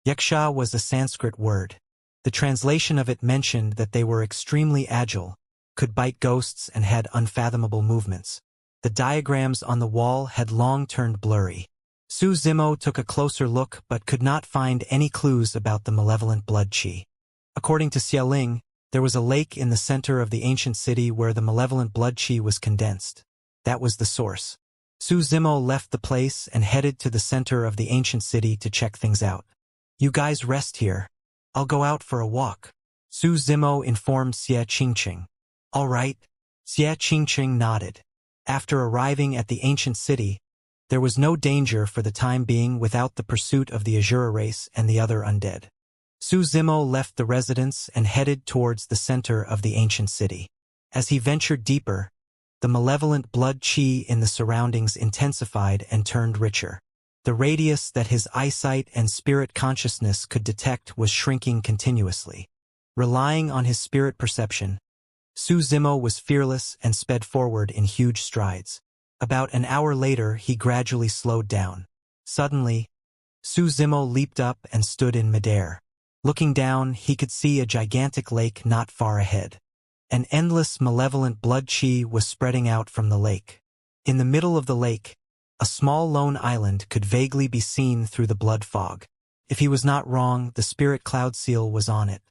Xianxia was a Sanskrit word. The translation of it mentioned that they were extremely agile, could bite ghosts and had unfathomable movements. The diagrams on the wall had long turned blurry. Su Zimo took a closer look but could not find any clues about the malevolent blood qi. According to Xialing, there was a lake in the center of the ancient city where the malevolent blood qi was condensed. That was the source. Su Zimo left the place and headed to the center of the ancient city to check things out. "You guys rest here. I'll go out for a walk," Su Zimo informed Xie Qingqing. "All right." Xie Qingqing nodded. After arriving at the ancient city, there was no danger for the time being without the pursuit of the Azura race and the other undead. Su Zimo left the residence and headed towards the center of the ancient city. As he ventured deeper, the malevolent blood qi in the surroundings intensified and turned richer. The radius that his eyesight and spirit consciousness could detect was shrinking continuously. Relying on his spirit perception, Su Zimo was fearless and sped forward in huge strides. About an hour later, he gradually slowed down. Suddenly, Su Zimo leaped up and stood in midair. Looking down, he could see a gigantic lake not far ahead. An endless malevolent blood qi was spreading out from the lake. In the middle of the lake, a small lone island could vaguely be seen through the blood fog. If he was not wrong, the spirit cloud seal was on it.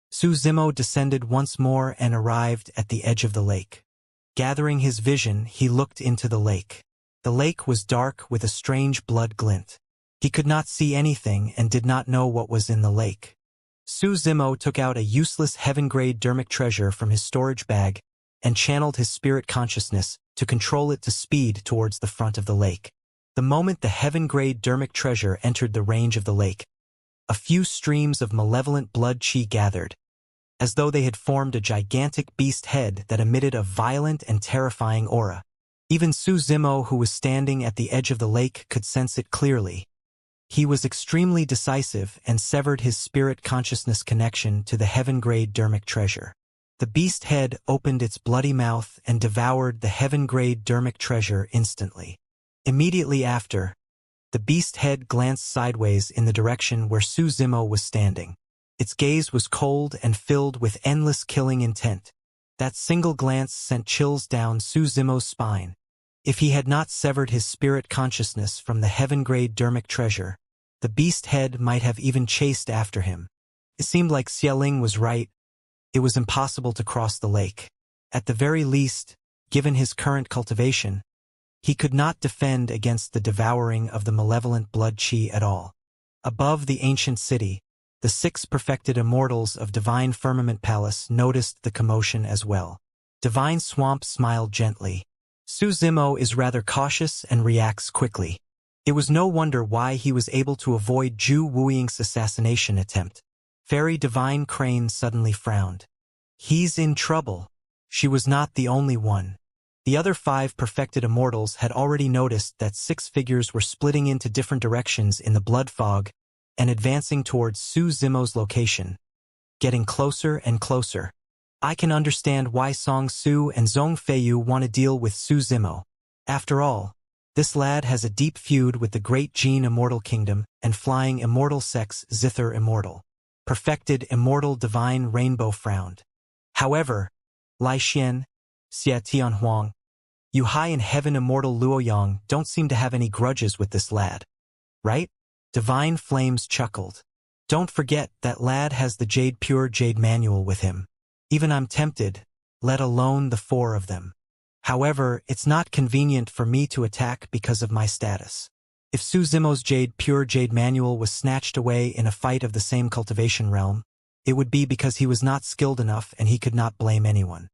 Su Zimo descended once more and arrived at the edge of the lake. Gathering his vision, he looked into the lake. The lake was dark with a strange blood glint. He could not see anything and did not know what was in the lake. Su Zimo took out a useless heaven-grade dermic treasure from his storage bag and channeled his spirit consciousness to control it to speed towards the front of the lake. The moment the heaven-grade dermic treasure entered the range of the lake, a few streams of malevolent blood qi gathered, as though they had formed a gigantic beast head that emitted a violent and terrifying aura. Even Su Zimo, who was standing at the edge of the lake, could sense it clearly. He was extremely decisive and severed his spirit consciousness connection to the heaven-grade dermic treasure. The beast head opened its bloody mouth and devoured the heaven-grade dermic treasure instantly. Immediately after, the beast head glanced sideways in the direction where Su Zimo was standing. Its gaze was cold and filled with endless killing intent. That single glance sent chills down Su Zimo's spine. If he had not severed his spirit consciousness from the heaven-grade dermic treasure, the beast head might have even chased after him. It seemed like Xialing was right. It was impossible to cross the lake. At the very least, given his current cultivation, he could not defend against the devouring of the malevolent blood qi at all. Above the ancient city, the 6 perfected immortals of Divine Firmament Palace noticed the commotion as well. Divine Swamp smiled gently. Su Zimo is rather cautious and reacts quickly. It was no wonder why he was able to avoid Zhu Wuying's assassination attempt. Fairy Divine Crane suddenly frowned. He's in trouble. She was not the only one. The other 5 perfected immortals had already noticed that 6 figures were splitting into different directions in the blood fog and advancing towards Su Zimo's location, getting closer and closer. I can understand why Song Su and Zhong Feiyu want to deal with Su Zimo. After all, this lad has a deep feud with the great Gene Immortal Kingdom and flying immortal sex Zither Immortal. Perfected Immortal Divine Rainbow frowned. However, Lai Xian, Xia Tianhuang, you high in heaven Immortal Luoyang don't seem to have any grudges with this lad, right? Divine Flames chuckled. Don't forget that lad has the Pure Jade Manual with him. Even I'm tempted, let alone the 4 of them. However, it's not convenient for me to attack because of my status. If Su Zimo's Pure Jade Manual was snatched away in a fight of the same cultivation realm, it would be because he was not skilled enough and he could not blame anyone.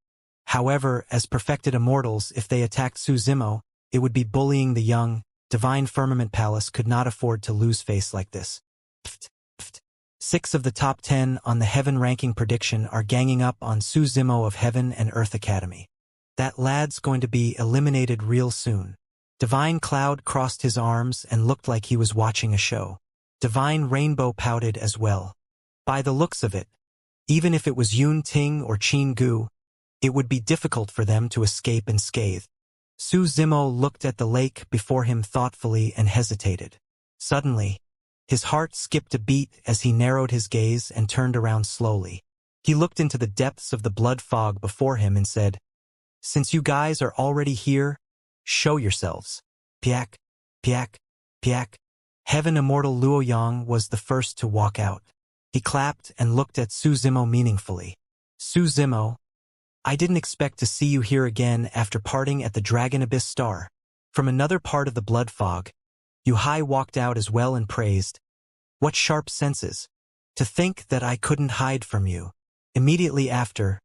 However, as perfected immortals, if they attacked Su Zimo, it would be bullying the young. Divine Firmament Palace could not afford to lose face like this. Pft, pft. 6 of the top 10 on the Heaven ranking prediction are ganging up on Su Zimo of Heaven and Earth Academy. That lad's going to be eliminated real soon. Divine Cloud crossed his arms and looked like he was watching a show. Divine Rainbow pouted as well. By the looks of it, even if it was Yun Ting or Qin Gu, it would be difficult for them to escape unscathed. Su Zimo looked at the lake before him thoughtfully and hesitated. Suddenly, His heart skipped a beat as he narrowed his gaze and turned around slowly. He looked into the depths of the blood fog before him and said, "Since you guys are already here, show yourselves." Piak, piak, piak. Heaven Immortal Luoyang was the first to walk out. He clapped and looked at Su Zimo meaningfully. "Su Zimo, I didn't expect to see you here again after parting at the Dragon Abyss Star." From another part of the blood fog, Yu Hai walked out as well and praised, "What sharp senses! To think that I couldn't hide from you." Immediately after,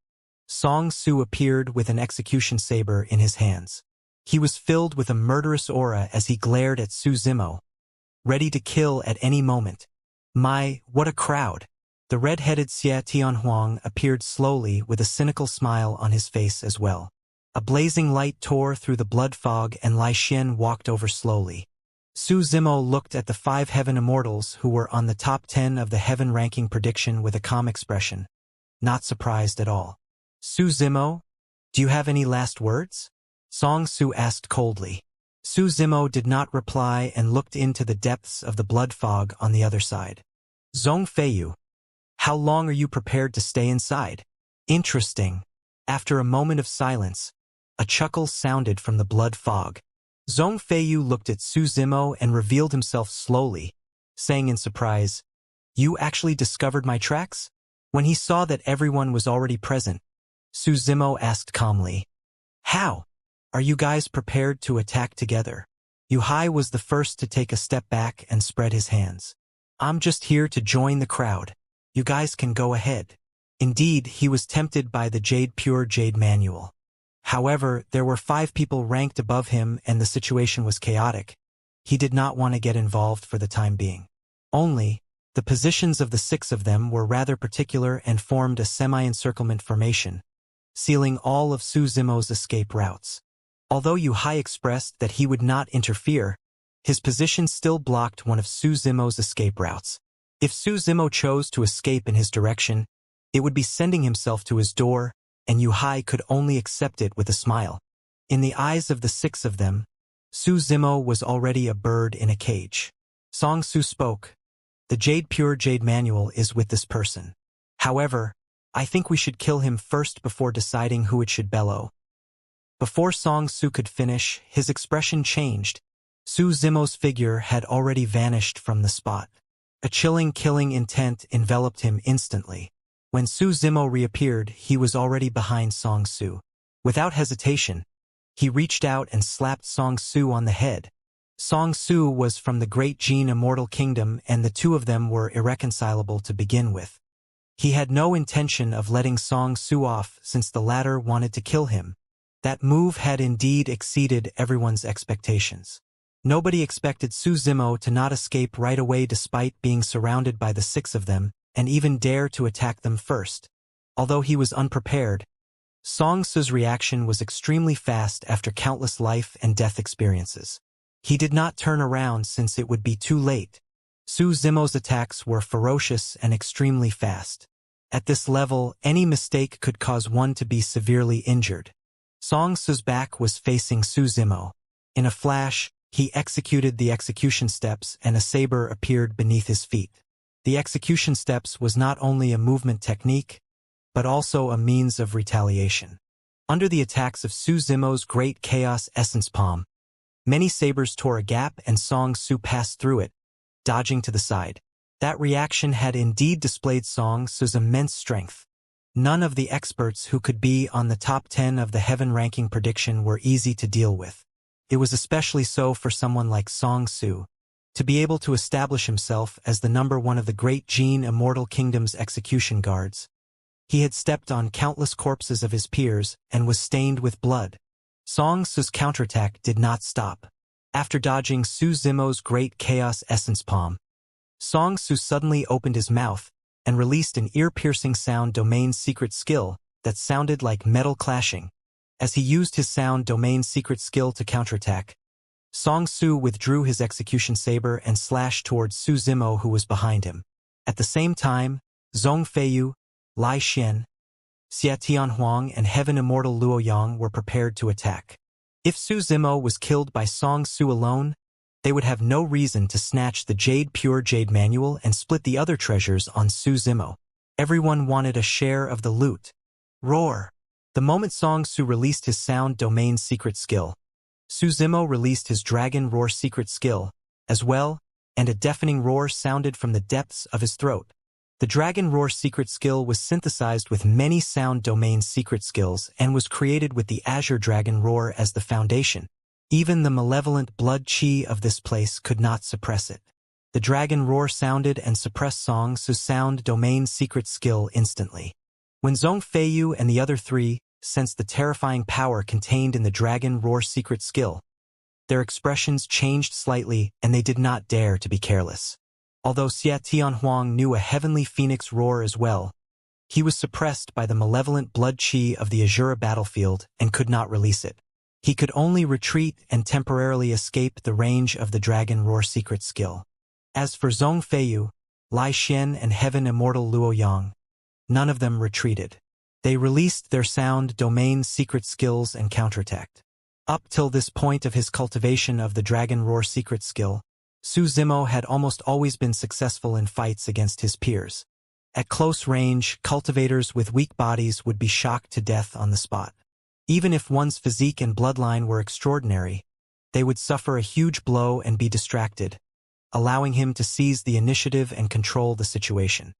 Song Su appeared with an execution saber in his hands. He was filled with a murderous aura as he glared at Su Zimo, ready to kill at any moment. My, what a crowd! The red-headed Xie Tianhuang appeared slowly with a cynical smile on his face as well. A blazing light tore through the blood fog and Lai Xian walked over slowly. Su Zimo looked at the 5 heaven immortals who were on the top 10 of the heaven ranking prediction with a calm expression, not surprised at all. "Su Zimo, do you have any last words?" Song Su asked coldly. Su Zimo did not reply and looked into the depths of the blood fog on the other side. "Zhong Feiyu, how long are you prepared to stay inside?" "Interesting." After a moment of silence, a chuckle sounded from the blood fog. Zhong Feiyu looked at Su Zimo and revealed himself slowly, saying in surprise, "You actually discovered my tracks?" When he saw that everyone was already present, Su Zimo asked calmly, "How? Are you guys prepared to attack together?" Yu Hai was the first to take a step back and spread his hands. "I'm just here to join the crowd. You guys can go ahead." Indeed, he was tempted by the Pure Jade manual. However, there were 5 people ranked above him and the situation was chaotic. He did not want to get involved for the time being. Only, the positions of the 6 of them were rather particular and formed a semi-encirclement formation, sealing all of Su Zimo's escape routes. Although Yu Hai expressed that he would not interfere, his position still blocked one of Su Zimo's escape routes. If Su Zimo chose to escape in his direction, it would be sending himself to his door, and Yu Hai could only accept it with a smile. In the eyes of the 6 of them, Su Zimo was already a bird in a cage. Song Su spoke, "The Pure Jade manual is with this person. However, I think we should kill him first before deciding who it should bellow." Before Song Su could finish, his expression changed. Su Zimo's figure had already vanished from the spot. A chilling killing intent enveloped him instantly. When Su Zimo reappeared, he was already behind Song Su. Without hesitation, he reached out and slapped Song Su on the head. Song Su was from the Great Jin Immortal Kingdom and the 2 of them were irreconcilable to begin with. He had no intention of letting Song Su off since the latter wanted to kill him. That move had indeed exceeded everyone's expectations. Nobody expected Su Zimo to not escape right away despite being surrounded by the 6 of them, and even dare to attack them first. Although he was unprepared, Song Su's reaction was extremely fast after countless life and death experiences. He did not turn around since it would be too late. Su Zimo's attacks were ferocious and extremely fast. At this level, any mistake could cause one to be severely injured. Song Su's back was facing Su Zimo. In a flash, he executed the execution steps and a saber appeared beneath his feet. The execution steps was not only a movement technique, but also a means of retaliation. Under the attacks of Su Zimo's Great Chaos Essence Palm, many sabers tore a gap and Song Su passed through it, dodging to the side. That reaction had indeed displayed Song Su's immense strength. None of the experts who could be on the top 10 of the heaven ranking prediction were easy to deal with. It was especially so for someone like Song Su, to be able to establish himself as the number 1 of the Great Jin Immortal Kingdom's execution guards. He had stepped on countless corpses of his peers and was stained with blood. Song Su's counterattack did not stop. After dodging Su Zimo's Great Chaos Essence Palm, Song Su suddenly opened his mouth and released an ear-piercing sound domain secret skill that sounded like metal clashing. As he used his sound domain secret skill to counterattack, Song Su withdrew his execution saber and slashed towards Su Zimo who was behind him. At the same time, Zhong Feiyu, Lai Xian, Xie Tianhuang and Heaven Immortal Luoyang were prepared to attack. If Su Zimo was killed by Song Su alone, they would have no reason to snatch the pure jade manual and split the other treasures on Su Zimo. Everyone wanted a share of the loot. Roar! The moment Song Su released his sound domain secret skill, Su Zimo released his dragon roar secret skill, as well, and a deafening roar sounded from the depths of his throat. The dragon roar secret skill was synthesized with many sound domain secret skills and was created with the Azure Dragon Roar as the foundation. Even the malevolent blood chi of this place could not suppress it. The dragon roar sounded and suppressed Song Su's sound domain secret skill instantly. When Zhong Feiyu and the other three sensed the terrifying power contained in the dragon roar secret skill, their expressions changed slightly and they did not dare to be careless. Although Xia Tianhuang knew a heavenly phoenix roar as well, he was suppressed by the malevolent blood chi of the Azura battlefield and could not release it. He could only retreat and temporarily escape the range of the dragon roar secret skill. As for Zhong Feiyu, Lai Xian and Heaven Immortal Luoyang, none of them retreated. They released their sound domain secret skills and counterattacked. Up till this point of his cultivation of the dragon roar secret skill, Su Zimo had almost always been successful in fights against his peers. At close range, cultivators with weak bodies would be shocked to death on the spot. Even if one's physique and bloodline were extraordinary, they would suffer a huge blow and be distracted, allowing him to seize the initiative and control the situation.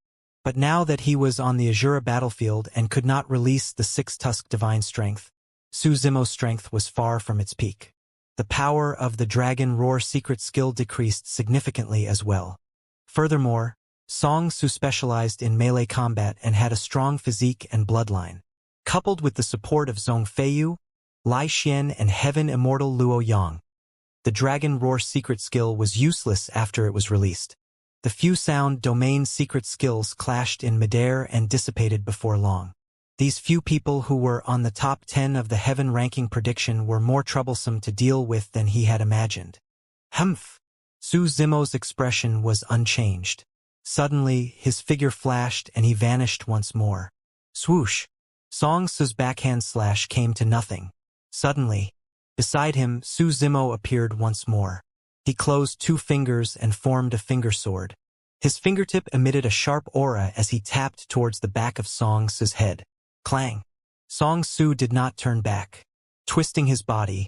But now that he was on the Azura battlefield and could not release the six-tusk divine strength, Su Zimo's strength was far from its peak. The power of the Dragon Roar secret skill decreased significantly as well. Furthermore, Song Su specialized in melee combat and had a strong physique and bloodline. Coupled with the support of Zhong Feiyu, Lai Xian and Heaven Immortal Luoyang, the Dragon Roar secret skill was useless after it was released. The few sound domain secret skills clashed in midair and dissipated before long. These few people who were on the top 10 of the Heaven ranking prediction were more troublesome to deal with than he had imagined. Humph! Su Zimo's expression was unchanged. Suddenly, his figure flashed and he vanished once more. Swoosh! Song Su's backhand slash came to nothing. Suddenly, beside him, Su Zimo appeared once more. He closed two fingers and formed a finger sword. His fingertip emitted a sharp aura as he tapped towards the back of Song Su's head. Clang! Song Su did not turn back. Twisting his body,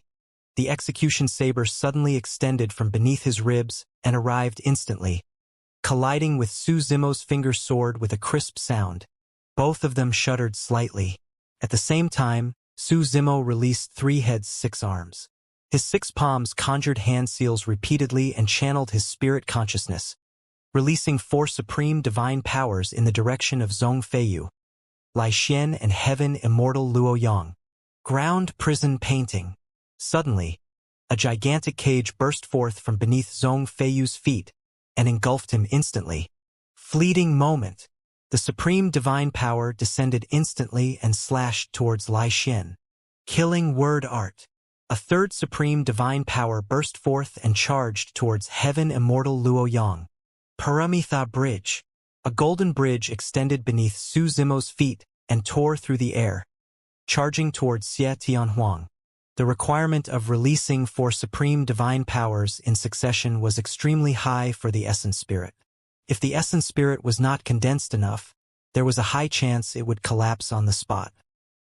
the execution saber suddenly extended from beneath his ribs and arrived instantly, colliding with Su Zimo's finger sword with a crisp sound. Both of them shuddered slightly. At the same time, Su Zimo released 3 heads 6 arms. His 6 palms conjured hand seals repeatedly and channeled his spirit consciousness, releasing 4 supreme divine powers in the direction of Zhong Feiyu, Lai Xian and Heaven Immortal Luoyang. Ground prison painting. Suddenly, a gigantic cage burst forth from beneath Zhong Feiyu's feet and engulfed him instantly. Fleeting moment. The supreme divine power descended instantly and slashed towards Lai Xian. Killing word art. A third supreme divine power burst forth and charged towards Heaven Immortal Luoyang. Paramitha Bridge. A golden bridge extended beneath Su Zimo's feet and tore through the air, charging towards Xia Tianhuang. The requirement of releasing 4 supreme divine powers in succession was extremely high for the essence spirit. If the essence spirit was not condensed enough, there was a high chance it would collapse on the spot.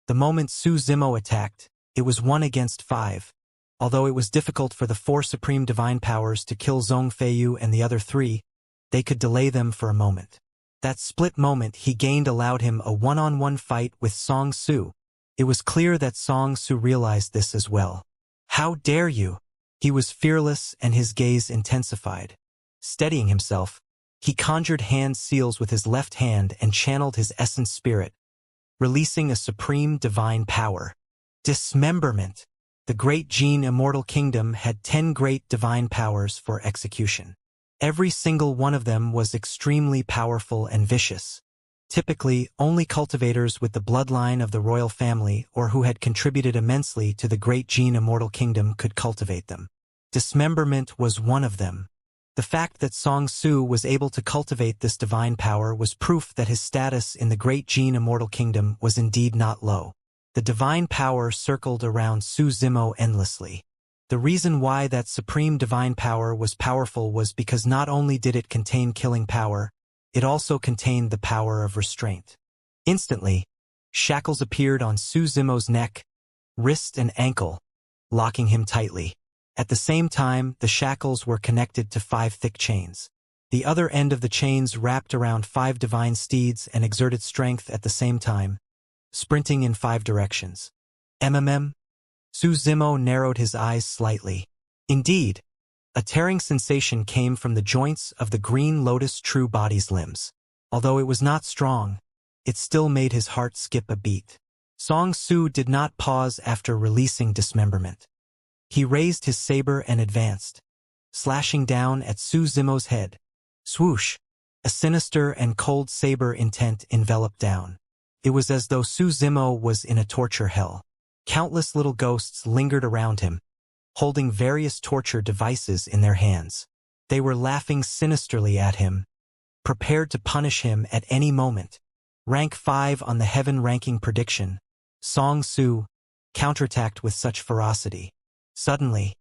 The moment Su Zimo attacked, it was 1 against 5. Although it was difficult for the 4 supreme divine powers to kill Zhong Feiyu and the other 3, they could delay them for a moment. That split moment he gained allowed him a one-on-one fight with Song Su. It was clear that Song Su realized this as well. How dare you? He was fearless and his gaze intensified. Steadying himself, he conjured hand seals with his left hand and channeled his essence spirit, releasing a supreme divine power. Dismemberment. The Great Gene Immortal Kingdom had 10 great divine powers for execution. Every single one of them was extremely powerful and vicious. Typically, only cultivators with the bloodline of the royal family or who had contributed immensely to the Great Gene Immortal Kingdom could cultivate them. Dismemberment was one of them. The fact that Song Su was able to cultivate this divine power was proof that his status in the Great Gene Immortal Kingdom was indeed not low. The divine power circled around Su Zimo endlessly. The reason why that supreme divine power was powerful was because not only did it contain killing power, it also contained the power of restraint. Instantly, shackles appeared on Su Zimo's neck, wrist and ankle, locking him tightly. At the same time, the shackles were connected to 5 thick chains. The other end of the chains wrapped around 5 divine steeds and exerted strength at the same time, sprinting in 5 directions. Su Zimo narrowed his eyes slightly. Indeed, a tearing sensation came from the joints of the green lotus true body's limbs. Although it was not strong, it still made his heart skip a beat. Song Su did not pause after releasing dismemberment. He raised his saber and advanced, slashing down at Su Zimo's head. Swoosh! A sinister and cold saber intent enveloped down. It was as though Su Zimo was in a torture hell. Countless little ghosts lingered around him, holding various torture devices in their hands. They were laughing sinisterly at him, prepared to punish him at any moment. Rank 5 on the heaven ranking prediction. Song Su counterattacked with such ferocity. Suddenly,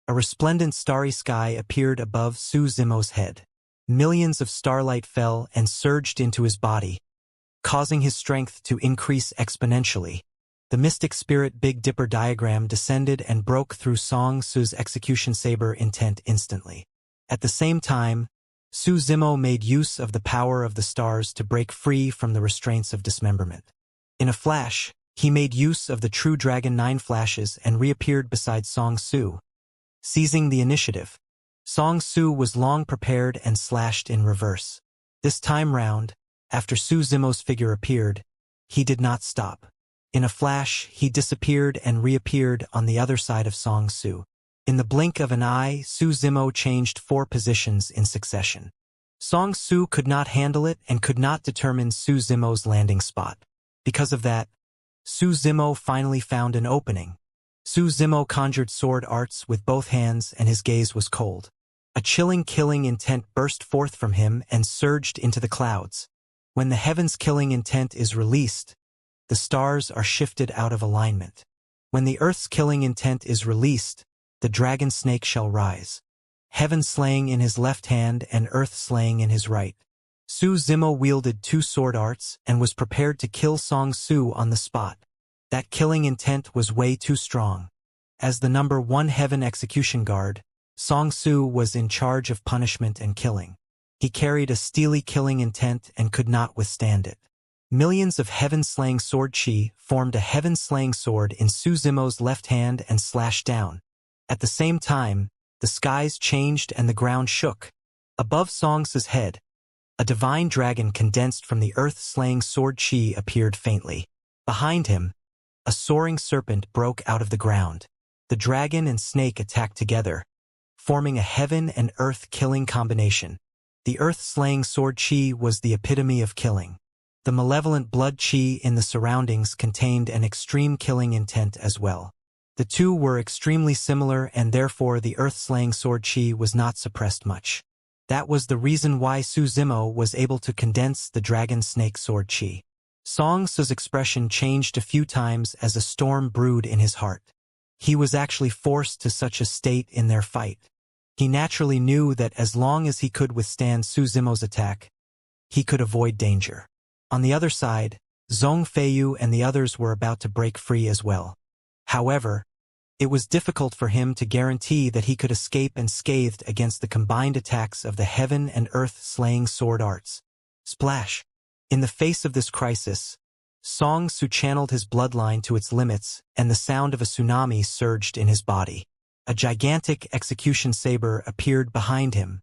a resplendent starry sky appeared above Su Zimo's head. Millions of starlight fell and surged into his body, causing his strength to increase exponentially. The mystic spirit Big Dipper diagram descended and broke through Song Su's execution saber intent instantly. At the same time, Su Zimo made use of the power of the stars to break free from the restraints of dismemberment. In a flash, he made use of the True Dragon 9 flashes and reappeared beside Song Su. Seizing the initiative, Song Su was long prepared and slashed in reverse. This time round, after Su Zimo's figure appeared, he did not stop. In a flash, he disappeared and reappeared on the other side of Song Su. In the blink of an eye, Su Zimo changed 4 positions in succession. Song Su could not handle it and could not determine Su Zimo's landing spot. Because of that, Su Zimo finally found an opening. Su Zimo conjured sword arts with both hands and his gaze was cold. A chilling killing intent burst forth from him and surged into the clouds. When the heaven's killing intent is released, the stars are shifted out of alignment. When the earth's killing intent is released, the dragon snake shall rise. Heaven slaying in his left hand and earth slaying in his right. Su Zimo wielded 2 sword arts and was prepared to kill Song Su on the spot. That killing intent was way too strong. As the number 1 heaven execution guard, Song Su was in charge of punishment and killing. He carried a steely killing intent and could not withstand it. Millions of heaven-slaying sword chi formed a heaven-slaying sword in Su Zimo's left hand and slashed down. At the same time, the skies changed and the ground shook. Above Song Su's head, a divine dragon condensed from the earth-slaying sword chi appeared faintly. Behind him, a soaring serpent broke out of the ground. The dragon and snake attacked together, forming a heaven and earth killing combination. The earth-slaying sword chi was the epitome of killing. The malevolent blood chi in the surroundings contained an extreme killing intent as well. The two were extremely similar and therefore the earth-slaying sword chi was not suppressed much. That was the reason why Su Zimo was able to condense the dragon-snake sword chi. Song Su's expression changed a few times as a storm brewed in his heart. He was actually forced to such a state in their fight. He naturally knew that as long as he could withstand Su Zimo's attack, he could avoid danger. On the other side, Zhong Feiyu and the others were about to break free as well. However, it was difficult for him to guarantee that he could escape unscathed against the combined attacks of the heaven and earth-slaying sword arts. Splash! In the face of this crisis, Song Su channeled his bloodline to its limits and the sound of a tsunami surged in his body. A gigantic execution saber appeared behind him.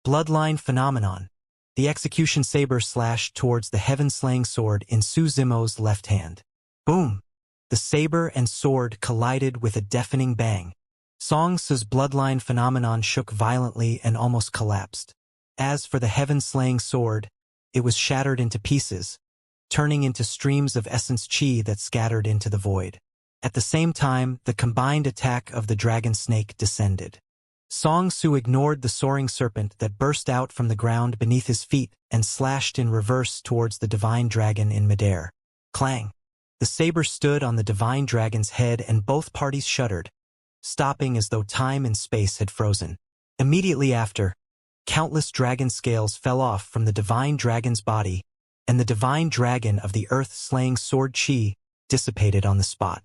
Bloodline phenomenon. The execution saber slashed towards the heaven-slaying sword in Su Zimo's left hand. Boom! The saber and sword collided with a deafening bang. Song Su's bloodline phenomenon shook violently and almost collapsed. As for the heaven-slaying sword, it was shattered into pieces, turning into streams of essence chi that scattered into the void. At the same time, the combined attack of the dragon snake descended. Song Su ignored the soaring serpent that burst out from the ground beneath his feet and slashed in reverse towards the divine dragon in midair. Clang! The saber stood on the divine dragon's head and both parties shuddered. stopping as though time and space had frozen. Immediately after, countless dragon scales fell off from the divine dragon's body, and the divine dragon of the earth-slaying sword Qi dissipated on the spot.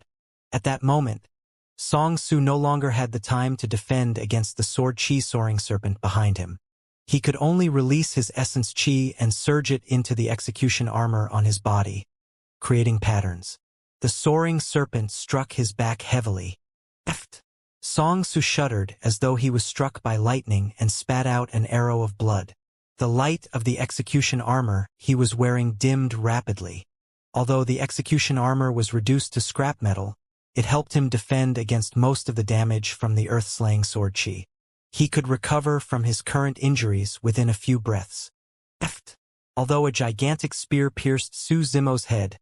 At that moment, Song Su no longer had the time to defend against the sword Qi soaring serpent behind him. He could only release his essence Qi and surge it into the execution armor on his body, creating patterns. The soaring serpent struck his back heavily. Song Su shuddered as though he was struck by lightning and spat out an arrow of blood. The light of the execution armor he was wearing dimmed rapidly. Although the execution armor was reduced to scrap metal, it helped him defend against most of the damage from the earth-slaying sword Qi. He could recover from his current injuries within a few breaths. Although a gigantic spear pierced Su Zimo's head,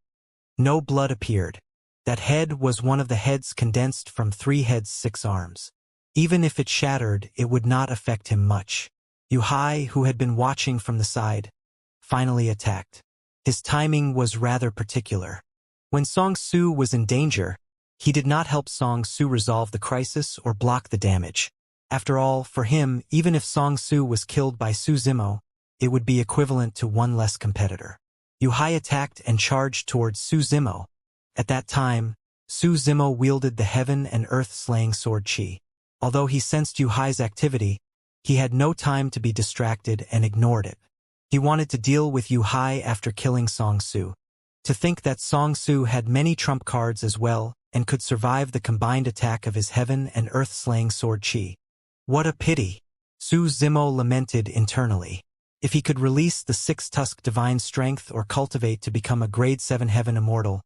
no blood appeared. That head was one of the heads condensed from 3 heads 6 arms. Even if it shattered, it would not affect him much. Yu Hai, who had been watching from the side, finally attacked. His timing was rather particular. When Song Su was in danger, he did not help Song Su resolve the crisis or block the damage. After all, for him, even if Song Su was killed by Su Zimo, it would be equivalent to one less competitor. Yu Hai attacked and charged towards Su Zimo. At that time, Su Zimo wielded the heaven and earth-slaying sword Qi. Although he sensed Yu Hai's activity, he had no time to be distracted and ignored it. He wanted to deal with Yu Hai after killing Song Su. To think that Song Su had many trump cards as well and could survive the combined attack of his heaven and earth-slaying sword Qi. What a pity! Su Zimo lamented internally. If he could release the 6-tusk divine strength or cultivate to become a grade 7 heaven immortal,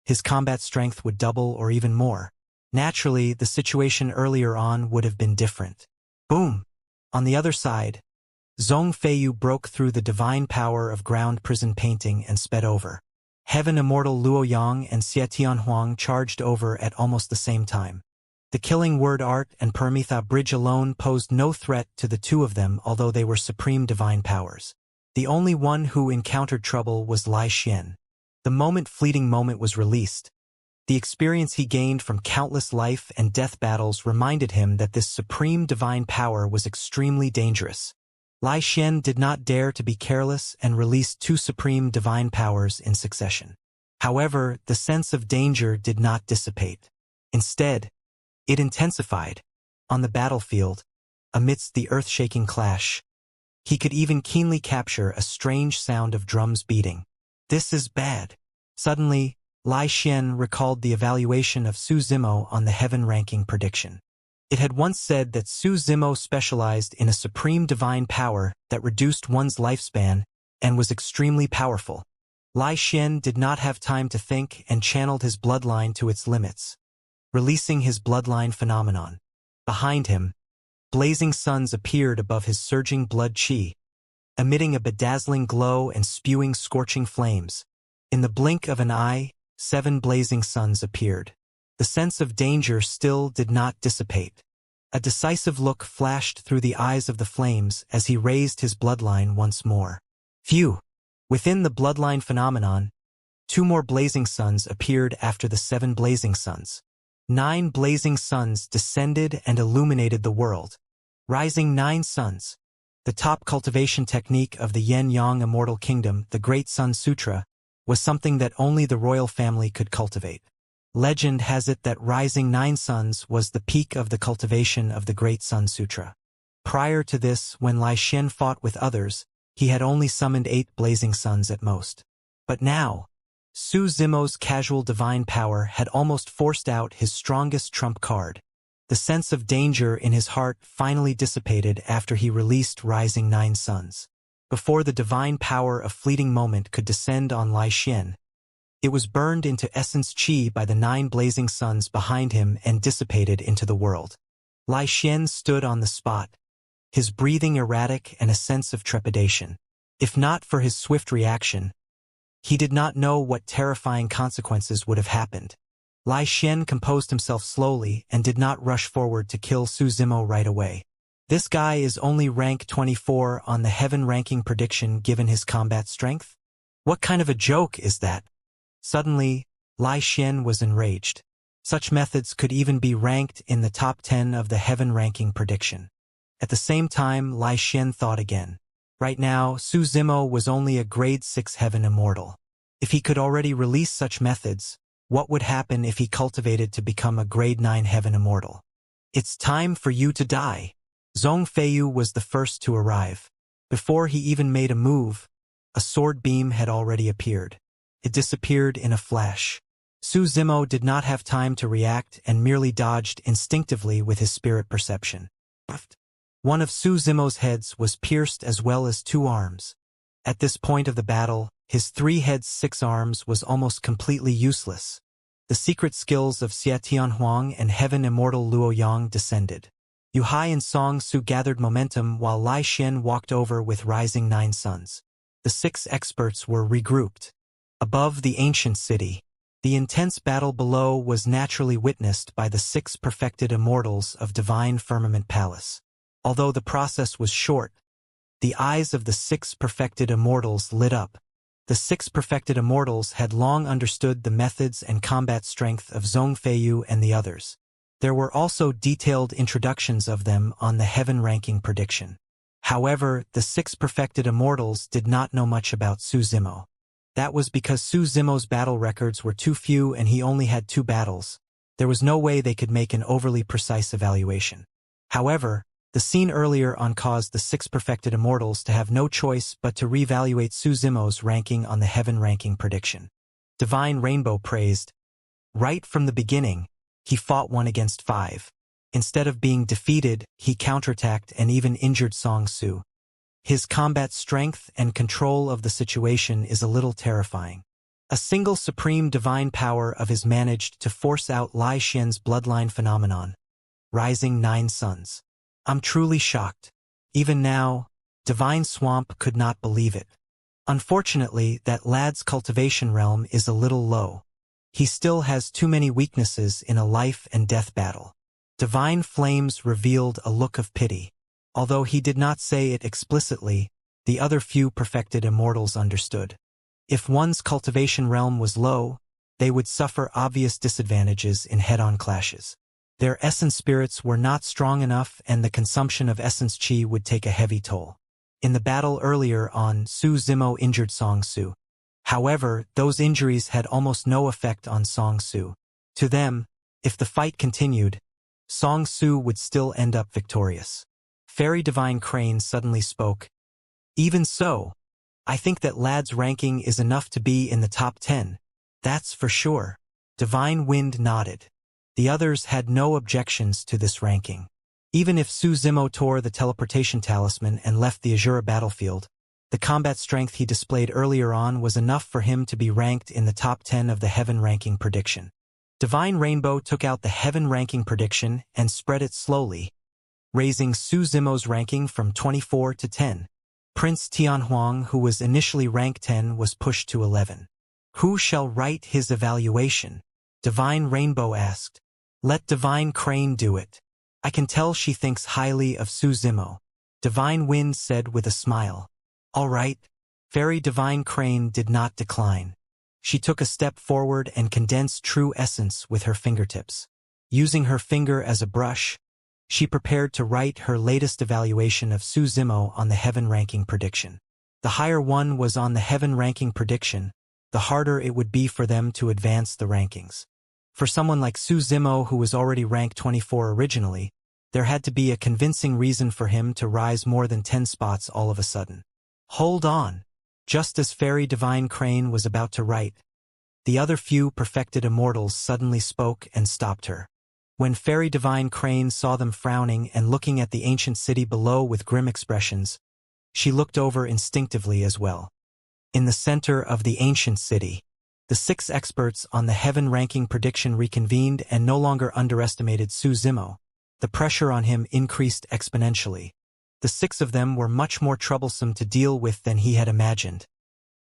his combat strength would double or even more. Naturally, the situation earlier on would have been different. Boom! On the other side, Zhong Feiyu broke through the divine power of ground prison painting and sped over. Heaven Immortal Luo Yang and Xie Tianhuang charged over at almost the same time. The killing word art and Paramitha bridge alone posed no threat to the two of them, although they were supreme divine powers. The only one who encountered trouble was Lai Xian. The fleeting moment was released. The experience he gained from countless life and death battles reminded him that this supreme divine power was extremely dangerous. Lai Xian did not dare to be careless and released 2 supreme divine powers in succession. However, the sense of danger did not dissipate. Instead, it intensified. On the battlefield, amidst the earth-shaking clash, he could even keenly capture a strange sound of drums beating. This is bad. Suddenly, Lai Xian recalled the evaluation of Su Zimo on the heaven ranking prediction. It had once said that Su Zimo specialized in a supreme divine power that reduced one's lifespan and was extremely powerful. Lai Xian did not have time to think and channeled his bloodline to its limits, releasing his bloodline phenomenon. Behind him, blazing suns appeared above his surging blood Qi, emitting a bedazzling glow and spewing scorching flames. In the blink of an eye, 7 blazing suns appeared. The sense of danger still did not dissipate. A decisive look flashed through the eyes of the flames as he raised his bloodline once more. Phew! Within the bloodline phenomenon, 2 more blazing suns appeared after the 7 blazing suns. 9 blazing suns descended and illuminated the world. Rising 9 suns. The top cultivation technique of the Yin-Yang Immortal Kingdom, the Great Sun Sutra, was something that only the royal family could cultivate. Legend has it that rising 9 suns was the peak of the cultivation of the Great Sun Sutra. Prior to this, when Lai Xian fought with others, he had only summoned 8 blazing suns at most. But now, Su Zimo's casual divine power had almost forced out his strongest trump card. The sense of danger in his heart finally dissipated after he released rising 9 suns. Before the divine power of fleeting moment could descend on Lai Xian, it was burned into essence Qi by the 9 blazing suns behind him and dissipated into the world. Lai Xian stood on the spot, his breathing erratic and a sense of trepidation. If not for his swift reaction, he did not know what terrifying consequences would have happened. Lai Xian composed himself slowly and did not rush forward to kill Su Zimo right away. This guy is only rank 24 on the heaven ranking prediction given his combat strength? What kind of a joke is that? Suddenly, Lai Xian was enraged. Such methods could even be ranked in the top 10 of the heaven ranking prediction. At the same time, Lai Xian thought again. Right now, Su Zimo was only a grade 6 heaven immortal. If he could already release such methods, what would happen if he cultivated to become a grade 9 heaven immortal? It's time for you to die. Zhong Feiyu was the first to arrive. Before he even made a move, a sword beam had already appeared. It disappeared in a flash. Su Zimo did not have time to react and merely dodged instinctively with his spirit perception. One of Su Zimo's heads was pierced as well as 2 arms. At this point of the battle, his 3 heads 6 arms was almost completely useless. The secret skills of Xia Tianhuang and Heaven Immortal Luo Yang descended. Yu Hai and Song Su gathered momentum while Lai Xian walked over with rising 9 suns. The 6 experts were regrouped. Above the ancient city, the intense battle below was naturally witnessed by the 6 perfected immortals of Divine Firmament Palace. Although the process was short, the eyes of the 6 perfected immortals lit up. The 6 perfected immortals had long understood the methods and combat strength of Zhong Feiyu and the others. There were also detailed introductions of them on the heaven ranking prediction. However, the 6 perfected immortals did not know much about Su Zimo. That was because Su Zimo's battle records were too few and he only had 2 battles. There was no way they could make an overly precise evaluation. However, the scene earlier on caused the 6 perfected immortals to have no choice but to reevaluate Su Zimo's ranking on the heaven ranking prediction. Divine Rainbow praised, "Right from the beginning, he fought 1 against 5. Instead of being defeated, he counterattacked and even injured Song Su. His combat strength and control of the situation is a little terrifying. A single supreme divine power of his managed to force out Lai Xian's bloodline phenomenon. Rising 9 suns. I'm truly shocked. Even now, Divine Swamp could not believe it. Unfortunately, that lad's cultivation realm is a little low. He still has too many weaknesses in a life and death battle." Divine Flames revealed a look of pity. Although he did not say it explicitly, the other few perfected immortals understood. If one's cultivation realm was low, they would suffer obvious disadvantages in head-on clashes. Their essence spirits were not strong enough and the consumption of essence chi would take a heavy toll. In the battle earlier on, Su Zimo injured Song Su. However, those injuries had almost no effect on Song Su. To them, if the fight continued, Song Su would still end up victorious. Fairy Divine Crane suddenly spoke. "Even so, I think that lad's ranking is enough to be in the top 10. That's for sure." Divine Wind nodded. The others had no objections to this ranking. Even if Su Zimo tore the teleportation talisman and left the Azura battlefield, the combat strength he displayed earlier on was enough for him to be ranked in the top 10 of the heaven ranking prediction. Divine Rainbow took out the heaven ranking prediction and spread it slowly, raising Su Zimo's ranking from 24 to 10. Prince Tianhuang, who was initially rank 10, was pushed to 11. "Who shall write his evaluation?" Divine Rainbow asked. "Let Divine Crane do it. I can tell she thinks highly of Su Zimo." Divine Wind said with a smile. "All right." Fairy Divine Crane did not decline. She took a step forward and condensed true essence with her fingertips. Using her finger as a brush, she prepared to write her latest evaluation of Su Zimo on the heaven ranking prediction. The higher one was on the heaven ranking prediction, the harder it would be for them to advance the rankings. For someone like Su Zimo, who was already ranked 24 originally, there had to be a convincing reason for him to rise more than 10 spots all of a sudden. "Hold on." Just as Fairy Divine Crane was about to write, the other few perfected immortals suddenly spoke and stopped her. When Fairy Divine Crane saw them frowning and looking at the ancient city below with grim expressions, she looked over instinctively as well. In the center of the ancient city, the 6 experts on the heaven ranking prediction reconvened and no longer underestimated Su Zimo. The pressure on him increased exponentially. The 6 of them were much more troublesome to deal with than he had imagined.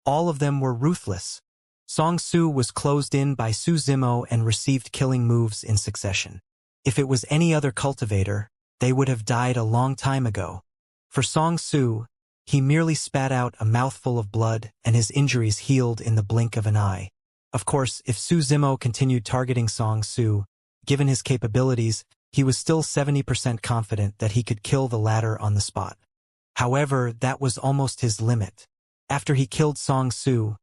All of them were ruthless. Song Su was closed in by Su Zimo and received killing moves in succession. If it was any other cultivator, they would have died a long time ago. For Song Su, he merely spat out a mouthful of blood and his injuries healed in the blink of an eye. Of course, if Su Zimo continued targeting Song Su, given his capabilities, he was still 70% confident that he could kill the latter on the spot. However, that was almost his limit. After he killed Song Su,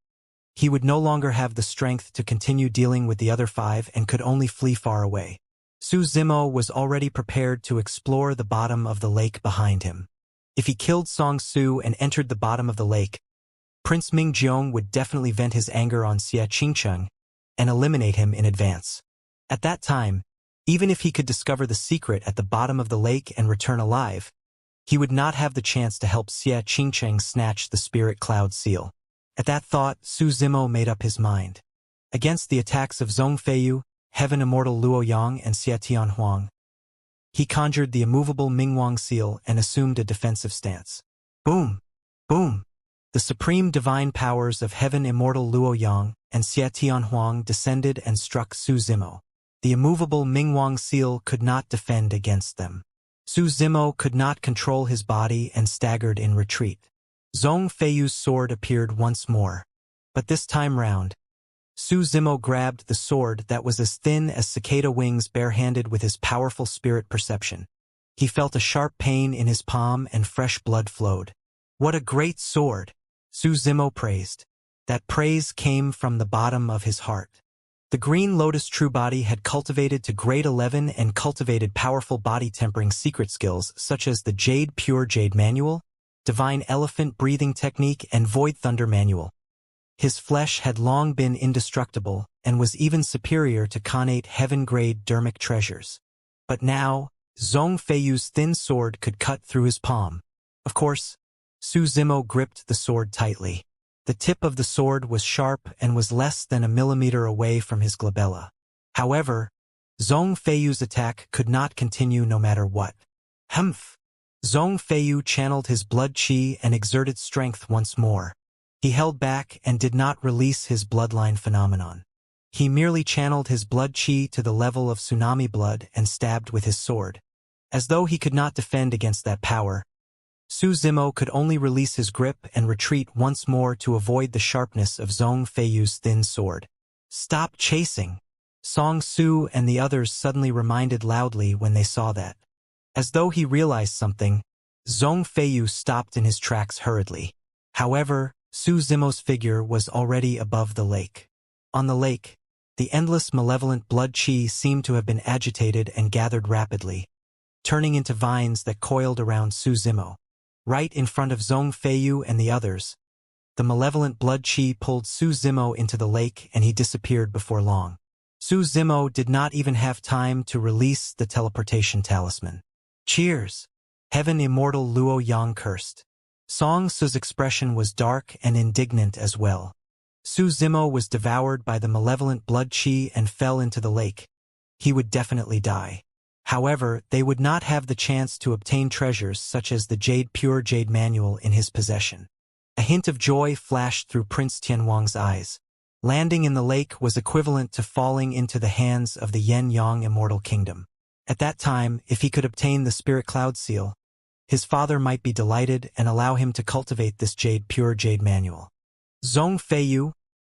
he would no longer have the strength to continue dealing with the other 5 and could only flee far away. Su Zimo was already prepared to explore the bottom of the lake behind him. If he killed Song Su and entered the bottom of the lake, Prince Mingjiong would definitely vent his anger on Xianxia and eliminate him in advance. At that time, even if he could discover the secret at the bottom of the lake and return alive, he would not have the chance to help Xianxia snatch the spirit cloud seal. At that thought, Su Zimo made up his mind. Against the attacks of Zhongfeiyu, Heaven Immortal Luoyang and Xia Tianhuang, he conjured the immovable Mingwang seal and assumed a defensive stance. Boom! Boom! The supreme divine powers of Heaven Immortal Luoyang and Xia Tianhuang descended and struck Su Zimo. The immovable Mingwang seal could not defend against them. Su Zimo could not control his body and staggered in retreat. Zhongfeiyu's sword appeared once more. But this time round, Su Zimo grabbed the sword that was as thin as cicada wings barehanded with his powerful spirit perception. He felt a sharp pain in his palm and fresh blood flowed. What a great sword! Su Zimo praised. That praise came from the bottom of his heart. The Green Lotus True Body had cultivated to grade 11 and cultivated powerful body tempering secret skills such as the Jade Pure Jade Manual, Divine Elephant Breathing Technique, and Void Thunder Manual. His flesh had long been indestructible and was even superior to Khanate Heaven-grade dermic treasures. But now, Zhongfeiyu's thin sword could cut through his palm. Of course, Su Zimo gripped the sword tightly. The tip of the sword was sharp and was less than a millimeter away from his glabella. However, Zhongfeiyu's attack could not continue no matter what. Humph! Zhongfeiyu channeled his blood qi and exerted strength once more. He held back and did not release his bloodline phenomenon. He merely channeled his blood qi to the level of tsunami blood and stabbed with his sword. As though he could not defend against that power, Su Zimo could only release his grip and retreat once more to avoid the sharpness of Zhongfeiyu's thin sword. Stop chasing! Song Su and the others suddenly reminded loudly when they saw that. As though he realized something, Zhongfeiyu stopped in his tracks hurriedly. However, Su Zimo's figure was already above the lake. On the lake, the endless malevolent blood qi seemed to have been agitated and gathered rapidly, turning into vines that coiled around Su Zimo. Right in front of Zhongfeiyu and the others, the malevolent blood qi pulled Su Zimo into the lake and he disappeared before long. Su Zimo did not even have time to release the teleportation talisman. Cheers! Heaven Immortal Luo Yang cursed. Song Su's expression was dark and indignant as well. Su Zimo was devoured by the malevolent blood qi and fell into the lake. He would definitely die. However, they would not have the chance to obtain treasures such as the Jade Pure Jade Manual in his possession. A hint of joy flashed through Prince Tianwang's eyes. Landing in the lake was equivalent to falling into the hands of the Yen-Yang Immortal Kingdom. At that time, if he could obtain the Spirit Cloud Seal, his father might be delighted and allow him to cultivate this Jade Pure Jade Manual. Zhongfeiyu,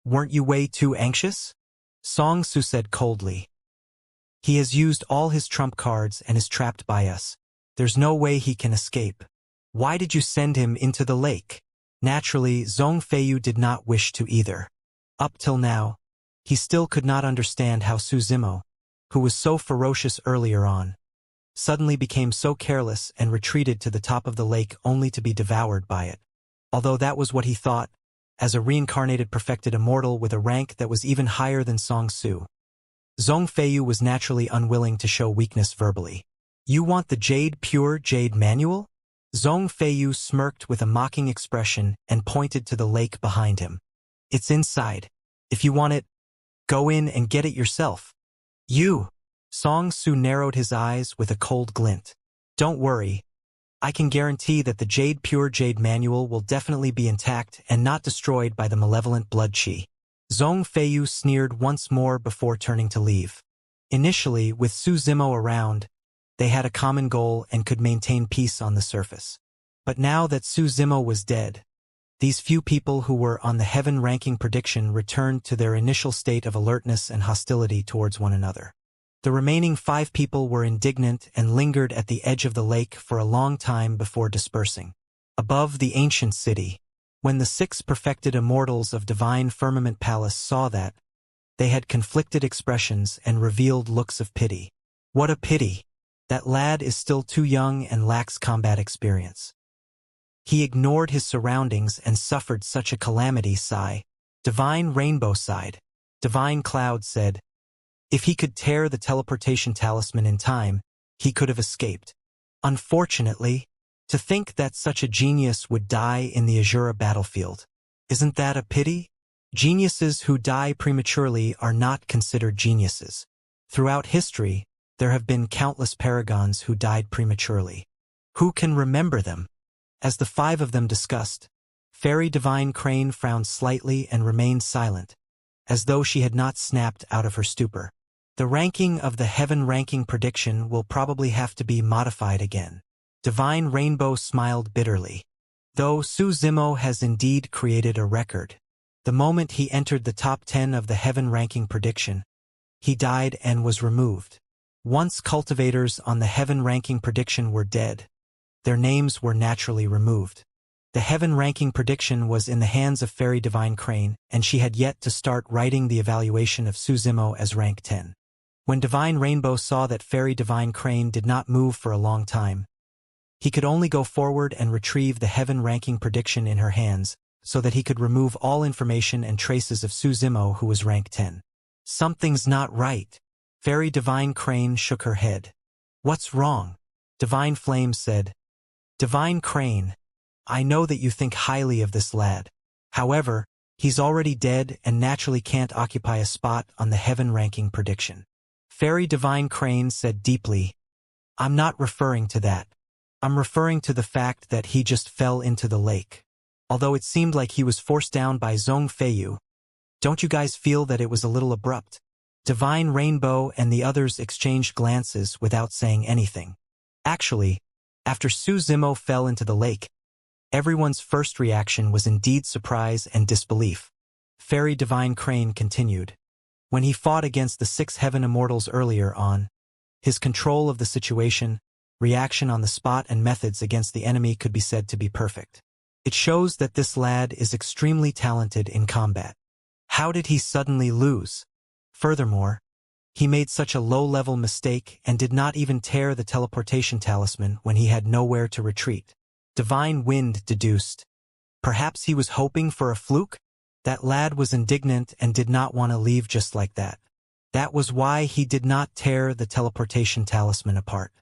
weren't you way too anxious? Song Su said coldly. He has used all his trump cards and is trapped by us. There's no way he can escape. Why did you send him into the lake? Naturally, Zhongfeiyu did not wish to either. Up till now, he still could not understand how Su Zimo, who was so ferocious earlier on, suddenly became so careless and retreated to the top of the lake only to be devoured by it. Although that was what he thought, as a reincarnated perfected immortal with a rank that was even higher than Song Su. Zhongfeiyu was naturally unwilling to show weakness verbally. You want the Jade Pure Jade Manual? Zhongfeiyu smirked with a mocking expression and pointed to the lake behind him. It's inside. If you want it, go in and get it yourself. You! Song Su narrowed his eyes with a cold glint. Don't worry. I can guarantee that the Jade Pure Jade Manual will definitely be intact and not destroyed by the malevolent blood qi. Zhongfeiyu sneered once more before turning to leave. Initially, with Su Zimo around, they had a common goal and could maintain peace on the surface. But now that Su Zimo was dead, These few people who were on the heaven ranking prediction returned to their initial state of alertness and hostility towards one another. The remaining 5 people were indignant and lingered at the edge of the lake for a long time before dispersing. Above the ancient city, when the 6 perfected immortals of Divine Firmament Palace saw that, they had conflicted expressions and revealed looks of pity. What a pity! That lad is still too young and lacks combat experience. He ignored his surroundings and suffered such a calamity. Sigh. Divine Rainbow sighed. Divine Cloud said, if he could tear the teleportation talisman in time, he could have escaped. Unfortunately, to think that such a genius would die in the Azura battlefield. Isn't that a pity? Geniuses who die prematurely are not considered geniuses. Throughout history, there have been countless paragons who died prematurely. Who can remember them? As the 5 of them discussed, Fairy Divine Crane frowned slightly and remained silent, as though she had not snapped out of her stupor. The ranking of the heaven ranking prediction will probably have to be modified again. Divine Rainbow smiled bitterly. Though Su Zimo has indeed created a record, the moment he entered the top 10 of the heaven ranking prediction, he died and was removed. Once cultivators on the heaven ranking prediction were dead, their names were naturally removed. The heaven ranking prediction was in the hands of Fairy Divine Crane, and she had yet to start writing the evaluation of Su Zimo as rank 10. When Divine Rainbow saw that Fairy Divine Crane did not move for a long time, he could only go forward and retrieve the heaven ranking prediction in her hands, so that he could remove all information and traces of Su Zimo, who was rank 10. Something's not right. Fairy Divine Crane shook her head. What's wrong? Divine Flame said. Divine Crane, I know that you think highly of this lad. However, he's already dead and naturally can't occupy a spot on the heaven ranking prediction. Fairy Divine Crane said deeply, I'm not referring to that. I'm referring to the fact that he just fell into the lake. Although it seemed like he was forced down by Zhong Feiyu, don't you guys feel that it was a little abrupt? Divine Rainbow and the others exchanged glances without saying anything. Actually, after Su Zimo fell into the lake, everyone's first reaction was indeed surprise and disbelief. Fairy Divine Crane continued. When he fought against the 6 heaven immortals earlier on, his control of the situation, reaction on the spot and methods against the enemy could be said to be perfect. It shows that this lad is extremely talented in combat. How did he suddenly lose? Furthermore, he made such a low-level mistake and did not even tear the teleportation talisman when he had nowhere to retreat. Divine Wind deduced. Perhaps he was hoping for a fluke? That lad was indignant and did not want to leave just like that. That was why he did not tear the teleportation talisman apart.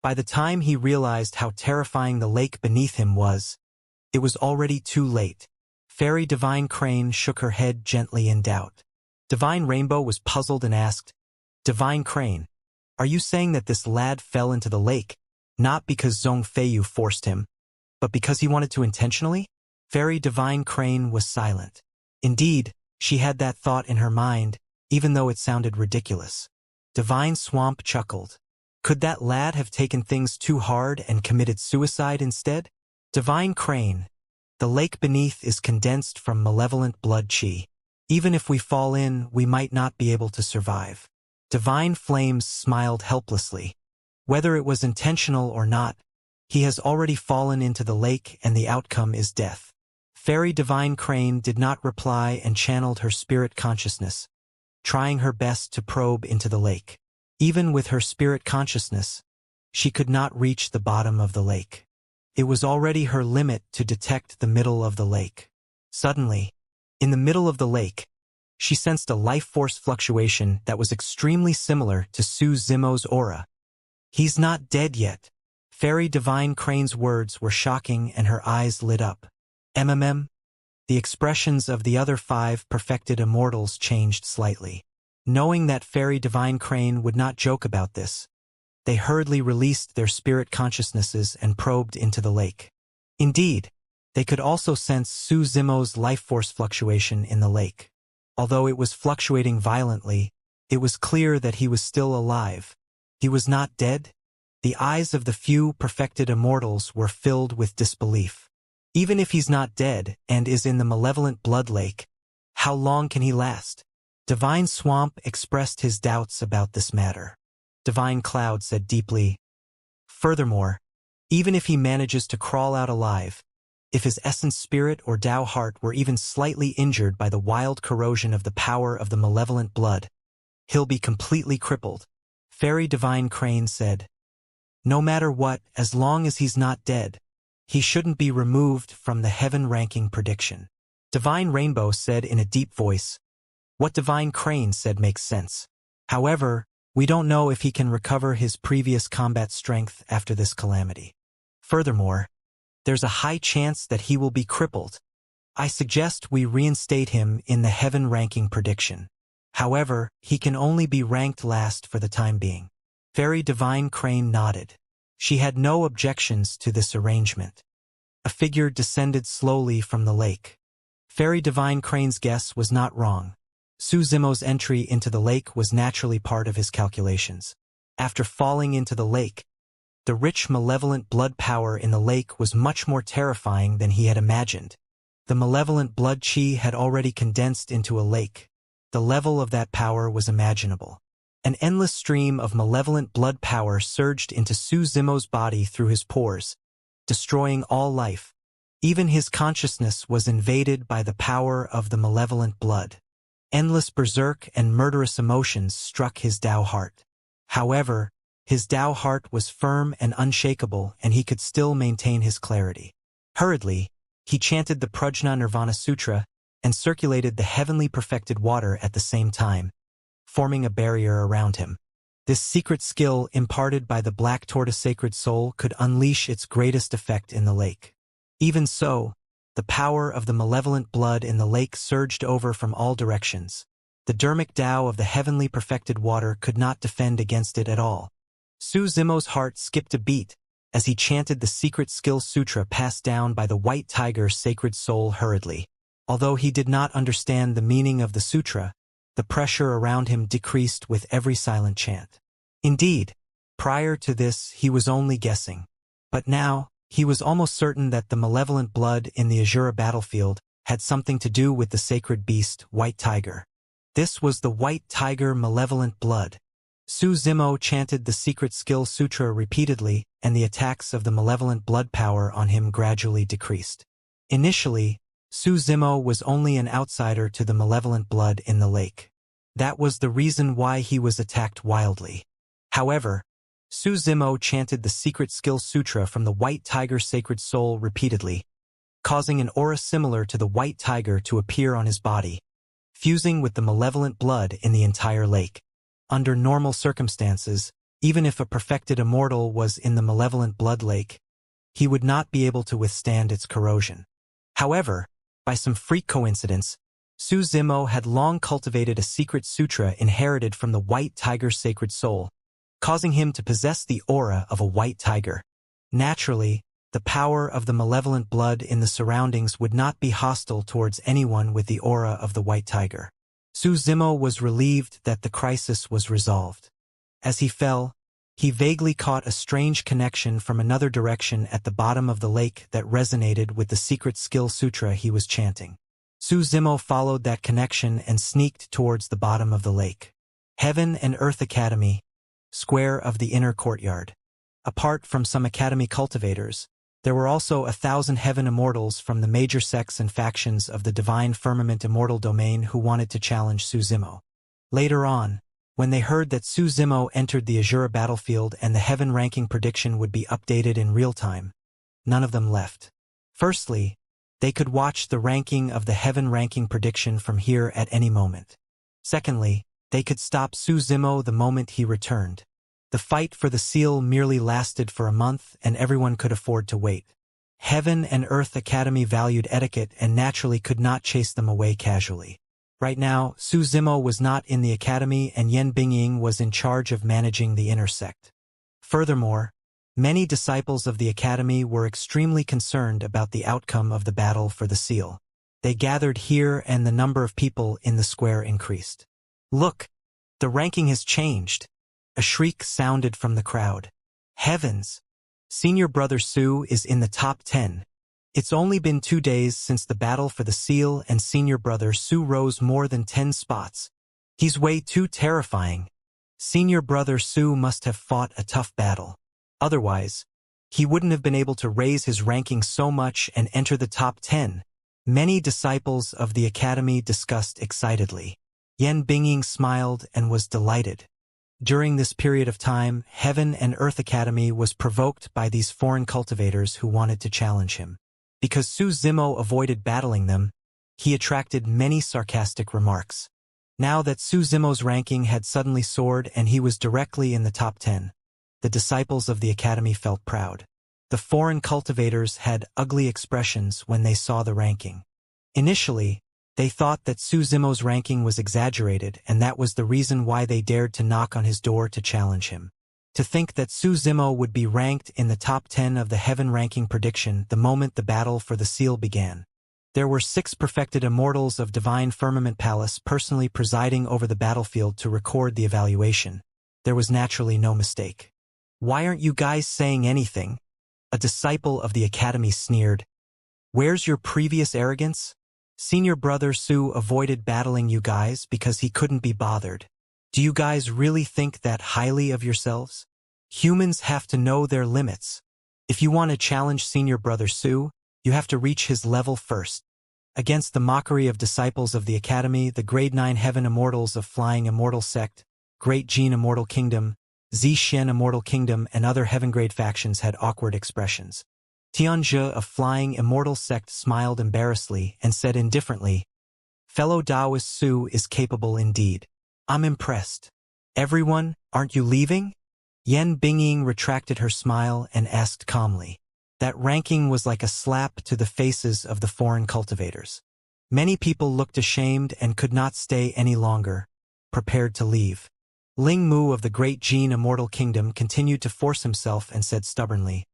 By the time he realized how terrifying the lake beneath him was, it was already too late. Fairy Divine Crane shook her head gently in doubt. Divine Rainbow was puzzled and asked, Divine Crane, are you saying that this lad fell into the lake, not because Zhong Feiyu forced him, but because he wanted to intentionally? Fairy Divine Crane was silent. Indeed, she had that thought in her mind, even though it sounded ridiculous. Divine Swamp chuckled. Could that lad have taken things too hard and committed suicide instead? Divine Crane, the lake beneath is condensed from malevolent blood chi. Even if we fall in, we might not be able to survive. Divine Flames smiled helplessly. Whether it was intentional or not, he has already fallen into the lake and the outcome is death. Fairy Divine Crane did not reply and channeled her spirit consciousness, trying her best to probe into the lake. Even with her spirit consciousness, she could not reach the bottom of the lake. It was already her limit to detect the middle of the lake. Suddenly, in the middle of the lake, she sensed a life force fluctuation that was extremely similar to Su Zimo's aura. He's not dead yet. Fairy Divine Crane's words were shocking and her eyes lit up. The expressions of the other 5 perfected immortals changed slightly. Knowing that Fairy Divine Crane would not joke about this, they hurriedly released their spirit consciousnesses and probed into the lake. Indeed, they could also sense Su Zimo's life force fluctuation in the lake. Although it was fluctuating violently, it was clear that he was still alive. He was not dead. The eyes of the few perfected immortals were filled with disbelief. Even if he's not dead and is in the malevolent blood lake, how long can he last? Divine Swamp expressed his doubts about this matter. Divine Cloud said deeply, furthermore, even if he manages to crawl out alive, if his essence spirit or Tao heart were even slightly injured by the wild corrosion of the power of the malevolent blood, he'll be completely crippled. Fairy Divine Crane said, no matter what, as long as he's not dead, he shouldn't be removed from the heaven-ranking prediction. Divine Rainbow said in a deep voice, what Divine Crane said makes sense. However, we don't know if he can recover his previous combat strength after this calamity. Furthermore, there's a high chance that he will be crippled. I suggest we reinstate him in the heaven-ranking prediction. However, he can only be ranked last for the time being. Fairy Divine Crane nodded. She had no objections to this arrangement. A figure descended slowly from the lake. Fairy Divine Crane's guess was not wrong. Su Zimo's entry into the lake was naturally part of his calculations. After falling into the lake, the rich malevolent blood power in the lake was much more terrifying than he had imagined. The malevolent blood chi had already condensed into a lake. The level of that power was imaginable. An endless stream of malevolent blood power surged into Su Zimo's body through his pores, destroying all life. Even his consciousness was invaded by the power of the malevolent blood. Endless berserk and murderous emotions struck his Tao heart. However, his Tao heart was firm and unshakable, and he could still maintain his clarity. Hurriedly, he chanted the Prajna Nirvana Sutra and circulated the heavenly perfected water at the same time, forming a barrier around him. This secret skill imparted by the Black Tortoise Sacred Soul could unleash its greatest effect in the lake. Even so, the power of the malevolent blood in the lake surged over from all directions. The dermic Tao of the heavenly perfected water could not defend against it at all. Su Zimo's heart skipped a beat as he chanted the secret skill sutra passed down by the White Tiger Sacred Soul hurriedly. Although he did not understand the meaning of the sutra, the pressure around him decreased with every silent chant. Indeed, prior to this he was only guessing. But now, he was almost certain that the malevolent blood in the Azura battlefield had something to do with the sacred beast, White Tiger. This was the White Tiger malevolent blood. Su Zimo chanted the secret skill sutra repeatedly, and the attacks of the malevolent blood power on him gradually decreased. Initially, Su Zimo was only an outsider to the malevolent blood in the lake. That was the reason why he was attacked wildly. However, Su Zimo chanted the secret skill sutra from the White Tiger Sacred Soul repeatedly, causing an aura similar to the White Tiger to appear on his body, fusing with the malevolent blood in the entire lake. Under normal circumstances, even if a perfected immortal was in the malevolent blood lake, he would not be able to withstand its corrosion. However, by some freak coincidence, Su Zimo had long cultivated a secret sutra inherited from the White Tiger Sacred Soul, causing him to possess the aura of a white tiger. Naturally, the power of the malevolent blood in the surroundings would not be hostile towards anyone with the aura of the White Tiger. Su Zimo was relieved that the crisis was resolved. As he fell, he vaguely caught a strange connection from another direction at the bottom of the lake that resonated with the secret skill sutra he was chanting. Su Zimo followed that connection and sneaked towards the bottom of the lake. Heaven and Earth Academy, square of the inner courtyard. Apart from some academy cultivators, there were also 1,000 heaven immortals from the major sects and factions of the divine firmament immortal domain who wanted to challenge Su Zimo. Later on, when they heard that Su Zimo entered the Azura battlefield and the heaven ranking prediction would be updated in real time, none of them left. Firstly, they could watch the ranking of the heaven ranking prediction from here at any moment. Secondly, they could stop Su Zimo the moment he returned. The fight for the seal merely lasted for a month and everyone could afford to wait. Heaven and Earth Academy valued etiquette and naturally could not chase them away casually. Right now, Su Zimo was not in the academy and Yan Bingying was in charge of managing the inner sect. Furthermore, many disciples of the academy were extremely concerned about the outcome of the battle for the seal. They gathered here and the number of people in the square increased. Look! The ranking has changed. A shriek sounded from the crowd. Heavens! Senior brother Su is in the top 10. It's only been 2 days since the battle for the seal and senior brother Su rose more than 10 spots. He's way too terrifying. Senior brother Su must have fought a tough battle. Otherwise, he wouldn't have been able to raise his ranking so much and enter the top 10. Many disciples of the academy discussed excitedly. Yan Bingying smiled and was delighted. During this period of time, Heaven and Earth Academy was provoked by these foreign cultivators who wanted to challenge him. Because Su Zimo avoided battling them, he attracted many sarcastic remarks. Now that Su Zimo's ranking had suddenly soared and he was directly in the top 10, the disciples of the academy felt proud. The foreign cultivators had ugly expressions when they saw the ranking. Initially, they thought that Su Zimo's ranking was exaggerated, and that was the reason why they dared to knock on his door to challenge him. To think that Su Zimo would be ranked in the top 10 of the Heaven ranking prediction the moment the battle for the seal began. There were 6 perfected immortals of Divine Firmament Palace personally presiding over the battlefield to record the evaluation. There was naturally no mistake. "Why aren't you guys saying anything?" A disciple of the academy sneered. "Where's your previous arrogance? Senior brother Su avoided battling you guys because he couldn't be bothered. Do you guys really think that highly of yourselves? Humans have to know their limits. If you want to challenge senior brother Su, you have to reach his level first." Against the mockery of disciples of the academy, the grade 9 Heaven Immortals of Flying Immortal Sect, Great Gene Immortal Kingdom, Xianxia Immortal Kingdom, and other heaven-grade factions had awkward expressions. Xianxia of Flying Immortal Sect smiled embarrassedly and said indifferently, "Fellow Taoist Su is capable indeed. I'm impressed. Everyone, aren't you leaving?" Yan Bingying retracted her smile and asked calmly. That ranking was like a slap to the faces of the foreign cultivators. Many people looked ashamed and could not stay any longer, prepared to leave. Ling Mu of the Great Gene Immortal Kingdom continued to force himself and said stubbornly,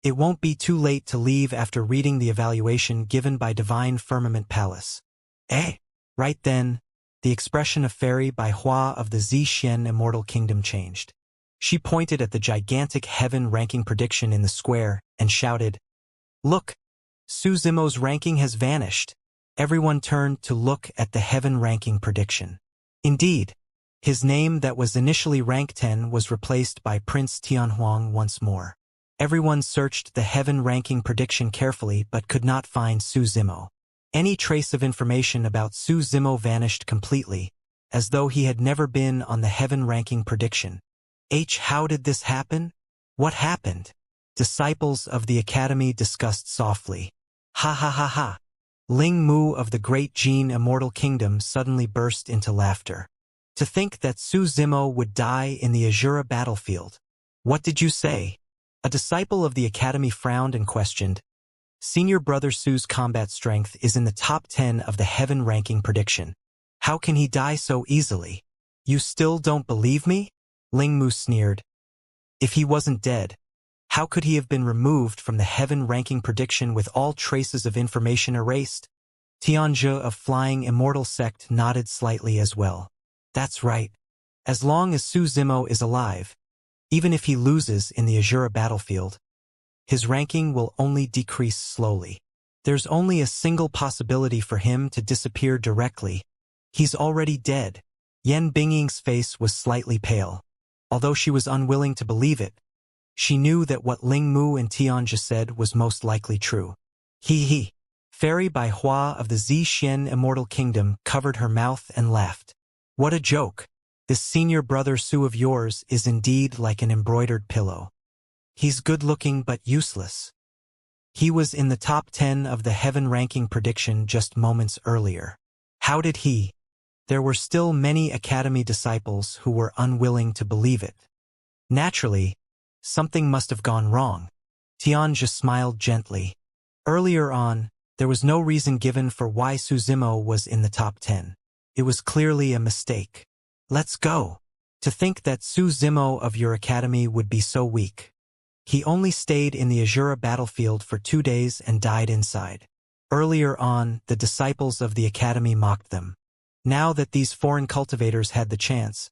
"It won't be too late to leave after reading the evaluation given by Divine Firmament Palace." "Eh?" Right then, the expression of Fairy Bai Hua of the Zixien Immortal Kingdom changed. She pointed at the gigantic Heaven ranking prediction in the square and shouted, "Look! Su Zimo's ranking has vanished." Everyone turned to look at the Heaven ranking prediction. Indeed, his name that was initially rank 10 was replaced by Prince Tianhuang once more. Everyone searched the Heaven ranking prediction carefully but could not find Su Zimo. Any trace of information about Su Zimo vanished completely, as though he had never been on the Heaven ranking prediction. How did this happen? What happened? Disciples of the academy discussed softly. Ha ha ha ha. Ling Mu of the Great Gene Immortal Kingdom suddenly burst into laughter. To think that Su Zimo would die in the Azura battlefield. What did you say? A disciple of the academy frowned and questioned. Senior brother Su's combat strength is in the top 10 of the Heaven ranking prediction. How can he die so easily? You still don't believe me? Ling Mu sneered. If he wasn't dead, how could he have been removed from the Heaven ranking prediction with all traces of information erased? Xianxia of Flying Immortal Sect nodded slightly as well. That's right. As long as Su Zimo is alive, even if he loses in the Azura battlefield, his ranking will only decrease slowly. There's only a single possibility for him to disappear directly. He's already dead. Yan Bingying's face was slightly pale. Although she was unwilling to believe it, she knew that what Ling Mu and Xianxia said was most likely true. He. Fairy Bai Hua of the Zixien Immortal Kingdom covered her mouth and laughed. What a joke. This senior brother Su of yours is indeed like an embroidered pillow. He's good-looking but useless. He was in the top 10 of the Heaven ranking prediction just moments earlier. How did he? There were still many academy disciples who were unwilling to believe it. Naturally, something must have gone wrong. Xianxia smiled gently. Earlier on, there was no reason given for why Su Zimo was in the top 10. It was clearly a mistake. Let's go. To think that Su Zimo of your academy would be so weak. He only stayed in the Azura battlefield for 2 days and died inside. Earlier on, the disciples of the academy mocked them. Now that these foreign cultivators had the chance,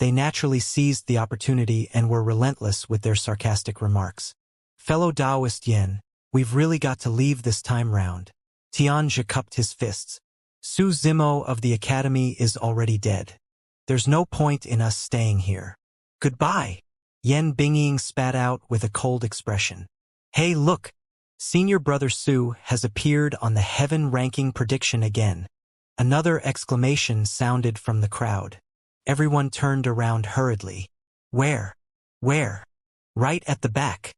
they naturally seized the opportunity and were relentless with their sarcastic remarks. Fellow Taoist Yen, We've really got to leave this time round. Xianxia cupped his fists. Su Zimo of the academy is already dead. There's no point in us staying here. Goodbye. Yan Bingying spat out with a cold expression. Hey look! Senior brother Su has appeared on the heaven ranking prediction again. Another exclamation sounded from the crowd. Everyone turned around hurriedly. Where? Where? Right at the back.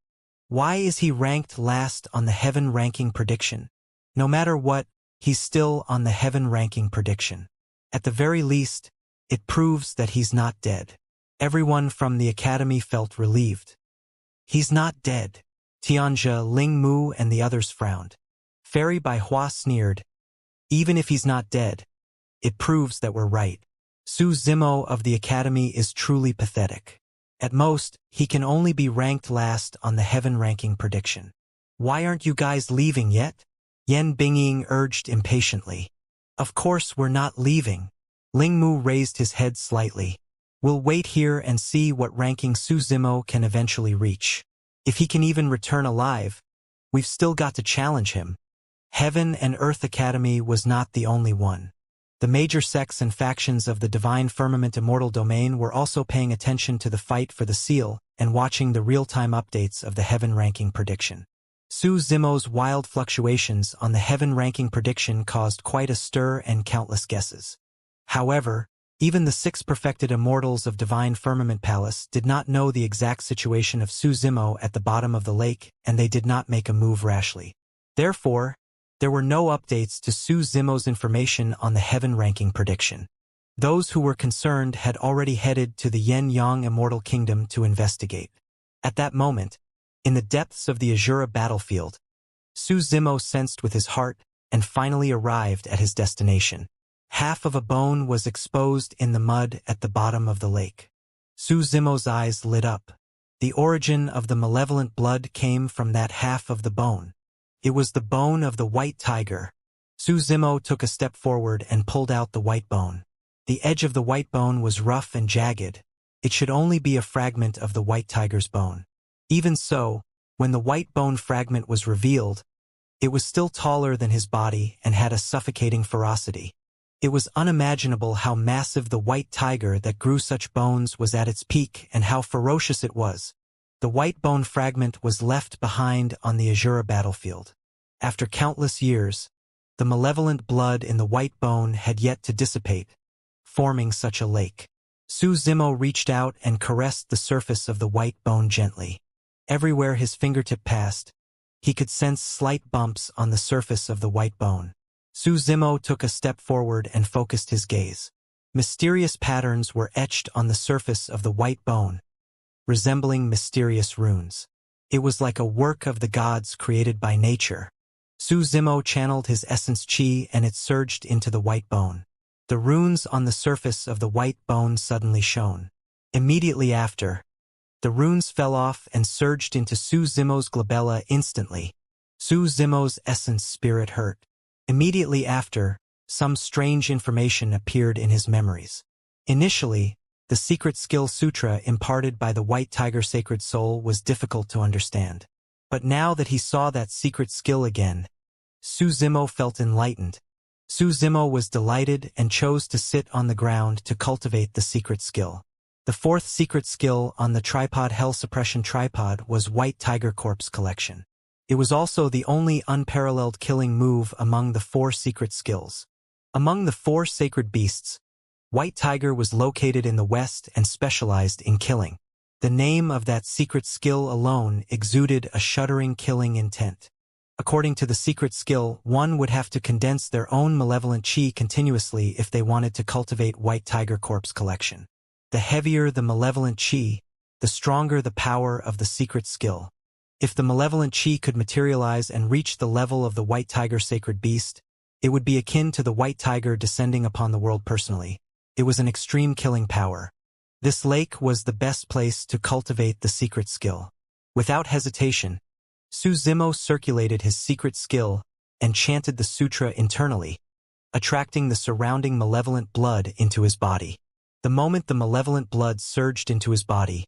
Why is he ranked last on the heaven ranking prediction? No matter what, he's still on the heaven ranking prediction. At the very least, it proves that he's not dead. Everyone from the academy felt relieved. He's not dead. Tianjia, Ling Mu and the others frowned. Fairy Bai Hua sneered. Even if he's not dead, it proves that we're right. Su Zimo of the academy is truly pathetic. At most, he can only be ranked last on the heaven ranking prediction. Why aren't you guys leaving yet? Yan Bingying urged impatiently. Of course we're not leaving. Ling Mu raised his head slightly. We'll wait here and see what ranking Su Zimo can eventually reach. If he can even return alive, we've still got to challenge him. Heaven and Earth Academy was not the only one. The major sects and factions of the Divine Firmament Immortal domain were also paying attention to the fight for the seal and watching the real-time updates of the heaven ranking prediction. Su Zimo's wild fluctuations on the heaven ranking prediction caused quite a stir and countless guesses. However, even the 6 perfected immortals of Divine Firmament Palace did not know the exact situation of Su Zimo at the bottom of the lake, and they did not make a move rashly. Therefore, there were no updates to Su Zimo's information on the heaven ranking prediction. Those who were concerned had already headed to the Yen Yang Immortal Kingdom to investigate. At that moment, in the depths of the Azura battlefield, Su Zimo sensed with his heart and finally arrived at his destination. Half of a bone was exposed in the mud at the bottom of the lake. Su Zimo's eyes lit up. The origin of the malevolent blood came from that half of the bone. It was the bone of the white tiger. Su Zimo took a step forward and pulled out the white bone. The edge of the white bone was rough and jagged. It should only be a fragment of the white tiger's bone. Even so, when the white bone fragment was revealed, it was still taller than his body and had a suffocating ferocity. It was unimaginable how massive the white tiger that grew such bones was at its peak and how ferocious it was. The white bone fragment was left behind on the Azura battlefield. After countless years, the malevolent blood in the white bone had yet to dissipate, forming such a lake. Su Zimo reached out and caressed the surface of the white bone gently. Everywhere his fingertip passed, he could sense slight bumps on the surface of the white bone. Su Zimo took a step forward and focused his gaze. Mysterious patterns were etched on the surface of the white bone, resembling mysterious runes. It was like a work of the gods created by nature. Su Zimo channeled his essence chi and it surged into the white bone. The runes on the surface of the white bone suddenly shone. Immediately after, the runes fell off and surged into Su Zimo's glabella instantly. Su Zimo's essence spirit hurt. Immediately after, some strange information appeared in his memories. Initially, the secret skill sutra imparted by the White Tiger Sacred Soul was difficult to understand. But now that he saw that secret skill again, Su Zimo felt enlightened. Su Zimo was delighted and chose to sit on the ground to cultivate the secret skill. The 4th secret skill on the tripod Hell Suppression tripod was White Tiger Corpse Collection. It was also the only unparalleled killing move among the 4 secret skills. Among the 4 sacred beasts, White Tiger was located in the west and specialized in killing. The name of that secret skill alone exuded a shuddering killing intent. According to the secret skill, one would have to condense their own malevolent chi continuously if they wanted to cultivate White Tiger Corpse Collection. The heavier the malevolent chi, the stronger the power of the secret skill. If the malevolent chi could materialize and reach the level of the White Tiger Sacred Beast, it would be akin to the White Tiger descending upon the world personally. It was an extreme killing power. This lake was the best place to cultivate the secret skill. Without hesitation, Su Zimo circulated his secret skill and chanted the sutra internally, attracting the surrounding malevolent blood into his body. The moment the malevolent blood surged into his body,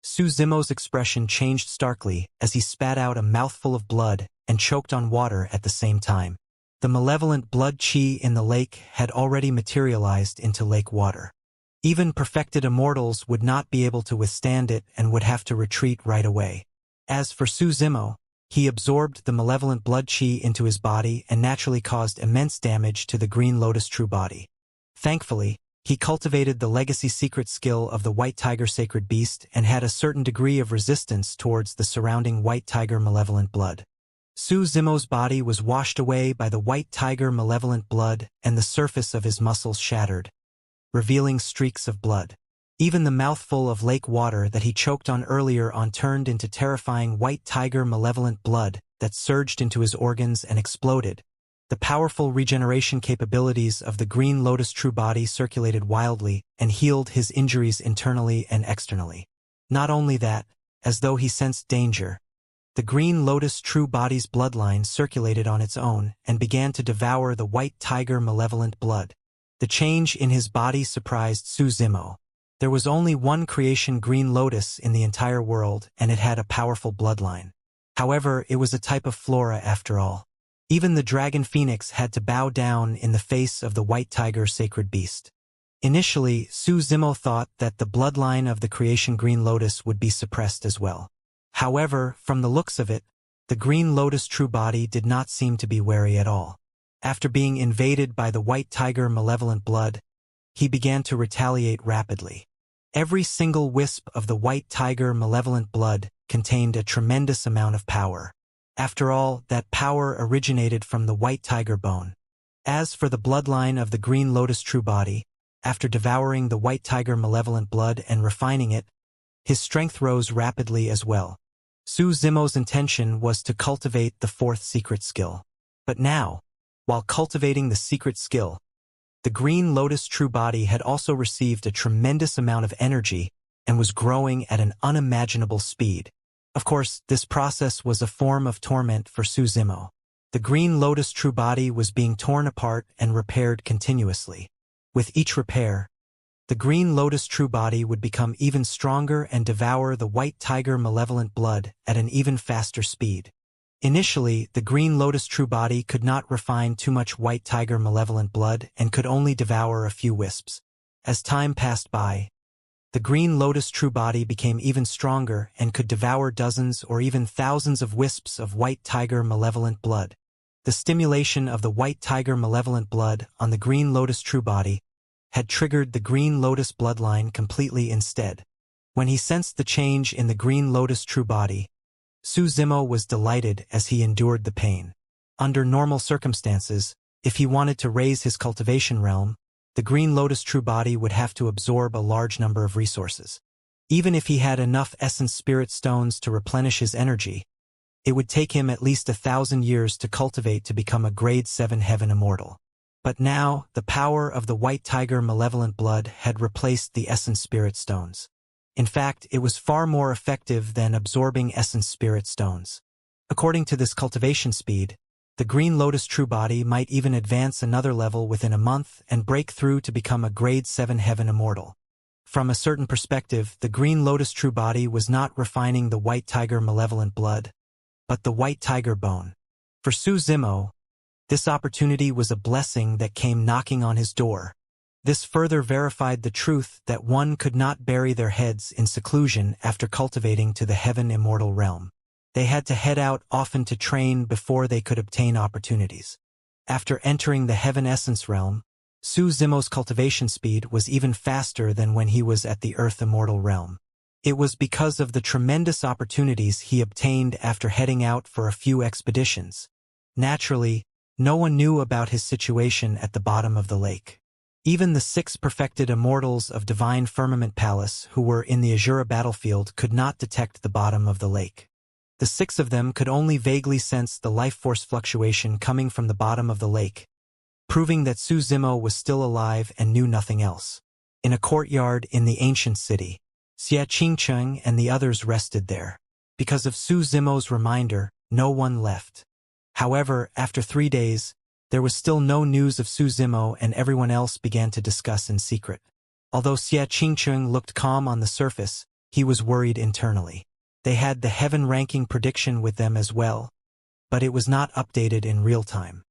Su Zimo's expression changed starkly as he spat out a mouthful of blood and choked on water at the same time. The malevolent blood qi in the lake had already materialized into lake water. Even perfected immortals would not be able to withstand it and would have to retreat right away. As for Su Zimo, he absorbed the malevolent blood qi into his body and naturally caused immense damage to the Green Lotus true body. Thankfully, he cultivated the legacy secret skill of the White Tiger Sacred Beast and had a certain degree of resistance towards the surrounding White Tiger malevolent blood. Su Zimo's body was washed away by the White Tiger malevolent blood and the surface of his muscles shattered, revealing streaks of blood. Even the mouthful of lake water that he choked on earlier on turned into terrifying White Tiger malevolent blood that surged into his organs and exploded. The powerful regeneration capabilities of the Green Lotus true body circulated wildly and healed his injuries internally and externally. Not only that, as though he sensed danger, the Green Lotus true body's bloodline circulated on its own and began to devour the White Tiger malevolent blood. The change in his body surprised Su Zimo. There was only one creation Green Lotus in the entire world, and it had a powerful bloodline. However, it was a type of flora after all. Even the dragon phoenix had to bow down in the face of the White Tiger Sacred Beast. Initially, Su Zimo thought that the bloodline of the creation Green Lotus would be suppressed as well. However, from the looks of it, the Green Lotus true body did not seem to be wary at all. After being invaded by the White Tiger malevolent blood, he began to retaliate rapidly. Every single wisp of the White Tiger malevolent blood contained a tremendous amount of power. After all, that power originated from the White Tiger bone. As for the bloodline of the Green Lotus true body, after devouring the White Tiger malevolent blood and refining it, his strength rose rapidly as well. Su Zimo's intention was to cultivate the fourth secret skill. But now, while cultivating the secret skill, the Green Lotus true body had also received a tremendous amount of energy and was growing at an unimaginable speed. Of course, this process was a form of torment for Su Zimo. The Green Lotus true body was being torn apart and repaired continuously. With each repair, the Green Lotus true body would become even stronger and devour the White Tiger malevolent blood at an even faster speed. Initially, the Green Lotus true body could not refine too much White Tiger malevolent blood and could only devour a few wisps. As time passed by, the Green Lotus true body became even stronger and could devour dozens or even thousands of wisps of White Tiger malevolent blood. The stimulation of the White Tiger malevolent blood on the Green Lotus true body had triggered the Green Lotus bloodline completely instead. When he sensed the change in the Green Lotus true body, Su Zimo was delighted as he endured the pain. Under normal circumstances, if he wanted to raise his cultivation realm, the Green Lotus true body would have to absorb a large number of resources. Even if he had enough essence spirit stones to replenish his energy, it would take him at least 1,000 years to cultivate to become a grade 7 heaven immortal. But now, the power of the White Tiger malevolent blood had replaced the essence spirit stones. In fact, it was far more effective than absorbing essence spirit stones. According to this cultivation speed, the Green Lotus true body might even advance another level within a month and break through to become a grade 7 heaven immortal. From a certain perspective, the Green Lotus true body was not refining the White Tiger malevolent blood, but the White Tiger bone. For Su Zimo, this opportunity was a blessing that came knocking on his door. This further verified the truth that one could not bury their heads in seclusion after cultivating to the heaven immortal realm. They had to head out often to train before they could obtain opportunities. After entering the heaven essence realm, Su Zimo's cultivation speed was even faster than when he was at the earth immortal realm. It was because of the tremendous opportunities he obtained after heading out for a few expeditions. Naturally, no one knew about his situation at the bottom of the lake. Even the 6 perfected immortals of Divine Firmament Palace who were in the Azura battlefield could not detect the bottom of the lake. The 6 of them could only vaguely sense the life force fluctuation coming from the bottom of the lake, proving that Su Zimo was still alive and knew nothing else. In a courtyard in the ancient city, Xianxia and the others rested there. Because of Su Zimo's reminder, no one left. However, after 3 days, there was still no news of Su Zimo and everyone else began to discuss in secret. Although Xianxia looked calm on the surface, he was worried internally. They had the heaven ranking prediction with them as well. but it was not updated in real time.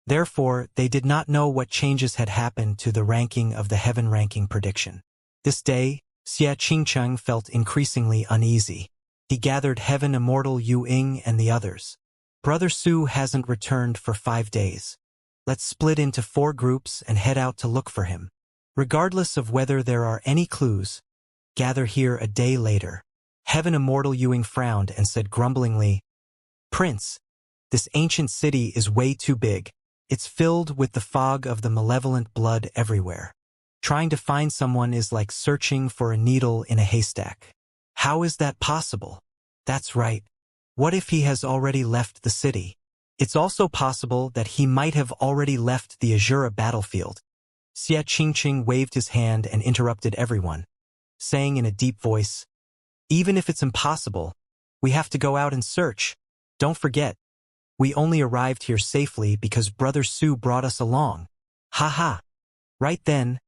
Therefore, they did not know what changes had happened to the ranking of the heaven ranking prediction. This day, Xianxia felt increasingly uneasy. He gathered Heaven Immortal Yu Ying and the others. Brother Su hasn't returned for 5 days. Let's split into 4 groups and head out to look for him. Regardless of whether there are any clues, gather here a day later. Heaven Immortal Yu Ying frowned and said grumblingly, Prince, this ancient city is way too big. It's filled with the fog of the malevolent blood everywhere. Trying to find someone is like searching for a needle in a haystack. How is that possible? That's right. What if he has already left the city? It's also possible that he might have already left the Azura battlefield. Xianxia waved his hand and interrupted everyone, saying in a deep voice, even if it's impossible, we have to go out and search. Don't forget, we only arrived here safely because Brother Su brought us along. Ha ha. Right then,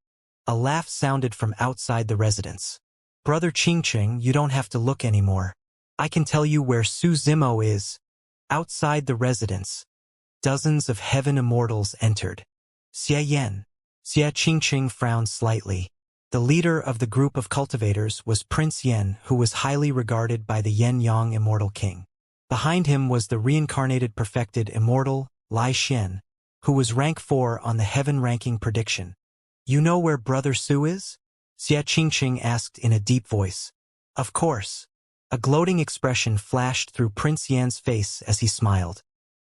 a laugh sounded from outside the residence. Brother Qingqing, you don't have to look anymore. I can tell you where Su Zimo is. Outside the residence, dozens of heaven immortals entered. Xia Yan. Xia Qingqing frowned slightly. The leader of the group of cultivators was Prince Yan, who was highly regarded by the Yen-Yang Immortal King. Behind him was the reincarnated perfected Immortal, Lai Xian, who was rank 4 on the heaven ranking prediction. You know where Brother Su is? Xia Qingqing asked in a deep voice. Of course. A gloating expression flashed through Prince Yan's face as he smiled.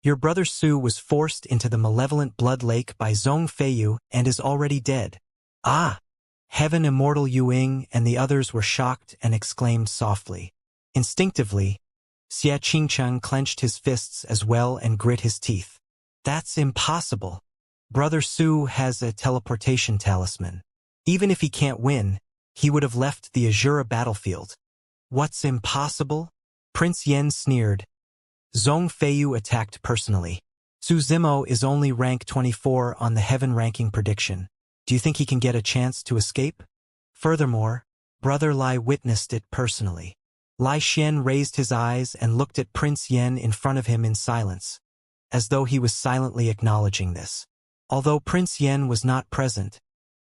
Your Brother Su was forced into the malevolent blood lake by Zhong Feiyu and is already dead. Ah! Heaven Immortal Yu Ying and the others were shocked and exclaimed softly. Instinctively, Xia Qingqing clenched his fists as well and grit his teeth. That's impossible. Brother Su has a teleportation talisman. Even if he can't win, he would have left the Azura battlefield. What's impossible? Prince Yan sneered. Zhong Feiyu attacked personally. Su Zimo is only rank 24 on the heaven ranking prediction. Do you think he can get a chance to escape? Furthermore, Brother Lai witnessed it personally. Lai Xian raised his eyes and looked at Prince Yan in front of him in silence, as though he was silently acknowledging this. Although Prince Yan was not present,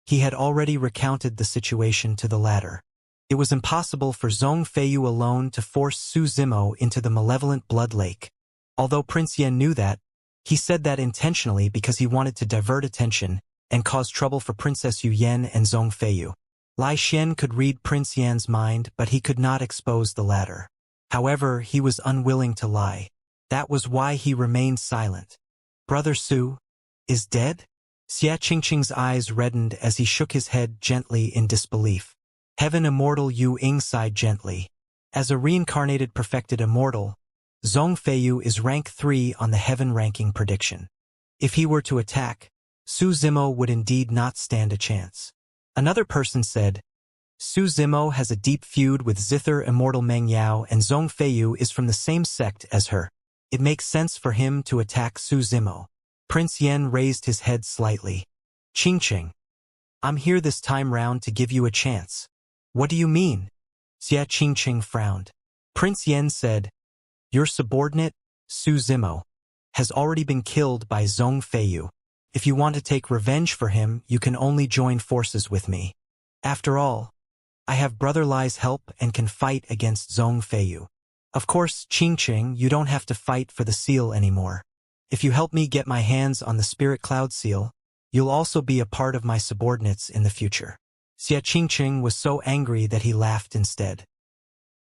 he had already recounted the situation to the latter. It was impossible for Zhong Feiyu alone to force Su Zimo into the malevolent blood lake. Although Prince Yan knew that, he said that intentionally because he wanted to divert attention and cause trouble for Princess Yu Yan and Zhong Feiyu. Lai Xian could read Prince Yan's mind, but he could not expose the latter. However, he was unwilling to lie. That was why he remained silent. Brother Su is dead? Xia Qingqing's eyes reddened as he shook his head gently in disbelief. Heaven Immortal Yu Ying sighed gently. As a reincarnated perfected immortal, Zhong Feiyu is rank 3 on the heaven ranking prediction. If he were to attack, Su Zimo would indeed not stand a chance. Another person said, Su Zimo has a deep feud with Zither Immortal Meng Yao and Zhong Feiyu is from the same sect as her. It makes sense for him to attack Su Zimo. Prince Yan raised his head slightly. Qingqing, I'm here this time round to give you a chance. What do you mean? Xia Qingqing frowned. Prince Yan said, your subordinate, Su Zimo, has already been killed by Zhong Feiyu. If you want to take revenge for him, you can only join forces with me. After all, I have Brother Lai's help and can fight against Zhong Feiyu. Of course, Qingqing, you don't have to fight for the seal anymore. If you help me get my hands on the Spirit Cloud seal, you'll also be a part of my subordinates in the future. Xia Qingqing was so angry that he laughed instead.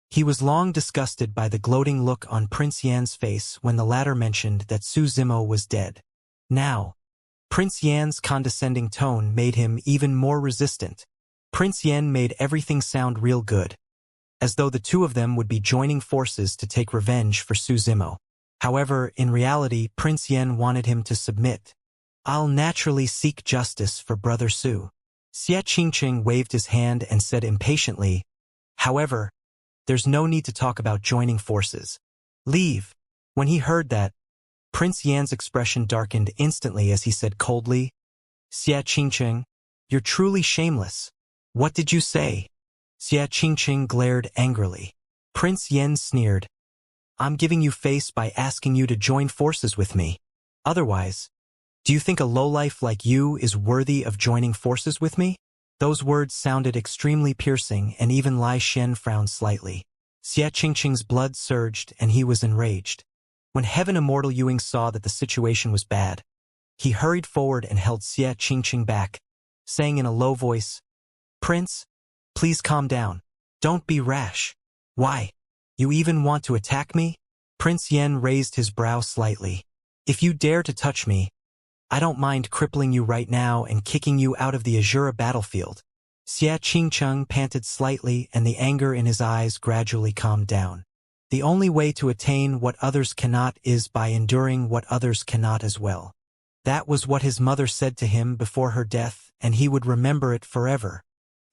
He was long disgusted by the gloating look on Prince Yan's face when the latter mentioned that Su Zimo was dead. Now, Prince Yan's condescending tone made him even more resistant. Prince Yan made everything sound real good, as though the two of them would be joining forces to take revenge for Su Zimo. However, in reality, Prince Yan wanted him to submit. I'll naturally seek justice for Brother Su. Xia Qingqing waved his hand and said impatiently, however, there's no need to talk about joining forces. Leave. When he heard that, Prince Yan's expression darkened instantly as he said coldly, Xia Qingqing, you're truly shameless. What did you say? Xia Qingqing glared angrily. Prince Yan sneered. I'm giving you face by asking you to join forces with me. Otherwise, do you think a lowlife like you is worthy of joining forces with me? Those words sounded extremely piercing, and even Lai Xian frowned slightly. Xia Qingqing's blood surged, and he was enraged. When Heaven Immortal Yuing saw that the situation was bad, he hurried forward and held Xia Qingqing back, saying in a low voice, "Prince, please calm down. Don't be rash. Why? You even want to attack me?" Prince Yen raised his brow slightly. "If you dare to touch me, I don't mind crippling you right now and kicking you out of the Azura battlefield." Xia Qingqing panted slightly, and the anger in his eyes gradually calmed down. The only way to attain what others cannot is by enduring what others cannot as well. That was what his mother said to him before her death, and he would remember it forever.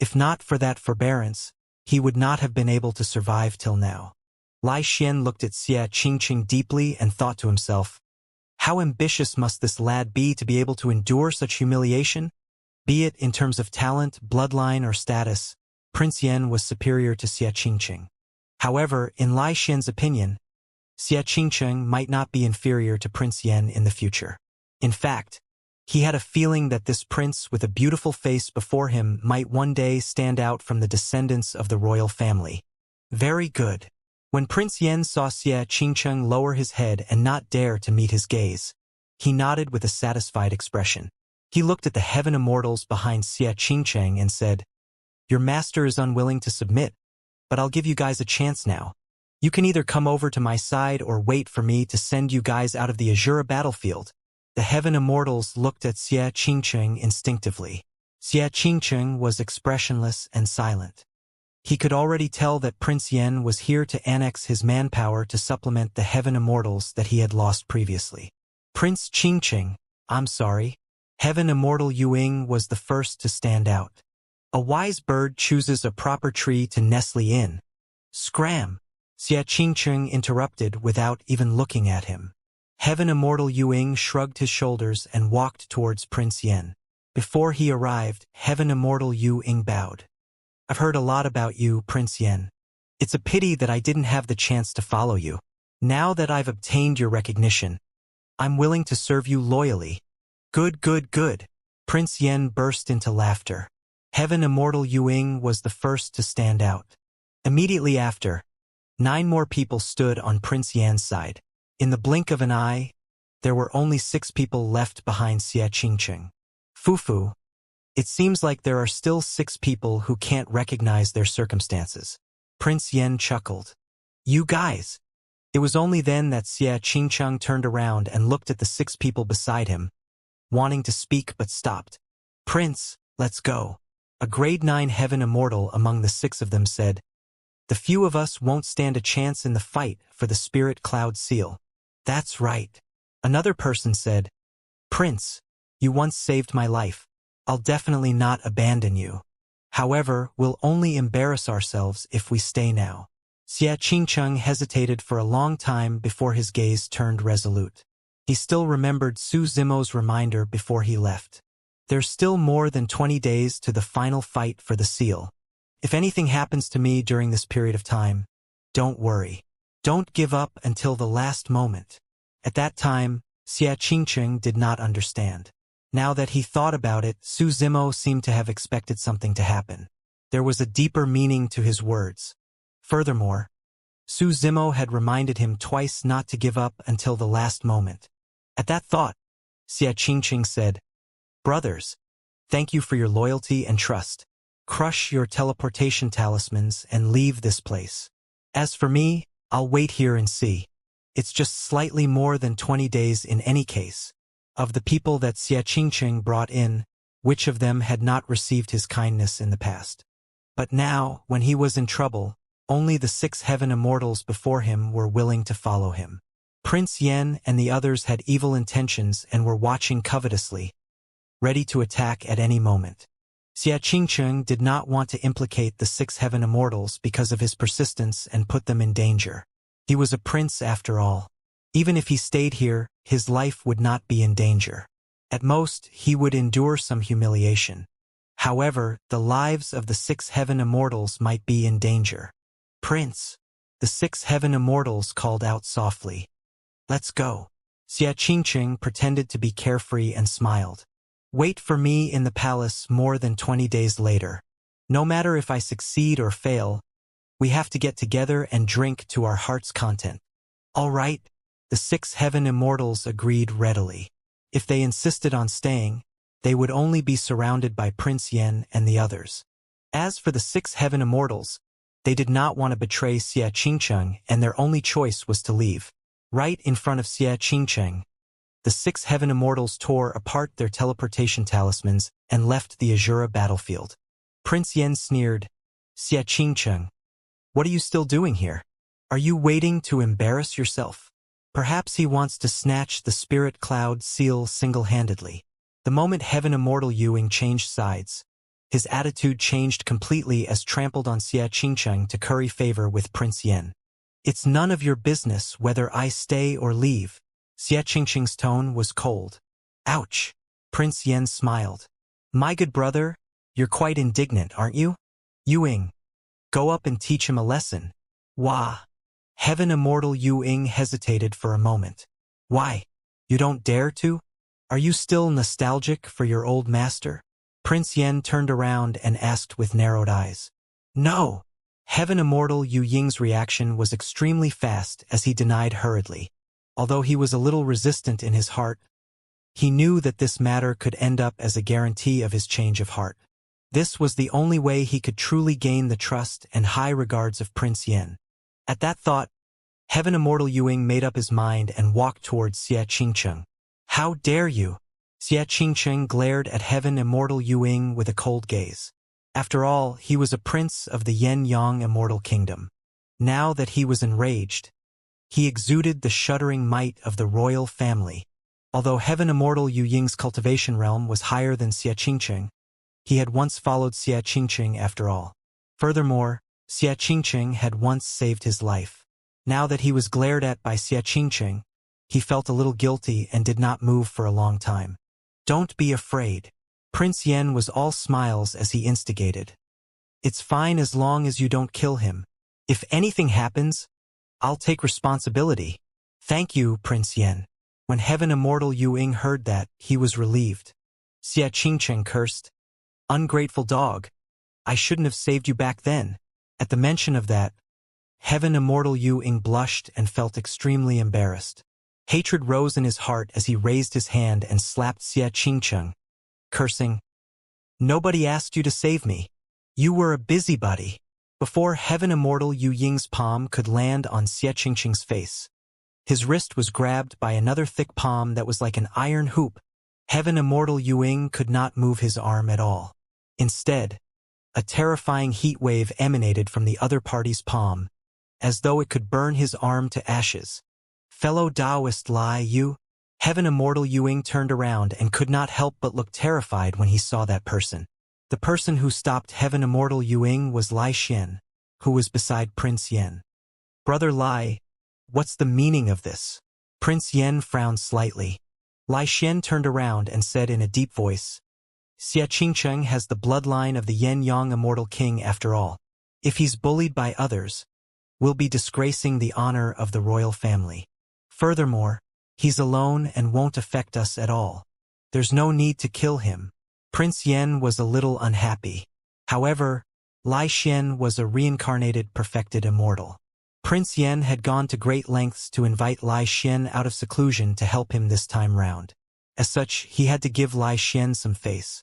If not for that forbearance, he would not have been able to survive till now. Lai Xian looked at Xia Qingqing deeply and thought to himself, how ambitious must this lad be to be able to endure such humiliation? Be it in terms of talent, bloodline, or status, Prince Yen was superior to Xia Qingqing. However, in Lai Xian's opinion, Xia Qingqing might not be inferior to Prince Yen in the future. In fact, he had a feeling that this prince with a beautiful face before him might one day stand out from the descendants of the royal family. Very good. When Prince Yen saw Xia Qingqing lower his head and not dare to meet his gaze, he nodded with a satisfied expression. He looked at the heaven immortals behind Xia Qingqing and said, "Your master is unwilling to submit, but I'll give you guys a chance now. You can either come over to my side or wait for me to send you guys out of the Azura battlefield." The heaven immortals looked at Xia Qingqing instinctively. Xia Qingqing was expressionless and silent. He could already tell that Prince Yen was here to annex his manpower to supplement the heaven immortals that he had lost previously. "Prince Qingqing, I'm sorry." Heaven Immortal Yuing was the first to stand out. "A wise bird chooses a proper tree to nestle in." "Scram!" Xia Qingqing interrupted without even looking at him. Heaven Immortal Yuing shrugged his shoulders and walked towards Prince Yen. Before he arrived, Heaven Immortal Yuing bowed. "I've heard a lot about you, Prince Yen. It's a pity that I didn't have the chance to follow you. Now that I've obtained your recognition, I'm willing to serve you loyally." "Good, good, good." Prince Yen burst into laughter. Heaven Immortal Yuing was the first to stand out. Immediately after, 9 more people stood on Prince Yan's side. In the blink of an eye, there were only 6 people left behind Xia Qingqing. Fufu. It seems like there are still 6 people who can't recognize their circumstances. Prince Yen chuckled. "You guys." It was only then that Xia Qingqing turned around and looked at the 6 people beside him, wanting to speak but stopped. "Prince, let's go." A grade 9 heaven immortal among the 6 of them said, "The few of us won't stand a chance in the fight for the spirit cloud seal." "That's right." Another person said, "Prince, you once saved my life. I'll definitely not abandon you. However, we'll only embarrass ourselves if we stay now." Xia Qingqing hesitated for a long time before his gaze turned resolute. He still remembered Su Zimo's reminder before he left. There's still more than 20 days to the final fight for the seal. If anything happens to me during this period of time, don't worry. Don't give up until the last moment. At that time, Xia Qingqing did not understand. Now that he thought about it, Su Zimo seemed to have expected something to happen. There was a deeper meaning to his words. Furthermore, Su Zimo had reminded him twice not to give up until the last moment. At that thought, Xia Qingqing said, "Brothers, thank you for your loyalty and trust. Crush your teleportation talismans and leave this place. As for me, I'll wait here and see. It's just slightly more than 20 days in any case." Of the people that Xia Qingqing brought in, which of them had not received his kindness in the past? But now, when he was in trouble, only the 6 heaven immortals before him were willing to follow him. Prince Yen and the others had evil intentions and were watching covetously, ready to attack at any moment. Xia Qingqing did not want to implicate the 6 heaven immortals because of his persistence and put them in danger. He was a prince after all. Even if he stayed here, his life would not be in danger. At most, he would endure some humiliation. However, the lives of the 6 heaven immortals might be in danger. "Prince." The The 6 heaven immortals called out softly. Let's go. Xianxia pretended to be carefree and smiled. Wait for me in the palace more than 20 days later. No matter if I succeed or fail, we have to get together and drink to our heart's content. All right, the 6 heaven immortals agreed readily. If they insisted on staying, they would only be surrounded by Prince Yen and the others. As for the 6 heaven immortals, they did not want to betray Xianxia, and their only choice was to leave. Right in front of Xianxia, the 6 heaven immortals tore apart their teleportation talismans and left the Azura battlefield. Prince Yen sneered, Xianxia, what are you still doing here? Are you waiting to embarrass yourself? Perhaps he wants to snatch the spirit cloud seal single-handedly. The moment Heaven Immortal Yuing changed sides, his attitude changed completely as trampled on Xianxia to curry favor with Prince Yen. It's none of your business whether I stay or leave. Xianxia's tone was cold. Ouch! Prince Yen smiled. My good brother, you're quite indignant, aren't you? Yuing, go up and teach him a lesson. Wah! Heaven Immortal Yuing hesitated for a moment. Why? You don't dare to? Are you still nostalgic for your old master? Prince Yen turned around and asked with narrowed eyes. No! Heaven Immortal Yu Ying's reaction was extremely fast as he denied hurriedly. Although he was a little resistant in his heart, he knew that this matter could end up as a guarantee of his change of heart. This was the only way he could truly gain the trust and high regards of Prince Yen. At that thought, Heaven Immortal Yuing made up his mind and walked towards Xianxia. How dare you? Xianxia glared at Heaven Immortal Yuing with a cold gaze. After all, he was a prince of the Yen-Yang Immortal Kingdom. Now that he was enraged, he exuded the shuddering might of the royal family. Although Heaven Immortal Yu Ying's cultivation realm was higher than Xianxia, he had once followed Xianxia after all. Furthermore, Xianxia had once saved his life. Now that he was glared at by Xianxia, he felt a little guilty and did not move for a long time. Don't be afraid. Prince Yen was all smiles as he instigated. It's fine as long as you don't kill him. If anything happens, I'll take responsibility. Thank you, Prince Yen. When Heaven Immortal Yuing heard that, he was relieved. Xianxia cursed. Ungrateful dog. I shouldn't have saved you back then. At the mention of that, Heaven Immortal Yuing blushed and felt extremely embarrassed. Hatred rose in his heart as he raised his hand and slapped Xianxia, cursing, Nobody asked you to save me. You were a busybody. Before Heaven Immortal Yu Ying's palm could land on Xianxing's face, his wrist was grabbed by another thick palm that was like an iron hoop. Heaven Immortal Yuing could not move his arm at all. Instead, a terrifying heat wave emanated from the other party's palm, as though it could burn his arm to ashes. Fellow Taoist Lai Yu? Heaven Immortal Yuing turned around and could not help but look terrified when he saw that person. The person who stopped Heaven Immortal Yuing was Lai Xian, who was beside Prince Yen. Brother Lai, what's the meaning of this? Prince Yen frowned slightly. Lai Xian turned around and said in a deep voice, Xianxia has the bloodline of the Yen-Yang Immortal King after all. If he's bullied by others, we'll be disgracing the honor of the royal family. Furthermore, he's alone and won't affect us at all. There's no need to kill him. Prince Yen was a little unhappy. However, Lai Xian was a reincarnated perfected immortal. Prince Yen had gone to great lengths to invite Lai Xian out of seclusion to help him this time round. As such, he had to give Lai Xian some face.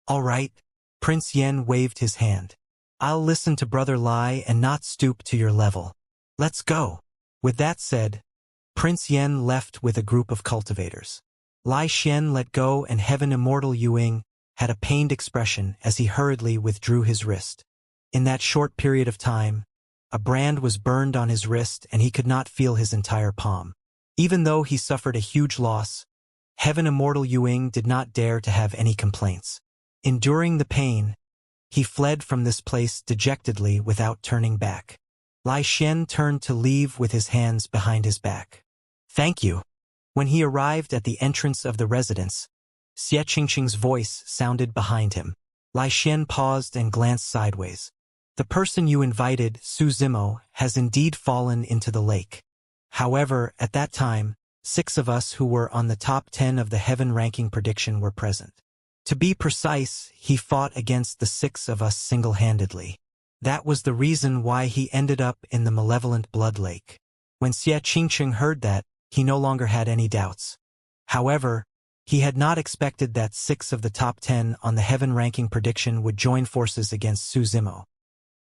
All right, Prince Yen waved his hand. I'll listen to Brother Lai and not stoop to your level. Let's go. With that said, Prince Yen left with a group of cultivators. Lai Xian let go and Heaven Immortal Yuing had a pained expression as he hurriedly withdrew his wrist. In that short period of time, a brand was burned on his wrist and he could not feel his entire palm. Even though he suffered a huge loss, Heaven Immortal Yuing did not dare to have any complaints. Enduring the pain, he fled from this place dejectedly without turning back. Lai Xian turned to leave with his hands behind his back. Thank you. When he arrived at the entrance of the residence, Xianxing's voice sounded behind him. Lai Xian paused and glanced sideways. The person you invited, Su Zimo, has indeed fallen into the lake. However, at that time, 6 of us who were on the top 10 of the heaven ranking prediction were present. To be precise, he fought against the 6 of us single-handedly. That was the reason why he ended up in the malevolent blood lake. When Xianxia heard that, he no longer had any doubts. However, he had not expected that 6 of the top 10 on the heaven ranking prediction would join forces against Su Zimo.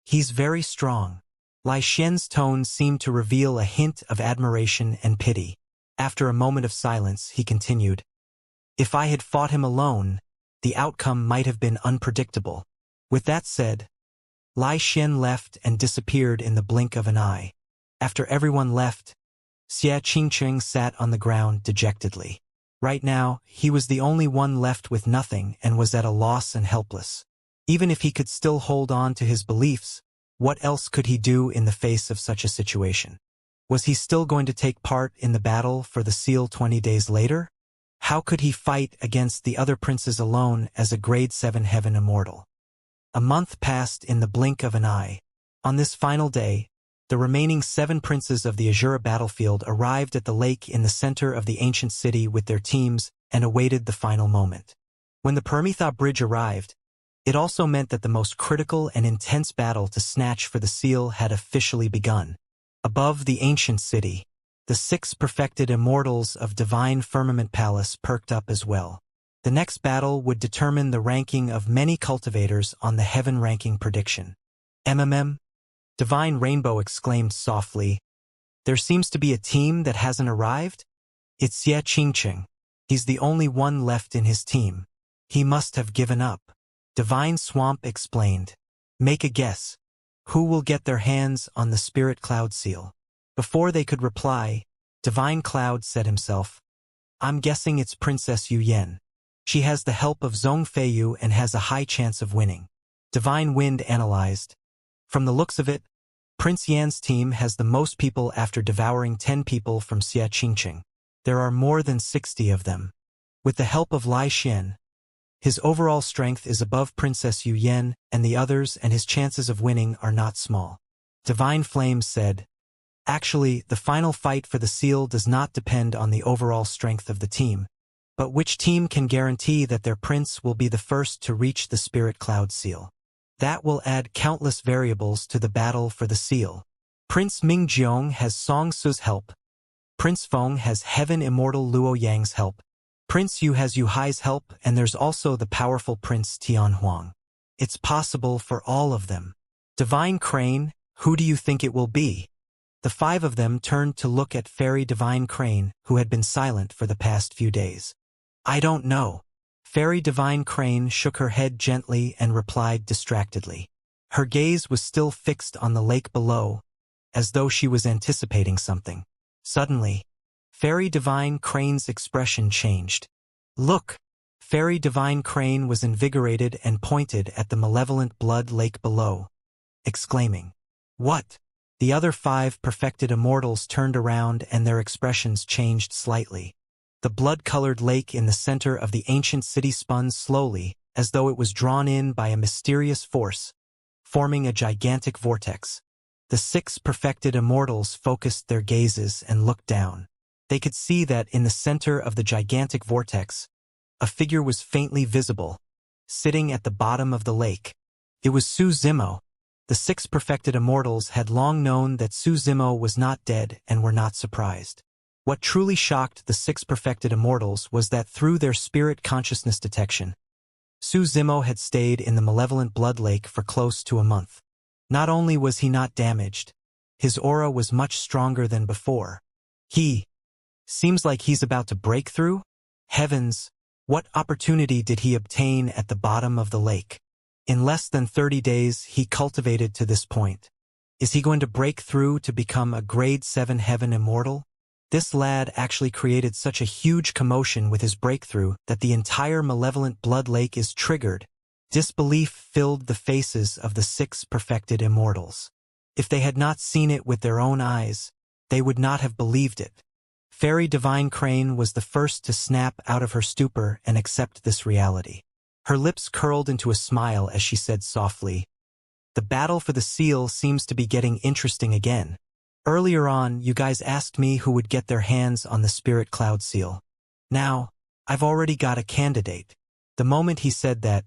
He's very strong. Lai Xian's tone seemed to reveal a hint of admiration and pity. After a moment of silence, he continued, "If I had fought him alone, the outcome might have been unpredictable." With that said, Lai Xian left and disappeared in the blink of an eye. After everyone left, Xianxia sat on the ground dejectedly. Right now, he was the only one left with nothing and was at a loss and helpless. Even if he could still hold on to his beliefs, what else could he do in the face of such a situation? Was he still going to take part in the battle for the seal 20 days later? How could he fight against the other princes alone as a grade 7 heaven immortal? A month passed in the blink of an eye. On this final day, the remaining 7 princes of the Azura battlefield arrived at the lake in the center of the ancient city with their teams and awaited the final moment. When the Paramitha bridge arrived, it also meant that the most critical and intense battle to snatch for the seal had officially begun. Above the ancient city, the 6 perfected immortals of Divine Firmament Palace perked up as well. The next battle would determine the ranking of many cultivators on the heaven ranking prediction. Divine Rainbow exclaimed softly, "There seems to be a team that hasn't arrived? It's Xianxia. He's the only one left in his team. He must have given up." Divine Swamp explained, "Make a guess. Who will get their hands on the Spirit Cloud seal?" Before they could reply, Divine Cloud said himself, "I'm guessing it's Princess Yu Yan. She has the help of Zhong Feiyu and has a high chance of winning." Divine Wind analyzed, "From the looks of it, Prince Yan's team has the most people after devouring 10 people from Xianxia. There are more than 60 of them. With the help of Lai Xian, his overall strength is above Princess Yu Yan and the others, and his chances of winning are not small." Divine Flame said, "Actually, the final fight for the seal does not depend on the overall strength of the team, but which team can guarantee that their prince will be the first to reach the Spirit Cloud seal. That will add countless variables to the battle for the seal. Prince Mingjiong has Song Su's help. Prince Feng has Heaven Immortal Luo Yang's help. Prince Yu has Yu Hai's help, and there's also the powerful Prince Tian Huang. It's possible for all of them. Divine Crane, who do you think it will be?" The 5 of them turned to look at Fairy Divine Crane, who had been silent for the past few days. "I don't know." Fairy Divine Crane shook her head gently and replied distractedly. Her gaze was still fixed on the lake below, as though she was anticipating something. Suddenly, Fairy Divine Crane's expression changed. "Look!" Fairy Divine Crane was invigorated and pointed at the malevolent blood lake below, exclaiming, "What?" The other 5 perfected immortals turned around and their expressions changed slightly. The blood-colored lake in the center of the ancient city spun slowly, as though it was drawn in by a mysterious force, forming a gigantic vortex. The 6 perfected immortals focused their gazes and looked down. They could see that in the center of the gigantic vortex, a figure was faintly visible, sitting at the bottom of the lake. It was Su Zimo. The 6 perfected immortals had long known that Su Zimo was not dead and were not surprised. What truly shocked the 6 perfected immortals was that through their spirit consciousness detection, Su Zimo had stayed in the malevolent blood lake for close to a month. Not only was he not damaged, his aura was much stronger than before. Seems like he's about to break through? Heavens, what opportunity did he obtain at the bottom of the lake? In less than 30 days, he cultivated to this point. Is he going to break through to become a grade 7 heaven immortal? This lad actually created such a huge commotion with his breakthrough that the entire malevolent blood lake is triggered. Disbelief filled the faces of the 6 perfected immortals. If they had not seen it with their own eyes, they would not have believed it. Fairy Divine Crane was the first to snap out of her stupor and accept this reality. Her lips curled into a smile as she said softly, The battle for the seal seems to be getting interesting again. Earlier on, you guys asked me who would get their hands on the spirit cloud seal. Now, I've already got a candidate. The moment he said that,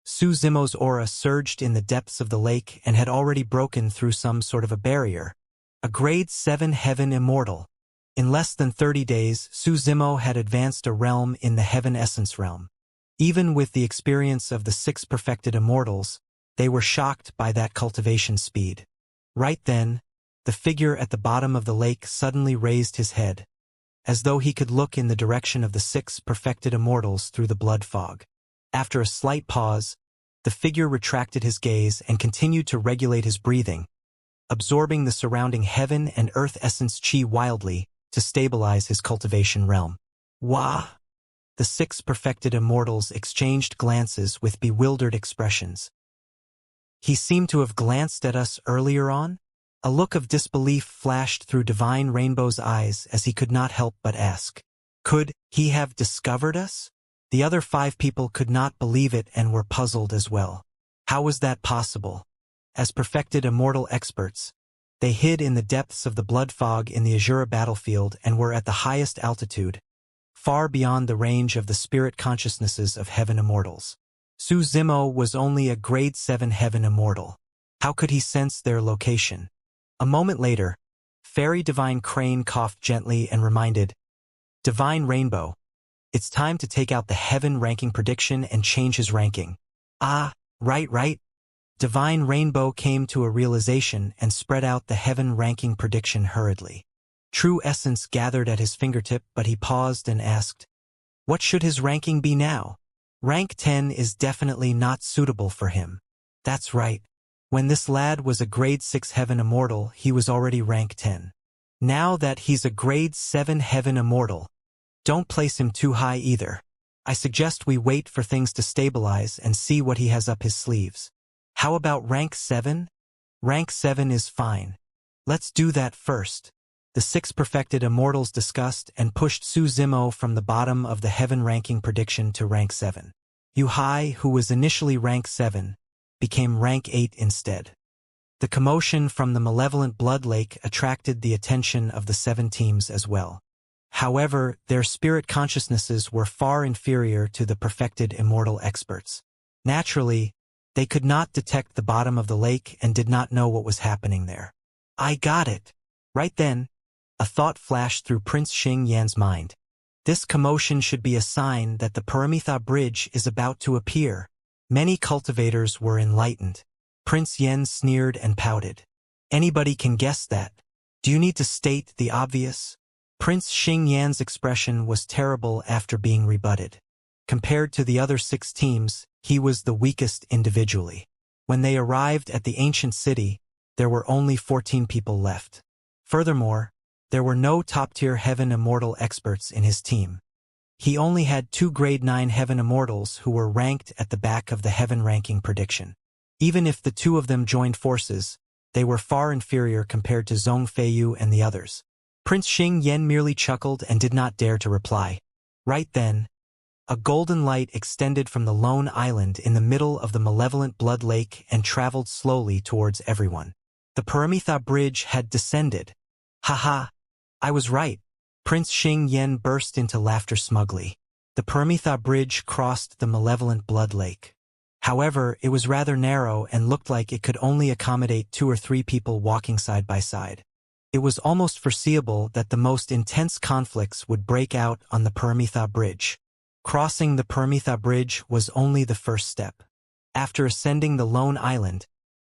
Su Zimo's aura surged in the depths of the lake and had already broken through some sort of a barrier. A grade 7 heaven immortal. In less than 30 days, Su Zimo had advanced a realm in the heaven essence realm. Even with the experience of the 6 perfected immortals, they were shocked by that cultivation speed. Right then, the figure at the bottom of the lake suddenly raised his head, as though he could look in the direction of the 6 perfected immortals through the blood fog. After a slight pause, the figure retracted his gaze and continued to regulate his breathing, absorbing the surrounding heaven and earth essence chi wildly to stabilize his cultivation realm. Wah! The 6 perfected immortals exchanged glances with bewildered expressions. He seemed to have glanced at us earlier on? A look of disbelief flashed through Divine Rainbow's eyes as he could not help but ask. Could he have discovered us? The other 5 people could not believe it and were puzzled as well. How was that possible? As perfected immortal experts, they hid in the depths of the blood fog in the Azura battlefield and were at the highest altitude, far beyond the range of the spirit consciousnesses of heaven immortals. Su Zimo was only a grade 7 heaven immortal. How could he sense their location? A moment later, Fairy Divine Crane coughed gently and reminded, Divine Rainbow, it's time to take out the heaven ranking prediction and change his ranking. Ah, right. Divine Rainbow came to a realization and spread out the heaven ranking prediction hurriedly. True Essence gathered at his fingertip, but he paused and asked, what should his ranking be now? Rank 10 is definitely not suitable for him. That's right. When this lad was a grade 6 heaven immortal, he was already rank 10. Now that he's a grade 7 heaven immortal, don't place him too high either. I suggest we wait for things to stabilize and see what he has up his sleeves. How about rank 7? Rank 7 is fine. Let's do that first. The 6 perfected immortals discussed and pushed Su Zimo from the bottom of the heaven ranking prediction to rank 7. Yu Hai, who was initially rank 7, became rank 8 instead. The commotion from the malevolent blood lake attracted the attention of the 7 teams as well. However, their spirit consciousnesses were far inferior to the perfected immortal experts. Naturally, they could not detect the bottom of the lake and did not know what was happening there. I got it. Right then, a thought flashed through Prince Xianxia's mind. This commotion should be a sign that the Paramitha Bridge is about to appear. Many cultivators were enlightened. Prince Yen sneered and pouted. Anybody can guess that. Do you need to state the obvious? Prince Xianxia's expression was terrible after being rebutted. Compared to the other 6 teams, he was the weakest individually. When they arrived at the ancient city, there were only 14 people left. Furthermore, there were no top-tier heaven immortal experts in his team. He only had 2 grade 9 heaven immortals who were ranked at the back of the heaven ranking prediction. Even if the 2 of them joined forces, they were far inferior compared to Zhong Feiyu and the others. Prince Xianxia merely chuckled and did not dare to reply. Right then, a golden light extended from the lone island in the middle of the malevolent blood lake and traveled slowly towards everyone. The Paramitha Bridge had descended. Haha, I was right. Prince Xianxia burst into laughter smugly. The Paramitha Bridge crossed the malevolent blood lake. However, it was rather narrow and looked like it could only accommodate 2 or 3 people walking side by side. It was almost foreseeable that the most intense conflicts would break out on the Paramitha Bridge. Crossing the Paramitha Bridge was only the first step. After ascending the lone island,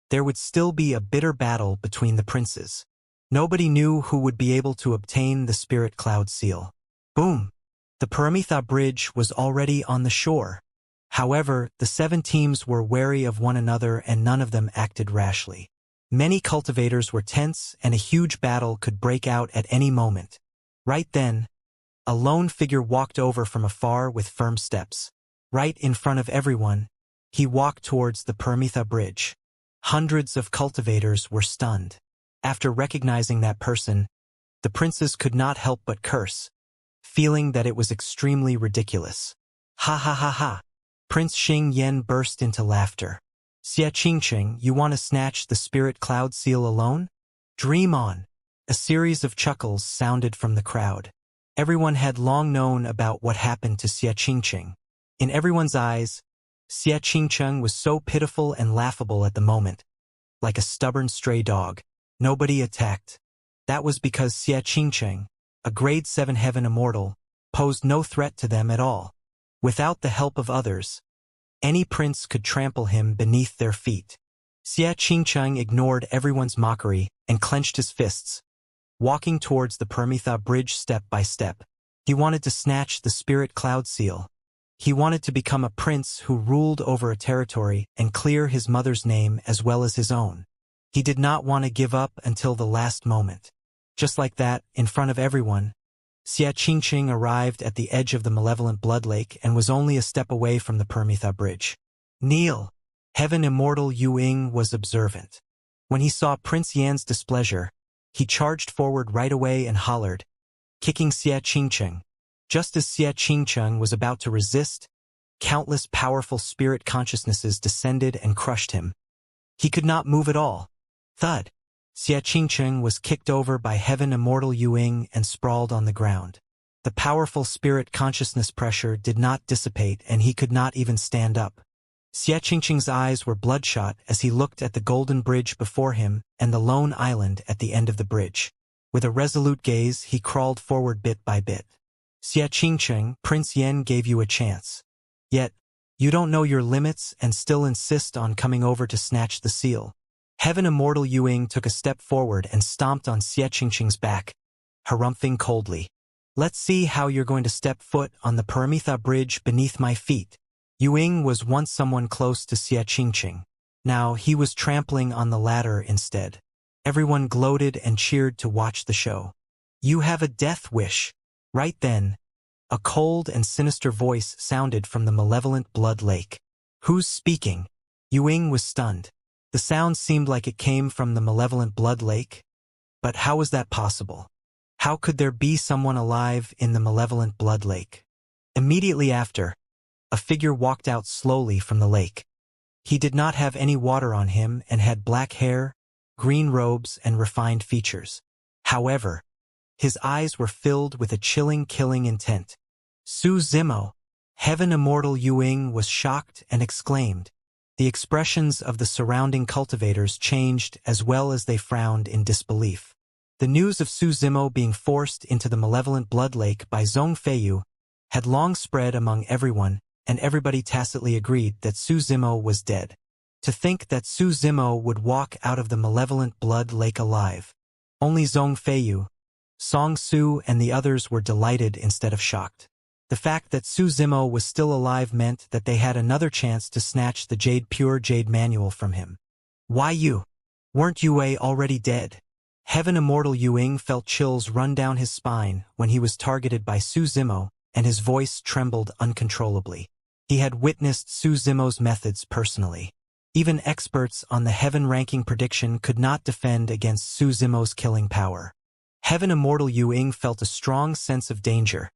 there would still be a bitter battle between the princes. Nobody knew who would be able to obtain the Spirit Cloud Seal. Boom! The Paramitha Bridge was already on the shore. However, the 7 teams were wary of one another and none of them acted rashly. Many cultivators were tense and a huge battle could break out at any moment. Right then, a lone figure walked over from afar with firm steps. Right in front of everyone, he walked towards the Paramitha Bridge. Hundreds of cultivators were stunned. After recognizing that person, the princes could not help but curse, feeling that it was extremely ridiculous. Ha ha ha ha! Prince Xianxia burst into laughter. Xianxia, you want to snatch the spirit cloud seal alone? Dream on. A series of chuckles sounded from the crowd. Everyone had long known about what happened to Xianxia. In everyone's eyes, Xianxia was so pitiful and laughable at the moment, like a stubborn stray dog. Nobody attacked. That was because Xianxia, a grade 7 heaven immortal, posed no threat to them at all. Without the help of others, any prince could trample him beneath their feet. Xianxia ignored everyone's mockery and clenched his fists, walking towards the Permitha bridge step by step. He wanted to snatch the spirit cloud seal. He wanted to become a prince who ruled over a territory and clear his mother's name as well as his own. He did not want to give up until the last moment. Just like that, in front of everyone, Xianxia arrived at the edge of the malevolent blood lake and was only a step away from the Permitha bridge. Kneel! Heaven Immortal Yuing was observant. When he saw Prince Yan's displeasure, he charged forward right away and hollered, kicking Xianxia. Just as Xianxia was about to resist, countless powerful spirit consciousnesses descended and crushed him. He could not move at all. Thud! Xianxia was kicked over by Heaven Immortal Yuing and sprawled on the ground. The powerful spirit consciousness pressure did not dissipate and he could not even stand up. Xianxia's eyes were bloodshot as he looked at the golden bridge before him and the lone island at the end of the bridge. With a resolute gaze, he crawled forward bit by bit. Xianxia, Prince Yan gave you a chance. Yet, you don't know your limits and still insist on coming over to snatch the seal. Heaven Immortal Yuing took a step forward and stomped on Xianxia's back, harumphing coldly. Let's see how you're going to step foot on the Permitha bridge beneath my feet. Yuing was once someone close to Xianxia. Now he was trampling on the ladder instead. Everyone gloated and cheered to watch the show. You have a death wish. Right then, a cold and sinister voice sounded from the malevolent blood lake. Who's speaking? Yuing was stunned. The sound seemed like it came from the malevolent blood lake. But how was that possible? How could there be someone alive in the malevolent blood lake? Immediately after, a figure walked out slowly from the lake. He did not have any water on him and had black hair, green robes, and refined features. However, his eyes were filled with a chilling killing intent. Su Zimo! Heaven Immortal Yuing was shocked and exclaimed. The expressions of the surrounding cultivators changed as well as they frowned in disbelief. The news of Su Zimo being forced into the malevolent blood lake by Zhong Feiyu had long spread among everyone, and everybody tacitly agreed that Su Zimo was dead. To think that Su Zimo would walk out of the malevolent blood lake alive. Only Zhong Feiyu, Song Su, and the others were delighted instead of shocked. The fact that Su Zimo was still alive meant that they had another chance to snatch the pure jade manual from him. Why you? Weren't Yue already dead? Heaven Immortal Yuing felt chills run down his spine when he was targeted by Su Zimo, and his voice trembled uncontrollably. He had witnessed Su Zimo's methods personally. Even experts on the heaven ranking prediction could not defend against Su Zimo's killing power. Heaven Immortal Yuing felt a strong sense of danger,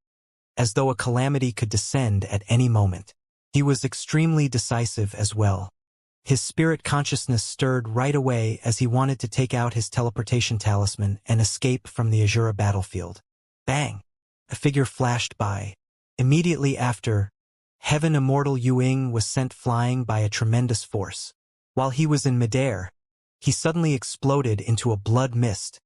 as though a calamity could descend at any moment. He was extremely decisive as well. His spirit consciousness stirred right away as he wanted to take out his teleportation talisman and escape from the Azura battlefield. Bang! A figure flashed by. Immediately after, Heaven Immortal Yuing was sent flying by a tremendous force. While he was in midair, he suddenly exploded into a blood mist.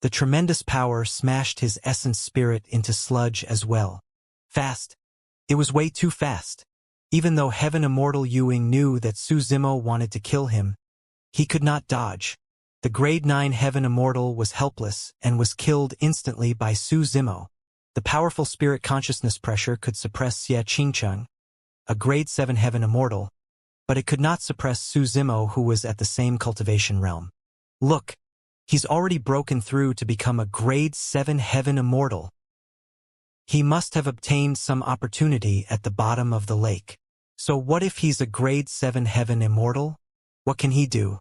The tremendous power smashed his essence spirit into sludge as well. Fast. It was way too fast. Even though Heaven Immortal Yuing knew that Su Zimo wanted to kill him, he could not dodge. The grade 9 Heaven Immortal was helpless and was killed instantly by Su Zimo. The powerful spirit consciousness pressure could suppress Xianxia, a grade 7 Heaven Immortal, but it could not suppress Su Zimo, who was at the same cultivation realm. Look, he's already broken through to become a grade 7 Heaven Immortal. He must have obtained some opportunity at the bottom of the lake. So what if he's a grade 7 Heaven Immortal? What can he do?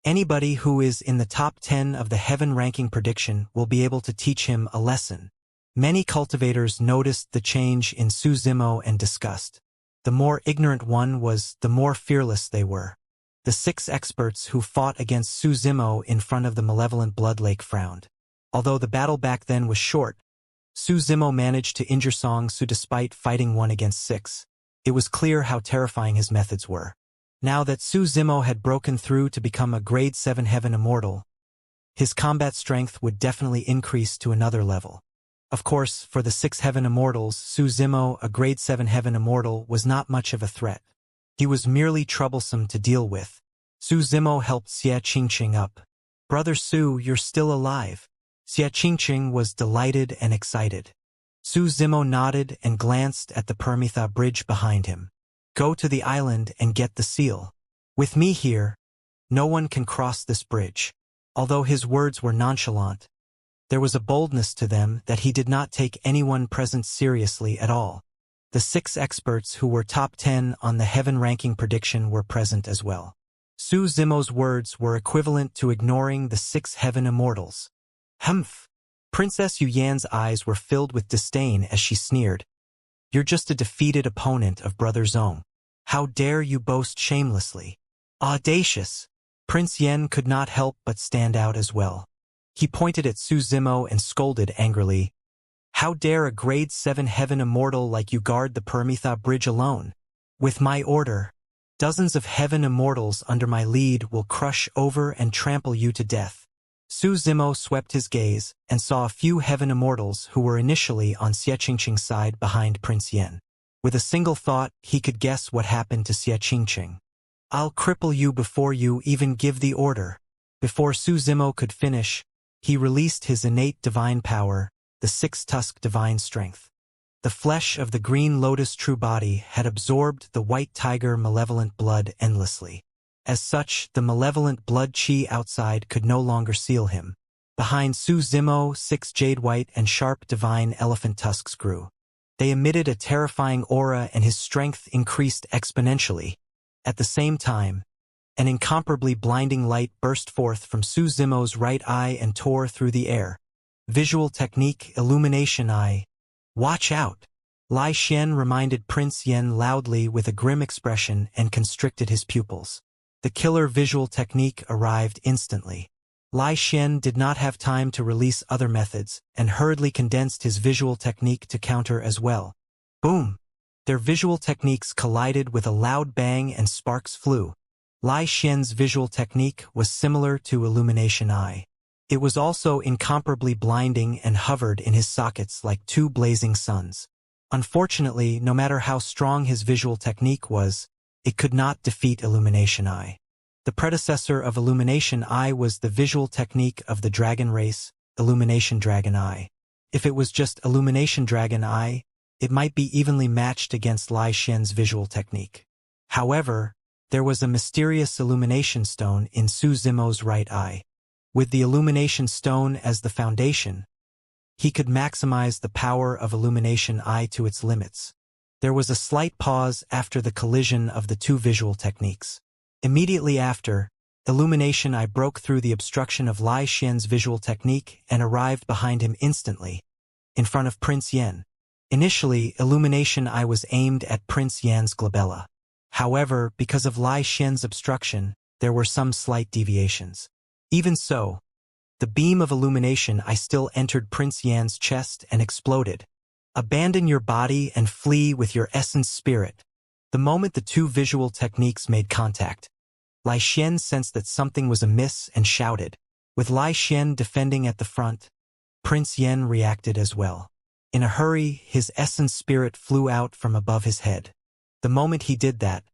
Anybody who is in the top 10 of the heaven ranking prediction will be able to teach him a lesson. Many cultivators noticed the change in Su Zimo and discussed. The more ignorant one was, the more fearless they were. The 6 experts who fought against Su Zimo in front of the malevolent blood lake frowned. Although the battle back then was short, Su Zimo managed to injure Song Su despite fighting 1 against 6. It was clear how terrifying his methods were. Now that Su Zimo had broken through to become a grade 7 heaven immortal, his combat strength would definitely increase to another level. Of course, for the 6 heaven immortals, Su Zimo, a grade 7 heaven immortal, was not much of a threat. He was merely troublesome to deal with. Su Zimo helped Xianxia up. "Brother Su, you're still alive." Xianxia was delighted and excited. Su Zimo nodded and glanced at the Permitha bridge behind him. "Go to the island and get the seal. With me here, no one can cross this bridge." Although his words were nonchalant, there was a boldness to them that he did not take anyone present seriously at all. The 6 experts who were top 10 on the heaven ranking prediction were present as well. Su Zimo's words were equivalent to ignoring the 6 heaven immortals. Humph! Princess Yu Yan's eyes were filled with disdain as she sneered. "You're just a defeated opponent of Brother Zong. How dare you boast shamelessly? Audacious!" Prince Yan could not help but stand out as well. He pointed at Su Zimo and scolded angrily. "How dare a grade 7 heaven immortal like you guard the Permitha bridge alone? With my order, dozens of heaven immortals under my lead will crush over and trample you to death." Su Zimo swept his gaze and saw a few heaven immortals who were initially on Xianxia's side behind Prince Yan. With a single thought, he could guess what happened to Xianxia. "I'll cripple you before you even give the order." Before Su Zimo could finish, he released his innate divine power, the 6-tusk divine strength. The flesh of the green lotus true body had absorbed the white tiger malevolent blood endlessly. As such, the malevolent blood chi outside could no longer seal him. Behind Su Zimo, 6 jade white and sharp divine elephant tusks grew. They emitted a terrifying aura and his strength increased exponentially. At the same time, an incomparably blinding light burst forth from Su Zimo's right eye and tore through the air. Visual technique, illumination eye. "Watch out!" Lai Xian reminded Prince Yan loudly with a grim expression and constricted his pupils. The killer visual technique arrived instantly. Lai Xian did not have time to release other methods and hurriedly condensed his visual technique to counter as well. Boom! Their visual techniques collided with a loud bang and sparks flew. Lai Xian's visual technique was similar to illumination eye. It was also incomparably blinding and hovered in his sockets like 2 blazing suns. Unfortunately, no matter how strong his visual technique was, it could not defeat illumination eye. The predecessor of illumination eye was the visual technique of the dragon race, illumination dragon eye. If it was just illumination dragon eye, it might be evenly matched against Lai Xian's visual technique. However, there was a mysterious illumination stone in Su Zimo's right eye. With the illumination stone as the foundation, he could maximize the power of illumination eye to its limits. There was a slight pause after the collision of the 2 visual techniques. Immediately after, illumination eye broke through the obstruction of Lai Xian's visual technique and arrived behind him instantly, in front of Prince Yan. Initially, illumination eye was aimed at Prince Yan's glabella. However, because of Lai Xian's obstruction, there were some slight deviations. Even so, the beam of illumination eye still entered Prince Yan's chest and exploded. "Abandon your body and flee with your essence spirit." The moment the 2 visual techniques made contact, Lai Xian sensed that something was amiss and shouted. With Lai Xian defending at the front, Prince Yan reacted as well. In a hurry, his essence spirit flew out from above his head. The moment he did that,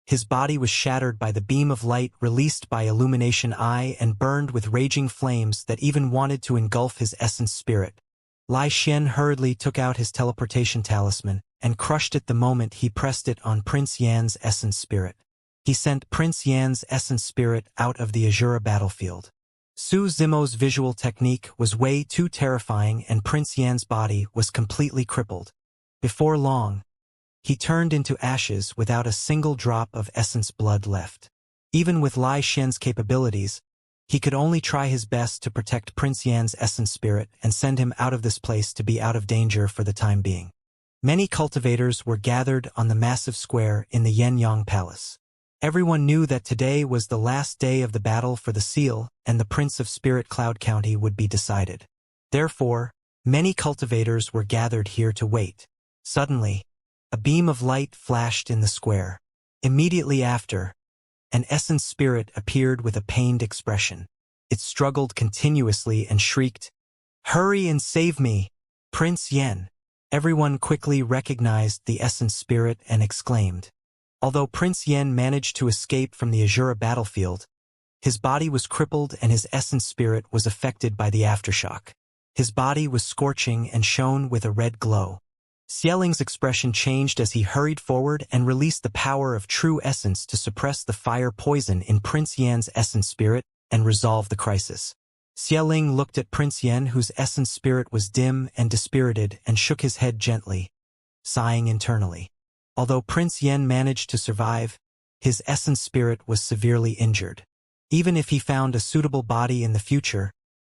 his body was shattered by the beam of light released by illumination eye and burned with raging flames that even wanted to engulf his essence spirit. Lai Xian hurriedly took out his teleportation talisman and crushed it the moment he pressed it on Prince Yan's essence spirit. He sent Prince Yan's essence spirit out of the Azura battlefield. Su Zimo's visual technique was way too terrifying and Prince Yan's body was completely crippled. Before long, he turned into ashes without a single drop of essence blood left. Even with Lai Xian's capabilities, he could only try his best to protect Prince Yan's essence spirit and send him out of this place to be out of danger for the time being. Many cultivators were gathered on the massive square in the Yenyang Palace. Everyone knew that today was the last day of the battle for the seal, and the Prince of Spirit Cloud County would be decided. Therefore, many cultivators were gathered here to wait. Suddenly, a beam of light flashed in the square. Immediately after, an essence spirit appeared with a pained expression. It struggled continuously and shrieked, "Hurry and save me, Prince Yen!" Everyone quickly recognized the essence spirit and exclaimed. Although Prince Yen managed to escape from the Azura battlefield, his body was crippled and his essence spirit was affected by the aftershock. His body was scorching and shone with a red glow. Xieling's expression changed as he hurried forward and released the power of true essence to suppress the fire poison in Prince Yan's essence spirit and resolve the crisis. Xieling looked at Prince Yen, whose essence spirit was dim and dispirited, and shook his head gently, sighing internally. Although Prince Yen managed to survive, his essence spirit was severely injured. Even if he found a suitable body in the future,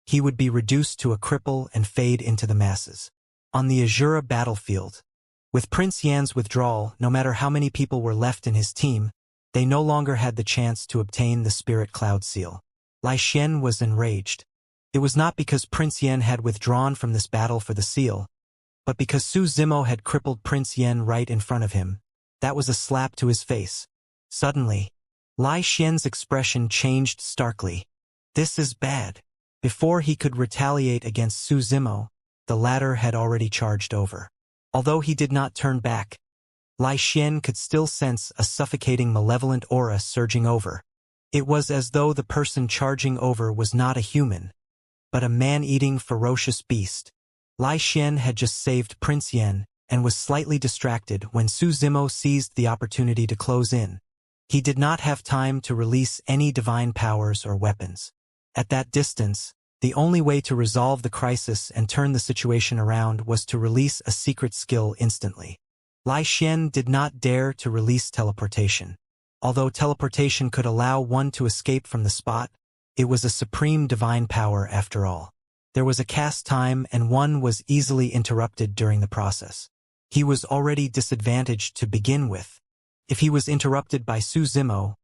he would be reduced to a cripple and fade into the masses. On the Azura battlefield, with Prince Yan's withdrawal, no matter how many people were left in his team, they no longer had the chance to obtain the Spirit Cloud Seal. Lai Xian was enraged. It was not because Prince Yen had withdrawn from this battle for the seal, but because Su Zimo had crippled Prince Yen right in front of him. That was a slap to his face. Suddenly, Lai Xian's expression changed starkly. This is bad. Before he could retaliate against Su Zimo, the latter had already charged over. Although he did not turn back, Lai Xian could still sense a suffocating malevolent aura surging over. It was as though the person charging over was not a human, but a man-eating ferocious beast. Lai Xian had just saved Prince Yen and was slightly distracted when Su Zimo seized the opportunity to close in. He did not have time to release any divine powers or weapons. At that distance, the only way to resolve the crisis and turn the situation around was to release a secret skill instantly. Lai Xian did not dare to release teleportation. Although teleportation could allow one to escape from the spot, it was a supreme divine power after all. There was a cast time and one was easily interrupted during the process. He was already disadvantaged to begin with. If he was interrupted by Su Zimo,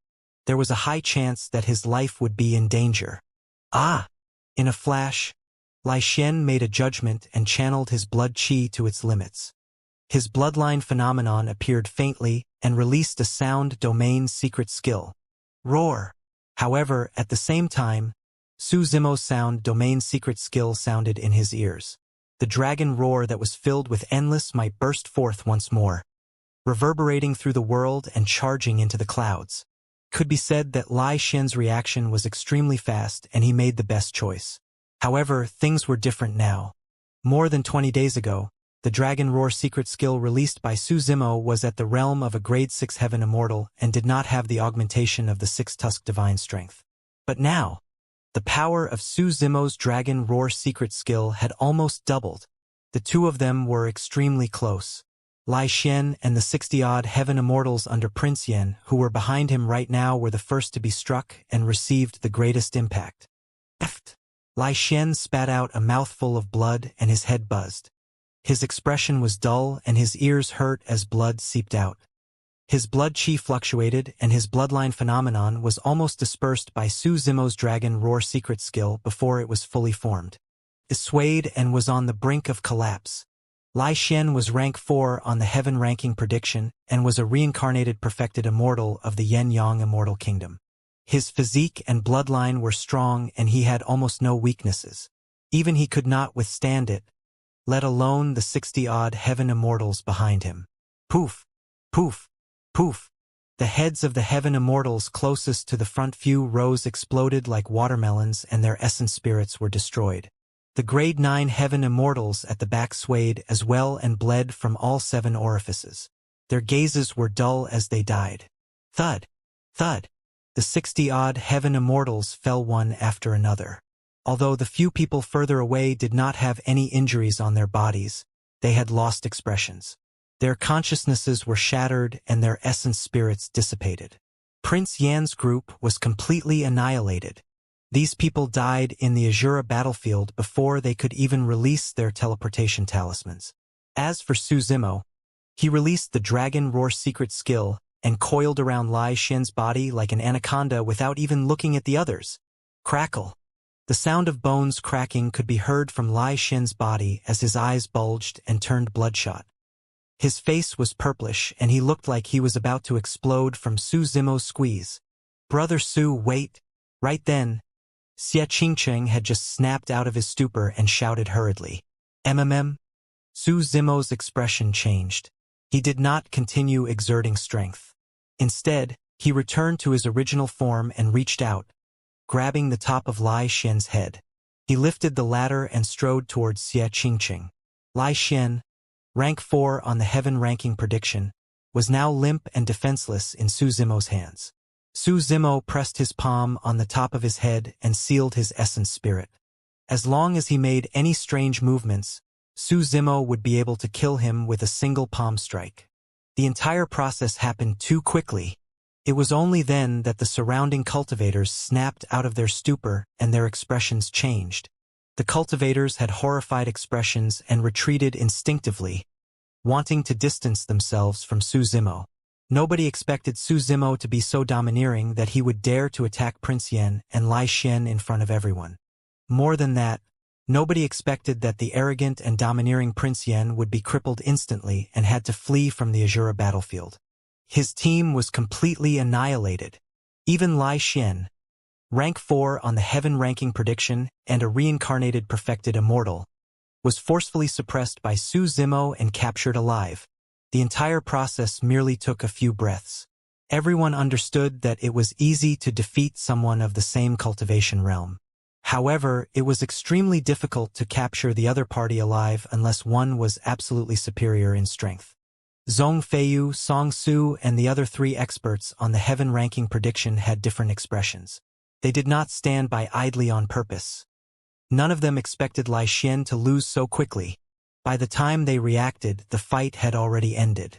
there was a high chance that his life would be in danger. Ah! In a flash, Lai Xian made a judgment and channeled his blood qi to its limits. His bloodline phenomenon appeared faintly and released a sound domain secret skill. Roar! However, at the same time, Su Zimo's sound domain secret skill sounded in his ears. The dragon roar that was filled with endless might burst forth once more, reverberating through the world and charging into the clouds. Could be said that Lai Xian's reaction was extremely fast and he made the best choice. However, things were different now. More than 20 days ago, the Dragon Roar secret skill released by Su Zimo was at the realm of a grade 6 heaven immortal and did not have the augmentation of the 6-tusk divine strength. But now, the power of Su Zimo's Dragon Roar secret skill had almost doubled. The two of them were extremely close. Lai Xian and the 60-odd heaven immortals under Prince Yen, who were behind him right now, were the first to be struck and received the greatest impact. Eft! Lai Xian spat out a mouthful of blood and his head buzzed. His expression was dull and his ears hurt as blood seeped out. His blood qi fluctuated and his bloodline phenomenon was almost dispersed by Su Zimo's Dragon Roar secret skill before it was fully formed. It swayed and was on the brink of collapse. Lai Xian was rank 4 on the heaven ranking prediction and was a reincarnated perfected immortal of the Yen-Yang Immortal Kingdom. His physique and bloodline were strong and he had almost no weaknesses. Even he could not withstand it, let alone the 60-odd heaven immortals behind him. Poof! Poof! Poof! The heads of the heaven immortals closest to the front few rows exploded like watermelons and their essence spirits were destroyed. The grade 9 heaven immortals at the back swayed as well and bled from all 7 orifices. Their gazes were dull as they died. Thud! Thud! The 60-odd heaven immortals fell one after another. Although the few people further away did not have any injuries on their bodies, they had lost expressions. Their consciousnesses were shattered and their essence spirits dissipated. Prince Yan's group was completely annihilated. These people died in the Azura battlefield before they could even release their teleportation talismans. As for Su Zimo, he released the Dragon Roar secret skill and coiled around Lai Xian's body like an anaconda without even looking at the others. Crackle. The sound of bones cracking could be heard from Lai Xian's body as his eyes bulged and turned bloodshot. His face was purplish, and he looked like he was about to explode from Su Zimo's squeeze. "Brother Su, wait!" Right then, Xianxia had just snapped out of his stupor and shouted hurriedly. "MMM?" Su Zimo's expression changed. He did not continue exerting strength. Instead, he returned to his original form and reached out, grabbing the top of Lai Xian's head. He lifted the ladder and strode towards Xianxia. Lai Xian, rank 4 on the heaven ranking prediction, was now limp and defenseless in Su Zimo's hands. Su Zimo pressed his palm on the top of his head and sealed his essence spirit. As long as he made any strange movements, Su Zimo would be able to kill him with a single palm strike. The entire process happened too quickly. It was only then that the surrounding cultivators snapped out of their stupor and their expressions changed. The cultivators had horrified expressions and retreated instinctively, wanting to distance themselves from Su Zimo. Nobody expected Su Zimo to be so domineering that he would dare to attack Prince Yan and Lai Xian in front of everyone. More than that, nobody expected that the arrogant and domineering Prince Yan would be crippled instantly and had to flee from the Azura battlefield. His team was completely annihilated. Even Lai Xian, rank 4 on the heaven ranking prediction and a reincarnated perfected immortal, was forcefully suppressed by Su Zimo and captured alive. The entire process merely took a few breaths. Everyone understood that it was easy to defeat someone of the same cultivation realm. However, it was extremely difficult to capture the other party alive unless one was absolutely superior in strength. Zhong Feiyu, Song Su, and the other 3 experts on the heaven ranking prediction had different expressions. They did not stand by idly on purpose. None of them expected Lai Xian to lose so quickly. By the time they reacted, the fight had already ended.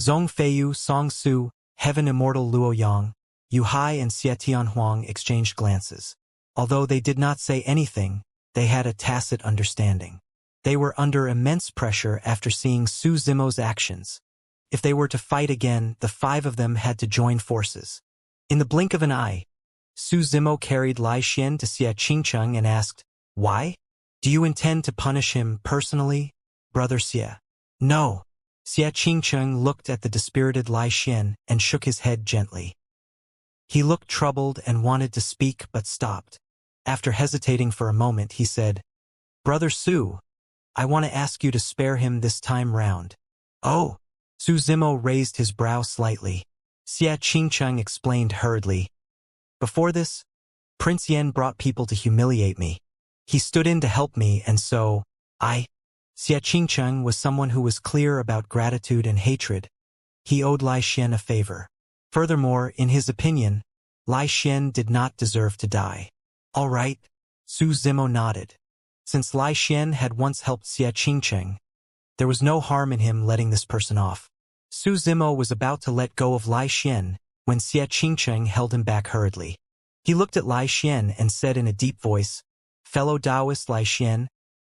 Zhong Feiyu, Song Su, Heaven Immortal Luo Yang, Yu Hai and Xie Tianhuang exchanged glances. Although they did not say anything, they had a tacit understanding. They were under immense pressure after seeing Su Zimo's actions. If they were to fight again, the 5 of them had to join forces. In the blink of an eye, Su Zimo carried Lai Xian to Xianxia and asked, "Why? Do you intend to punish him personally, Brother Xie?" "No." Xianxia looked at the dispirited Lai Xian and shook his head gently. He looked troubled and wanted to speak but stopped. After hesitating for a moment, he said, "Brother Su, I want to ask you to spare him this time round." "Oh." Su Zimo raised his brow slightly. Xianxia explained hurriedly. "Before this, Prince Yan brought people to humiliate me. He stood in to help me, and so, Xianxia was someone who was clear about gratitude and hatred. He owed Lai Xian a favor. Furthermore, in his opinion, Lai Xian did not deserve to die." "All right." Su Zimo nodded. Since Lai Xian had once helped Xianxia, there was no harm in him letting this person off. Su Zimo was about to let go of Lai Xian when Xianxia held him back hurriedly. He looked at Lai Xian and said in a deep voice, "Fellow Taoist Lai Xian,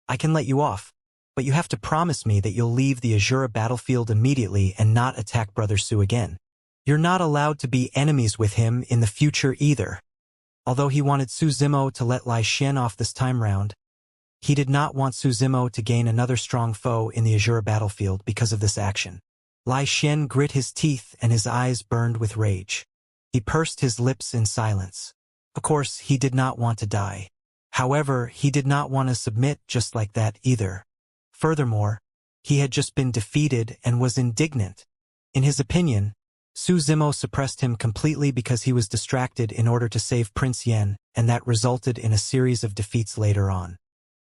I can let you off, but you have to promise me that you'll leave the Azura battlefield immediately and not attack Brother Su again. You're not allowed to be enemies with him in the future either." Although he wanted Su Zimo to let Lai Xian off this time round, he did not want Su Zimo to gain another strong foe in the Azura battlefield because of this action. Lai Xian grit his teeth and his eyes burned with rage. He pursed his lips in silence. Of course, he did not want to die. However, he did not want to submit just like that either. Furthermore, he had just been defeated and was indignant. In his opinion, Su Zimo suppressed him completely because he was distracted in order to save Prince Yan, and that resulted in a series of defeats later on.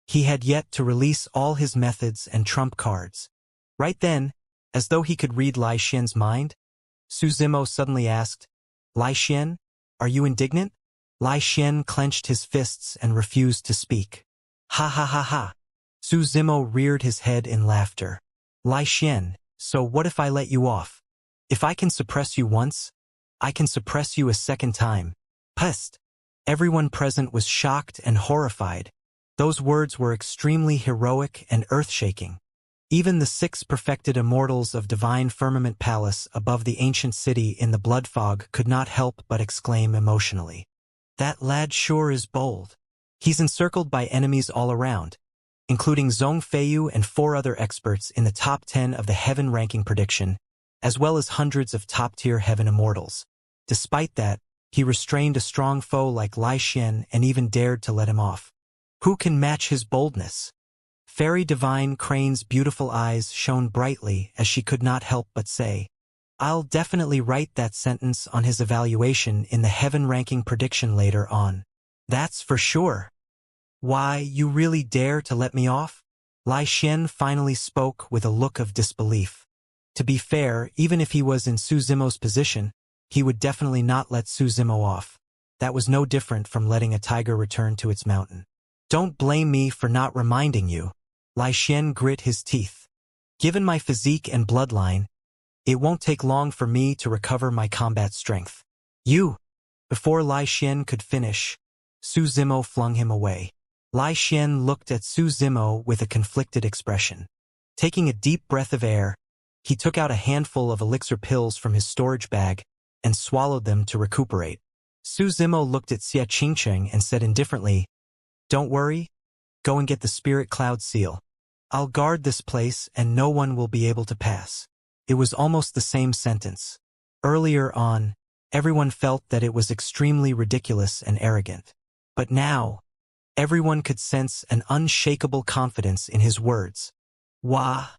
He had yet to release all his methods and trump cards. Right then, as though he could read Lai Xian's mind, Su Zimo suddenly asked, "Lai Xian, are you indignant?" Lai Xian clenched his fists and refused to speak. "Ha ha ha ha." Su Zimo reared his head in laughter. "Lai Xian, so what if I let you off? If I can suppress you once, I can suppress you a second time." Pest! Everyone present was shocked and horrified. Those words were extremely heroic and earth-shaking. Even the 6 perfected immortals of divine firmament palace above the ancient city in the blood fog could not help but exclaim emotionally. That lad sure is bold. He's encircled by enemies all around, including Zhong Feiyu and 4 other experts in the top 10 of the heaven ranking prediction, as well as hundreds of top-tier heaven immortals. Despite that, he restrained a strong foe like Lai Xian and even dared to let him off. Who can match his boldness? Fairy Divine Crane's beautiful eyes shone brightly as she could not help but say, "I'll definitely write that sentence on his evaluation in the heaven ranking prediction later on. That's for sure." "Why, you really dare to let me off?" Lai Xian finally spoke with a look of disbelief. To be fair, even if he was in Su Zimo's position, he would definitely not let Su Zimo off. That was no different from letting a tiger return to its mountain. "Don't blame me for not reminding you." Lai Xian grit his teeth. "Given my physique and bloodline, it won't take long for me to recover my combat strength." "You!" Before Lai Xian could finish, Su Zimo flung him away. Lai Xian looked at Su Zimo with a conflicted expression. Taking a deep breath of air, he took out a handful of elixir pills from his storage bag and swallowed them to recuperate. Su Zimo looked at Xianxia and said indifferently, "Don't worry. Go and get the spirit cloud seal. I'll guard this place and no one will be able to pass." It was almost the same sentence. Earlier on, everyone felt that it was extremely ridiculous and arrogant. But now, everyone could sense an unshakable confidence in his words. "Wah."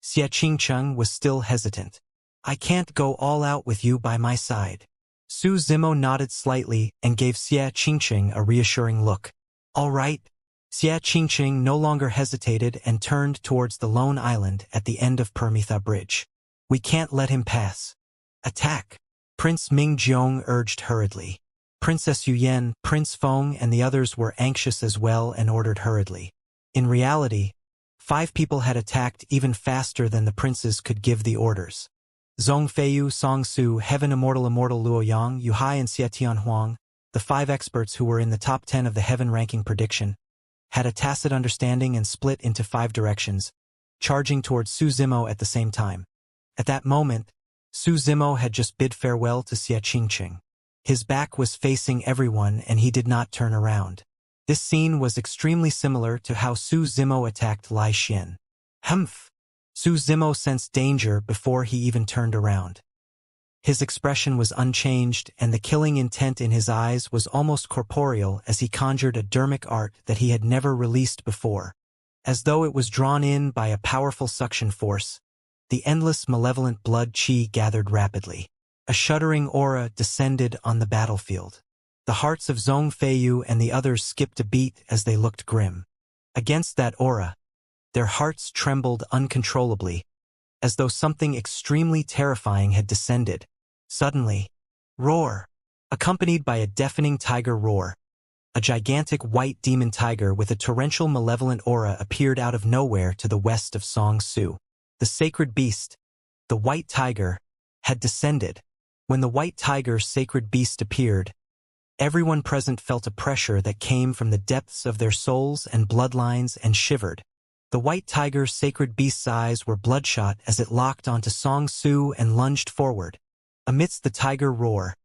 Xianxia was still hesitant. "I can't go all out with you by my side." Su Zimo nodded slightly and gave Xianxia a reassuring look. "All right." Xianxia no longer hesitated and turned towards the lone island at the end of Permitha Bridge. "We can't let him pass. Attack!" Prince Mingjiong urged hurriedly. Princess Yuyan, Prince Feng, and the others were anxious as well and ordered hurriedly. In reality, 5 people had attacked even faster than the princes could give the orders. Zhong Feiyu, Song Su, Heaven Immortal Luo Yang, Yu Hai, and Xia Tianhuang, the 5 experts who were in the top 10 of the heaven ranking prediction, had a tacit understanding and split into 5 directions, charging towards Su Zimo at the same time. At that moment, Su Zimo had just bid farewell to Xianxia. His back was facing everyone and he did not turn around. This scene was extremely similar to how Su Zimo attacked Lai Xian. Humph! Su Zimo sensed danger before he even turned around. His expression was unchanged and the killing intent in his eyes was almost corporeal as he conjured a dermic art that he had never released before. As though it was drawn in by a powerful suction force, the endless malevolent blood qi gathered rapidly. A shuddering aura descended on the battlefield. The hearts of Zhong Feiyu and the others skipped a beat as they looked grim. Against that aura, their hearts trembled uncontrollably, as though something extremely terrifying had descended. Suddenly, roar! Accompanied by a deafening tiger roar, a gigantic white demon tiger with a torrential malevolent aura appeared out of nowhere to the west of Song Su. The sacred beast, the white tiger, had descended. When the white tiger's sacred beast appeared, everyone present felt a pressure that came from the depths of their souls and bloodlines and shivered. The white tiger's sacred beast's eyes were bloodshot as it locked onto Song Su and lunged forward. Amidst the tiger roar,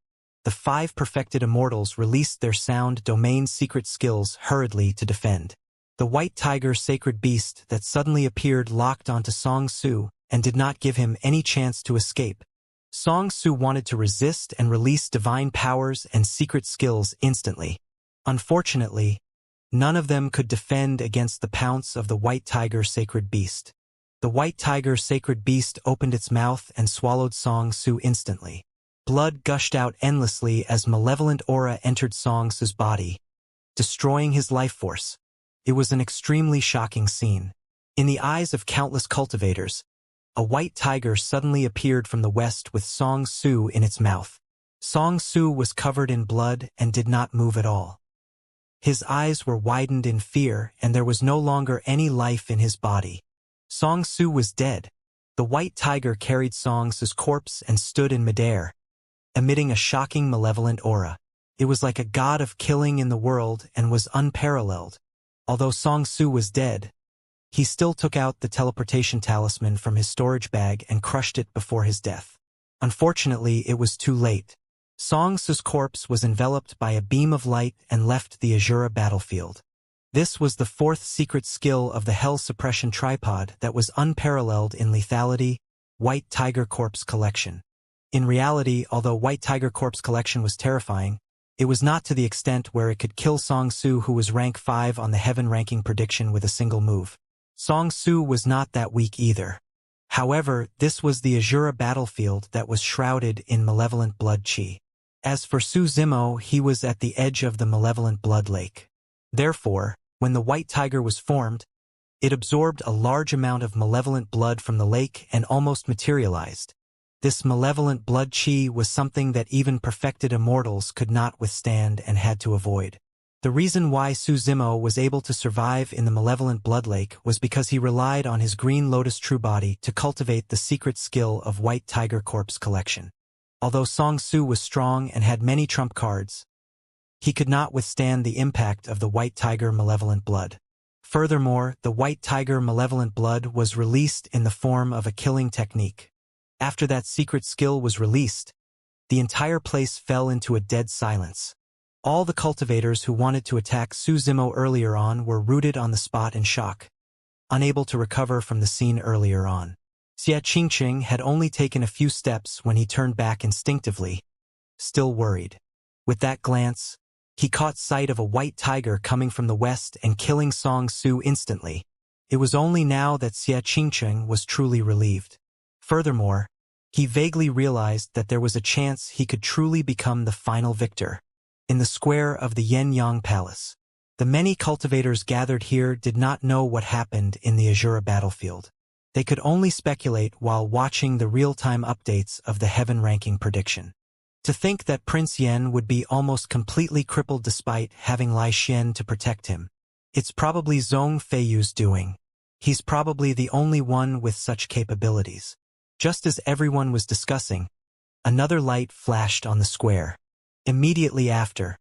the 5 perfected immortals released their sound domain secret skills hurriedly to defend. The white tiger's sacred beast that suddenly appeared locked onto Song Su and did not give him any chance to escape. Song Su wanted to resist and release divine powers and secret skills instantly. Unfortunately, none of them could defend against the pounce of the white tiger's sacred beast. The white tiger's sacred beast opened its mouth and swallowed Song Su instantly. Blood gushed out endlessly as malevolent aura entered Song Su's body, destroying his life force. It was an extremely shocking scene. In the eyes of countless cultivators, a white tiger suddenly appeared from the west with Song Su in its mouth. Song Su was covered in blood and did not move at all. His eyes were widened in fear and there was no longer any life in his body. Song Su was dead. The white tiger carried Song Su's corpse and stood in midair, emitting a shocking malevolent aura. It was like a god of killing in the world and was unparalleled. Although Song Su was dead, he still took out the teleportation talisman from his storage bag and crushed it before his death. Unfortunately, it was too late. Song Su's corpse was enveloped by a beam of light and left the Azura battlefield. This was the fourth secret skill of the Hell Suppression Tripod that was unparalleled in lethality, White Tiger Corpse Collection. In reality, although White Tiger Corpse Collection was terrifying, it was not to the extent where it could kill Song Su, who was rank 5 on the heaven ranking prediction, with a single move. Song Su was not that weak either. However, this was the Azura battlefield that was shrouded in malevolent blood chi. As for Su Zimo, he was at the edge of the malevolent blood lake. Therefore, when the White Tiger was formed, it absorbed a large amount of malevolent blood from the lake and almost materialized. This malevolent blood chi was something that even perfected immortals could not withstand and had to avoid. The reason why Su Zimo was able to survive in the malevolent blood lake was because he relied on his Green Lotus True Body to cultivate the secret skill of White Tiger Corpse Collection. Although Song Su was strong and had many trump cards, he could not withstand the impact of the White Tiger malevolent blood. Furthermore, the White Tiger malevolent blood was released in the form of a killing technique. After that secret skill was released, the entire place fell into a dead silence. All the cultivators who wanted to attack Su Zimo earlier on were rooted on the spot in shock, unable to recover from the scene earlier on. Xianxia had only taken a few steps when he turned back instinctively, still worried. With that glance, he caught sight of a white tiger coming from the west and killing Song Su instantly. It was only now that Xianxia was truly relieved. Furthermore, he vaguely realized that there was a chance he could truly become the final victor. In the square of the Yen-Yang Palace, the many cultivators gathered here did not know what happened in the Azura battlefield. They could only speculate while watching the real-time updates of the heaven ranking prediction. To think that Prince Yen would be almost completely crippled despite having Lai Xian to protect him. It's probably Zhong Feiyu's doing. He's probably the only one with such capabilities. Just as everyone was discussing, another light flashed on the square. Immediately after,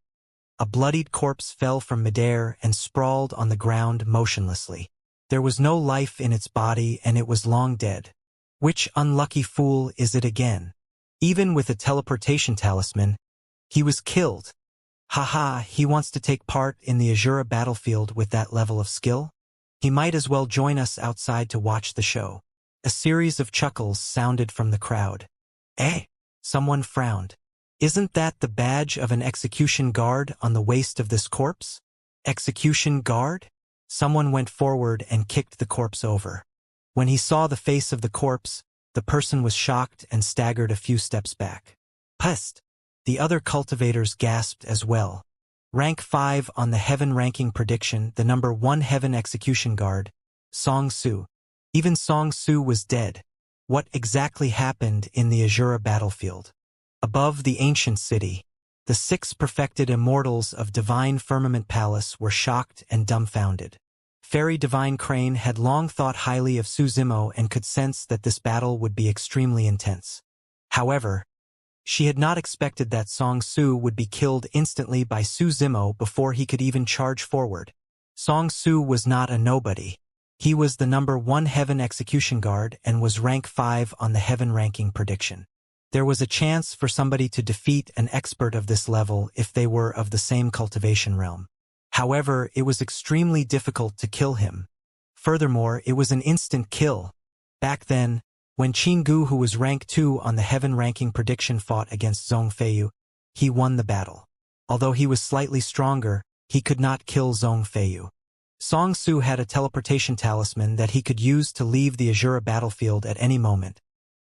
a bloodied corpse fell from midair and sprawled on the ground motionlessly. There was no life in its body and it was long dead. Which unlucky fool is it again? Even with a teleportation talisman, he was killed. Haha, he wants to take part in the Azura battlefield with that level of skill? He might as well join us outside to watch the show. A series of chuckles sounded from the crowd. Eh? Someone frowned. Isn't that the badge of an execution guard on the waist of this corpse? Execution guard? Someone went forward and kicked the corpse over. When he saw the face of the corpse, the person was shocked and staggered a few steps back. Pest! The other cultivators gasped as well. Rank 5 on the heaven ranking prediction, the number 1 heaven execution guard, Song Su. Even Song Su was dead. What exactly happened in the Azura battlefield? Above the ancient city, the 6 perfected immortals of Divine Firmament Palace were shocked and dumbfounded. Fairy Divine Crane had long thought highly of Su Zimo and could sense that this battle would be extremely intense. However, she had not expected that Song Su would be killed instantly by Su Zimo before he could even charge forward. Song Su was not a nobody. He was the number 1 heaven execution guard and was rank 5 on the heaven ranking prediction. There was a chance for somebody to defeat an expert of this level if they were of the same cultivation realm. However, it was extremely difficult to kill him. Furthermore, it was an instant kill. Back then, when Qinggu, who was rank 2 on the heaven ranking prediction, fought against Zhong Feiyu, he won the battle. Although he was slightly stronger, he could not kill Zhong Feiyu. Song Su had a teleportation talisman that he could use to leave the Azura battlefield at any moment.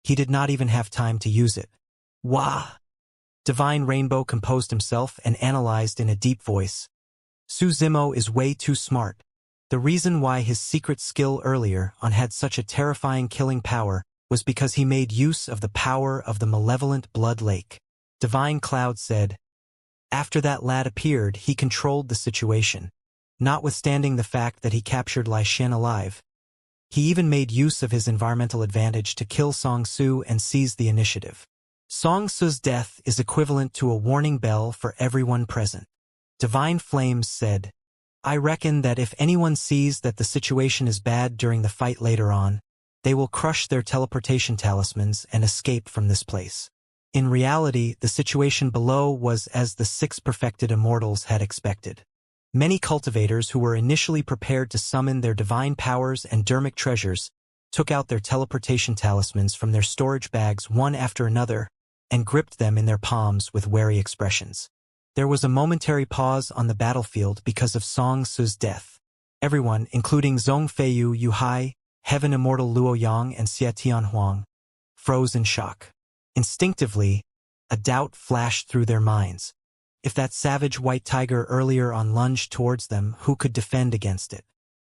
He did not even have time to use it. Wah! Divine Rainbow composed himself and analyzed in a deep voice. Su Zimo is way too smart. The reason why his secret skill earlier on had such a terrifying killing power was because he made use of the power of the malevolent blood lake. Divine Cloud said, after that lad appeared, he controlled the situation. Notwithstanding the fact that he captured Lai Xian alive, he even made use of his environmental advantage to kill Song Su and seize the initiative. Song Su's death is equivalent to a warning bell for everyone present. Divine Flames said, I reckon that if anyone sees that the situation is bad during the fight later on, they will crush their teleportation talismans and escape from this place. In reality, the situation below was as the 6 perfected immortals had expected. Many cultivators who were initially prepared to summon their divine powers and dermic treasures took out their teleportation talismans from their storage bags one after another and gripped them in their palms with wary expressions. There was a momentary pause on the battlefield because of Song Su's death. Everyone, including Zhong Feiyu, Yu Hai, Heaven Immortal Luo Yang, and Xia Tianhuang, froze in shock. Instinctively, a doubt flashed through their minds. If that savage white tiger earlier on lunged towards them, who could defend against it?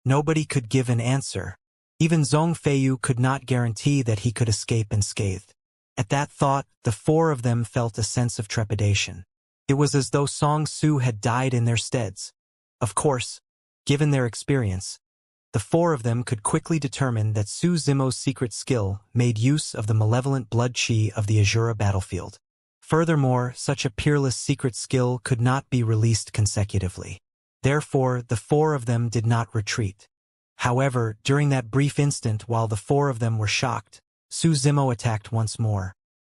Nobody could give an answer. Even Zhong Feiyu could not guarantee that he could escape unscathed. At that thought, the 4 of them felt a sense of trepidation. It was as though Song Su had died in their steads. Of course, given their experience, the 4 of them could quickly determine that Su Zimo's secret skill made use of the malevolent blood chi of the Azura battlefield. Furthermore, such a peerless secret skill could not be released consecutively. Therefore, the 4 of them did not retreat. However, during that brief instant while the 4 of them were shocked, Su Zimo attacked once more.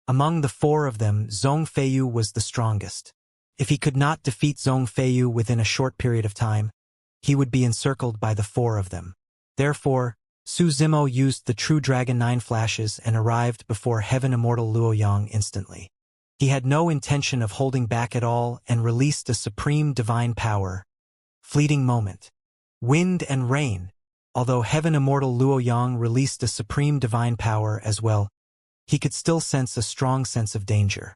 Among the 4 of them, Zhong Feiyu was the strongest. If he could not defeat Zhong Feiyu within a short period of time, he would be encircled by the 4 of them. Therefore, Su Zimo used the True Dragon 9 flashes and arrived before Heaven Immortal Luo Yang instantly. He had no intention of holding back at all and released a supreme divine power. Fleeting moment. Wind and rain. Although Heaven Immortal Luo Yang released a supreme divine power as well, he could still sense a strong sense of danger.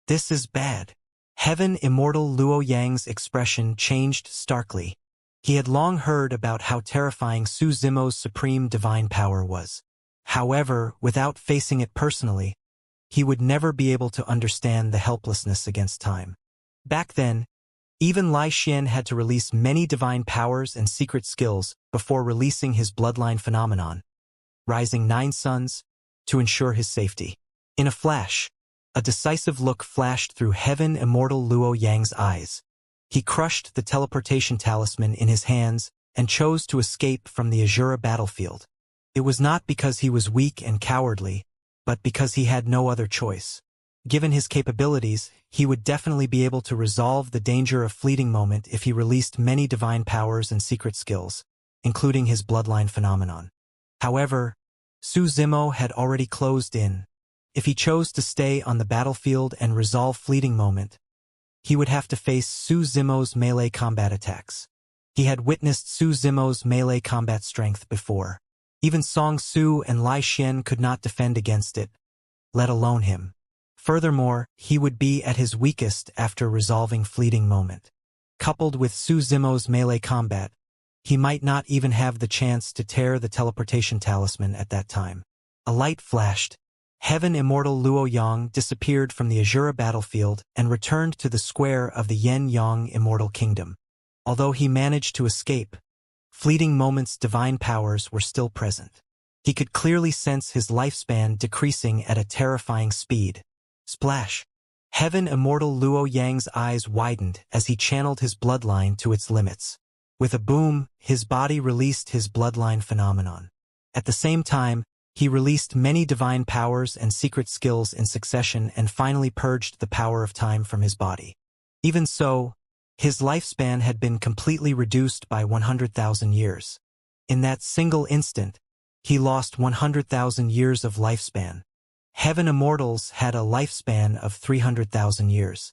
This is bad. Heaven Immortal Luo Yang's expression changed starkly. He had long heard about how terrifying Su Zimo's supreme divine power was. However, without facing it personally, he would never be able to understand the helplessness against time. Back then, even Lai Xian had to release many divine powers and secret skills before releasing his bloodline phenomenon, rising 9 suns, to ensure his safety. In a flash, a decisive look flashed through Heaven Immortal Luo Yang's eyes. He crushed the teleportation talisman in his hands and chose to escape from the Azura battlefield. It was not because he was weak and cowardly, but because he had no other choice. Given his capabilities, he would definitely be able to resolve the danger of fleeting moment if he released many divine powers and secret skills, including his bloodline phenomenon. However, Su Zimo had already closed in. If he chose to stay on the battlefield and resolve fleeting moment, he would have to face Su Zimo's melee combat attacks. He had witnessed Su Zimo's melee combat strength before. Even Song Su and Lai Xian could not defend against it, let alone him. Furthermore, he would be at his weakest after resolving fleeting moment. Coupled with Su Zimo's melee combat, he might not even have the chance to tear the teleportation talisman at that time. A light flashed. Heaven Immortal Luo Yang disappeared from the Azura battlefield and returned to the square of the Yen Yang Immortal Kingdom. Although he managed to escape, fleeting moment's divine powers were still present. He could clearly sense his lifespan decreasing at a terrifying speed. Splash! Heaven Immortal Luo Yang's eyes widened as he channeled his bloodline to its limits. With a boom, his body released his bloodline phenomenon. At the same time, he released many divine powers and secret skills in succession and finally purged the power of time from his body. Even so, his lifespan had been completely reduced by 100,000 years. In that single instant, he lost 100,000 years of lifespan. Heaven Immortals had a lifespan of 300,000 years.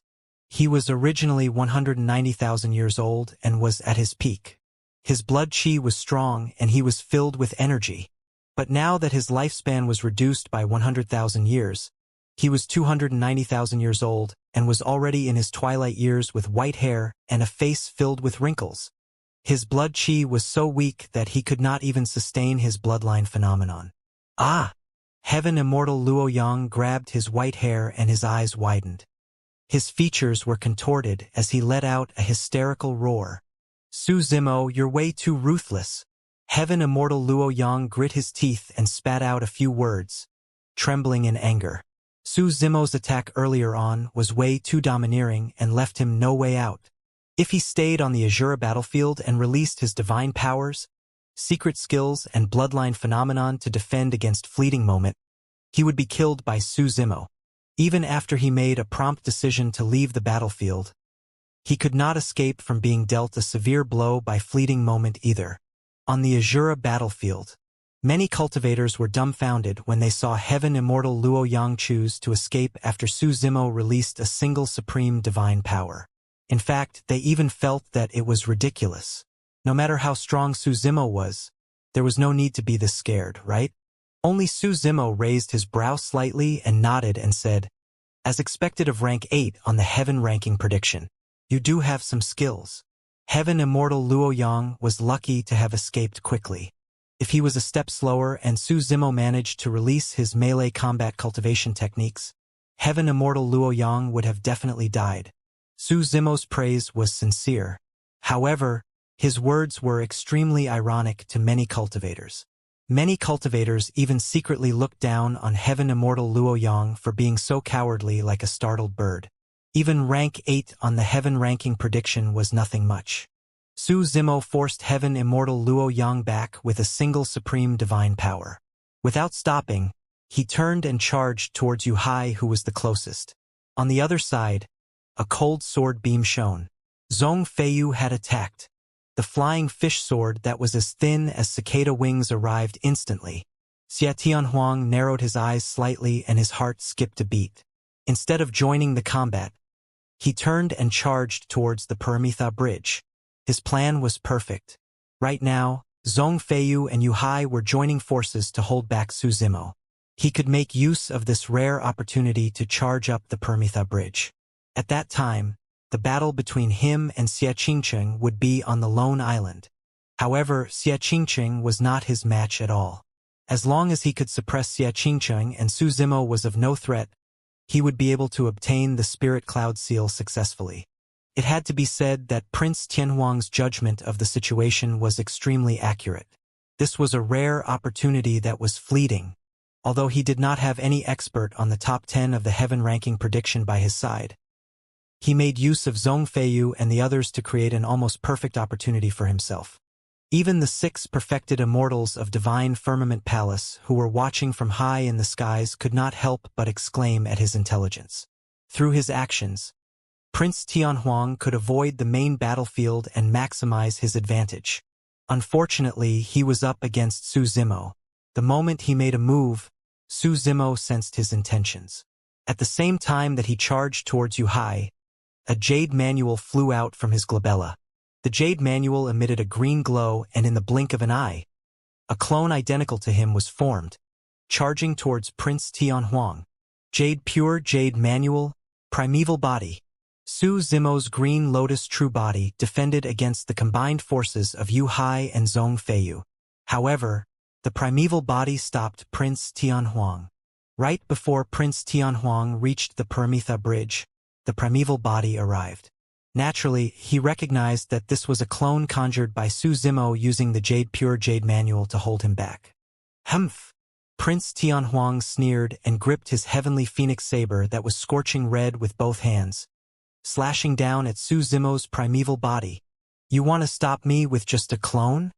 He was originally 190,000 years old and was at his peak. His blood chi was strong and he was filled with energy. But now that his lifespan was reduced by 100,000 years, he was 290,000 years old and was already in his twilight years with white hair and a face filled with wrinkles. His blood chi was so weak that he could not even sustain his bloodline phenomenon. Ah! Heaven Immortal Luo Yang grabbed his white hair and his eyes widened. His features were contorted as he let out a hysterical roar. Su Zimo, you're way too ruthless. Heaven Immortal Luo Yang grit his teeth and spat out a few words, trembling in anger. Su Zimo's attack earlier on was way too domineering and left him no way out. If he stayed on the Azura battlefield and released his divine powers, secret skills, and bloodline phenomenon to defend against fleeting moment, he would be killed by Su Zimo. Even after he made a prompt decision to leave the battlefield, he could not escape from being dealt a severe blow by fleeting moment either. On the Azura battlefield, many cultivators were dumbfounded when they saw Heaven Immortal Luo Yang choose to escape after Su Zimo released a single supreme divine power. In fact, they even felt that it was ridiculous. No matter how strong Su Zimo was, there was no need to be this scared, right? Only Su Zimo raised his brow slightly and nodded and said, "As expected of rank 8 on the Heaven ranking prediction, you do have some skills." Heaven Immortal Luo Yang was lucky to have escaped quickly. If he was a step slower and Su Zimo managed to release his melee combat cultivation techniques, Heaven Immortal Luo Yang would have definitely died. Su Zimo's praise was sincere. However, his words were extremely ironic to many cultivators. Many cultivators even secretly looked down on Heaven Immortal Luo Yang for being so cowardly like a startled bird. Even rank 8 on the Heaven ranking prediction was nothing much. Su Zimo forced Heaven Immortal Luo Yang back with a single supreme divine power. Without stopping, he turned and charged towards Yu Hai, who was the closest. On the other side, a cold sword beam shone. Zhong Feiyu had attacked. The flying fish sword that was as thin as cicada wings arrived instantly. Xia Tianhuang narrowed his eyes slightly and his heart skipped a beat. Instead of joining the combat, he turned and charged towards the Paramitha bridge. His plan was perfect. Right now, Zhong Feiyu and Yu Hai were joining forces to hold back Su Zimo. He could make use of this rare opportunity to charge up the Paramitha bridge. At that time, the battle between him and Xia Qingqing would be on the lone island. However, Xia Qingqing was not his match at all. As long as he could suppress Xia Qingqing and Su Zimo was of no threat, he would be able to obtain the Spirit Cloud Seal successfully. It had to be said that Prince Tianhuang's judgment of the situation was extremely accurate. This was a rare opportunity that was fleeting. Although he did not have any expert on the top 10 of the Heaven ranking prediction by his side, he made use of Zhong Feiyu and the others to create an almost perfect opportunity for himself. Even the 6 perfected immortals of Divine Firmament Palace who were watching from high in the skies could not help but exclaim at his intelligence. Through his actions, Prince Tianhuang could avoid the main battlefield and maximize his advantage. Unfortunately, he was up against Su Zimo. The moment he made a move, Su Zimo sensed his intentions. At the same time that he charged towards Yu Hai, a jade manual flew out from his glabella. The jade manual emitted a green glow, and in the blink of an eye, a clone identical to him was formed, charging towards Prince Tianhuang. Jade Pure Jade Manual, Primeval Body. Su Zimo's Green Lotus True Body defended against the combined forces of Yu Hai and Zhong Feiyu. However, the primeval body stopped Prince Tianhuang. Right before Prince Tianhuang reached the Paramitha bridge, the primeval body arrived. Naturally, he recognized that this was a clone conjured by Su Zimo using the Jade Pure Jade Manual to hold him back. Humph! Prince Tianhuang sneered and gripped his heavenly phoenix saber that was scorching red with both hands, slashing down at Su Zimo's primeval body. "You want to stop me with just a clone?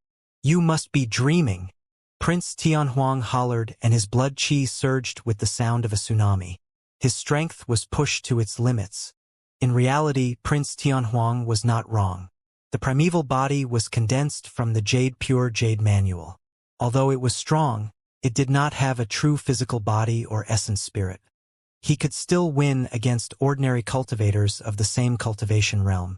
You must be dreaming." Prince Tianhuang hollered and his blood qi surged with the sound of a tsunami. His strength was pushed to its limits. In reality, Prince Tianhuang was not wrong. The primeval body was condensed from the Jade Pure Jade Manual. Although it was strong, it did not have a true physical body or essence spirit. He could still win against ordinary cultivators of the same cultivation realm.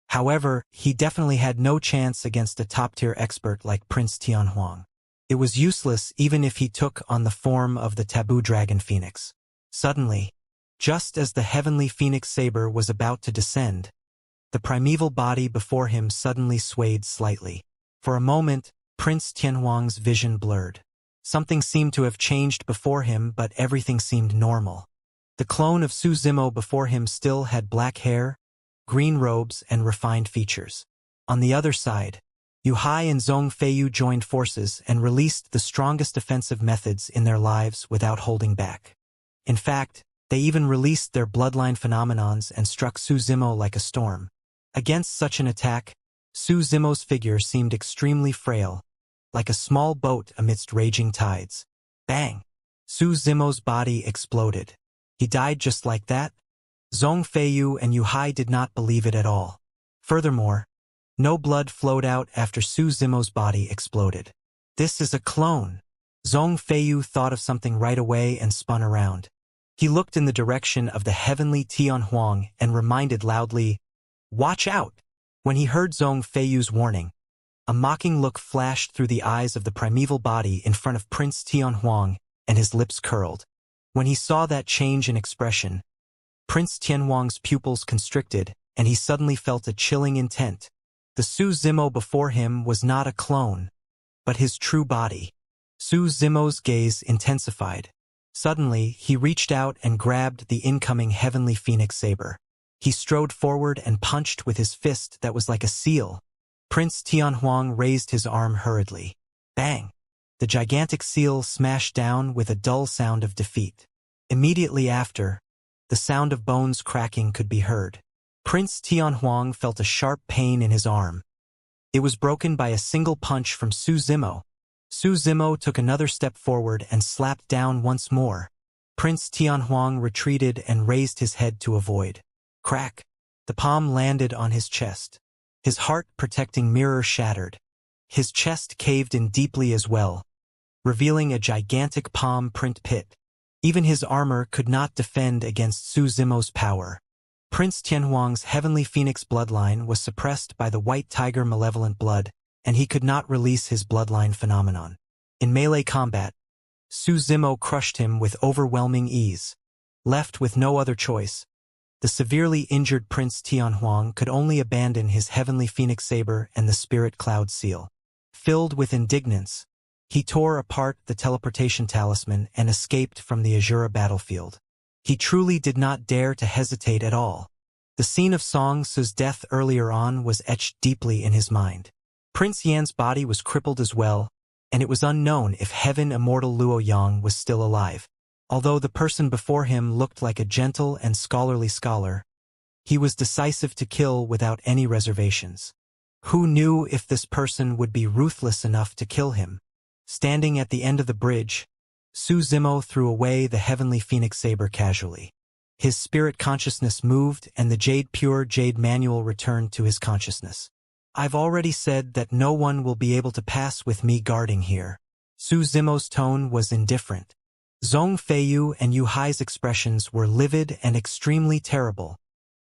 However, he definitely had no chance against a top-tier expert like Prince Tianhuang. It was useless even if he took on the form of the taboo dragon phoenix. Suddenly, just as the heavenly phoenix saber was about to descend, the primeval body before him suddenly swayed slightly. For a moment, Prince Tianhuang's vision blurred. Something seemed to have changed before him, but everything seemed normal. The clone of Su Zimo before him still had black hair, green robes, and refined features. On the other side, Yu Hai and Zhong Feiyu joined forces and released the strongest defensive methods in their lives without holding back. In fact, they even released their bloodline phenomenons and struck Su Zimo like a storm. Against such an attack, Su Zimo's figure seemed extremely frail, like a small boat amidst raging tides. Bang! Su Zimo's body exploded. He died just like that? Zhong Feiyu and Yu Hai did not believe it at all. Furthermore, no blood flowed out after Su Zimo's body exploded. This is a clone. Zhong Feiyu thought of something right away and spun around. He looked in the direction of the heavenly Tianhuang and reminded loudly, "Watch out!" When he heard Zhong Feiyu's warning, a mocking look flashed through the eyes of the primeval body in front of Prince Tianhuang, and his lips curled. When he saw that change in expression, Prince Tianhuang's pupils constricted, and he suddenly felt a chilling intent. The Su Zimo before him was not a clone, but his true body. Su Zimo's gaze intensified. Suddenly, he reached out and grabbed the incoming heavenly phoenix saber. He strode forward and punched with his fist that was like a seal. Prince Tianhuang raised his arm hurriedly. Bang! The gigantic seal smashed down with a dull sound of defeat. Immediately after, the sound of bones cracking could be heard. Prince Tianhuang felt a sharp pain in his arm. It was broken by a single punch from Su Zimo. Su Zimo took another step forward and slapped down once more. Prince Tianhuang retreated and raised his head to avoid. Crack! The palm landed on his chest. His heart-protecting mirror shattered. His chest caved in deeply as well, revealing a gigantic palm print pit. Even his armor could not defend against Su Zimo's power. Prince Tianhuang's heavenly phoenix bloodline was suppressed by the white tiger malevolent blood, and he could not release his bloodline phenomenon. In melee combat, Su Zimo crushed him with overwhelming ease. Left with no other choice, the severely injured Prince Tianhuang could only abandon his heavenly phoenix saber and the spirit cloud seal. Filled with indignance, he tore apart the teleportation talisman and escaped from the Azura battlefield. He truly did not dare to hesitate at all. The scene of Song Su's death earlier on was etched deeply in his mind. Prince Yan's body was crippled as well, and it was unknown if Heaven Immortal Luo Yang was still alive. Although the person before him looked like a gentle and scholarly scholar, he was decisive to kill without any reservations. Who knew if this person would be ruthless enough to kill him? Standing at the end of the bridge, Su Zimo threw away the heavenly phoenix saber casually. His spirit consciousness moved and the pure jade manual returned to his consciousness. I've already said that no one will be able to pass with me guarding here. Su Zimo's tone was indifferent. Zhong Feiyu and Yu Hai's expressions were livid and extremely terrible.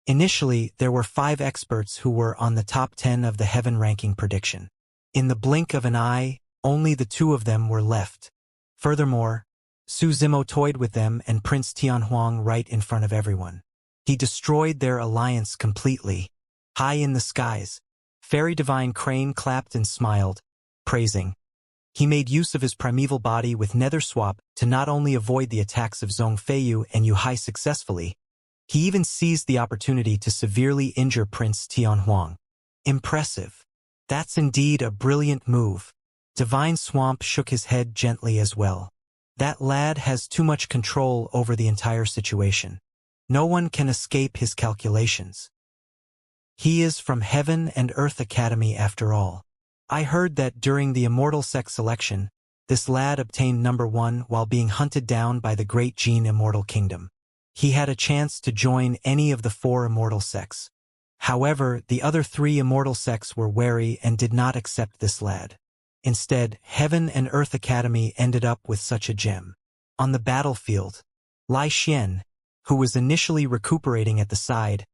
Initially, there were 5 experts who were on the top 10 of the heaven ranking prediction. In the blink of an eye, only the 2 of them were left. Furthermore, Su Zimo toyed with them and Prince Tianhuang right in front of everyone. He destroyed their alliance completely. High in the skies, Fairy Divine Crane clapped and smiled, praising. He made use of his primeval body with Nether Swap to not only avoid the attacks of Zhong Feiyu and Yu Hai successfully, he even seized the opportunity to severely injure Prince Tianhuang. Impressive. That's indeed a brilliant move. Divine Swamp shook his head gently as well. That lad has too much control over the entire situation. No one can escape his calculations. He is from Heaven and Earth Academy after all. I heard that during the Immortal Sex selection, this lad obtained number 1 while being hunted down by the great Gene Immortal Kingdom. He had a chance to join any of the 4 Immortal Sects. However, the other 3 Immortal Sects were wary and did not accept this lad. Instead, Heaven and Earth Academy ended up with such a gem. On the battlefield, Lai Xian, who was initially recuperating at the side,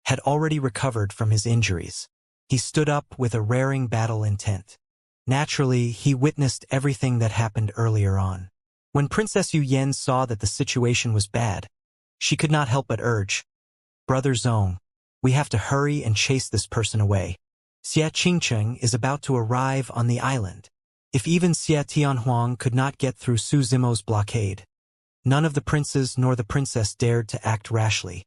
had already recovered from his injuries. He stood up with a raring battle intent. Naturally, he witnessed everything that happened earlier on. When Princess Yu Yen saw that the situation was bad, she could not help but urge, "Brother Zong, we have to hurry and chase this person away. Xia Qingcheng is about to arrive on the island." If even Xia Tianhuang could not get through Su Zimo's blockade, none of the princes nor the princess dared to act rashly.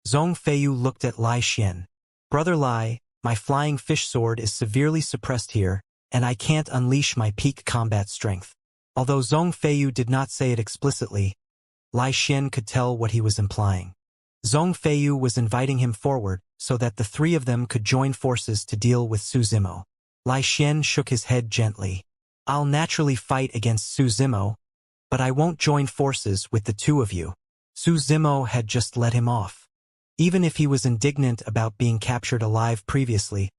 Zhong Feiyu looked at Lai Xian. "Brother Lai, my flying fish sword is severely suppressed here, and I can't unleash my peak combat strength." Although Zhong Feiyu did not say it explicitly, Lai Xian could tell what he was implying. Zhong Feiyu was inviting him forward so that the three of them could join forces to deal with Su Zimo. Lai Xian shook his head gently. I'll naturally fight against Su Zimo, but I won't join forces with the two of you. Su Zimo had just let him off. Even if he was indignant about being captured alive previously,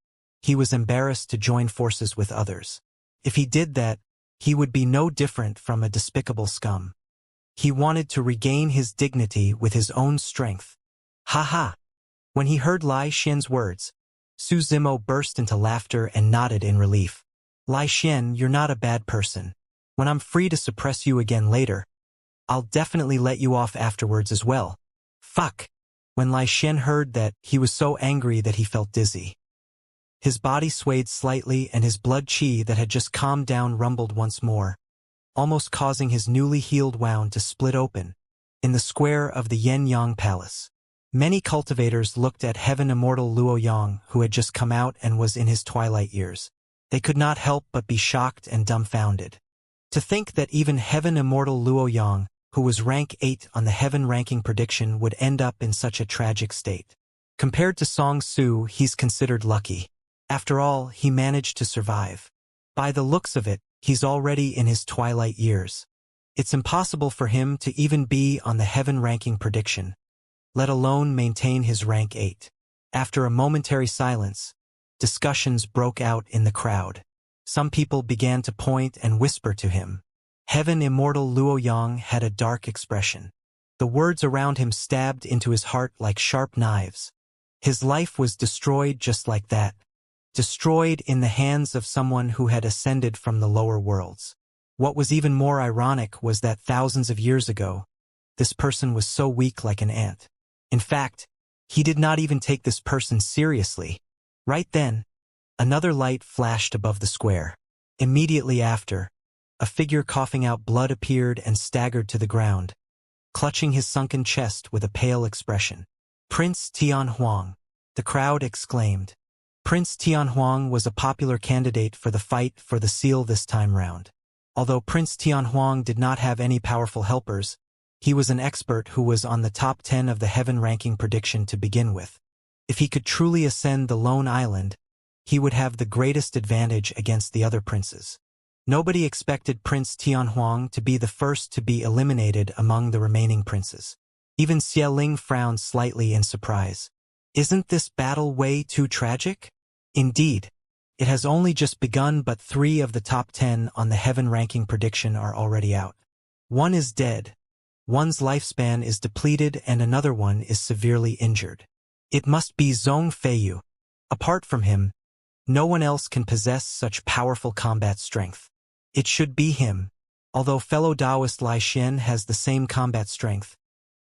he was embarrassed to join forces with others. If he did that, he would be no different from a despicable scum. He wanted to regain his dignity with his own strength. Ha ha! When he heard Lai Xian's words, Su Zimo burst into laughter and nodded in relief. Lai Xian, you're not a bad person. When I'm free to suppress you again later, I'll definitely let you off afterwards as well. Fuck! When Lai Xian heard that, he was so angry that he felt dizzy. His body swayed slightly and his blood qi that had just calmed down rumbled once more, almost causing his newly healed wound to split open. In the square of the Yen-Yang Palace, many cultivators looked at Heaven Immortal Luo Yang, who had just come out and was in his twilight years. They could not help but be shocked and dumbfounded. To think that even Heaven Immortal Luo Yang, who was rank 8 on the Heaven ranking prediction, would end up in such a tragic state. Compared to Song Su, he's considered lucky. After all, he managed to survive. By the looks of it, he's already in his twilight years. It's impossible for him to even be on the Heaven ranking prediction, let alone maintain his rank 8. After a momentary silence, discussions broke out in the crowd. Some people began to point and whisper to him. Heaven Immortal Luo Yang had a dark expression. The words around him stabbed into his heart like sharp knives. His life was destroyed just like that. Destroyed in the hands of someone who had ascended from the lower worlds. What was even more ironic was that thousands of years ago, this person was so weak like an ant. In fact, he did not even take this person seriously. Right then, another light flashed above the square. Immediately after, a figure coughing out blood appeared and staggered to the ground, clutching his sunken chest with a pale expression. Prince Tianhuang, the crowd exclaimed. Prince Tianhuang was a popular candidate for the fight for the seal this time round. Although Prince Tianhuang did not have any powerful helpers, he was an expert who was on the top 10 of the Heaven ranking prediction to begin with. If he could truly ascend the lone island, he would have the greatest advantage against the other princes. Nobody expected Prince Tianhuang to be the first to be eliminated among the remaining princes. Even Xie Ling frowned slightly in surprise. Isn't this battle way too tragic? Indeed. It has only just begun, but 3 of the top 10 on the Heaven ranking prediction are already out. One is dead, one's lifespan is depleted, and another one is severely injured. It must be Zhong Feiyu. Apart from him, no one else can possess such powerful combat strength. It should be him. Although fellow Taoist Lai Xian has the same combat strength,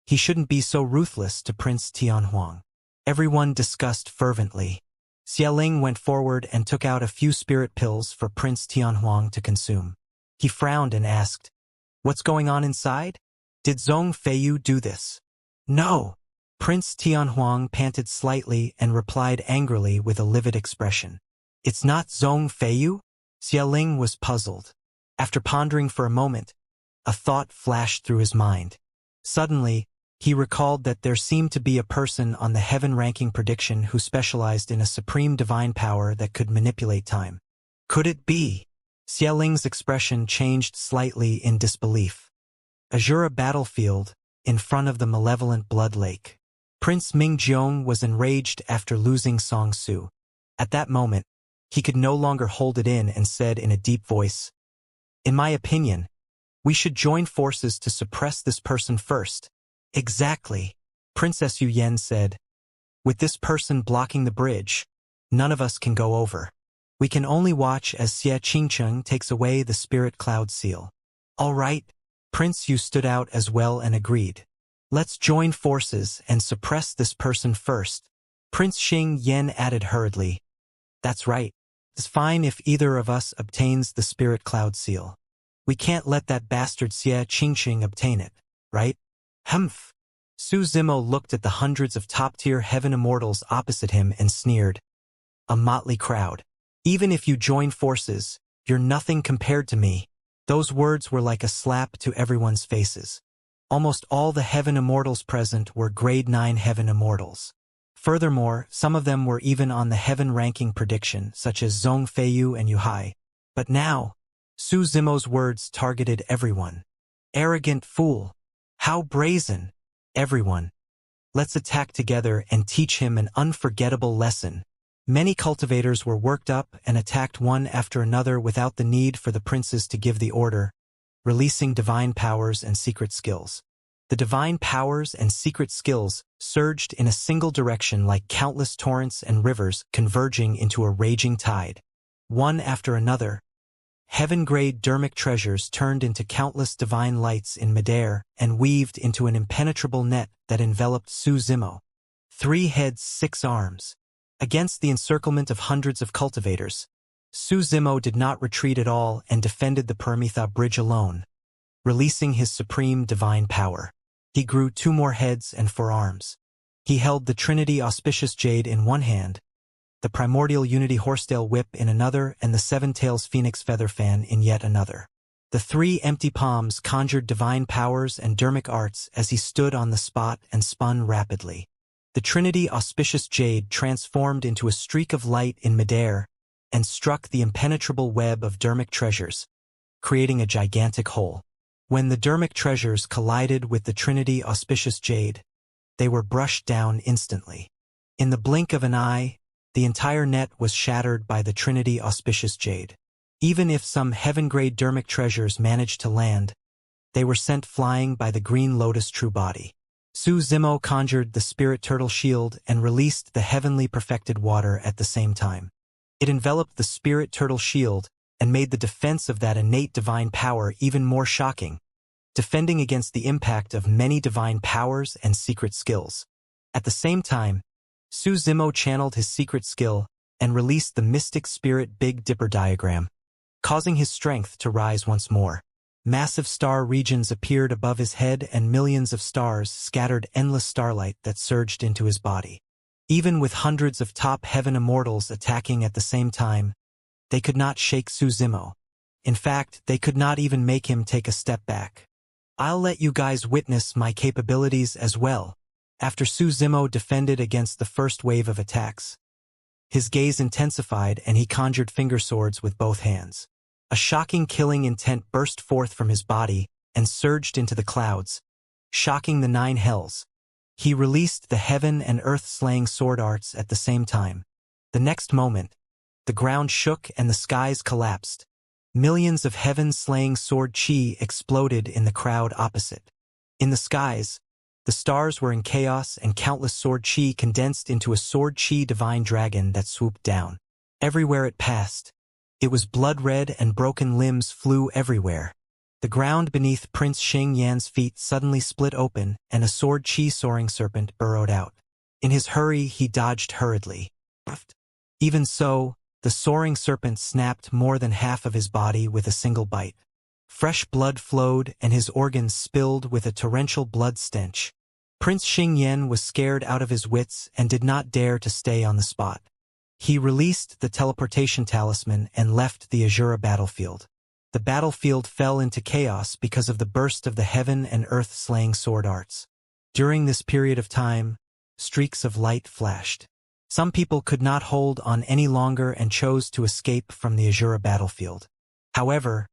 he shouldn't be so ruthless to Prince Tianhuang. Everyone discussed fervently. Xie Ling went forward and took out a few spirit pills for Prince Tianhuang to consume. He frowned and asked, "What's going on inside? Did Zhong Feiyu do this?" "No." Prince Tianhuang panted slightly and replied angrily with a livid expression. "It's not Zhong Feiyu?" Xie Ling was puzzled. After pondering for a moment, a thought flashed through his mind. Suddenly, he recalled that there seemed to be a person on the Heaven ranking prediction who specialized in a supreme divine power that could manipulate time. Could it be? Xie Ling's expression changed slightly in disbelief. Azura battlefield, in front of the malevolent blood lake. Prince Mingjiong was enraged after losing Song Su. At that moment, he could no longer hold it in and said in a deep voice, "In my opinion, we should join forces to suppress this person first." "Exactly," Princess Yu Yen said. "With this person blocking the bridge, none of us can go over. We can only watch as Xie Qingcheng takes away the spirit cloud seal." "All right." Prince Yu stood out as well and agreed. "Let's join forces and suppress this person first." Prince Xing Yen added hurriedly, "That's right. It's fine if either of us obtains the spirit cloud seal. We can't let that bastard Xie Qingcheng obtain it, right?" "Humph." Su Zimo looked at the hundreds of top-tier Heaven Immortals opposite him and sneered. "A motley crowd. Even if you join forces, you're nothing compared to me." Those words were like a slap to everyone's faces. Almost all the heaven immortals present were grade 9 heaven immortals. Furthermore, some of them were even on the heaven ranking prediction, such as Zhong Feiyu and Yuhai. But now, Su Zimo's words targeted everyone. Arrogant fool! How brazen! Everyone! Let's attack together and teach him an unforgettable lesson. Many cultivators were worked up and attacked one after another without the need for the princes to give the order, releasing divine powers and secret skills. The divine powers and secret skills surged in a single direction like countless torrents and rivers converging into a raging tide. One after another, heaven-grade dermic treasures turned into countless divine lights in midair and weaved into an impenetrable net that enveloped Su Zimo. 3 heads, 6 arms. Against the encirclement of hundreds of cultivators, Su Zimo did not retreat at all and defended the Paramitha bridge alone, releasing his supreme divine power. He grew 2 more heads and 4 arms. He held the Trinity Auspicious Jade in one hand, the Primordial Unity Horsetail Whip in another, and the 7 Tails Phoenix Feather Fan in yet another. The 3 empty palms conjured divine powers and dermic arts as he stood on the spot and spun rapidly. The Trinity Auspicious Jade transformed into a streak of light in midair and struck the impenetrable web of dermic treasures, creating a gigantic hole. When the dermic treasures collided with the Trinity Auspicious Jade, they were brushed down instantly. In the blink of an eye, the entire net was shattered by the Trinity Auspicious Jade. Even if some heaven-grade dermic treasures managed to land, they were sent flying by the Green Lotus True Body. Su Zimo conjured the Spirit Turtle Shield and released the heavenly perfected water at the same time. It enveloped the Spirit Turtle Shield and made the defense of that innate divine power even more shocking, defending against the impact of many divine powers and secret skills. At the same time, Su Zimo channeled his secret skill and released the Mystic Spirit Big Dipper diagram, causing his strength to rise once more. Massive star regions appeared above his head and millions of stars scattered endless starlight that surged into his body. Even with hundreds of top heaven immortals attacking at the same time, they could not shake Su Zimo. In fact, they could not even make him take a step back. I'll let you guys witness my capabilities as well. After Su Zimo defended against the first wave of attacks, his gaze intensified and he conjured finger swords with both hands. A shocking killing intent burst forth from his body and surged into the clouds, shocking the 9 hells. He released the heaven and earth slaying sword arts at the same time. The next moment, the ground shook and the skies collapsed. Millions of heaven-slaying sword chi exploded in the crowd opposite. In the skies, the stars were in chaos and countless sword chi condensed into a sword chi divine dragon that swooped down. Everywhere it passed, it was blood-red and broken limbs flew everywhere. The ground beneath Prince Xianxia's feet suddenly split open and a sword chi soaring serpent burrowed out. In his hurry, he dodged hurriedly. Even so, the soaring serpent snapped more than half of his body with a single bite. Fresh blood flowed and his organs spilled with a torrential blood stench. Prince Xianxian was scared out of his wits and did not dare to stay on the spot. He released the teleportation talisman and left the Azura battlefield. The battlefield fell into chaos because of the burst of the heaven and earth slaying sword arts. During this period of time, streaks of light flashed. Some people could not hold on any longer and chose to escape from the Azura battlefield. However,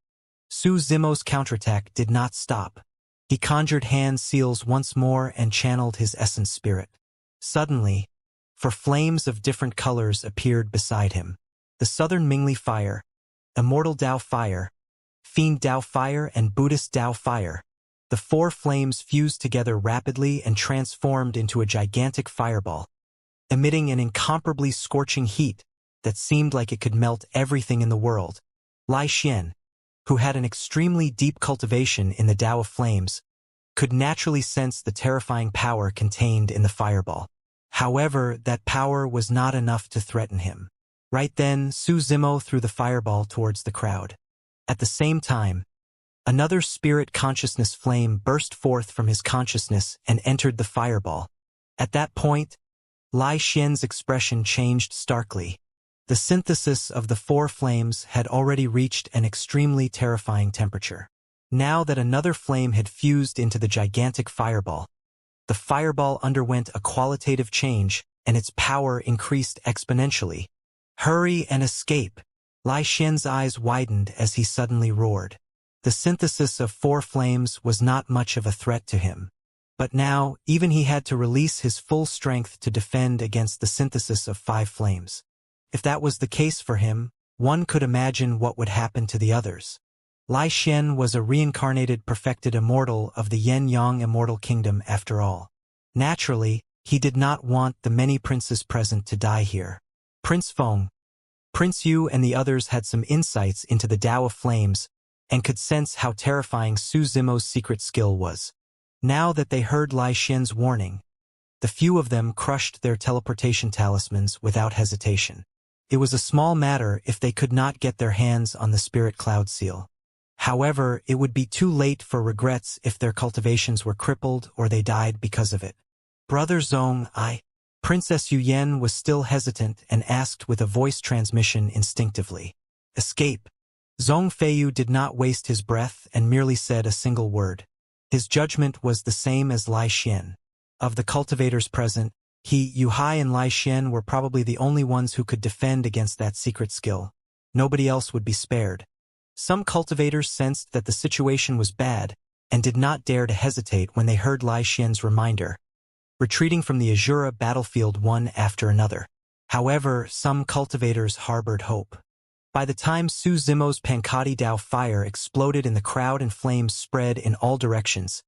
Su Zimo's counterattack did not stop. He conjured hand seals once more and channeled his essence spirit. Suddenly, 4 flames of different colors appeared beside him. The Southern Mingli Fire, Immortal Dao Fire, Fiend Dao Fire and Buddhist Dao Fire. The 4 flames fused together rapidly and transformed into a gigantic fireball, emitting an incomparably scorching heat that seemed like it could melt everything in the world. Lai Xian, who had an extremely deep cultivation in the Tao of Flames, could naturally sense the terrifying power contained in the fireball. However, that power was not enough to threaten him. Right then, Su Zimo threw the fireball towards the crowd. At the same time, another spirit consciousness flame burst forth from his consciousness and entered the fireball. At that point, Lai Xian's expression changed starkly. The synthesis of the 4 flames had already reached an extremely terrifying temperature. Now that another flame had fused into the gigantic fireball, the fireball underwent a qualitative change, and its power increased exponentially. "Hurry and escape!" Lai Xian's eyes widened as he suddenly roared. The synthesis of 4 flames was not much of a threat to him. But now, even he had to release his full strength to defend against the synthesis of 5 flames. If that was the case for him, one could imagine what would happen to the others. Lai Xian was a reincarnated perfected immortal of the Yin-Yang immortal kingdom after all. Naturally, he did not want the many princes present to die here. Prince Feng, Prince Yu and the others had some insights into the Tao of Flames and could sense how terrifying Su Zimo's secret skill was. Now that they heard Lai Xian's warning, the few of them crushed their teleportation talismans without hesitation. It was a small matter if they could not get their hands on the spirit cloud seal. However, it would be too late for regrets if their cultivations were crippled or they died because of it. "Brother Zong, Princess Yuyen was still hesitant and asked with a voice transmission instinctively. "Escape." Zong Feiyu did not waste his breath and merely said a single word. His judgment was the same as Lai Xian. Of the cultivators present, Yu Hai and Lai Xian were probably the only ones who could defend against that secret skill. Nobody else would be spared. Some cultivators sensed that the situation was bad and did not dare to hesitate when they heard Lai Xian's reminder, retreating from the Azura battlefield one after another. However, some cultivators harbored hope. By the time Su Zimo's Pankati Dao fire exploded in the crowd and flames spread in all directions,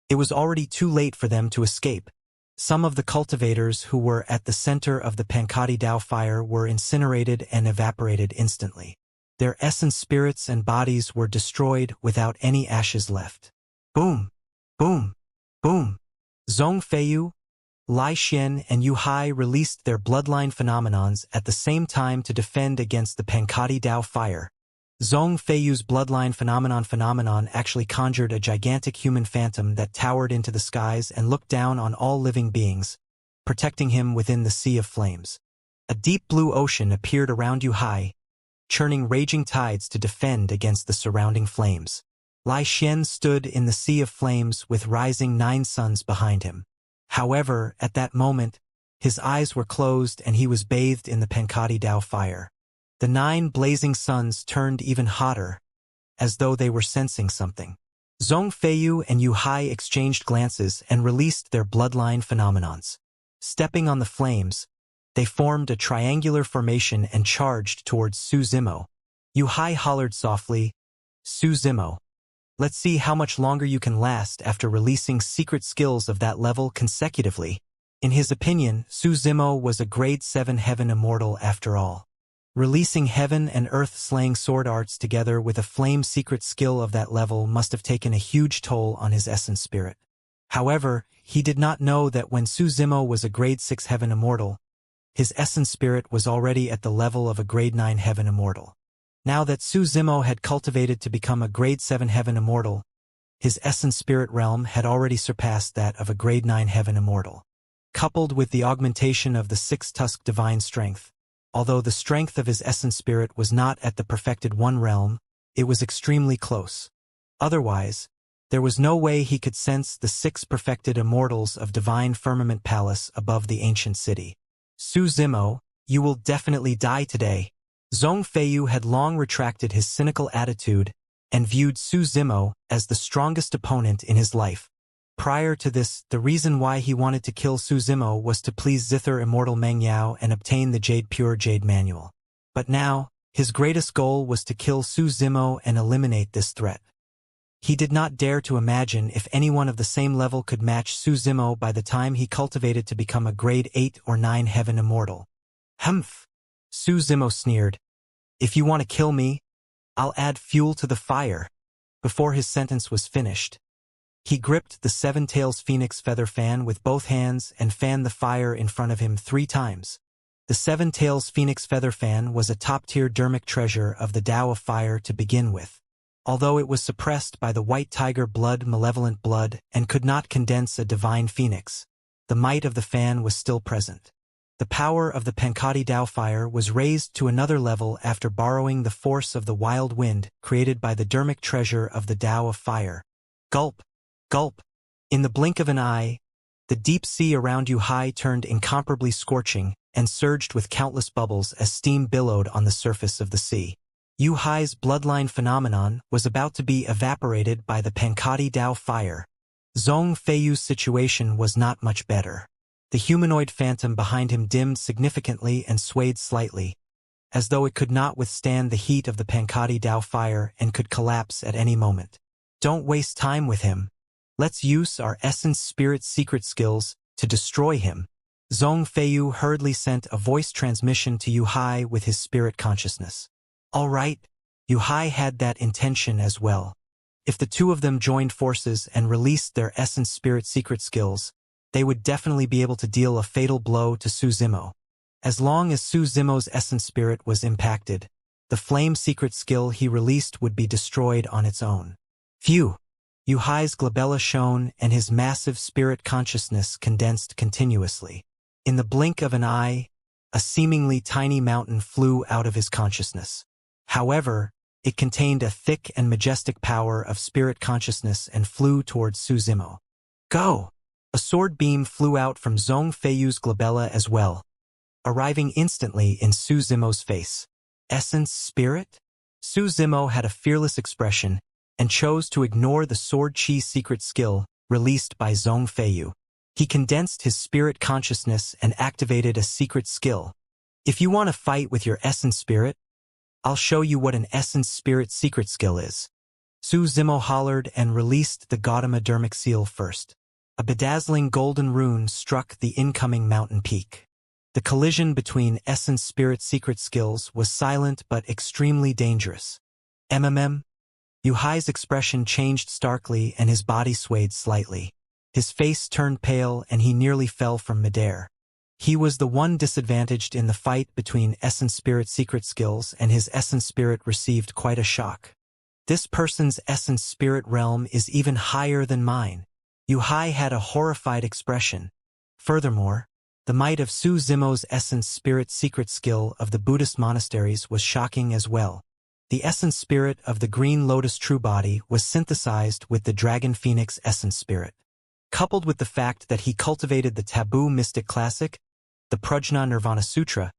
it was already too late for them to escape. Some of the cultivators who were at the center of the Pankati Dao fire were incinerated and evaporated instantly. Their essence spirits and bodies were destroyed without any ashes left. Boom! Boom! Boom! Zong Feiyu, Lai Xian and Yu Hai released their bloodline phenomenons at the same time to defend against the Pankati Dao fire. Zong Feiyu's bloodline phenomenon actually conjured a gigantic human phantom that towered into the skies and looked down on all living beings, protecting him within the sea of flames. A deep blue ocean appeared around Yu Hai, churning raging tides to defend against the surrounding flames. Lai Xian stood in the sea of flames with rising 9 suns behind him. However, at that moment, his eyes were closed and he was bathed in the Pankati Dao fire. The 9 blazing suns turned even hotter, as though they were sensing something. Zong Feiyu and Yu Hai exchanged glances and released their bloodline phenomenons. Stepping on the flames, they formed a triangular formation and charged towards Su Zimo. Yu Hai hollered softly, "Su Zimo, let's see how much longer you can last after releasing secret skills of that level consecutively." In his opinion, Su Zimo was a grade 7 heaven immortal after all. Releasing heaven and earth slaying sword arts together with a flame secret skill of that level must have taken a huge toll on his essence spirit. However, he did not know that when Su Zimo was a grade 6 heaven immortal, his essence spirit was already at the level of a grade 9 heaven immortal. Now that Su Zimo had cultivated to become a grade 7 heaven immortal, his essence spirit realm had already surpassed that of a grade 9 heaven immortal. Coupled with the augmentation of the 6-tusk divine strength, although the strength of his essence spirit was not at the perfected 1 realm, it was extremely close. Otherwise, there was no way he could sense the 6 perfected immortals of Divine Firmament Palace above the ancient city. "Su Zimo, you will definitely die today." Zong Feiyu had long retracted his cynical attitude and viewed Su Zimo as the strongest opponent in his life. Prior to this, the reason why he wanted to kill Su Zimo was to please Zither Immortal Meng Yao and obtain the Pure Jade Manual. But now, his greatest goal was to kill Su Zimo and eliminate this threat. He did not dare to imagine if anyone of the same level could match Su Zimo by the time he cultivated to become a grade 8 or 9 heaven immortal. "Humph!" Su Zimo sneered. "If you want to kill me, I'll add fuel to the fire." Before his sentence was finished, he gripped the 7 Tails Phoenix feather fan with both hands and fanned the fire in front of him 3 times. The 7 Tails Phoenix feather fan was a top-tier dermic treasure of the Tao of Fire to begin with. Although it was suppressed by the white tiger blood, malevolent blood, and could not condense a divine phoenix, the might of the fan was still present. The power of the Pankati Dao fire was raised to another level after borrowing the force of the wild wind created by the dermic treasure of the Tao of fire. Gulp! Gulp! In the blink of an eye, the deep sea around Yu Hai turned incomparably scorching and surged with countless bubbles as steam billowed on the surface of the sea. Yu Hai's bloodline phenomenon was about to be evaporated by the Pankati Dao fire. Zhong Feiyu's situation was not much better. The humanoid phantom behind him dimmed significantly and swayed slightly, as though it could not withstand the heat of the Pankati Dao fire and could collapse at any moment. Don't waste time with him. Let's use our essence spirit secret skills to destroy him. Zhong Feiyu hurriedly sent a voice transmission to Yu Hai with his spirit consciousness. All right, Yu Hai had that intention as well. If the two of them joined forces and released their essence spirit secret skills, they would definitely be able to deal a fatal blow to Su Zimo. As long as Su Zimo's essence spirit was impacted, the flame secret skill he released would be destroyed on its own. Phew! Yu Hai's glabella shone and his massive spirit consciousness condensed continuously. In the blink of an eye, a seemingly tiny mountain flew out of his consciousness. However, it contained a thick and majestic power of spirit consciousness and flew towards Su Zimo. Go! A sword beam flew out from Zhong Feiyu's glabella as well, arriving instantly in Su Zimo's face. Essence spirit? Su Zimo had a fearless expression and chose to ignore the sword chi secret skill released by Zhong Feiyu. He condensed his spirit consciousness and activated a secret skill. If you want to fight with your essence spirit, I'll show you what an essence spirit secret skill is. Su Zimo hollered and released the Gautama dermic seal first. A bedazzling golden rune struck the incoming mountain peak. The collision between essence spirit secret skills was silent but extremely dangerous. Yu Hai's expression changed starkly and his body swayed slightly. His face turned pale and he nearly fell from midair. He was the one disadvantaged in the fight between essence spirit secret skills, and his essence spirit received quite a shock. This person's essence spirit realm is even higher than mine. Yu Hai had a horrified expression. Furthermore, the might of Su Zimo's essence spirit secret skill of the Buddhist monasteries was shocking as well. The essence spirit of the Green Lotus True Body was synthesized with the Dragon Phoenix essence spirit. Coupled with the fact that he cultivated the taboo mystic classic, the Prajna Nirvana Sutra,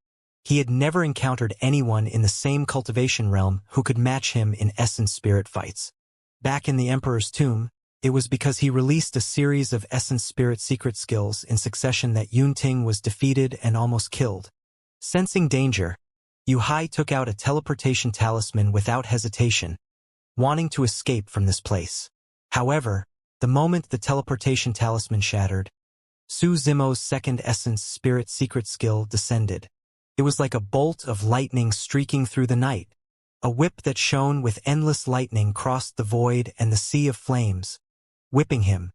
he had never encountered anyone in the same cultivation realm who could match him in essence spirit fights. Back in the Emperor's tomb, it was because he released a series of essence spirit secret skills in succession that Yunting was defeated and almost killed. Sensing danger, Yu Hai took out a teleportation talisman without hesitation, wanting to escape from this place. However, the moment the teleportation talisman shattered, Su Zimo's second essence spirit secret skill descended. It was like a bolt of lightning streaking through the night. A whip that shone with endless lightning crossed the void and the sea of flames, whipping him.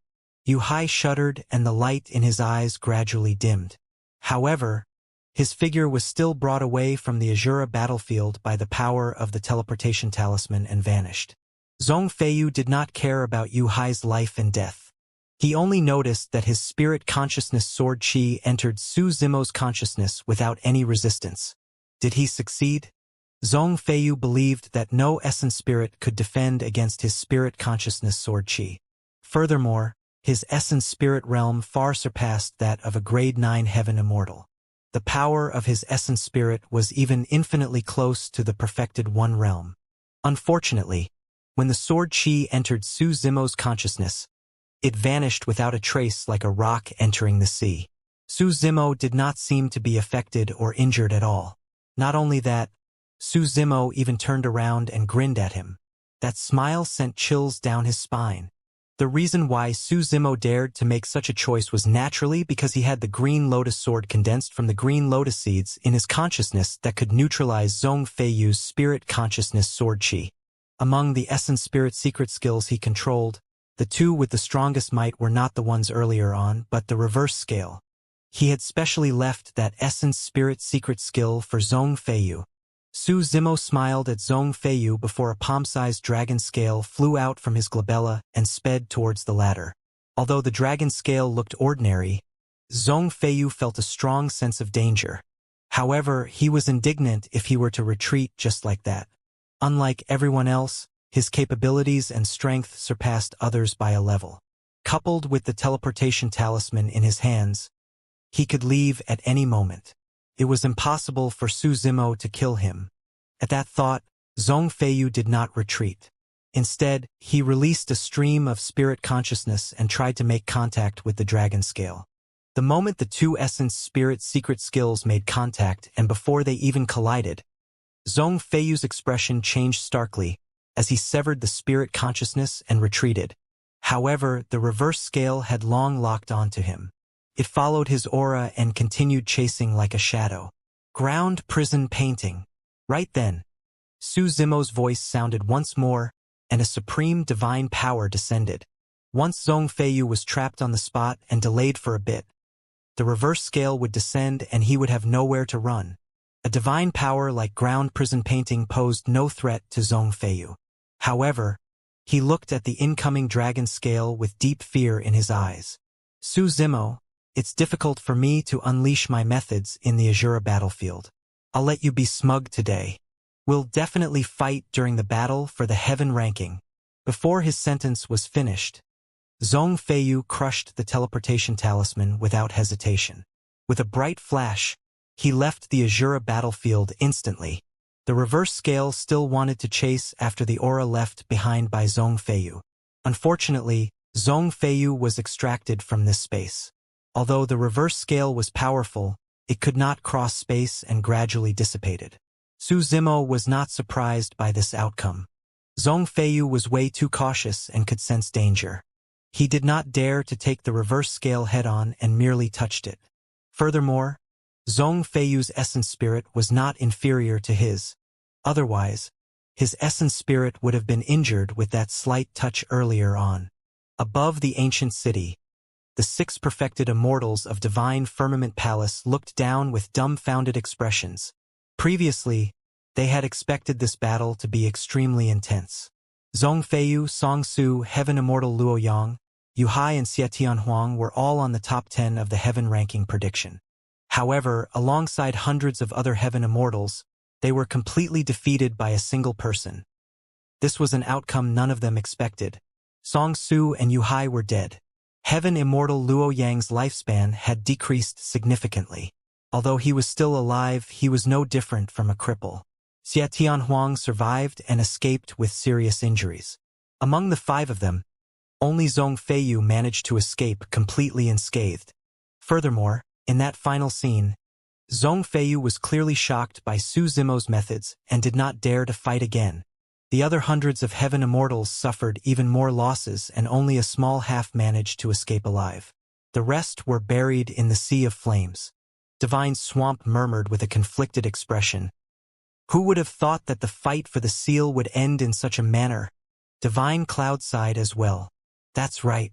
Yu Hai shuddered and the light in his eyes gradually dimmed. However, his figure was still brought away from the Azura battlefield by the power of the teleportation talisman and vanished. Zhong Feiyu did not care about Yu Hai's life and death. He only noticed that his spirit consciousness sword chi entered Su Zimo's consciousness without any resistance. Did he succeed? Zhong Feiyu believed that no essence spirit could defend against his spirit consciousness sword chi. Furthermore, his essence spirit realm far surpassed that of a grade 9 heaven immortal. The power of his essence spirit was even infinitely close to the perfected one realm. Unfortunately, when the sword chi entered Su Zimo's consciousness, it vanished without a trace like a rock entering the sea. Su Zimo did not seem to be affected or injured at all. Not only that, Su Zimo even turned around and grinned at him. That smile sent chills down his spine. The reason why Su Zimo dared to make such a choice was naturally because he had the Green Lotus Sword condensed from the Green Lotus Seeds in his consciousness that could neutralize Zhong Feiyu's spirit consciousness sword chi. Among the essence spirit secret skills he controlled, the two with the strongest might were not the ones earlier on, but the reverse scale. He had specially left that essence spirit secret skill for Zhong Feiyu. Su Zimo smiled at Zhong Feiyu before a palm-sized dragon scale flew out from his glabella and sped towards the latter. Although the dragon scale looked ordinary, Zhong Feiyu felt a strong sense of danger. However, he was indignant if he were to retreat just like that. Unlike everyone else, his capabilities and strength surpassed others by a level. Coupled with the teleportation talisman in his hands, he could leave at any moment. It was impossible for Su Zimo to kill him. At that thought, Zhong Feiyu did not retreat. Instead, he released a stream of spirit consciousness and tried to make contact with the dragon scale. The moment the two essence spirit secret skills made contact and before they even collided, Zhong Feiyu's expression changed starkly as he severed the spirit consciousness and retreated. However, the reverse scale had long locked onto him. It followed his aura and continued chasing like a shadow. Ground prison painting. Right then, Su Zimo's voice sounded once more, and a supreme divine power descended. Once Zhong Feiyu was trapped on the spot and delayed for a bit, the reverse scale would descend and he would have nowhere to run. A divine power like ground prison painting posed no threat to Zhong Feiyu. However, he looked at the incoming dragon scale with deep fear in his eyes. Su Zimo, it's difficult for me to unleash my methods in the Azura battlefield. I'll let you be smug today. We'll definitely fight during the battle for the heaven ranking. Before his sentence was finished, Zhong Feiyu crushed the teleportation talisman without hesitation. With a bright flash, he left the Azura battlefield instantly. The reverse scale still wanted to chase after the aura left behind by Zhong Feiyu. Unfortunately, Zhong Feiyu was extracted from this space. Although the reverse scale was powerful, it could not cross space and gradually dissipated. Su Zimo was not surprised by this outcome. Zhong Feiyu was way too cautious and could sense danger. He did not dare to take the reverse scale head-on and merely touched it. Furthermore, Zhong Feiyu's essence spirit was not inferior to his. Otherwise, his essence spirit would have been injured with that slight touch earlier on. Above the ancient city, the 6 perfected immortals of Divine Firmament Palace looked down with dumbfounded expressions. Previously, they had expected this battle to be extremely intense. Zhong Feiyu, Song Su, Heaven Immortal Luo Yang, Yu Hai and Xie Tianhuang were all on the top 10 of the Heaven ranking prediction. However, alongside hundreds of other Heaven Immortals, they were completely defeated by a single person. This was an outcome none of them expected. Song Su and Yu Hai were dead. Heaven Immortal Luo Yang's lifespan had decreased significantly. Although he was still alive, he was no different from a cripple. Xie Tianhuang survived and escaped with serious injuries. Among the 5 of them, only Zhong Feiyu managed to escape completely unscathed. Furthermore, in that final scene, Zhong Feiyu was clearly shocked by Su Zimo's methods and did not dare to fight again. The other hundreds of Heaven Immortals suffered even more losses and only a small half managed to escape alive. The rest were buried in the sea of flames. Divine Swamp murmured with a conflicted expression. Who would have thought that the fight for the seal would end in such a manner? Divine Cloud sighed as well. That's right.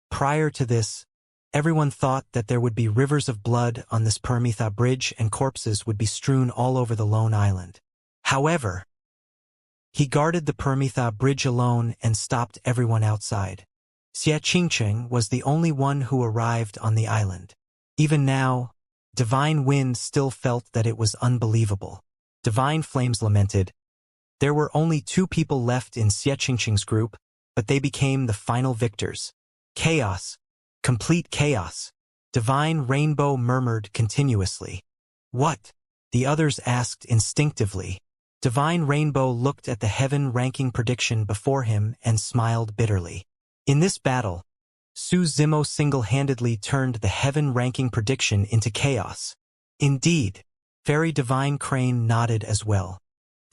Prior to this, everyone thought that there would be rivers of blood on this Paramitha bridge and corpses would be strewn all over the lone island. However, he guarded the Paramitha bridge alone and stopped everyone outside. Xianxia was the only one who arrived on the island. Even now, Divine Wind still felt that it was unbelievable. Divine Flames lamented. There were only 2 people left in Xianxia's group, but they became the final victors. Chaos. Complete chaos. Divine Rainbow murmured continuously. What? The others asked instinctively. Divine Rainbow looked at the heaven ranking prediction before him and smiled bitterly. In this battle, Su Zimo single-handedly turned the heaven ranking prediction into chaos. Indeed, Fairy Divine Crane nodded as well.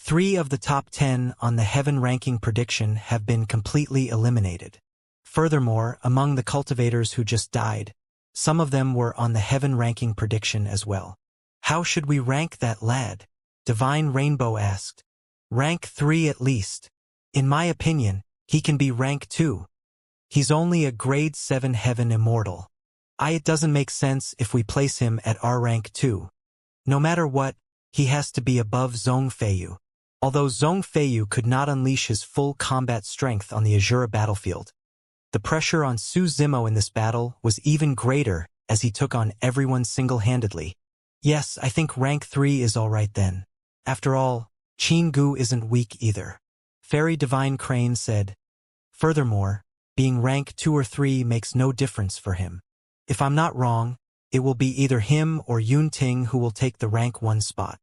3 of the top 10 on the heaven ranking prediction have been completely eliminated. Furthermore, among the cultivators who just died, some of them were on the heaven ranking prediction as well. How should we rank that lad? Divine Rainbow asked. Rank 3 at least. In my opinion, he can be rank 2. He's only a grade 7 heaven immortal. It doesn't make sense if we place him at our rank 2. No matter what, he has to be above Zhong Feiyu. Although Zhong Feiyu could not unleash his full combat strength on the Azura battlefield, the pressure on Su Zimo in this battle was even greater as he took on everyone single-handedly. Yes, I think rank 3 is alright then. After all, Gu isn't weak either. Fairy Divine Crane said. Furthermore, being rank 2 or 3 makes no difference for him. If I'm not wrong, it will be either him or Yun Ting who will take the rank 1 spot.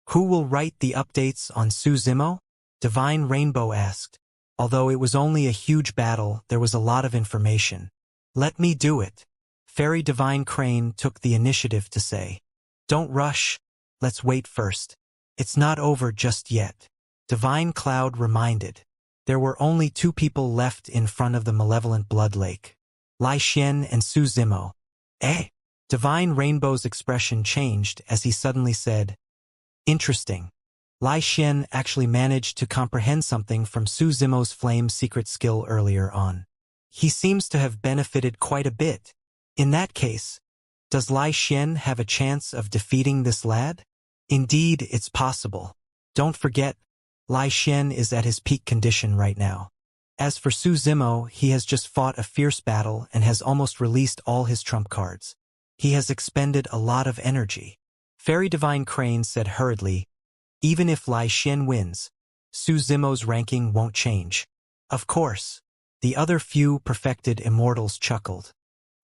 Who will write the updates on Su Zimo? Divine Rainbow asked. Although it was only a huge battle, there was a lot of information. Let me do it. Fairy Divine Crane took the initiative to say. Don't rush, let's wait first. It's not over just yet. Divine Cloud reminded. There were only 2 people left in front of the malevolent blood lake. Lai Xian and Su Zimo. Eh? Divine Rainbow's expression changed as he suddenly said, Interesting. Lai Xian actually managed to comprehend something from Su Zimo's flame secret skill earlier on. He seems to have benefited quite a bit. In that case, does Lai Xian have a chance of defeating this lad? Indeed, it's possible. Don't forget, Lai Xian is at his peak condition right now. As for Su Zimo, he has just fought a fierce battle and has almost released all his trump cards. He has expended a lot of energy. Fairy Divine Crane said hurriedly, even if Lai Xian wins, Su Zimo's ranking won't change. Of course. The other few perfected immortals chuckled.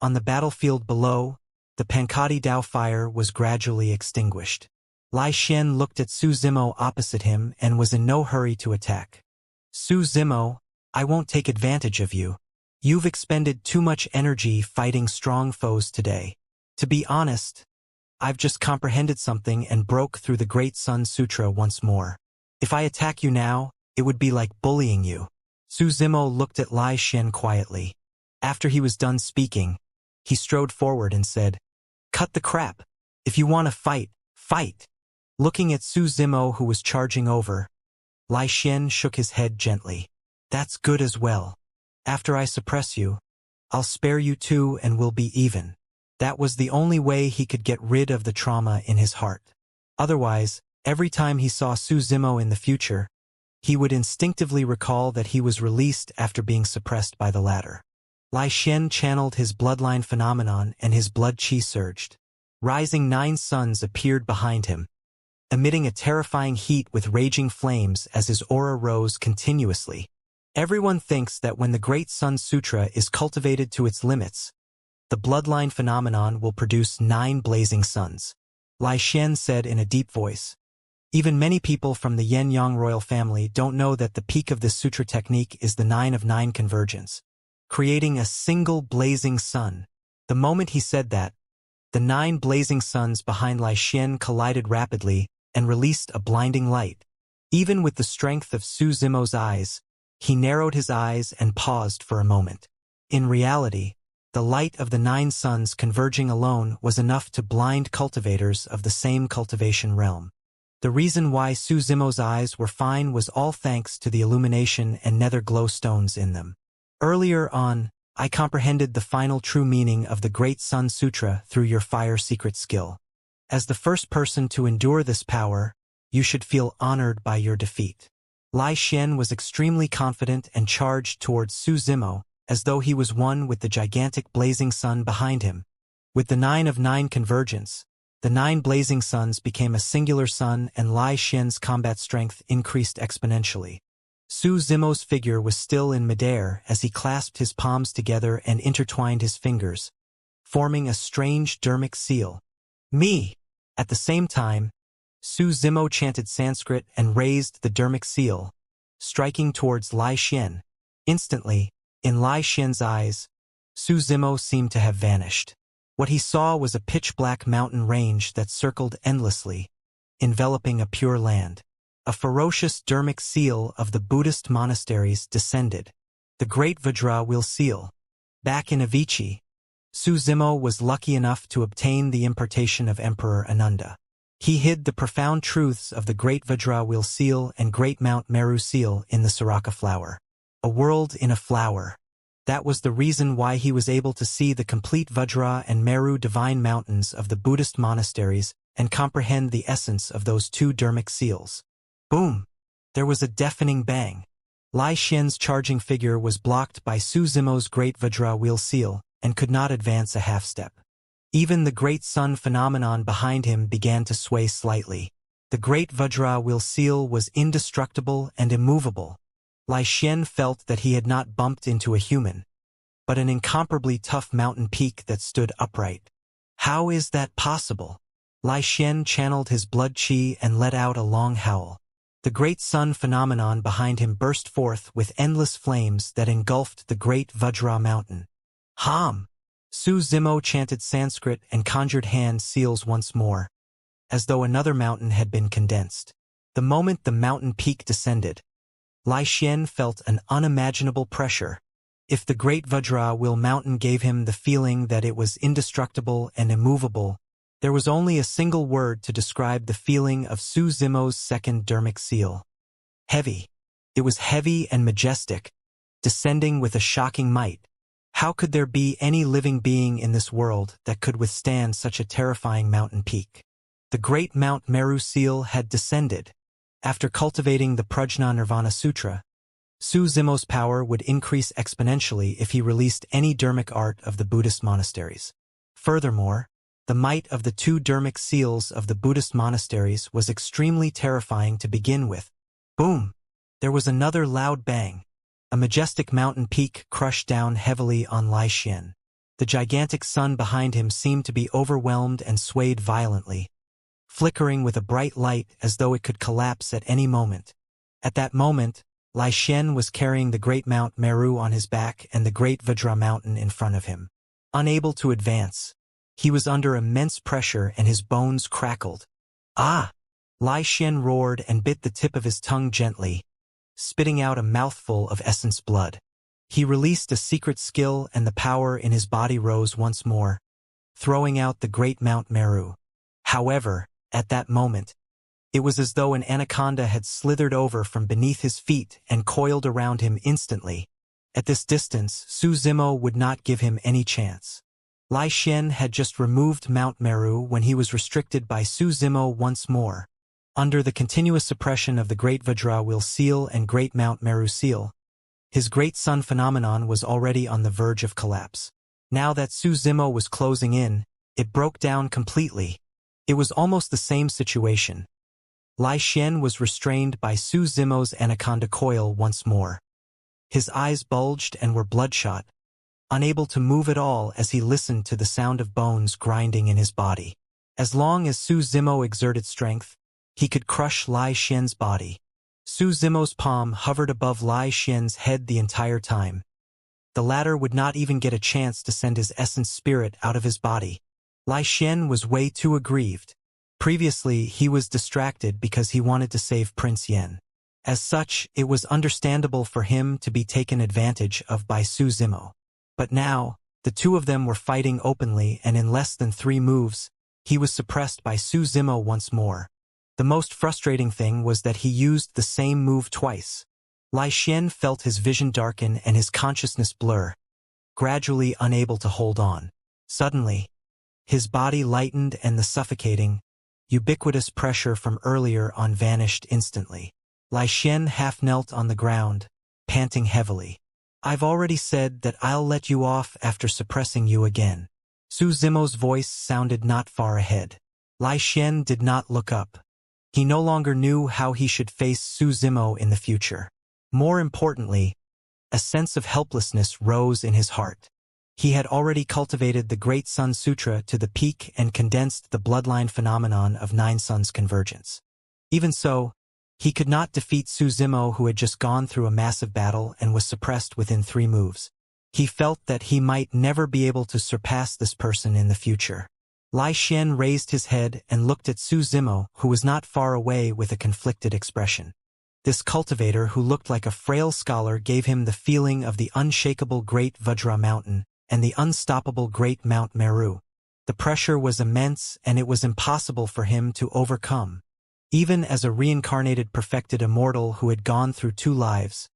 On the battlefield below, the Pankati Dao fire was gradually extinguished. Lai Xian looked at Su Zimo opposite him and was in no hurry to attack. Su Zimo, I won't take advantage of you. You've expended too much energy fighting strong foes today. To be honest, I've just comprehended something and broke through the Great Sun Sutra once more. If I attack you now, it would be like bullying you. Su Zimo looked at Lai Xian quietly. After he was done speaking, he strode forward and said, Cut the crap. If you want to fight, fight. Looking at Su Zimo who was charging over, Lai Xian shook his head gently. That's good as well. After I suppress you, I'll spare you too and we'll be even. That was the only way he could get rid of the trauma in his heart. Otherwise, every time he saw Su Zimo in the future, he would instinctively recall that he was released after being suppressed by the latter. Lai Xian channeled his bloodline phenomenon and his blood chi surged. Rising 9 suns appeared behind him, emitting a terrifying heat with raging flames as his aura rose continuously. Everyone thinks that when the Great Sun Sutra is cultivated to its limits, the bloodline phenomenon will produce 9 blazing suns. Lai Xian said in a deep voice. Even many people from the Yen-Yang royal family don't know that the peak of this sutra technique is the 9 of 9 convergence, creating a single blazing sun. The moment he said that, the 9 blazing suns behind Lai Xian collided rapidly and released a blinding light. Even with the strength of Su Zimo's eyes, he narrowed his eyes and paused for a moment. In reality, the light of the 9 suns converging alone was enough to blind cultivators of the same cultivation realm. The reason why Su Zimo's eyes were fine was all thanks to the illumination and nether glow stones in them. Earlier on, I comprehended the final true meaning of the Great Sun Sutra through your fire secret skill. As the first person to endure this power, you should feel honored by your defeat. Lai Xian was extremely confident and charged towards Su Zimo, as though he was one with the gigantic blazing sun behind him. With the 9 of 9 convergence, the 9 blazing suns became a singular sun and Lai Xian's combat strength increased exponentially. Su Zimo's figure was still in midair as he clasped his palms together and intertwined his fingers, forming a strange dermic seal. Me! At the same time, Su Zimo chanted Sanskrit and raised the dermic seal, striking towards Lai Xian. Instantly, in Lai Xian's eyes, Su Zimo seemed to have vanished. What he saw was a pitch-black mountain range that circled endlessly, enveloping a pure land. A ferocious dermic seal of the Buddhist monasteries descended. The Great Vajra Wheel Seal. Back in Avicii, Su Zimo was lucky enough to obtain the impartation of Emperor Ananda. He hid the profound truths of the Great Vajra Wheel Seal and Great Mount Meru Seal in the Siraka flower. A world in a flower. That was the reason why he was able to see the complete Vajra and Meru divine mountains of the Buddhist monasteries and comprehend the essence of those 2 dermic seals. Boom! There was a deafening bang. Lai Xian's charging figure was blocked by Su Zimo's Great Vajra Wheel Seal and could not advance a half step. Even the great sun phenomenon behind him began to sway slightly. The great Vajra wheel seal was indestructible and immovable. Lai Xian felt that he had not bumped into a human, but an incomparably tough mountain peak that stood upright. How is that possible? Lai Xian channeled his blood qi and let out a long howl. The great sun phenomenon behind him burst forth with endless flames that engulfed the great Vajra mountain. Ham! Su Zimo chanted Sanskrit and conjured hand seals once more, as though another mountain had been condensed. The moment the mountain peak descended, Lai Xian felt an unimaginable pressure. If the great Vajra wheel mountain gave him the feeling that it was indestructible and immovable, there was only a single word to describe the feeling of Su Zimo's second dermic seal. Heavy. It was heavy and majestic, descending with a shocking might. How could there be any living being in this world that could withstand such a terrifying mountain peak? The great Mount Meru seal had descended. After cultivating the Prajna Nirvana Sutra, Su Zimo's power would increase exponentially if he released any dermic art of the Buddhist monasteries. Furthermore, the might of the two dermic seals of the Buddhist monasteries was extremely terrifying to begin with. Boom! There was another loud bang. A majestic mountain peak crushed down heavily on Lai Xian. The gigantic sun behind him seemed to be overwhelmed and swayed violently, flickering with a bright light as though it could collapse at any moment. At that moment, Lai Xian was carrying the great Mount Meru on his back and the great Vajra mountain in front of him. Unable to advance, he was under immense pressure and his bones crackled. Ah! Lai Xian roared and bit the tip of his tongue gently, spitting out a mouthful of essence blood. He released a secret skill and the power in his body rose once more, throwing out the great Mount Meru. However, at that moment, it was as though an anaconda had slithered over from beneath his feet and coiled around him instantly. At this distance, Su Zimo would not give him any chance. Lai Xian had just removed Mount Meru when he was restricted by Su Zimo once more. Under the continuous suppression of the Great Vajra Wheel Seal and Great Mount Meru Seal, his Great Sun phenomenon was already on the verge of collapse. Now that Su Zimo was closing in, it broke down completely. It was almost the same situation. Lai Xian was restrained by Su Zimo's anaconda coil once more. His eyes bulged and were bloodshot, unable to move at all as he listened to the sound of bones grinding in his body. As long as Su Zimo exerted strength, he could crush Lai Xian's body. Su Zimo's palm hovered above Lai Xian's head the entire time. The latter would not even get a chance to send his essence spirit out of his body. Lai Xian was way too aggrieved. Previously, he was distracted because he wanted to save Prince Yan. As such, it was understandable for him to be taken advantage of by Su Zimo. But now, the two of them were fighting openly and in less than 3 moves, he was suppressed by Su Zimo once more. The most frustrating thing was that he used the same move twice. Lai Xian felt his vision darken and his consciousness blur, gradually unable to hold on. Suddenly, his body lightened and the suffocating, ubiquitous pressure from earlier on vanished instantly. Lai Xian half knelt on the ground, panting heavily. I've already said that I'll let you off after suppressing you again. Su Zimo's voice sounded not far ahead. Lai Xian did not look up. He no longer knew how he should face Su Zimo in the future. More importantly, a sense of helplessness rose in his heart. He had already cultivated the Great Sun Sutra to the peak and condensed the bloodline phenomenon of 9 suns convergence. Even so, he could not defeat Su Zimo, who had just gone through a massive battle and was suppressed within 3 moves. He felt that he might never be able to surpass this person in the future. Lai Xian raised his head and looked at Su Zimo, who was not far away, with a conflicted expression. This cultivator, who looked like a frail scholar, gave him the feeling of the unshakable Great Vajra Mountain and the unstoppable Great Mount Meru. The pressure was immense and it was impossible for him to overcome. Even as a reincarnated perfected immortal who had gone through 2 lives,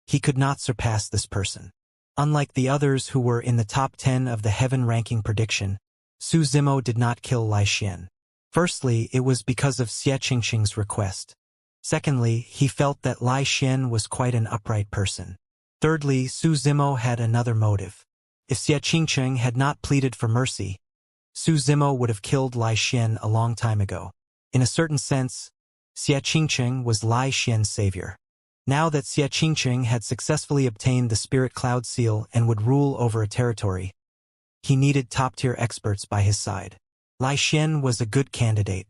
he could not surpass this person. Unlike the others who were in the top 10 of the heaven ranking prediction, Su Zimo did not kill Lai Xian. Firstly, it was because of Xianxia's request. Secondly, he felt that Lai Xian was quite an upright person. Thirdly, Su Zimo had another motive. If Xianxia had not pleaded for mercy, Su Zimo would have killed Lai Xian a long time ago. In a certain sense, Xia Qingqing was Lai Xian's savior. Now that Xia Qingqing had successfully obtained the Spirit Cloud Seal and would rule over a territory, he needed top-tier experts by his side. Lai Xian was a good candidate.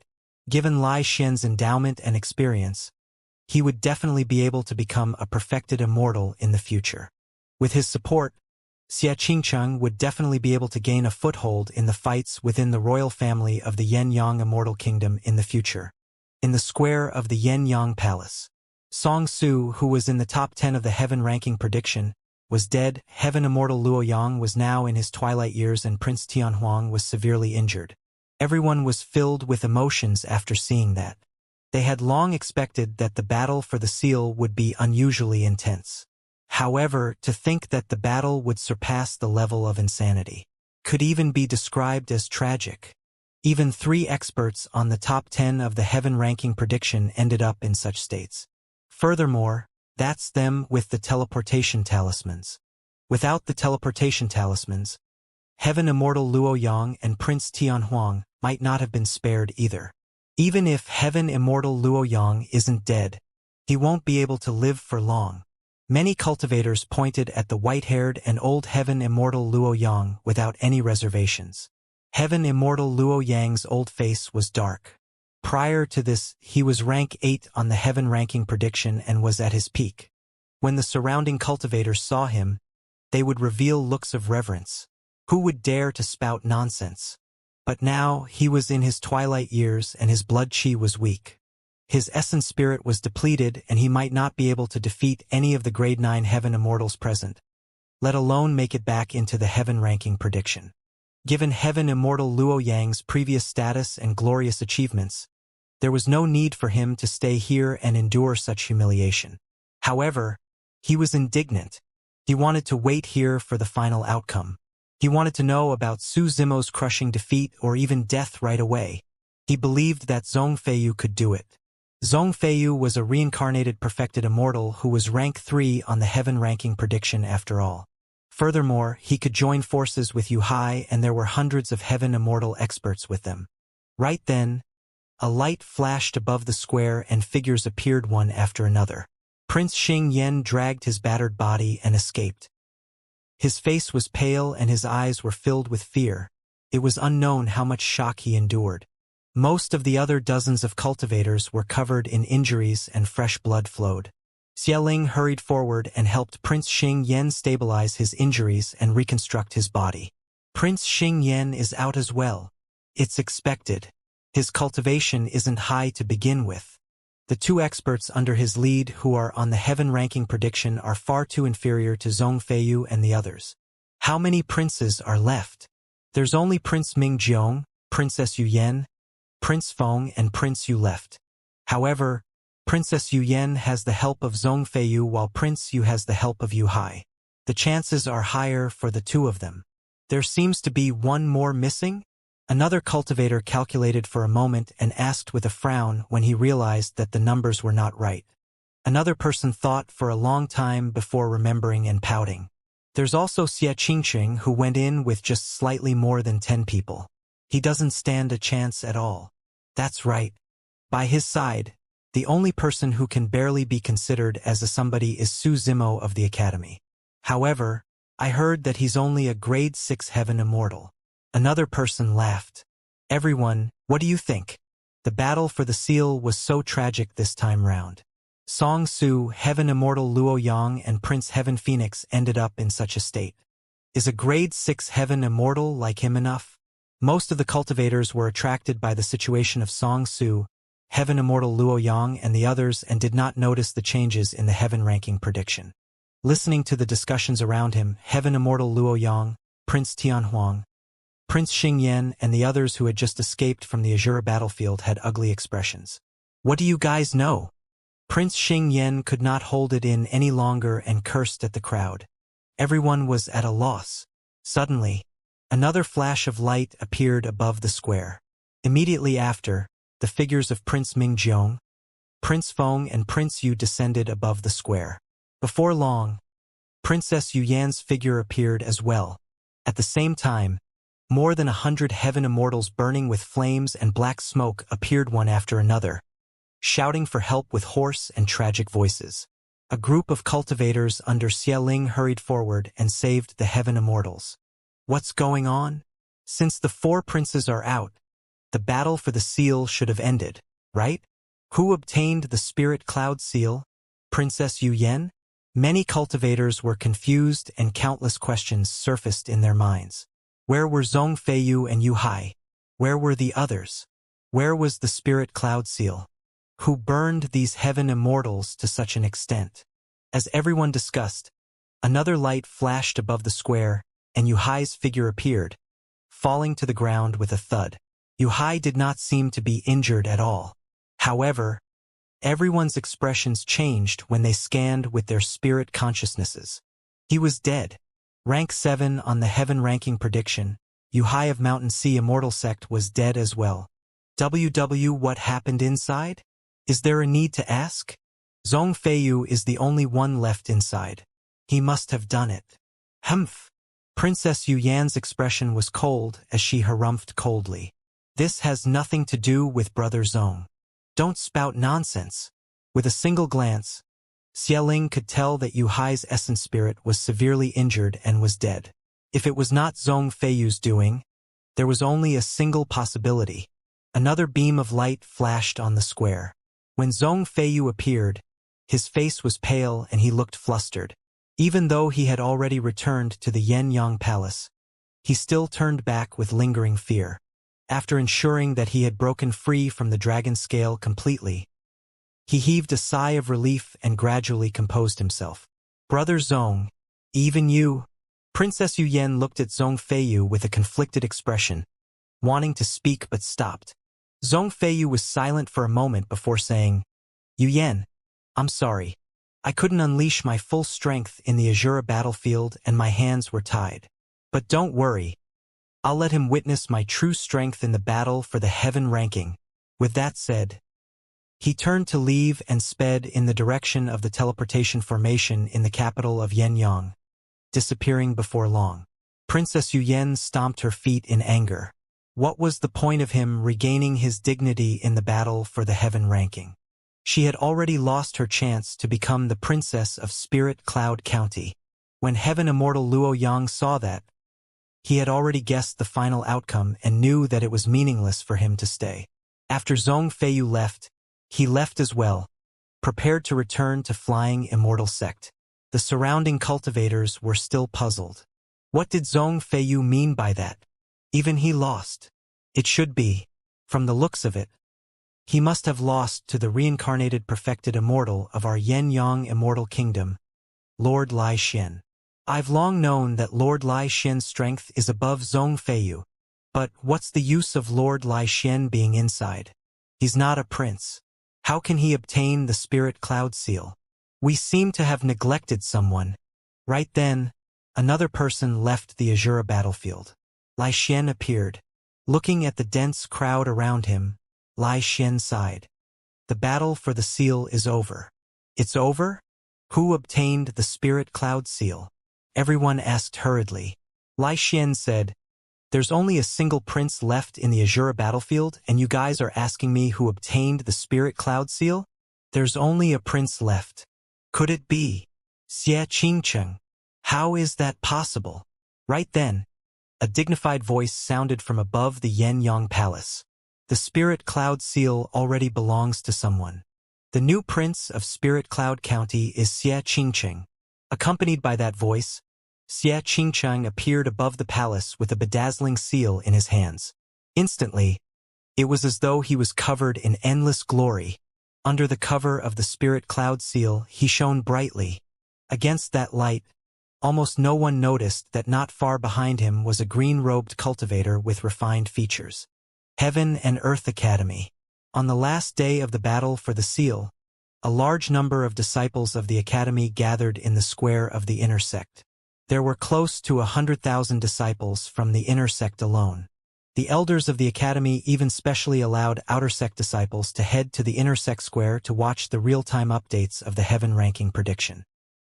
Given Lai Xian's endowment and experience, he would definitely be able to become a perfected immortal in the future. With his support, Xia Qingqing would definitely be able to gain a foothold in the fights within the royal family of the Yan-Yang Immortal Kingdom in the future. In the square of the Yan-Yang Palace, Song Su, who was in the top 10 of the Heaven ranking prediction, was dead. Heaven Immortal Luo Yang was now in his twilight years and Prince Tianhuang was severely injured. Everyone was filled with emotions after seeing that. They had long expected that the battle for the seal would be unusually intense. However, to think that the battle would surpass the level of insanity could even be described as tragic. Even 3 experts on the top 10 of the Heaven ranking prediction ended up in such states. Furthermore, that's them with the teleportation talismans. Without the teleportation talismans, Heaven Immortal Luo Yang and Prince Tianhuang might not have been spared either. Even if Heaven Immortal Luo Yang isn't dead, he won't be able to live for long. Many cultivators pointed at the white-haired and old Heaven Immortal Luo Yang without any reservations. Heaven Immortal Luo Yang's old face was dark. Prior to this, he was rank 8 on the Heaven ranking prediction and was at his peak. When the surrounding cultivators saw him, they would reveal looks of reverence. Who would dare to spout nonsense? But now, he was in his twilight years and his blood chi was weak. His essence spirit was depleted and he might not be able to defeat any of the grade 9 Heaven Immortals present, let alone make it back into the Heaven ranking prediction. Given Heaven Immortal Luo Yang's previous status and glorious achievements, there was no need for him to stay here and endure such humiliation. However, he was indignant. He wanted to wait here for the final outcome. He wanted to know about Su Zimo's crushing defeat or even death right away. He believed that Zhong Feiyu could do it. Zhong Feiyu was a reincarnated perfected immortal who was rank 3 on the Heaven ranking prediction after all. Furthermore, he could join forces with Yu Hai and there were hundreds of Heaven Immortal experts with them. Right then, a light flashed above the square and figures appeared one after another. Prince Xing Yan dragged his battered body and escaped. His face was pale and his eyes were filled with fear. It was unknown how much shock he endured. Most of the other dozens of cultivators were covered in injuries and fresh blood flowed. Xialing hurried forward and helped Prince Xing Yan stabilize his injuries and reconstruct his body. Prince Xing Yan is out as well. It's expected. His cultivation isn't high to begin with. The 2 experts under his lead who are on the Heaven ranking prediction are far too inferior to Zhong Feiyu and the others. How many princes are left? There's only Prince Mingjiong, Princess Yu Yan, Prince Feng and Prince Yu left. However, Princess Yu Yan has the help of Zhong Feiyu while Prince Yu has the help of Yu Hai. The chances are higher for the 2 of them. There seems to be one more missing? Another cultivator calculated for a moment and asked with a frown when he realized that the numbers were not right. Another person thought for a long time before remembering and pouting. There's also Xia Qingqing who went in with just slightly more than 10 people. He doesn't stand a chance at all. That's right. By his side, the only person who can barely be considered as a somebody is Su Zimo of the Academy. However, I heard that he's only a grade 6 Heaven Immortal. Another person laughed. Everyone, what do you think? The battle for the seal was so tragic this time round. Song Su, Heaven Immortal Luo Yang and Prince Heaven Phoenix ended up in such a state. Is a grade 6 Heaven Immortal like him enough? Most of the cultivators were attracted by the situation of Song Su, Heaven Immortal Luo Yang and the others and did not notice the changes in the Heaven ranking prediction. Listening to the discussions around him, Heaven Immortal Luo Yang, Prince Tianhuang, Prince Xing Yan and the others who had just escaped from the Azura battlefield had ugly expressions. What do you guys know? Prince Xing Yan could not hold it in any longer and cursed at the crowd. Everyone was at a loss. Suddenly, another flash of light appeared above the square. Immediately after, the figures of Prince Mingjiong, Prince Feng and Prince Yu descended above the square. Before long, Princess Yu Yan's figure appeared as well. At the same time, More than 100 heaven immortals burning with flames and black smoke appeared one after another, shouting for help with hoarse and tragic voices. A group of cultivators under Xialing hurried forward and saved the heaven immortals. What's going on? Since the 4 princes are out, the battle for the seal should have ended, right? Who obtained the spirit cloud seal? Princess Yu Yan? Many cultivators were confused and countless questions surfaced in their minds. Where were Zhong Feiyu and Yu Hai? Where were the others? Where was the spirit cloud seal? Who burned these heaven immortals to such an extent? As everyone discussed, another light flashed above the square, and Yu Hai's figure appeared, falling to the ground with a thud. Yu Hai did not seem to be injured at all. However, everyone's expressions changed when they scanned with their spirit consciousnesses. He was dead. Rank 7 on the heaven ranking prediction, Yu Hai of Mountain Sea Immortal Sect was dead as well. What happened inside? Is there a need to ask? Zhong Feiyu is the only one left inside. He must have done it. Humph! Princess Yu Yan's expression was cold as she harumphed coldly. This has nothing to do with Brother Zhong. Don't spout nonsense. With a single glance, Xialing could tell that Yu Hai's essence spirit was severely injured and was dead. If it was not Zhong Feiyu's doing, there was only a single possibility. Another beam of light flashed on the square. When Zhong Feiyu appeared, his face was pale and he looked flustered. Even though he had already returned to the Yan Palace, he still turned back with lingering fear. After ensuring that he had broken free from the dragon scale completely, he heaved a sigh of relief and gradually composed himself. Brother Zhong, even you? Princess Yu Yan looked at Zhong Feiyu with a conflicted expression, wanting to speak but stopped. Zhong Feiyu was silent for a moment before saying, Yu Yan, I'm sorry. I couldn't unleash my full strength in the Azura battlefield and my hands were tied. But don't worry. I'll let him witness my true strength in the battle for the heaven ranking. With that said, he turned to leave and sped in the direction of the teleportation formation in the capital of Yenyang, disappearing before long. Princess Yu Yan stomped her feet in anger. What was the point of him regaining his dignity in the battle for the heaven ranking? She had already lost her chance to become the princess of Spirit Cloud County. When Heaven Immortal Luo Yang saw that, he had already guessed the final outcome and knew that it was meaningless for him to stay. After Zhong Feiyu left, he left as well, prepared to return to Flying Immortal Sect. The surrounding cultivators were still puzzled. What did Zhong Feiyu mean by that? Even he lost. It should be, from the looks of it, he must have lost to the reincarnated perfected immortal of our Yenyang Immortal Kingdom, Lord Lai Xian. I've long known that Lord Lai Xian's strength is above Zhong Feiyu, but what's the use of Lord Lai Xian being inside? He's not a prince. How can he obtain the Spirit Cloud Seal? We seem to have neglected someone. Right then, another person left the Azura battlefield. Lai Xian appeared. Looking at the dense crowd around him, Lai Xian sighed. The battle for the seal is over. It's over? Who obtained the Spirit Cloud Seal? Everyone asked hurriedly. Lai Xian said, There's only a single prince left in the Azura battlefield, and you guys are asking me who obtained the Spirit Cloud Seal? There's only a prince left. Could it be Xianxia? How is that possible? Right then, a dignified voice sounded from above the Yenyang Palace. The Spirit Cloud Seal already belongs to someone. The new prince of Spirit Cloud County is Xianxia. Accompanied by that voice, Xianxia appeared above the palace with a bedazzling seal in his hands. Instantly, it was as though he was covered in endless glory. Under the cover of the Spirit Cloud Seal, he shone brightly. Against that light, almost no one noticed that not far behind him was a green-robed cultivator with refined features. Heaven and Earth Academy. On the last day of the battle for the seal, a large number of disciples of the academy gathered in the square of the inner sect. There were close to 100,000 disciples from the inner sect alone. The elders of the academy even specially allowed outer sect disciples to head to the inner sect square to watch the real-time updates of the heaven ranking prediction.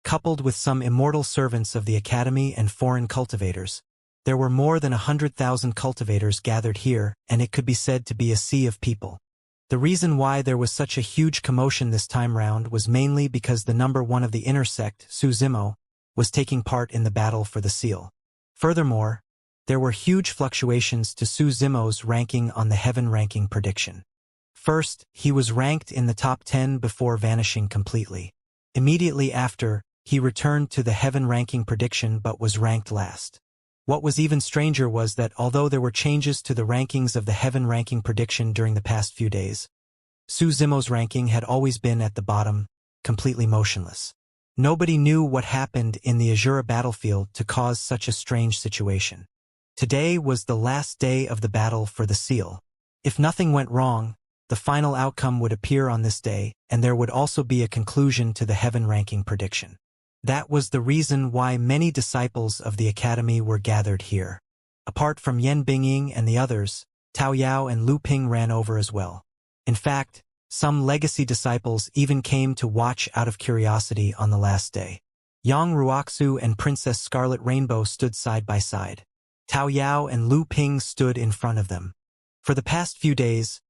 Coupled with some immortal servants of the academy and foreign cultivators, There were more than 100,000 cultivators gathered here, and it could be said to be a sea of people. The reason why there was such a huge commotion this time round was mainly because the number one of the inner sect, Su Zimo, was taking part in the battle for the seal. Furthermore, there were huge fluctuations to Su Zimo's ranking on the heaven ranking prediction. First, he was ranked in the top 10 before vanishing completely. Immediately after, he returned to the heaven ranking prediction but was ranked last. What was even stranger was that although there were changes to the rankings of the heaven ranking prediction during the past few days, Su Zimo's ranking had always been at the bottom, completely motionless. Nobody knew what happened in the Azura battlefield to cause such a strange situation. Today was the last day of the battle for the seal. If nothing went wrong, the final outcome would appear on this day, and there would also be a conclusion to the heaven ranking prediction. That was the reason why many disciples of the academy were gathered here. Apart from Yan Bingying and the others, Tao Yao and Lu Ping ran over as well. In fact, some legacy disciples even came to watch out of curiosity on the last day. Yang Ruoxu and Princess Scarlet Rainbow stood side by side. Tao Yao and Lu Ping stood in front of them. For the past few days,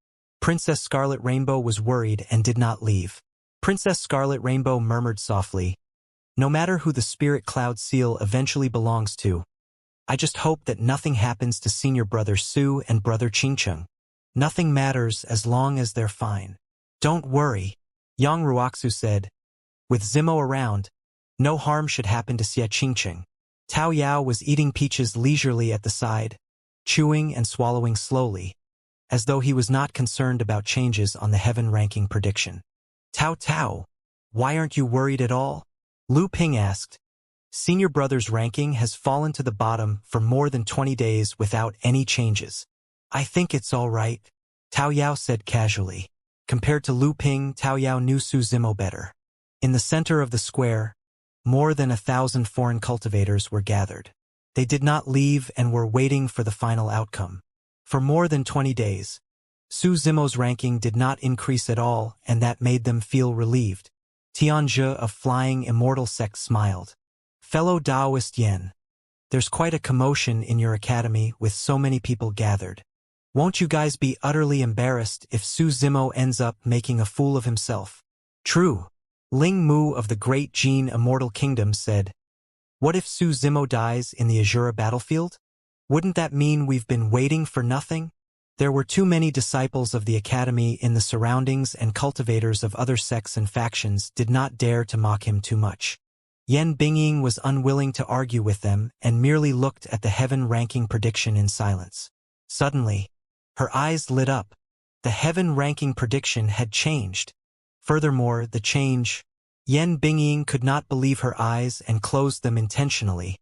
Princess Scarlet Rainbow was worried and did not leave. Princess Scarlet Rainbow murmured softly, "No matter who the spirit cloud seal eventually belongs to, I just hope that nothing happens to senior brother Su and brother Qingcheng. Nothing matters as long as they're fine." "Don't worry," Yang Ruoxu said. "With Zimo around, no harm should happen to Xie Qingcheng." Tao Yao was eating peaches leisurely at the side, chewing and swallowing slowly, as though he was not concerned about changes on the heaven ranking prediction. Tao, why aren't you worried at all?" Lu Ping asked. "Senior brother's ranking has fallen to the bottom for more than 20 days without any changes. I think it's all right," Tao Yao said casually. Compared to Lu Ping, Tao Yao knew Su Zimo better. In the center of the square, more than 1,000 foreign cultivators were gathered. They did not leave and were waiting for the final outcome. For more than 20 days, Su Zimo's ranking did not increase at all, and that made them feel relieved. Xianxia of Flying Immortal Sect smiled. "Fellow Taoist Yen, there's quite a commotion in your academy with so many people gathered. Won't you guys be utterly embarrassed if Su Zimo ends up making a fool of himself?" "True," Ling Mu of the Great Jin Immortal Kingdom said. "What if Su Zimo dies in the Azura battlefield? Wouldn't that mean we've been waiting for nothing?" There were too many disciples of the academy in the surroundings, and cultivators of other sects and factions did not dare to mock him too much. Yan Bingying was unwilling to argue with them and merely looked at the heaven ranking prediction in silence. Suddenly, her eyes lit up. The heaven ranking prediction had changed. Furthermore, the change, Yan Bingying could not believe her eyes and closed them intentionally,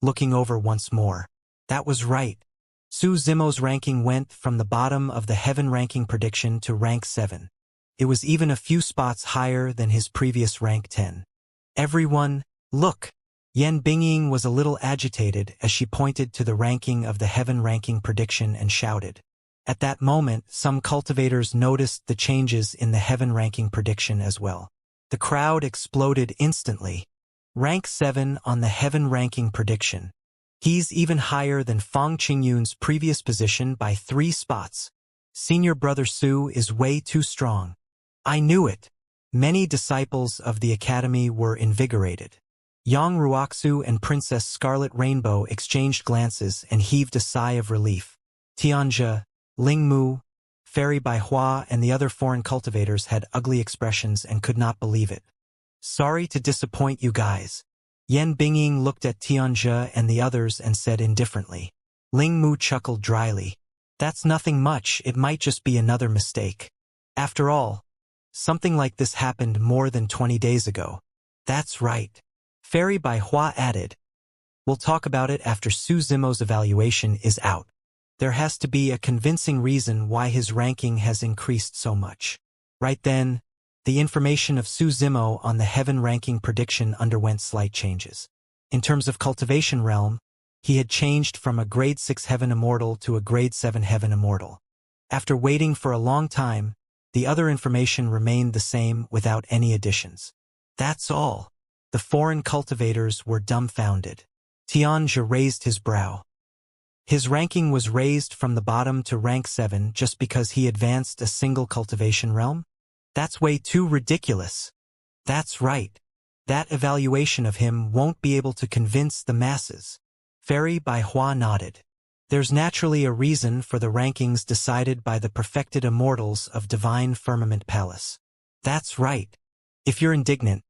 looking over once more. That was right. Su Zimo's ranking went from the bottom of the heaven ranking prediction to rank 7. It was even a few spots higher than his previous rank 10. "Everyone, look!" Yan Bingying was a little agitated as she pointed to the ranking of the heaven ranking prediction and shouted. At that moment, some cultivators noticed the changes in the heaven ranking prediction as well. The crowd exploded instantly. Rank 7 on the heaven ranking prediction. He's even higher than Fang Qingyun's previous position by 3 spots. Senior brother Su is way too strong. I knew it. Many disciples of the academy were invigorated. Yang Ruoxu and Princess Scarlet Rainbow exchanged glances and heaved a sigh of relief. Xianxia, Ling Mu, Fairy Bai Hua and the other foreign cultivators had ugly expressions and could not believe it. "Sorry to disappoint you guys." Yan Bingying looked at Xianxia and the others and said indifferently. Ling Mu chuckled dryly. "That's nothing much, it might just be another mistake. After all, something like this happened more than 20 days ago." "That's right," Fairy Bai Hua added. "We'll talk about it after Su Zimo's evaluation is out. There has to be a convincing reason why his ranking has increased so much." Right then, the information of Su Zimo on the heaven ranking prediction underwent slight changes. In terms of cultivation realm, he had changed from a grade 6 heaven immortal to a grade 7 heaven immortal. After waiting for a long time, the other information remained the same without any additions. That's all. The foreign cultivators were dumbfounded. Xianxia raised his brow. His ranking was raised from the bottom to rank 7 just because he advanced a single cultivation realm? That's way too ridiculous. That's right. That evaluation of him won't be able to convince the masses. Fairy Bai Hua nodded. There's naturally a reason for the rankings decided by the perfected immortals of Divine Firmament Palace. That's right. If you're indignant,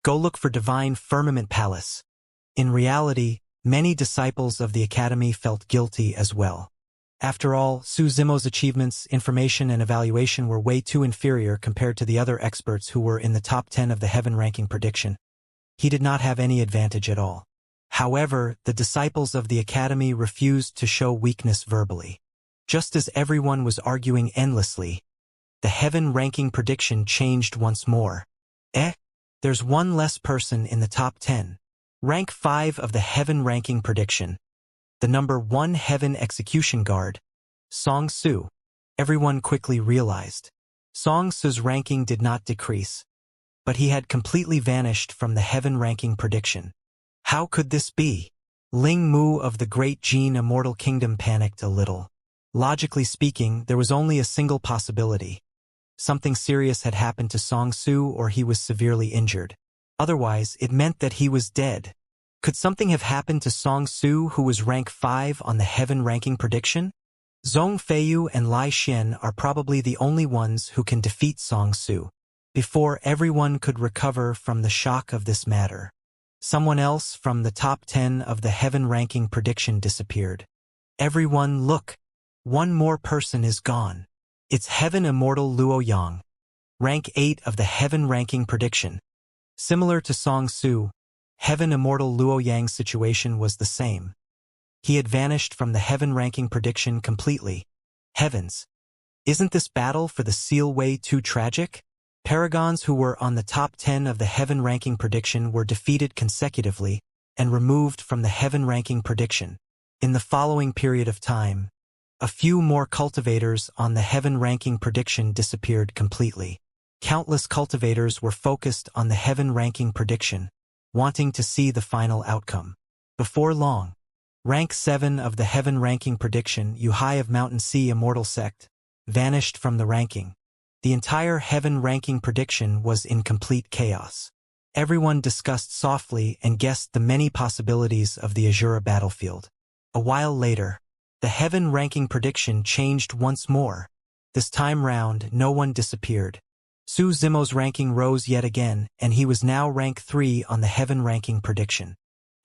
go look for Divine Firmament Palace. In reality, many disciples of the Academy felt guilty as well. After all, Su Zimo's achievements, information, and evaluation were way too inferior compared to the other experts who were in the top 10 of the Heaven ranking prediction. He did not have any advantage at all. However, the disciples of the Academy refused to show weakness verbally. Just as everyone was arguing endlessly, the Heaven ranking prediction changed once more. There's one less person in the top 10. Rank 5 of the Heaven ranking prediction. The number 1 Heaven execution guard, Song Su. Everyone quickly realized. Song Su's ranking did not decrease, but he had completely vanished from the Heaven ranking prediction. How could this be? Ling Mu of the Great Gene Immortal Kingdom panicked a little. Logically speaking, there was only a single possibility. Something serious had happened to Song Su or he was severely injured. Otherwise, it meant that he was dead. Could something have happened to Song Su who was rank 5 on the Heaven ranking prediction? Zhong Feiyu and Lai Xian are probably the only ones who can defeat Song Su. Before everyone could recover from the shock of this matter, someone else from the top 10 of the Heaven ranking prediction disappeared. Everyone look! One more person is gone. It's Heaven Immortal Luo Yang. Rank 8 of the Heaven ranking prediction. Similar to Song Su, Heaven Immortal Luo Yang's situation was the same. He had vanished from the Heaven ranking prediction completely. Heavens! Isn't this battle for the seal way too tragic? Paragons who were on the top 10 of the Heaven ranking prediction were defeated consecutively and removed from the Heaven ranking prediction. In the following period of time, a few more cultivators on the Heaven ranking prediction disappeared completely. Countless cultivators were focused on the Heaven ranking prediction, wanting to see the final outcome. Before long, rank 7 of the Heaven ranking prediction, Yuhai of Mountain Sea Immortal Sect, vanished from the ranking. The entire Heaven ranking prediction was in complete chaos. Everyone discussed softly and guessed the many possibilities of the Azura battlefield. A while later, the Heaven ranking prediction changed once more. This time round, no one disappeared. Su Zimo's ranking rose yet again, and he was now rank 3 on the Heaven ranking prediction.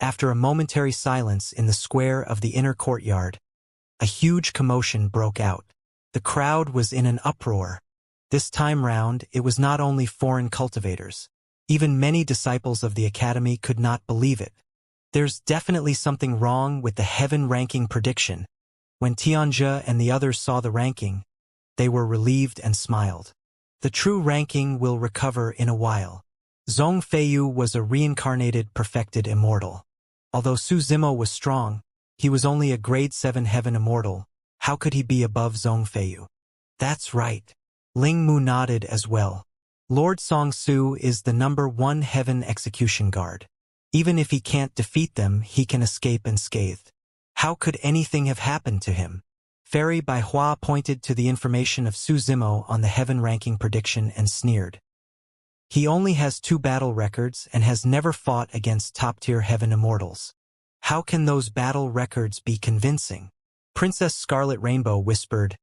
After a momentary silence in the square of the inner courtyard, a huge commotion broke out. The crowd was in an uproar. This time round, it was not only foreign cultivators. Even many disciples of the Academy could not believe it. There's definitely something wrong with the Heaven ranking prediction. When Xianxia and the others saw the ranking, they were relieved and smiled. The true ranking will recover in a while. Zhong Feiyu was a reincarnated perfected immortal. Although Su Zimo was strong, he was only a grade 7 Heaven immortal. How could he be above Zhong Feiyu? That's right. Ling Mu nodded as well. Lord Song Su is the number 1 Heaven execution guard. Even if he can't defeat them, he can escape unscathed. How could anything have happened to him? Fairy Bai Hua pointed to the information of Su Zimo on the Heaven ranking prediction and sneered. He only has 2 battle records and has never fought against top-tier Heaven immortals. How can those battle records be convincing? Princess Scarlet Rainbow whispered,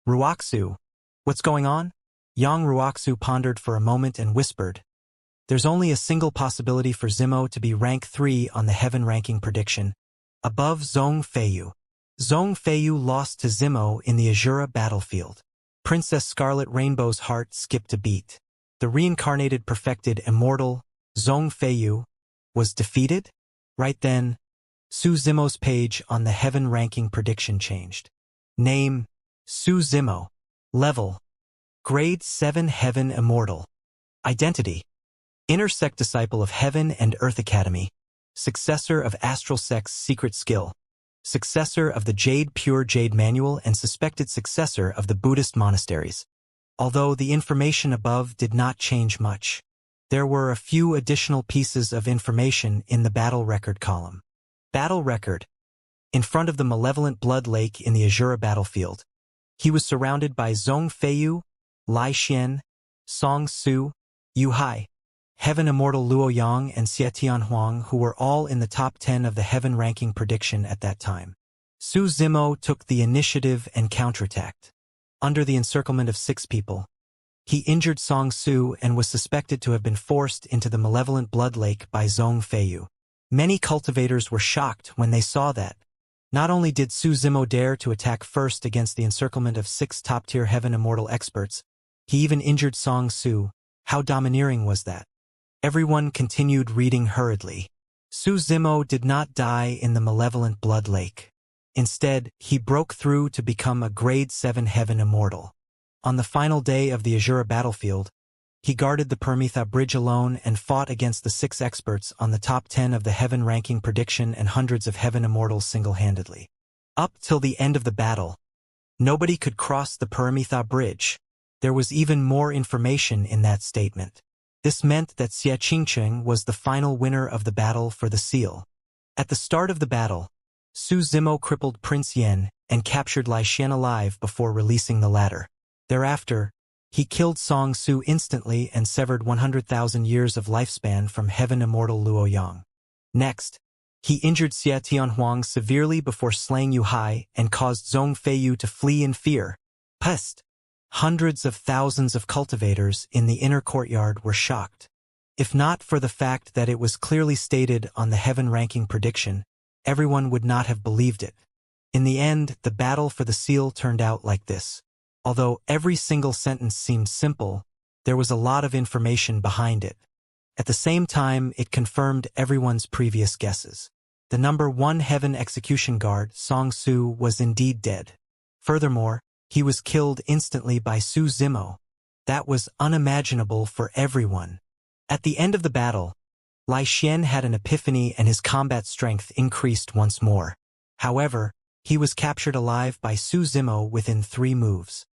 Ruoxu, what's going on? Yang Ruoxu pondered for a moment and whispered, there's only a single possibility for Zimo to be rank 3 on the Heaven ranking prediction, above Zhong Feiyu. Zhong Feiyu lost to Zimo in the Azura battlefield. Princess Scarlet Rainbow's heart skipped a beat. The reincarnated perfected immortal, Zhong Feiyu, was defeated? Right then, Su Zimo's page on the Heaven ranking prediction changed. Name, Su Zimo. Level, Grade 7 Heaven Immortal. Identity, Inner Sect Disciple of Heaven and Earth Academy. Successor of Astral Sect's Secret Skill. Successor of the Pure Jade Manual and suspected successor of the Buddhist monasteries. Although the information above did not change much, there were a few additional pieces of information in the battle record column. Battle record. in front of the malevolent blood lake in the Azura battlefield. He was surrounded by Zhong Feiyu, Lai Xian, Song Su, Yu Hai, Heaven Immortal Luo Yang and Xie Tianhuang, who were all in the top 10 of the Heaven ranking prediction at that time. Su Zimo took the initiative and counterattacked. Under the encirclement of 6 people, he injured Song Su and was suspected to have been forced into the malevolent blood lake by Zhong Feiyu. Many cultivators were shocked when they saw that. Not only did Su Zimo dare to attack first against the encirclement of 6 top-tier Heaven Immortal experts, he even injured Song Su. How domineering was that? Everyone continued reading hurriedly. Su Zimo did not die in the malevolent blood lake. Instead, he broke through to become a grade 7 Heaven Immortal. On the final day of the Azura battlefield, he guarded the Permitha bridge alone and fought against the 6 experts on the top 10 of the Heaven ranking prediction and hundreds of Heaven Immortals single-handedly. Up till the end of the battle, nobody could cross the Permitha bridge. There was even more information in that statement. This meant that Xianxia was the final winner of the battle for the seal. At the start of the battle, Su Zimo crippled Prince Yan and captured Lai Xian alive before releasing the latter. Thereafter, he killed Song Su instantly and severed 100,000 years of lifespan from Heaven Immortal Luo Yang. Next, he injured Xie Tianhuang severely before slaying Yu Hai and caused Zhong Feiyu to flee in fear. Pest! Hundreds of thousands of cultivators in the inner courtyard were shocked. If not for the fact that it was clearly stated on the Heaven ranking prediction, everyone would not have believed it. In the end, the battle for the seal turned out like this. Although every single sentence seemed simple, there was a lot of information behind it. At the same time, it confirmed everyone's previous guesses. The number 1 Heaven execution guard, Song Su, was indeed dead. Furthermore, he was killed instantly by Su Zimo. That was unimaginable for everyone. At the end of the battle, Lai Xian had an epiphany and his combat strength increased once more. However, he was captured alive by Su Zimo within 3 moves.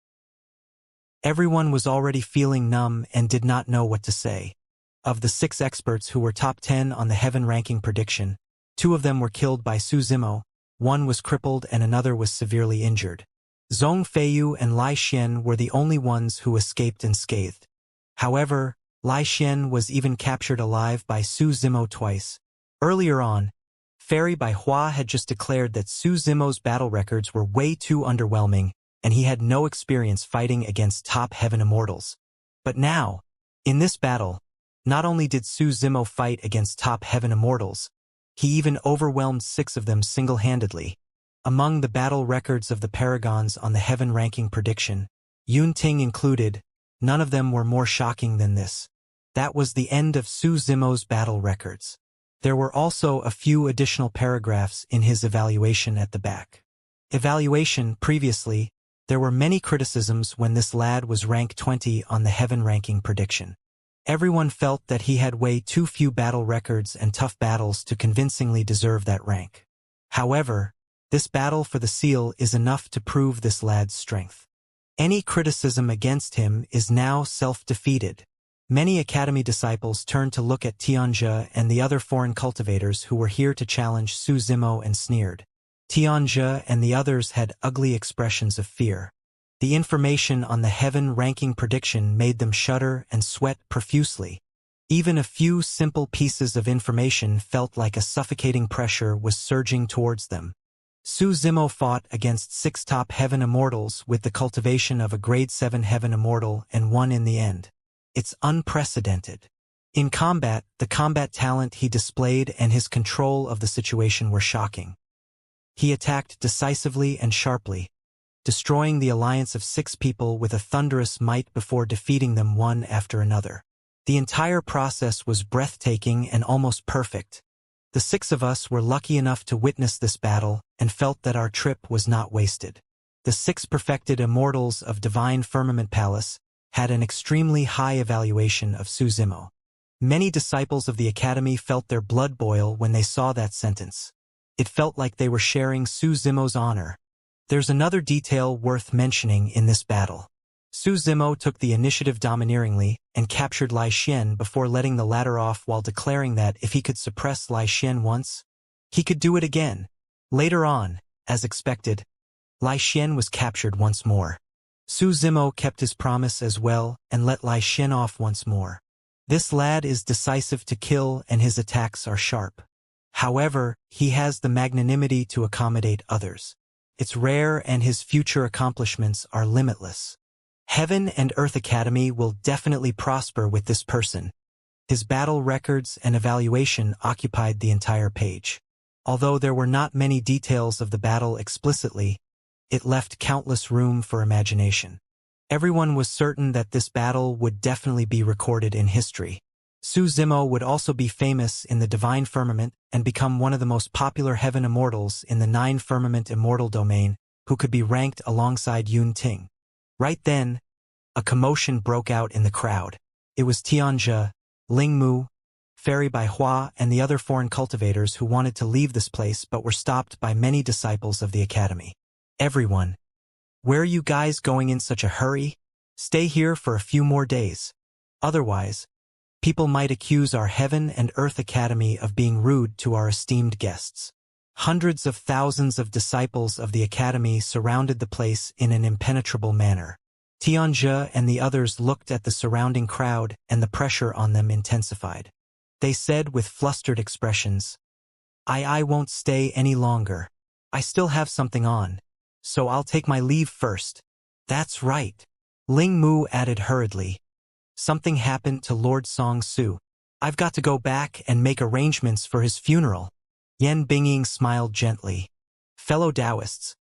Everyone was already feeling numb and did not know what to say. Of the 6 experts who were top 10 on the Heaven ranking prediction, 2 of them were killed by Su Zimo, 1 was crippled and another was severely injured. Zhong Feiyu and Lai Xian were the only ones who escaped unscathed. However, Lai Xian was even captured alive by Su Zimo twice. Earlier on, Fairy by Hua had just declared that Su Zimo's battle records were way too underwhelming, and he had no experience fighting against top Heaven Immortals. But now, in this battle, not only did Su Zimo fight against top Heaven Immortals, he even overwhelmed 6 of them single-handedly. Among the battle records of the paragons on the Heaven ranking prediction, Yun Ting included, none of them were more shocking than this. That was the end of Su Zimo's battle records. There were also a few additional paragraphs in his evaluation at the back. Evaluation. Previously, there were many criticisms when this lad was rank 20 on the Heaven ranking prediction. Everyone felt that he had way too few battle records and tough battles to convincingly deserve that rank. However, this battle for the seal is enough to prove this lad's strength. Any criticism against him is now self-defeated. Many Academy disciples turned to look at Xianxia and the other foreign cultivators who were here to challenge Su Zimo and sneered. Xianxia and the others had ugly expressions of fear. The information on the Heaven ranking prediction made them shudder and sweat profusely. Even a few simple pieces of information felt like a suffocating pressure was surging towards them. Su Zimo fought against 6 top Heaven Immortals with the cultivation of a grade 7 Heaven Immortal and won in the end. It's unprecedented. In combat, the combat talent he displayed and his control of the situation were shocking. He attacked decisively and sharply, destroying the alliance of 6 people with a thunderous might before defeating them one after another. The entire process was breathtaking and almost perfect. The 6 of us were lucky enough to witness this battle and felt that our trip was not wasted. The 6 perfected immortals of Divine Firmament Palace had an extremely high evaluation of Su Zimo. Many disciples of the Academy felt their blood boil when they saw that sentence. It felt like they were sharing Su Zimo's honor. There's another detail worth mentioning in this battle. Su Zimo took the initiative domineeringly and captured Lai Xian before letting the latter off while declaring that if he could suppress Lai Xian once, he could do it again. Later on, as expected, Lai Xian was captured once more. Su Zimo kept his promise as well and let Lai Xian off once more. This lad is decisive to kill and his attacks are sharp. However, he has the magnanimity to accommodate others. It's rare and his future accomplishments are limitless. Heaven and Earth Academy will definitely prosper with this person. His battle records and evaluation occupied the entire page. Although there were not many details of the battle explicitly, it left countless room for imagination. Everyone was certain that this battle would definitely be recorded in history. Su Zimo would also be famous in the Divine Firmament and become one of the most popular heaven immortals in the 9 Firmament Immortal domain, who could be ranked alongside Yun Ting. Right then, a commotion broke out in the crowd. It was Xianxia, Ling Mu, Fairy Bai Hua, and the other foreign cultivators who wanted to leave this place but were stopped by many disciples of the academy. Everyone, where are you guys going in such a hurry? Stay here for a few more days. Otherwise, people might accuse our Heaven and Earth Academy of being rude to our esteemed guests. Hundreds of thousands of disciples of the academy surrounded the place in an impenetrable manner. Xianxia and the others looked at the surrounding crowd and the pressure on them intensified. They said with flustered expressions, I won't stay any longer. I still have something on, so I'll take my leave first. That's right. Ling Mu added hurriedly. Something happened to Lord Song Su. I've got to go back and make arrangements for his funeral. Yan Bingying smiled gently. Fellow Taoists,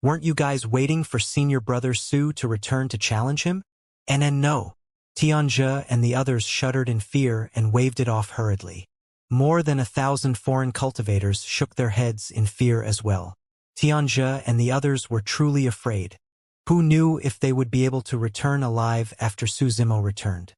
weren't you guys waiting for senior brother Su to return to challenge him? No. Xianxia and the others shuddered in fear and waved it off hurriedly. More than 1,000 foreign cultivators shook their heads in fear as well. Xianxia and the others were truly afraid. Who knew if they would be able to return alive after Su Zimo returned?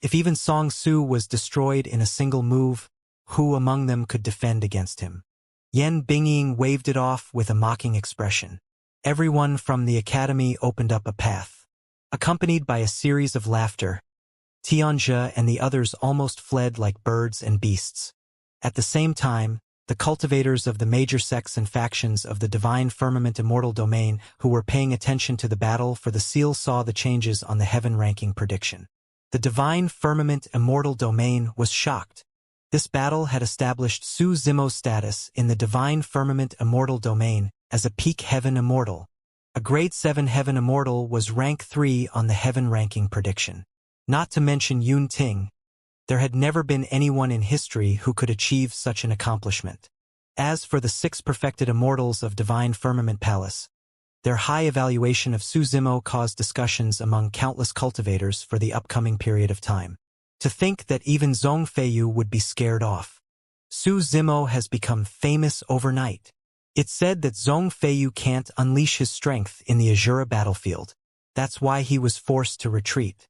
If even Song Su was destroyed in a single move, who among them could defend against him? Yan Bingying waved it off with a mocking expression. Everyone from the academy opened up a path. Accompanied by a series of laughter, Xianxia and the others almost fled like birds and beasts. At the same time, the cultivators of the major sects and factions of the Divine Firmament Immortal domain who were paying attention to the battle for the seal saw the changes on the heaven ranking prediction. The Divine Firmament Immortal domain was shocked. This battle had established Su Zimo's status in the Divine Firmament Immortal domain as a peak heaven immortal. A grade 7 heaven immortal was rank 3 on the heaven ranking prediction. Not to mention Yun Ting, there had never been anyone in history who could achieve such an accomplishment. As for the 6 perfected immortals of Divine Firmament Palace, their high evaluation of Su Zimo caused discussions among countless cultivators for the upcoming period of time. To think that even Zhong Feiyu would be scared off. Su Zimo has become famous overnight. It's said that Zhong Feiyu can't unleash his strength in the Azura battlefield. That's why he was forced to retreat.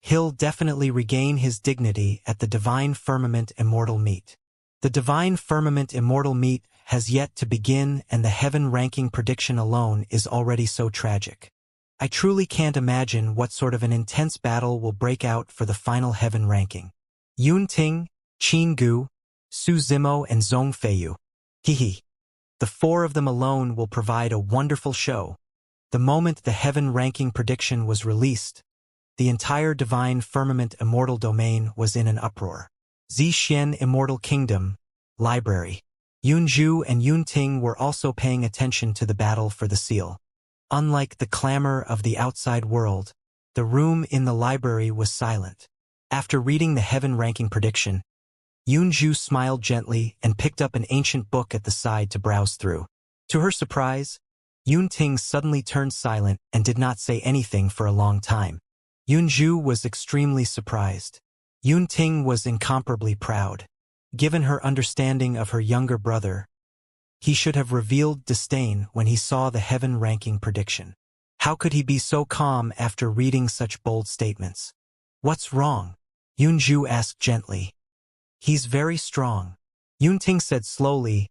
He'll definitely regain his dignity at the Divine Firmament Immortal Meet. The Divine Firmament Immortal Meet has yet to begin and the heaven ranking prediction alone is already so tragic. I truly can't imagine what sort of an intense battle will break out for the final heaven ranking. Yun Ting, Qin Gu, Su Zimo and Zhong Feiyu. Hehe. The 4 of them alone will provide a wonderful show. The moment the heaven ranking prediction was released, the entire Divine Firmament Immortal domain was in an uproar. Zhixian Immortal Kingdom, Library. Yun Zhu and Yun Ting were also paying attention to the battle for the seal. Unlike the clamor of the outside world, the room in the library was silent. After reading the heaven ranking prediction, Yun Zhu smiled gently and picked up an ancient book at the side to browse through. To her surprise, Yun Ting suddenly turned silent and did not say anything for a long time. Yun Zhu was extremely surprised. Yun Ting was incomparably proud. Given her understanding of her younger brother, he should have revealed disdain when he saw the heaven ranking prediction. How could he be so calm after reading such bold statements? What's wrong? Yun Zhu asked gently. He's very strong. Yun Ting said slowly,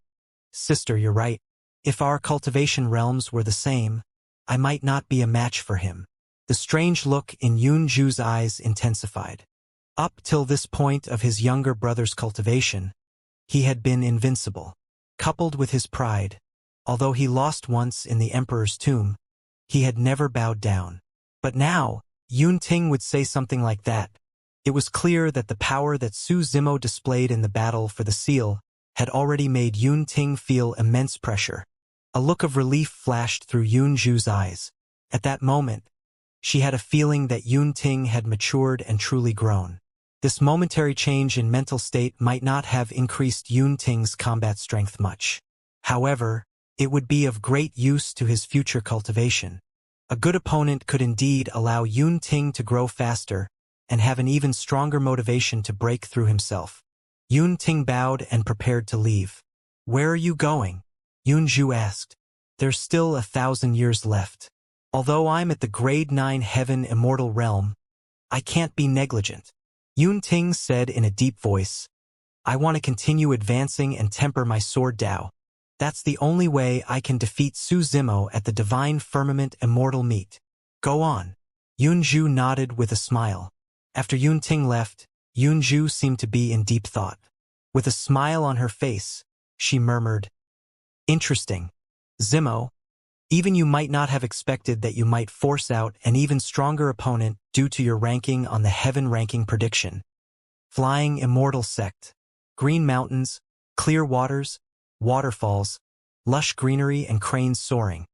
Sister, you're right. If our cultivation realms were the same, I might not be a match for him. The strange look in Yun Zhu's eyes intensified. Up till this point of his younger brother's cultivation, he had been invincible. Coupled with his pride, Although he lost once in the emperor's tomb, he had never bowed down. But now, Yun Ting would say something like that. It was clear that the power that Su Zimo displayed in the battle for the seal had already made Yun Ting feel immense pressure. A look of relief flashed through Yun Zhu's eyes. At that moment, she had a feeling that Yun Ting had matured and truly grown. This momentary change in mental state might not have increased Yun Ting's combat strength much. However, it would be of great use to his future cultivation. A good opponent could indeed allow Yun Ting to grow faster and have an even stronger motivation to break through himself. Yun Ting bowed and prepared to leave. "Where are you going?" Yun Zhu asked. "There's still 1,000 years left. Although I'm at the grade 9 heaven immortal realm, I can't be negligent." Yun Ting said in a deep voice, "I want to continue advancing and temper my sword Dao. That's the only way I can defeat Su Zimo at the Divine Firmament Immortal Meet. Go on." Yun Zhu nodded with a smile. After Yun Ting left, Yun Zhu seemed to be in deep thought. With a smile on her face, she murmured, "Interesting. Zimo, even you might not have expected that you might force out an even stronger opponent due to your ranking on the heaven ranking prediction. Flying immortal sect. Green mountains, clear waters, waterfalls, lush greenery and cranes soaring."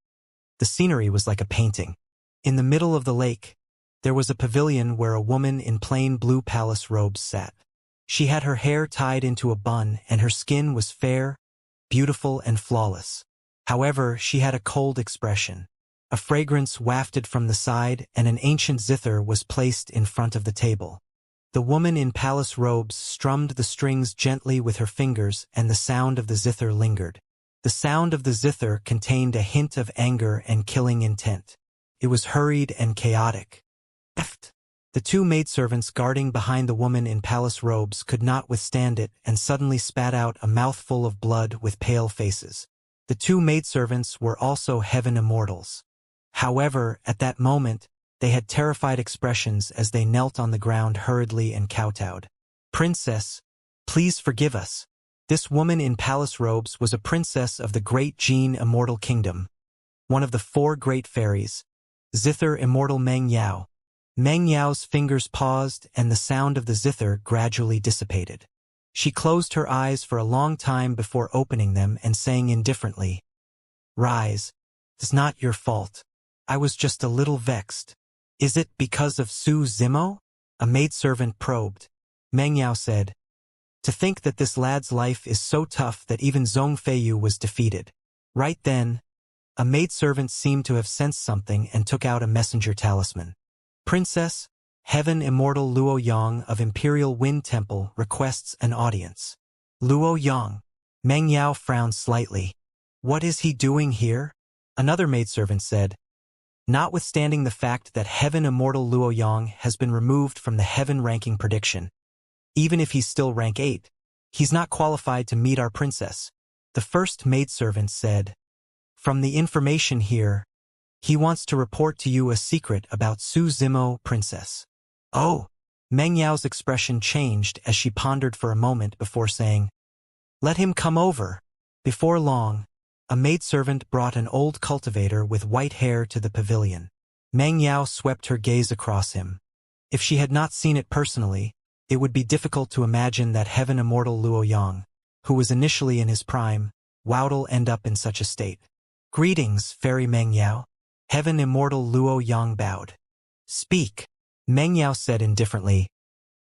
The scenery was like a painting. In the middle of the lake, there was a pavilion where a woman in plain blue palace robes sat. She had her hair tied into a bun and her skin was fair, beautiful and flawless. However, she had a cold expression. A fragrance wafted from the side and an ancient zither was placed in front of the table. The woman in palace robes strummed the strings gently with her fingers and the sound of the zither lingered. The sound of the zither contained a hint of anger and killing intent. It was hurried and chaotic. The two maidservants guarding behind the woman in palace robes could not withstand it and suddenly spat out a mouthful of blood with pale faces. The two maidservants were also heaven immortals. However, at that moment, they had terrified expressions as they knelt on the ground hurriedly and kowtowed. "Princess, please forgive us." This woman in palace robes was a princess of the great Jin Immortal Kingdom, one of the 4 great fairies, Zither Immortal Meng Yao. Meng Yao's fingers paused and the sound of the zither gradually dissipated. She closed her eyes for a long time before opening them and saying indifferently, "Rise. It's not your fault. I was just a little vexed." "Is it because of Su Zimo?" a maidservant probed. Meng Yao said, "To think that this lad's life is so tough that even Zhong Feiyu was defeated." Right then, a maidservant seemed to have sensed something and took out a messenger talisman. "Princess, Heaven Immortal Luo Yang of Imperial Wind Temple requests an audience." "Luo Yang?" Meng Yao frowned slightly. "What is he doing here?" Another maidservant said, "Notwithstanding the fact that Heaven Immortal Luo Yang has been removed from the heaven ranking prediction, even if he's still rank 8, he's not qualified to meet our princess." The first maidservant said, "From the information here, he wants to report to you a secret about Su Zimo, princess." "Oh!" Meng Yao's expression changed as she pondered for a moment before saying, "Let him come over." Before long, a maidservant brought an old cultivator with white hair to the pavilion. Meng Yao swept her gaze across him. If she had not seen it personally, it would be difficult to imagine that Heaven Immortal Luo Yang, who was initially in his prime, would end up in such a state. "Greetings, Fairy Meng Yao." Heaven Immortal Luo Yang bowed. "Speak," Meng Yao said indifferently.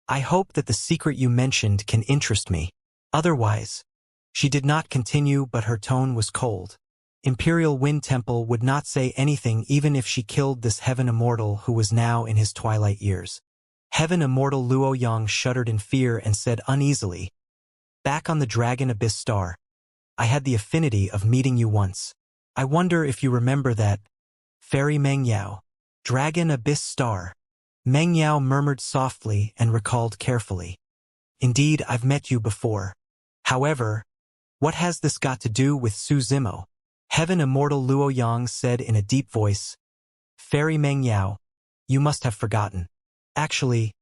"I hope that the secret you mentioned can interest me. Otherwise," she did not continue, but her tone was cold. Imperial Wind Temple would not say anything even if she killed this Heaven Immortal who was now in his twilight years. Heaven Immortal Luo Yang shuddered in fear and said uneasily, "Back on the Dragon Abyss Star, I had the affinity of meeting you once. I wonder if you remember that." "Fairy Meng Yao." "Dragon Abyss Star." Meng Yao murmured softly and recalled carefully. "Indeed, I've met you before. However, what has this got to do with Su Zimo?" Heaven Immortal Luo Yang said in a deep voice, "Fairy Meng Yao, you must have forgotten. Actually,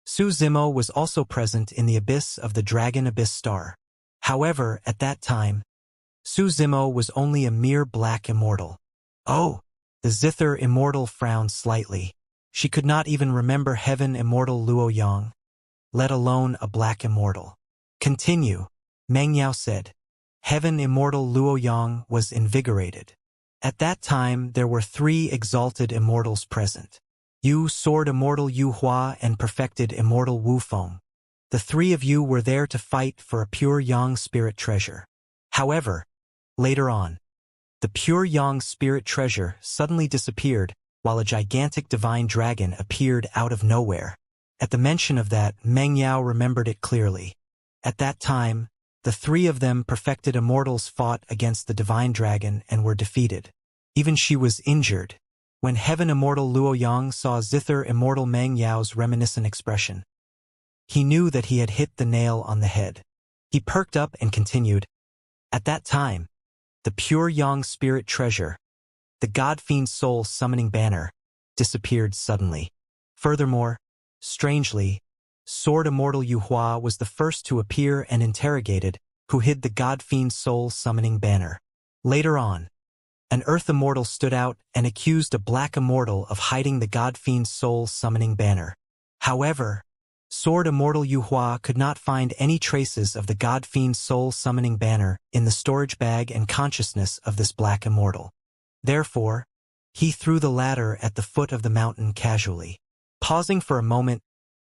Su Zimo was also present in the abyss of the Dragon Abyss Star. However, at that time, Su Zimo was only a mere black immortal. Oh! The zither immortal frowned slightly. She could not even remember heaven immortal Luo Yang, let alone a black immortal. Continue, Meng Yao said. Heaven immortal Luo Yang was invigorated. At that time there were 3 exalted immortals present. You, sword immortal Yu Hua, and perfected immortal Wu Feng. The 3 of you were there to fight for a pure Yang spirit treasure. However, later on, the pure Yang spirit treasure suddenly disappeared while a gigantic divine dragon appeared out of nowhere. At the mention of that, Meng Yao remembered it clearly. At that time, the 3 of them perfected immortals fought against the divine dragon and were defeated. Even she was injured. When heaven immortal Luo Yang saw zither immortal Meng Yao's reminiscent expression, he knew that he had hit the nail on the head. He perked up and continued. At that time, the pure Yang spirit treasure, the God-fiend soul summoning banner, disappeared suddenly. Furthermore, strangely, sword immortal Yu Hua was the first to appear and interrogated, who hid the God-fiend soul summoning banner. Later on, an earth immortal stood out and accused a black immortal of hiding the God-fiend soul summoning banner. However, sword immortal Yu Hua could not find any traces of the God-fiend soul summoning banner in the storage bag and consciousness of this black immortal. Therefore, he threw the ladder at the foot of the mountain casually. Pausing for a moment,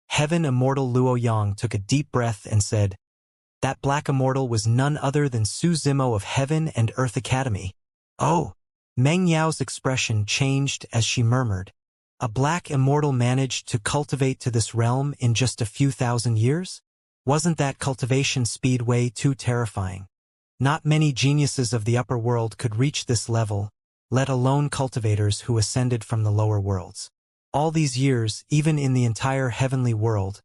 heaven immortal Luo Yang took a deep breath and said, "That black immortal was none other than Su Zimo of Heaven and Earth Academy." Oh! Meng Yao's expression changed as she murmured, "A black immortal managed to cultivate to this realm in just a few thousand years? Wasn't that cultivation speed way too terrifying? Not many geniuses of the upper world could reach this level, let alone cultivators who ascended from the lower worlds. All these years, even in the entire heavenly world,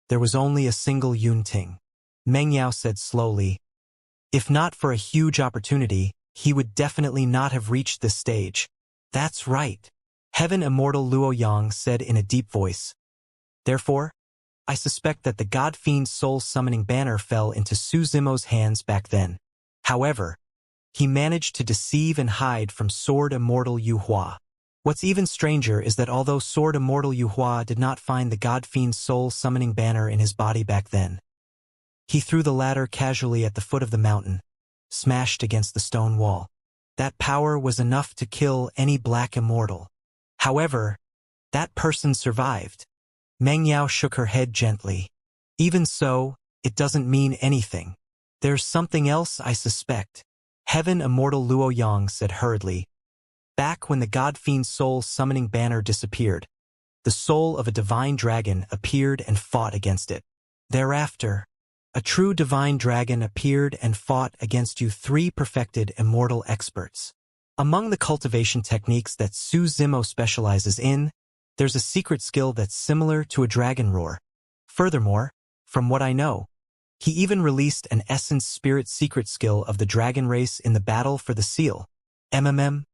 there was only a single Yunting." Meng Yao said slowly, "If not for a huge opportunity, he would definitely not have reached this stage." "That's right," heaven immortal Luo Yang said in a deep voice. "Therefore, I suspect that the God-fiend soul summoning banner fell into Su Zimo's hands back then. However, he managed to deceive and hide from sword immortal Yu Hua. What's even stranger is that although sword immortal Yu Hua did not find the God-fiend soul summoning banner in his body back then, he threw the ladder casually at the foot of the mountain, smashed against the stone wall. That power was enough to kill any black immortal. However, that person survived." Meng Yao shook her head gently. "Even so, it doesn't mean anything. There's something else I suspect," heaven immortal Luo Yang said hurriedly. "Back when the God-fiend soul summoning banner disappeared, the soul of a divine dragon appeared and fought against it. Thereafter, a true divine dragon appeared and fought against you 3 perfected immortal experts. Among the cultivation techniques that Su Zimo specializes in, there's a secret skill that's similar to a dragon roar. Furthermore, from what I know, he even released an essence spirit secret skill of the dragon race in the battle for the seal. MMM?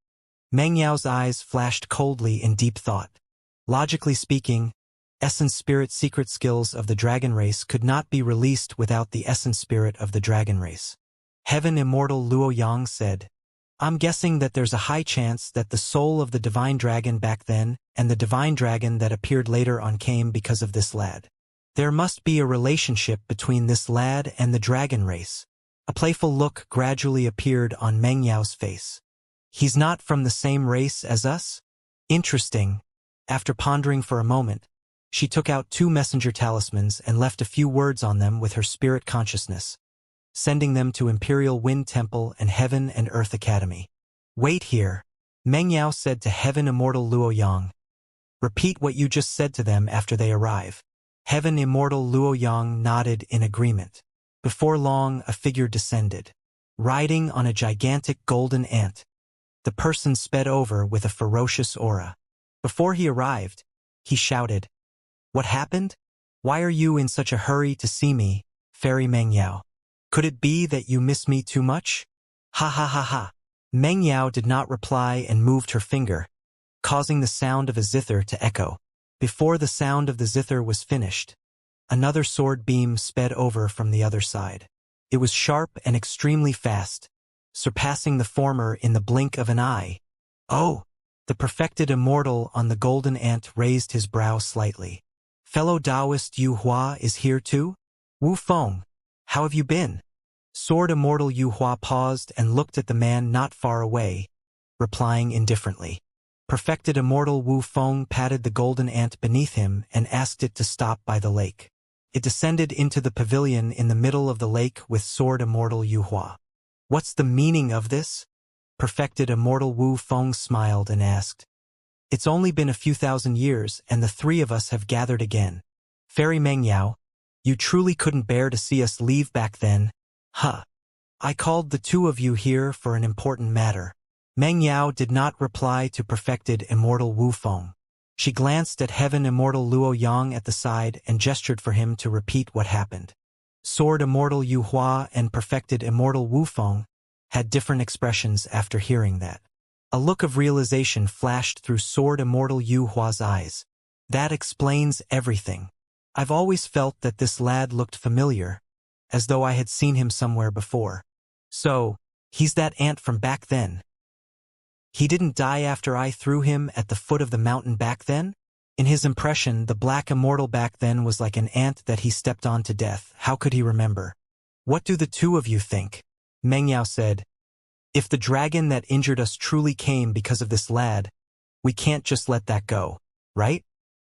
Meng Yao's eyes flashed coldly in deep thought. Logically speaking, essence spirit secret skills of the dragon race could not be released without the essence spirit of the dragon race. Heaven immortal Luo Yang said, "I'm guessing that there's a high chance that the soul of the divine dragon back then and the divine dragon that appeared later on came because of this lad. There must be a relationship between this lad and the dragon race." A playful look gradually appeared on Meng Yao's face. "He's not from the same race as us? Interesting." After pondering for a moment, she took out 2 messenger talismans and left a few words on them with her spirit consciousness, sending them to Imperial Wind Temple and Heaven and Earth Academy. "Wait here," Meng Yao said to heaven immortal Luo Yang. "Repeat what you just said to them after they arrive." Heaven immortal Luo Yang nodded in agreement. Before long, a figure descended, riding on a gigantic golden ant. The person sped over with a ferocious aura. Before he arrived, he shouted, "What happened? Why are you in such a hurry to see me, Fairy Meng Yao? Could it be that you miss me too much?" "Ha ha ha ha." Meng Yao did not reply and moved her finger, causing the sound of a zither to echo. Before the sound of the zither was finished, another sword beam sped over from the other side. It was sharp and extremely fast, surpassing the former in the blink of an eye. Oh! The perfected immortal on the golden ant raised his brow slightly. Fellow Taoist Yu Hua is here too? Wu Feng, how have you been? Sword immortal Yu Hua paused and looked at the man not far away, replying indifferently. Perfected immortal Wu Feng patted the golden ant beneath him and asked it to stop by the lake. It descended into the pavilion in the middle of the lake with sword immortal Yu Hua. What's the meaning of this? Perfected immortal Wu Feng smiled and asked. It's only been a few thousand years and the three of us have gathered again. Fairy Meng Yao, you truly couldn't bear to see us leave back then, huh? I called the two of you here for an important matter. Meng Yao did not reply to perfected immortal Wu Feng. She glanced at heaven immortal Luo Yang at the side and gestured for him to repeat what happened. Sword immortal Yu Hua and perfected immortal Wu Feng had different expressions after hearing that. A look of realization flashed through sword immortal Yu Hua's eyes. That explains everything. I've always felt that this lad looked familiar, as though I had seen him somewhere before. So, he's that ant from back then. He didn't die after I threw him at the foot of the mountain back then? In his impression, the black immortal back then was like an ant that he stepped on to death. How could he remember? What do the two of you think? Meng Yao said. If the dragon that injured us truly came because of this lad, we can't just let that go, right?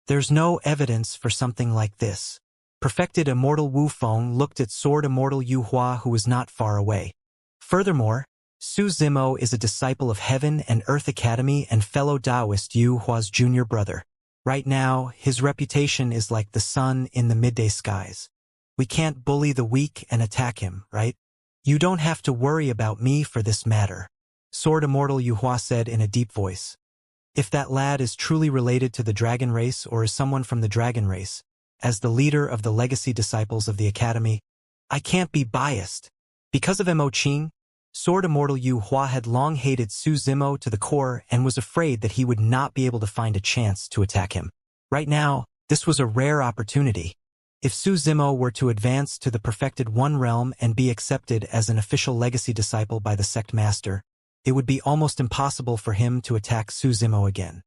There's no evidence for something like this. Perfected immortal Wu Feng looked at sword immortal Yu Hua who was not far away. Furthermore, Su Zimo is a disciple of Heaven and Earth Academy and fellow Taoist Yu Hua's junior brother. Right now, his reputation is like the sun in the midday skies. We can't bully the weak and attack him, right? You don't have to worry about me for this matter, Sword Immortal Yu Hua said in a deep voice. If that lad is truly related to the dragon race or is someone from the dragon race, as the leader of the legacy disciples of the academy, I can't be biased. Because of Mo Qing, Sword Immortal Yu Hua had long hated Su Zimo to the core and was afraid that he would not be able to find a chance to attack him. Right now, this was a rare opportunity. If Su Zimo were to advance to the perfected One Realm and be accepted as an official legacy disciple by the sect master, it would be almost impossible for him to attack Su Zimo again.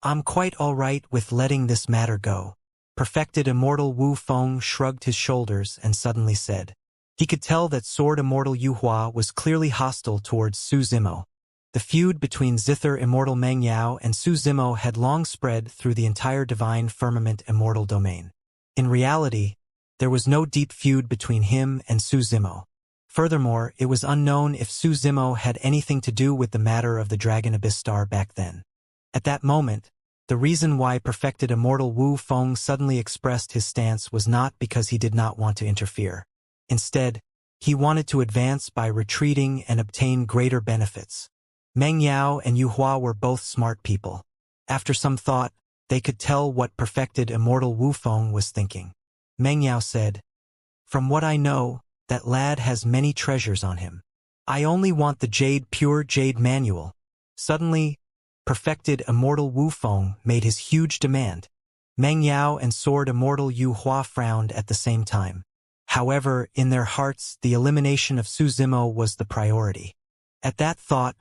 I'm quite all right with letting this matter go. Perfected Immortal Wu Feng shrugged his shoulders and suddenly said. He could tell that Sword Immortal Yu Hua was clearly hostile towards Su Zimo. The feud between Zither Immortal Meng Yao and Su Zimo had long spread through the entire divine firmament immortal domain. In reality, there was no deep feud between him and Su Zimo. Furthermore, it was unknown if Su Zimo had anything to do with the matter of the Dragon Abyss Star back then. At that moment, the reason why perfected Immortal Wu Feng suddenly expressed his stance was not because he did not want to interfere. Instead, he wanted to advance by retreating and obtain greater benefits. Meng Yao and Yu Hua were both smart people. After some thought, they could tell what perfected Immortal Wu Feng was thinking. Meng Yao said, From what I know, that lad has many treasures on him. I only want the pure jade manual. Suddenly, perfected Immortal Wu Feng made his huge demand. Meng Yao and Sword Immortal Yu Hua frowned at the same time. However, in their hearts, the elimination of Su Zimo was the priority. At that thought,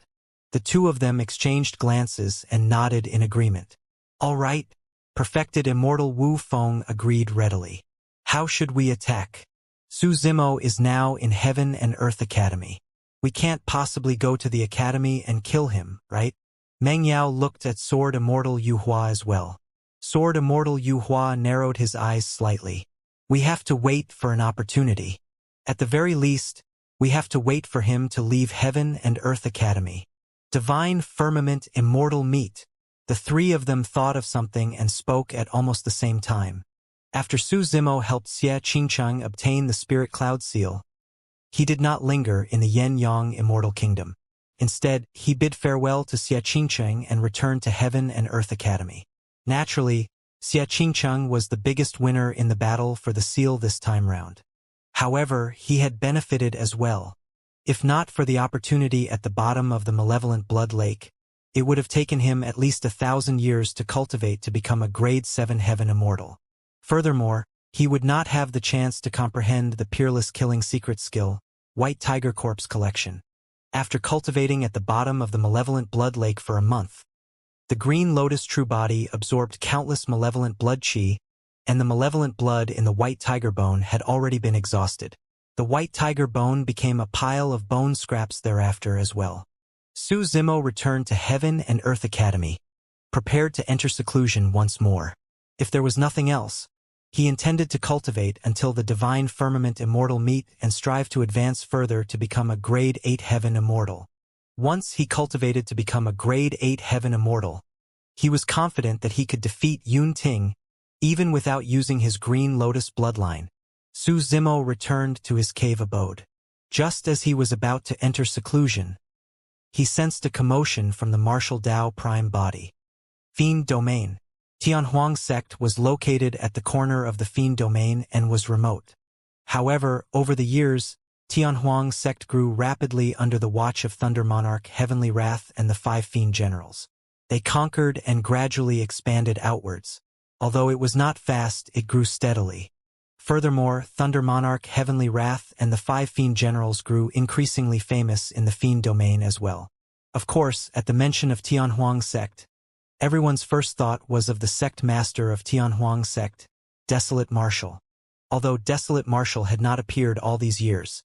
the two of them exchanged glances and nodded in agreement. All right, perfected Immortal Wu Feng agreed readily. How should we attack? Su Zimo is now in Heaven and Earth Academy. We can't possibly go to the Academy and kill him, right? Meng Yao looked at Sword Immortal Yu Hua as well. Sword Immortal Yu Hua narrowed his eyes slightly. We have to wait for an opportunity. At the very least, we have to wait for him to leave Heaven and Earth Academy. Divine Firmament Immortal Meet. The three of them thought of something and spoke at almost the same time. After Su Zimo helped Xianxia obtain the Spirit Cloud Seal, he did not linger in the Yen-Yang Immortal Kingdom. Instead, he bid farewell to Xianxia and returned to Heaven and Earth Academy. Naturally, Xianxia was the biggest winner in the battle for the seal this time round. However, he had benefited as well. If not for the opportunity at the bottom of the malevolent blood lake, it would have taken him at least 1,000 years to cultivate to become a grade 7 Heaven Immortal. Furthermore, he would not have the chance to comprehend the Peerless Killing Secret skill, White Tiger Corpse Collection. After cultivating at the bottom of the malevolent blood lake for a month, the green lotus true body absorbed countless malevolent blood chi, and the malevolent blood in the white tiger bone had already been exhausted. The white tiger bone became a pile of bone scraps thereafter as well. Su Zimo returned to Heaven and Earth Academy, prepared to enter seclusion once more. If there was nothing else, he intended to cultivate until the divine firmament immortal meet and strive to advance further to become a grade 8 heaven immortal. Once he cultivated to become a grade 8 heaven immortal, he was confident that he could defeat Yun Ting, even without using his green lotus bloodline. Su Zimo returned to his cave abode. Just as he was about to enter seclusion, he sensed a commotion from the martial Dao prime body. Fiend Domain. Tianhuang sect was located at the corner of the Fiend Domain and was remote. However, over the years, Tianhuang sect grew rapidly under the watch of Thunder Monarch Heavenly Wrath and the 5 Fiend Generals. They conquered and gradually expanded outwards. Although it was not fast, it grew steadily. Furthermore, Thunder Monarch Heavenly Wrath and the 5 Fiend Generals grew increasingly famous in the Fiend Domain as well. Of course, at the mention of Tianhuang sect, everyone's first thought was of the sect master of Tianhuang sect, Desolate Marshal. Although Desolate Marshal had not appeared all these years,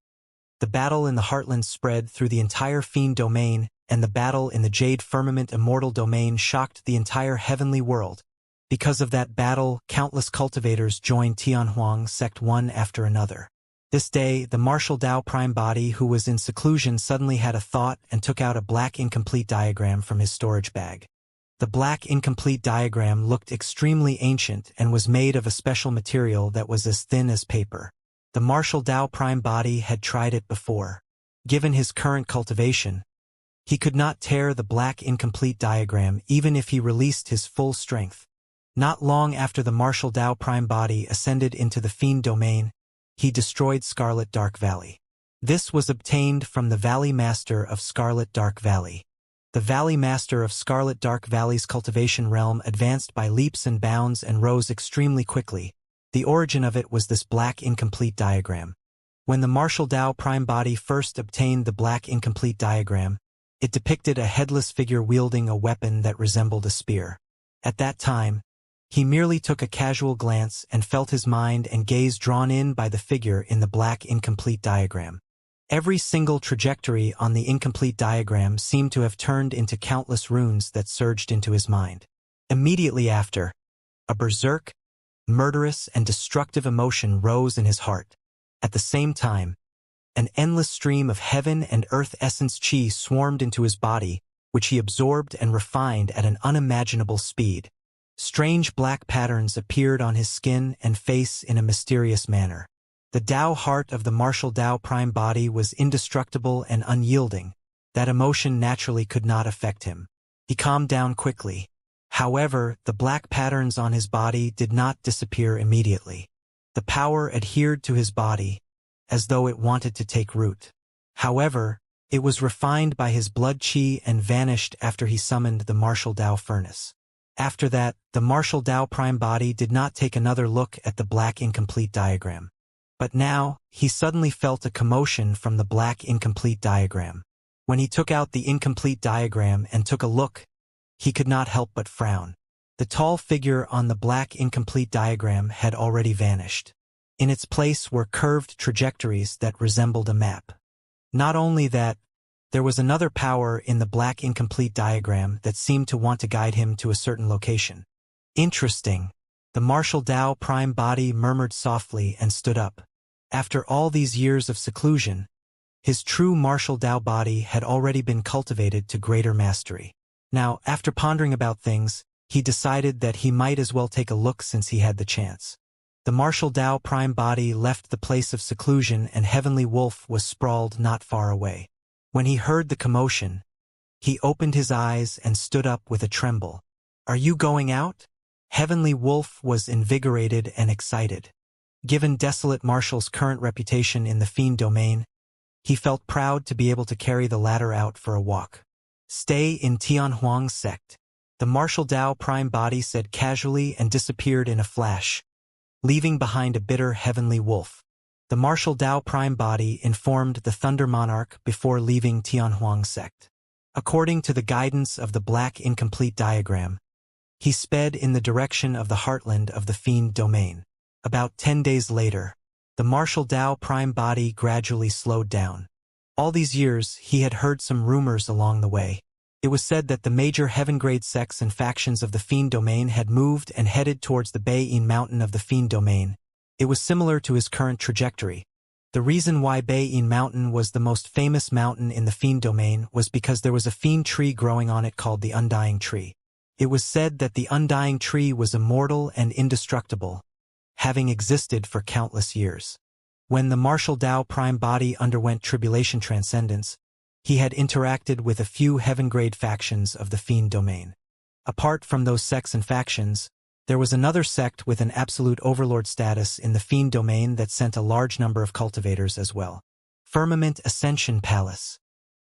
the battle in the Heartlands spread through the entire Fiend Domain, and the battle in the Jade Firmament Immortal Domain shocked the entire heavenly world. Because of that battle, countless cultivators joined Tianhuang sect one after another. This day, the martial Dao prime body who was in seclusion suddenly had a thought and took out a black incomplete diagram from his storage bag. The black incomplete diagram looked extremely ancient and was made of a special material that was as thin as paper. The martial Dao prime body had tried it before. Given his current cultivation, he could not tear the black incomplete diagram even if he released his full strength. Not long after the martial Dao prime body ascended into the Fiend Domain, he destroyed Scarlet Dark Valley. This was obtained from the Valley Master of Scarlet Dark Valley. The Valley Master of Scarlet Dark Valley's cultivation realm advanced by leaps and bounds and rose extremely quickly. The origin of it was this black incomplete diagram. When the martial Dao prime body first obtained the black incomplete diagram, it depicted a headless figure wielding a weapon that resembled a spear. At that time, he merely took a casual glance and felt his mind and gaze drawn in by the figure in the black incomplete diagram. Every single trajectory on the incomplete diagram seemed to have turned into countless runes that surged into his mind. Immediately after, a berserk, murderous and destructive emotion rose in his heart. At the same time, an endless stream of heaven and earth essence chi swarmed into his body, which he absorbed and refined at an unimaginable speed. Strange black patterns appeared on his skin and face in a mysterious manner. The Dao heart of the martial Dao prime body was indestructible and unyielding. That emotion naturally could not affect him. He calmed down quickly. However, the black patterns on his body did not disappear immediately. The power adhered to his body, as though it wanted to take root. However, it was refined by his blood chi and vanished after he summoned the martial Dao furnace. After that, the martial Dao prime body did not take another look at the black incomplete diagram. But now, he suddenly felt a commotion from the black incomplete diagram. When he took out the incomplete diagram and took a look, he could not help but frown. The tall figure on the black incomplete diagram had already vanished. In its place were curved trajectories that resembled a map. Not only that, there was another power in the black incomplete diagram that seemed to want to guide him to a certain location. Interesting. The martial Dao prime body murmured softly and stood up. After all these years of seclusion, his true martial Dao body had already been cultivated to greater mastery. Now, after pondering about things, he decided that he might as well take a look since he had the chance. The martial Dao prime body left the place of seclusion and Heavenly Wolf was sprawled not far away. When he heard the commotion, he opened his eyes and stood up with a tremble. "Are you going out?" Heavenly Wolf was invigorated and excited. Given Desolate Marshal's current reputation in the Fiend Domain, he felt proud to be able to carry the latter out for a walk. "Stay in Tianhuang sect," the martial Dao prime body said casually and disappeared in a flash, leaving behind a bitter Heavenly Wolf. The martial Tao prime body informed the Thunder Monarch before leaving Tianhuang sect. According to the guidance of the black incomplete diagram, he sped in the direction of the heartland of the Fiend domain. About 10 days later, the martial Tao prime body gradually slowed down. All these years, he had heard some rumors along the way. It was said that the major heaven-grade sects and factions of the Fiend domain had moved and headed towards the Beiyin Mountain of the Fiend domain. It was similar to his current trajectory. The reason why Beiyin Mountain was the most famous mountain in the Fiend domain was because there was a fiend tree growing on it called the Undying Tree. It was said that the Undying Tree was immortal and indestructible, having existed for countless years. When the martial Tao prime body underwent tribulation transcendence, he had interacted with a few heaven-grade factions of the Fiend domain. Apart from those sects and factions, there was another sect with an absolute overlord status in the Fiend domain that sent a large number of cultivators as well. Firmament Ascension Palace.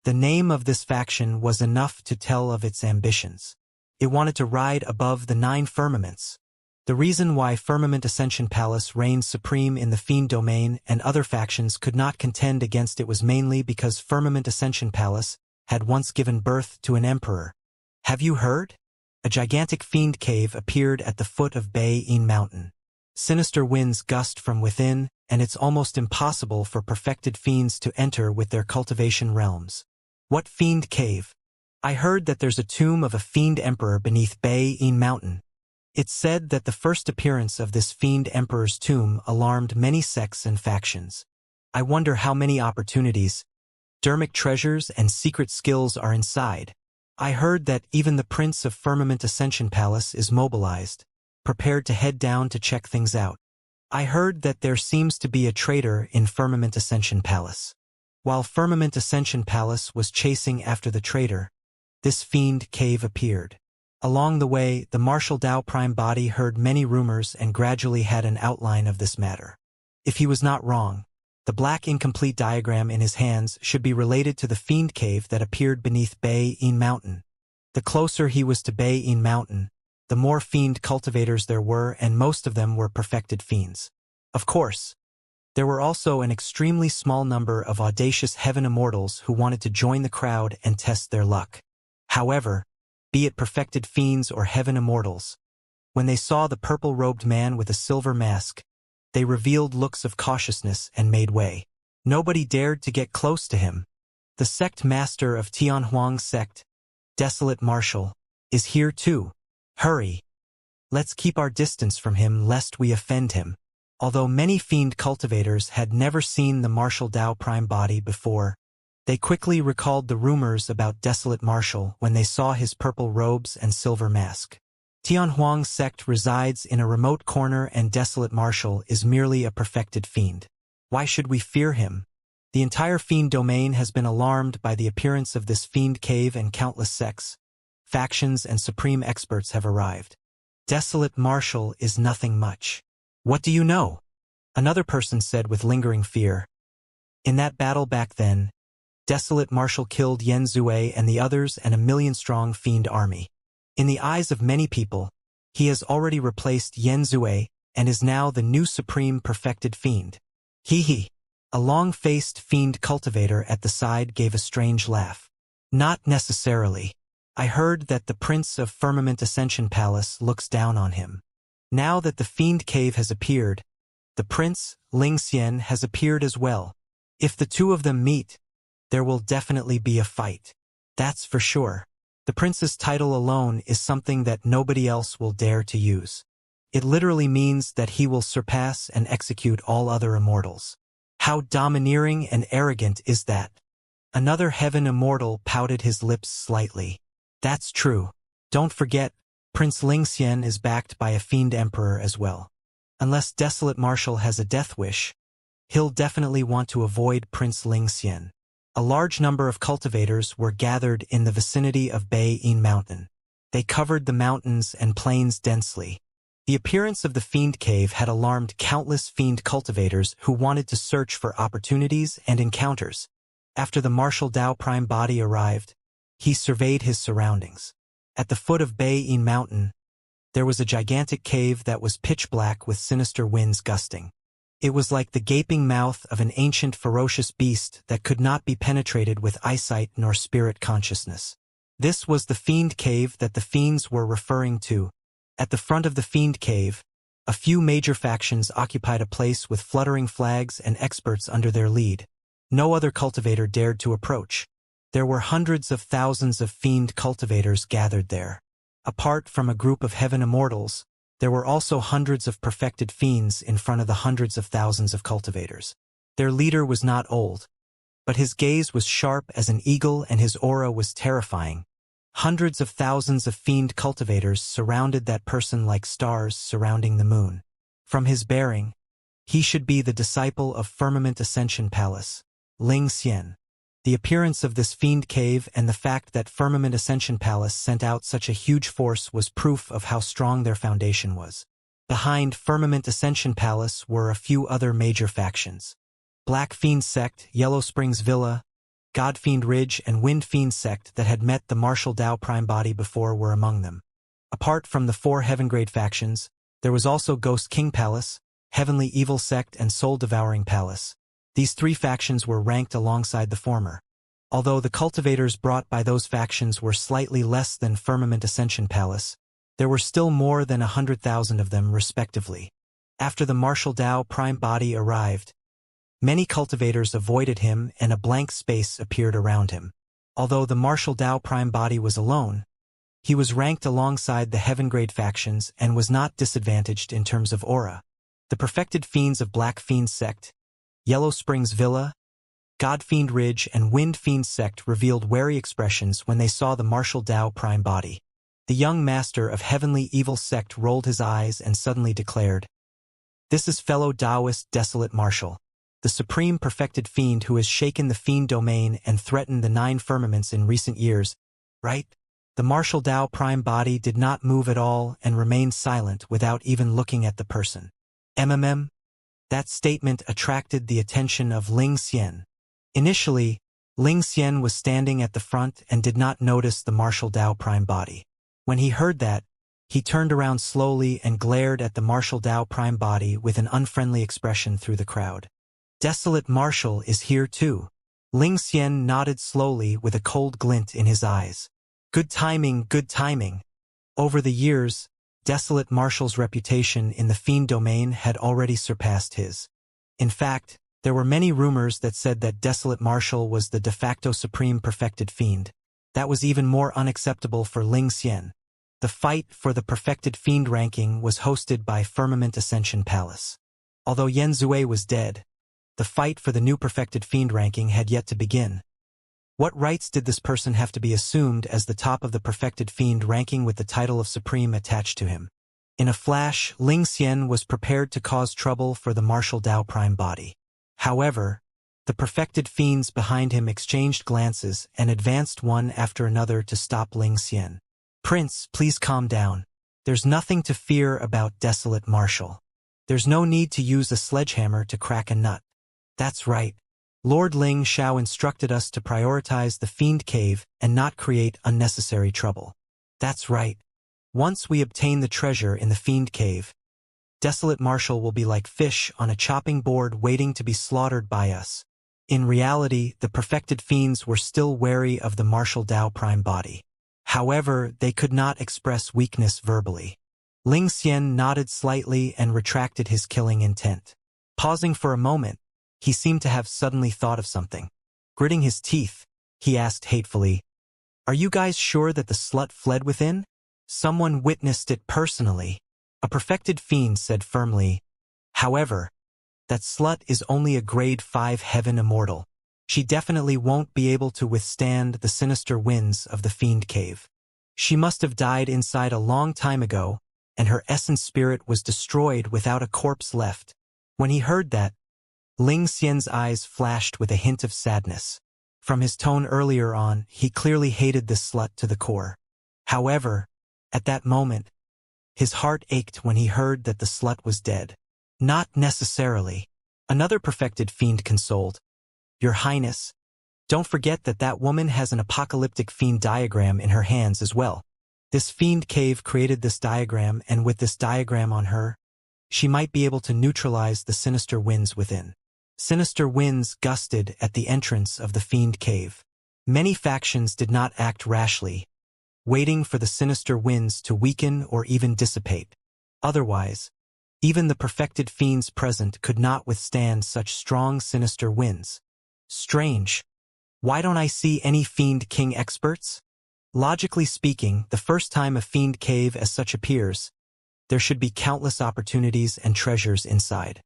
The name of this faction was enough to tell of its ambitions. It wanted to ride above the 9 firmaments. The reason why Firmament Ascension Palace reigned supreme in the Fiend domain and other factions could not contend against it was mainly because Firmament Ascension Palace had once given birth to an emperor. Have you heard? A gigantic fiend cave appeared at the foot of Beiyin Mountain. Sinister winds gust from within, and it's almost impossible for perfected fiends to enter with their cultivation realms. What fiend cave? I heard that there's a tomb of a fiend emperor beneath Beiyin Mountain. It's said that the first appearance of this fiend emperor's tomb alarmed many sects and factions. I wonder how many opportunities, dermic treasures and secret skills are inside. I heard that even the Prince of Firmament Ascension Palace is mobilized, prepared to head down to check things out. I heard that there seems to be a traitor in Firmament Ascension Palace. While Firmament Ascension Palace was chasing after the traitor, this fiend cave appeared. Along the way, the martial Tao prime body heard many rumors and gradually had an outline of this matter. If he was not wrong, the black incomplete diagram in his hands should be related to the fiend cave that appeared beneath Beiyin Mountain. The closer he was to Beiyin Mountain, the more fiend cultivators there were, and most of them were perfected fiends. Of course, there were also an extremely small number of audacious heaven immortals who wanted to join the crowd and test their luck. However, be it perfected fiends or heaven immortals, when they saw the purple-robed man with a silver mask, they revealed looks of cautiousness and made way. Nobody dared to get close to him. The sect master of Tianhuang sect, Desolate Marshal, is here too. Hurry! Let's keep our distance from him lest we offend him. Although many fiend cultivators had never seen the martial Tao prime body before, they quickly recalled the rumors about Desolate Marshal when they saw his purple robes and silver mask. Tianhuang sect resides in a remote corner and Desolate Marshal is merely a perfected fiend. Why should we fear him? The entire fiend domain has been alarmed by the appearance of this fiend cave, and countless sects, factions and supreme experts have arrived. Desolate Marshal is nothing much. What do you know? Another person said with lingering fear. In that battle back then, Desolate Marshal killed Yen Zue and the others and a million-strong fiend army. In the eyes of many people, he has already replaced Yen Zue and is now the new supreme perfected fiend. Hee. A long-faced fiend cultivator at the side gave a strange laugh. Not necessarily. I heard that the Prince of Firmament Ascension Palace looks down on him. Now that the fiend cave has appeared, the Prince, Xianxia, has appeared as well. If the two of them meet, there will definitely be a fight. That's for sure. The prince's title alone is something that nobody else will dare to use. It literally means that he will surpass and execute all other immortals. How domineering and arrogant is that? Another heaven immortal pouted his lips slightly. That's true. Don't forget, Prince Xianxia is backed by a fiend emperor as well. Unless Desolate Marshal has a death wish, he'll definitely want to avoid Prince Xianxia. A large number of cultivators were gathered in the vicinity of Beiyin Mountain. They covered the mountains and plains densely. The appearance of the fiend cave had alarmed countless fiend cultivators who wanted to search for opportunities and encounters. After the martial Tao prime body arrived, he surveyed his surroundings. At the foot of Beiyin Mountain, there was a gigantic cave that was pitch black with sinister winds gusting. It was like the gaping mouth of an ancient ferocious beast that could not be penetrated with eyesight nor spirit consciousness. This was the Fiend Cave that the fiends were referring to. At the front of the Fiend Cave, a few major factions occupied a place with fluttering flags and experts under their lead. No other cultivator dared to approach. There were hundreds of thousands of fiend cultivators gathered there. Apart from a group of heaven immortals, there were also hundreds of perfected fiends in front of the hundreds of thousands of cultivators. Their leader was not old, but his gaze was sharp as an eagle and his aura was terrifying. Hundreds of thousands of fiend cultivators surrounded that person like stars surrounding the moon. From his bearing, he should be the disciple of Firmament Ascension Palace, Xianxia. The appearance of this fiend cave and the fact that Firmament Ascension Palace sent out such a huge force was proof of how strong their foundation was. Behind Firmament Ascension Palace were a few other major factions. Black Fiend Sect, Yellow Springs Villa, God Fiend Ridge and Wind Fiend Sect that had met the Martial Dao Prime Body before were among them. Apart from the 4 Heaven-grade factions, there was also Ghost King Palace, Heavenly Evil Sect and Soul Devouring Palace. These 3 factions were ranked alongside the former. Although the cultivators brought by those factions were slightly less than Firmament Ascension Palace, there were still more than 100,000 of them respectively. After the Martial Dao Prime Body arrived, many cultivators avoided him and a blank space appeared around him. Although the Martial Dao Prime Body was alone, he was ranked alongside the Heaven-grade factions and was not disadvantaged in terms of aura. The perfected fiends of Black Fiend Sect, Yellow Springs Villa, God Fiend Ridge and Wind Fiend Sect revealed wary expressions when they saw the Martial Dao Prime Body. The young master of Heavenly Evil Sect rolled his eyes and suddenly declared, "This is fellow Taoist Desolate Martial, the supreme perfected fiend who has shaken the fiend domain and threatened the 9 firmaments in recent years, right?" The Martial Dao Prime Body did not move at all and remained silent without even looking at the person. That statement attracted the attention of Xianxia. Initially, Xianxia was standing at the front and did not notice the Martial Dao Prime Body. When he heard that, he turned around slowly and glared at the Martial Dao Prime Body with an unfriendly expression through the crowd. "Desolate Martial is here too." Xianxia nodded slowly with a cold glint in his eyes. "Good timing, good timing." Over the years, Desolate Martial's reputation in the fiend domain had already surpassed his. In fact, there were many rumors that said that Desolate Martial was the de facto supreme perfected fiend. That was even more unacceptable for Xianxia. The fight for the perfected fiend ranking was hosted by Firmament Ascension Palace. Although Yan Zue was dead, the fight for the new perfected fiend ranking had yet to begin. What rights did this person have to be assumed as the top of the perfected fiend ranking with the title of supreme attached to him? In a flash, Xianxia was prepared to cause trouble for the Martial Dao Prime Body. However, the perfected fiends behind him exchanged glances and advanced one after another to stop Xianxia. "Prince, please calm down. There's nothing to fear about Desolate Martial. There's no need to use a sledgehammer to crack a nut." "That's right. Lord Ling Xiao instructed us to prioritize the Fiend Cave and not create unnecessary trouble." "That's right. Once we obtain the treasure in the Fiend Cave, Desolate Martial will be like fish on a chopping board waiting to be slaughtered by us." In reality, the perfected fiends were still wary of the Martial Dao Prime Body. However, they could not express weakness verbally. Xianxia nodded slightly and retracted his killing intent. Pausing for a moment, he seemed to have suddenly thought of something. Gritting his teeth, he asked hatefully, "Are you guys sure that the slut fled within? Someone witnessed it personally." A perfected fiend said firmly, "However, that slut is only a grade 5 heaven immortal. She definitely won't be able to withstand the sinister winds of the Fiend Cave. She must have died inside a long time ago, and her essence spirit was destroyed without a corpse left." When he heard that, Xianxia's eyes flashed with a hint of sadness. From his tone earlier on, he clearly hated this slut to the core. However, at that moment, his heart ached when he heard that the slut was dead. "Not necessarily." Another perfected fiend consoled. "Your Highness, don't forget that that woman has an apocalyptic fiend diagram in her hands as well. This Fiend Cave created this diagram, and with this diagram on her, she might be able to neutralize the sinister winds within. Sinister winds gusted at the entrance of the fiend cave. Many factions did not act rashly, waiting for the sinister winds to weaken or even dissipate. Otherwise, even the perfected fiends present could not withstand such strong sinister winds. Strange. Why don't I see any fiend king experts? Logically speaking, the first time a fiend cave as such appears, there should be countless opportunities and treasures inside.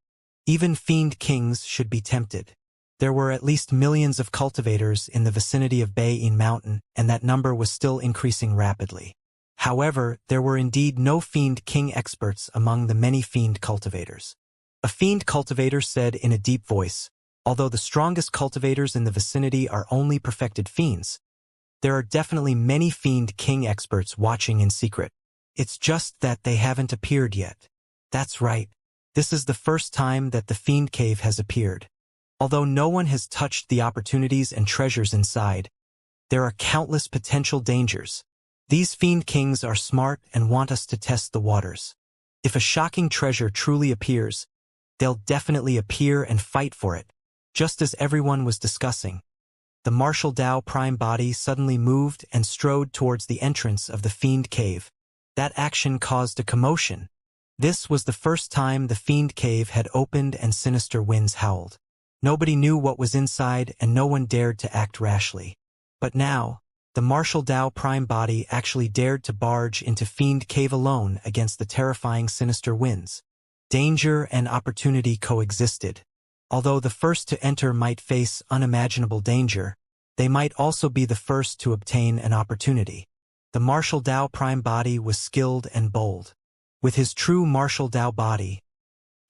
Even fiend kings should be tempted. There were at least millions of cultivators in the vicinity of Bayin Mountain, and that number was still increasing rapidly. However, there were indeed no fiend king experts among the many fiend cultivators. A fiend cultivator said in a deep voice, "Although the strongest cultivators in the vicinity are only perfected fiends, there are definitely many fiend king experts watching in secret. It's just that they haven't appeared yet." That's right. This is the first time that the fiend cave has appeared. Although no one has touched the opportunities and treasures inside, there are countless potential dangers. These fiend kings are smart and want us to test the waters. If a shocking treasure truly appears, they'll definitely appear and fight for it. Just as everyone was discussing, the martial Dao prime body suddenly moved and strode towards the entrance of the fiend cave. That action caused a commotion. This was the first time the fiend cave had opened and sinister winds howled. Nobody knew what was inside and no one dared to act rashly. But now, the martial Dao prime body actually dared to barge into fiend cave alone against the terrifying sinister winds. Danger and opportunity coexisted. Although the first to enter might face unimaginable danger, they might also be the first to obtain an opportunity. The martial Dao prime body was skilled and bold. With his true martial Dao body,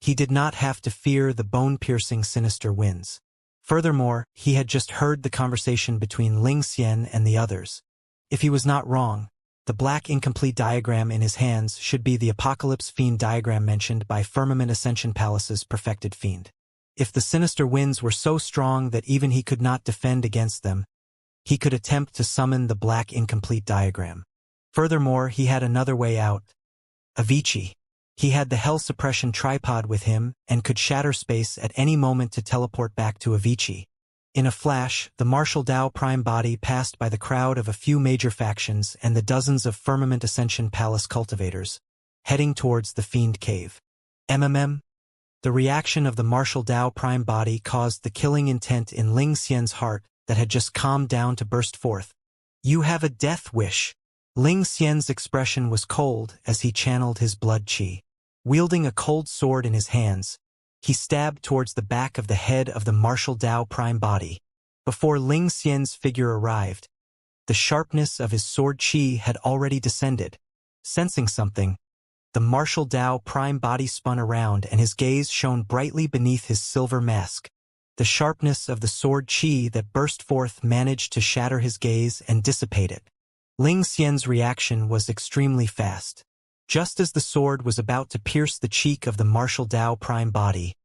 he did not have to fear the bone-piercing sinister winds. Furthermore, he had just heard the conversation between Xianxia and the others. If he was not wrong, the black incomplete diagram in his hands should be the Apocalypse Fiend diagram mentioned by Firmament Ascension Palace's perfected fiend. If the sinister winds were so strong that even he could not defend against them, he could attempt to summon the black incomplete diagram. Furthermore, he had another way out. Avicii. He had the Hell Suppression tripod with him and could shatter space at any moment to teleport back to Avicii. In a flash, the martial Dao prime body passed by the crowd of a few major factions and the dozens of Firmament Ascension Palace cultivators, heading towards the fiend cave. The reaction of the martial Dao prime body caused the killing intent in Xian's heart that had just calmed down to burst forth. "You have a death wish." Xian's expression was cold as he channeled his blood qi. Wielding a cold sword in his hands, he stabbed towards the back of the head of the martial Dao prime body. Before Xian's figure arrived, the sharpness of his sword qi had already descended. Sensing something, the martial Dao prime body spun around and his gaze shone brightly beneath his silver mask. The sharpness of the sword qi that burst forth managed to shatter his gaze and dissipate it. Xian's reaction was extremely fast. Just as the sword was about to pierce the cheek of the martial Dao prime body,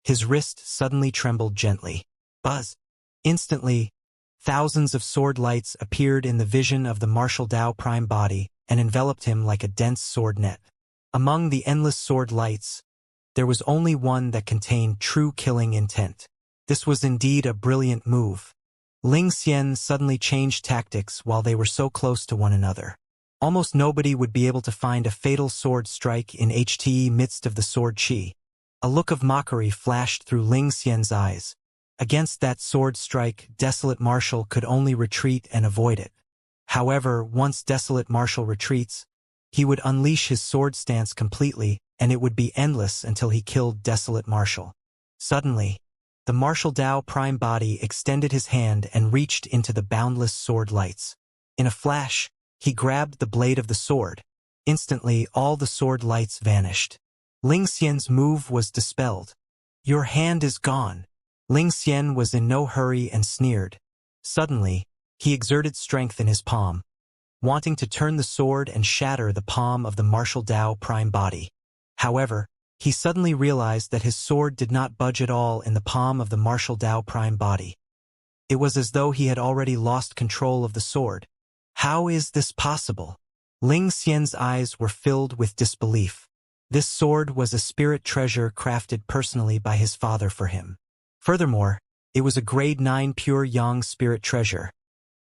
his wrist suddenly trembled gently. Buzz! Instantly, thousands of sword lights appeared in the vision of the martial Dao prime body and enveloped him like a dense sword net. Among the endless sword lights, there was only one that contained true killing intent. This was indeed a brilliant move. Xian suddenly changed tactics while they were so close to one another. Almost nobody would be able to find a fatal sword strike in HTE midst of the sword qi. A look of mockery flashed through Xian's eyes. Against that sword strike, Desolate Marshal could only retreat and avoid it. However, once Desolate Marshal retreats, he would unleash his sword stance completely, and it would be endless until he killed Desolate Marshal. Suddenly, the martial Dao prime body extended his hand and reached into the boundless sword lights. In a flash, he grabbed the blade of the sword. Instantly, all the sword lights vanished. Xian's move was dispelled. "Your hand is gone." Xian was in no hurry and sneered. Suddenly, he exerted strength in his palm, wanting to turn the sword and shatter the palm of the martial Dao prime body. However, he suddenly realized that his sword did not budge at all in the palm of the martial Dao prime body. It was as though he had already lost control of the sword. How is this possible? Xian's eyes were filled with disbelief. This sword was a spirit treasure crafted personally by his father for him. Furthermore, it was a grade 9 pure yang spirit treasure.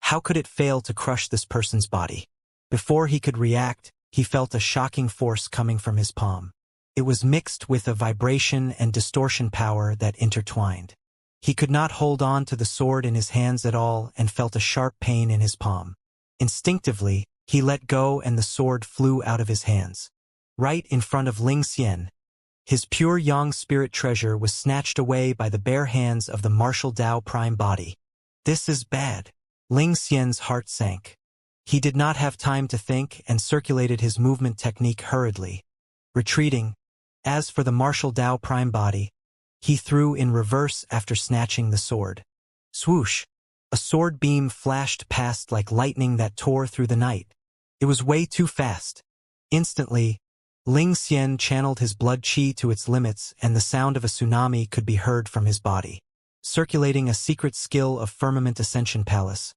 How could it fail to crush this person's body? Before he could react, he felt a shocking force coming from his palm. It was mixed with a vibration and distortion power that intertwined. He could not hold on to the sword in his hands at all and felt a sharp pain in his palm. Instinctively, he let go and the sword flew out of his hands. Right in front of Xianxia, his pure yang spirit treasure was snatched away by the bare hands of the martial Tao prime body. This is bad. Xianxia's heart sank. He did not have time to think and circulated his movement technique hurriedly, retreating. As for the martial Tao prime body, he threw in reverse after snatching the sword. Swoosh! A sword beam flashed past like lightning that tore through the night. It was way too fast. Instantly, Xian channeled his blood qi to its limits and the sound of a tsunami could be heard from his body. Circulating a secret skill of Firmament Ascension Palace,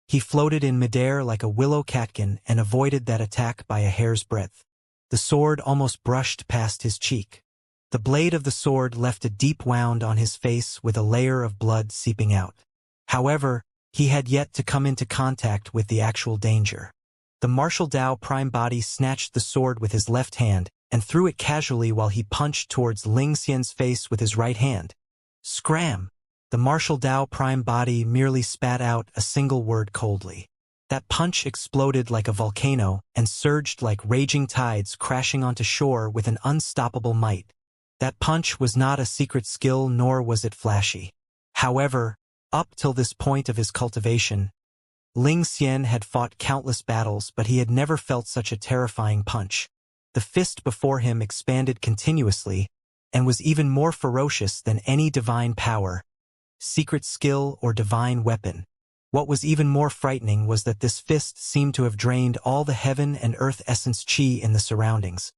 he floated in midair like a willow catkin and avoided that attack by a hair's breadth. The sword almost brushed past his cheek. The blade of the sword left a deep wound on his face with a layer of blood seeping out. However, he had yet to come into contact with the actual danger. The martial Tao prime body snatched the sword with his left hand and threw it casually while he punched towards Xian's face with his right hand. Scram! The martial Tao prime body merely spat out a single word coldly. That punch exploded like a volcano and surged like raging tides crashing onto shore with an unstoppable might. That punch was not a secret skill nor was it flashy. However, up till this point of his cultivation, Xian had fought countless battles but he had never felt such a terrifying punch. The fist before him expanded continuously and was even more ferocious than any divine power, secret skill or divine weapon. What was even more frightening was that this fist seemed to have drained all the heaven and earth essence qi in the surroundings,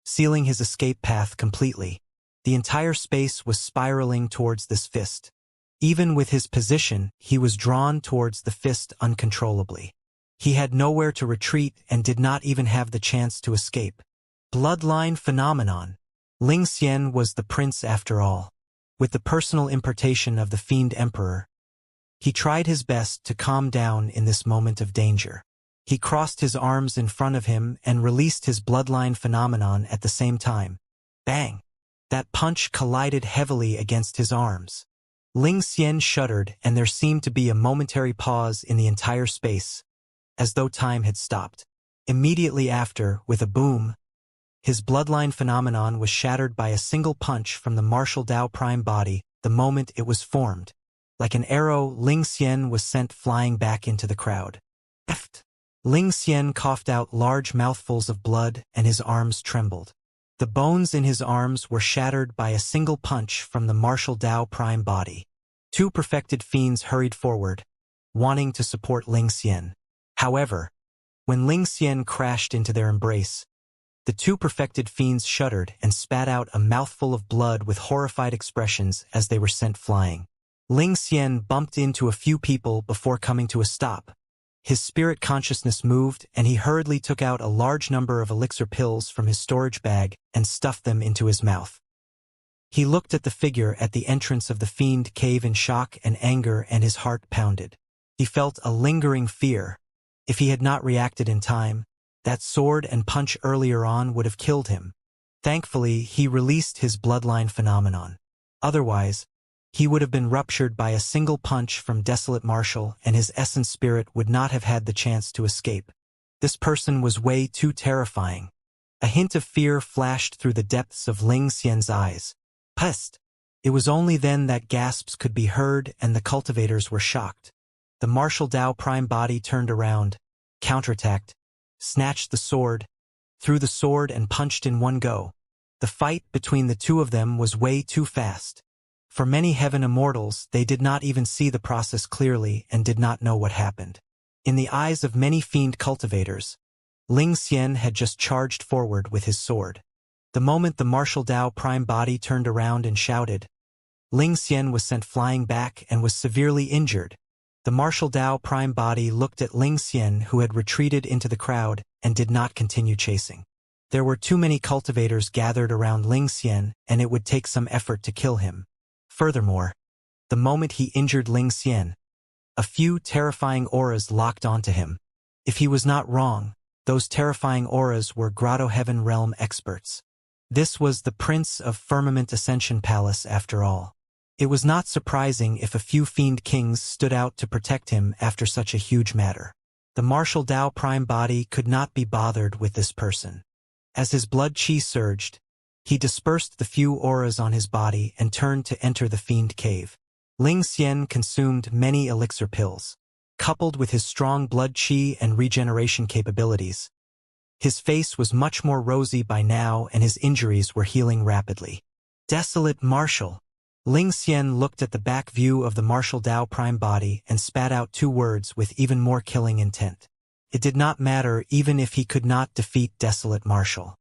sealing his escape path completely. The entire space was spiraling towards this fist. Even with his position, he was drawn towards the fist uncontrollably. He had nowhere to retreat and did not even have the chance to escape. Bloodline phenomenon. Xian was the prince after all. With the personal impartation of the Fiend Emperor, he tried his best to calm down in this moment of danger. He crossed his arms in front of him and released his bloodline phenomenon at the same time. Bang! That punch collided heavily against his arms. Xian shuddered and there seemed to be a momentary pause in the entire space, as though time had stopped. Immediately after, with a boom, his bloodline phenomenon was shattered by a single punch from the martial Tao prime body the moment it was formed. Like an arrow, Xian was sent flying back into the crowd. Eft! Xian coughed out large mouthfuls of blood and his arms trembled. The bones in his arms were shattered by a single punch from the martial Tao prime body. Two perfected fiends hurried forward, wanting to support Xian. However, when Xian crashed into their embrace, the two perfected fiends shuddered and spat out a mouthful of blood with horrified expressions as they were sent flying. Xian bumped into a few people before coming to a stop. His spirit consciousness moved and he hurriedly took out a large number of elixir pills from his storage bag and stuffed them into his mouth. He looked at the figure at the entrance of the fiend cave in shock and anger and his heart pounded. He felt a lingering fear. If he had not reacted in time, that sword and punch earlier on would have killed him. Thankfully, he released his bloodline phenomenon. Otherwise, he would have been ruptured by a single punch from Desolate Marshal and his essence spirit would not have had the chance to escape. This person was way too terrifying. A hint of fear flashed through the depths of Xian's eyes. Pest! It was only then that gasps could be heard and the cultivators were shocked. The martial Tao prime body turned around, counterattacked, snatched the sword, threw the sword and punched in one go. The fight between the two of them was way too fast. For many heaven immortals, they did not even see the process clearly and did not know what happened. In the eyes of many fiend cultivators, Xian had just charged forward with his sword. The moment the martial Tao prime body turned around and shouted, Xian was sent flying back and was severely injured. The martial Tao prime body looked at Xian who had retreated into the crowd and did not continue chasing. There were too many cultivators gathered around Ling Xian, and it would take some effort to kill him. Furthermore, the moment he injured Ling Xian, a few terrifying auras locked onto him. If he was not wrong, those terrifying auras were Grotto Heaven Realm experts. This was the Prince of Firmament Ascension Palace after all. It was not surprising if a few fiend kings stood out to protect him after such a huge matter. The martial Dao Prime body could not be bothered with this person. As his blood chi surged, he dispersed the few auras on his body and turned to enter the fiend cave. Ling Xian consumed many elixir pills. Coupled with his strong blood chi and regeneration capabilities, his face was much more rosy by now and his injuries were healing rapidly. Desolate Martial. Ling Xian looked at the back view of the martial Dao Prime body and spat out 2 words with even more killing intent. It did not matter even if he could not defeat Desolate Martial.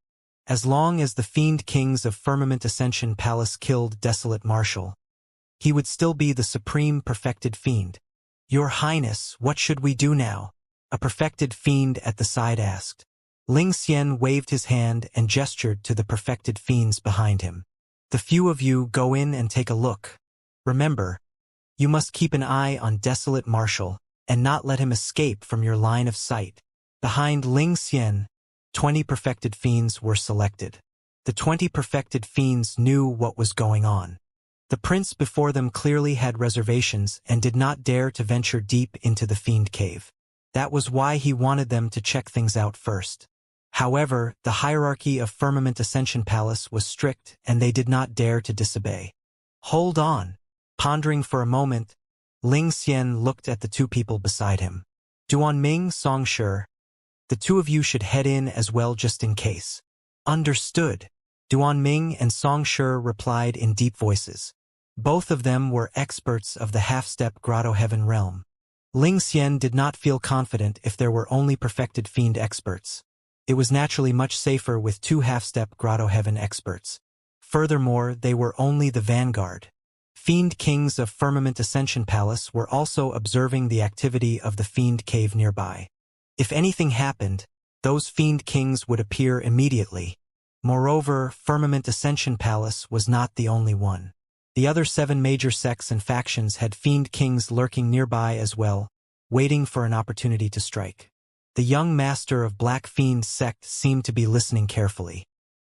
As long as the Fiend Kings of Firmament Ascension Palace killed Desolate Martial, he would still be the supreme perfected fiend. "Your Highness, what should we do now?" a perfected fiend at the side asked. Ling Xian waved his hand and gestured to the perfected fiends behind him. "The few of you go in and take a look. Remember, you must keep an eye on Desolate Martial and not let him escape from your line of sight." Behind Ling Xian, 20 perfected fiends were selected. The 20 perfected fiends knew what was going on. The prince before them clearly had reservations and did not dare to venture deep into the fiend cave. That was why he wanted them to check things out first. However, the hierarchy of Firmament Ascension Palace was strict and they did not dare to disobey. "Hold on." Pondering for a moment, Ling Xian looked at the 2 people beside him. "Duanming, Songshi, the 2 of you should head in as well just in case." "Understood." Duanming and Songshi replied in deep voices. Both of them were experts of the half-step Grotto Heaven realm. Ling Xian did not feel confident if there were only perfected fiend experts. It was naturally much safer with 2 half-step Grotto Heaven experts. Furthermore, they were only the vanguard. Fiend Kings of Firmament Ascension Palace were also observing the activity of the Fiend Cave nearby. If anything happened, those Fiend Kings would appear immediately. Moreover, Firmament Ascension Palace was not the only one. The other 7 major sects and factions had Fiend Kings lurking nearby as well, waiting for an opportunity to strike. The young master of Black Fiend sect seemed to be listening carefully.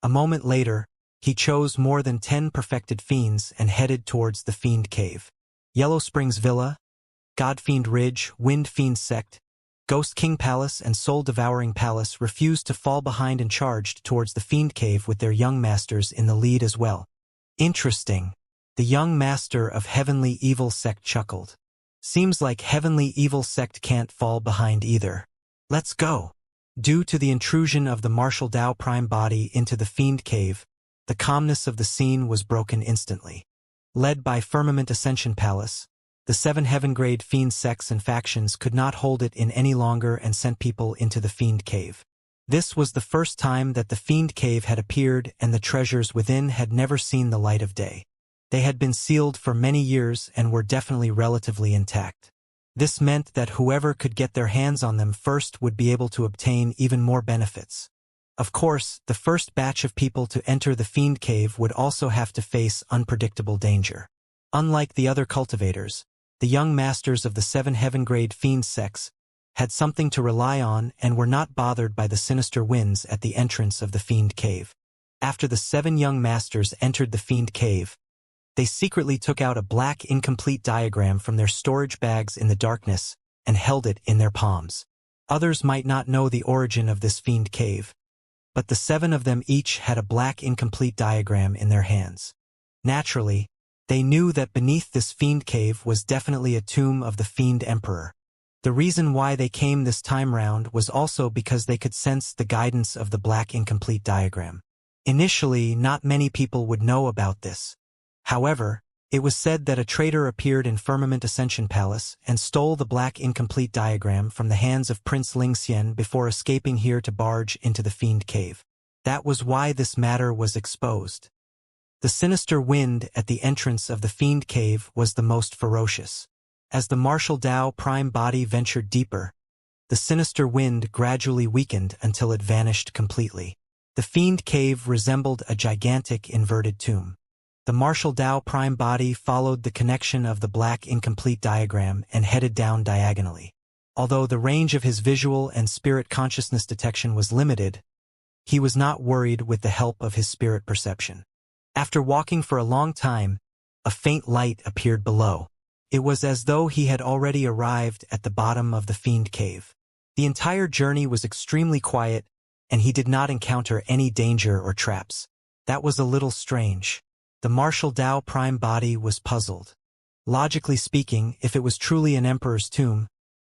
A moment later, he chose more than 10 perfected fiends and headed towards the Fiend Cave. Yellow Springs Villa, Godfiend Ridge, Wind Fiend Sect, Ghost King Palace and Soul Devouring Palace refused to fall behind and charged towards the Fiend Cave with their young masters in the lead as well. "Interesting." The young master of Heavenly Evil Sect chuckled. "Seems like Heavenly Evil Sect can't fall behind either. Let's go." Due to the intrusion of the martial Dao Prime body into the Fiend Cave, the calmness of the scene was broken instantly. Led by Firmament Ascension Palace, the 7 heaven-grade fiend sects and factions could not hold it in any longer and sent people into the Fiend Cave. This was the first time that the Fiend Cave had appeared and the treasures within had never seen the light of day. They had been sealed for many years and were definitely relatively intact. This meant that whoever could get their hands on them first would be able to obtain even more benefits. Of course, the first batch of people to enter the Fiend Cave would also have to face unpredictable danger. Unlike the other cultivators, the young masters of the 7 heaven-grade fiend sects had something to rely on and were not bothered by the sinister winds at the entrance of the Fiend Cave. After the 7 young masters entered the Fiend Cave, they secretly took out a black incomplete diagram from their storage bags in the darkness and held it in their palms. Others might not know the origin of this Fiend Cave, but the 7 of them each had a black incomplete diagram in their hands. Naturally, they knew that beneath this Fiend Cave was definitely a tomb of the Fiend Emperor. The reason why they came this time round was also because they could sense the guidance of the black incomplete diagram. Initially, not many people would know about this. However, it was said that a traitor appeared in Firmament Ascension Palace and stole the black incomplete diagram from the hands of Prince Ling Xian before escaping here to barge into the Fiend Cave. That was why this matter was exposed. The sinister wind at the entrance of the Fiend Cave was the most ferocious. As the martial Dao Prime body ventured deeper, the sinister wind gradually weakened until it vanished completely. The fiend cave resembled a gigantic inverted tomb. The martial Dao prime body followed the connection of the black incomplete diagram and headed down diagonally. Although the range of his visual and spirit consciousness detection was limited, he was not worried with the help of his spirit perception. After walking for a long time, a faint light appeared below. It was as though he had already arrived at the bottom of the fiend cave. The entire journey was extremely quiet, and he did not encounter any danger or traps. That was a little strange. The martial Dao prime body was puzzled. Logically speaking, if it was truly an emperor's tomb,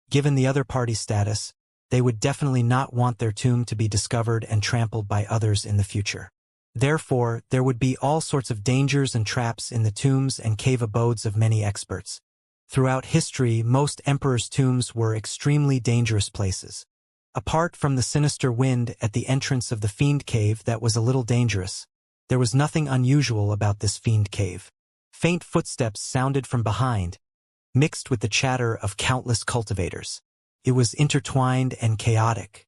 given the other party's status, they would definitely not want their tomb to be discovered and trampled by others in the future. Therefore, there would be all sorts of dangers and traps in the tombs and cave abodes of many experts. Throughout history, most emperors' tombs were extremely dangerous places. Apart from the sinister wind at the entrance of the fiend cave that was a little dangerous, there was nothing unusual about this fiend cave. Faint footsteps sounded from behind, mixed with the chatter of countless cultivators. It was intertwined and chaotic.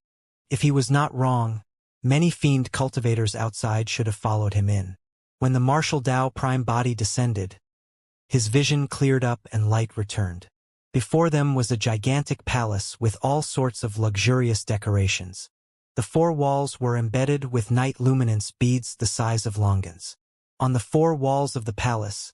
If he was not wrong, many fiend cultivators outside should have followed him in. When the martial Dao prime body descended, his vision cleared up and light returned. Before them was a gigantic palace with all sorts of luxurious decorations. The four walls were embedded with night luminance beads the size of longans. On the four walls of the palace,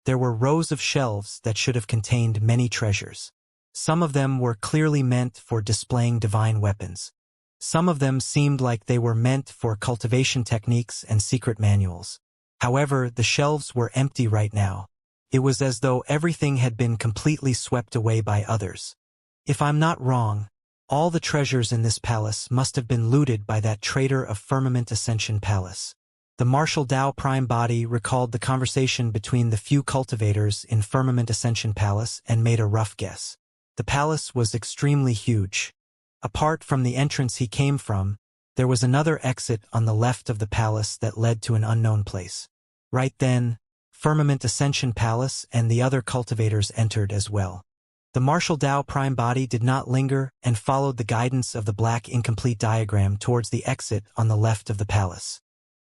there were rows of shelves that should have contained many treasures. Some of them were clearly meant for displaying divine weapons. Some of them seemed like they were meant for cultivation techniques and secret manuals. However, the shelves were empty right now. It was as though everything had been completely swept away by others. If I'm not wrong, all the treasures in this palace must have been looted by that traitor of Firmament Ascension Palace. The martial Dao prime body recalled the conversation between the few cultivators in Firmament Ascension Palace and made a rough guess. The palace was extremely huge. Apart from the entrance he came from, there was another exit on the left of the palace that led to an unknown place. Right then, Firmament Ascension Palace and the other cultivators entered as well. The martial Dao prime body did not linger and followed the guidance of the black incomplete diagram towards the exit on the left of the palace.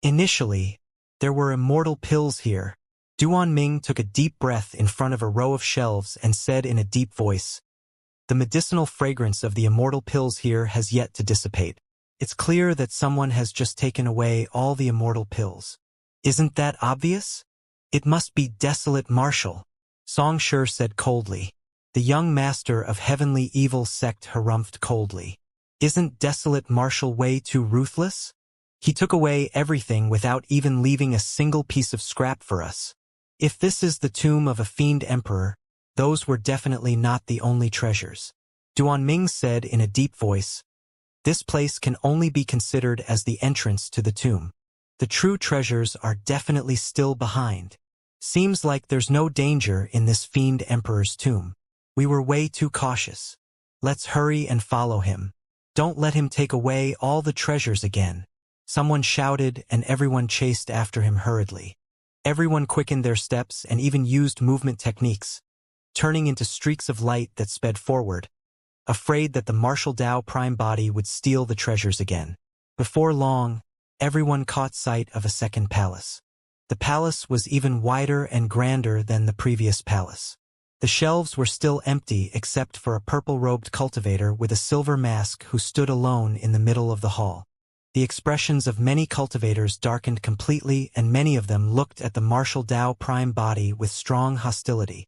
Initially, there were immortal pills here. Duan Ming took a deep breath in front of a row of shelves and said in a deep voice, "The medicinal fragrance of the immortal pills here has yet to dissipate. It's clear that someone has just taken away all the immortal pills. Isn't that obvious? It must be Desolate Marshal," Song Shi said coldly. The young master of heavenly evil sect harumphed coldly. "Isn't Desolate Marshal way too ruthless? He took away everything without even leaving a single piece of scrap for us. If this is the tomb of a fiend emperor, those were definitely not the only treasures." Duan Ming said in a deep voice, "This place can only be considered as the entrance to the tomb. The true treasures are definitely still behind. Seems like there's no danger in this fiend emperor's tomb. We were way too cautious. Let's hurry and follow him. Don't let him take away all the treasures again." Someone shouted and everyone chased after him hurriedly. Everyone quickened their steps and even used movement techniques, turning into streaks of light that sped forward, afraid that the martial Dao prime body would steal the treasures again. Before long, everyone caught sight of a second palace. The palace was even wider and grander than the previous palace. The shelves were still empty except for a purple-robed cultivator with a silver mask who stood alone in the middle of the hall. The expressions of many cultivators darkened completely and many of them looked at the martial Dao prime body with strong hostility.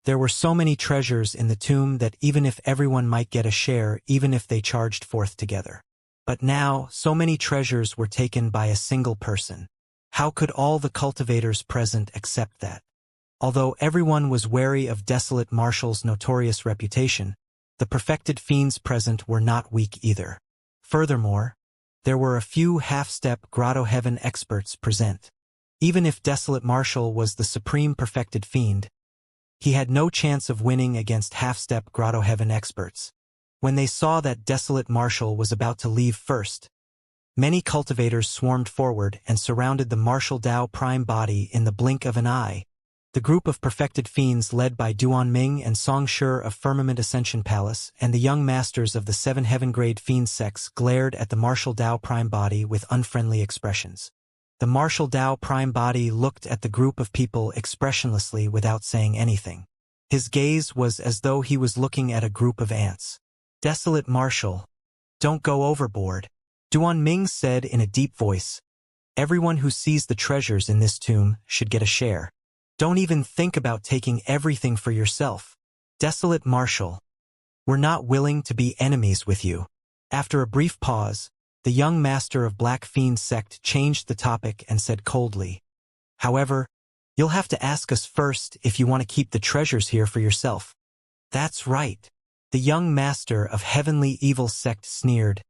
There were so many treasures in the tomb that even if everyone might get a share even if they charged forth together. But now, so many treasures were taken by a single person. How could all the cultivators present accept that? Although everyone was wary of Desolate Marshal's notorious reputation, the perfected fiends present were not weak either. Furthermore, there were a few half-step Grotto Heaven experts present. Even if Desolate Marshal was the supreme perfected fiend, he had no chance of winning against half-step Grotto Heaven experts. When they saw that Desolate Marshal was about to leave first, many cultivators swarmed forward and surrounded the martial Dao prime body in the blink of an eye. The group of perfected fiends led by Duanming and Songshi of Firmament Ascension Palace and the young masters of the 7 heaven-grade fiend sects glared at the martial Dao Prime Body with unfriendly expressions. The martial Dao Prime Body looked at the group of people expressionlessly without saying anything. His gaze was as though he was looking at a group of ants. "Desolate Marshal, don't go overboard," Duanming said in a deep voice. "Everyone who sees the treasures in this tomb should get a share. Don't even think about taking everything for yourself. Desolate Marshal, we're not willing to be enemies with you." After a brief pause, the young master of Black Fiend sect changed the topic and said coldly, "However, you'll have to ask us first if you want to keep the treasures here for yourself." "That's right," the young master of Heavenly Evil sect sneered.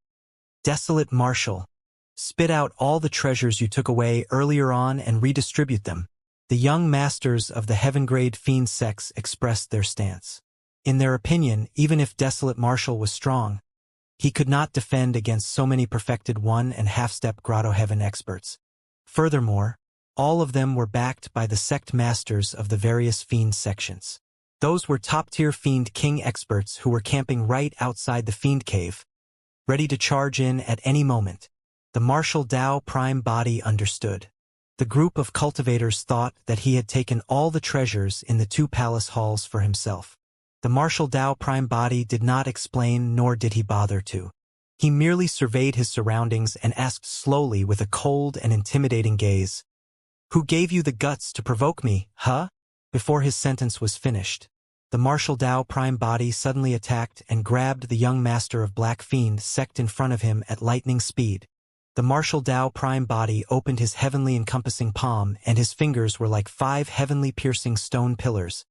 "Desolate Marshal, spit out all the treasures you took away earlier on and redistribute them." The young masters of the heaven-grade fiend sects expressed their stance. In their opinion, even if Desolate Marshal was strong, he could not defend against so many perfected 1.5-step Grotto Heaven experts. Furthermore, all of them were backed by the sect masters of the various fiend sections. Those were top-tier Fiend King experts who were camping right outside the Fiend Cave, ready to charge in at any moment. The martial Dao Prime Body understood. The group of cultivators thought that he had taken all the treasures in the 2 palace halls for himself. The martial Dao Prime Body did not explain, nor did he bother to. He merely surveyed his surroundings and asked slowly with a cold and intimidating gaze, "Who gave you the guts to provoke me, huh?" Before his sentence was finished, the martial Dao Prime Body suddenly attacked and grabbed the young master of Black Fiend sect in front of him at lightning speed. The martial Dao Prime Body opened his heavenly encompassing palm, and his fingers were like 5 heavenly piercing stone pillars,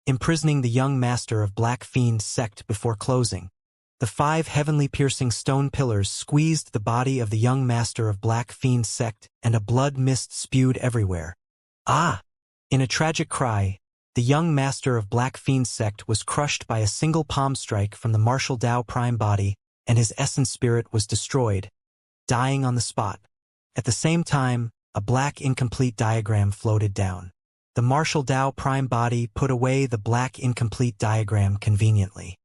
imprisoning the young master of Black Fiend sect before closing. The 5 heavenly piercing stone pillars squeezed the body of the young master of Black Fiend sect, and a blood mist spewed everywhere. "Ah!" In a tragic cry, the young master of Black Fiend sect was crushed by a single palm strike from the martial Dao Prime Body, and his essence spirit was destroyed, dying on the spot. At the same time, a black incomplete diagram floated down. The martial Dao Prime Body put away the black incomplete diagram conveniently.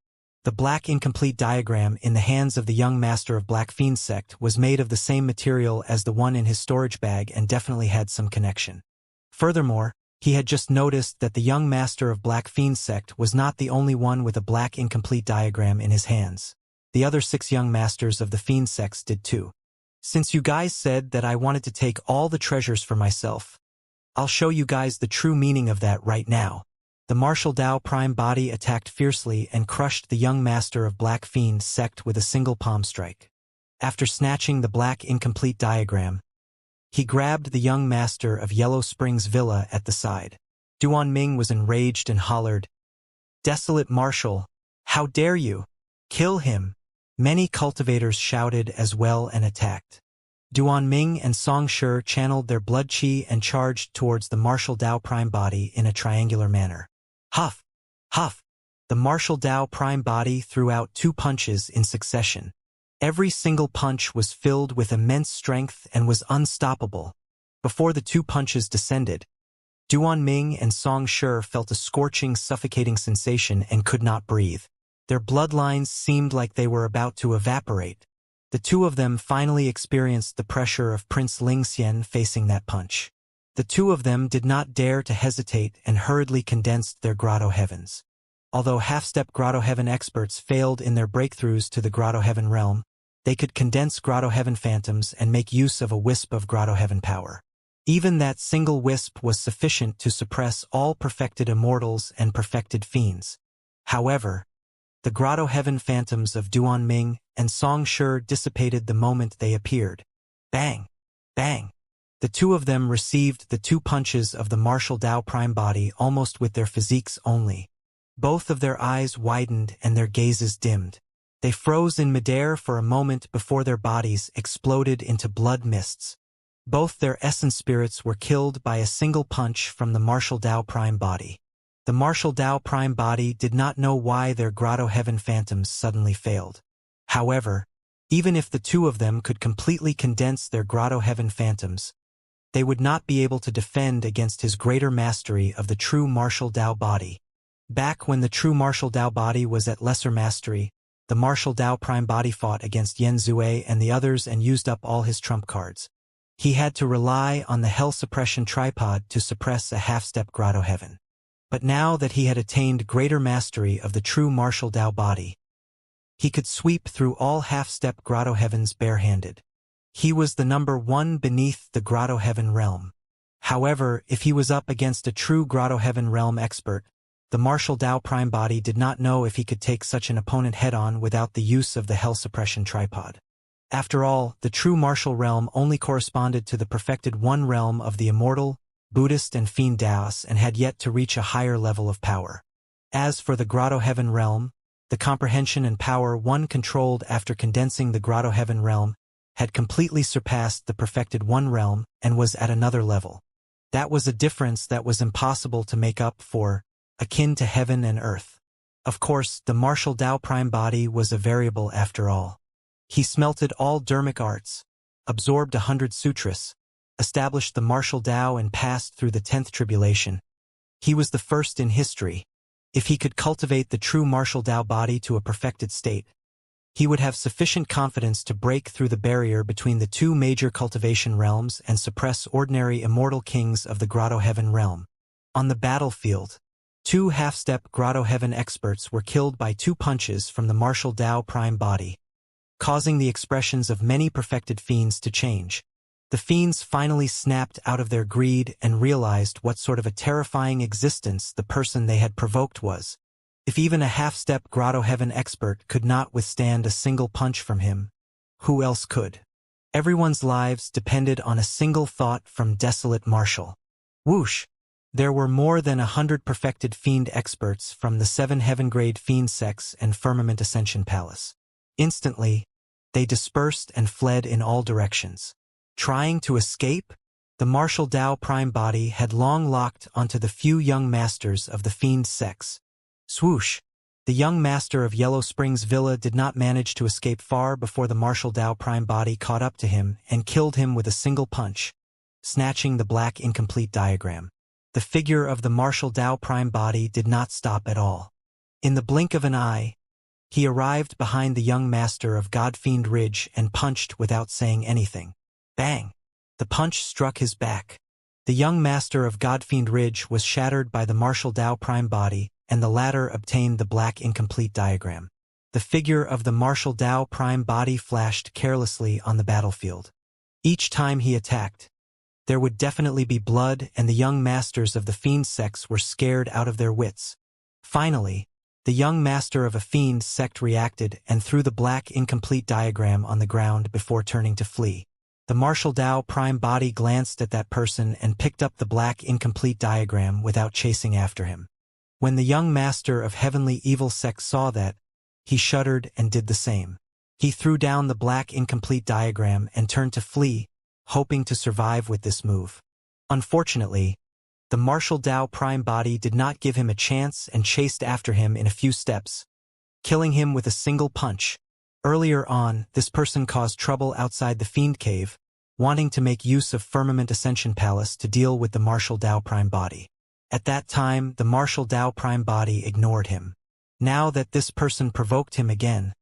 The black incomplete diagram in the hands of the young master of Black Fiend sect was made of the same material as the one in his storage bag and definitely had some connection. Furthermore, he had just noticed that the young master of Black Fiend sect was not the only one with a black incomplete diagram in his hands. The other 6 young masters of the Fiend sects did too. "Since you guys said that I wanted to take all the treasures for myself, I'll show you guys the true meaning of that right now." The martial Dao Prime Body attacked fiercely and crushed the young master of Black Fiend sect with a single palm strike. After snatching the black incomplete diagram, he grabbed the young master of Yellow Springs Villa at the side. Duanming was enraged and hollered, "Desolate Marshal, how dare you? Kill him!" Many cultivators shouted as well and attacked. Duanming and Songshi channeled their blood chi and charged towards the martial Dao Prime Body in a triangular manner. Huff! Huff! The martial Dao Prime Body threw out 2 punches in succession. Every single punch was filled with immense strength and was unstoppable. Before the 2 punches descended, Duanming and Songshi felt a scorching, suffocating sensation and could not breathe. Their bloodlines seemed like they were about to evaporate. The 2 of them finally experienced the pressure of Prince Lingxian facing that punch. The 2 of them did not dare to hesitate and hurriedly condensed their Grotto Heavens. Although half-step Grotto Heaven experts failed in their breakthroughs to the Grotto Heaven realm, they could condense Grotto Heaven phantoms and make use of a wisp of Grotto Heaven power. Even that single wisp was sufficient to suppress all perfected immortals and perfected fiends. However, the Grotto Heaven phantoms of Duanming and Songshi dissipated the moment they appeared. Bang! Bang! The 2 of them received the 2 punches of the martial Dao Prime Body almost with their physiques only. Both of their eyes widened and their gazes dimmed. They froze in midair for a moment before their bodies exploded into blood mists. Both their essence spirits were killed by a single punch from the martial Dao Prime Body. The martial Dao Prime Body did not know why their Grotto Heaven phantoms suddenly failed. However, even if the 2 of them could completely condense their Grotto Heaven phantoms, they would not be able to defend against his greater mastery of the true martial Dao body. Back when the true martial Dao body was at lesser mastery, the martial Dao prime body fought against Yan Zue and the others and used up all his trump cards. He had to rely on the hell suppression tripod to suppress a half-step grotto heaven. But now that he had attained greater mastery of the true martial Dao body, he could sweep through all half-step grotto heavens barehanded. He was the number one beneath the grotto heaven realm. However, if he was up against a true grotto heaven realm expert, the martial Dao prime body did not know if he could take such an opponent head-on without the use of the hell suppression tripod. After all, the true martial realm only corresponded to the perfected one realm of the immortal, Buddhist and fiend Daos and had yet to reach a higher level of power. As for the grotto heaven realm, the comprehension and power one controlled after condensing the grotto heaven realm had completely surpassed the perfected one realm and was at another level. That was a difference that was impossible to make up for, akin to heaven and earth. Of course, the martial Dao prime body was a variable after all. He smelted all dharmic arts, absorbed 100 sutras, established the martial Dao and passed through the 10th tribulation. He was the first in history. If he could cultivate the true martial Dao body to a perfected state, he would have sufficient confidence to break through the barrier between the two major cultivation realms and suppress ordinary immortal kings of the grotto heaven realm. On the battlefield, 2 half-step grotto heaven experts were killed by 2 punches from the martial Dao prime body, causing the expressions of many perfected fiends to change. The fiends finally snapped out of their greed and realized what sort of a terrifying existence the person they had provoked was. If even a half-step grotto heaven expert could not withstand a single punch from him, who else could? Everyone's lives depended on a single thought from desolate martial. Whoosh! There were more than 100 perfected fiend experts from the 7 heaven-grade fiend sects and Firmament Ascension Palace. Instantly, they dispersed and fled in all directions. Trying to escape? The martial Dao prime body had long locked onto the few young masters of the fiend sects. Swoosh! The young master of Yellow Springs Villa did not manage to escape far before the martial Dao prime body caught up to him and killed him with a single punch, snatching the black incomplete diagram. The figure of the martial Dao prime body did not stop at all. In the blink of an eye, he arrived behind the young master of Godfiend Ridge and punched without saying anything. Bang! The punch struck his back. The young master of Godfiend Ridge was shattered by the martial Dao prime body, and the latter obtained the black incomplete diagram. The figure of the martial Dao prime body flashed carelessly on the battlefield. Each time he attacked, there would definitely be blood, and the young masters of the fiend sects were scared out of their wits. Finally, the young master of a fiend sect reacted and threw the black incomplete diagram on the ground before turning to flee. The martial Dao prime body glanced at that person and picked up the black incomplete diagram without chasing after him. When the young master of heavenly evil sect saw that, he shuddered and did the same. He threw down the black incomplete diagram and turned to flee, hoping to survive with this move. Unfortunately, the martial Dao prime body did not give him a chance and chased after him in a few steps, killing him with a single punch. Earlier on, this person caused trouble outside the fiend cave, wanting to make use of Firmament Ascension Palace to deal with the martial Dao prime body. At that time, the martial Dao prime body ignored him. Now that this person provoked him again,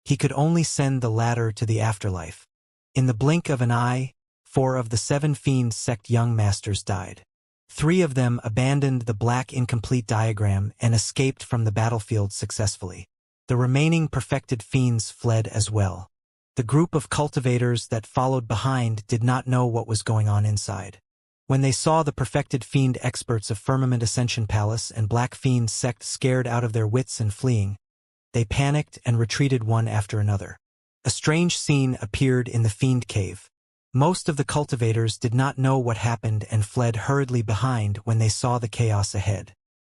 he could only send the latter to the afterlife. In the blink of an eye, 4 of the 7 fiend sect young masters died. 3 of them abandoned the black incomplete diagram and escaped from the battlefield successfully. The remaining perfected fiends fled as well. The group of cultivators that followed behind did not know what was going on inside. When they saw the perfected fiend experts of Firmament Ascension Palace and Black Fiend sect scared out of their wits and fleeing, they panicked and retreated one after another. A strange scene appeared in the fiend cave. Most of the cultivators did not know what happened and fled hurriedly behind when they saw the chaos ahead.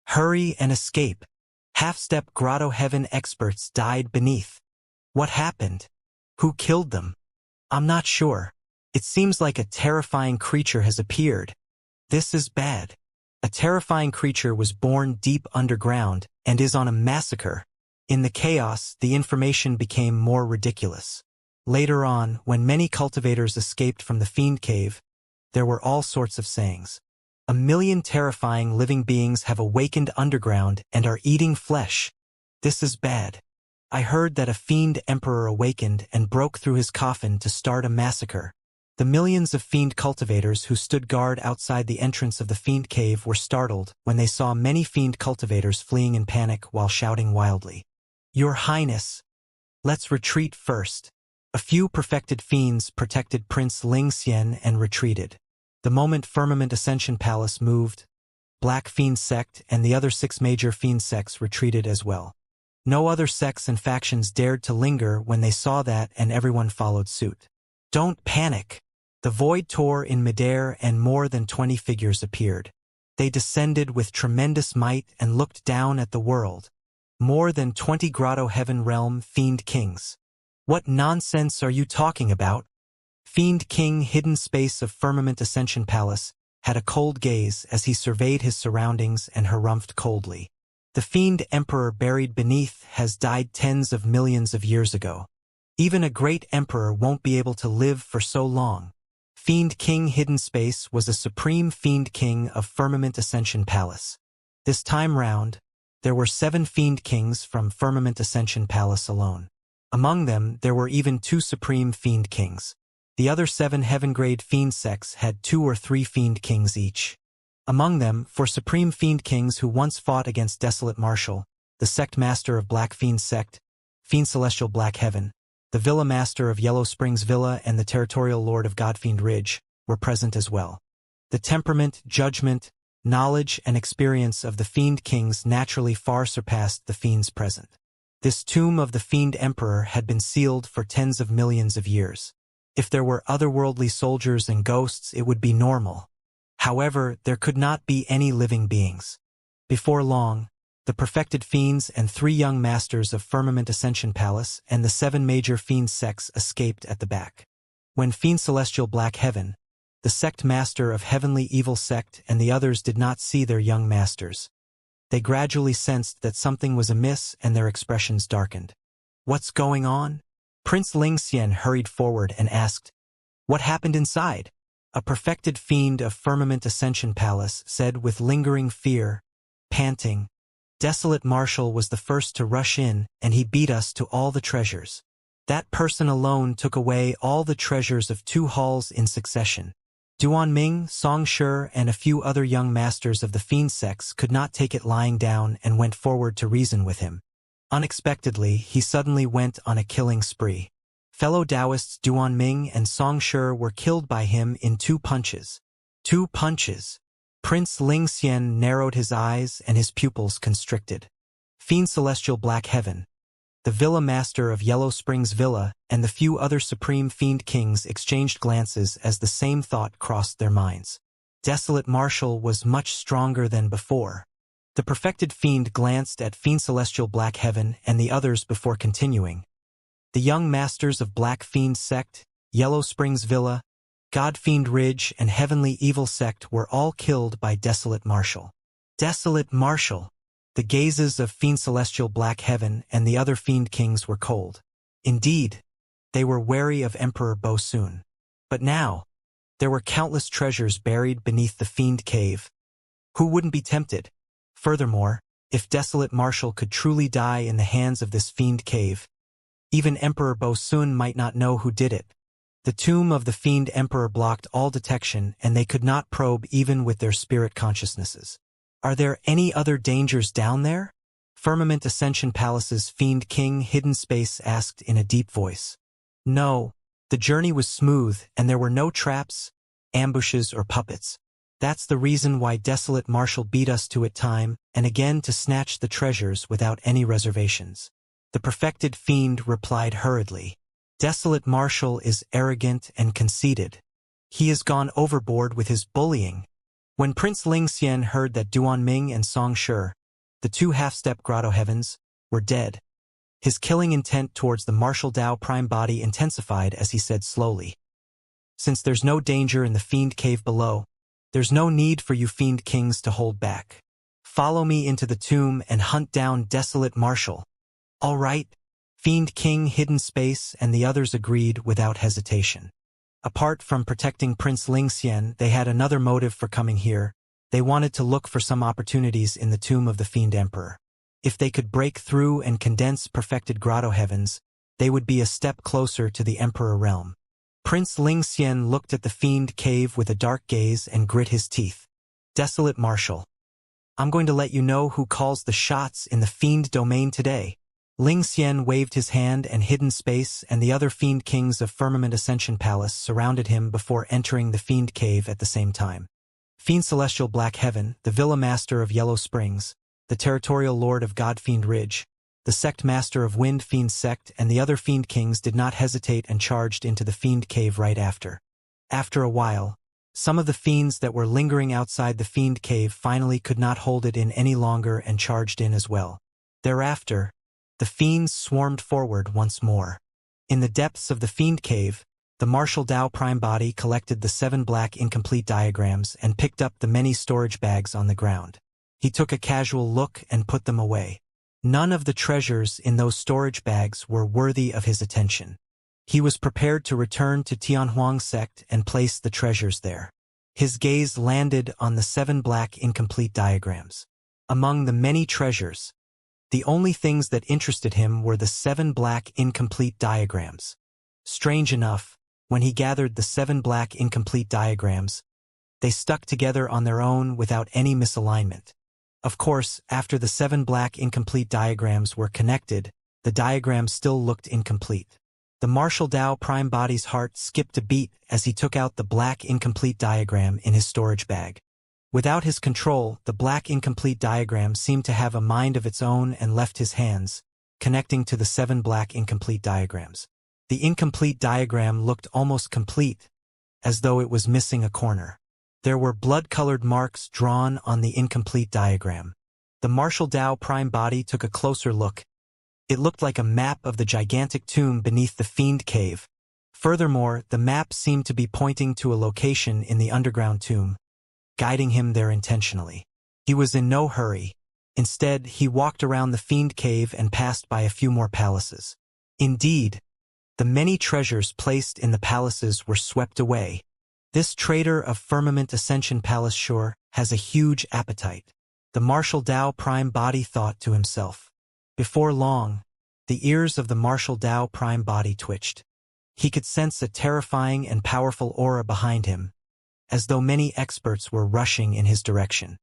Hurry and escape! Half-step grotto heaven experts died beneath. What happened? Who killed them? I'm not sure. It seems like a terrifying creature has appeared. This is bad. A terrifying creature was born deep underground and is on a massacre. In the chaos, the information became more ridiculous. Later on, when many cultivators escaped from the fiend cave, there were all sorts of sayings. "A million terrifying living beings have awakened underground and are eating flesh. This is bad. I heard that a fiend emperor awakened and broke through his coffin to start a massacre." The millions of fiend cultivators who stood guard outside the entrance of the fiend cave were startled when they saw many fiend cultivators fleeing in panic while shouting wildly, "Your Highness, let's retreat first." A few perfected fiends protected Prince Xian and retreated. The moment Firmament Ascension Palace moved, Black Fiend Sect and the other 6 major fiend sects retreated as well. No other sects and factions dared to linger when they saw that, and everyone followed suit. "Don't panic." The void tore in midair and more than 20 figures appeared. They descended with tremendous might and looked down at the world. More than 20 Grotto Heaven Realm Fiend Kings. "What nonsense are you talking about?" Fiend King Hidden Space of Firmament Ascension Palace had a cold gaze as he surveyed his surroundings and harumphed coldly. "The Fiend Emperor buried beneath has died tens of millions of years ago. Even a great emperor won't be able to live for so long." Fiend King Hidden Space was a supreme Fiend King of Firmament Ascension Palace. This time round, there were 7 Fiend Kings from Firmament Ascension Palace alone. Among them, there were even 2 Supreme Fiend Kings. The other 7 Heaven-grade Fiend sects had 2 or 3 Fiend Kings each. Among them, 4 Supreme Fiend Kings who once fought against Desolate Marshal, the Sect Master of Black Fiend Sect, Fiend Celestial Black Heaven, the Villa Master of Yellow Springs Villa, and the Territorial Lord of Godfiend Ridge, were present as well. The temperament, judgment, knowledge, and experience of the Fiend Kings naturally far surpassed the Fiends present. This tomb of the Fiend Emperor had been sealed for tens of millions of years. If there were otherworldly soldiers and ghosts, it would be normal. However, there could not be any living beings. Before long, the perfected fiends and 3 young masters of Firmament Ascension Palace and the 7 major fiend sects escaped at the back. When Fiend Celestial Black Heaven, the sect master of Heavenly Evil Sect, and the others did not see their young masters, they gradually sensed that something was amiss and their expressions darkened. "What's going on?" Prince Xian hurried forward and asked, "What happened inside?" A perfected fiend of Firmament Ascension Palace said with lingering fear, panting, "Desolate Marshal was the first to rush in, and he beat us to all the treasures. That person alone took away all the treasures of 2 halls in succession. Duan Ming, Song Shi, and a few other young masters of the fiend sects could not take it lying down and went forward to reason with him. Unexpectedly, he suddenly went on a killing spree. Fellow Taoists Duan Ming and Song Shi were killed by him in 2 punches. 2 punches. Prince Xian narrowed his eyes and his pupils constricted. Fiend Celestial Black Heaven, the Villa Master of Yellow Springs Villa, and the few other Supreme Fiend Kings exchanged glances as the same thought crossed their minds. Desolate Marshal was much stronger than before. The perfected fiend glanced at Fiend Celestial Black Heaven and the others before continuing. The young masters of Black Fiend Sect, Yellow Springs Villa, Godfiend Ridge, and Heavenly Evil Sect were all killed by Desolate Marshal. Desolate Marshal! The gazes of Fiend Celestial Black Heaven and the other Fiend Kings were cold. Indeed, they were wary of Emperor Bo Sun. But now, there were countless treasures buried beneath the Fiend Cave. Who wouldn't be tempted? Furthermore, if Desolate Marshal could truly die in the hands of this Fiend Cave, even Emperor Bo Sun might not know who did it. The tomb of the Fiend Emperor blocked all detection, and they could not probe even with their spirit consciousnesses. Are there any other dangers down there? Firmament Ascension Palace's Fiend King Hidden Space asked in a deep voice. No, the journey was smooth, and there were no traps, ambushes, or puppets. That's the reason why Desolate Marshal beat us to it time and again to snatch the treasures without any reservations. The perfected fiend replied hurriedly. Desolate Marshal is arrogant and conceited. He has gone overboard with his bullying. When Prince Xian heard that Duan Ming and Song Shi, the 2 half-step Grotto Heavens, were dead, his killing intent towards the Martial Dao Prime Body intensified as he said slowly, "Since there's no danger in the Fiend Cave below, there's no need for you Fiend Kings to hold back. Follow me into the tomb and hunt down Desolate Marshal." "All right." Fiend King Hidden Space and the others agreed without hesitation. Apart from protecting Prince Lingxian, they had another motive for coming here. They wanted to look for some opportunities in the tomb of the Fiend Emperor. If they could break through and condense perfected grotto heavens, they would be a step closer to the Emperor realm. Prince Lingxian looked at the Fiend Cave with a dark gaze and grit his teeth. Desolate Marshal. I'm going to let you know who calls the shots in the Fiend domain today. Lingxian waved his hand, and Hidden Space and the other Fiend Kings of Firmament Ascension Palace surrounded him before entering the Fiend Cave at the same time. Fiend Celestial Black Heaven, the Villa Master of Yellow Springs, the Territorial Lord of God Fiend Ridge, the Sect Master of Wind Fiend Sect, and the other Fiend Kings did not hesitate and charged into the Fiend Cave right after. After a while, some of the fiends that were lingering outside the Fiend Cave finally could not hold it in any longer and charged in as well. Thereafter, the fiends swarmed forward once more. In the depths of the Fiend Cave, the Martial Dao Prime Body collected the 7 black incomplete diagrams and picked up the many storage bags on the ground. He took a casual look and put them away. None of the treasures in those storage bags were worthy of his attention. He was prepared to return to Tianhuang Sect and place the treasures there. His gaze landed on the 7 black incomplete diagrams. Among the many treasures, the only things that interested him were the 7 black incomplete diagrams. Strange enough, when he gathered the 7 black incomplete diagrams, they stuck together on their own without any misalignment. Of course, after the 7 black incomplete diagrams were connected, the diagrams still looked incomplete. The Martial Dao Prime Body's heart skipped a beat as he took out the black incomplete diagram in his storage bag. Without his control, the black incomplete diagram seemed to have a mind of its own and left his hands, connecting to the 7 black incomplete diagrams. The incomplete diagram looked almost complete, as though it was missing a corner. There were blood-colored marks drawn on the incomplete diagram. The Martial Dao Prime Body took a closer look. It looked like a map of the gigantic tomb beneath the Fiend Cave. Furthermore, the map seemed to be pointing to a location in the underground tomb, guiding him there intentionally. He was in no hurry. Instead, he walked around the Fiend Cave and passed by a few more palaces. Indeed, the many treasures placed in the palaces were swept away. This trader of Firmament Ascension Palace sure has a huge appetite. The Martial Dao Prime Body thought to himself. Before long, the ears of the Martial Dao Prime Body twitched. He could sense a terrifying and powerful aura behind him, as though many experts were rushing in his direction.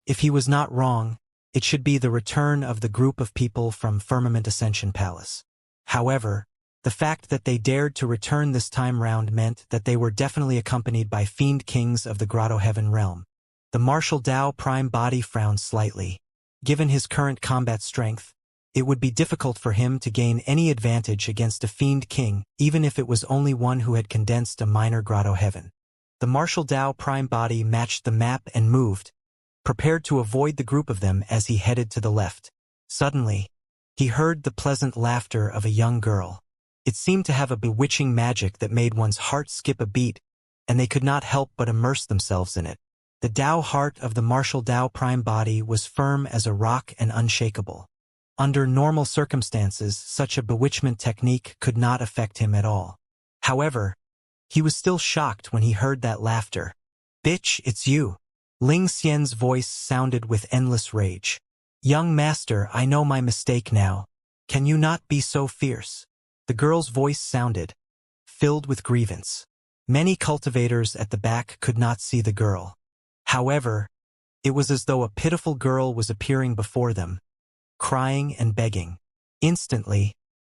If he was not wrong, it should be the return of the group of people from Firmament Ascension Palace. However, the fact that they dared to return this time round meant that they were definitely accompanied by Fiend Kings of the Grotto Heaven realm. The Martial Dao Prime Body frowned slightly. Given his current combat strength, it would be difficult for him to gain any advantage against a Fiend King, even if it was only one who had condensed a minor Grotto Heaven. The Martial Dao Prime Body matched the map and moved, prepared to avoid the group of them as he headed to the left. Suddenly, he heard the pleasant laughter of a young girl. It seemed to have a bewitching magic that made one's heart skip a beat, and they could not help but immerse themselves in it. The Dao heart of the Martial Dao Prime Body was firm as a rock and unshakable. Under normal circumstances, such a bewitchment technique could not affect him at all. However, he was still shocked when he heard that laughter. "Bitch, it's you." Ling Xian's voice sounded with endless rage. "Young master, I know my mistake now. Can you not be so fierce?" The girl's voice sounded, filled with grievance. Many cultivators at the back could not see the girl. However, it was as though a pitiful girl was appearing before them, crying and begging. Instantly,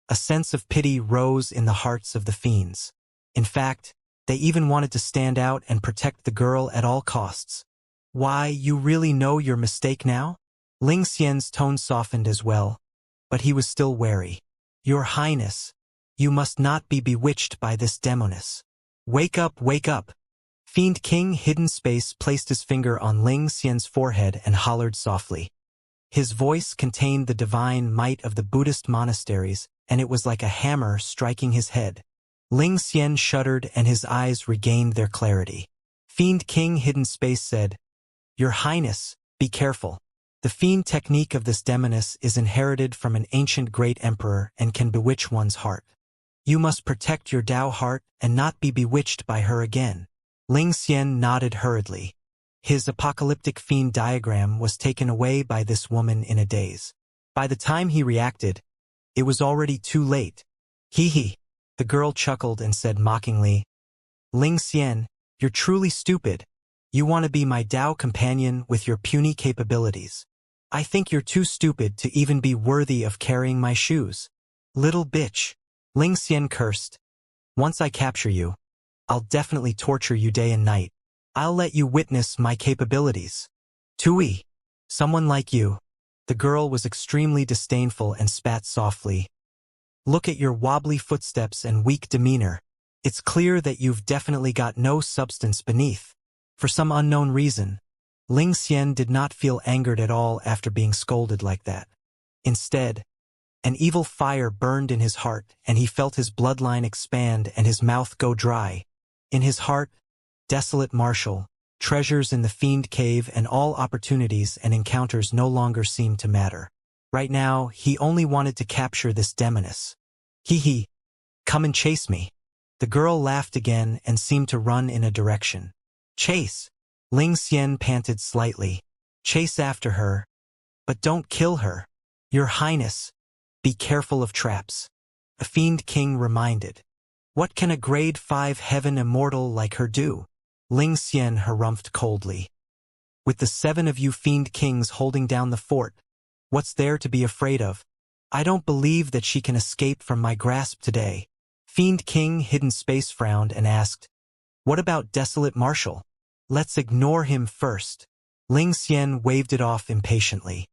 a sense of pity rose in the hearts of the fiends. In fact, they even wanted to stand out and protect the girl at all costs. "Why, you really know your mistake now?" Ling Xian's tone softened as well, but he was still wary. "Your Highness, you must not be bewitched by this demoness. Wake up, wake up." Fiend King Hidden Space placed his finger on Ling Xian's forehead and hollered softly. His voice contained the divine might of the Buddhist monasteries, and it was like a hammer striking his head. Ling Xian shuddered and his eyes regained their clarity. Fiend King Hidden Space said, "Your Highness, be careful. The fiend technique of this demoness is inherited from an ancient great emperor and can bewitch one's heart. You must protect your Tao heart and not be bewitched by her again. Ling Xian nodded hurriedly. His apocalyptic fiend diagram was taken away by this woman in a daze. By the time he reacted, it was already too late. Hee hee. The girl chuckled and said mockingly, Ling Xian, you're truly stupid. You want to be my Tao companion with your puny capabilities. I think you're too stupid to even be worthy of carrying my shoes. Little bitch. Ling Xian cursed. Once I capture you, I'll definitely torture you day and night. I'll let you witness my capabilities. Tui. Someone like you. The girl was extremely disdainful and spat softly. Look at your wobbly footsteps and weak demeanor. It's clear that you've definitely got no substance beneath. For some unknown reason, Ling Xian did not feel angered at all after being scolded like that. Instead, an evil fire burned in his heart, and he felt his bloodline expand and his mouth go dry. In his heart, desolate marshal, treasures in the fiend cave and all opportunities and encounters no longer seemed to matter. Right now, he only wanted to capture this demoness. Hee hee. Come and chase me. The girl laughed again and seemed to run in a direction. Chase. Ling Xian panted slightly. Chase after her. But don't kill her. Your Highness. Be careful of traps. A fiend king reminded. What can a grade 5 heaven immortal like her do? Ling Xian harumphed coldly. With the 7 of you fiend kings holding down the fort, what's there to be afraid of? I don't believe that she can escape from my grasp today. Fiend King Hidden Space frowned and asked, What about Desolate Marshal? Let's ignore him first. Ling Xian waved it off impatiently.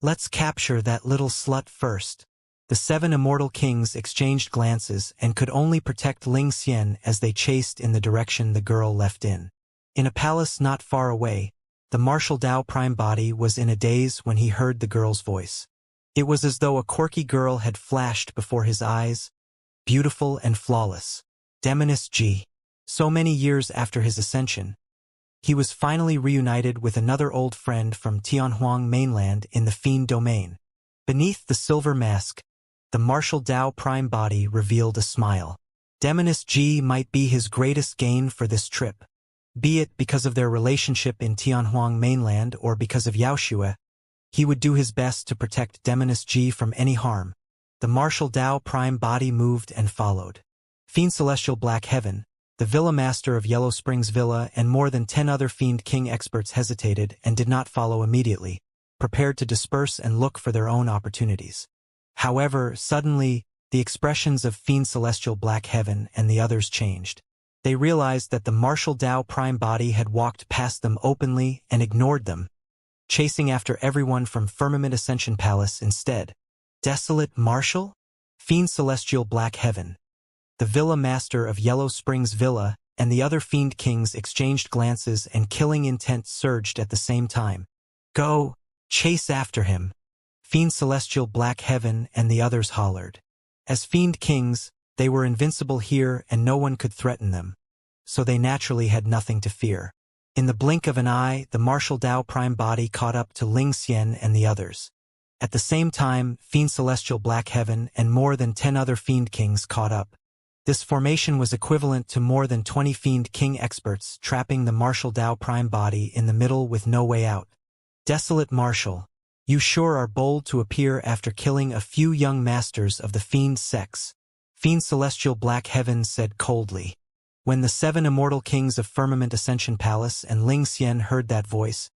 Let's capture that little slut first. The 7 immortal kings exchanged glances and could only protect Ling Xian as they chased in the direction the girl left in. In a palace not far away, the Martial Tao Prime Body was in a daze when he heard the girl's voice. It was as though a quirky girl had flashed before his eyes, beautiful and flawless. Demoness G. So many years after his ascension, he was finally reunited with another old friend from Tianhuang mainland in the Fiend domain. Beneath the silver mask, the Martial Tao Prime Body revealed a smile. Demoness G might be his greatest gain for this trip. Be it because of their relationship in Tianhuang mainland or because of Xianxia, he would do his best to protect Demoness G from any harm. The Martial Tao Prime Body moved and followed. Fiend Celestial Black Heaven, the Villa Master of Yellow Springs Villa and more than 10 other Fiend King experts hesitated and did not follow immediately, prepared to disperse and look for their own opportunities. However, suddenly, the expressions of Fiend Celestial Black Heaven and the others changed. They realized that the Martial Tao Prime Body had walked past them openly and ignored them, chasing after everyone from Firmament Ascension Palace instead. Desolate Marshal? Fiend Celestial Black Heaven. The Villa Master of Yellow Springs Villa and the other Fiend Kings exchanged glances and killing intent surged at the same time. Go! Chase after him! Fiend Celestial Black Heaven and the others hollered. As Fiend Kings, they were invincible here and no one could threaten them, so they naturally had nothing to fear. In the blink of an eye, the Martial Tao Prime Body caught up to Ling Xian and the others. At the same time, Fiend Celestial Black Heaven and more than 10 other Fiend Kings caught up. This formation was equivalent to more than 20 Fiend King experts trapping the Martial Tao Prime Body in the middle with no way out. Desolate Marshal, you sure are bold to appear after killing a few young masters of the Fiend sex. Fiend Celestial Black Heaven said coldly. When the 7 immortal kings of Firmament Ascension Palace and Ling Xian heard that voice,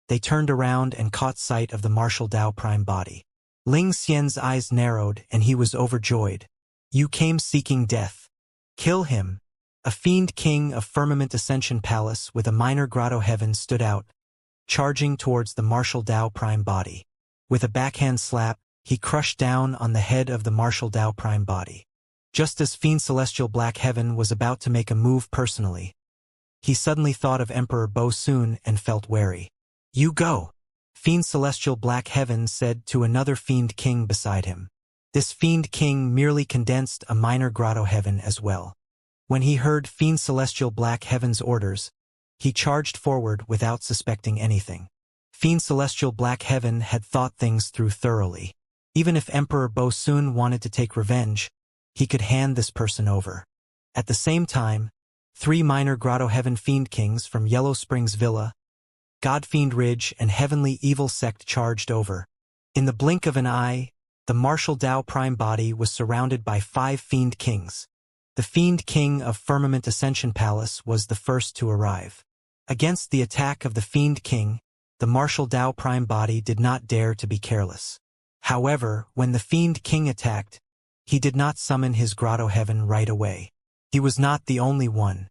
they turned around and caught sight of the Martial Tao Prime Body. Ling Xian's eyes narrowed and he was overjoyed. You came seeking death. Kill him. A Fiend King of Firmament Ascension Palace with a minor grotto heaven stood out, charging towards the Martial Tao Prime Body. With a backhand slap, he crushed down on the head of the Martial Tao Prime Body. Just as Fiend Celestial Black Heaven was about to make a move personally, he suddenly thought of Emperor Bo Soon and felt wary. You go! Fiend Celestial Black Heaven said to another Fiend King beside him. This Fiend King merely condensed a minor grotto heaven as well. When he heard Fiend Celestial Black Heaven's orders, he charged forward without suspecting anything. Fiend Celestial Black Heaven had thought things through thoroughly. Even if Emperor Bo Soon wanted to take revenge, he could hand this person over. At the same time, 3 minor Grotto Heaven Fiend Kings from Yellow Springs Villa, Godfiend Ridge, and Heavenly Evil Sect charged over. In the blink of an eye, the martial Tao Prime body was surrounded by 5 Fiend Kings. The Fiend King of Firmament Ascension Palace was the first to arrive. Against the attack of the Fiend King, the martial Tao Prime body did not dare to be careless. However, when the Fiend King attacked, he did not summon his Grotto Heaven right away. He was not the only one.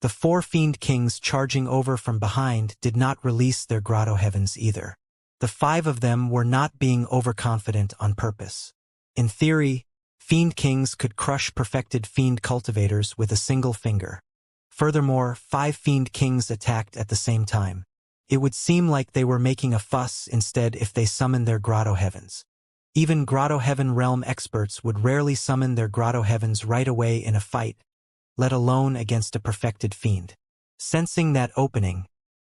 The 4 Fiend Kings charging over from behind did not release their Grotto Heavens either. The 5 of them were not being overconfident on purpose. In theory, Fiend Kings could crush perfected Fiend cultivators with a single finger. Furthermore, 5 Fiend Kings attacked at the same time. It would seem like they were making a fuss instead if they summoned their Grotto Heavens. Even Grotto Heaven realm experts would rarely summon their Grotto Heavens right away in a fight, let alone against a perfected fiend. Sensing that opening,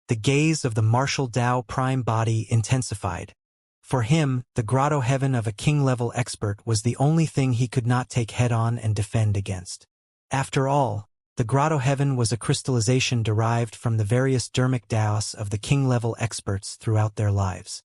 the gaze of the martial Tao Prime body intensified. For him, the Grotto Heaven of a king-level expert was the only thing he could not take head-on and defend against. After all, the Grotto Heaven was a crystallization derived from the various dermic Daos of the king-level experts throughout their lives.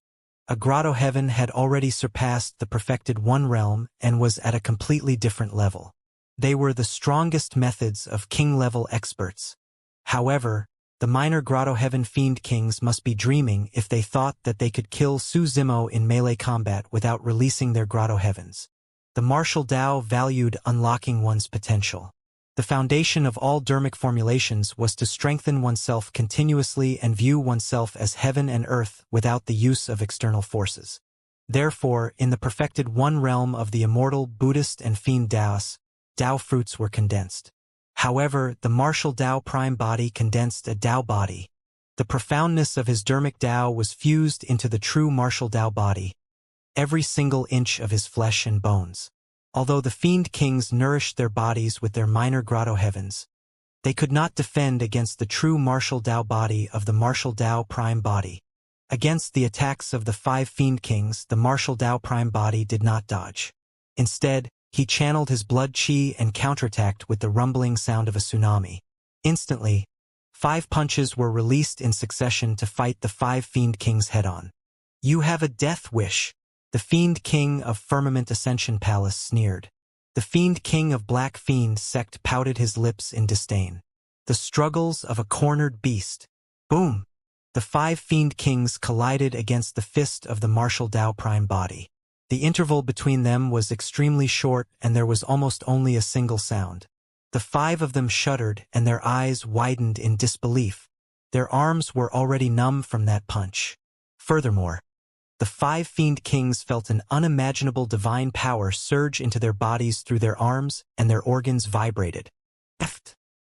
A Grotto Heaven had already surpassed the perfected one realm and was at a completely different level. They were the strongest methods of king-level experts. However, the minor Grotto Heaven Fiend Kings must be dreaming if they thought that they could kill Su Zimo in melee combat without releasing their Grotto Heavens. The martial Tao valued unlocking one's potential. The foundation of all dermic formulations was to strengthen oneself continuously and view oneself as heaven and earth without the use of external forces. Therefore, in the perfected one realm of the immortal Buddhist and Fiend Daos, Tao fruits were condensed. However, the martial Tao Prime body condensed a Tao body. The profoundness of his dermic Tao was fused into the true martial Tao body, every single inch of his flesh and bones. Although the Fiend Kings nourished their bodies with their minor Grotto Heavens, they could not defend against the true martial Tao body of the martial Tao Prime body. Against the attacks of the 5 Fiend Kings, the martial Tao Prime body did not dodge. Instead, he channeled his blood chi and counterattacked with the rumbling sound of a tsunami. Instantly, 5 punches were released in succession to fight the 5 Fiend Kings head-on. "You have a death wish," the Fiend King of Firmament Ascension Palace sneered. The Fiend King of Black Fiend Sect pouted his lips in disdain. The struggles of a cornered beast. Boom! The 5 Fiend Kings collided against the fist of the martial Tao Prime body. The interval between them was extremely short and there was almost only a single sound. The 5 of them shuddered and their eyes widened in disbelief. Their arms were already numb from that punch. Furthermore, the 5 Fiend Kings felt an unimaginable divine power surge into their bodies through their arms and their organs vibrated.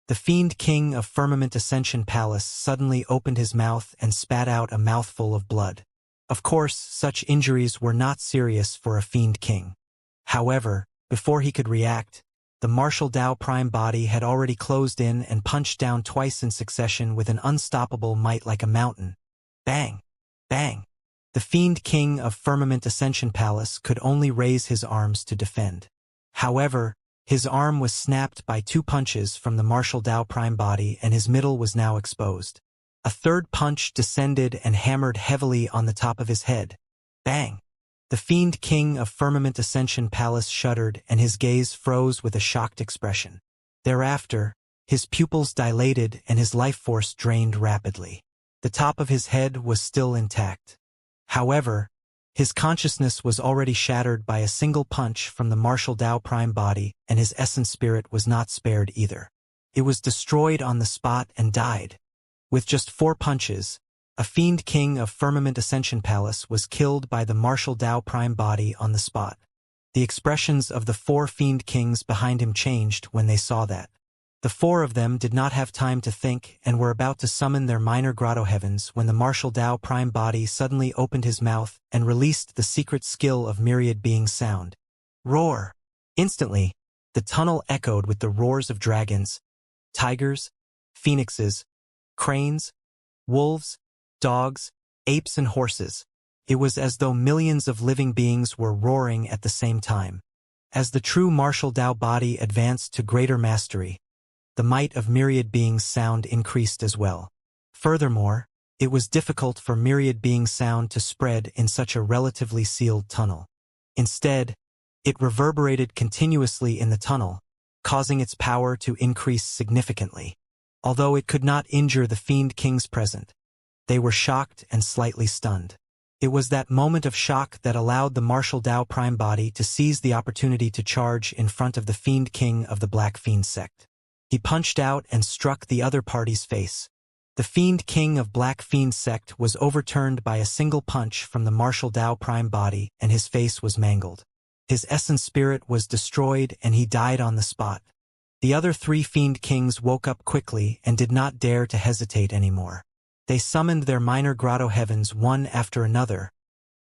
The Fiend King of Firmament Ascension Palace suddenly opened his mouth and spat out a mouthful of blood. Of course, such injuries were not serious for a Fiend King. However, before he could react, the martial Tao Prime body had already closed in and punched down twice in succession with an unstoppable might like a mountain. Bang! Bang! The Fiend King of Firmament Ascension Palace could only raise his arms to defend. However, his arm was snapped by 2 punches from the martial Tao Prime body and his middle was now exposed. A third punch descended and hammered heavily on the top of his head. Bang! The Fiend King of Firmament Ascension Palace shuddered and his gaze froze with a shocked expression. Thereafter, his pupils dilated and his life force drained rapidly. The top of his head was still intact. However, his consciousness was already shattered by a single punch from the martial Tao Prime body and his essence spirit was not spared either. It was destroyed on the spot and died. With just 4 punches, a Fiend King of Firmament Ascension Palace was killed by the martial Tao Prime body on the spot. The expressions of the 4 Fiend Kings behind him changed when they saw that. The 4 of them did not have time to think and were about to summon their minor Grotto Heavens when the martial Tao Prime body suddenly opened his mouth and released the secret skill of myriad being sound. Roar! Instantly, the tunnel echoed with the roars of dragons, tigers, phoenixes, cranes, wolves, dogs, apes and horses. It was as though millions of living beings were roaring at the same time. As the true martial Tao body advanced to greater mastery, the might of myriad beings' sound increased as well. Furthermore, it was difficult for myriad beings' sound to spread in such a relatively sealed tunnel. Instead, it reverberated continuously in the tunnel, causing its power to increase significantly. Although it could not injure the Fiend Kings present, they were shocked and slightly stunned. It was that moment of shock that allowed the martial Tao Prime body to seize the opportunity to charge in front of the Fiend King of the Black Fiend sect. He punched out and struck the other party's face. The Fiend King of Black Fiend sect was overturned by a single punch from the martial Tao Prime body, and his face was mangled. His essence spirit was destroyed and he died on the spot. The other 3 Fiend Kings woke up quickly and did not dare to hesitate anymore. They summoned their minor Grotto Heavens one after another,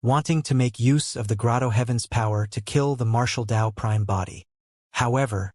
wanting to make use of the Grotto Heavens' power to kill the martial Tao Prime body. However,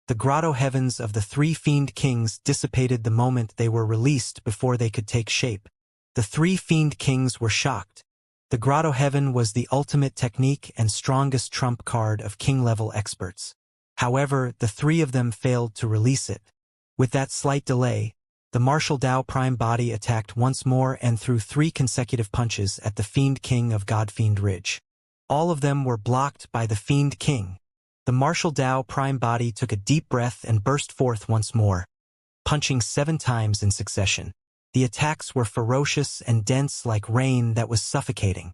the Grotto Heavens of the 3 Fiend Kings dissipated the moment they were released before they could take shape. The 3 Fiend Kings were shocked. The Grotto Heaven was the ultimate technique and strongest trump card of king-level experts. However, the 3 of them failed to release it. With that slight delay, the martial Tao Prime body attacked once more and threw 3 consecutive punches at the Fiend King of Godfiend Ridge. All of them were blocked by the Fiend King. The martial Tao Prime body took a deep breath and burst forth once more, punching 7 times in succession. The attacks were ferocious and dense like rain that was suffocating.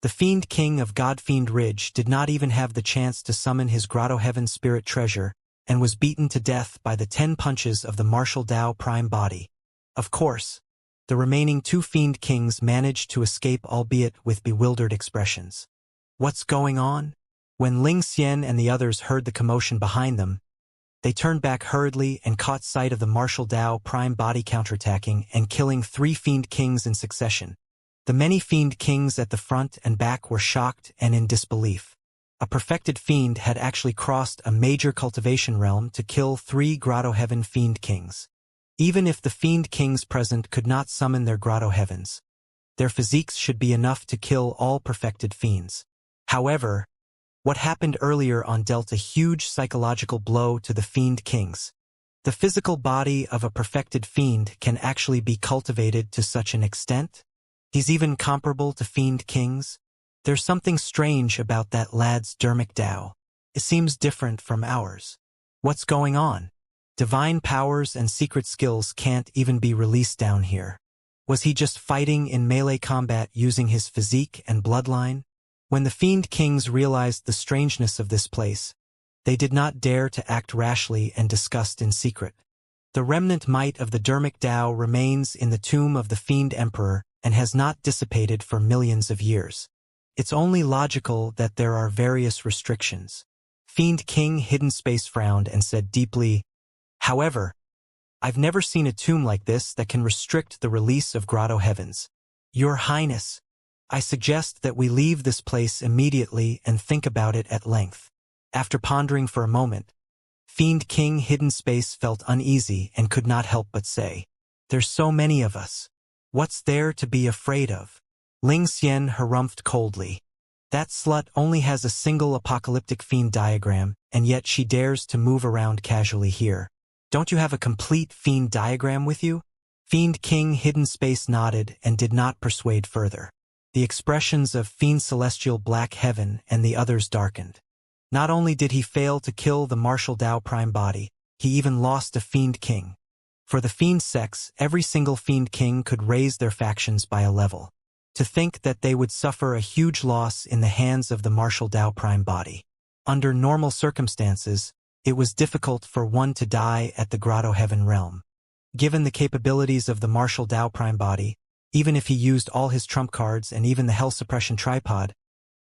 The Fiend King of Godfiend Ridge did not even have the chance to summon his Grotto Heaven Spirit Treasure, and was beaten to death by the 10 punches of the martial Tao Prime body. Of course, the remaining 2 Fiend Kings managed to escape, albeit with bewildered expressions. What's going on? When Ling Xian and the others heard the commotion behind them, they turned back hurriedly and caught sight of the martial Tao Prime body counterattacking and killing 3 Fiend Kings in succession. The many Fiend Kings at the front and back were shocked and in disbelief. A perfected fiend had actually crossed a major cultivation realm to kill 3 Grotto Heaven Fiend Kings. Even if the Fiend Kings present could not summon their Grotto Heavens, their physiques should be enough to kill all perfected fiends. However, what happened earlier on dealt a huge psychological blow to the Fiend Kings. The physical body of a perfected fiend can actually be cultivated to such an extent? He's even comparable to Fiend Kings? There's something strange about that lad's dermic Tao. It seems different from ours. What's going on? Divine powers and secret skills can't even be released down here. Was he just fighting in melee combat using his physique and bloodline? When the Fiend Kings realized the strangeness of this place, they did not dare to act rashly and discussed in secret. The remnant might of the dermic Tao remains in the tomb of the Fiend Emperor and has not dissipated for millions of years. It's only logical that there are various restrictions. Fiend King Hidden Space frowned and said deeply, "However, I've never seen a tomb like this that can restrict the release of Grotto Heavens. Your Highness, I suggest that we leave this place immediately and think about it at length." After pondering for a moment, Fiend King Hidden Space felt uneasy and could not help but say, "There's so many of us. What's there to be afraid of?" Ling Xian harumphed coldly. "That slut only has a single apocalyptic fiend diagram, and yet she dares to move around casually here. Don't you have a complete fiend diagram with you?" Fiend King Hidden Space nodded and did not persuade further. The expressions of Fiend Celestial Black Heaven and the others darkened. Not only did he fail to kill the martial Tao Prime body, he even lost a Fiend King. For the Fiend sects, every single Fiend King could raise their factions by a level. To think that they would suffer a huge loss in the hands of the martial Tao Prime body. Under normal circumstances, it was difficult for one to die at the Grotto Heaven realm. Given the capabilities of the martial Tao Prime body, even if he used all his trump cards and even the Hell Suppression tripod,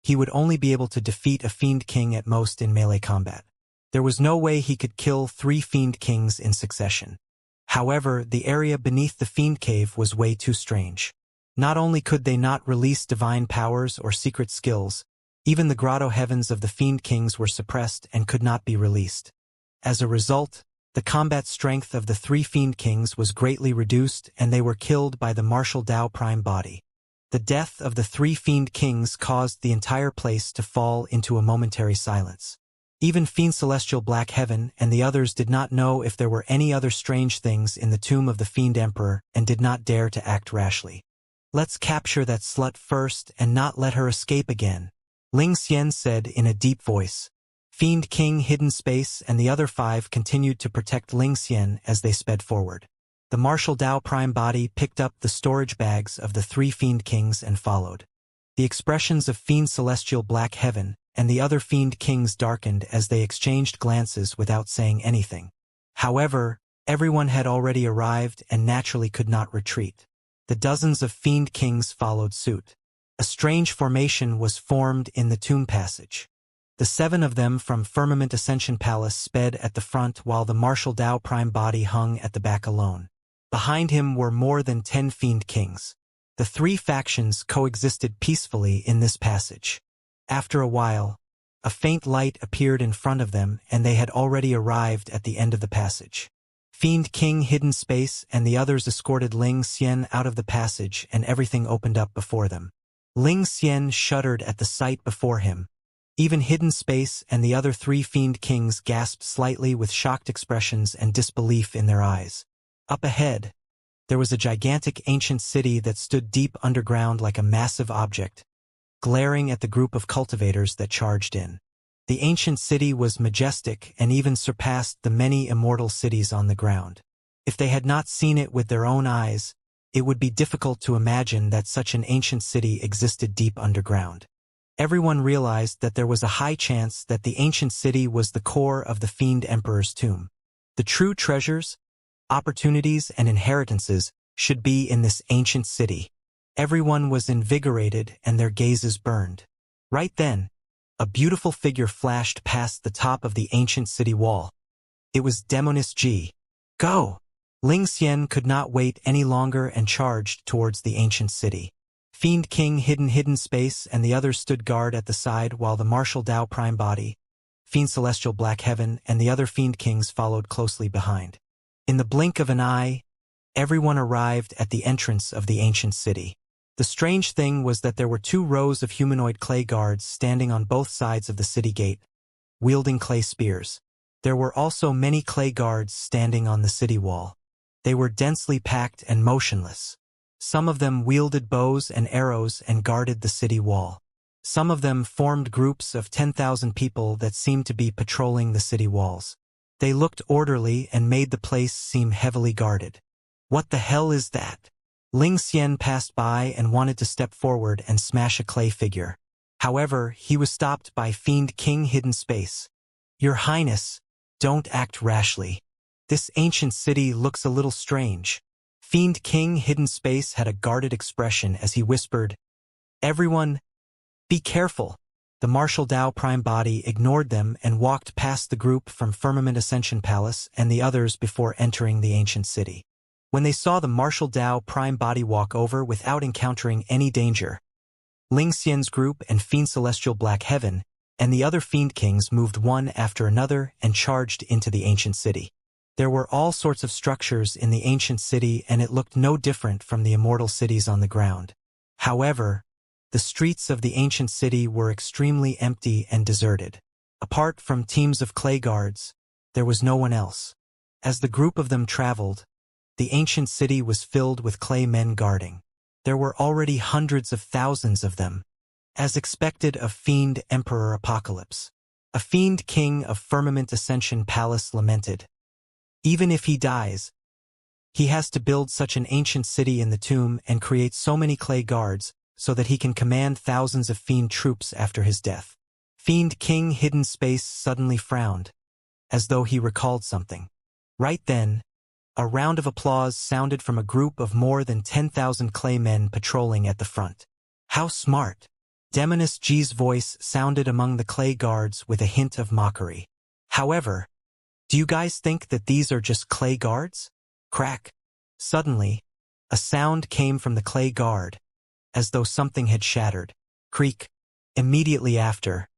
he would only be able to defeat a Fiend King at most in melee combat. There was no way he could kill 3 Fiend Kings in succession. However, the area beneath the Fiend Cave was way too strange. Not only could they not release divine powers or secret skills, even the Grotto Heavens of the Fiend Kings were suppressed and could not be released. As a result, the combat strength of the 3 Fiend Kings was greatly reduced and they were killed by the martial Tao Prime body. The death of the 3 Fiend Kings caused the entire place to fall into a momentary silence. Even Fiend Celestial Black Heaven and the others did not know if there were any other strange things in the tomb of the Fiend Emperor and did not dare to act rashly. "Let's capture that slut first and not let her escape again," Ling Xian said in a deep voice. Fiend King, Hidden Space, and the other 5 continued to protect Ling Xian as they sped forward. The Martial Dao Prime Body picked up the storage bags of the 3 Fiend Kings and followed. The expressions of Fiend Celestial Black Heaven and the other Fiend Kings darkened as they exchanged glances without saying anything. However, everyone had already arrived and naturally could not retreat. The dozens of Fiend Kings followed suit. A strange formation was formed in the tomb passage. The 7 of them from Firmament Ascension Palace sped at the front while the Martial Dao Prime Body hung at the back alone. Behind him were more than 10 Fiend Kings. The 3 factions coexisted peacefully in this passage. After a while, a faint light appeared in front of them and they had already arrived at the end of the passage. Fiend King, Hidden Space, and the others escorted Ling Xian out of the passage and everything opened up before them. Ling Xian shuddered at the sight before him. Even Hidden Space and the other 3 Fiend Kings gasped slightly with shocked expressions and disbelief in their eyes. Up ahead, there was a gigantic ancient city that stood deep underground like a massive object, glaring at the group of cultivators that charged in. The ancient city was majestic and even surpassed the many immortal cities on the ground. If they had not seen it with their own eyes, it would be difficult to imagine that such an ancient city existed deep underground. Everyone realized that there was a high chance that the ancient city was the core of the Fiend Emperor's tomb. The true treasures, opportunities, and inheritances should be in this ancient city. Everyone was invigorated and their gazes burned. Right then, a beautiful figure flashed past the top of the ancient city wall. It was Demoness Ji. "Go!" Ling Xian could not wait any longer and charged towards the ancient city. Fiend King, Hidden Space, and the others stood guard at the side while the Martial Dao Prime Body, Fiend Celestial Black Heaven, and the other Fiend Kings followed closely behind. In the blink of an eye, everyone arrived at the entrance of the ancient city. The strange thing was that there were 2 rows of humanoid clay guards standing on both sides of the city gate, wielding clay spears. There were also many clay guards standing on the city wall. They were densely packed and motionless. Some of them wielded bows and arrows and guarded the city wall. Some of them formed groups of 10,000 people that seemed to be patrolling the city walls. They looked orderly and made the place seem heavily guarded. "What the hell is that?" Ling Xian passed by and wanted to step forward and smash a clay figure. However, he was stopped by Fiend King, Hidden Space. "Your Highness, don't act rashly. This ancient city looks a little strange." Fiend King, Hidden Space had a guarded expression as he whispered, "Everyone, be careful." The Martial Dao Prime Body ignored them and walked past the group from Firmament Ascension Palace and the others before entering the ancient city. When they saw the Martial Dao Prime Body walk over without encountering any danger, Ling Xian's group and Fiend Celestial Black Heaven and the other Fiend Kings moved one after another and charged into the ancient city. There were all sorts of structures in the ancient city and it looked no different from the immortal cities on the ground. However, the streets of the ancient city were extremely empty and deserted. Apart from teams of clay guards, there was no one else. As the group of them traveled, the ancient city was filled with clay men guarding. There were already hundreds of thousands of them, as expected of Fiend Emperor Apocalypse. A Fiend King of Firmament Ascension Palace lamented, "Even if he dies, he has to build such an ancient city in the tomb and create so many clay guards so that he can command thousands of fiend troops after his death." Fiend King, Hidden Space suddenly frowned, as though he recalled something. Right then, a round of applause sounded from a group of more than 10,000 clay men patrolling at the front. "How smart!" Demoness G's voice sounded among the clay guards with a hint of mockery. "However, do you guys think that these are just clay guards?" Crack. Suddenly, a sound came from the clay guard, as though something had shattered. Creak. Immediately after,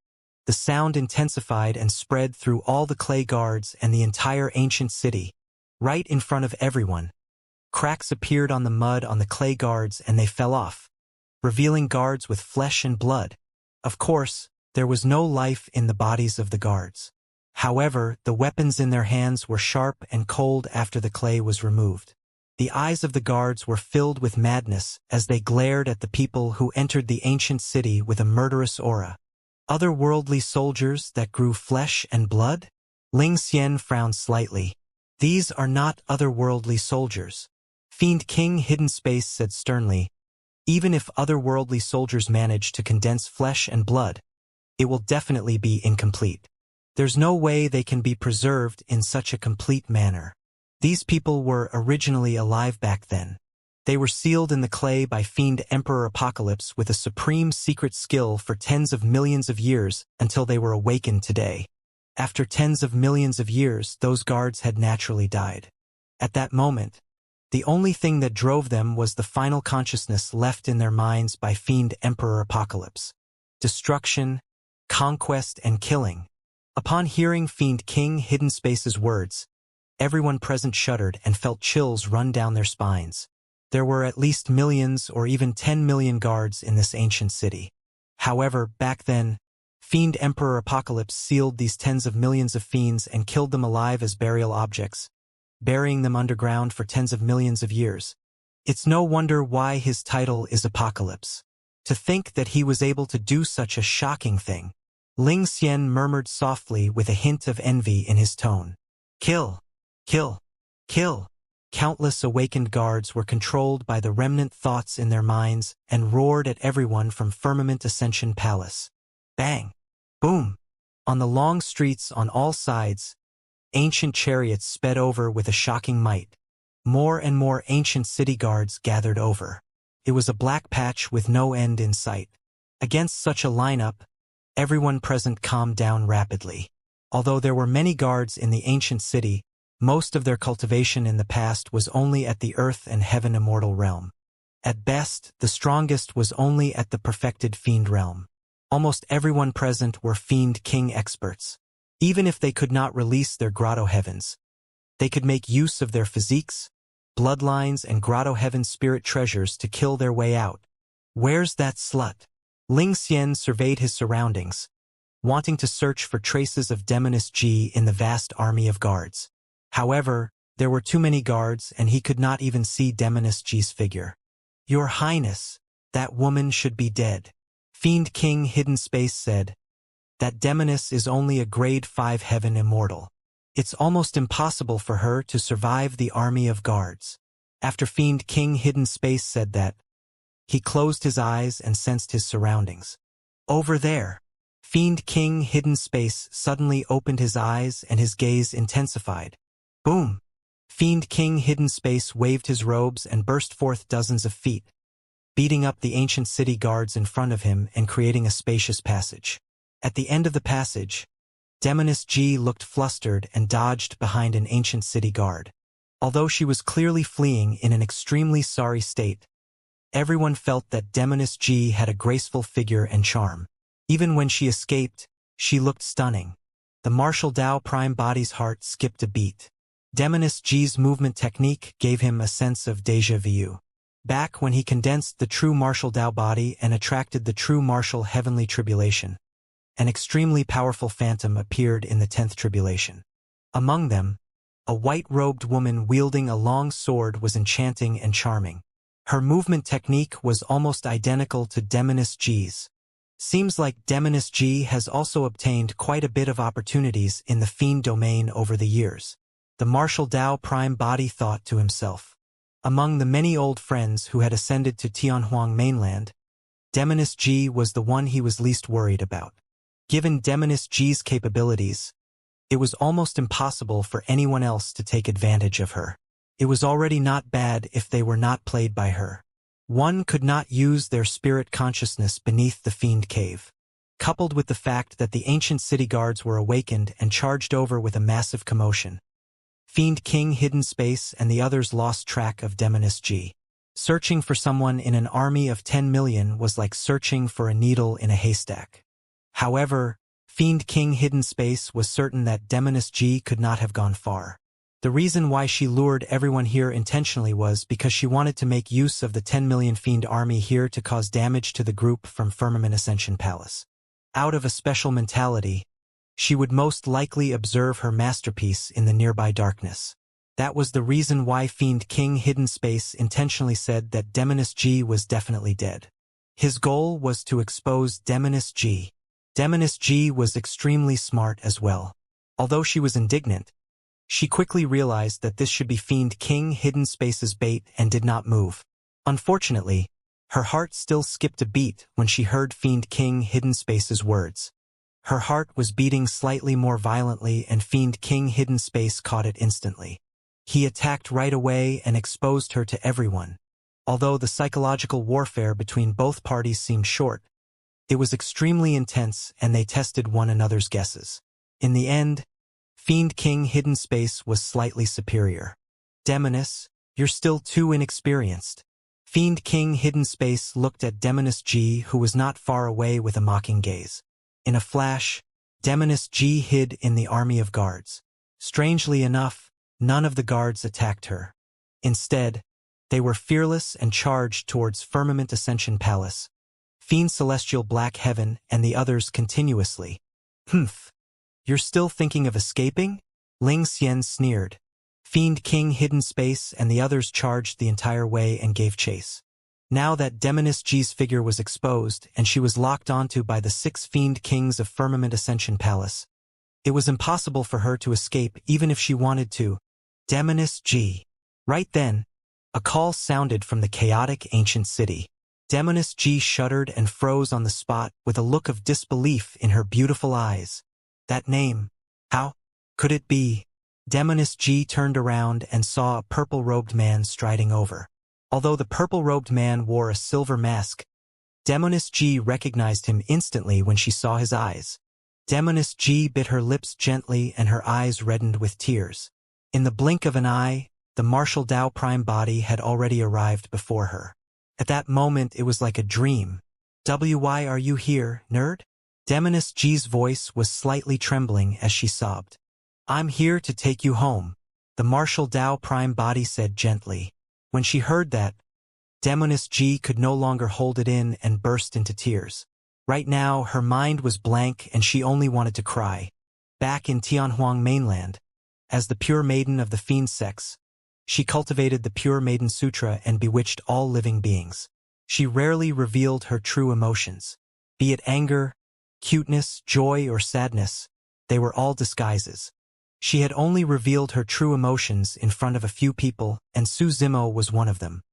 the sound intensified and spread through all the clay guards and the entire ancient city, right in front of everyone. Cracks appeared on the mud on the clay guards and they fell off, revealing guards with flesh and blood. Of course, There was no life in the bodies of the guards. However, the weapons in their hands were sharp and cold after the clay was removed. The eyes of the guards were filled with madness as they glared at the people who entered the ancient city with a murderous aura. Otherworldly soldiers that grew flesh and blood? Ling Xian frowned slightly. These are not otherworldly soldiers. Fiend King Hidden Space said sternly, even if otherworldly soldiers manage to condense flesh and blood, it will definitely be incomplete. There's no way they can be preserved in such a complete manner. These people were originally alive back then. They were sealed in the clay by Fiend Emperor Apocalypse with a supreme secret skill for tens of millions of years until they were awakened today. After tens of millions of years, those guards had naturally died. At that moment, the only thing that drove them was the final consciousness left in their minds by Fiend Emperor Apocalypse. Destruction, conquest, and killing. Upon hearing Fiend King Hidden Space's words, everyone present shuddered and felt chills run down their spines. There were at least millions or even 10 million guards in this ancient city. However, back then, Fiend Emperor Apocalypse sealed these tens of millions of fiends and killed them alive as burial objects, burying them underground for tens of millions of years. It's no wonder why his title is Apocalypse. To think that he was able to do such a shocking thing. Ling Xian murmured softly with a hint of envy in his tone. Kill! Kill! Kill! Countless awakened guards were controlled by the remnant thoughts in their minds and roared at everyone from Firmament Ascension Palace. Bang! Boom! On the long streets on all sides, ancient chariots sped over with a shocking might. More and more ancient city guards gathered over. It was a black patch with no end in sight. Against such a lineup, everyone present calmed down rapidly. Although there were many guards in the ancient city, most of their cultivation in the past was only at the earth and heaven immortal realm. At best, the strongest was only at the perfected fiend realm. Almost everyone present were Fiend King experts. Even if they could not release their grotto heavens, they could make use of their physiques, bloodlines, and grotto heaven spirit treasures to kill their way out. Where's that slut? Ling Xian surveyed his surroundings, wanting to search for traces of Demoness G in the vast army of guards. However, there were too many guards and he could not even see Demoness G's figure. Your Highness, that woman should be dead. Fiend King Hidden Space said, that Demoness is only a grade 5 heaven immortal. It's almost impossible for her to survive the army of guards. After Fiend King Hidden Space said that, he closed his eyes and sensed his surroundings. Over there. Fiend King Hidden Space suddenly opened his eyes and his gaze intensified. Boom! Fiend King Hidden Space waved his robes and burst forth dozens of feet, beating up the ancient city guards in front of him and creating a spacious passage. At the end of the passage, Demoness G looked flustered and dodged behind an ancient city guard. Although she was clearly fleeing in an extremely sorry state, everyone felt that Demoness G had a graceful figure and charm. Even when she escaped, she looked stunning. The martial Dao Prime body's heart skipped a beat. Demoness G's movement technique gave him a sense of déjà vu. Back when he condensed the true martial Dao body and attracted the true martial heavenly tribulation, an extremely powerful phantom appeared in the 10th tribulation. Among them, a white-robed woman wielding a long sword was enchanting and charming. Her movement technique was almost identical to Demoness G's. Seems like Demoness G has also obtained quite a bit of opportunities in the fiend domain over the years. The martial Dao Prime body thought to himself. Among the many old friends who had ascended to Tianhuang mainland, Demoness G was the one he was least worried about. Given Demoness G's capabilities, it was almost impossible for anyone else to take advantage of her. It was already not bad if they were not played by her. One could not use their spirit consciousness beneath the fiend cave. Coupled with the fact that the ancient city guards were awakened and charged over with a massive commotion, Fiend King Hidden Space and the others lost track of Demoness G. Searching for someone in an army of 10 million was like searching for a needle in a haystack. However, Fiend King Hidden Space was certain that Demoness G could not have gone far. The reason why she lured everyone here intentionally was because she wanted to make use of the 10 million fiend army here to cause damage to the group from Firmament Ascension Palace. Out of a special mentality, she would most likely observe her masterpiece in the nearby darkness. That was the reason why Fiend King Hidden Space intentionally said that Demoness G was definitely dead. His goal was to expose Demoness G. Demoness G was extremely smart as well. Although she was indignant, she quickly realized that this should be Fiend King Hidden Space's bait and did not move. Unfortunately, her heart still skipped a beat when she heard Fiend King Hidden Space's words. Her heart was beating slightly more violently and Fiend King Hidden Space caught it instantly. He attacked right away and exposed her to everyone. Although the psychological warfare between both parties seemed short, it was extremely intense and they tested one another's guesses. In the end, Fiend King Hidden Space was slightly superior. Demoness, you're still too inexperienced. Fiend King Hidden Space looked at Demoness G, who was not far away, with a mocking gaze. In a flash, Demoness G hid in the army of guards. Strangely enough, none of the guards attacked her. Instead, they were fearless and charged towards Firmament Ascension Palace, Fiend Celestial Black Heaven, and the others continuously. Humph. You're still thinking of escaping? Ling Xian sneered. Fiend King Hidden Space and the others charged the entire way and gave chase. Now that Demoness G's figure was exposed and she was locked onto by the 6 Fiend Kings of Firmament Ascension Palace, it was impossible for her to escape even if she wanted to. Demoness G. Right then, a call sounded from the chaotic ancient city. Demoness G shuddered and froze on the spot with a look of disbelief in her beautiful eyes. That name, how could it be? Demoness G turned around and saw a purple-robed man striding over. Although the purple-robed man wore a silver mask, Demoness G recognized him instantly when she saw his eyes. Demoness G bit her lips gently and her eyes reddened with tears. In the blink of an eye, the Martial Dao Prime body had already arrived before her. At that moment it was like a dream. "Why are you here, nerd?" Demoness G's voice was slightly trembling as she sobbed. "I'm here to take you home," the Martial Dao Prime body said gently. When she heard that, Demoness G could no longer hold it in and burst into tears. Right now, her mind was blank and she only wanted to cry. Back in Tianhuang mainland, as the pure maiden of the fiend sex, she cultivated the Pure Maiden Sutra and bewitched all living beings. She rarely revealed her true emotions. Be it anger, cuteness, joy, or sadness, they were all disguises. She had only revealed her true emotions in front of a few people, and Su Zimo was one of them.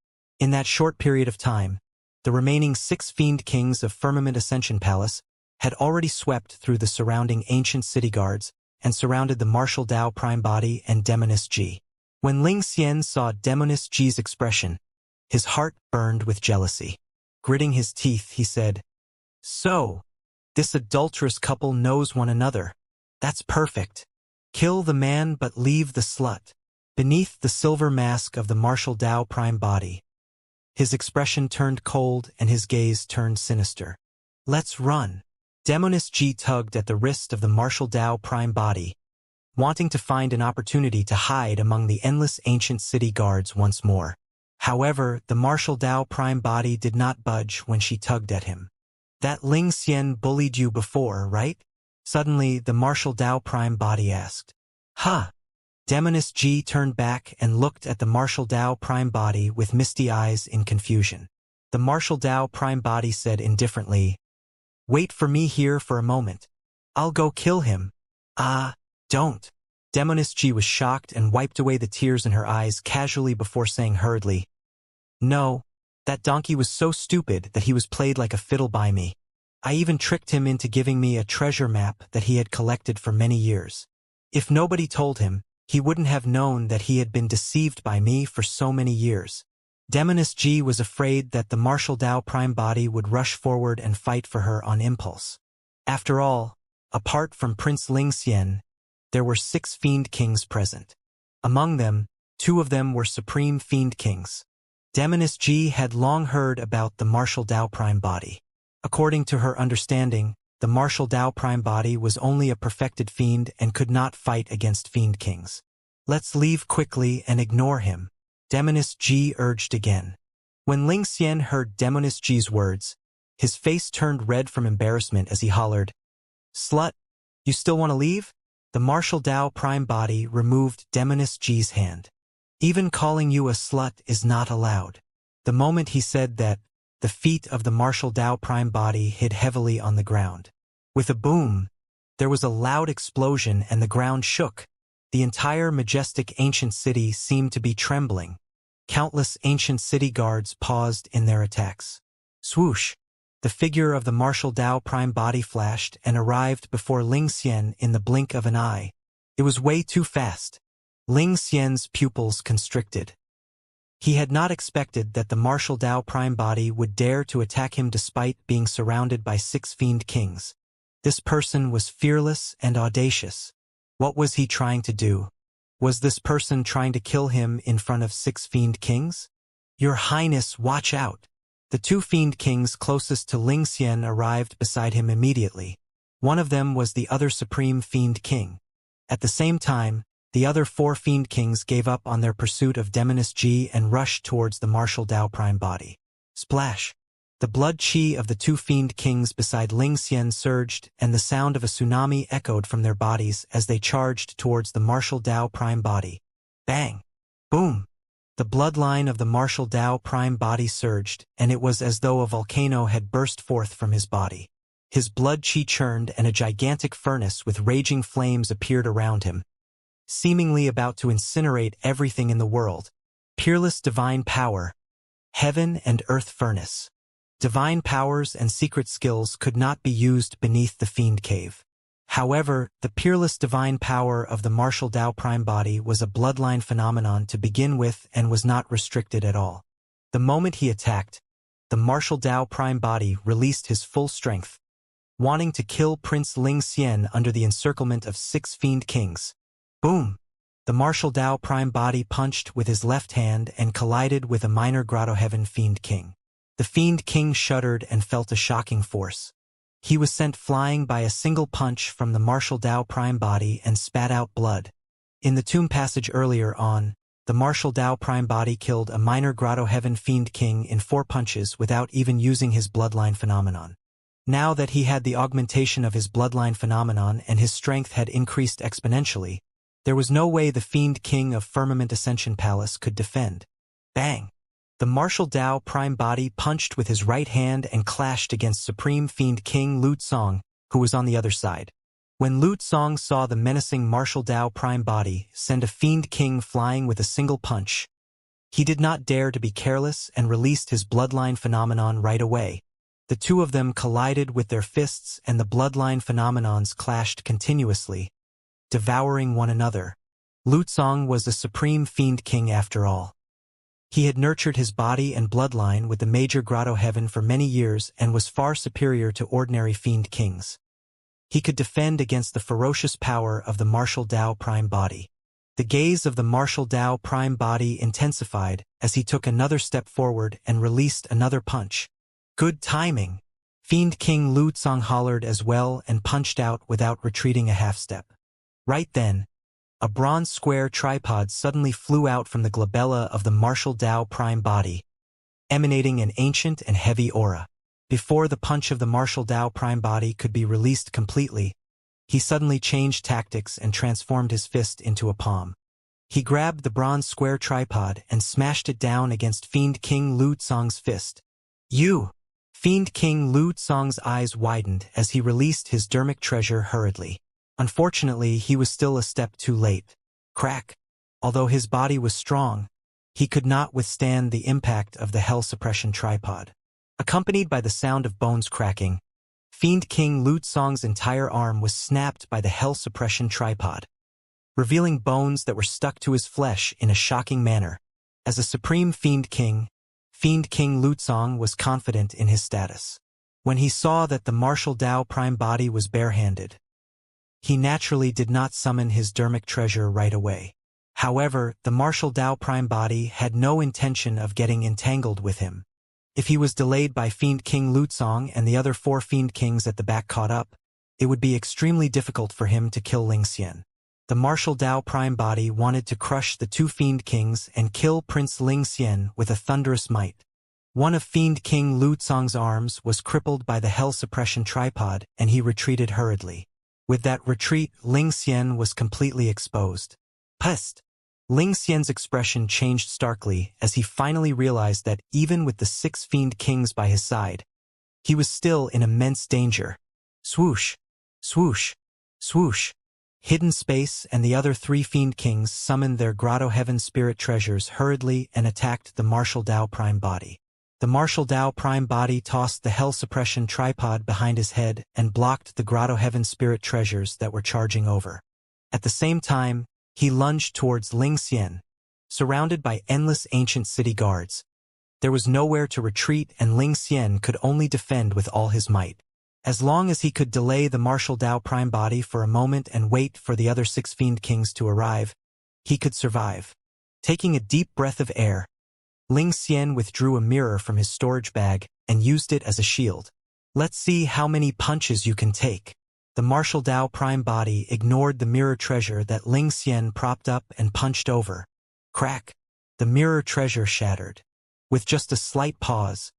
In that short period of time, the remaining 6 Fiend Kings of Firmament Ascension Palace had already swept through the surrounding ancient city guards and surrounded the Martial Dao Prime body and Demoness G. When Ling Xian saw Demoness G's expression, his heart burned with jealousy. Gritting his teeth, he said, "So, this adulterous couple knows one another. That's perfect. Kill the man but leave the slut." Beneath the silver mask of the Martial Dao Prime body, his expression turned cold and his gaze turned sinister. "Let's run." Demoness G tugged at the wrist of the Martial Dao Prime body, wanting to find an opportunity to hide among the endless ancient city guards once more. However, the Martial Dao Prime body did not budge when she tugged at him. "That Ling Xian bullied you before, right?" Suddenly, the Martial Dao Prime body asked. "Huh?" Demoness G turned back and looked at the Martial Dao Prime body with misty eyes in confusion. The Martial Dao Prime body said indifferently, "Wait for me here for a moment. I'll go kill him." Don't." Demoness G was shocked and wiped away the tears in her eyes casually before saying hurriedly, "No, that donkey was so stupid that he was played like a fiddle by me. I even tricked him into giving me a treasure map that he had collected for many years. If nobody told him, he wouldn't have known that he had been deceived by me for so many years." Demoness G was afraid that the Martial Dao Prime body would rush forward and fight for her on impulse. After all, apart from Prince Ling Xian, there were 6 Fiend Kings present. Among them, 2 of them were Supreme Fiend Kings. Demoness G had long heard about the Martial Dao Prime body. According to her understanding, the Martial Dao Prime body was only a perfected fiend and could not fight against Fiend Kings. "Let's leave quickly and ignore him," Demoness G urged again. When Ling Xian heard Demoness G's words, His face turned red from embarrassment as he hollered, "Slut, you still want to leave?" The martial Dao prime body removed Demoness G's hand. "Even calling you a slut is not allowed." The moment he said that, the feet of the martial Dao prime body hit heavily on the ground. With a boom, there was a loud explosion and the ground shook. The entire majestic ancient city seemed to be trembling. Countless ancient city guards paused in their attacks. Swoosh! The figure of the martial Dao prime body flashed and arrived before Ling Xian in the blink of an eye. It was way too fast. Ling Xian's pupils constricted. He had not expected that the martial Dao prime body would dare to attack him despite being surrounded by 6 fiend kings. This person was fearless and audacious. What was he trying to do? Was this person trying to kill him in front of 6 fiend kings? "Your Highness, watch out!" The 2 fiend kings closest to Ling Xian arrived beside him immediately. One of them was the other supreme fiend king. At the same time, the other 4 fiend kings gave up on their pursuit of Demoness G and rushed towards the martial Dao prime body. Splash! The blood chi of the 2 fiend kings beside Ling Xian surged, and the sound of a tsunami echoed from their bodies as they charged towards the martial Dao prime body. Bang! Boom! The bloodline of the martial Dao prime body surged, and it was as though a volcano had burst forth from his body. His blood chi churned and a gigantic furnace with raging flames appeared around him, seemingly about to incinerate everything in the world. Peerless divine power. Heaven and earth furnace. Divine powers and secret skills could not be used beneath the fiend cave. However, the peerless divine power of the martial Dao prime body was a bloodline phenomenon to begin with and was not restricted at all. The moment he attacked, the martial Dao prime body released his full strength, wanting to kill Prince Ling Xian under the encirclement of 6 fiend kings. Boom! The martial Dao prime body punched with his left hand and collided with a minor Grotto Heaven fiend king. The fiend king shuddered and felt a shocking force. He was sent flying by a single punch from the martial Dao prime body and spat out blood. In the tomb passage earlier on, the martial Dao prime body killed a minor Grotto Heaven fiend king in 4 punches without even using his bloodline phenomenon. Now that he had the augmentation of his bloodline phenomenon and his strength had increased exponentially, there was no way the fiend king of Firmament Ascension Palace could defend. Bang! The martial Dao prime body punched with his right hand and clashed against Supreme Fiend King Lu Tsong, who was on the other side. When Lu Tsong saw the menacing martial Dao prime body send a fiend king flying with a single punch, he did not dare to be careless and released his bloodline phenomenon right away. The 2 of them collided with their fists and the bloodline phenomenons clashed continuously, devouring one another. Lu Tsong was a supreme fiend king after all. He had nurtured his body and bloodline with the major Grotto Heaven for many years and was far superior to ordinary fiend kings. He could defend against the ferocious power of the martial Dao prime body. The gaze of the martial Dao prime body intensified as he took another step forward and released another punch. Good timing! Fiend King Lu Tsong hollered as well and punched out without retreating a half step. Right then, a bronze square tripod suddenly flew out from the glabella of the martial Dao prime body, emanating an ancient and heavy aura. Before the punch of the martial Dao prime body could be released completely, he suddenly changed tactics and transformed his fist into a palm. He grabbed the bronze square tripod and smashed it down against Fiend King Lu Tsong's fist. "You!" Fiend King Lu Tsong's eyes widened as he released his dermic treasure hurriedly. Unfortunately, he was still a step too late. Crack! Although his body was strong, he could not withstand the impact of the hell suppression tripod. Accompanied by the sound of bones cracking, Fiend King Lu Tsong's entire arm was snapped by the hell suppression tripod, revealing bones that were stuck to his flesh in a shocking manner. As a supreme Fiend King Lu Tsong was confident in his status. When he saw that the martial Dao prime body was barehanded, he naturally did not summon his dermic treasure right away. However, the martial Dao prime body had no intention of getting entangled with him. If he was delayed by Fiend King Lu Tsong and the other 4 Fiend Kings at the back caught up, it would be extremely difficult for him to kill Ling Xian. The martial Dao prime body wanted to crush the 2 Fiend Kings and kill Prince Ling Xian with a thunderous might. One of Fiend King Lu Tsong's arms was crippled by the hell suppression tripod, and he retreated hurriedly. With that retreat, Ling Xian was completely exposed. Pest! Ling Xian's expression changed starkly as he finally realized that even with the 6 Fiend Kings by his side, he was still in immense danger. Swoosh! Swoosh! Swoosh! Hidden Space and the other 3 Fiend Kings summoned their Grotto Heaven Spirit treasures hurriedly and attacked the Martial Dao Prime Body. The Martial Dao Prime Body tossed the Hell Suppression tripod behind his head and blocked the Grotto Heaven Spirit treasures that were charging over. At the same time, he lunged towards Ling Xian, surrounded by endless ancient city guards. There was nowhere to retreat, and Ling Xian could only defend with all his might. As long as he could delay the Martial Dao Prime Body for a moment and wait for the other 6 Fiend Kings to arrive, he could survive. Taking a deep breath of air, Ling Xian withdrew a mirror from his storage bag and used it as a shield. Let's see how many punches you can take. The Martial Dao Prime Body ignored the mirror treasure that Ling Xian propped up and punched over. Crack! The mirror treasure shattered. With just a slight pause,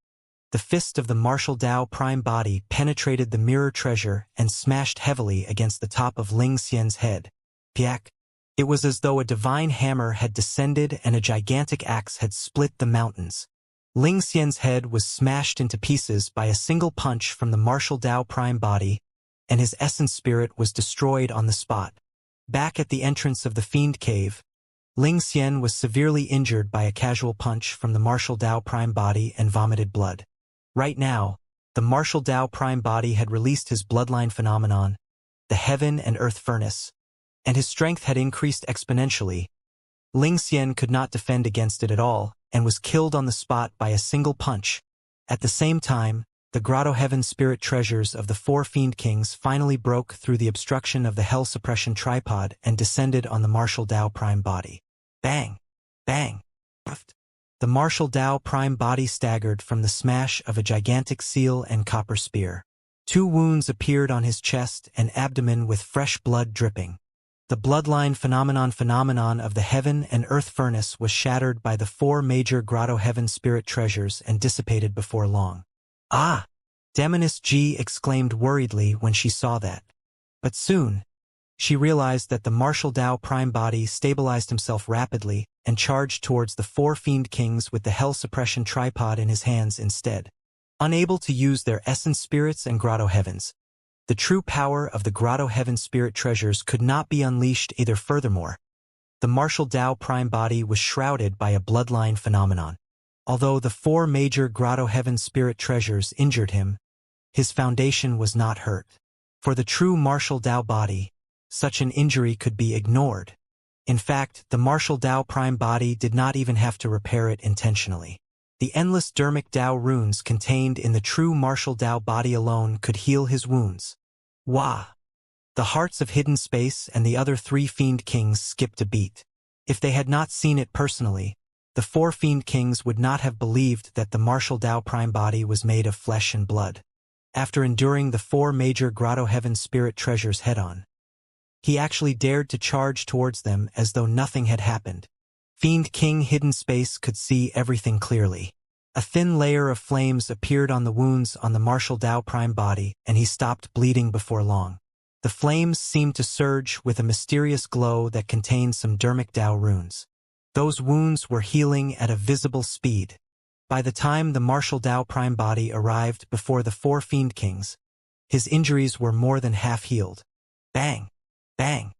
the fist of the Martial Dao Prime Body penetrated the mirror treasure and smashed heavily against the top of Ling Xian's head. Piak! It was as though a divine hammer had descended and a gigantic axe had split the mountains. Ling Xian's head was smashed into pieces by a single punch from the Martial Dao Prime Body, and his essence spirit was destroyed on the spot. Back at the entrance of the Fiend Cave, Ling Xian was severely injured by a casual punch from the Martial Dao Prime Body and vomited blood. Right now, the Martial Dao Prime Body had released his bloodline phenomenon, the Heaven and Earth Furnace, and his strength had increased exponentially. Ling Xian could not defend against it at all, and was killed on the spot by a single punch. At the same time, the Grotto Heaven Spirit treasures of the 4 Fiend Kings finally broke through the obstruction of the Hell Suppression tripod and descended on the Martial Dao Prime Body. Bang! Bang! Puffed. The Martial Dao Prime Body staggered from the smash of a gigantic seal and copper spear. 2 wounds appeared on his chest and abdomen with fresh blood dripping. The bloodline phenomenon of the Heaven and Earth Furnace was shattered by the 4 major Grotto Heaven Spirit treasures and dissipated before long. Ah! Demoness G exclaimed worriedly when she saw that. But soon, she realized that the Martial Dao Prime Body stabilized himself rapidly and charged towards the 4 Fiend Kings with the Hell Suppression tripod in his hands instead. Unable to use their essence spirits and Grotto Heavens, the true power of the Grotto Heaven Spirit treasures could not be unleashed either. Furthermore, the Martial Dao Prime Body was shrouded by a bloodline phenomenon. Although the 4 major Grotto Heaven Spirit treasures injured him, his foundation was not hurt. For the true Martial Dao Body, such an injury could be ignored. In fact, the Martial Dao Prime Body did not even have to repair it intentionally. The endless Dermic Dao runes contained in the true Martial Dao Body alone could heal his wounds. Wah! The hearts of Hidden Space and the other 3 Fiend Kings skipped a beat. If they had not seen it personally, the 4 Fiend Kings would not have believed that the Martial Dao Prime Body was made of flesh and blood. After enduring the 4 major Grotto Heaven Spirit treasures head-on, he actually dared to charge towards them as though nothing had happened. Fiend King Hidden Space could see everything clearly. A thin layer of flames appeared on the wounds on the Martial Dao Prime Body, and he stopped bleeding before long. The flames seemed to surge with a mysterious glow that contained some Dermic Dao runes. Those wounds were healing at a visible speed. By the time the Martial Dao Prime Body arrived before the 4 Fiend Kings, his injuries were more than half healed. Bang! Bang!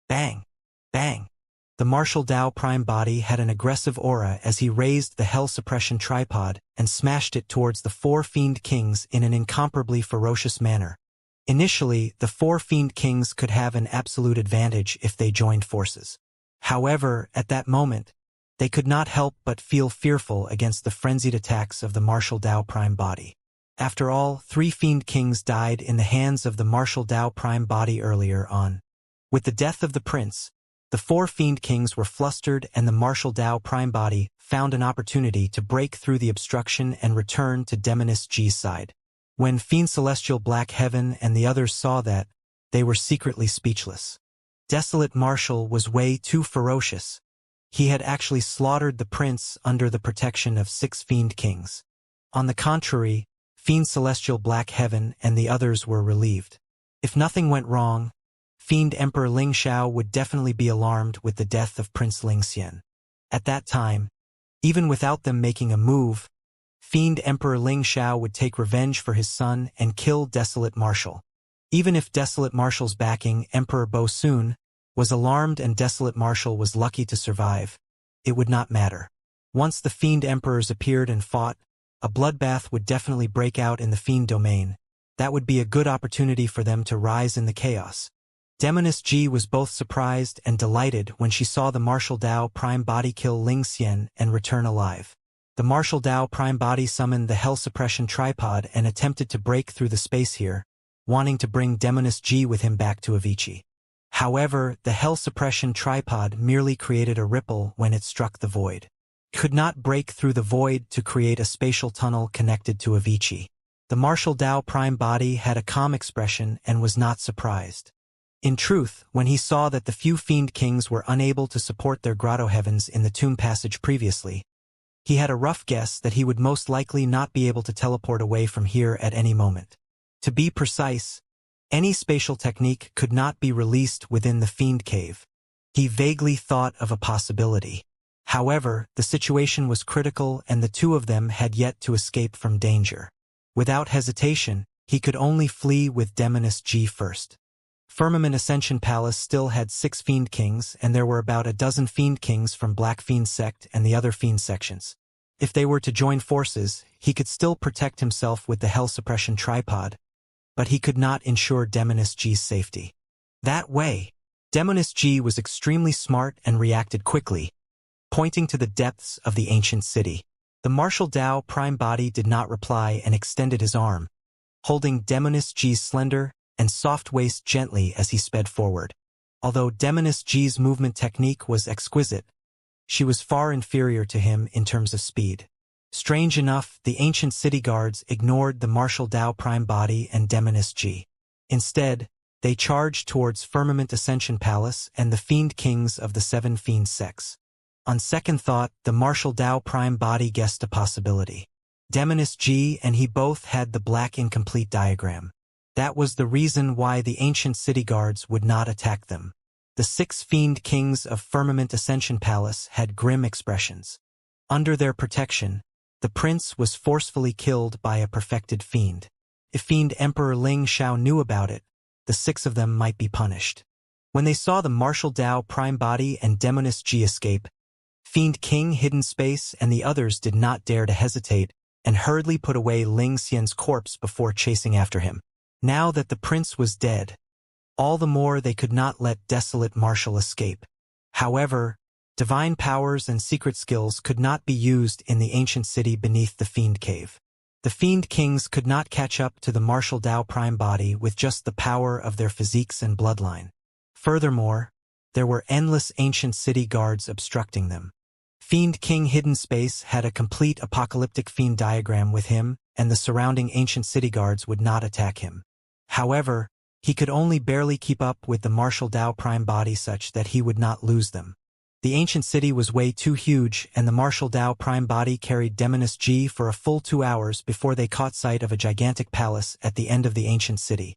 Bang! Bang! The Martial Dao Prime Body had an aggressive aura as he raised the Hell Suppression tripod and smashed it towards the 4 Fiend Kings in an incomparably ferocious manner. Initially, the 4 Fiend Kings could have an absolute advantage if they joined forces. However, at that moment, they could not help but feel fearful against the frenzied attacks of the Martial Dao Prime Body. After all, 3 Fiend Kings died in the hands of the Martial Dao Prime Body earlier on. With the death of the prince, the 4 Fiend Kings were flustered, and the Martial Dao Prime Body found an opportunity to break through the obstruction and return to Demoness G's side. When Fiend Celestial Black Heaven and the others saw that, they were secretly speechless. Desolate Martial was way too ferocious. He had actually slaughtered the prince under the protection of 6 Fiend Kings. On the contrary, Fiend Celestial Black Heaven and the others were relieved. If nothing went wrong, Fiend Emperor Ling Xiao would definitely be alarmed with the death of Prince Ling Xian. At that time, even without them making a move, Fiend Emperor Ling Xiao would take revenge for his son and kill Desolate Marshal. Even if Desolate Marshal's backing, Emperor Bo Sun, was alarmed and Desolate Marshal was lucky to survive, it would not matter. Once the Fiend Emperors appeared and fought, a bloodbath would definitely break out in the Fiend domain. That would be a good opportunity for them to rise in the chaos. Demoness Ji was both surprised and delighted when she saw the Martial Dao Prime Body kill Ling Xian and return alive. The Martial Dao Prime Body summoned the Hell Suppression Tripod and attempted to break through the space here, wanting to bring Demoness Ji with him back to Avicii. However, the Hell Suppression Tripod merely created a ripple when it struck the void. It could not break through the void to create a spatial tunnel connected to Avicii. The Martial Dao Prime Body had a calm expression and was not surprised. In truth, when he saw that the few Fiend Kings were unable to support their grotto heavens in the tomb passage previously, he had a rough guess that he would most likely not be able to teleport away from here at any moment. To be precise, any spatial technique could not be released within the Fiend Cave. He vaguely thought of a possibility. However, the situation was critical and the two of them had yet to escape from danger. Without hesitation, he could only flee with Demoness Ji first. Firmament Ascension Palace still had 6 Fiend Kings, and there were about a dozen Fiend Kings from Black Fiend Sect and the other Fiend sections. If they were to join forces, he could still protect himself with the Hell Suppression Tripod, but he could not ensure Demoness Ji's safety. That way, Demoness Ji was extremely smart and reacted quickly, pointing to the depths of the ancient city. The Martial Dao Prime Body did not reply and extended his arm, holding Demoness Ji's slender and soft waist gently as he sped forward. Although Demoness Ji's movement technique was exquisite, she was far inferior to him in terms of speed. Strange enough, the ancient city guards ignored the Martial Dao Prime Body and Demoness Ji. Instead, they charged towards Firmament Ascension Palace and the Fiend Kings of the 7 Fiend sects. On second thought, the Martial Dao Prime Body guessed a possibility. Demoness Ji and he both had the black incomplete diagram. That was the reason why the ancient city guards would not attack them. The 6 Fiend Kings of Firmament Ascension Palace had grim expressions. Under their protection, the prince was forcefully killed by a perfected fiend. If Fiend Emperor Ling Xiao knew about it, the 6 of them might be punished. When they saw the Martial Dao Prime Body and Demoness Ji escape, Fiend King Hidden Space and the others did not dare to hesitate and hurriedly put away Ling Xian's corpse before chasing after him. Now that the prince was dead, all the more they could not let Desolate Marshal escape. However, divine powers and secret skills could not be used in the ancient city beneath the Fiend Cave. The Fiend Kings could not catch up to the Martial Dao Prime Body with just the power of their physiques and bloodline. Furthermore, there were endless ancient city guards obstructing them. Fiend King Hidden Space had a complete apocalyptic fiend diagram with him, and the surrounding ancient city guards would not attack him. However, he could only barely keep up with the Martial Dao Prime Body such that he would not lose them. The ancient city was way too huge, and the Martial Dao Prime Body carried Demoness Ji for a full 2 hours before they caught sight of a gigantic palace at the end of the ancient city.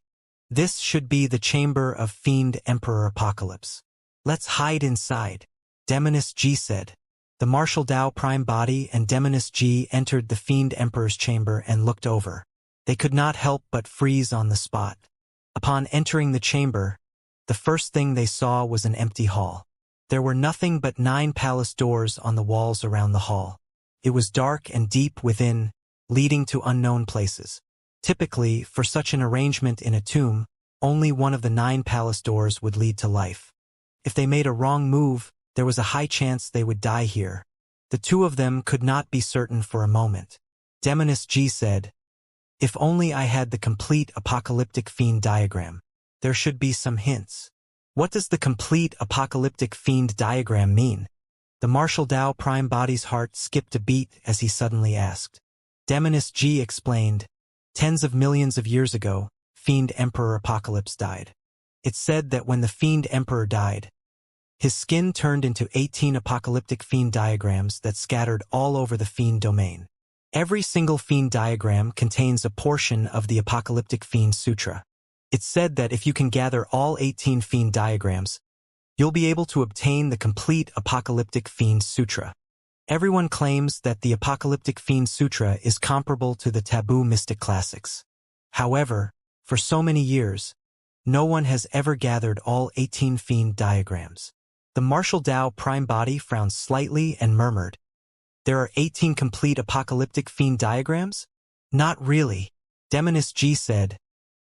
This should be the chamber of Fiend Emperor Apocalypse. Let's hide inside, Demoness Ji said. The Martial Dao Prime Body and Demoness Ji entered the Fiend Emperor's chamber and looked over. They could not help but freeze on the spot. Upon entering the chamber, the first thing they saw was an empty hall. There were nothing but 9 palace doors on the walls around the hall. It was dark and deep within, leading to unknown places. Typically, for such an arrangement in a tomb, only one of the 9 palace doors would lead to life. If they made a wrong move, there was a high chance they would die here. The 2 of them could not be certain for a moment. Demoness Ji said, "If only I had the complete apocalyptic fiend diagram. There should be some hints." What does the complete apocalyptic fiend diagram mean? The Martial Dao Prime Body's heart skipped a beat as he suddenly asked. Demoness Ji explained, "Tens of millions of years ago, Fiend Emperor Apocalypse died. It's said that when the Fiend Emperor died, his skin turned into 18 apocalyptic fiend diagrams that scattered all over the fiend domain. Every single fiend diagram contains a portion of the apocalyptic fiend sutra. It's said that if you can gather all 18 fiend diagrams, you'll be able to obtain the complete apocalyptic fiend sutra. Everyone claims that the apocalyptic fiend sutra is comparable to the taboo mystic classics. However, for so many years, no one has ever gathered all 18 fiend diagrams. The martial Tao prime body frowned slightly and murmured, "There are 18 complete apocalyptic fiend diagrams?" "Not really," Demonist G said.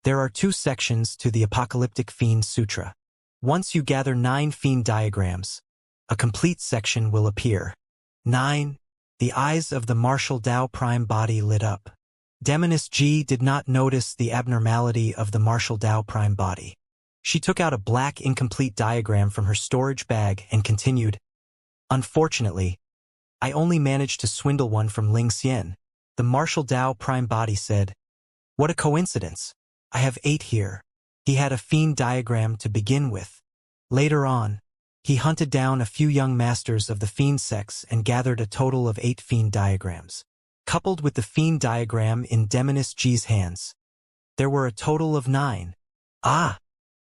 "There are 2 sections to the apocalyptic fiend sutra. Once you gather 9 fiend diagrams, a complete section will appear." 9. The eyes of the martial Tao prime body lit up. Demonist G did not notice the abnormality of the martial Tao prime body. She took out a black incomplete diagram from her storage bag and continued, "Unfortunately, I only managed to swindle one from Ling Xian." The martial Tao prime body said, "What a coincidence. I have 8 here." He had a fiend diagram to begin with. Later on, he hunted down a few young masters of the fiend sex and gathered a total of 8 fiend diagrams. Coupled with the fiend diagram in Demonist G's hands, there were a total of 9. "Ah!"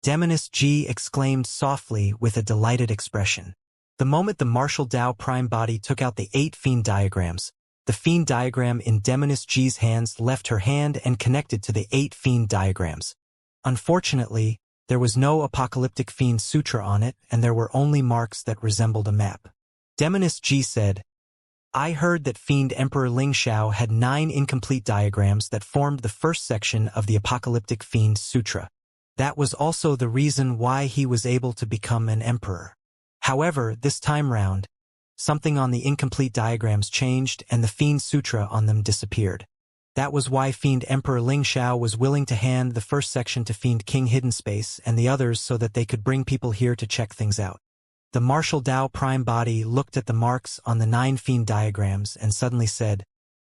Demonist G exclaimed softly with a delighted expression. The moment the martial Tao prime body took out the 8 fiend diagrams, the fiend diagram in Demonist G's hands left her hand and connected to the 8 fiend diagrams. Unfortunately, there was no apocalyptic fiend sutra on it, and there were only marks that resembled a map. Demonist G said, "I heard that Fiend Emperor Ling Xiao had 9 incomplete diagrams that formed the first section of the apocalyptic fiend sutra. That was also the reason why he was able to become an emperor. However, this time round, something on the incomplete diagrams changed and the fiend sutra on them disappeared. That was why Fiend Emperor Ling Xiao was willing to hand the first section to Fiend King Hidden Space and the others so that they could bring people here to check things out." The martial Tao prime body looked at the marks on the 9 fiend diagrams and suddenly said,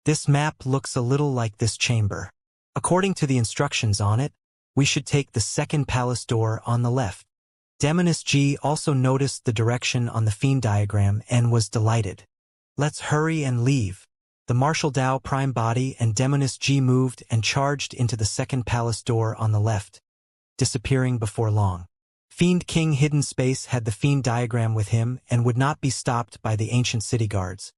"This map looks a little like this chamber. According to the instructions on it, we should take the second palace door on the left." Demonist G also noticed the direction on the fiend diagram and was delighted. "Let's hurry and leave." The martial Tao prime body and Demonist G moved and charged into the second palace door on the left, disappearing before long. Fiend King Hidden Space had the fiend diagram with him and would not be stopped by the ancient city guards.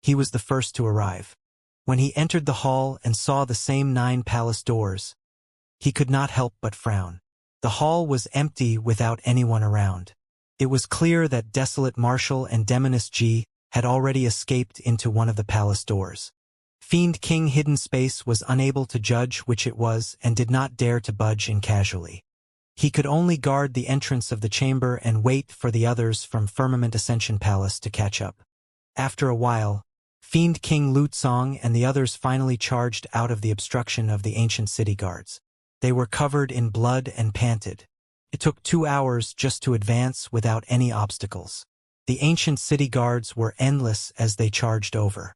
He was the first to arrive. When he entered the hall and saw the same 9 palace doors, he could not help but frown. The hall was empty without anyone around. It was clear that Desolate Marshal and Demonist G had already escaped into one of the palace doors. Fiend King Hidden Space was unable to judge which it was and did not dare to budge in casually. He could only guard the entrance of the chamber and wait for the others from Firmament Ascension Palace to catch up. After a while, Fiend King Lutsong and the others finally charged out of the obstruction of the ancient city guards. They were covered in blood and panted. It took 2 hours just to advance without any obstacles. The ancient city guards were endless as they charged over.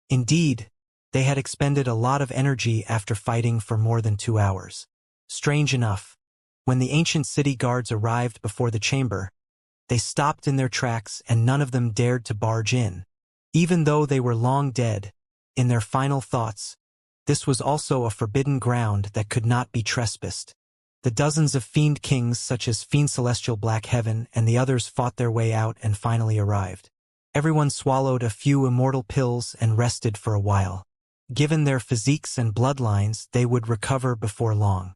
Indeed, they had expended a lot of energy after fighting for more than 2 hours. Strange enough, when the ancient city guards arrived before the chamber, they stopped in their tracks and none of them dared to barge in. Even though they were long dead, in their final thoughts, this was also a forbidden ground that could not be trespassed. The dozens of fiend kings such as Fiend Celestial Black Heaven and the others fought their way out and finally arrived. Everyone swallowed a few immortal pills and rested for a while. Given their physiques and bloodlines, they would recover before long.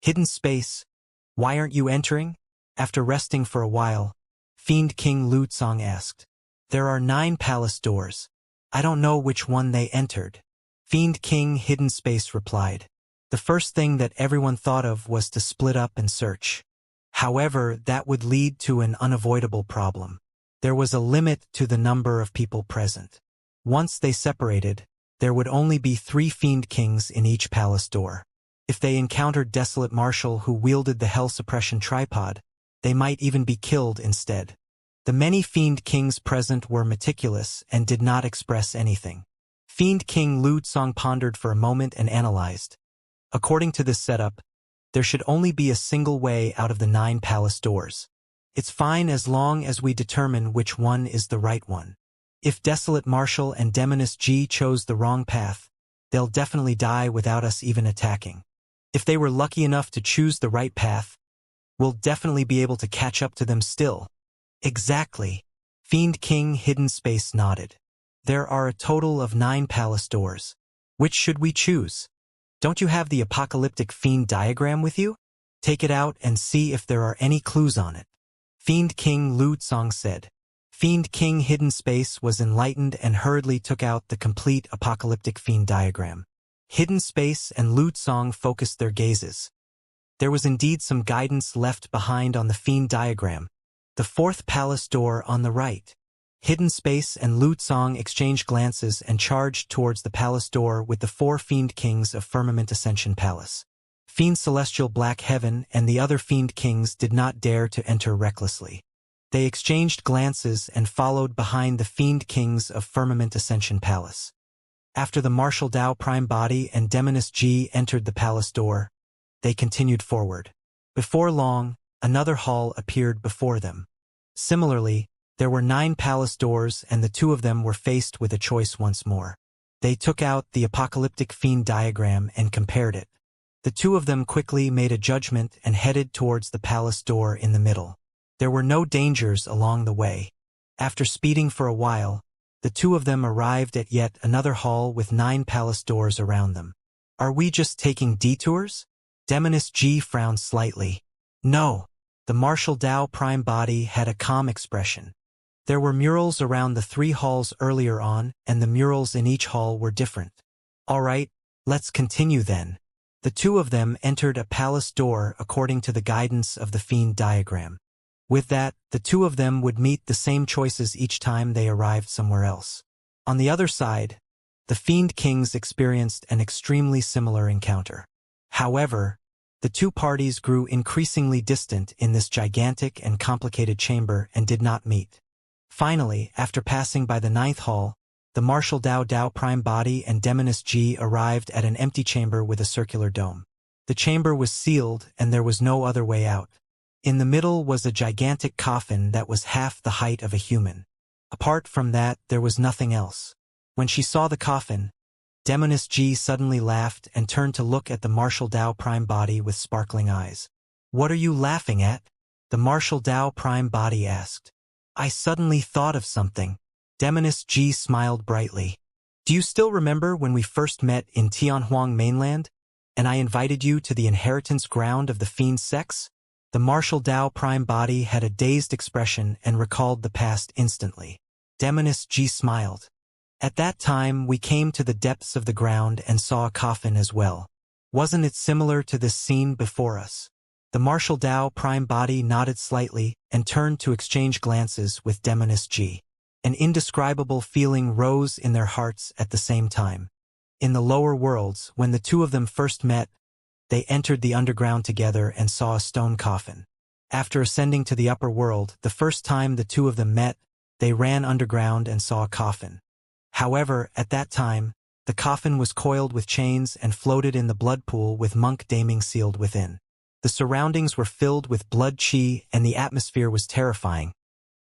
Hidden Space, why aren't you entering? After resting for a while, Fiend King Lutsong asked. There are 9 palace doors. I don't know which one they entered. Fiend King Hidden Space replied. The first thing that everyone thought of was to split up and search. However, that would lead to an unavoidable problem. There was a limit to the number of people present. Once they separated, there would only be 3 Fiend Kings in each palace door. If they encountered Desolate Marshal who wielded the Hell Suppression Tripod, they might even be killed instead. The many Fiend Kings present were meticulous and did not express anything. Fiend King Lutsong pondered for a moment and analyzed. According to this setup, there should only be a single way out of the 9 palace doors. It's fine as long as we determine which one is the right one. If Desolate Marshal and Demoness G chose the wrong path, they'll definitely die without us even attacking. If they were lucky enough to choose the right path, we'll definitely be able to catch up to them still. Exactly. Fiend King Hidden Space nodded. There are a total of 9 palace doors. Which should we choose? Don't you have the apocalyptic fiend diagram with you? Take it out and see if there are any clues on it. Fiend King Lu Tsong said. Fiend King Hidden Space was enlightened and hurriedly took out the complete apocalyptic fiend diagram. Hidden Space and Lu Tsong focused their gazes. There was indeed some guidance left behind on the fiend diagram. The 4th palace door on the right. Hidden Space and Lu Tsong exchanged glances and charged towards the palace door with the 4 fiend kings of Firmament Ascension Palace. Fiend Celestial Black Heaven and the other fiend kings did not dare to enter recklessly. They exchanged glances and followed behind the fiend kings of Firmament Ascension Palace. After the Martial Dao Prime Body and Demoness G entered the palace door, they continued forward. Before long, another hall appeared before them. Similarly, there were 9 palace doors and the 2 of them were faced with a choice once more. They took out the apocalyptic fiend diagram and compared it. The 2 of them quickly made a judgment and headed towards the palace door in the middle. There were no dangers along the way. After speeding for a while, the 2 of them arrived at yet another hall with 9 palace doors around them. Are we just taking detours? Demoness G frowned slightly. No. The Martial Dao Prime Body had a calm expression. There were murals around the 3 halls earlier on, and the murals in each hall were different. All right, let's continue then. The 2 of them entered a palace door according to the guidance of the fiend diagram. With that, the 2 of them would meet the same choices each time they arrived somewhere else. On the other side, the fiend kings experienced an extremely similar encounter. However, the 2 parties grew increasingly distant in this gigantic and complicated chamber and did not meet. Finally, after passing by the 9th hall, the Martial Dao Prime Body and Demoness G arrived at an empty chamber with a circular dome. The chamber was sealed and there was no other way out. In the middle was a gigantic coffin that was half the height of a human. Apart from that, there was nothing else. When she saw the coffin, Demoness G suddenly laughed and turned to look at the Martial Dao Prime Body with sparkling eyes. What are you laughing at? The Martial Dao Prime Body asked. I suddenly thought of something. Demoness G smiled brightly. Do you still remember when we first met in Tianhuang mainland, and I invited you to the inheritance ground of the fiend sex? The Martial Dao Prime Body had a dazed expression and recalled the past instantly. Demoness G smiled. At that time we came to the depths of the ground and saw a coffin as well. Wasn't it similar to this scene before us? The Martial Dao Prime Body nodded slightly and turned to exchange glances with Demoness G. An indescribable feeling rose in their hearts at the same time. In the lower worlds, when the 2 of them first met, they entered the underground together and saw a stone coffin. After ascending to the upper world, the first time the 2 of them met, they ran underground and saw a coffin. However, at that time, the coffin was coiled with chains and floated in the blood pool with monk damning sealed within. The surroundings were filled with blood chi and the atmosphere was terrifying.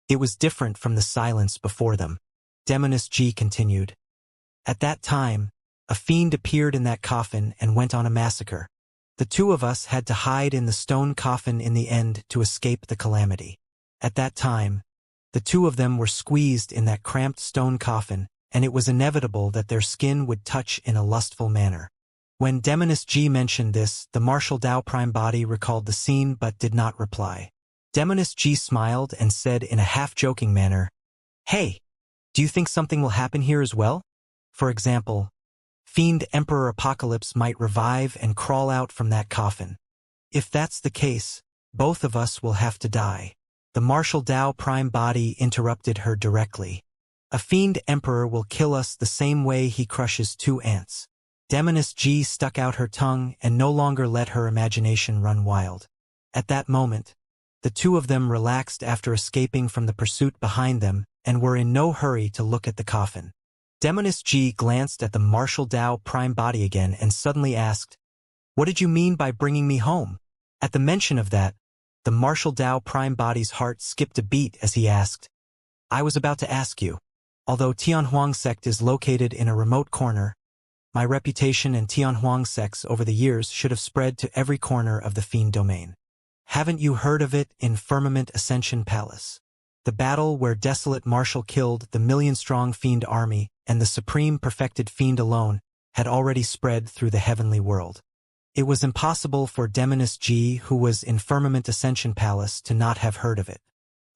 It was different from the silence before them. Demoness G continued. At that time, a fiend appeared in that coffin and went on a massacre. The 2 of us had to hide in the stone coffin in the end to escape the calamity. At that time, the 2 of them were squeezed in that cramped stone coffin, and it was inevitable that their skin would touch in a lustful manner. When Demoness G mentioned this, the Martial Dao Prime Body recalled the scene but did not reply. Demoness G smiled and said in a half-joking manner, Hey, do you think something will happen here as well? For example, Fiend Emperor Apocalypse might revive and crawl out from that coffin. If that's the case, both of us will have to die. The Martial Dao Prime Body interrupted her directly. A Fiend Emperor will kill us the same way he crushes 2 ants. Demoness G stuck out her tongue and no longer let her imagination run wild. At that moment, the 2 of them relaxed after escaping from the pursuit behind them and were in no hurry to look at the coffin. Demoness G glanced at the Martial Dao Prime Body again and suddenly asked, What did you mean by bringing me home? At the mention of that, the Martial Dao Prime Body's heart skipped a beat as he asked, I was about to ask you. Although Tianhuang sect is located in a remote corner, my reputation and Tianhuang sects over the years should have spread to every corner of the Fiend domain. Haven't you heard of it in Firmament Ascension Palace? The battle where desolate Marshal killed the million-strong Fiend army and the supreme perfected Fiend alone had already spread through the heavenly world. It was impossible for Demoness G, who was in Firmament Ascension Palace, to not have heard of it.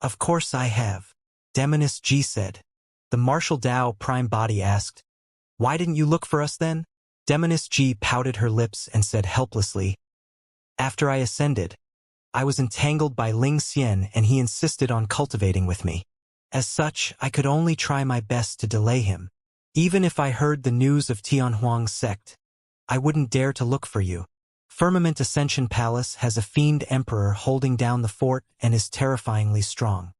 Of course I have, Demoness G said. The Martial Dao Prime Body asked, Why didn't you look for us then? Demoness G pouted her lips and said helplessly, After I ascended, I was entangled by Ling Xian and he insisted on cultivating with me. As such, I could only try my best to delay him. Even if I heard the news of Tianhuang's sect, I wouldn't dare to look for you. Firmament Ascension Palace has a Fiend Emperor holding down the fort and is terrifyingly strong.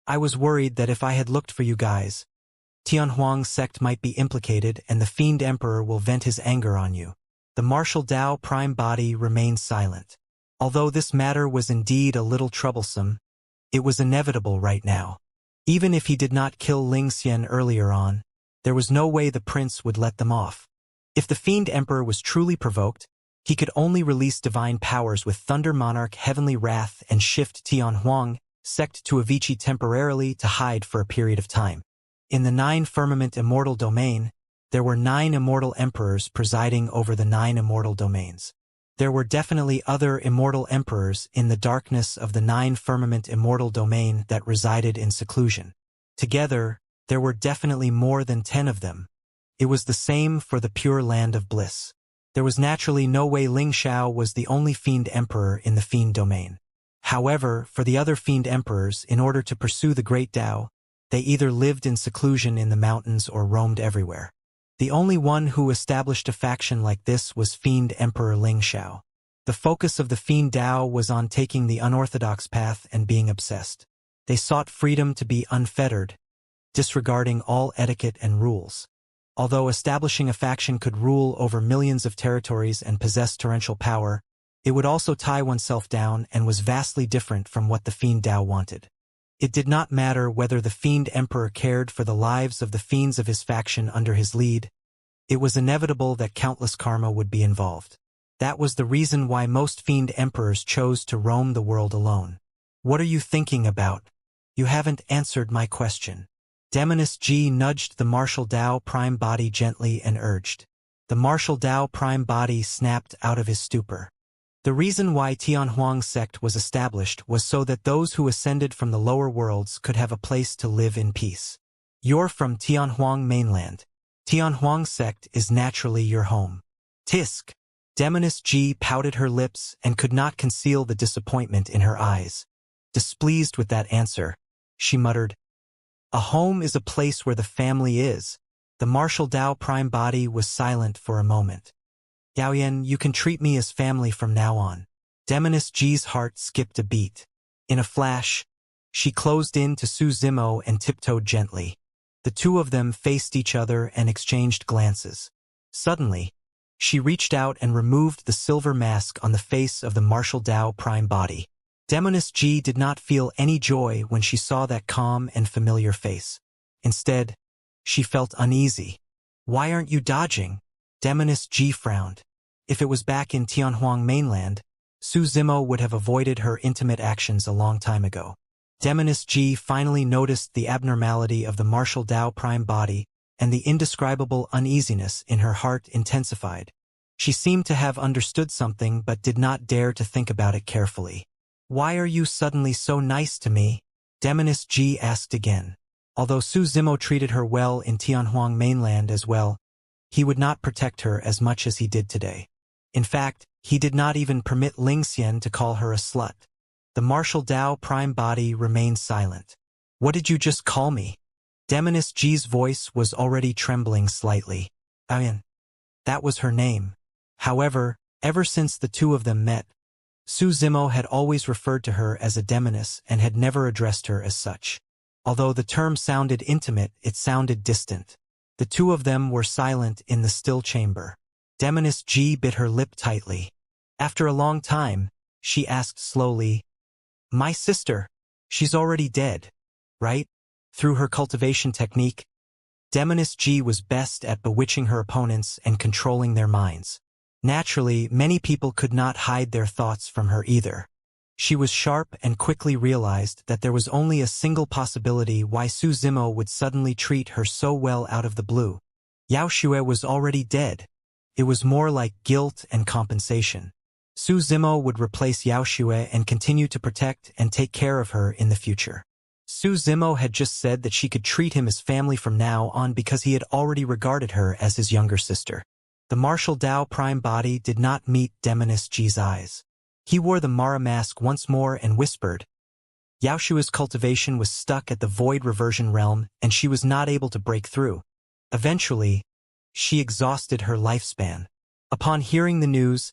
I was worried that if I had looked for you guys, Tianhuang's sect might be implicated and the Fiend Emperor will vent his anger on you. The Martial Dao Prime Body remained silent. Although this matter was indeed a little troublesome, it was inevitable right now. Even if he did not kill Ling Xian earlier on, there was no way the prince would let them off. If the Fiend Emperor was truly provoked, he could only release divine powers with Thunder Monarch Heavenly Wrath and shift Tianhuang sect to Avicii temporarily to hide for a period of time. In the 9 Firmament Immortal domain, there were 9 immortal emperors presiding over the 9 immortal domains. There were definitely other immortal emperors in the darkness of the 9 Firmament Immortal domain that resided in seclusion. Together, there were definitely more than 10 of them. It was the same for the Pure Land of Bliss. There was naturally no way Ling Xiao was the only Fiend Emperor in the Fiend domain. However, for the other Fiend Emperors, in order to pursue the Great Tao, they either lived in seclusion in the mountains or roamed everywhere. The only one who established a faction like this was Fiend Emperor Ling Xiao. The focus of the Fiend Dao was on taking the unorthodox path and being obsessed. They sought freedom to be unfettered, disregarding all etiquette and rules. Although establishing a faction could rule over millions of territories and possess torrential power, it would also tie oneself down and was vastly different from what the Fiend Dao wanted. It did not matter whether the Fiend Emperor cared for the lives of the fiends of his faction under his lead. It was inevitable that countless karma would be involved. That was the reason why most Fiend Emperors chose to roam the world alone. What are you thinking about? You haven't answered my question. Demoness G nudged the Martial Dao Prime Body gently and urged. The Martial Dao Prime Body snapped out of his stupor. The reason why Tianhuang's sect was established was so that those who ascended from the lower worlds could have a place to live in peace. You're from Tianhuang mainland. Tianhuang's sect is naturally your home. Tisk! Demoness G pouted her lips and could not conceal the disappointment in her eyes. Displeased with that answer, she muttered, A home is a place where the family is. The Martial Dao Prime Body was silent for a moment. Yaoyan, you can treat me as family from now on. Demoness G's heart skipped a beat. In a flash, she closed in to Su Zimo and tiptoed gently. The two of them faced each other and exchanged glances. Suddenly, she reached out and removed the silver mask on the face of the Martial Dao Prime Body. Demoness G did not feel any joy when she saw that calm and familiar face. Instead, she felt uneasy. Why aren't you dodging? Demoness G frowned. If it was back in Tianhuang mainland, Su Zimo would have avoided her intimate actions a long time ago. Demoness G finally noticed the abnormality of the Martial Dao Prime Body, and the indescribable uneasiness in her heart intensified. She seemed to have understood something but did not dare to think about it carefully. Why are you suddenly so nice to me? Demoness G asked again. Although Su Zimo treated her well in Tianhuang mainland as well, he would not protect her as much as he did today. In fact, he did not even permit Ling Xian to call her a slut. The Martial Dao Prime Body remained silent. What did you just call me? Demoness G's voice was already trembling slightly. That was her name. However, ever since the two of them met, Su Zimo had always referred to her as a demoness and had never addressed her as such. Although the term sounded intimate, it sounded distant. The two of them were silent in the still chamber. Demoness G bit her lip tightly. After a long time, she asked slowly, My sister, she's already dead, right? Through her cultivation technique, Demoness G was best at bewitching her opponents and controlling their minds. Naturally, many people could not hide their thoughts from her either. She was sharp and quickly realized that there was only a single possibility why Su Zimo would suddenly treat her so well out of the blue. Yao Xue was already dead. It was more like guilt and compensation. Su Zimo would replace Yao Xue and continue to protect and take care of her in the future. Su Zimo had just said that she could treat him as family from now on because he had already regarded her as his younger sister. The martial Dao prime body did not meet Demoness G's eyes. He wore the Mara mask once more and whispered. Yao Xue's cultivation was stuck at the void reversion realm and she was not able to break through. Eventually, she exhausted her lifespan. Upon hearing the news,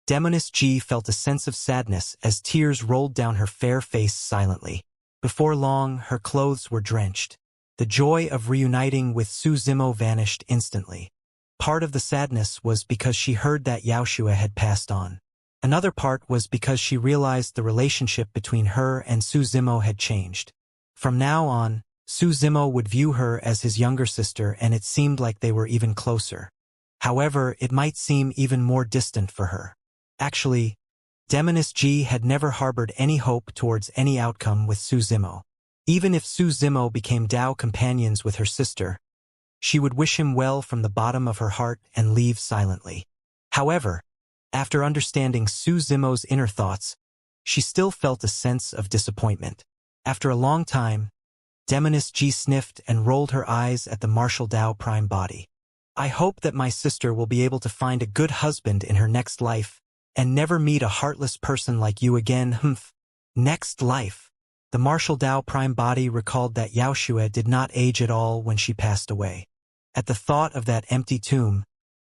Demoness G felt a sense of sadness as tears rolled down her fair face silently. Before long, her clothes were drenched. The joy of reuniting with Su Zimo vanished instantly. Part of the sadness was because she heard that Yao Xue had passed on. Another part was because she realized the relationship between her and Su Zimo had changed. From now on, Su Zimo would view her as his younger sister and it seemed like they were even closer. However, it might seem even more distant for her. Actually, Demoness G had never harbored any hope towards any outcome with Su Zimo. Even if Su Zimo became Dao companions with her sister, she would wish him well from the bottom of her heart and leave silently. However, after understanding Su Zimo's inner thoughts, she still felt a sense of disappointment. After a long time, Demoness G sniffed and rolled her eyes at the martial Dao prime body. I hope that my sister will be able to find a good husband in her next life and never meet a heartless person like you again. Next life. The martial Dao prime body recalled that Yao Xue did not age at all when she passed away. At the thought of that empty tomb,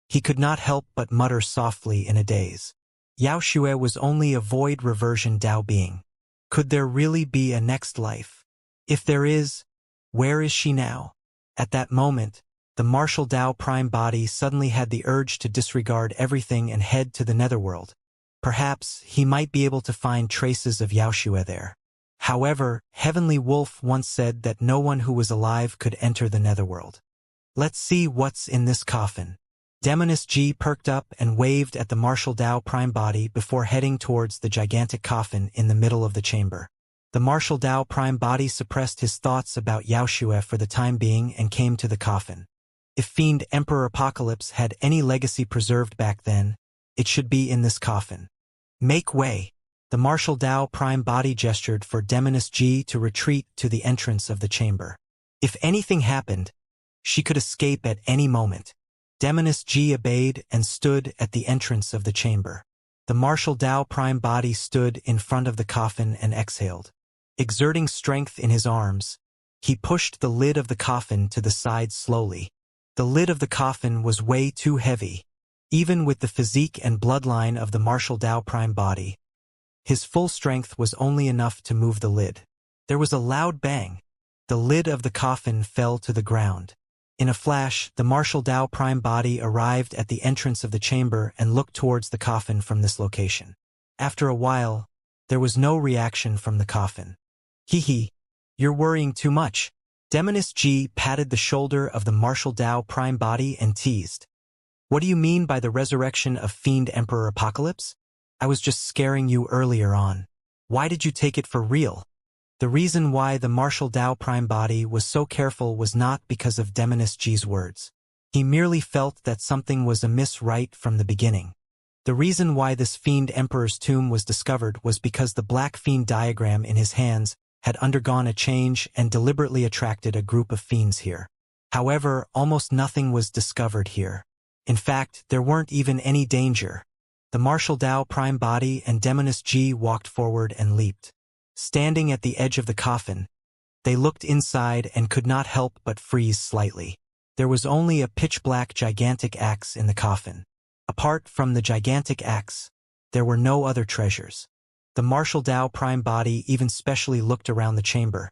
he could not help but mutter softly in a daze. Yao Xue was only a void reversion Dao being. Could there really be a next life? If there is, where is she now? At that moment, the martial Dao prime body suddenly had the urge to disregard everything and head to the netherworld. Perhaps he might be able to find traces of Yao Xue there. However, Heavenly Wolf once said that no one who was alive could enter the netherworld. Let's see what's in this coffin. Demoness G perked up and waved at the martial Dao prime body before heading towards the gigantic coffin in the middle of the chamber. The martial Dao prime body suppressed his thoughts about Yao Xue for the time being and came to the coffin. If Fiend Emperor Apocalypse had any legacy preserved back then, it should be in this coffin. Make way. The martial Dao prime body gestured for Demoness G to retreat to the entrance of the chamber. If anything happened, she could escape at any moment. Demoness G obeyed and stood at the entrance of the chamber. The martial Dao prime body stood in front of the coffin and exhaled. Exerting strength in his arms, he pushed the lid of the coffin to the side slowly. The lid of the coffin was way too heavy. Even with the physique and bloodline of the martial Dao prime body, his full strength was only enough to move the lid. There was a loud bang. The lid of the coffin fell to the ground. In a flash, the martial Dao prime body arrived at the entrance of the chamber and looked towards the coffin from this location. After a while, there was no reaction from the coffin. Hee, you're worrying too much. Demoness G patted the shoulder of the martial Dao prime body and teased. What do you mean by the resurrection of Fiend Emperor Apocalypse? I was just scaring you earlier on. Why did you take it for real? The reason why the martial Dao prime body was so careful was not because of Demoness G's words. He merely felt that something was amiss right from the beginning. The reason why this Fiend Emperor's tomb was discovered was because the Black Fiend diagram in his hands had undergone a change and deliberately attracted a group of fiends here. However, almost nothing was discovered here. In fact, there weren't even any danger. The martial Dao prime body and Demoness G walked forward and leaped. Standing at the edge of the coffin, they looked inside and could not help but freeze slightly. There was only a pitch-black gigantic axe in the coffin. Apart from the gigantic axe, there were no other treasures. The martial Dao prime body even specially looked around the chamber,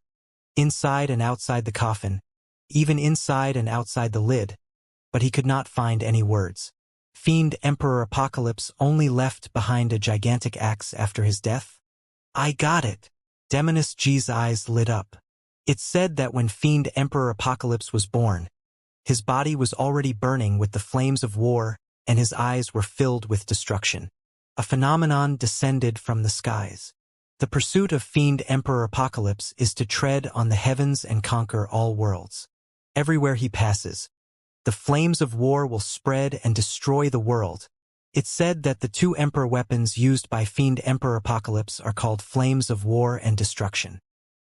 inside and outside the coffin, even inside and outside the lid, but he could not find any words. Fiend Emperor Apocalypse only left behind a gigantic axe after his death? I got it. Demoness G's eyes lit up. It said that when Fiend Emperor Apocalypse was born, His body was already burning with the flames of war, and his eyes were filled with destruction. A phenomenon descended from the skies. The pursuit of Fiend Emperor Apocalypse is to tread on the heavens and conquer all worlds. Everywhere he passes, the flames of war will spread and destroy the world. It's said that the two Emperor weapons used by Fiend Emperor Apocalypse are called Flames of War and Destruction.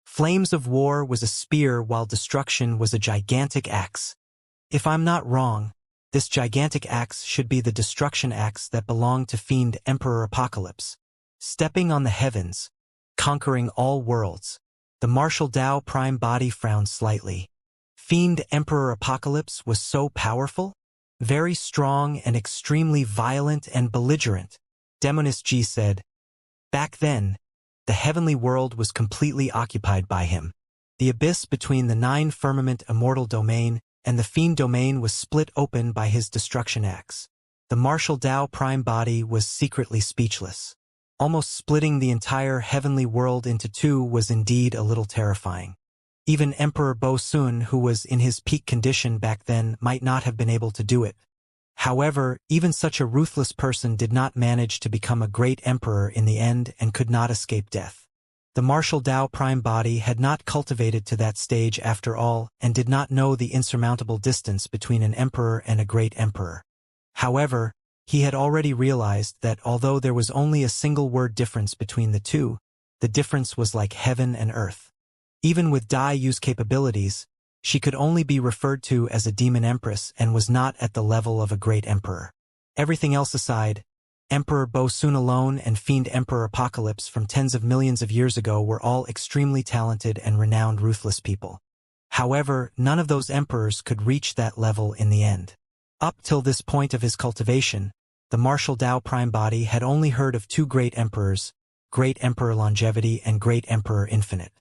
Flames of War was a spear while Destruction was a gigantic axe. If I'm not wrong, this gigantic axe should be the destruction axe that belonged to Fiend Emperor Apocalypse. Stepping on the heavens, conquering all worlds. The martial Tao Prime body frowned slightly. Fiend Emperor Apocalypse was so powerful? Very strong and extremely violent and belligerent, Demonist G said. Back then, the heavenly world was completely occupied by him. The abyss between the 9 firmament immortal domain and the fiend domain was split open by his destruction axe. The martial Tao Prime body was secretly speechless. Almost splitting the entire heavenly world into 2 was indeed a little terrifying. Even Emperor Bo Sun, who was in his peak condition back then, might not have been able to do it. However, even such a ruthless person did not manage to become a great emperor in the end and could not escape death. The martial Tao Prime body had not cultivated to that stage after all and did not know the insurmountable distance between an emperor and a great emperor. However, he had already realized that although there was only a single word difference between the two, the difference was like heaven and earth. Even with Dai Yu's capabilities, she could only be referred to as a demon empress and was not at the level of a great emperor. Everything else aside, Emperor Bo Sun alone and Fiend Emperor Apocalypse from tens of millions of years ago were all extremely talented and renowned ruthless people. However, none of those emperors could reach that level in the end. Up till this point of his cultivation, the martial Tao Prime body had only heard of 2 great emperors, Great Emperor Longevity and Great Emperor Infinite.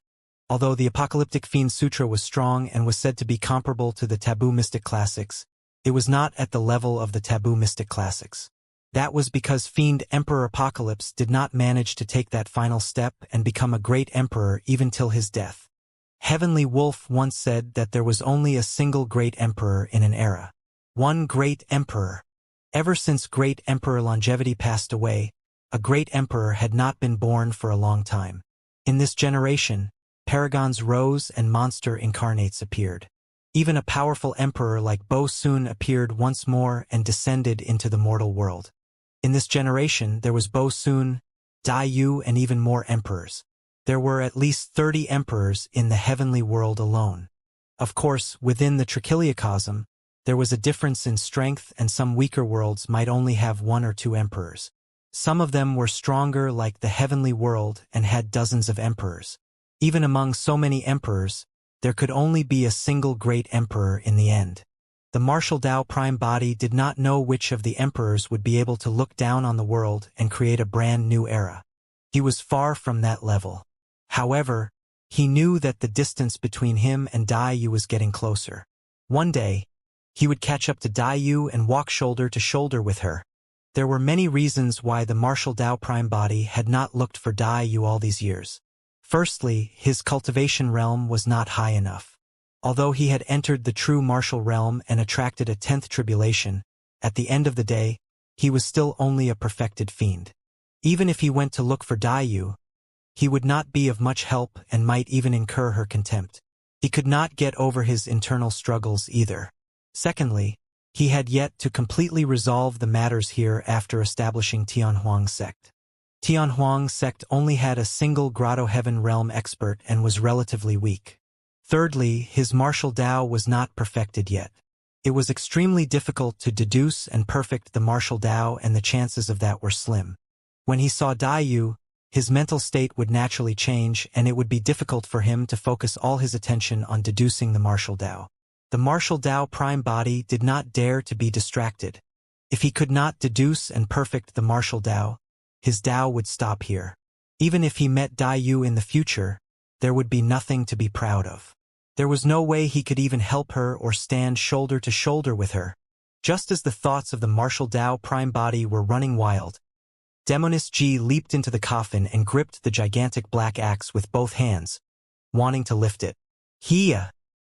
Although the Apocalyptic Fiend Sutra was strong and was said to be comparable to the Taboo Mystic Classics, it was not at the level of the Taboo Mystic Classics. That was because Fiend Emperor Apocalypse did not manage to take that final step and become a great emperor even till his death. Heavenly Wolf once said that there was only a single great emperor in an era. One great emperor. Ever since Great Emperor Longevity passed away, a great emperor had not been born for a long time. In this generation, paragons rose and monster incarnates appeared. Even a powerful emperor like Bo Sun appeared once more and descended into the mortal world. In this generation, there was Bo Sun, Dai Yu, and even more emperors. There were at least 30 emperors in the heavenly world alone. Of course, within the trichiliocosm, there was a difference in strength, and some weaker worlds might only have 1 or 2 emperors. Some of them were stronger, like the heavenly world, and had dozens of emperors. Even among so many emperors, there could only be a single great emperor in the end. The martial Tao Prime body did not know which of the emperors would be able to look down on the world and create a brand new era. He was far from that level. However, he knew that the distance between him and Dai Yu was getting closer. One day, he would catch up to Dai Yu and walk shoulder to shoulder with her. There were many reasons why the martial Tao Prime body had not looked for Dai Yu all these years. Firstly, his cultivation realm was not high enough. Although he had entered the true martial realm and attracted a 10th tribulation, at the end of the day, he was still only a perfected fiend. Even if he went to look for Dai Yu, he would not be of much help and might even incur her contempt. He could not get over his internal struggles either. Secondly, he had yet to completely resolve the matters here after establishing Tianhuang sect. Tianhuang sect only had a single Grotto Heaven realm expert and was relatively weak. Thirdly, his martial Tao was not perfected yet. It was extremely difficult to deduce and perfect the martial Tao, and the chances of that were slim. When he saw Dai Yu, his mental state would naturally change, and it would be difficult for him to focus all his attention on deducing the martial Tao. The martial Tao Prime body did not dare to be distracted. If he could not deduce and perfect the martial Tao, his Tao would stop here. Even if he met Dai Yu in the future, there would be nothing to be proud of. There was no way he could even help her or stand shoulder to shoulder with her. Just as the thoughts of the martial Tao Prime body were running wild, Demonist G leaped into the coffin and gripped the gigantic black axe with both hands, wanting to lift it.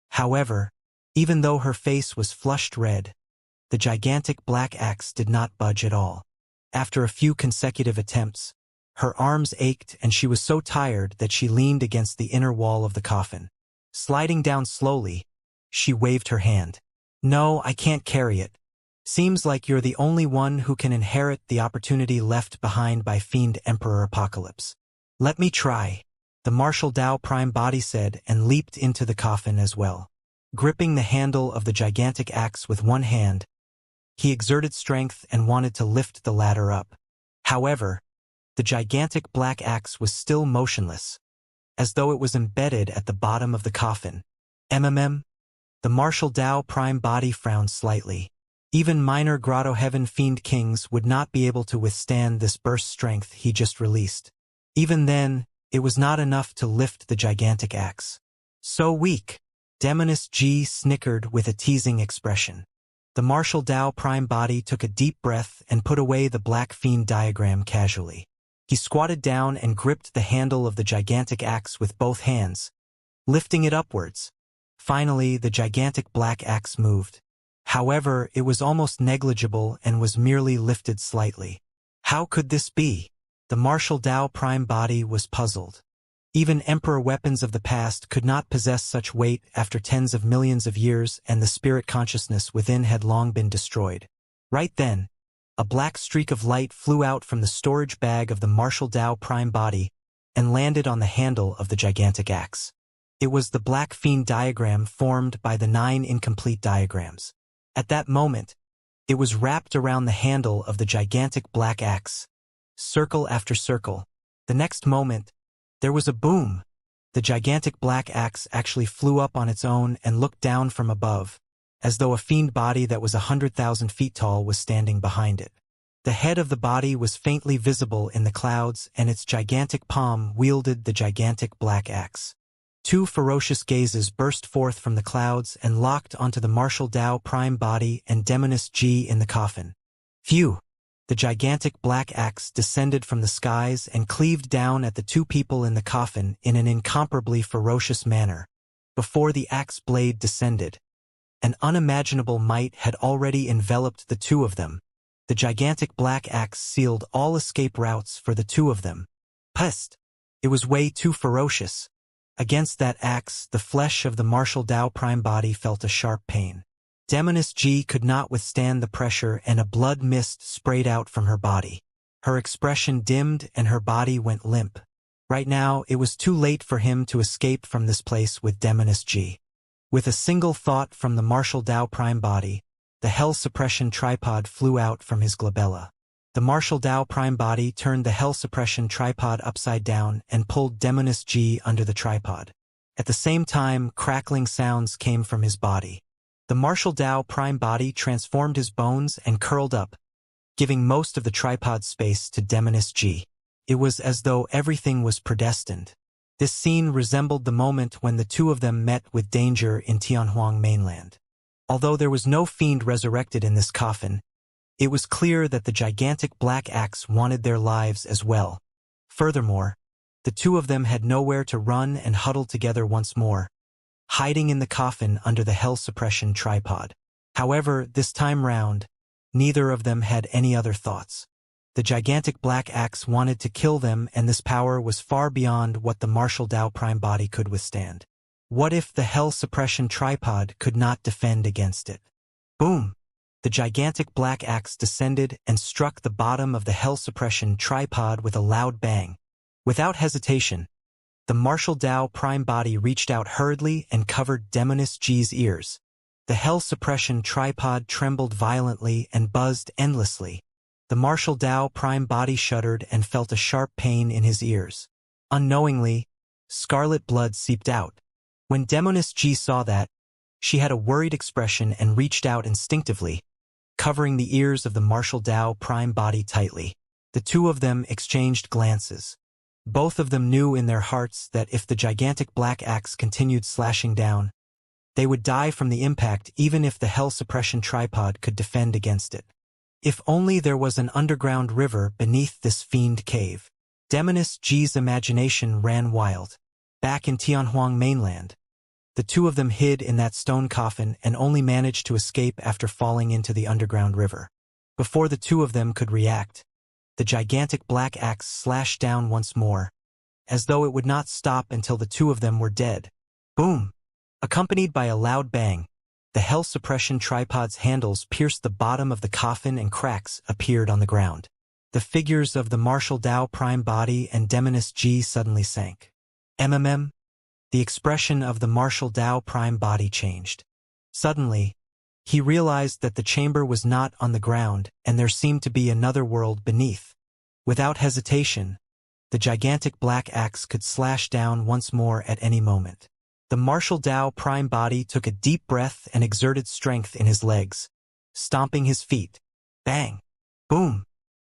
However, Even though her face was flushed red, the gigantic black axe did not budge at all. After a few consecutive attempts, her arms ached and she was so tired that she leaned against the inner wall of the coffin. Sliding down slowly, she waved her hand. "No, I can't carry it. Seems like you're the only one who can inherit the opportunity left behind by Fiend Emperor Apocalypse. Let me try," the Martial Dao Prime Body said and leaped into the coffin as well. Gripping the handle of the gigantic axe with one hand, he exerted strength and wanted to lift the ladder up. However, the gigantic black axe was still motionless, as though it was embedded at the bottom of the coffin. The Martial Dao Prime Body frowned slightly. Even minor Grotto Heaven Fiend Kings would not be able to withstand this burst strength he just released. Even then, it was not enough to lift the gigantic axe. So weak. Demoness G snickered with a teasing expression. The Martial Dao Prime Body took a deep breath and put away the black fiend diagram casually. He squatted down and gripped the handle of the gigantic axe with both hands, lifting it upwards. Finally, the gigantic black axe moved. However, it was almost negligible and was merely lifted slightly. How could this be? The Martial Dao Prime Body was puzzled. Even emperor weapons of the past could not possess such weight after tens of millions of years, and the spirit consciousness within had long been destroyed. Right then, a black streak of light flew out from the storage bag of the Martial Dao Prime Body and landed on the handle of the gigantic axe. It was the black fiend diagram formed by the 9 incomplete diagrams. At that moment, it was wrapped around the handle of the gigantic black axe, circle after circle. The next moment, there was a boom. The gigantic black axe actually flew up on its own and looked down from above, as though a fiend body that was 100,000 feet tall was standing behind it. The head of the body was faintly visible in the clouds, and its gigantic palm wielded the gigantic black axe. 2 ferocious gazes burst forth from the clouds and locked onto the Martial Dao Prime Body and Demoness G in the coffin. Phew! The gigantic black axe descended from the skies and cleaved down at the 2 people in the coffin in an incomparably ferocious manner. Before the axe blade descended, an unimaginable might had already enveloped the 2 of them. The gigantic black axe sealed all escape routes for the 2 of them. Pest! It was way too ferocious. Against that axe, the flesh of the Martial Dao Prime Body felt a sharp pain. Demoness G could not withstand the pressure and a blood mist sprayed out from her body. Her expression dimmed and her body went limp. Right now, it was too late for him to escape from this place with Demoness G. With a single thought from the Martial Dao Prime Body, the Hell Suppression Tripod flew out from his glabella. The Martial Dao Prime Body turned the Hell Suppression Tripod upside down and pulled Demoness G under the tripod. At the same time, crackling sounds came from his body. The Martial Dao Prime Body transformed his bones and curled up, giving most of the tripod space to Demoness G. It was as though everything was predestined. This scene resembled the moment when the 2 of them met with danger in Tianhuang mainland. Although there was no fiend resurrected in this coffin, it was clear that the gigantic black axe wanted their lives as well. Furthermore, the 2 of them had nowhere to run and huddled together once more, hiding in the coffin under the Hell Suppression Tripod. However, this time round, neither of them had any other thoughts. The gigantic black axe wanted to kill them, and this power was far beyond what the Martial Dao Prime Body could withstand. What if the Hell Suppression Tripod could not defend against it? Boom! The gigantic black axe descended and struck the bottom of the Hell Suppression Tripod with a loud bang. Without hesitation, the Martial Dao Prime Body reached out hurriedly and covered Demoness G's ears. The Hell Suppression Tripod trembled violently and buzzed endlessly. The Martial Dao Prime Body shuddered and felt a sharp pain in his ears. Unknowingly, scarlet blood seeped out. When Demoness G saw that, she had a worried expression and reached out instinctively, covering the ears of the Martial Dao Prime Body tightly. The 2 of them exchanged glances. Both of them knew in their hearts that if the gigantic black axe continued slashing down, they would die from the impact even if the Hell Suppression Tripod could defend against it. If only there was an underground river beneath this fiend cave. Demoness G's imagination ran wild. Back in Tianhuang mainland, The two of them hid in that stone coffin and only managed to escape after falling into the underground river. Before the two of them could react, the gigantic black axe slashed down once more, as though it would not stop until the two of them were dead. Boom! Accompanied by a loud bang, the hell suppression tripod's handles pierced the bottom of the coffin and cracks appeared on the ground. The figures of the Martial Tao Prime Body and Demoness G suddenly sank. The expression of the Martial Tao Prime Body changed. Suddenly, he realized that the chamber was not on the ground and there seemed to be another world beneath. Without hesitation, the gigantic black axe could slash down once more at any moment. The Martial Tao Prime Body took a deep breath and exerted strength in his legs, stomping his feet. Bang! Boom!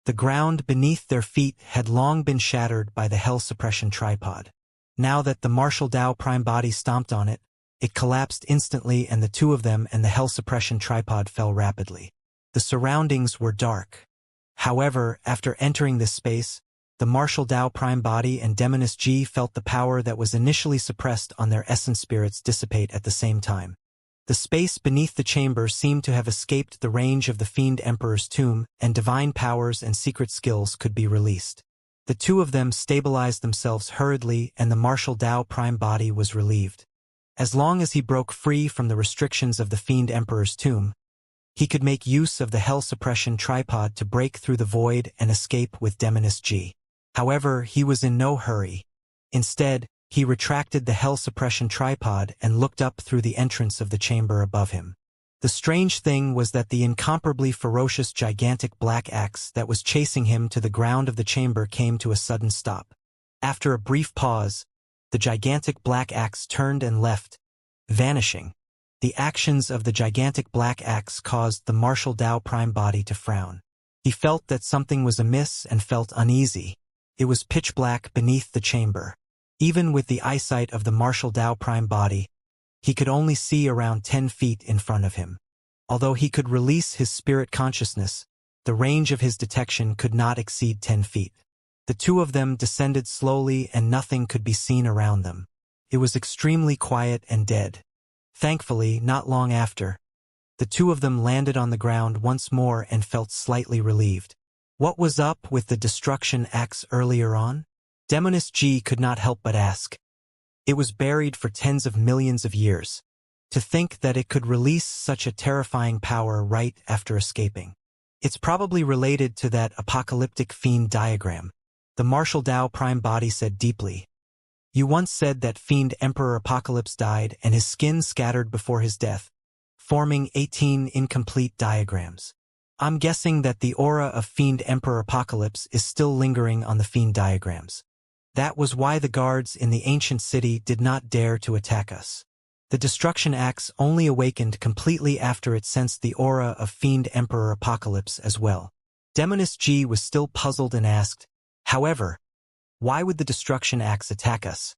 The ground beneath their feet had long been shattered by the hell suppression tripod. Now that the Martial Tao Prime Body stomped on it, it collapsed instantly and the two of them and the hell suppression tripod fell rapidly. The surroundings were dark. However, after entering this space, the Martial Tao Prime Body and Demoness G felt the power that was initially suppressed on their essence spirits dissipate at the same time. The space beneath the chamber seemed to have escaped the range of the Fiend Emperor's tomb, and divine powers and secret skills could be released. The two of them stabilized themselves hurriedly and the Martial Tao Prime Body was relieved. As long as he broke free from the restrictions of the Fiend Emperor's tomb, he could make use of the hell suppression tripod to break through the void and escape with Demoness G. However, he was in no hurry. Instead, he retracted the hell suppression tripod and looked up through the entrance of the chamber above him. The strange thing was that the incomparably ferocious gigantic black axe that was chasing him to the ground of the chamber came to a sudden stop. After a brief pause, the gigantic black axe turned and left, vanishing. The actions of the gigantic black axe caused the Martial Tao Prime Body to frown. He felt that something was amiss and felt uneasy. It was pitch black beneath the chamber. Even with the eyesight of the Martial Tao Prime Body, he could only see around 10 feet in front of him. Although he could release his spirit consciousness, the range of his detection could not exceed 10 feet. The two of them descended slowly and nothing could be seen around them. It was extremely quiet and dead. Thankfully, not long after, the two of them landed on the ground once more and felt slightly relieved. What was up with the destruction axe earlier on? Demoness G could not help but ask. It was buried for tens of millions of years. To think that it could release such a terrifying power right after escaping. It's probably related to that apocalyptic fiend diagram, the Martial Tao Prime Body said deeply. You once said that Fiend Emperor Apocalypse died and his skin scattered before his death, forming 18 incomplete diagrams. I'm guessing that the aura of Fiend Emperor Apocalypse is still lingering on the fiend diagrams. That was why the guards in the ancient city did not dare to attack us. The destruction axe only awakened completely after it sensed the aura of Fiend Emperor Apocalypse as well. Demoness G was still puzzled and asked, however, why would the destruction axe attack us?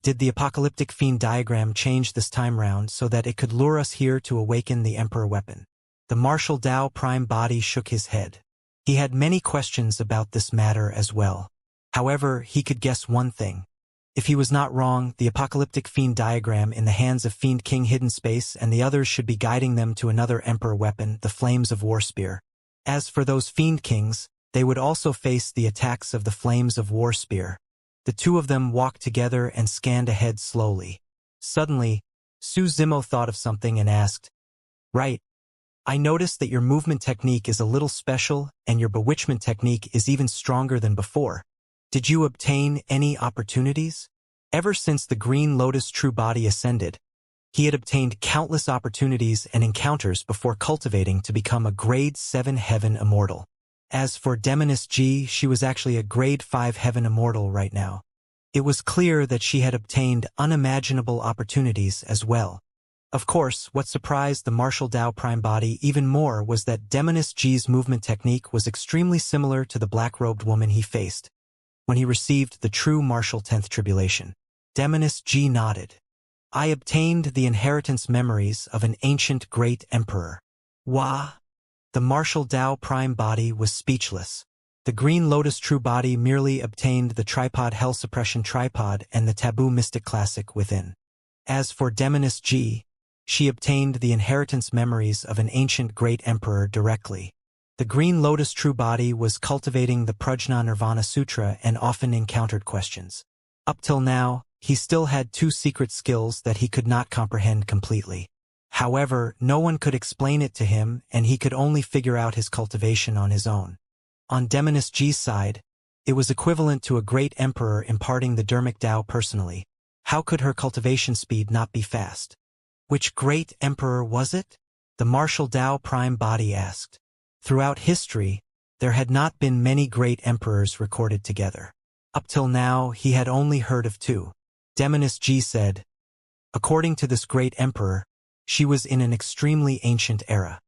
Did the apocalyptic fiend diagram change this time round so that it could lure us here to awaken the Emperor weapon? The Martial Tao Prime Body shook his head. He had many questions about this matter as well. However, he could guess one thing. If he was not wrong, the apocalyptic fiend diagram in the hands of Fiend King Hidden Space and the others should be guiding them to another Emperor weapon, the Flames of War Spear. As for those Fiend Kings, they would also face the attacks of the Flames of War Spear. The two of them walked together and scanned ahead slowly. Suddenly, Su Zimo thought of something and asked, right, I noticed that your movement technique is a little special and your bewitchment technique is even stronger than before. Did you obtain any opportunities? Ever since the Green Lotus True Body ascended, he had obtained countless opportunities and encounters before cultivating to become a Grade 7 Heaven Immortal. As for Demoness G, she was actually a Grade 5 Heaven Immortal right now. It was clear that she had obtained unimaginable opportunities as well. Of course, what surprised the Martial Tao Prime Body even more was that Demoness G's movement technique was extremely similar to the black-robed woman he faced when he received the true martial 10th tribulation. Demoness G nodded. I obtained the inheritance memories of an ancient great emperor. Wah! The Martial Tao Prime Body was speechless. The Green Lotus True Body merely obtained the Tripod Hell Suppression Tripod and the Taboo Mystic Classic within. As for Demoness G, she obtained the inheritance memories of an ancient great emperor directly. The Green Lotus True Body was cultivating the Prajna Nirvana Sutra and often encountered questions. Up till now, he still had two secret skills that he could not comprehend completely. However, no one could explain it to him, and he could only figure out his cultivation on his own. On Demoness G's side, it was equivalent to a great emperor imparting the Dharmic Tao personally. How could her cultivation speed not be fast? Which great emperor was it? The martial Tao Prime Body asked. Throughout history, there had not been many great emperors recorded together. Up till now, he had only heard of two. Demoness G said, according to this great emperor, she was in an extremely ancient era.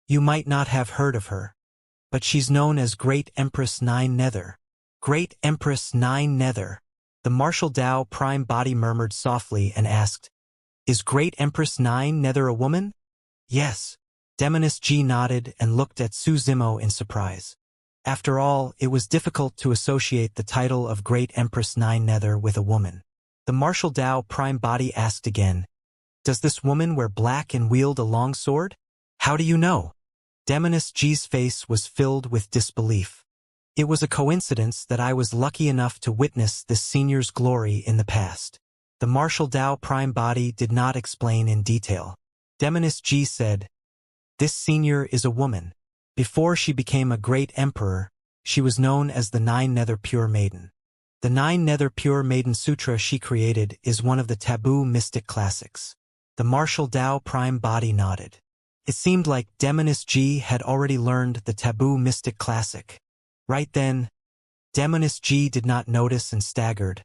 You might not have heard of her, but she's known as Great Empress Nine Nether. Great Empress Nine Nether. The martial Tao Prime Body murmured softly and asked, is Great Empress Nine Nether a woman? Yes. Demoness G nodded and looked at Su Zimo in surprise. After all, it was difficult to associate the title of Great Empress Nine Nether with a woman. The martial Tao Prime Body asked again, does this woman wear black and wield a long sword? How do you know? Demoness G's face was filled with disbelief. It was a coincidence that I was lucky enough to witness this senior's glory in the past. The martial Tao Prime Body did not explain in detail. Demoness G said, this senior is a woman. Before she became a great emperor, she was known as the Nine Nether Pure Maiden. The Nine Nether Pure Maiden Sutra she created is one of the taboo mystic classics. The martial Tao Prime Body nodded. It seemed like Demoness G had already learned the taboo mystic classic. Right then, Demoness G did not notice and staggered,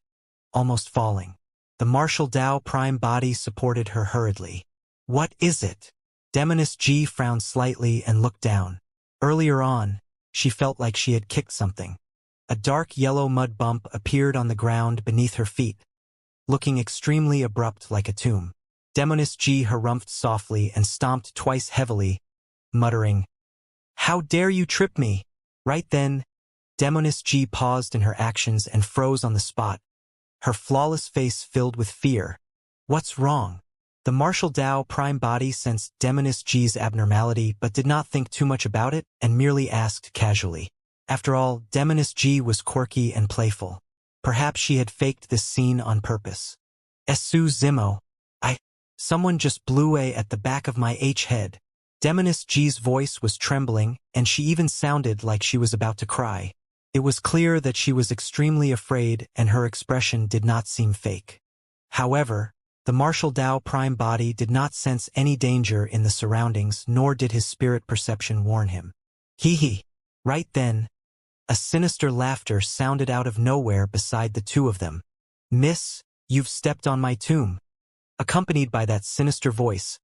almost falling. The martial Tao Prime Body supported her hurriedly. What is it? Demoness G frowned slightly and looked down. Earlier on, she felt like she had kicked something. A dark yellow mud bump appeared on the ground beneath her feet, looking extremely abrupt like a tomb. Demoness G harumphed softly and stomped twice heavily, muttering, how dare you trip me? Right then, Demoness G paused in her actions and froze on the spot, her flawless face filled with fear. What's wrong? The martial Tao Prime Body sensed Demoness G's abnormality but did not think too much about it and merely asked casually. After all, Demoness G was quirky and playful. Perhaps she had faked this scene on purpose. Su Zimo. Someone just blew away at the back of my head. Demoness G's voice was trembling, and she even sounded like she was about to cry. It was clear that she was extremely afraid and her expression did not seem fake. However, the martial Tao Prime Body did not sense any danger in the surroundings, nor did his spirit perception warn him. Hee. Right then, a sinister laughter sounded out of nowhere beside the two of them. Miss, you've stepped on my tomb. Accompanied by that sinister voice,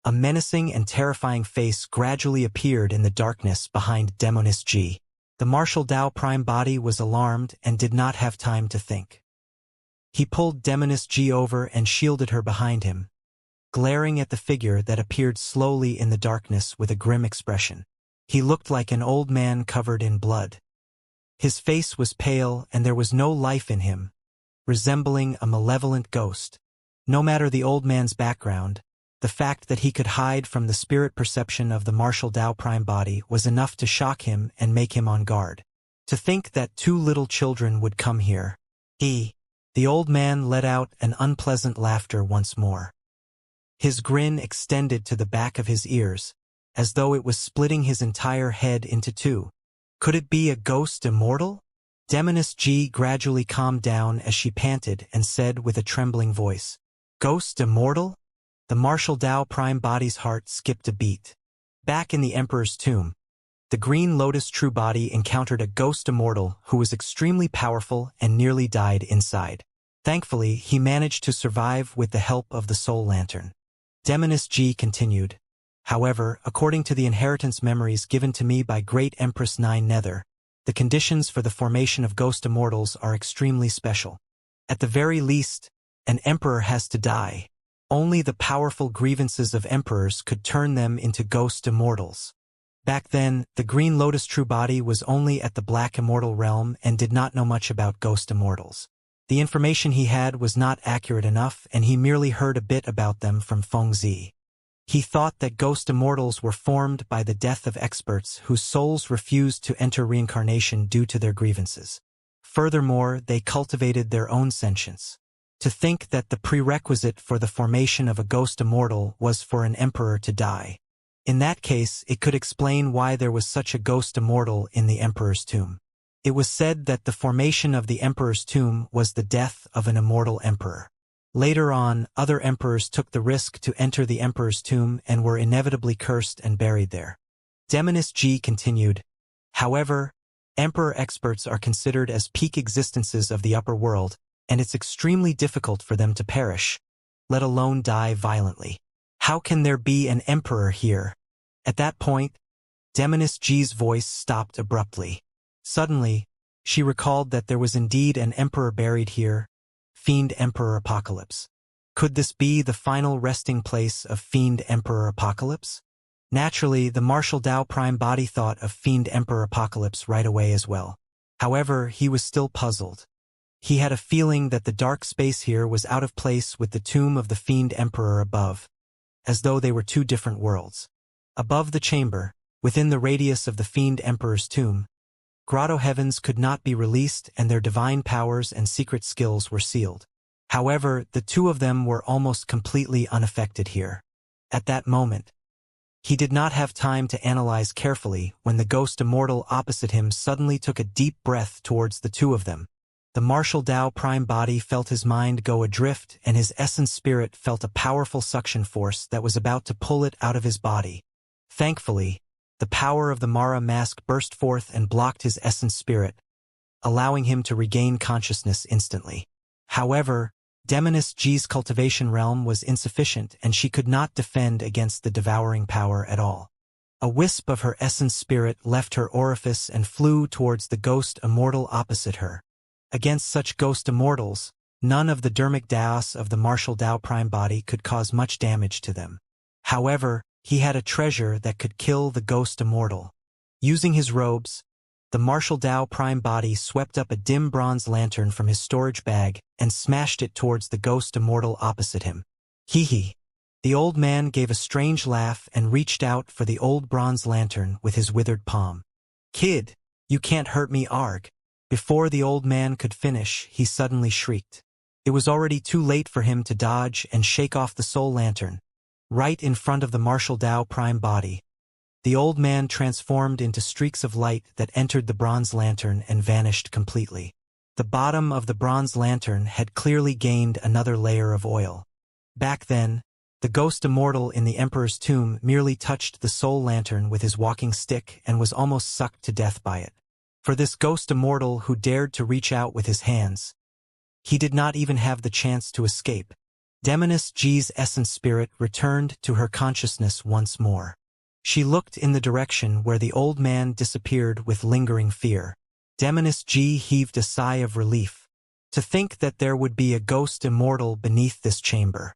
a menacing and terrifying face gradually appeared in the darkness behind Demoness G. The martial Tao Prime Body was alarmed and did not have time to think. He pulled Demoness G over and shielded her behind him, glaring at the figure that appeared slowly in the darkness with a grim expression. He looked like an old man covered in blood. His face was pale and there was no life in him, resembling a malevolent ghost. No matter the old man's background, the fact that he could hide from the spirit perception of the martial Tao Prime Body was enough to shock him and make him on guard. To think that two little children would come here. The old man let out an unpleasant laughter once more. His grin extended to the back of his ears, as though it was splitting his entire head into two. Could it be a ghost immortal? Demoness G gradually calmed down as she panted and said with a trembling voice, Ghost immortal? The martial Tao Prime Body's heart skipped a beat. Back in the Emperor's tomb, the Green Lotus True Body encountered a ghost immortal who was extremely powerful and nearly died inside. Thankfully, he managed to survive with the help of the Soul Lantern. Demoness G continued, however, according to the inheritance memories given to me by Great Empress Nine Nether, the conditions for the formation of ghost immortals are extremely special. At the very least, an emperor has to die. Only the powerful grievances of emperors could turn them into ghost immortals. Back then, the Green Lotus True Body was only at the Black Immortal realm and did not know much about ghost immortals. The information he had was not accurate enough, and he merely heard a bit about them from Fengzi. He thought that ghost immortals were formed by the death of experts whose souls refused to enter reincarnation due to their grievances. Furthermore, they cultivated their own sentience. To think that the prerequisite for the formation of a ghost immortal was for an emperor to die. In that case, it could explain why there was such a ghost immortal in the emperor's tomb. It was said that the formation of the emperor's tomb was the death of an immortal emperor. Later on, other emperors took the risk to enter the emperor's tomb and were inevitably cursed and buried there. Demonist G continued, however, emperor experts are considered as peak existences of the upper world, and it's extremely difficult for them to perish, let alone die violently. How can there be an emperor here? At that point, Demonist G's voice stopped abruptly. Suddenly, she recalled that there was indeed an emperor buried here, Fiend Emperor Apocalypse. Could this be the final resting place of Fiend Emperor Apocalypse? Naturally, the Martial Dao Prime Body thought of Fiend Emperor Apocalypse right away as well. However, he was still puzzled. He had a feeling that the dark space here was out of place with the tomb of the Fiend Emperor above, as though they were two different worlds. Above the chamber, within the radius of the Fiend Emperor's tomb, grotto heavens could not be released and their divine powers and secret skills were sealed. However, the two of them were almost completely unaffected here. At that moment, he did not have time to analyze carefully when the ghost immortal opposite him suddenly took a deep breath towards the two of them. The Martial Dao Prime Body felt his mind go adrift and his essence spirit felt a powerful suction force that was about to pull it out of his body. Thankfully, the power of the Mara mask burst forth and blocked his essence spirit, allowing him to regain consciousness instantly. However, Demonist G's cultivation realm was insufficient and she could not defend against the devouring power at all. A wisp of her essence spirit left her orifice and flew towards the ghost immortal opposite her. Against such ghost immortals, none of the dermic daos of the Martial Dao Prime Body could cause much damage to them. However, he had a treasure that could kill the ghost immortal. Using his robes, the Martial Dao Prime Body swept up a dim bronze lantern from his storage bag and smashed it towards the ghost immortal opposite him. Hee. The old man gave a strange laugh and reached out for the old bronze lantern with his withered palm. Kid, you can't hurt me, arg. Before the old man could finish, he suddenly shrieked. It was already too late for him to dodge and shake off the soul lantern. Right in front of the Martial Dao Prime Body, the old man transformed into streaks of light that entered the bronze lantern and vanished completely. The bottom of the bronze lantern had clearly gained another layer of oil. Back then, the ghost immortal in the Emperor's tomb merely touched the soul lantern with his walking stick and was almost sucked to death by it. For this ghost immortal who dared to reach out with his hands, he did not even have the chance to escape. Demonist G's essence spirit returned to her consciousness once more. She looked in the direction where the old man disappeared with lingering fear. Demonist G heaved a sigh of relief. To think that there would be a ghost immortal beneath this chamber.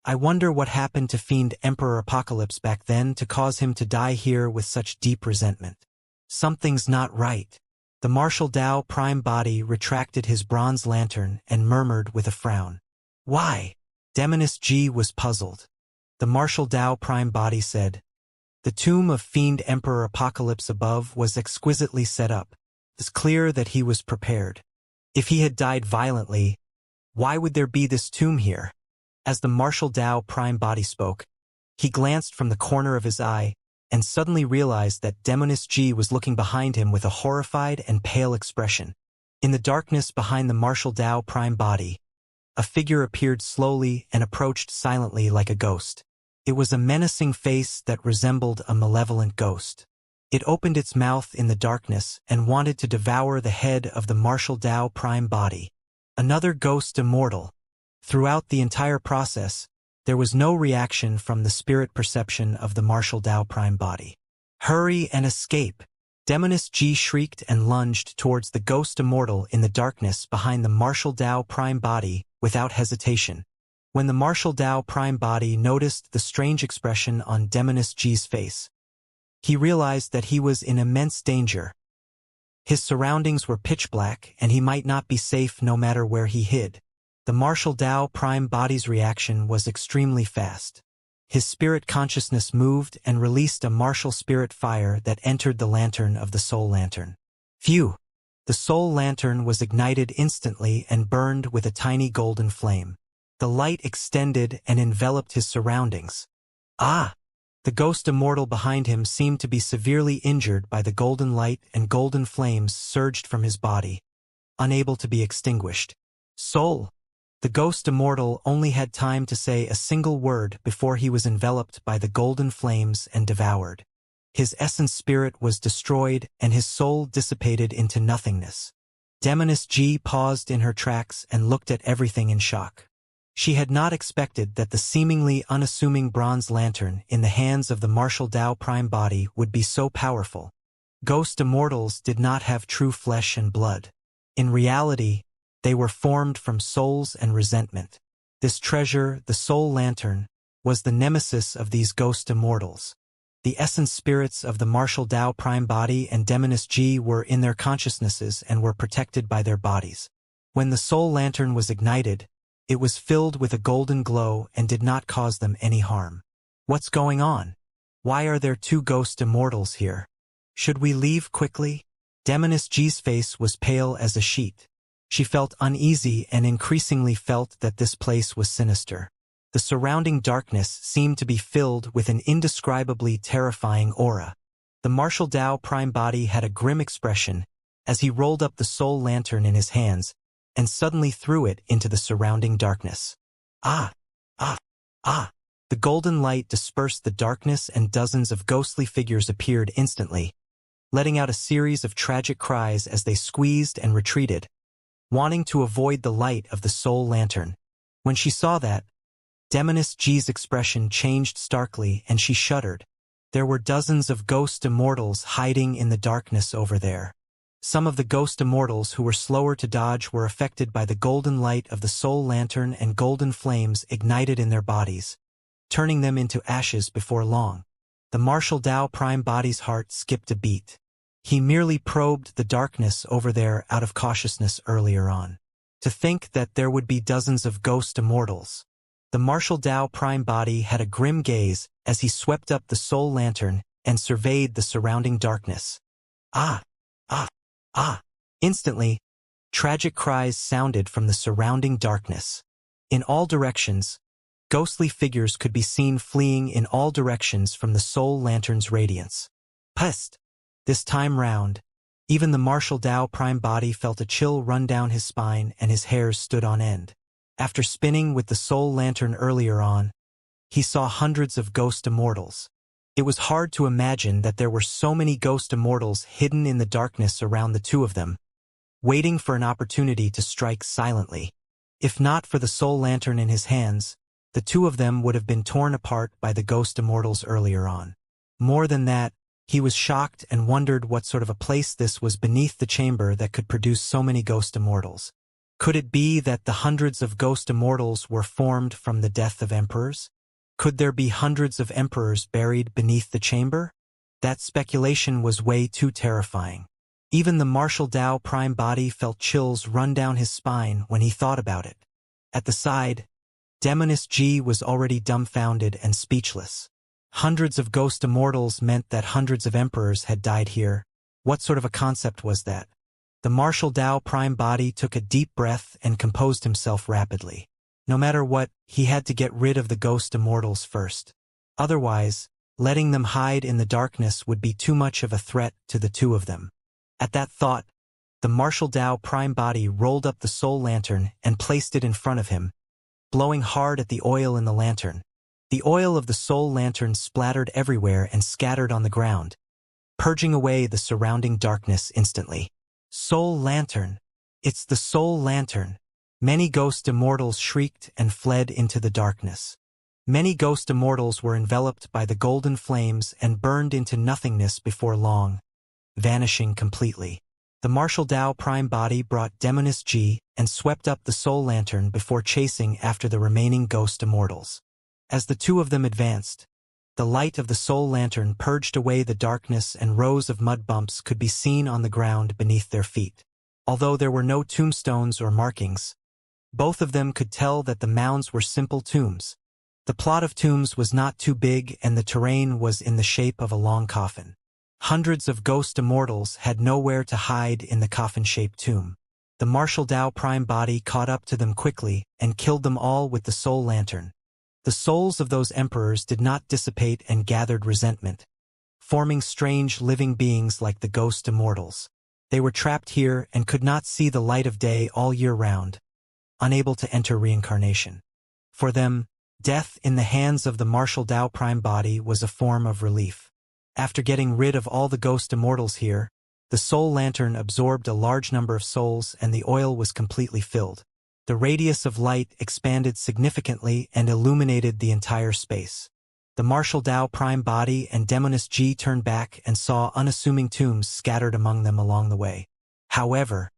I wonder what happened to Fiend Emperor Apocalypse back then to cause him to die here with such deep resentment. Something's not right. The Martial Dao Prime Body retracted his bronze lantern and murmured with a frown. Why? Demonist G was puzzled. The Martial Dao Prime Body said, the tomb of Fiend Emperor Apocalypse above was exquisitely set up. It's clear that he was prepared. If he had died violently, why would there be this tomb here? As the Martial Dao Prime Body spoke, he glanced from the corner of his eye and suddenly realized that Demonist G was looking behind him with a horrified and pale expression. In the darkness behind the Martial Dao Prime Body, a figure appeared slowly and approached silently like a ghost. It was a menacing face that resembled a malevolent ghost. It opened its mouth in the darkness and wanted to devour the head of the Martial Dao Prime Body. Another ghost immortal. Throughout the entire process, there was no reaction from the spirit perception of the Martial Dao Prime Body. Hurry and escape! Demonist G shrieked and lunged towards the ghost immortal in the darkness behind the Martial Dao Prime Body without hesitation. When the Martial Dao Prime Body noticed the strange expression on Demonist G's face, he realized that he was in immense danger. His surroundings were pitch black, and he might not be safe no matter where he hid. The martial Tao prime body's reaction was extremely fast. His spirit consciousness moved and released a martial spirit fire that entered the lantern of the soul lantern. Phew! The soul lantern was ignited instantly and burned with a tiny golden flame. The light extended and enveloped his surroundings. Ah! The ghost immortal behind him seemed to be severely injured by the golden light, and golden flames surged from his body, unable to be extinguished. Soul! The ghost immortal only had time to say a single word before he was enveloped by the golden flames and devoured. His essence spirit was destroyed and his soul dissipated into nothingness. Demoness G paused in her tracks and looked at everything in shock. She had not expected that the seemingly unassuming bronze lantern in the hands of the martial Tao prime body would be so powerful. Ghost immortals did not have true flesh and blood. In reality, they were formed from souls and resentment. This treasure, the soul lantern, was the nemesis of these ghost immortals. The essence spirits of the martial Tao prime body and Demoness G were in their consciousnesses and were protected by their bodies. When the soul lantern was ignited, it was filled with a golden glow and did not cause them any harm. What's going on? Why are there two ghost immortals here? Should we leave quickly? Demoness G's face was pale as a sheet. She felt uneasy and increasingly felt that this place was sinister. The surrounding darkness seemed to be filled with an indescribably terrifying aura. The martial Tao prime body had a grim expression as he rolled up the soul lantern in his hands and suddenly threw it into the surrounding darkness. Ah! Ah! Ah! The golden light dispersed the darkness and dozens of ghostly figures appeared instantly, letting out a series of tragic cries as they squeezed and retreated, wanting to avoid the light of the soul lantern. When she saw that, Demoness G's expression changed starkly and she shuddered. There were dozens of ghost immortals hiding in the darkness over there. Some of the ghost immortals who were slower to dodge were affected by the golden light of the soul lantern, and golden flames ignited in their bodies, turning them into ashes before long. The martial Tao prime body's heart skipped a beat. He merely probed the darkness over there out of cautiousness earlier on. To think that there would be dozens of ghost immortals. The martial Tao prime body had a grim gaze as he swept up the soul lantern and surveyed the surrounding darkness. Ah! Ah! Ah! Instantly, tragic cries sounded from the surrounding darkness. In all directions, ghostly figures could be seen fleeing in all directions from the soul lantern's radiance. Pest! This time round, even the martial Tao prime body felt a chill run down his spine and his hairs stood on end. After spinning with the soul lantern earlier on, he saw hundreds of ghost immortals. It was hard to imagine that there were so many ghost immortals hidden in the darkness around the two of them, waiting for an opportunity to strike silently. If not for the soul lantern in his hands, the two of them would have been torn apart by the ghost immortals earlier on. More than that, he was shocked and wondered what sort of a place this was beneath the chamber that could produce so many ghost immortals. Could it be that the hundreds of ghost immortals were formed from the death of emperors? Could there be hundreds of emperors buried beneath the chamber? That speculation was way too terrifying. Even the martial Tao prime body felt chills run down his spine when he thought about it. At the side, Demoness G was already dumbfounded and speechless. Hundreds of ghost immortals meant that hundreds of emperors had died here. What sort of a concept was that? The martial Tao prime body took a deep breath and composed himself rapidly. No matter what, he had to get rid of the ghost immortals first. Otherwise, letting them hide in the darkness would be too much of a threat to the two of them. At that thought, the martial Tao prime body rolled up the soul lantern and placed it in front of him, blowing hard at the oil in the lantern. The oil of the soul lantern splattered everywhere and scattered on the ground, purging away the surrounding darkness instantly. Soul lantern! It's the soul lantern! Many ghost immortals shrieked and fled into the darkness. Many ghost immortals were enveloped by the golden flames and burned into nothingness before long, vanishing completely. The martial Tao prime body brought Demoness G and swept up the soul lantern before chasing after the remaining ghost immortals. As the two of them advanced, The light of the soul lantern purged away the darkness and rows of mud bumps could be seen on the ground beneath their feet. Although there were no tombstones or markings, both of them could tell that the mounds were simple tombs. The plot of tombs was not too big and the terrain was in the shape of a long coffin. Hundreds of ghost immortals had nowhere to hide in the coffin-shaped tomb. The martial Tao prime body caught up to them quickly and killed them all with the soul lantern. The souls of those emperors did not dissipate and gathered resentment, forming strange living beings like the ghost immortals. They were trapped here and could not see the light of day all year round, unable to enter reincarnation. For them, death in the hands of the martial Tao prime body was a form of relief. After getting rid of all the ghost immortals here, the soul lantern absorbed a large number of souls and the oil was completely filled. The radius of light expanded significantly and illuminated the entire space. The martial Tao prime body and demoness Ji turned back and saw unassuming tombs scattered among them along the way. However,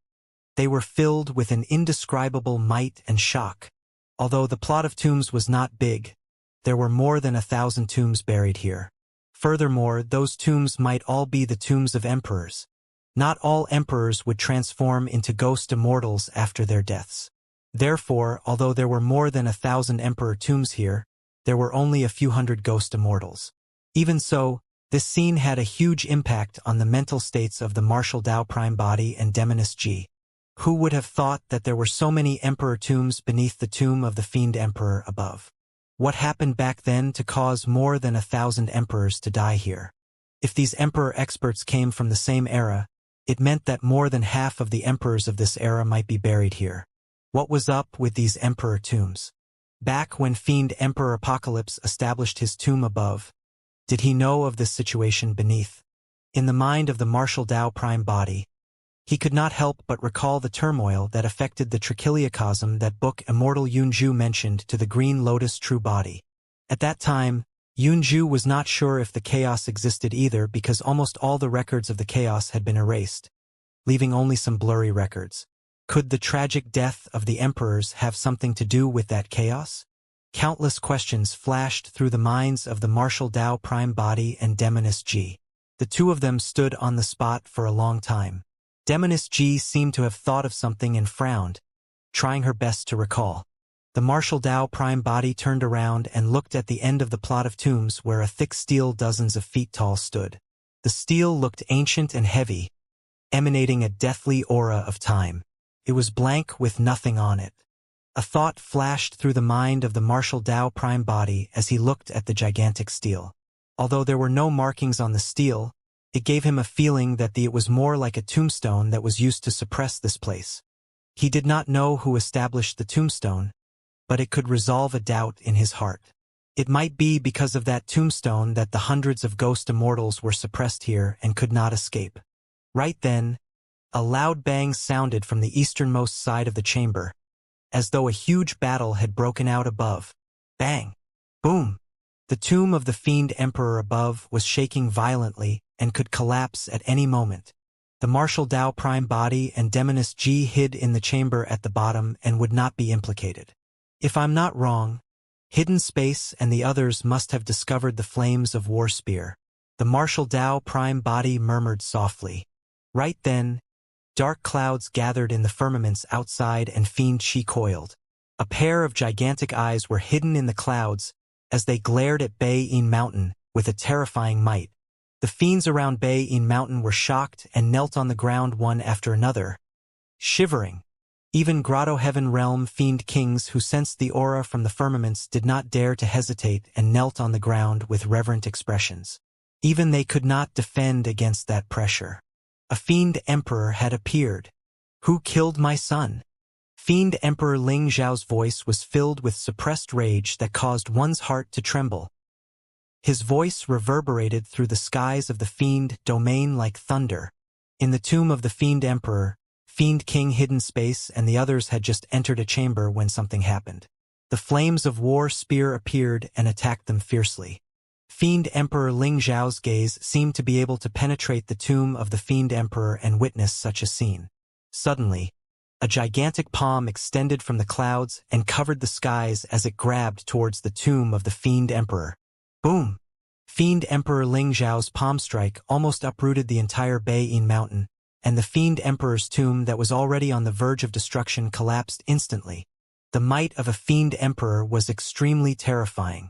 they were filled with an indescribable might and shock. Although the plot of tombs was not big, there were more than 1,000 tombs buried here. Furthermore, those tombs might all be the tombs of emperors. Not all emperors would transform into ghost immortals after their deaths. Therefore, although there were more than 1,000 emperor tombs here, there were only a few hundred ghost immortals. Even so, this scene had a huge impact on the mental states of the martial Tao prime body and demoness Ji. Who would have thought that there were so many emperor tombs beneath the tomb of the fiend emperor above? What happened back then to cause more than 1,000 emperors to die here? If these emperor experts came from the same era, it meant that more than half of the emperors of this era might be buried here. What was up with these emperor tombs? Back when Fiend Emperor Apocalypse established his tomb above, did he know of this situation beneath? In the mind of the martial Tao prime body, he could not help but recall the turmoil that affected the trichiliocosm that book Immortal Yunju mentioned to the Green Lotus true body. At that time, Yunju was not sure if the chaos existed either because almost all the records of the chaos had been erased, leaving only some blurry records. Could the tragic death of the emperors have something to do with that chaos? Countless questions flashed through the minds of the martial Tao prime body and demoness Ji. The two of them stood on the spot for a long time. Demoness Ji seemed to have thought of something and frowned, trying her best to recall. The martial Tao prime body turned around and looked at the end of the plot of tombs where a thick steel dozens of feet tall stood. The steel looked ancient and heavy, emanating a deathly aura of time. It was blank with nothing on it. A thought flashed through the mind of the martial Tao prime body as he looked at the gigantic steel. Although there were no markings on the steel, it gave him a feeling that it was more like a tombstone that was used to suppress this place. He did not know who established the tombstone, but it could resolve a doubt in his heart. It might be because of that tombstone that the hundreds of ghost immortals were suppressed here and could not escape. Right then, a loud bang sounded from the easternmost side of the chamber, as though a huge battle had broken out above. Bang! Boom! The tomb of the fiend emperor above was shaking violently and could collapse at any moment. The martial Tao prime body and demoness Ji hid in the chamber at the bottom and would not be implicated. If I'm not wrong, Hidden Space and the others must have discovered the flames of War Spear. The martial Tao prime body murmured softly. Right then, dark clouds gathered in the firmaments outside and Fiend Chi coiled. A pair of gigantic eyes were hidden in the clouds as they glared at Bei-In Mountain with a terrifying might. The fiends around Bei-In Mountain were shocked and knelt on the ground one after another, shivering. Even Grotto Heaven Realm fiend kings who sensed the aura from the firmaments did not dare to hesitate and knelt on the ground with reverent expressions. Even they could not defend against that pressure. A fiend emperor had appeared. Who killed my son? Fiend Emperor Ling Zhao's voice was filled with suppressed rage that caused one's heart to tremble. His voice reverberated through the skies of the fiend domain like thunder. In the tomb of the fiend emperor, Fiend King Hidden Space and the others had just entered a chamber when something happened. The flames of War Spear appeared and attacked them fiercely. Fiend Emperor Ling Zhao's gaze seemed to be able to penetrate the tomb of the Fiend Emperor and witness such a scene. Suddenly, a gigantic palm extended from the clouds and covered the skies as it grabbed towards the tomb of the Fiend Emperor. Boom! Fiend Emperor Ling Zhao's palm strike almost uprooted the entire Beiyin mountain, and the Fiend Emperor's tomb that was already on the verge of destruction collapsed instantly. The might of a Fiend Emperor was extremely terrifying.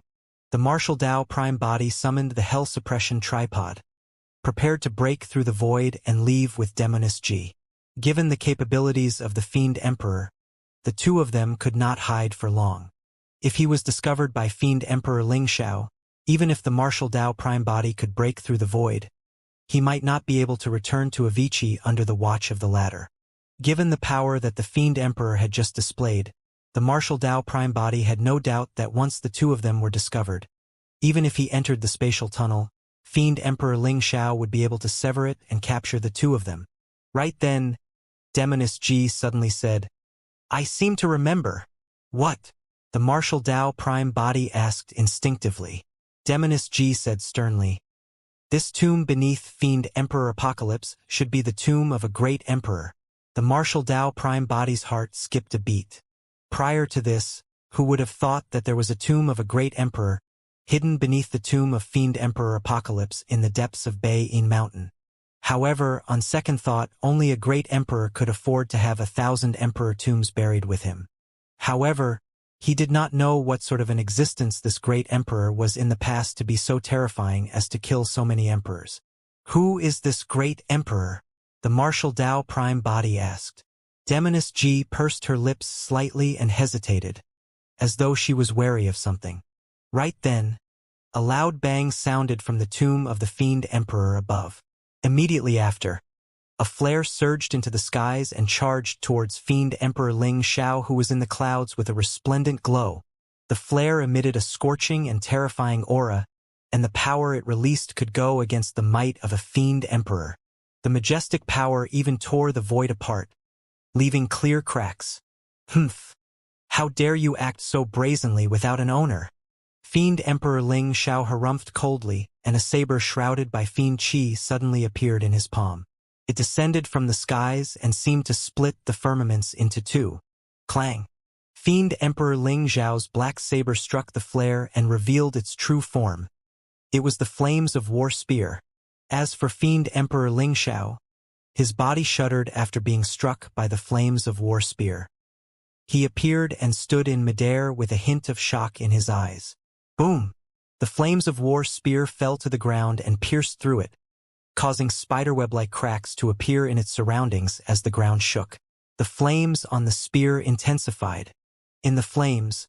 The martial Tao prime body summoned the Hell Suppression Tripod, prepared to break through the void and leave with Demoness G. Given the capabilities of the Fiend Emperor, the two of them could not hide for long. If he was discovered by Fiend Emperor Ling Xiao, even if the martial Tao prime body could break through the void, he might not be able to return to Avicii under the watch of the latter. Given the power that the Fiend Emperor had just displayed, the martial Tao prime body had no doubt that once the two of them were discovered, even if he entered the spatial tunnel, Fiend Emperor Ling Xiao would be able to sever it and capture the two of them. Right then, Demoness G suddenly said, "I seem to remember." "What?" the martial Tao prime body asked instinctively. Demoness G said sternly, "This tomb beneath Fiend Emperor Apocalypse should be the tomb of a great emperor." The martial Tao prime body's heart skipped a beat. Prior to this, who would have thought that there was a tomb of a great emperor hidden beneath the tomb of Fiend Emperor Apocalypse in the depths of Beiyin Mountain? However, on second thought, only a great emperor could afford to have 1,000 emperor tombs buried with him. However, he did not know what sort of an existence this great emperor was in the past to be so terrifying as to kill so many emperors. "Who is this great emperor?" the martial Tao prime body asked. Demoness G pursed her lips slightly and hesitated, as though she was wary of something. Right then, a loud bang sounded from the tomb of the Fiend Emperor above. Immediately after, a flare surged into the skies and charged towards Fiend Emperor Ling Xiao, who was in the clouds with a resplendent glow. The flare emitted a scorching and terrifying aura, and the power it released could go against the might of a Fiend Emperor. The majestic power even tore the void apart, leaving clear cracks. "Humph! How dare you act so brazenly without an owner?" Fiend Emperor Ling Xiao harumphed coldly, and a saber shrouded by Fiend Qi suddenly appeared in his palm. It descended from the skies and seemed to split the firmaments into two. Clang! Fiend Emperor Ling Xiao's black saber struck the flare and revealed its true form. It was the flames of War Spear. As for Fiend Emperor Ling Xiao, his body shuddered after being struck by the flames of War Spear. He appeared and stood in midair with a hint of shock in his eyes. Boom! The flames of War Spear fell to the ground and pierced through it, causing spiderweb-like cracks to appear in its surroundings as the ground shook. The flames on the spear intensified. In the flames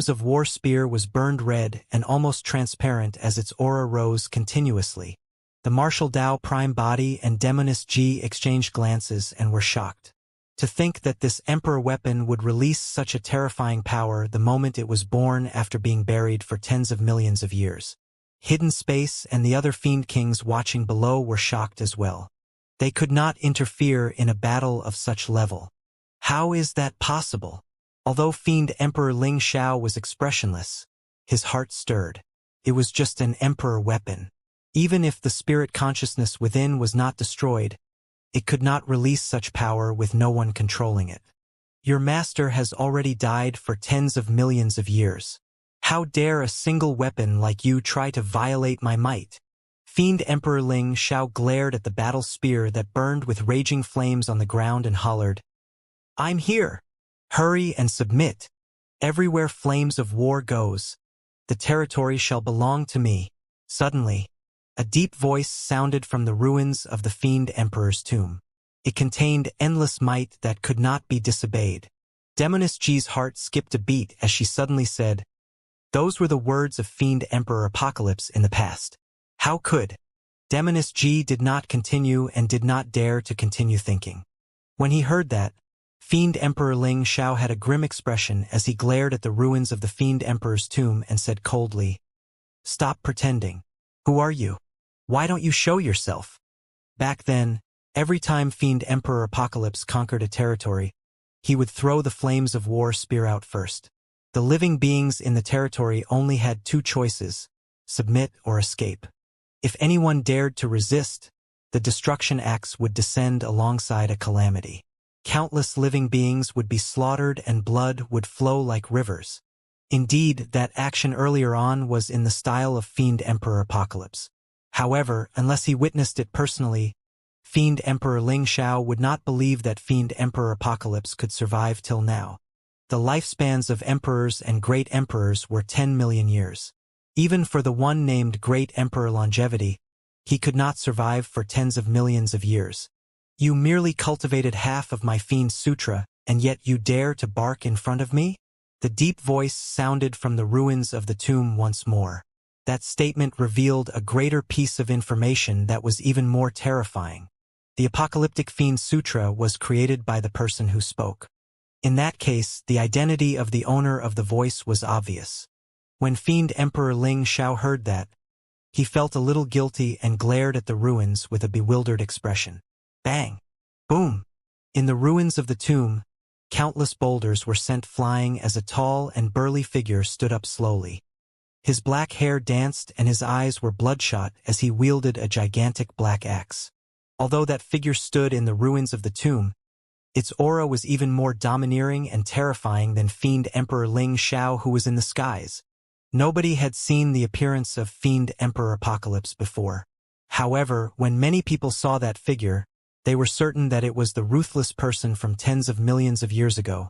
of War Spear was burned red and almost transparent as its aura rose continuously. The martial Tao prime body and Demoness G exchanged glances and were shocked. To think that this emperor weapon would release such a terrifying power the moment it was born after being buried for tens of millions of years. Hidden Space and the other Fiend Kings watching below were shocked as well. They could not interfere in a battle of such level. How is that possible? Although Fiend Emperor Ling Xiao was expressionless, his heart stirred. It was just an emperor weapon. Even if the spirit consciousness within was not destroyed, it could not release such power with no one controlling it. Your master has already died for tens of millions of years. How dare a single weapon like you try to violate my might? Fiend Emperor Ling Xiao glared at the battle spear that burned with raging flames on the ground and hollered, "I'm here! Hurry and submit! Everywhere flames of war goes, the territory shall belong to me." Suddenly, a deep voice sounded from the ruins of the Fiend Emperor's tomb. It contained endless might that could not be disobeyed. Demoness G's heart skipped a beat as she suddenly said, "Those were the words of Fiend Emperor Apocalypse in the past. How could?" Demoness G did not continue and did not dare to continue thinking. When he heard that, Fiend Emperor Ling Xiao had a grim expression as he glared at the ruins of the Fiend Emperor's tomb and said coldly, "Stop pretending. Who are you? Why don't you show yourself?" Back then, every time Fiend Emperor Apocalypse conquered a territory, he would throw the flames of War Spear out first. The living beings in the territory only had two choices: submit or escape. If anyone dared to resist, the destruction axe would descend alongside a calamity. Countless living beings would be slaughtered and blood would flow like rivers. Indeed, that action earlier on was in the style of Fiend Emperor Apocalypse. However, unless he witnessed it personally, Fiend Emperor Ling Xiao would not believe that Fiend Emperor Apocalypse could survive till now. The lifespans of emperors and great emperors were 10 million years. Even for the one named Great Emperor Longevity, he could not survive for tens of millions of years. You merely cultivated half of my Fiend Sutra, and yet you dare to bark in front of me? The deep voice sounded from the ruins of the tomb once more. That statement revealed a greater piece of information that was even more terrifying. The apocalyptic Fiend Sutra was created by the person who spoke. In that case, the identity of the owner of the voice was obvious. When Fiend Emperor Ling Xiao heard that, he felt a little guilty and glared at the ruins with a bewildered expression. Bang! Boom! In the ruins of the tomb, countless boulders were sent flying as a tall and burly figure stood up slowly. His black hair danced and his eyes were bloodshot as he wielded a gigantic black axe. Although that figure stood in the ruins of the tomb, its aura was even more domineering and terrifying than Fiend Emperor Ling Xiao, who was in the skies. Nobody had seen the appearance of Fiend Emperor Apocalypse before. However, when many people saw that figure, they were certain that it was the ruthless person from tens of millions of years ago,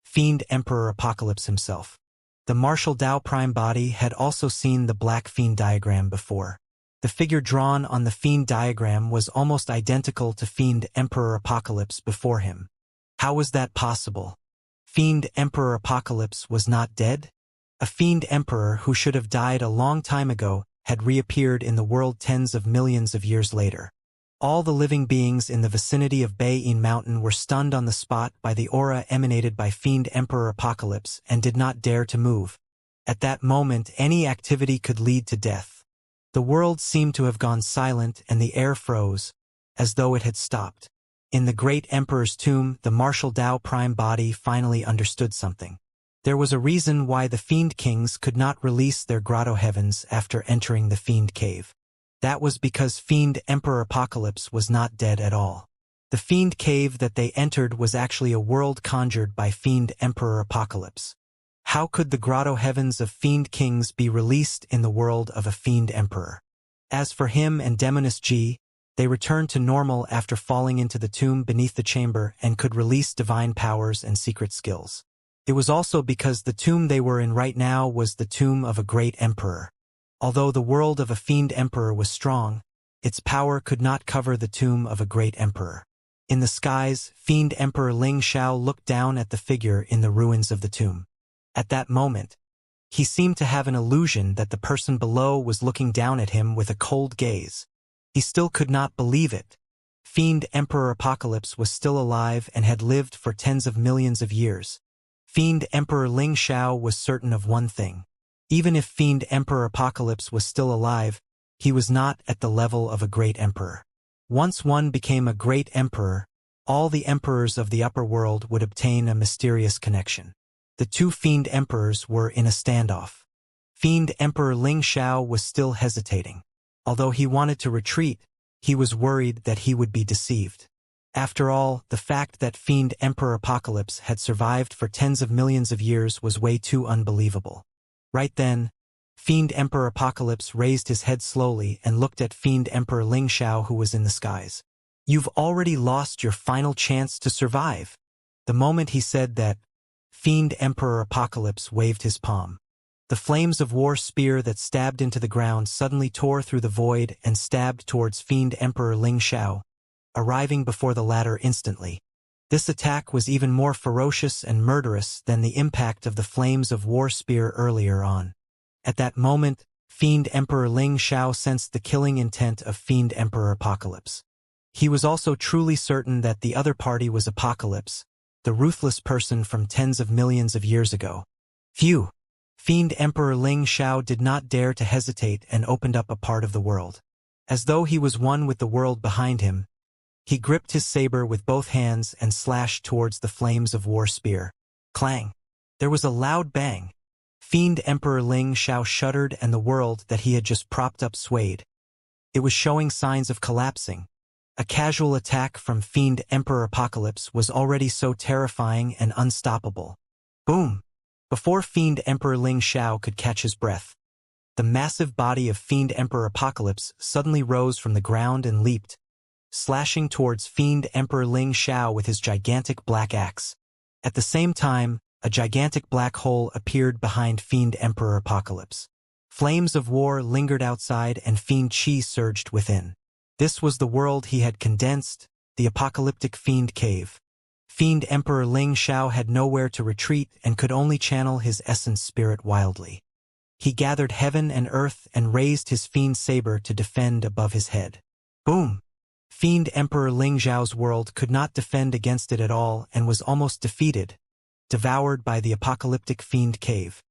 Fiend Emperor Apocalypse himself. The martial Dao Prime body had also seen the Black Fiend diagram before. The figure drawn on the Fiend diagram was almost identical to Fiend Emperor Apocalypse before him. How was that possible? Fiend Emperor Apocalypse was not dead? A Fiend Emperor who should have died a long time ago had reappeared in the world tens of millions of years later. All the living beings in the vicinity of Beiyin Mountain were stunned on the spot by the aura emanated by Fiend Emperor Apocalypse and did not dare to move. At that moment, any activity could lead to death. The world seemed to have gone silent and the air froze, as though it had stopped. In the great Emperor's tomb, the martial Dao Prime body finally understood something. There was a reason why the Fiend Kings could not release their grotto heavens after entering the Fiend Cave. That was because Fiend Emperor Apocalypse was not dead at all. The Fiend Cave that they entered was actually a world conjured by Fiend Emperor Apocalypse. How could the grotto heavens of Fiend Kings be released in the world of a Fiend Emperor? As for him and Demoness G, they returned to normal after falling into the tomb beneath the chamber and could release divine powers and secret skills. It was also because the tomb they were in right now was the tomb of a great emperor. Although the world of a Fiend Emperor was strong, its power could not cover the tomb of a great emperor. In the skies, Fiend Emperor Ling Xiao looked down at the figure in the ruins of the tomb. At that moment, he seemed to have an illusion that the person below was looking down at him with a cold gaze. He still could not believe it. Fiend Emperor Apocalypse was still alive and had lived for tens of millions of years. Fiend Emperor Ling Xiao was certain of one thing. Even if Fiend Emperor Apocalypse was still alive, he was not at the level of a great emperor. Once one became a great emperor, all the emperors of the upper world would obtain a mysterious connection. The two Fiend Emperors were in a standoff. Fiend Emperor Ling Xiao was still hesitating. Although he wanted to retreat, he was worried that he would be deceived. After all, the fact that Fiend Emperor Apocalypse had survived for tens of millions of years was way too unbelievable. Right then, Fiend Emperor Apocalypse raised his head slowly and looked at Fiend Emperor Ling Xiao, who was in the skies. You've already lost your final chance to survive. The moment he said that, Fiend Emperor Apocalypse waved his palm. The flames of war spear that stabbed into the ground suddenly tore through the void and stabbed towards Fiend Emperor Ling Xiao, arriving before the latter instantly. This attack was even more ferocious and murderous than the impact of the flames of war spear earlier on. At that moment, Fiend Emperor Ling Xiao sensed the killing intent of Fiend Emperor Apocalypse. He was also truly certain that the other party was Apocalypse, the ruthless person from tens of millions of years ago. Phew! Fiend Emperor Ling Xiao did not dare to hesitate and opened up a part of the world. As though he was one with the world behind him, he gripped his saber with both hands and slashed towards the flames of war spear. Clang! There was a loud bang. Fiend Emperor Ling Xiao shuddered and the world that he had just propped up swayed. It was showing signs of collapsing. A casual attack from Fiend Emperor Apocalypse was already so terrifying and unstoppable. Boom! Before Fiend Emperor Ling Xiao could catch his breath, the massive body of Fiend Emperor Apocalypse suddenly rose from the ground and leaped, slashing towards Fiend Emperor Ling Xiao with his gigantic black axe. At the same time, a gigantic black hole appeared behind Fiend Emperor Apocalypse. Flames of war lingered outside and Fiend Qi surged within. This was the world he had condensed, the apocalyptic Fiend Cave. Fiend Emperor Ling Xiao had nowhere to retreat and could only channel his essence spirit wildly. He gathered heaven and earth and raised his Fiend Saber to defend above his head. Boom! Fiend Emperor Ling Xiao's world could not defend against it at all and was almost defeated, devoured by the apocalyptic Fiend Cave.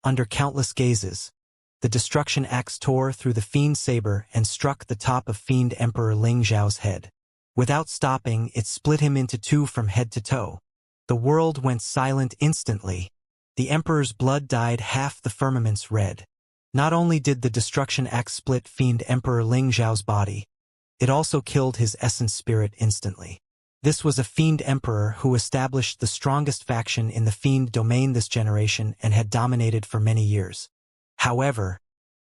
Under countless gazes, the destruction axe tore through the Fiend Saber and struck the top of Fiend Emperor Ling Xiao's head. Without stopping, it split him into two from head to toe. The world went silent instantly. The Emperor's blood dyed half the firmament's red. Not only did the destruction axe split Fiend Emperor Ling Xiao's body, it also killed his essence spirit instantly. This was a Fiend Emperor who established the strongest faction in the Fiend domain this generation and had dominated for many years. However,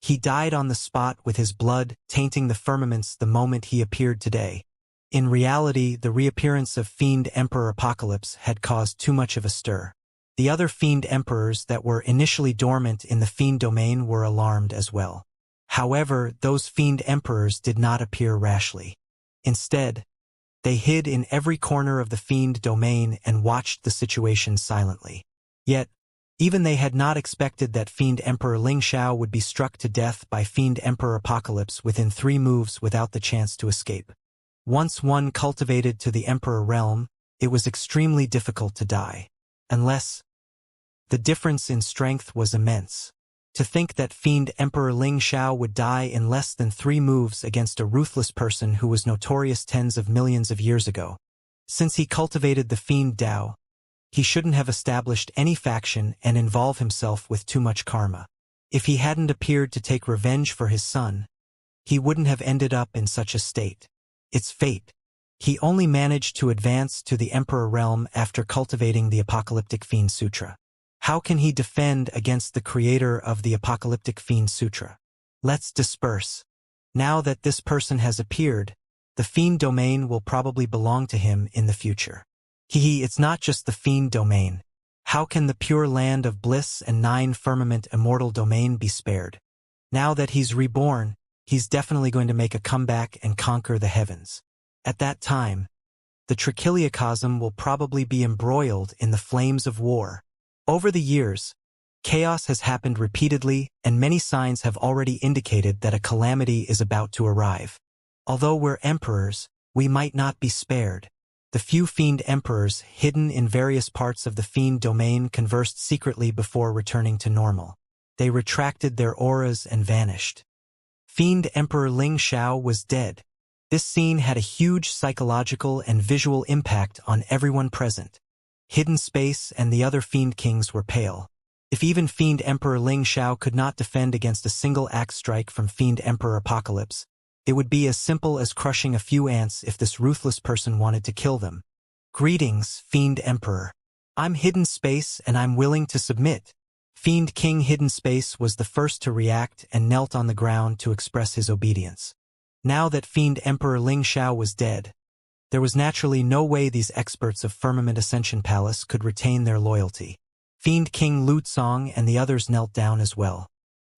he died on the spot with his blood tainting the firmaments the moment he appeared today. In reality, the reappearance of Fiend Emperor Apocalypse had caused too much of a stir. The other Fiend Emperors that were initially dormant in the Fiend domain were alarmed as well. However, those Fiend Emperors did not appear rashly. Instead, they hid in every corner of the Fiend domain and watched the situation silently. Yet, even they had not expected that Fiend Emperor Ling Xiao would be struck to death by Fiend Emperor Apocalypse within 3 moves without the chance to escape. Once one cultivated to the Emperor realm, it was extremely difficult to die. Unless the difference in strength was immense. To think that Fiend Emperor Ling Xiao would die in less than 3 moves against a ruthless person who was notorious tens of millions of years ago. Since he cultivated the Fiend Dao, he shouldn't have established any faction and involve himself with too much karma. If he hadn't appeared to take revenge for his son, he wouldn't have ended up in such a state. It's fate. He only managed to advance to the Emperor realm after cultivating the Apocalyptic Fiend Sutra. How can he defend against the creator of the Apocalyptic Fiend Sutra? Let's disperse. Now that this person has appeared, the Fiend domain will probably belong to him in the future. It's not just the Fiend domain. How can the pure land of bliss and 9 firmament immortal domain be spared? Now that he's reborn, he's definitely going to make a comeback and conquer the heavens. At that time, the Trichiliocosm will probably be embroiled in the flames of war. Over the years, chaos has happened repeatedly, and many signs have already indicated that a calamity is about to arrive. Although we're emperors, we might not be spared. The few Fiend Emperors hidden in various parts of the Fiend domain conversed secretly before returning to normal. They retracted their auras and vanished. Fiend Emperor Ling Xiao was dead. This scene had a huge psychological and visual impact on everyone present. Hidden Space and the other Fiend Kings were pale. If even Fiend Emperor Ling Xiao could not defend against a single axe strike from Fiend Emperor Apocalypse, it would be as simple as crushing a few ants if this ruthless person wanted to kill them. Greetings, Fiend Emperor. I'm Hidden Space and I'm willing to submit. Fiend King Hidden Space was the first to react and knelt on the ground to express his obedience. Now that Fiend Emperor Ling Xiao was dead, there was naturally no way these experts of Firmament Ascension Palace could retain their loyalty. Fiend King Lutsong and the others knelt down as well.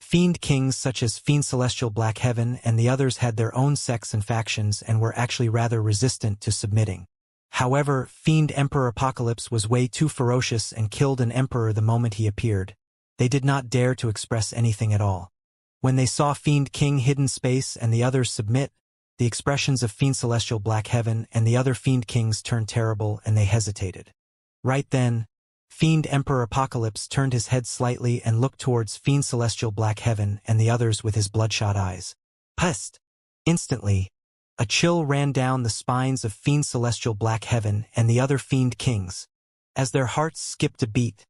Fiend Kings such as Fiend Celestial Black Heaven and the others had their own sects and factions and were actually rather resistant to submitting. However, Fiend Emperor Apocalypse was way too ferocious and killed an emperor the moment he appeared. They did not dare to express anything at all. When they saw Fiend King Hidden Space and the others submit, the expressions of Fiend Celestial Black Heaven and the other Fiend Kings turned terrible and they hesitated. Right then, Fiend Emperor Apocalypse turned his head slightly and looked towards Fiend Celestial Black Heaven and the others with his bloodshot eyes. Pest! Instantly, a chill ran down the spines of Fiend Celestial Black Heaven and the other Fiend Kings. As their hearts skipped a beat,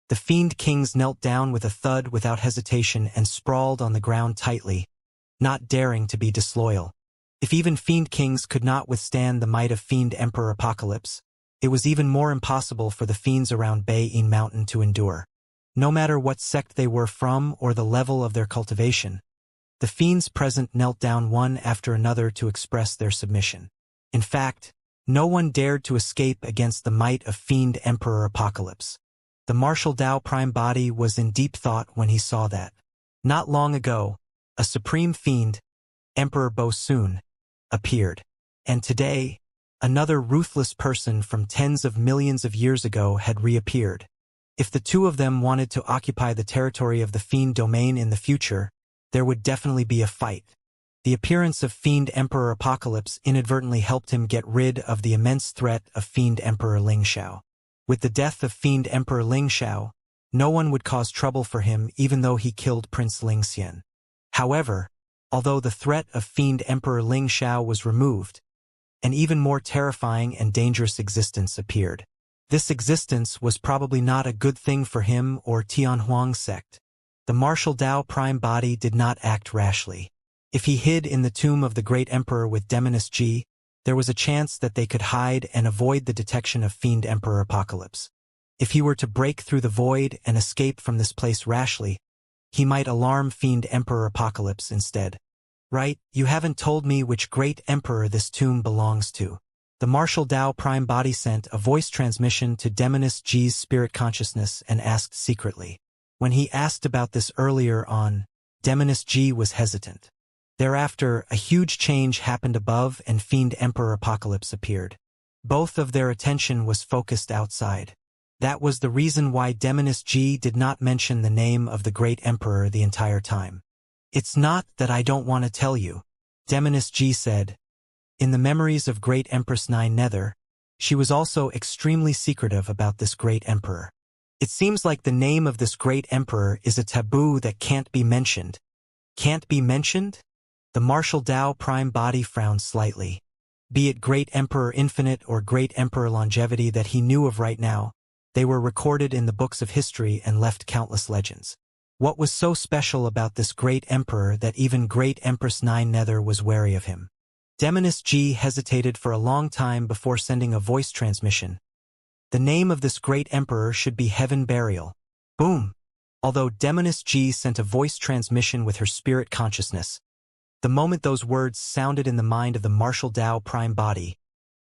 the Fiend Kings knelt down with a thud without hesitation and sprawled on the ground tightly, not daring to be disloyal. If even Fiend Kings could not withstand the might of Fiend Emperor Apocalypse, it was even more impossible for the fiends around Bei-in Mountain to endure. No matter what sect they were from or the level of their cultivation, the fiends present knelt down one after another to express their submission. In fact, no one dared to escape against the might of Fiend Emperor Apocalypse. The martial Tao Prime Body was in deep thought when he saw that. Not long ago, a supreme fiend, Emperor Bo Soon, appeared. And today, another ruthless person from tens of millions of years ago had reappeared. If the two of them wanted to occupy the territory of the Fiend domain in the future, there would definitely be a fight. The appearance of Fiend Emperor Apocalypse inadvertently helped him get rid of the immense threat of Fiend Emperor Ling Xiao. With the death of Fiend Emperor Ling Xiao, no one would cause trouble for him even though he killed Prince Ling Xian. However, although the threat of Fiend Emperor Ling Xiao was removed, an even more terrifying and dangerous existence appeared. This existence was probably not a good thing for him or Tianhuang's sect. The martial Tao Prime Body did not act rashly. If he hid in the tomb of the great emperor with Demoness G, there was a chance that they could hide and avoid the detection of Fiend Emperor Apocalypse. If he were to break through the void and escape from this place rashly, he might alarm Fiend Emperor Apocalypse instead. Right, you haven't told me which great emperor this tomb belongs to. The martial Tao Prime Body sent a voice transmission to Demoness G's spirit consciousness and asked secretly. When he asked about this earlier on, Demoness G was hesitant. Thereafter, a huge change happened above and Fiend Emperor Apocalypse appeared. Both of their attention was focused outside. That was the reason why Demoness G did not mention the name of the great emperor the entire time. It's not that I don't want to tell you, Demoness G said. In the memories of Great Empress Nine Nether, she was also extremely secretive about this great emperor. It seems like the name of this great emperor is a taboo that can't be mentioned. Can't be mentioned? The martial Tao Prime Body frowned slightly. Be it Great Emperor Infinite or Great Emperor Longevity that he knew of right now, they were recorded in the books of history and left countless legends. What was so special about this great emperor that even Great Empress Nine Nether was wary of him? Demoness G hesitated for a long time before sending a voice transmission. The name of this great emperor should be Heaven Burial. Boom! Although Demoness G sent a voice transmission with her spirit consciousness, the moment those words sounded in the mind of the martial Tao Prime Body,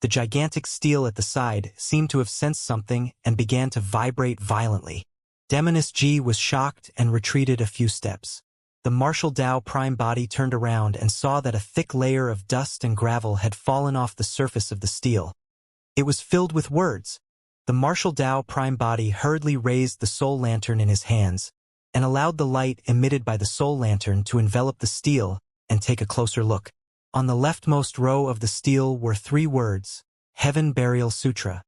the gigantic steel at the side seemed to have sensed something and began to vibrate violently. Demoness G was shocked and retreated a few steps. The martial Tao Prime Body turned around and saw that a thick layer of dust and gravel had fallen off the surface of the steel. It was filled with words. The martial Tao Prime Body hurriedly raised the soul lantern in his hands and allowed the light emitted by the soul lantern to envelop the steel and take a closer look. On the leftmost row of the steel were 3 words, Heaven Burial Sutra.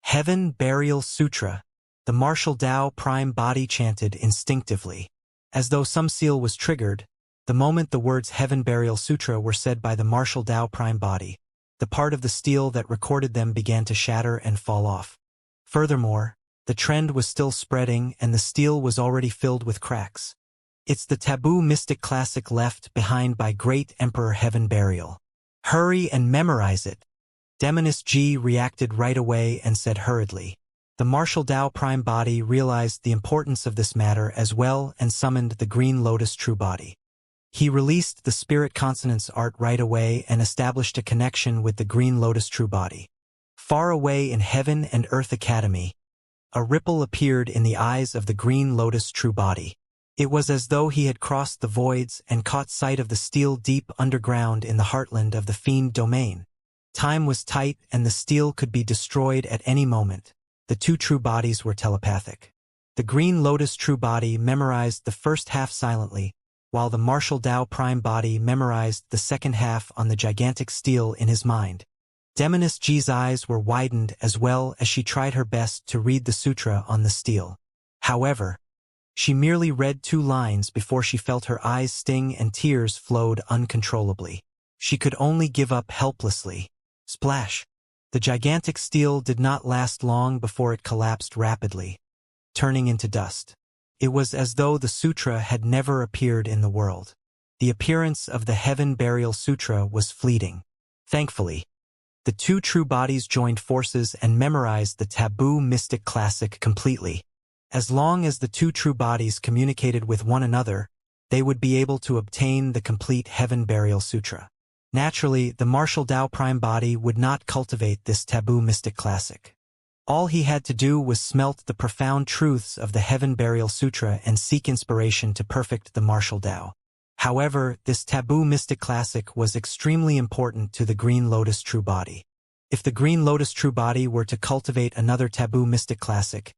Heaven Burial Sutra. The martial Tao Prime Body chanted instinctively. As though some seal was triggered, the moment the words Heaven Burial Sutra were said by the martial Tao Prime Body, the part of the steel that recorded them began to shatter and fall off. Furthermore, the trend was still spreading and the steel was already filled with cracks. It's the taboo mystic classic left behind by Great Emperor Heaven Burial. Hurry and memorize it. Demoness G reacted right away and said hurriedly. The martial Tao Prime Body realized the importance of this matter as well and summoned the Green Lotus True Body. He released the spirit consonance art right away and established a connection with the Green Lotus True Body. Far away in Heaven and Earth Academy, a ripple appeared in the eyes of the Green Lotus True Body. It was as though he had crossed the voids and caught sight of the steel deep underground in the heartland of the Fiend domain. Time was tight and the steel could be destroyed at any moment. The 2 true bodies were telepathic. The Green Lotus True Body memorized the first half silently, while the martial Tao Prime Body memorized the second half on the gigantic steel in his mind. Demoness G's eyes were widened as well as she tried her best to read the sutra on the steel. However, she merely read 2 lines before she felt her eyes sting and tears flowed uncontrollably. She could only give up helplessly. Splash! The gigantic steel did not last long before it collapsed rapidly, turning into dust. It was as though the sutra had never appeared in the world. The appearance of the Heaven Burial Sutra was fleeting. Thankfully, The two true bodies joined forces and memorized the taboo mystic classic completely. As long as the two true bodies communicated with one another, they would be able to obtain the complete Heaven Burial Sutra. Naturally, the martial Tao prime body would not cultivate this taboo mystic classic. All he had to do was smelt the profound truths of the Heaven Burial Sutra and seek inspiration to perfect the martial Tao. However, this taboo mystic classic was extremely important to the Green Lotus true body. If the Green Lotus true body were to cultivate another taboo mystic classic,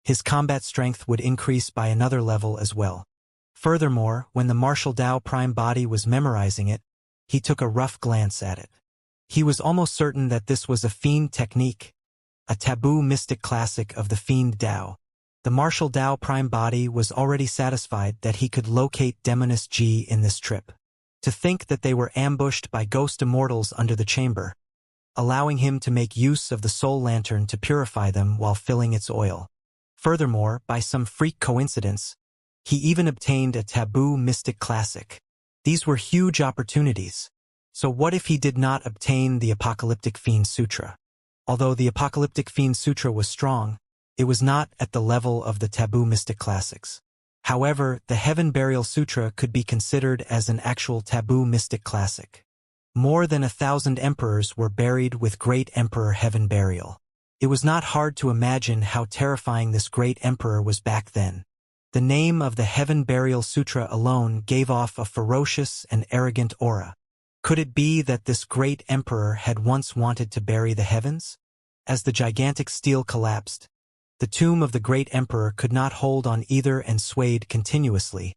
his combat strength would increase by another level as well. Furthermore, when the martial Tao prime body was memorizing it, he took a rough glance at it. He was almost certain that this was a fiend technique, a taboo mystic classic of the fiend Tao. The martial Tao prime body was already satisfied that he could locate Demoness G in this trip. To think that they were ambushed by ghost immortals under the chamber, allowing him to make use of the soul lantern to purify them while filling its oil. Furthermore, by some freak coincidence, he even obtained a taboo mystic classic. These were huge opportunities. So what if he did not obtain the Apocalyptic Fiend Sutra? Although the Apocalyptic Fiend Sutra was strong, it was not at the level of the taboo mystic classics. However, the Heaven Burial Sutra could be considered as an actual taboo mystic classic. More than 1,000 emperors were buried with Great Emperor Heaven Burial. It was not hard to imagine how terrifying this great emperor was back then. The name of the Heaven Burial Sutra alone gave off a ferocious and arrogant aura. Could it be that this great emperor had once wanted to bury the heavens? As the gigantic steel collapsed, the tomb of the great emperor could not hold on either and swayed continuously,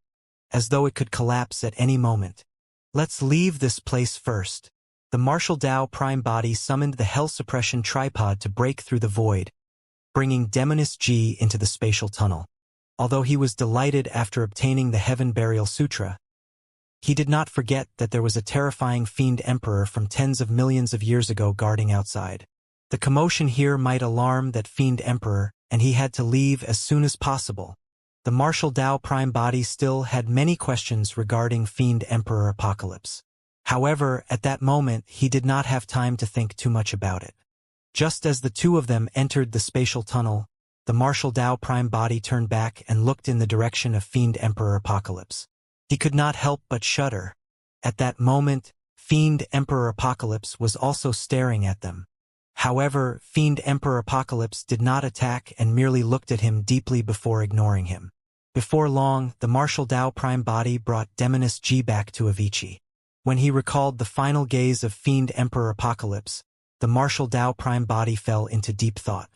as though it could collapse at any moment. Let's leave this place first. The martial Tao prime body summoned the hell suppression tripod to break through the void, bringing Demoness G into the spatial tunnel. Although he was delighted after obtaining the Heaven Burial Sutra, he did not forget that there was a terrifying fiend emperor from tens of millions of years ago guarding outside. The commotion here might alarm that fiend emperor, and he had to leave as soon as possible. The martial Tao prime body still had many questions regarding fiend emperor Apocalypse. However, at that moment he did not have time to think too much about it. Just as the two of them entered the spatial tunnel, the martial Tao prime body turned back and looked in the direction of fiend emperor Apocalypse. He could not help but shudder. At that moment, fiend emperor Apocalypse was also staring at them. However, fiend emperor Apocalypse did not attack and merely looked at him deeply before ignoring him. Before long, the martial Tao prime body brought Demoness G back to Avicii. When he recalled the final gaze of fiend emperor Apocalypse, the martial Tao prime body fell into deep thought.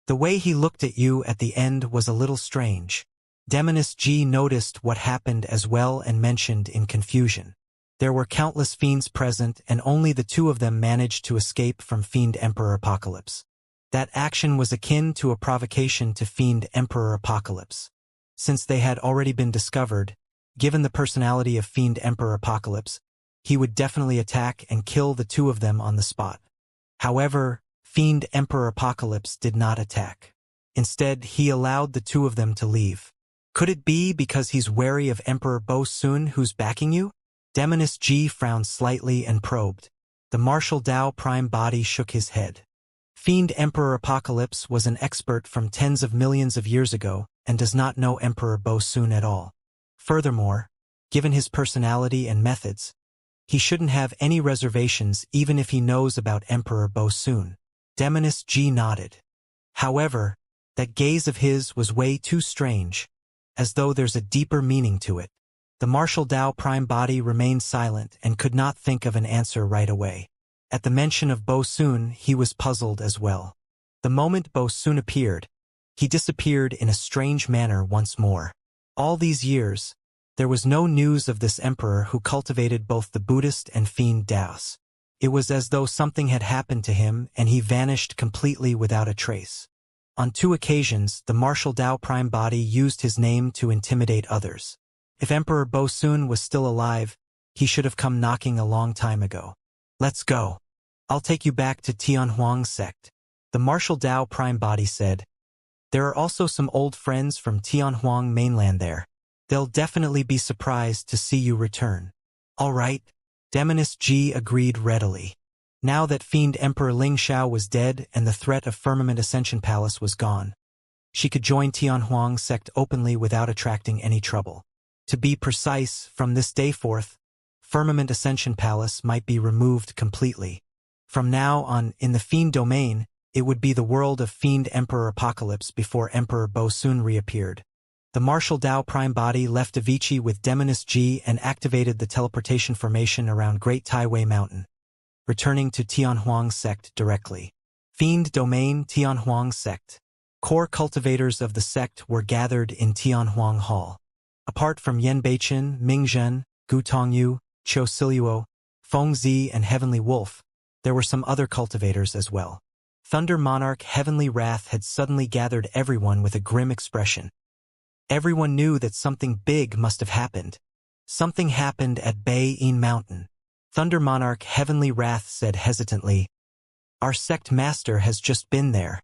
The way he looked at you at the end was a little strange. Demoness G noticed what happened as well and mentioned in confusion. There were countless fiends present and only the two of them managed to escape from Fiend Emperor Apocalypse. That action was akin to a provocation to Fiend Emperor Apocalypse. Since they had already been discovered, given the personality of Fiend Emperor Apocalypse, he would definitely attack and kill the two of them on the spot. However, Fiend Emperor Apocalypse did not attack. Instead, he allowed the two of them to leave. Could it be because he's wary of Emperor Bo Sun who's backing you? Demoness G frowned slightly and probed. The martial Tao prime body shook his head. Fiend Emperor Apocalypse was an expert from tens of millions of years ago and does not know Emperor Bo Sun at all. Furthermore, given his personality and methods, he shouldn't have any reservations even if he knows about Emperor Bo Sun. Demoness G nodded. However, that gaze of his was way too strange, as though there's a deeper meaning to it. The martial Tao prime body remained silent and could not think of an answer right away. At the mention of Bo Sun, he was puzzled as well. The moment Bo Sun appeared, he disappeared in a strange manner once more. All these years, there was no news of this emperor who cultivated both the Buddhist and Fiend Taoist. It was as though something had happened to him and he vanished completely without a trace. On 2 occasions, the martial Tao prime body used his name to intimidate others. If Emperor Bo Sun was still alive, he should have come knocking a long time ago. Let's go. I'll take you back to Tianhuang's sect. The martial Tao prime body said. There are also some old friends from Tianhuang mainland there. They'll definitely be surprised to see you return. All right. Demoness G agreed readily. Now that Fiend Emperor Ling Xiao was dead and the threat of Firmament Ascension Palace was gone, she could join Tianhuang sect openly without attracting any trouble. To be precise, from this day forth, Firmament Ascension Palace might be removed completely. From now on, in the Fiend domain, it would be the world of Fiend Emperor Apocalypse before Emperor Bo soon reappeared. The martial Dao Prime Body left Avicii with Demoness G and activated the teleportation formation around Great Taiwei Mountain, returning to Tianhuang sect directly. Fiend domain Tianhuang sect. Core cultivators of the sect were gathered in Tianhuang Hall. Apart from Yan Beichen, Ming Zhen, Gu Tongyu, Qiu Siluo, Feng Zi, and Heavenly Wolf, there were some other cultivators as well. Thunder Monarch Heavenly Wrath had suddenly gathered everyone with a grim expression. Everyone knew that something big must have happened. Something happened at Bei-In Mountain. Thunder Monarch Heavenly Wrath said hesitantly, "Our sect master has just been there."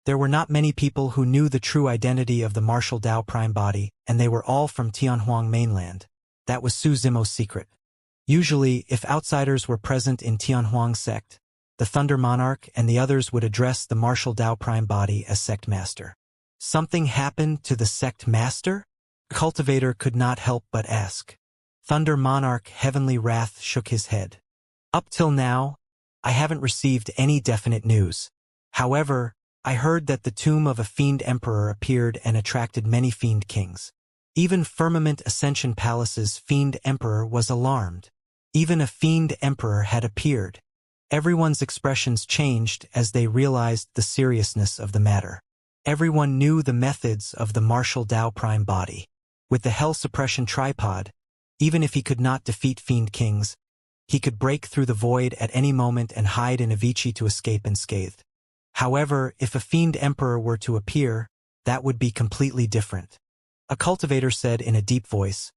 There were not many people who knew the true identity of the martial Dao Prime Body, and they were all from Tianhuang mainland. That was Su Zimo's secret. Usually, if outsiders were present in Tianhuang sect, the Thunder Monarch and the others would address the martial Dao Prime Body as sect master. Something happened to the sect master? The cultivator could not help but ask. Thunder Monarch Heavenly Wrath shook his head. Up till now, I haven't received any definite news. However, I heard that the tomb of a Fiend Emperor appeared and attracted many Fiend Kings. Even Firmament Ascension Palace's Fiend Emperor was alarmed. Even a Fiend Emperor had appeared. Everyone's expressions changed as they realized the seriousness of the matter. Everyone knew the methods of the martial Dao Prime Body. With the Hell Suppression Tripod, even if he could not defeat Fiend Kings, he could break through the void at any moment and hide in Avicii to escape unscathed. However, if a Fiend Emperor were to appear, that would be completely different. A cultivator said in a deep voice,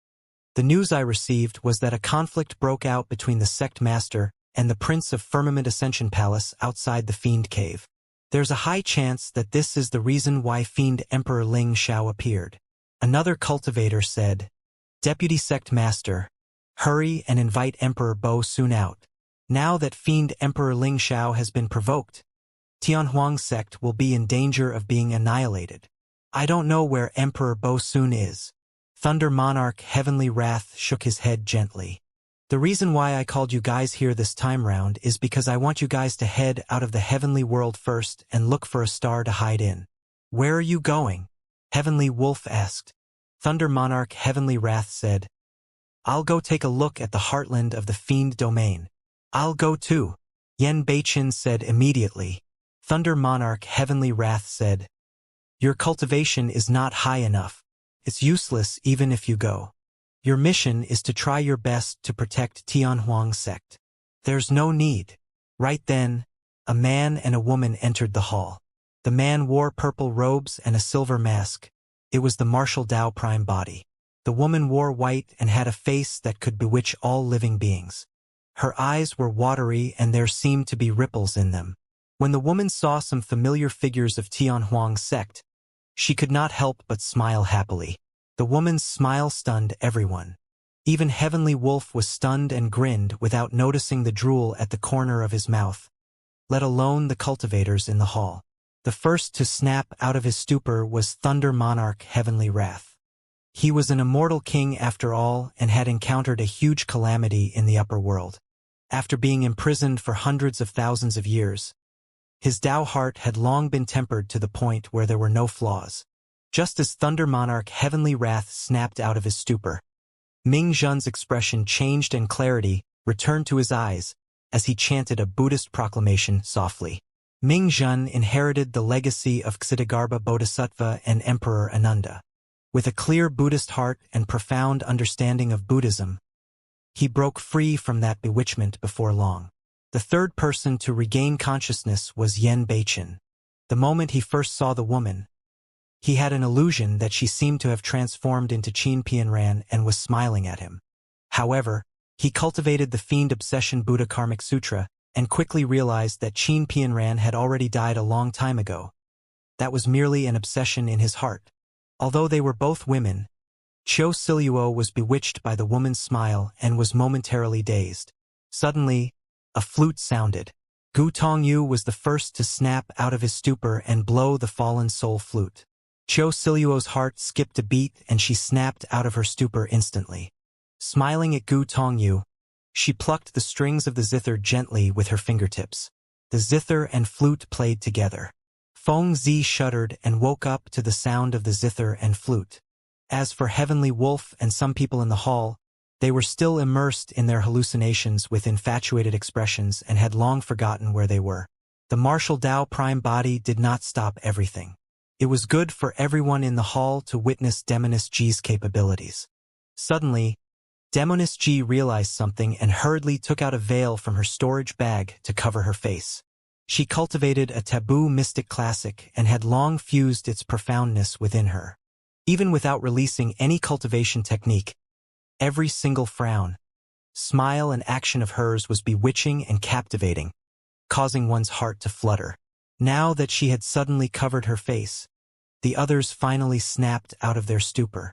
"The news I received was that a conflict broke out between the sect master and the Prince of Firmament Ascension Palace outside the Fiend Cave. There's a high chance that this is the reason why Fiend Emperor Ling Xiao appeared." Another cultivator said, "Deputy Sect Master, hurry and invite Emperor Bo soon out. Now that Fiend Emperor Ling Xiao has been provoked, Tianhuang sect will be in danger of being annihilated. I don't know where Emperor Bo soon is." Thunder Monarch Heavenly Wrath shook his head gently. "The reason why I called you guys here this time round is because I want you guys to head out of the heavenly world first and look for a star to hide in." "Where are you going?" Heavenly Wolf asked. Thunder Monarch Heavenly Wrath said, "I'll go take a look at the heartland of the Fiend domain." "I'll go too," Yan Beichen said immediately. Thunder Monarch Heavenly Wrath said, "Your cultivation is not high enough. It's useless even if you go. Your mission is to try your best to protect Tianhuang sect." "There's no need." Right then, a man and a woman entered the hall. The man wore purple robes and a silver mask. It was the martial Dao Prime Body. The woman wore white and had a face that could bewitch all living beings. Her eyes were watery and there seemed to be ripples in them. When the woman saw some familiar figures of Tianhuang sect, she could not help but smile happily. The woman's smile stunned everyone. Even Heavenly Wolf was stunned and grinned without noticing the drool at the corner of his mouth, let alone the cultivators in the hall. The first to snap out of his stupor was Thunder Monarch Heavenly Wrath. He was an immortal king after all and had encountered a huge calamity in the upper world. After being imprisoned for hundreds of thousands of years, his Dao heart had long been tempered to the point where there were no flaws. Just as Thunder Monarch Heavenly Wrath snapped out of his stupor, Ming Zhen's expression changed and clarity returned to his eyes as he chanted a Buddhist proclamation softly. Ming Zhen inherited the legacy of Ksitigarbha Bodhisattva and Emperor Ananda. With a clear Buddhist heart and profound understanding of Buddhism, he broke free from that bewitchment before long. The third person to regain consciousness was Yan Beichen. The moment he first saw the woman, he had an illusion that she seemed to have transformed into Qin Pianran and was smiling at him. However, he cultivated the Fiend Obsession Buddha Karmic Sutra and quickly realized that Qin Pianran had already died a long time ago. That was merely an obsession in his heart. Although they were both women, Qiu Siluo was bewitched by the woman's smile and was momentarily dazed. Suddenly, a flute sounded. Gu Tongyu was the first to snap out of his stupor and blow the fallen soul flute. Qiu Siluo's heart skipped a beat and she snapped out of her stupor instantly. Smiling at Gu Tongyu, she plucked the strings of the zither gently with her fingertips. The zither and flute played together. Feng Zi shuddered and woke up to the sound of the zither and flute. As for Heavenly Wolf and some people in the hall, they were still immersed in their hallucinations with infatuated expressions and had long forgotten where they were. The martial Dao prime body did not stop everything. It was good for everyone in the hall to witness Demoness G's capabilities. Suddenly, Demoness G realized something and hurriedly took out a veil from her storage bag to cover her face. She cultivated a taboo mystic classic and had long fused its profoundness within her. Even without releasing any cultivation technique, every single frown, smile and action of hers was bewitching and captivating, causing one's heart to flutter. Now that she had suddenly covered her face, the others finally snapped out of their stupor.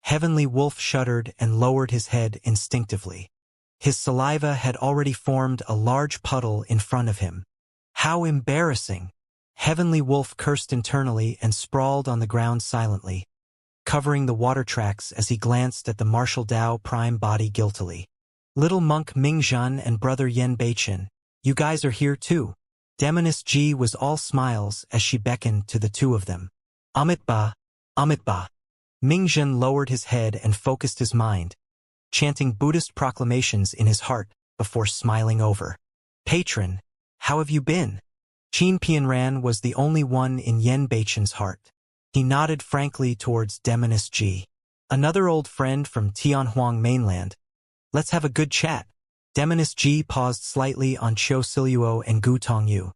Heavenly Wolf shuddered and lowered his head instinctively. His saliva had already formed a large puddle in front of him. How embarrassing! Heavenly Wolf cursed internally and sprawled on the ground silently, covering the water tracks as he glanced at the martial Dao prime body guiltily. Little monk Mingzhen and brother Yen Beichen, you guys are here too. Demoness G was all smiles as she beckoned to the two of them. Amitba, Amitba. Mingzhen lowered his head and focused his mind, chanting Buddhist proclamations in his heart before smiling over. Patron, how have you been? Qin Pianran was the only one in Yen Beichen's heart. He nodded frankly towards Demoness G. Another old friend from Tianhuang mainland. Let's have a good chat. Demoness G paused slightly on Qiu Siluo and Gu Tongyu.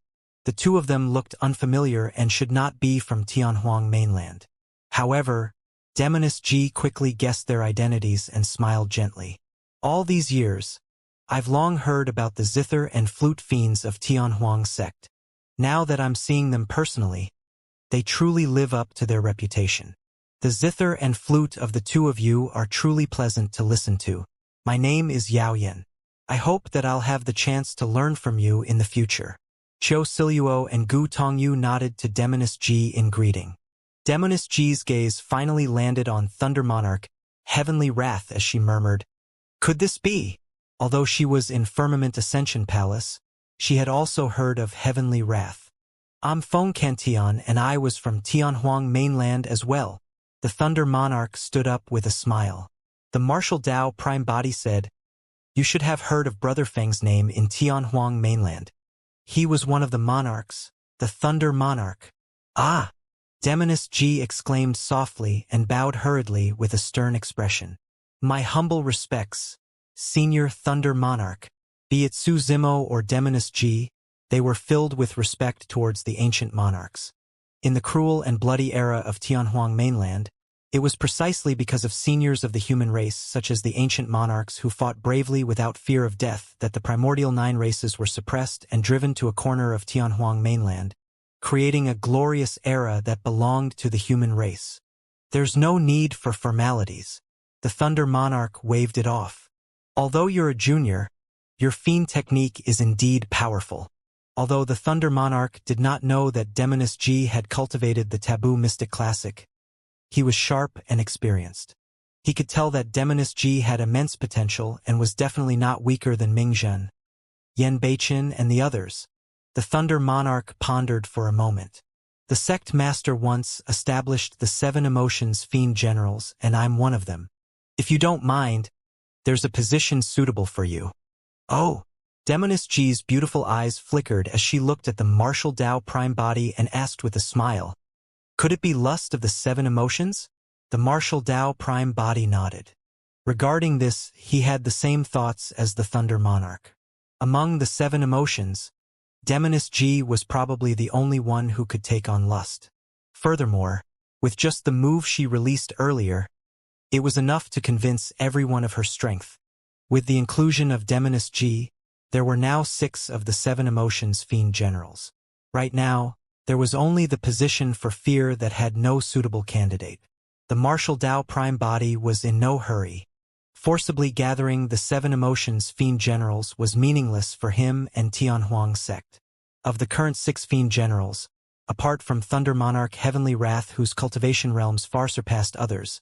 The two of them looked unfamiliar and should not be from Tianhuang mainland. However, Demoness G quickly guessed their identities and smiled gently. All these years, I've long heard about the zither and flute fiends of Tianhuang sect. Now that I'm seeing them personally, they truly live up to their reputation. The zither and flute of the two of you are truly pleasant to listen to. My name is Yao Yan. I hope that I'll have the chance to learn from you in the future. Qiu Siluo and Gu Tongyu nodded to Demoness G in greeting. Demoness G's gaze finally landed on Thunder Monarch, Heavenly Wrath as she murmured, could this be? Although she was in Firmament Ascension Palace, she had also heard of Heavenly Wrath. I'm Feng Cantian and I was from Tianhuang mainland as well. The Thunder Monarch stood up with a smile. The martial Dao prime body said, you should have heard of Brother Feng's name in Tianhuang mainland. He was one of the monarchs, the Thunder Monarch. Ah! Demoness G exclaimed softly and bowed hurriedly with a stern expression. My humble respects, Senior Thunder Monarch. Be it Su Zimo or Demoness G, they were filled with respect towards the ancient monarchs. In the cruel and bloody era of Tianhuang mainland, it was precisely because of seniors of the human race such as the ancient monarchs who fought bravely without fear of death that the primordial 9 races were suppressed and driven to a corner of Tianhuang mainland, creating a glorious era that belonged to the human race. There's no need for formalities. The Thunder Monarch waved it off. Although you're a junior, your fiend technique is indeed powerful. Although the Thunder Monarch did not know that Demoness G had cultivated the taboo mystic classic, he was sharp and experienced. He could tell that Demoness G had immense potential and was definitely not weaker than Mingzhen, Yen Beichen, and the others. The Thunder Monarch pondered for a moment. The sect master once established the 7 emotions fiend generals, and I'm one of them. If you don't mind, there's a position suitable for you. Oh! Demoness G's beautiful eyes flickered as she looked at the martial Dao prime body and asked with a smile, could it be lust of the 7 emotions? The martial Dao prime body nodded. Regarding this, he had the same thoughts as the Thunder Monarch. Among the 7 emotions, Demoness G was probably the only one who could take on lust. Furthermore, with just the move she released earlier, it was enough to convince everyone of her strength. With the inclusion of Demoness G, there were now 6 of the 7 emotions fiend generals. Right now, there was only the position for fear that had no suitable candidate. The martial Dao prime body was in no hurry. Forcibly gathering the 7 emotions fiend generals was meaningless for him and Tianhuang sect. Of the current 6 fiend generals, apart from Thunder Monarch Heavenly Wrath whose cultivation realms far surpassed others,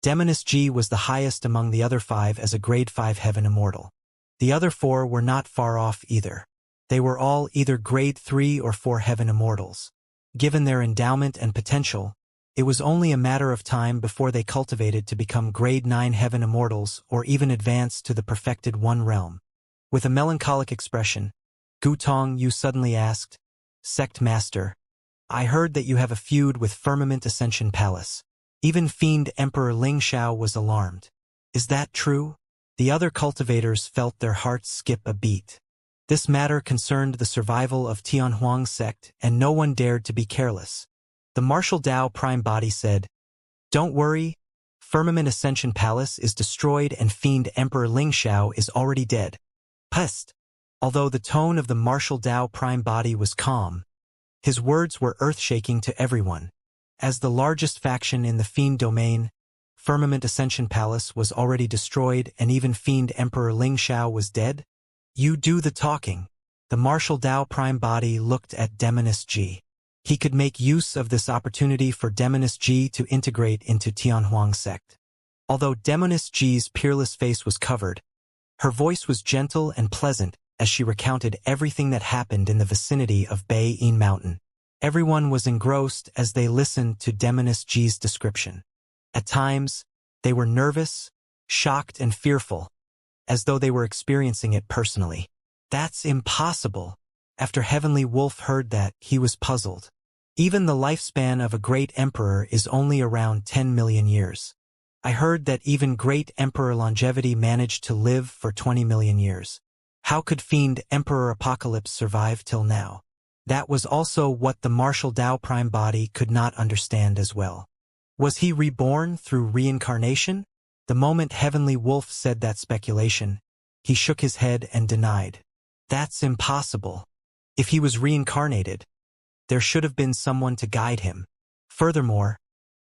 Demoness G was the highest among the other 5 as a grade 5 heaven immortal. The other 4 were not far off either. They were all either grade 3 or 4 heaven immortals. Given their endowment and potential, it was only a matter of time before they cultivated to become grade 9 heaven immortals or even advance to the perfected 1 realm. With a melancholic expression, Gu Tongyu suddenly asked, "Sect Master, I heard that you have a feud with Firmament Ascension Palace." Even Fiend Emperor Ling Xiao was alarmed. Is that true? The other cultivators felt their hearts skip a beat. This matter concerned the survival of Tianhuang's sect, and no one dared to be careless. The Martial Dao Prime Body said, "Don't worry, Firmament Ascension Palace is destroyed and Fiend Emperor Ling Xiao is already dead." Pest! Although the tone of the Martial Dao Prime Body was calm, his words were earth-shaking to everyone. As the largest faction in the Fiend domain, Firmament Ascension Palace was already destroyed and even Fiend Emperor Ling Xiao was dead? You do the talking. The Martial Dao Prime Body looked at Demoness G. He could make use of this opportunity for Demoness G to integrate into Tianhuang's sect. Although Demoness G's peerless face was covered, her voice was gentle and pleasant as she recounted everything that happened in the vicinity of Bei Yin Mountain. Everyone was engrossed as they listened to Demoness G's description. At times, they were nervous, shocked, and fearful, as though they were experiencing it personally. That's impossible. After Heavenly Wolf heard that, he was puzzled. Even the lifespan of a great emperor is only around 10 million years. I heard that even great emperor longevity managed to live for 20 million years. How could Fiend Emperor Apocalypse survive till now? That was also what the Martial Dao Prime Body could not understand as well. Was he reborn through reincarnation? The moment Heavenly Wolf said that speculation, he shook his head and denied. That's impossible. If he was reincarnated, there should have been someone to guide him. Furthermore,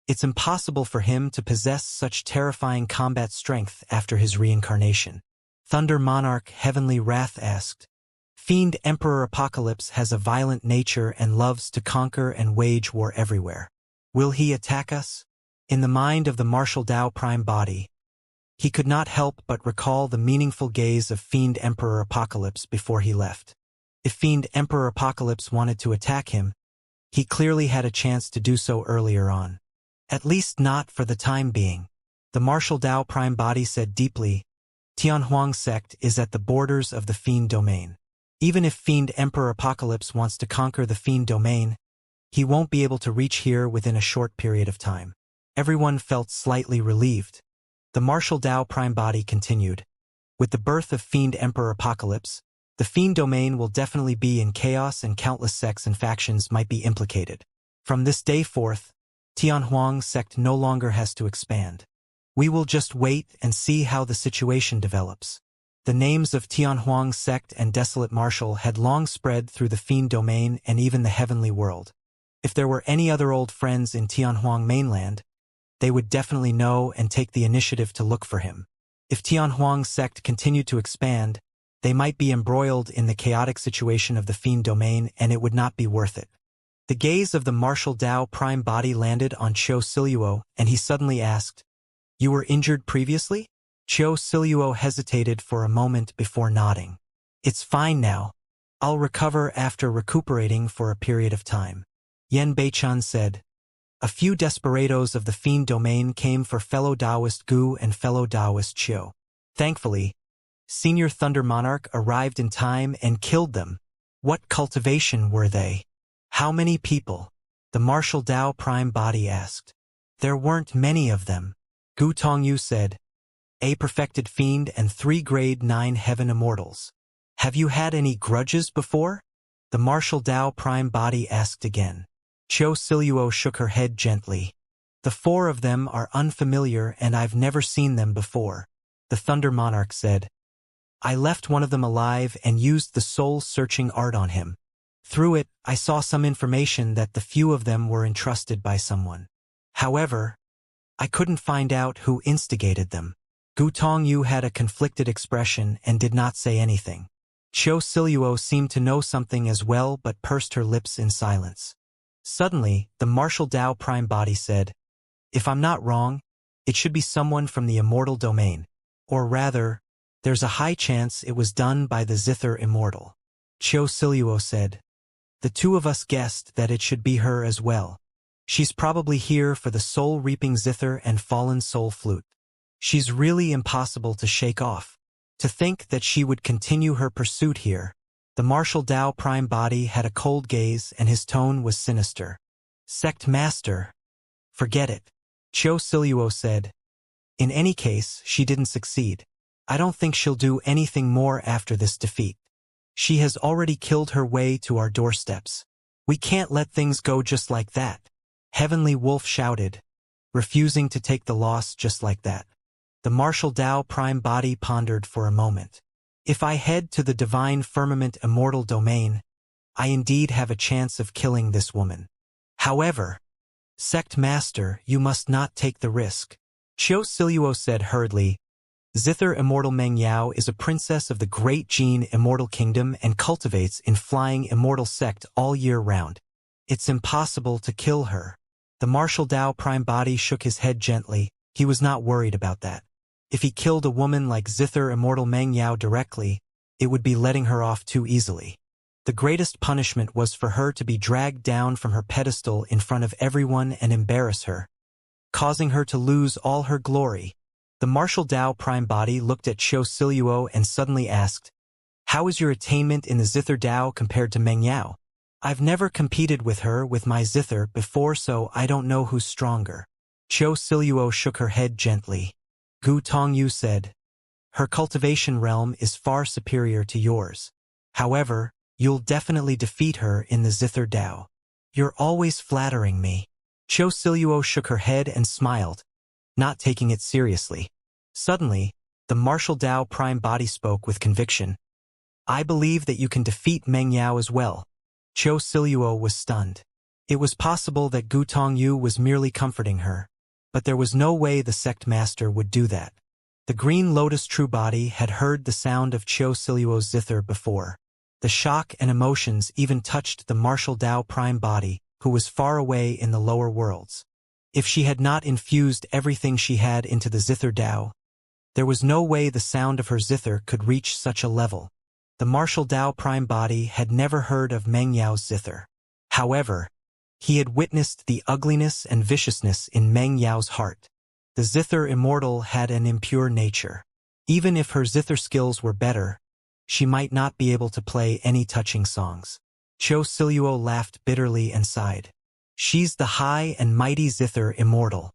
it's impossible for him to possess such terrifying combat strength after his reincarnation. Thunder Monarch Heavenly Wrath asked, "Fiend Emperor Apocalypse has a violent nature and loves to conquer and wage war everywhere. Will he attack us?" In the mind of the Martial Dao Prime Body, he could not help but recall the meaningful gaze of Fiend Emperor Apocalypse before he left. If Fiend Emperor Apocalypse wanted to attack him, he clearly had a chance to do so earlier on. At least not for the time being. The Martial Dao Prime Body said deeply, "Tianhuang sect is at the borders of the Fiend domain. Even if Fiend Emperor Apocalypse wants to conquer the Fiend domain, he won't be able to reach here within a short period of time." Everyone felt slightly relieved. The Martial Dao Prime Body continued, "With the birth of Fiend Emperor Apocalypse, the Fiend domain will definitely be in chaos and countless sects and factions might be implicated. From this day forth, Tianhuang sect no longer has to expand. We will just wait and see how the situation develops." The names of Tianhuang sect and Desolate Marshal had long spread through the Fiend domain and even the heavenly world. If there were any other old friends in Tianhuang mainland, they would definitely know and take the initiative to look for him. If Tianhuang sect continued to expand, they might be embroiled in the chaotic situation of the Fiend domain and it would not be worth it. The gaze of the Martial Dao Prime Body landed on Qiu Siluo and he suddenly asked, "You were injured previously?" Qiu Siluo hesitated for a moment before nodding. "It's fine now. I'll recover after recuperating for a period of time." Yen Beichan said, "A few desperados of the Fiend domain came for fellow Taoist Gu and fellow Taoist Qiu. Thankfully, Senior Thunder Monarch arrived in time and killed them. What cultivation were they? How many people?" the Martial Dao Prime Body asked. "There weren't many of them," Gu Tongyu said. "A perfected Fiend and 3 grade 9 heaven immortals. Have you had any grudges before?" the Martial Dao Prime Body asked again. Qiu Siluo shook her head gently. "The 4 of them are unfamiliar and I've never seen them before," the Thunder Monarch said. "I left one of them alive and used the soul-searching art on him. Through it, I saw some information that the few of them were entrusted by someone. However, I couldn't find out who instigated them." Gu Tongyu had a conflicted expression and did not say anything. Qiu Siluo seemed to know something as well but pursed her lips in silence. Suddenly, the martial Tao prime body said, "If I'm not wrong, it should be someone from the immortal domain. Or rather, there's a high chance it was done by the zither immortal." Qiu Siluo said, "The two of us guessed that it should be her as well. She's probably here for the soul-reaping zither and fallen soul flute. She's really impossible to shake off. To think that she would continue her pursuit here." The martial Tao prime body had a cold gaze and his tone was sinister. "Sect Master, forget it," Qiu Siluo said. "In any case, she didn't succeed. I don't think she'll do anything more after this defeat. She has already killed her way to our doorsteps. We can't let things go just like that," Heavenly Wolf shouted, refusing to take the loss just like that. The martial Tao prime body pondered for a moment. "If I head to the divine firmament immortal domain, I indeed have a chance of killing this woman. However, Sect Master, you must not take the risk." Qiu Siluo said hurriedly, "Zither Immortal Meng Yao is a princess of the Great Gene Immortal Kingdom and cultivates in flying immortal sect all year round. It's impossible to kill her." The martial Tao prime body shook his head gently. He was not worried about that. If he killed a woman like Zither Immortal Meng Yao directly, it would be letting her off too easily. The greatest punishment was for her to be dragged down from her pedestal in front of everyone and embarrass her, causing her to lose all her glory. The martial Tao prime body looked at Qiu Siluo and suddenly asked, "How is your attainment in the Zither Tao compared to Meng Yao? I've never competed with her with my Zither before, so I don't know who's stronger." Qiu Siluo shook her head gently. Gu Tongyu said, "Her cultivation realm is far superior to yours. However, you'll definitely defeat her in the Zither Tao." "You're always flattering me." Qiu Siluo shook her head and smiled, not taking it seriously. Suddenly, the martial Tao prime body spoke with conviction. "I believe that you can defeat Meng Yao as well." Qiu Siluo was stunned. It was possible that Gu Tongyu was merely comforting her, but there was no way the sect master would do that. The Green Lotus True Body had heard the sound of Qiu Siluo's zither before. The shock and emotions even touched the martial Tao prime body, who was far away in the lower worlds. If she had not infused everything she had into the Zither Tao, there was no way the sound of her zither could reach such a level. The martial Tao prime body had never heard of Meng Yao's zither. However, he had witnessed the ugliness and viciousness in Meng Yao's heart. The Zither Immortal had an impure nature. Even if her zither skills were better, she might not be able to play any touching songs. Qiu Siluo laughed bitterly and sighed. "She's the high and mighty Zither Immortal.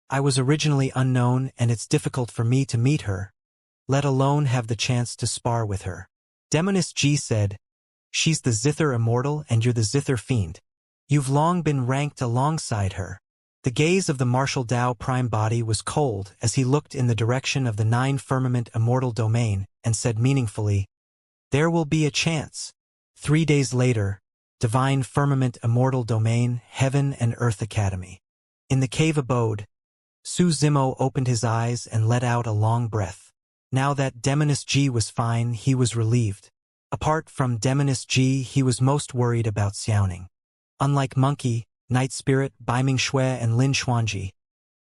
I was originally unknown and it's difficult for me to meet her, let alone have the chance to spar with her." Demoness Ji said, "She's the Zither Immortal and you're the Zither Fiend. You've long been ranked alongside her." The gaze of the martial Tao prime body was cold as he looked in the direction of the 9 firmament immortal domain and said meaningfully, "There will be a chance." 3 days later, Divine Firmament Immortal Domain, Heaven and Earth Academy. In the cave abode, Su Zimo opened his eyes and let out a long breath. Now that Demoness Ji was fine, he was relieved. Apart from Demoness Ji, he was most worried about Xiaoning. Unlike Monkey, Night Spirit, Baiming Shui, and Lin Xuanji,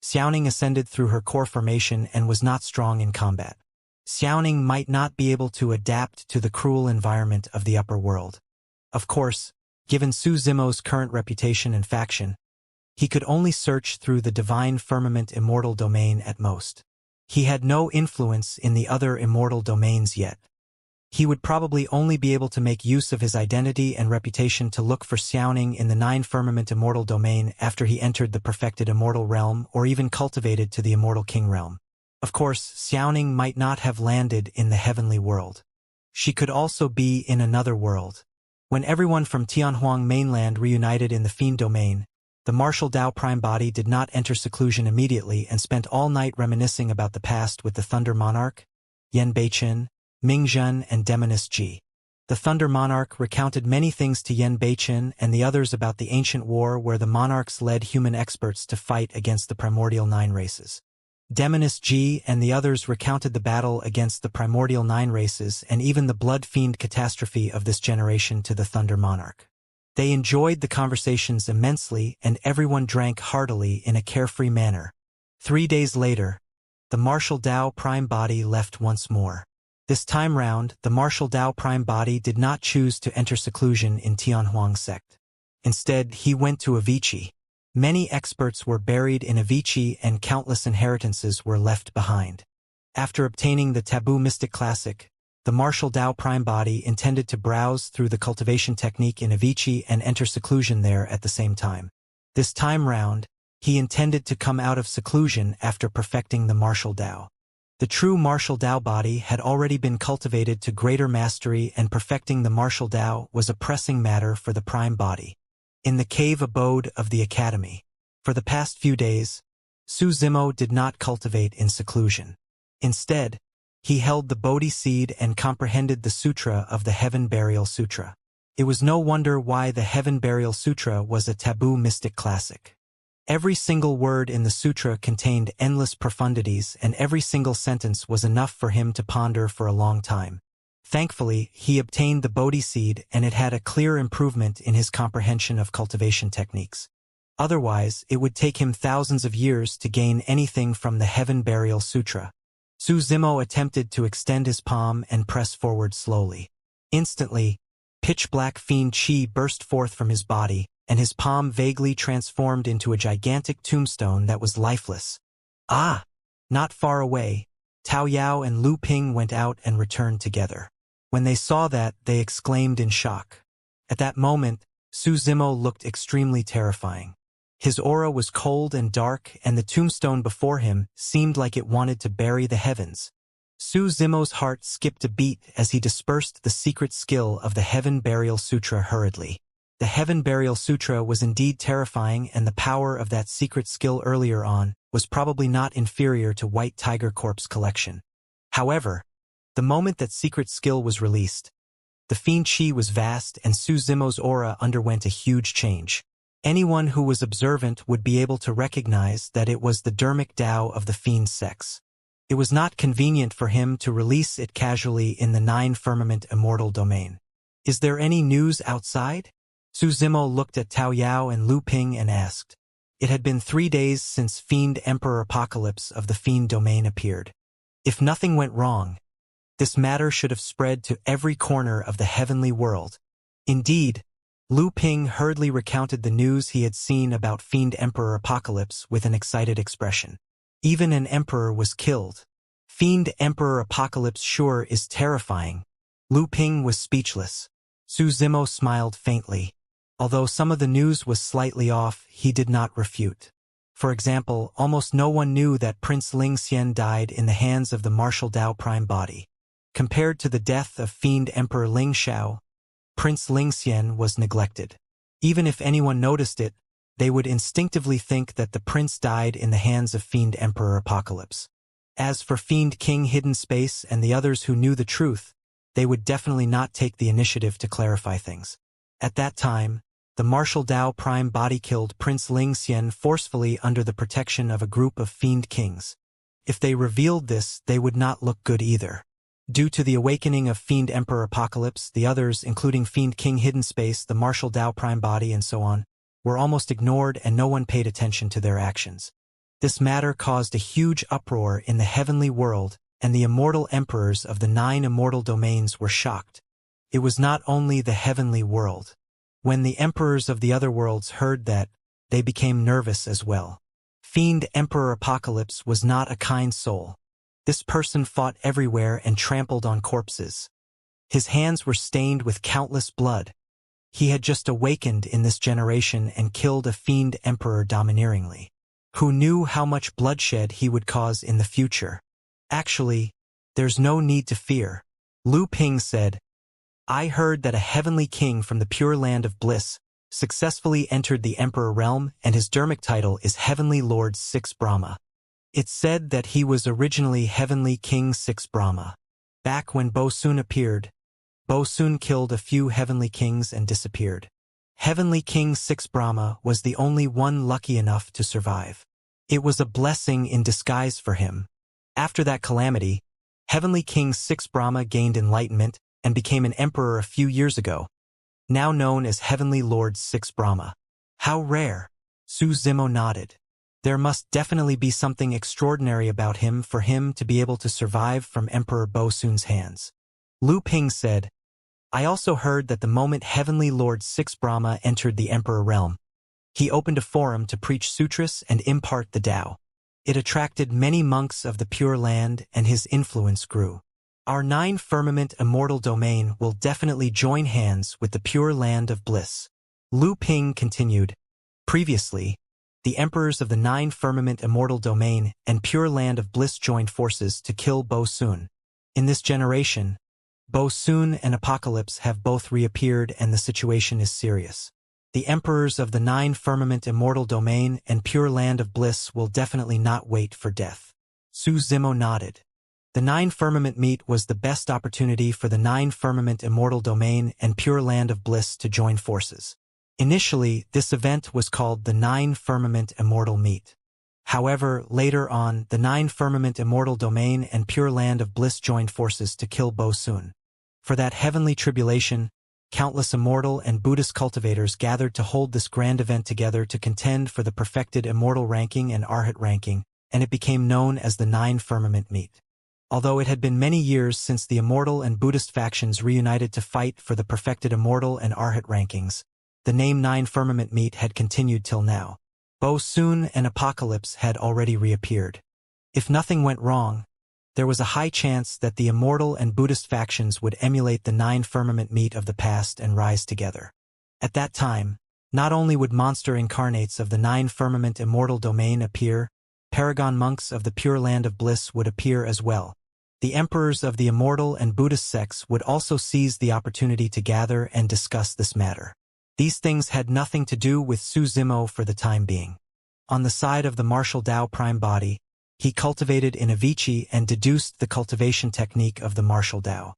Xiaoning ascended through her core formation and was not strong in combat. Xiaoning might not be able to adapt to the cruel environment of the upper world. Of course, given Su Zimo's current reputation and faction, he could only search through the Divine Firmament Immortal Domain at most. He had no influence in the other immortal domains yet. He would probably only be able to make use of his identity and reputation to look for Xiaoning in the 9 Firmament Immortal Domain after he entered the perfected Immortal Realm or even cultivated to the Immortal King Realm. Of course, Xiaoning might not have landed in the heavenly world. She could also be in another world. When everyone from Tianhuang mainland reunited in the Fiend Domain, the martial Tao Prime Body did not enter seclusion immediately and spent all night reminiscing about the past with the Thunder Monarch, Yan Beichen, Ming Zhen, and Demoness Ji. The Thunder Monarch recounted many things to Yan Beichen and the others about the ancient war where the monarchs led human experts to fight against the primordial 9 races. Demoness G and the others recounted the battle against the primordial 9 races and even the blood fiend catastrophe of this generation to the Thunder Monarch. They enjoyed the conversations immensely and everyone drank heartily in a carefree manner. 3 days later, the Martial Dao Prime Body left once more. This time round, the Martial Dao Prime Body did not choose to enter seclusion in Tianhuang sect. Instead, he went to Avicii. Many experts were buried in Avicii and countless inheritances were left behind. After obtaining the Taboo Mystic Classic, the Martial Dao Prime Body intended to browse through the cultivation technique in Avicii and enter seclusion there at the same time. This time round, he intended to come out of seclusion after perfecting the Martial Dao. The true Martial Dao body had already been cultivated to greater mastery and perfecting the Martial Dao was a pressing matter for the Prime Body. In the cave abode of the Academy, for the past few days, Su Zimo did not cultivate in seclusion. Instead, he held the Bodhi seed and comprehended the Sutra of the Heaven Burial Sutra. It was no wonder why the Heaven Burial Sutra was a taboo mystic classic. Every single word in the sutra contained endless profundities and every single sentence was enough for him to ponder for a long time. Thankfully, he obtained the Bodhi seed and it had a clear improvement in his comprehension of cultivation techniques. Otherwise, it would take him thousands of years to gain anything from the Heaven Burial Sutra. Su Zimo attempted to extend his palm and press forward slowly. Instantly, pitch-black fiend chi burst forth from his body, and his palm vaguely transformed into a gigantic tombstone that was lifeless. Ah! Not far away, Tao Yao and Lu Ping went out and returned together. When they saw that, they exclaimed in shock. At that moment, Su Zimo looked extremely terrifying. His aura was cold and dark, and the tombstone before him seemed like it wanted to bury the heavens. Su Zimo's heart skipped a beat as he dispersed the secret skill of the Heaven Burial Sutra hurriedly. The Heaven Burial Sutra was indeed terrifying, and the power of that secret skill earlier on was probably not inferior to White Tiger Corp's collection. However, the moment that secret skill was released, the fiend chi was vast and Su Zimo's aura underwent a huge change. Anyone who was observant would be able to recognize that it was the dermic Tao of the fiend sex. It was not convenient for him to release it casually in the 9 firmament immortal domain. Is there any news outside? Su Zimo looked at Tao Yao and Lu Ping and asked. It had been 3 days since Fiend Emperor Apocalypse of the Fiend domain appeared. If nothing went wrong, this matter should have spread to every corner of the heavenly world. Indeed, Lu Ping hurriedly recounted the news he had seen about Fiend Emperor Apocalypse with an excited expression. Even an emperor was killed. Fiend Emperor Apocalypse sure is terrifying. Lu Ping was speechless. Su Zimo smiled faintly. Although some of the news was slightly off, he did not refute. For example, almost no one knew that Prince Ling Xian died in the hands of the Martial Dao Prime Body. Compared to the death of Fiend Emperor Ling Xiao, Prince Ling Xian was neglected. Even if anyone noticed it, they would instinctively think that the prince died in the hands of Fiend Emperor Apocalypse. As for Fiend King Hidden Space and the others who knew the truth, they would definitely not take the initiative to clarify things. At that time, the Martial Dao Prime Body killed Prince Ling Xian forcefully under the protection of a group of Fiend Kings. If they revealed this, they would not look good either. Due to the awakening of Fiend Emperor Apocalypse, the others, including Fiend King Hidden Space, the Martial Dao Prime Body, and so on, were almost ignored and no one paid attention to their actions. This matter caused a huge uproar in the heavenly world, and the immortal emperors of the 9 immortal domains were shocked. It was not only the heavenly world. When the emperors of the other worlds heard that, they became nervous as well. Fiend Emperor Apocalypse was not a kind soul. This person fought everywhere and trampled on corpses. His hands were stained with countless blood. He had just awakened in this generation and killed a fiend emperor domineeringly. Who knew how much bloodshed he would cause in the future? Actually, there's no need to fear. Lu Ping said, I heard that a heavenly king from the pure land of bliss successfully entered the emperor realm and his dermic title is Heavenly Lord 6 Brahma. It's said that he was originally Heavenly King 6 Brahma. Back when Bo Sun appeared, Bo Sun killed a few heavenly kings and disappeared. Heavenly King 6 Brahma was the only one lucky enough to survive. It was a blessing in disguise for him. After that calamity, Heavenly King 6 Brahma gained enlightenment and became an emperor a few years ago, now known as Heavenly Lord 6 Brahma. How rare! Su Zimo nodded. There must definitely be something extraordinary about him for him to be able to survive from Emperor Bo Sun's hands. Lu Ping said, I also heard that the moment Heavenly Lord 6 Brahma entered the Emperor realm, he opened a forum to preach sutras and impart the Tao. It attracted many monks of the Pure Land and his influence grew. Our 9 firmament immortal domain will definitely join hands with the Pure Land of Bliss. Lu Ping continued, previously, the emperors of the 9 firmament immortal domain and Pure Land of Bliss joined forces to kill Bo Sun. In this generation, Bo Sun and Apocalypse have both reappeared and the situation is serious. The emperors of the 9 firmament immortal domain and Pure Land of Bliss will definitely not wait for death. Su Zimo nodded. The 9 firmament meet was the best opportunity for the 9 firmament immortal domain and Pure Land of Bliss to join forces. Initially, this event was called the 9 firmament immortal meet. However, later on, the 9 firmament immortal domain and Pure Land of Bliss joined forces to kill Bo Sun. For that heavenly tribulation, countless immortal and Buddhist cultivators gathered to hold this grand event together to contend for the perfected immortal ranking and arhat ranking, and it became known as the 9 firmament meet. Although it had been many years since the immortal and Buddhist factions reunited to fight for the perfected immortal and arhat rankings, the name 9 firmament meet had continued till now. Bo Sun and Apocalypse had already reappeared. If nothing went wrong, there was a high chance that the immortal and Buddhist factions would emulate the 9 firmament meet of the past and rise together. At that time, not only would monster incarnates of the 9 firmament immortal domain appear, paragon monks of the Pure Land of Bliss would appear as well. The emperors of the immortal and Buddhist sects would also seize the opportunity to gather and discuss this matter. These things had nothing to do with Su Zimo for the time being. On the side of the martial Tao prime body, he cultivated in Avicii and deduced the cultivation technique of the martial Tao.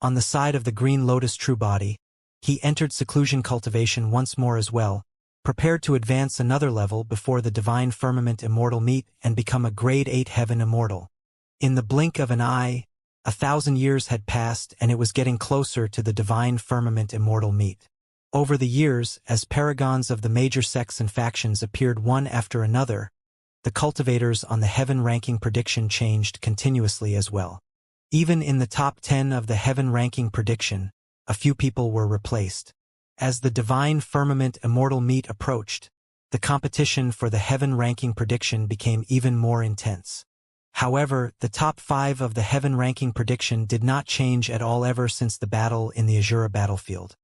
On the side of the green lotus true body, he entered seclusion cultivation once more as well, prepared to advance another level before the divine firmament immortal meet and become a grade 8 heaven immortal. In the blink of an eye, 1,000 years had passed and it was getting closer to the divine firmament immortal meet. Over the years, as paragons of the major sects and factions appeared one after another, the cultivators on the heaven ranking prediction changed continuously as well. Even in the top 10 of the heaven ranking prediction, a few people were replaced. As the divine firmament immortal meet approached, the competition for the heaven ranking prediction became even more intense. However, the top 5 of the heaven ranking prediction did not change at all ever since the battle in the Azura battlefield.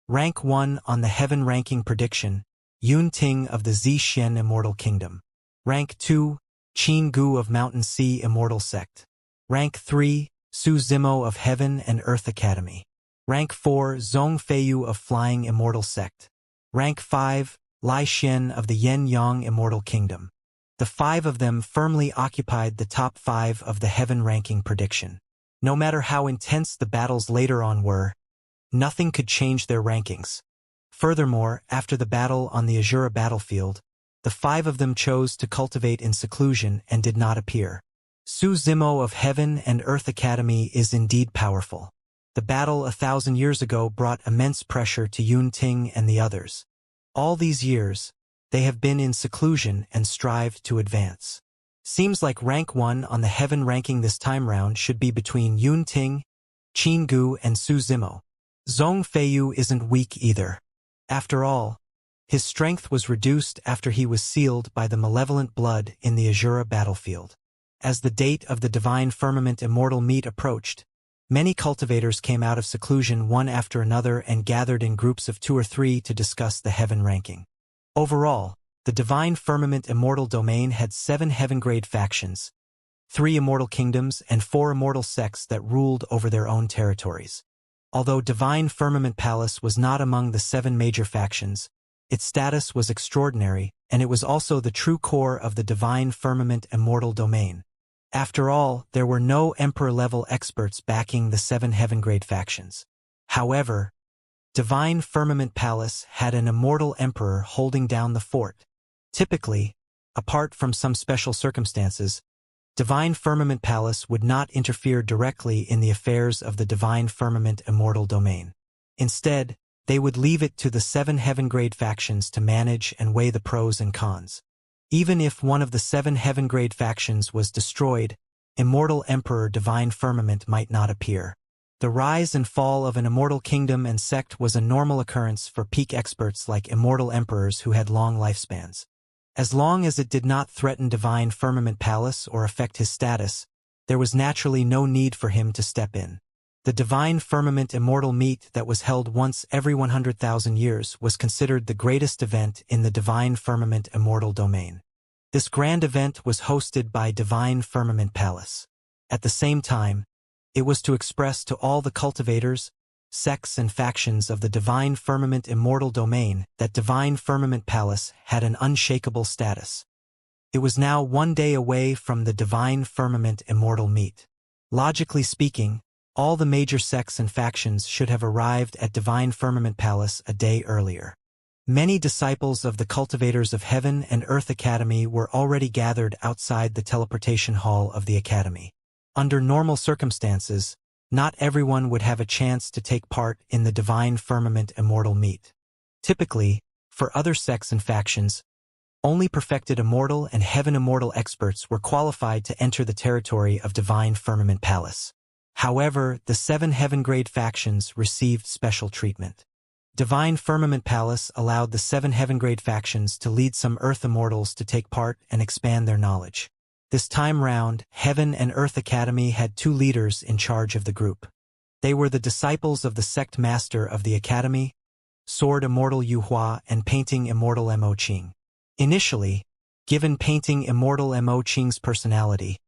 Rank 1 on the heaven ranking prediction, Yun Ting of the Xianxia Immortal Kingdom. Rank 2, Qin Gu of Mountain Sea Immortal Sect. Rank 3, Su Zimo of Heaven and Earth Academy. Rank 4, Zhong Feiyu of Flying Immortal Sect. Rank 5, Lai Xian of the Yen Yang Immortal Kingdom. The 5 of them firmly occupied the top 5 of the heaven ranking prediction. No matter how intense the battles later on were, nothing could change their rankings. Furthermore, after the battle on the Azura battlefield, the 5 of them chose to cultivate in seclusion and did not appear. Su Zimo of Heaven and Earth Academy is indeed powerful. The battle 1,000 years ago brought immense pressure to Yun Ting and the others. All these years, they have been in seclusion and strived to advance. Seems like rank 1 on the heaven ranking this time round should be between Yun Ting, Qin Gu and Su Zimo. Zhong Feiyu isn't weak either. After all, his strength was reduced after he was sealed by the malevolent blood in the Azura battlefield. As the date of the divine firmament immortal meet approached, many cultivators came out of seclusion one after another and gathered in groups of 2 or 3 to discuss the heaven ranking. Overall, the divine firmament immortal domain had 7 heaven-grade factions, 3 immortal kingdoms and 4 immortal sects that ruled over their own territories. Although Divine Firmament Palace was not among the 7 major factions, its status was extraordinary, and it was also the true core of the Divine Firmament Immortal Domain. After all, there were no Emperor-level experts backing the 7 heaven-grade factions. However, Divine Firmament Palace had an immortal emperor holding down the fort. Typically, Apart from some special circumstances, Divine Firmament Palace would not interfere directly in the affairs of the Divine Firmament Immortal domain. Instead, they would leave it to the 7 heaven-grade factions to manage and weigh the pros and cons. Even if one of the 7 heaven-grade factions was destroyed, Immortal Emperor Divine Firmament might not appear. The rise and fall of an immortal kingdom and sect was a normal occurrence for peak experts like immortal emperors who had long lifespans. As long as it did not threaten Divine Firmament Palace or affect his status, there was naturally no need for him to step in. The Divine Firmament Immortal Meet that was held once every 100,000 years was considered the greatest event in the Divine Firmament Immortal domain. This grand event was hosted by Divine Firmament Palace. At the same time, it was to express to all the cultivators, sects and factions of the Divine Firmament Immortal domain that Divine Firmament Palace had an unshakable status. It was now 1 day away from the Divine Firmament Immortal Meet. Logically speaking, all the major sects and factions should have arrived at Divine Firmament Palace a day earlier. Many disciples of the Cultivators of Heaven and Earth Academy were already gathered outside the teleportation hall of the Academy. Under normal circumstances, not everyone would have a chance to take part in the Divine Firmament Immortal Meet. Typically, for other sects and factions, only perfected Immortal and Heaven Immortal experts were qualified to enter the territory of Divine Firmament Palace. However, the 7 heaven-grade factions received special treatment. Divine Firmament Palace allowed the 7 heaven-grade factions to lead some Earth Immortals to take part and expand their knowledge. This time round, Heaven and Earth Academy had 2 leaders in charge of the group. They were the disciples of the sect master of the Academy, Sword Immortal Yu Hua and Painting Immortal Mo Qing. Initially, given Painting Immortal Mo Qing's personality,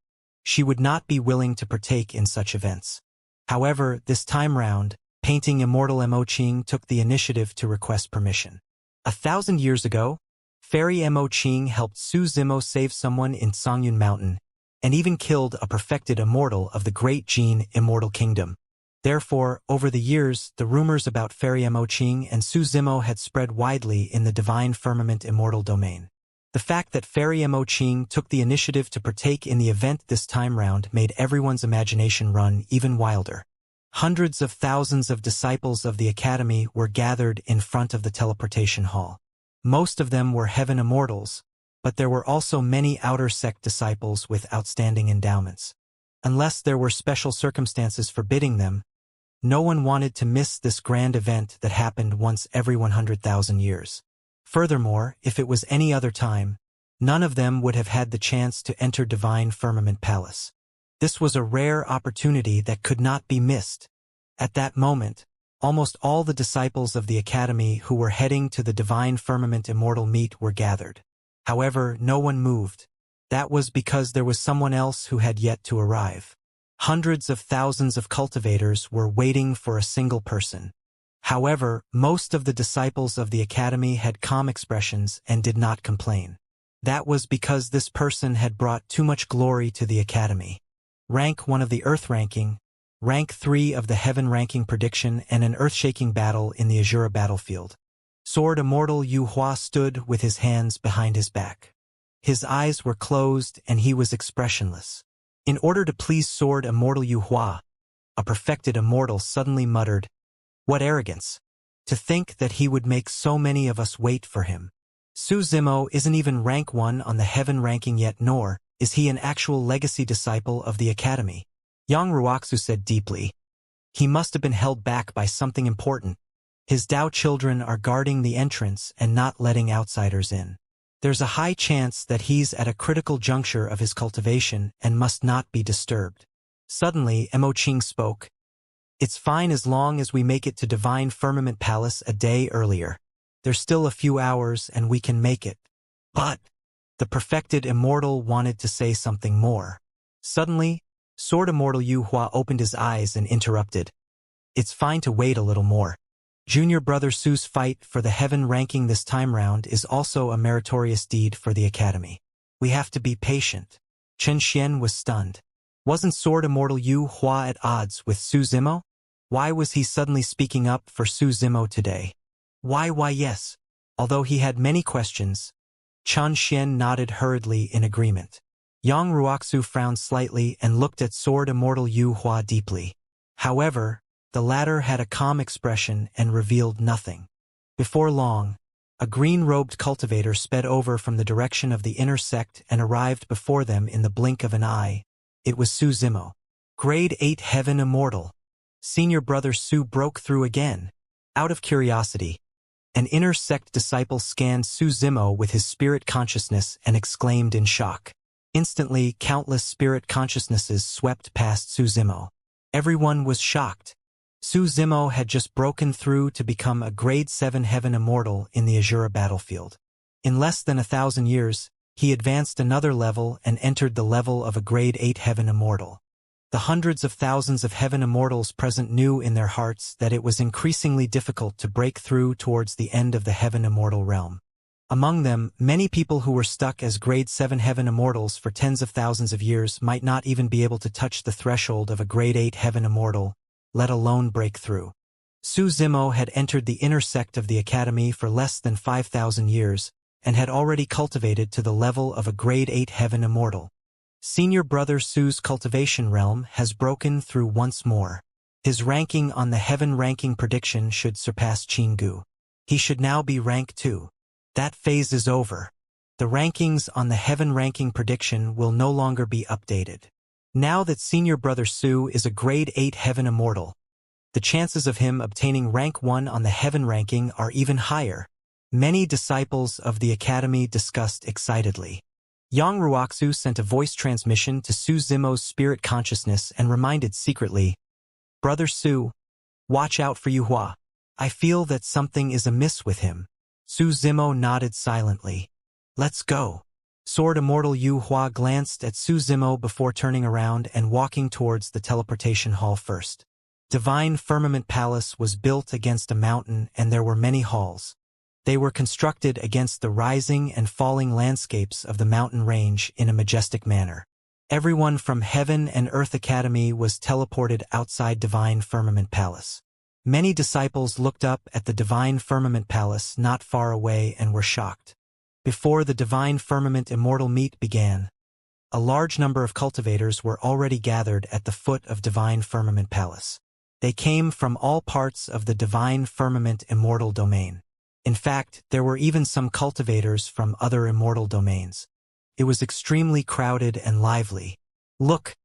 she would not be willing to partake in such events. However, this time round, Painting Immortal Mo Qing took the initiative to request permission. 1,000 years ago, Fairy Mo Qing helped Su Zimo save someone in Songyun Mountain, and even killed a perfected immortal of the Great Jin Immortal Kingdom. Therefore, over the years, the rumors about Fairy Mo Qing and Su Zimo had spread widely in the Divine Firmament Immortal domain. The fact that Fairy Mo Qing took the initiative to partake in the event this time round made everyone's imagination run even wilder. Hundreds of thousands of disciples of the Academy were gathered in front of the teleportation hall. Most of them were Heaven Immortals, but there were also many outer sect disciples with outstanding endowments. Unless there were special circumstances forbidding them, no one wanted to miss this grand event that happened once every 100,000 years. Furthermore, if it was any other time, none of them would have had the chance to enter Divine Firmament Palace. This was a rare opportunity that could not be missed. At that moment, almost all the disciples of the Academy who were heading to the Divine Firmament Immortal Meet were gathered. However, no one moved. That was because there was someone else who had yet to arrive. Hundreds of thousands of cultivators were waiting for a single person. However, most of the disciples of the Academy had calm expressions and did not complain. That was because this person had brought too much glory to the Academy. Rank 1 of the Earth ranking, Rank 3 of the Heaven ranking prediction, and an earth-shaking battle in the Azura battlefield. Sword Immortal Yu Hua stood with his hands behind his back. His eyes were closed and he was expressionless. In order to please Sword Immortal Yu Hua, a perfected immortal suddenly muttered, "What arrogance! To think that he would make so many of us wait for him. Su Zimo isn't even rank 1 on the Heaven ranking yet, nor is he an actual legacy disciple of the Academy." Yang Ruoxu said deeply. He must have been held back by something important. His Dao children are guarding the entrance and not letting outsiders in. There's a high chance that he's at a critical juncture of his cultivation and must not be disturbed. Suddenly, Mo Qing spoke. It's fine as long as we make it to Divine Firmament Palace a day earlier. There's still a few hours and we can make it. But the perfected immortal wanted to say something more. Suddenly, Sword Immortal Yu Hua opened his eyes and interrupted. It's fine to wait a little more. Junior brother Su's fight for the Heaven ranking this time round is also a meritorious deed for the Academy. We have to be patient. Chen Xian was stunned. Wasn't Sword Immortal Yu Hua at odds with Su Zimo? Why was he suddenly speaking up for Su Zimo today? Why yes. Although he had many questions, Xianxia nodded hurriedly in agreement. Yang Ruoxu frowned slightly and looked at Sword Immortal Yu Hua deeply. However, the latter had a calm expression and revealed nothing. Before long, a green-robed cultivator sped over from the direction of the inner sect and arrived before them in the blink of an eye. It was Su Zimo. Grade 8 Heaven Immortal. Senior brother Su broke through again. Out of curiosity, an inner sect disciple scanned Su Zimo with his spirit consciousness and exclaimed in shock. Instantly, countless spirit consciousnesses swept past Su Zimo. Everyone was shocked. Su Zimo had just broken through to become a Grade 7 Heaven Immortal in the Azura battlefield. In less than 1,000 years, he advanced another level and entered the level of a Grade 8 Heaven Immortal. The hundreds of thousands of Heaven Immortals present knew in their hearts that it was increasingly difficult to break through towards the end of the Heaven Immortal realm. Among them, many people who were stuck as Grade 7 Heaven Immortals for tens of thousands of years might not even be able to touch the threshold of a Grade 8 Heaven Immortal, let alone break through. Su Zimo had entered the inner sect of the Academy for less than 5,000 years, and had already cultivated to the level of a Grade 8 Heaven Immortal. Senior brother Su's cultivation realm has broken through once more. His ranking on the Heaven ranking prediction should surpass Qinggu. He should now be rank 2. That phase is over. The rankings on the Heaven ranking prediction will no longer be updated. Now that senior brother Su is a Grade 8 Heaven Immortal, the chances of him obtaining rank 1 on the Heaven ranking are even higher. Many disciples of the Academy discussed excitedly. Yang Ruoxu sent a voice transmission to Su Zimo's spirit consciousness and reminded secretly, "Brother Su, watch out for Yu Hua. I feel that something is amiss with him." Su Zimo nodded silently. "Let's go." Sword Immortal Yu Hua glanced at Su Zimo before turning around and walking towards the teleportation hall first. Divine Firmament Palace was built against a mountain and there were many halls. They were constructed against the rising and falling landscapes of the mountain range in a majestic manner. Everyone from Heaven and Earth Academy was teleported outside Divine Firmament Palace. Many disciples looked up at the Divine Firmament Palace not far away and were shocked. Before the Divine Firmament Immortal meet began, a large number of cultivators were already gathered at the foot of Divine Firmament Palace. They came from all parts of the Divine Firmament Immortal domain. In fact, there were even some cultivators from other immortal domains. It was extremely crowded and lively. "Look!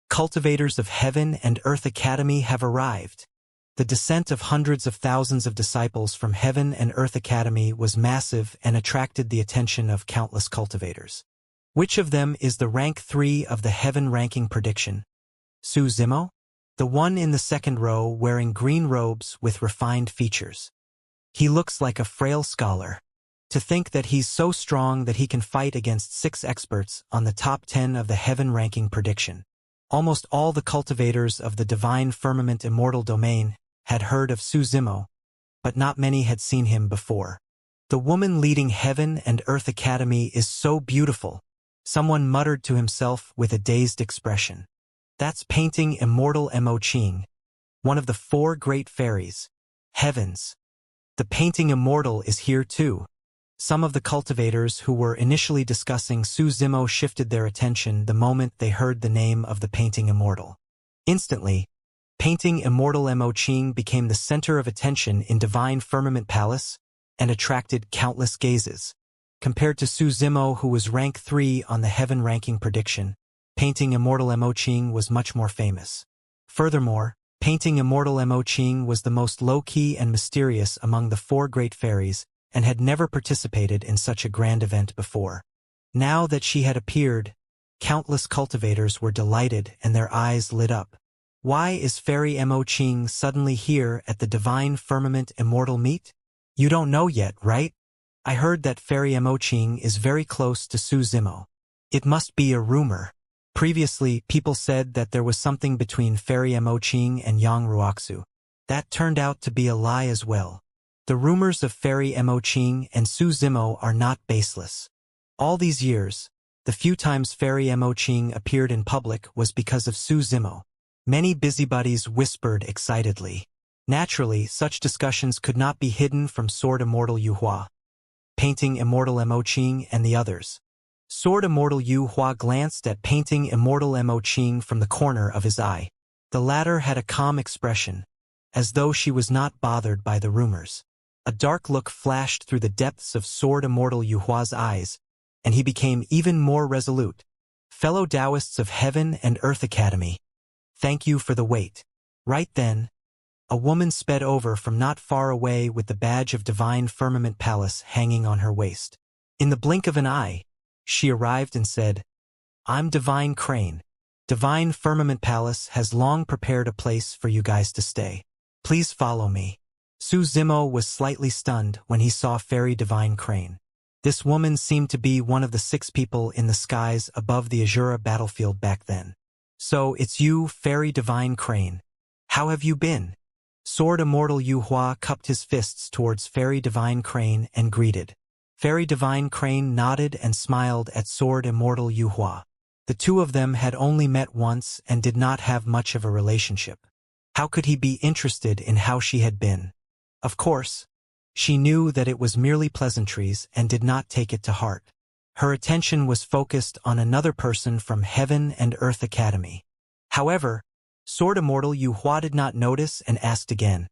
Cultivators of Heaven and Earth Academy have arrived." The descent of hundreds of thousands of disciples from Heaven and Earth Academy was massive and attracted the attention of countless cultivators. Which of them is the rank 3 of the Heaven ranking prediction? Su Zimo? The one in the second row wearing green robes with refined features. He looks like a frail scholar. To think that he's so strong that he can fight against 6 experts on the top 10 of the Heaven ranking prediction. Almost all the cultivators of the Divine Firmament Immortal domain had heard of Su Zimo, but not many had seen him before. "The woman leading Heaven and Earth Academy is so beautiful," someone muttered to himself with a dazed expression. "That's painting Immortal Mo Qing, one of the 4 great fairies. Heavens! The painting Immortal is here too." Some of the cultivators who were initially discussing Su Zimo shifted their attention the moment they heard the name of the painting Immortal. Instantly, painting Immortal Mo Qing became the center of attention in Divine Firmament Palace and attracted countless gazes. Compared to Su Zimo, who was rank 3 on the Heaven ranking prediction, painting Immortal Mo Qing was much more famous. Furthermore, painting Immortal Mo Qing was the most low-key and mysterious among the 4 great fairies and had never participated in such a grand event before. Now that she had appeared, countless cultivators were delighted and their eyes lit up. Why is Fairy Mo Qing suddenly here at the Divine Firmament Immortal meet? You don't know yet, right? I heard that Fairy Mo Qing is very close to Su Zimo. It must be a rumor. Previously, people said that there was something between Fairy Mo Qing and Yang Ruoxu. That turned out to be a lie as well. The rumors of Fairy Mo Qing and Su Zimo are not baseless. All these years, the few times Fairy Mo Qing appeared in public was because of Su Zimo. Many busybodies whispered excitedly. Naturally, such discussions could not be hidden from Sword Immortal Yu Hua. Painting Immortal Mo Qing and the others. Sword Immortal Yu Hua glanced at Painting Immortal Mo Qing from the corner of his eye. The latter had a calm expression, as though she was not bothered by the rumors. A dark look flashed through the depths of Sword Immortal Yu Hua's eyes, and he became even more resolute. Fellow Taoists of Heaven and Earth Academy, thank you for the wait. Right then, a woman sped over from not far away with the badge of Divine Firmament Palace hanging on her waist. In the blink of an eye, she arrived and said, "I'm Divine Crane. Divine Firmament Palace has long prepared a place for you guys to stay. Please follow me." Su Zimo was slightly stunned when he saw Fairy Divine Crane. This woman seemed to be one of the 6 people in the skies above the Azura battlefield back then. "So it's you, Fairy Divine Crane. How have you been?" Sword Immortal Yu Hua cupped his fists towards Fairy Divine Crane and greeted. Fairy Divine Crane nodded and smiled at Sword Immortal Yu Hua. The two of them had only met once and did not have much of a relationship. How could he be interested in how she had been? Of course, she knew that it was merely pleasantries and did not take it to heart. Her attention was focused on another person from Heaven and Earth Academy. However, Sword Immortal Yu Hua did not notice and asked again,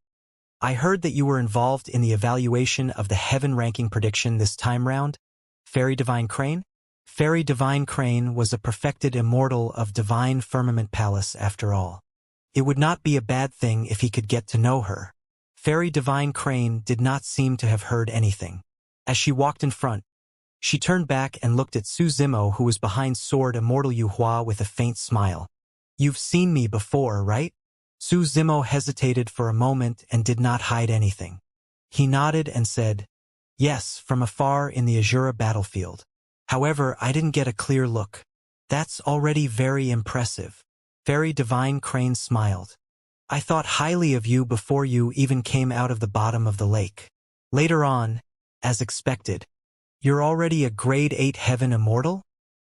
"I heard that you were involved in the evaluation of the Heaven ranking prediction this time round, Fairy Divine Crane?" Fairy Divine Crane was a perfected immortal of Divine Firmament Palace after all. It would not be a bad thing if he could get to know her. Fairy Divine Crane did not seem to have heard anything. As she walked in front, she turned back and looked at Su Zimo, who was behind Sword Immortal Yu Hua, with a faint smile. "You've seen me before, right?" Su Zimo hesitated for a moment and did not hide anything. He nodded and said, "Yes, from afar in the Azura battlefield. However, I didn't get a clear look." "That's already very impressive." Fairy Divine Crane smiled. "I thought highly of you before you even came out of the bottom of the lake. Later on, as expected, you're already a grade 8 Heaven Immortal?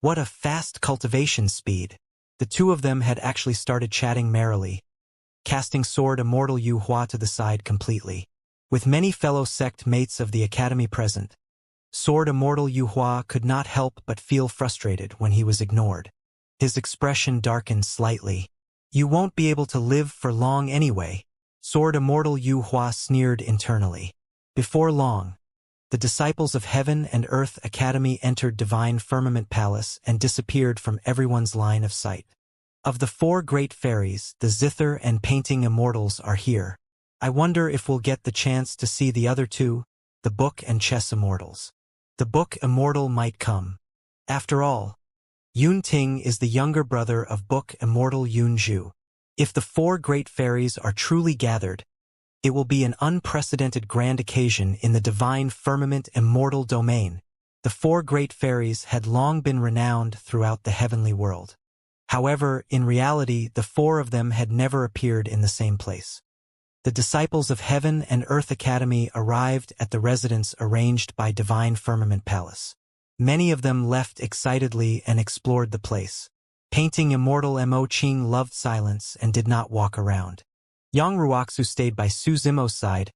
What a fast cultivation speed." The two of them had actually started chatting merrily, casting Sword Immortal Yu Hua to the side completely. With many fellow sect mates of the Academy present, Sword Immortal Yu Hua could not help but feel frustrated when he was ignored. His expression darkened slightly. "You won't be able to live for long anyway," Sword Immortal Yu Hua sneered internally. Before long, the disciples of Heaven and Earth Academy entered Divine Firmament Palace and disappeared from everyone's line of sight. Of the 4 great fairies, the Zither and Painting Immortals are here. I wonder if we'll get the chance to see the other 2, the Book and Chess Immortals. The Book Immortal might come. After all, Yun Ting is the younger brother of Book Immortal Yun Zhu. If the 4 great fairies are truly gathered, it will be an unprecedented grand occasion in the Divine Firmament Immortal domain. The 4 great fairies had long been renowned throughout the heavenly world. However, in reality, the 4 of them had never appeared in the same place. The disciples of Heaven and Earth Academy arrived at the residence arranged by Divine Firmament Palace. Many of them left excitedly and explored the place. Painting Immortal Mo Qing loved silence and did not walk around. Yang Ruoxu stayed by Su Zimo's side,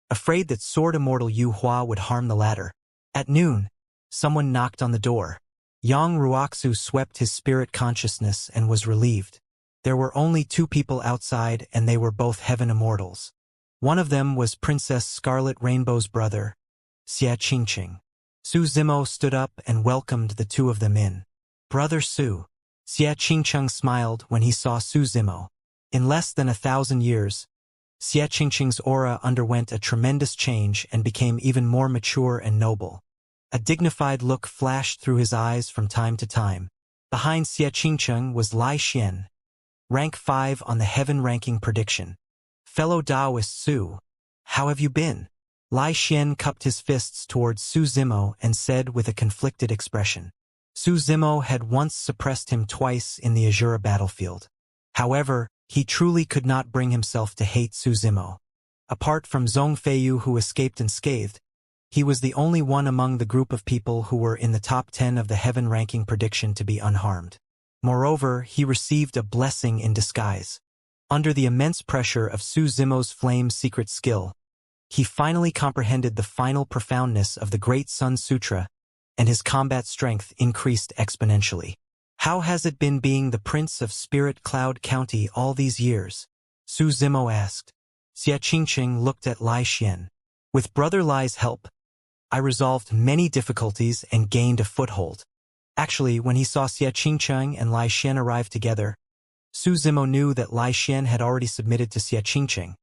afraid that Sword Immortal Yu Hua would harm the latter. At noon, someone knocked on the door. Yang Ruoxu swept his spirit consciousness and was relieved. There were only 2 people outside, and they were both Heaven Immortals. One of them was Princess Scarlet Rainbow's brother, Xianxia. Su Zimo stood up and welcomed the 2 of them in. "Brother Su." Xianxia smiled when he saw Su Zimo. In less than 1,000 years, Xianxia's aura underwent a tremendous change and became even more mature and noble. A dignified look flashed through his eyes from time to time. Behind Xianxia was Lai Xian, rank 5 on the Heaven ranking prediction. "Fellow Taoist Su, how have you been?" Lai Xian cupped his fists towards Su Zimo and said with a conflicted expression. Su Zimo had once suppressed him twice in the Azura battlefield. However, he truly could not bring himself to hate Su Zimo. Apart from Zhong Feiyu, who escaped unscathed, he was the only one among the group of people who were in the top 10 of the Heaven ranking prediction to be unharmed. Moreover, he received a blessing in disguise. Under the immense pressure of Su Zimo's flame secret skill, He finally comprehended the final profoundness of the Great Sun Sutra, and his combat strength increased exponentially. How has it been being the Prince of Spirit Cloud County all these years? Su Zimo asked. Xianxia looked at Lai Xian. With Brother Lai's help, I resolved many difficulties and gained a foothold. Actually, when he saw Xianxia and Lai Xian arrive together, Su Zimo knew that Lai Xian had already submitted to Xianxia.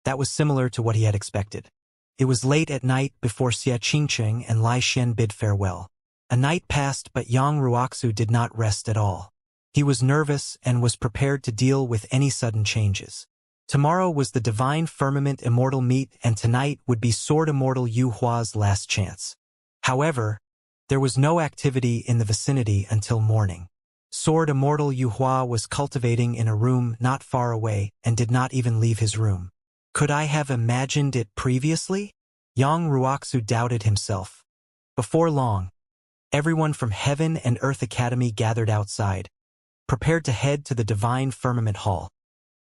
That was similar to what he had expected. It was late at night before Xianxia and Lai Xian bid farewell. A night passed, but Yang Ruoxu did not rest at all. He was nervous and was prepared to deal with any sudden changes. Tomorrow was the Divine Firmament Immortal meet, and tonight would be Sword Immortal Yu Hua's last chance. However, there was no activity in the vicinity until morning. Sword Immortal Yu Hua was cultivating in a room not far away and did not even leave his room. Could I have imagined it previously? Yang Ruoxu doubted himself. Before long, everyone from Heaven and Earth Academy gathered outside, prepared to head to the Divine Firmament Hall.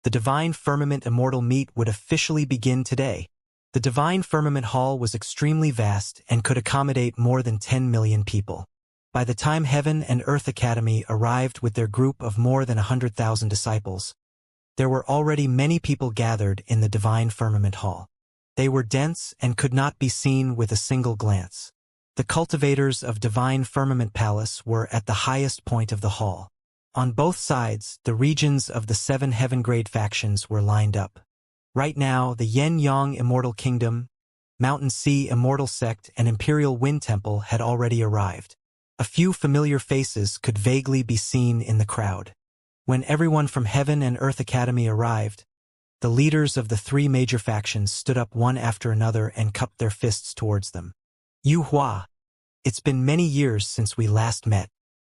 The Divine Firmament Immortal meet would officially begin today. The Divine Firmament Hall was extremely vast and could accommodate more than 10 million people. By the time Heaven and Earth Academy arrived with their group of more than 100,000 disciples, there were already many people gathered in the Divine Firmament Hall. They were dense and could not be seen with a single glance. The cultivators of Divine Firmament Palace were at the highest point of the hall. On both sides, the regions of the 7 heaven-grade factions were lined up. Right now, the Yin-Yang Immortal Kingdom, Mountain Sea Immortal Sect, and Imperial Wind Temple had already arrived. A few familiar faces could vaguely be seen in the crowd. When everyone from Heaven and Earth Academy arrived, the leaders of the 3 major factions stood up one after another and cupped their fists towards them. Yu Hua, it's been many years since we last met.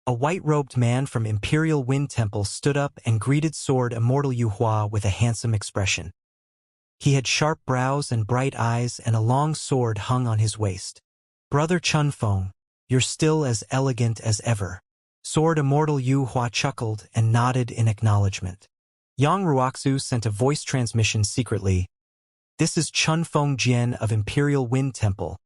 A white-robed man from Imperial Wind Temple stood up and greeted Sword Immortal Yu Hua with a handsome expression. He had sharp brows and bright eyes, and a long sword hung on his waist. Brother Chunfeng, you're still as elegant as ever. Sword Immortal Yu Hua chuckled and nodded in acknowledgement. Yang Ruoxu sent a voice transmission secretly. This is Chunfeng Jian of Imperial Wind Temple,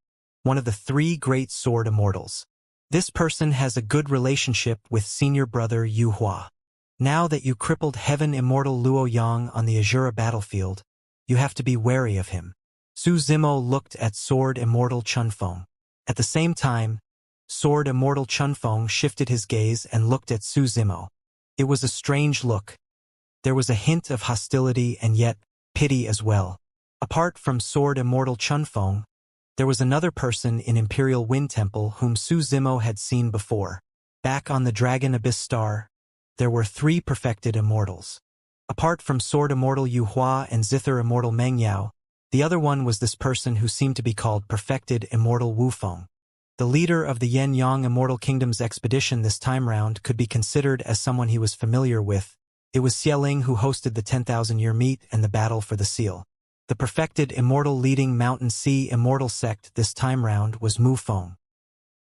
one of the 3 great sword immortals. This person has a good relationship with senior brother Yu Hua. Now that you crippled Heaven Immortal Luo Yang on the Azura battlefield, you have to be wary of him. Su Zimo looked at Sword Immortal Chunfeng. At the same time, Sword Immortal Chunfeng shifted his gaze and looked at Su Zimo. It was a strange look. There was a hint of hostility and yet pity as well. Apart from Sword Immortal Chunfeng, there was another person in Imperial Wind Temple whom Su Zimo had seen before. Back on the Dragon Abyss Star, there were 3 perfected immortals. Apart from Sword Immortal Yu Hua and Zither Immortal Meng Yao, the other one was this person who seemed to be called Perfected Immortal Wu Feng. The leader of the Yin-Yang Immortal Kingdom's expedition this time round could be considered as someone he was familiar with. It was Xieling who hosted the 10,000-year meet and the battle for the seal. The perfected immortal leading Mountain Sea Immortal Sect this time round was Mu Feng.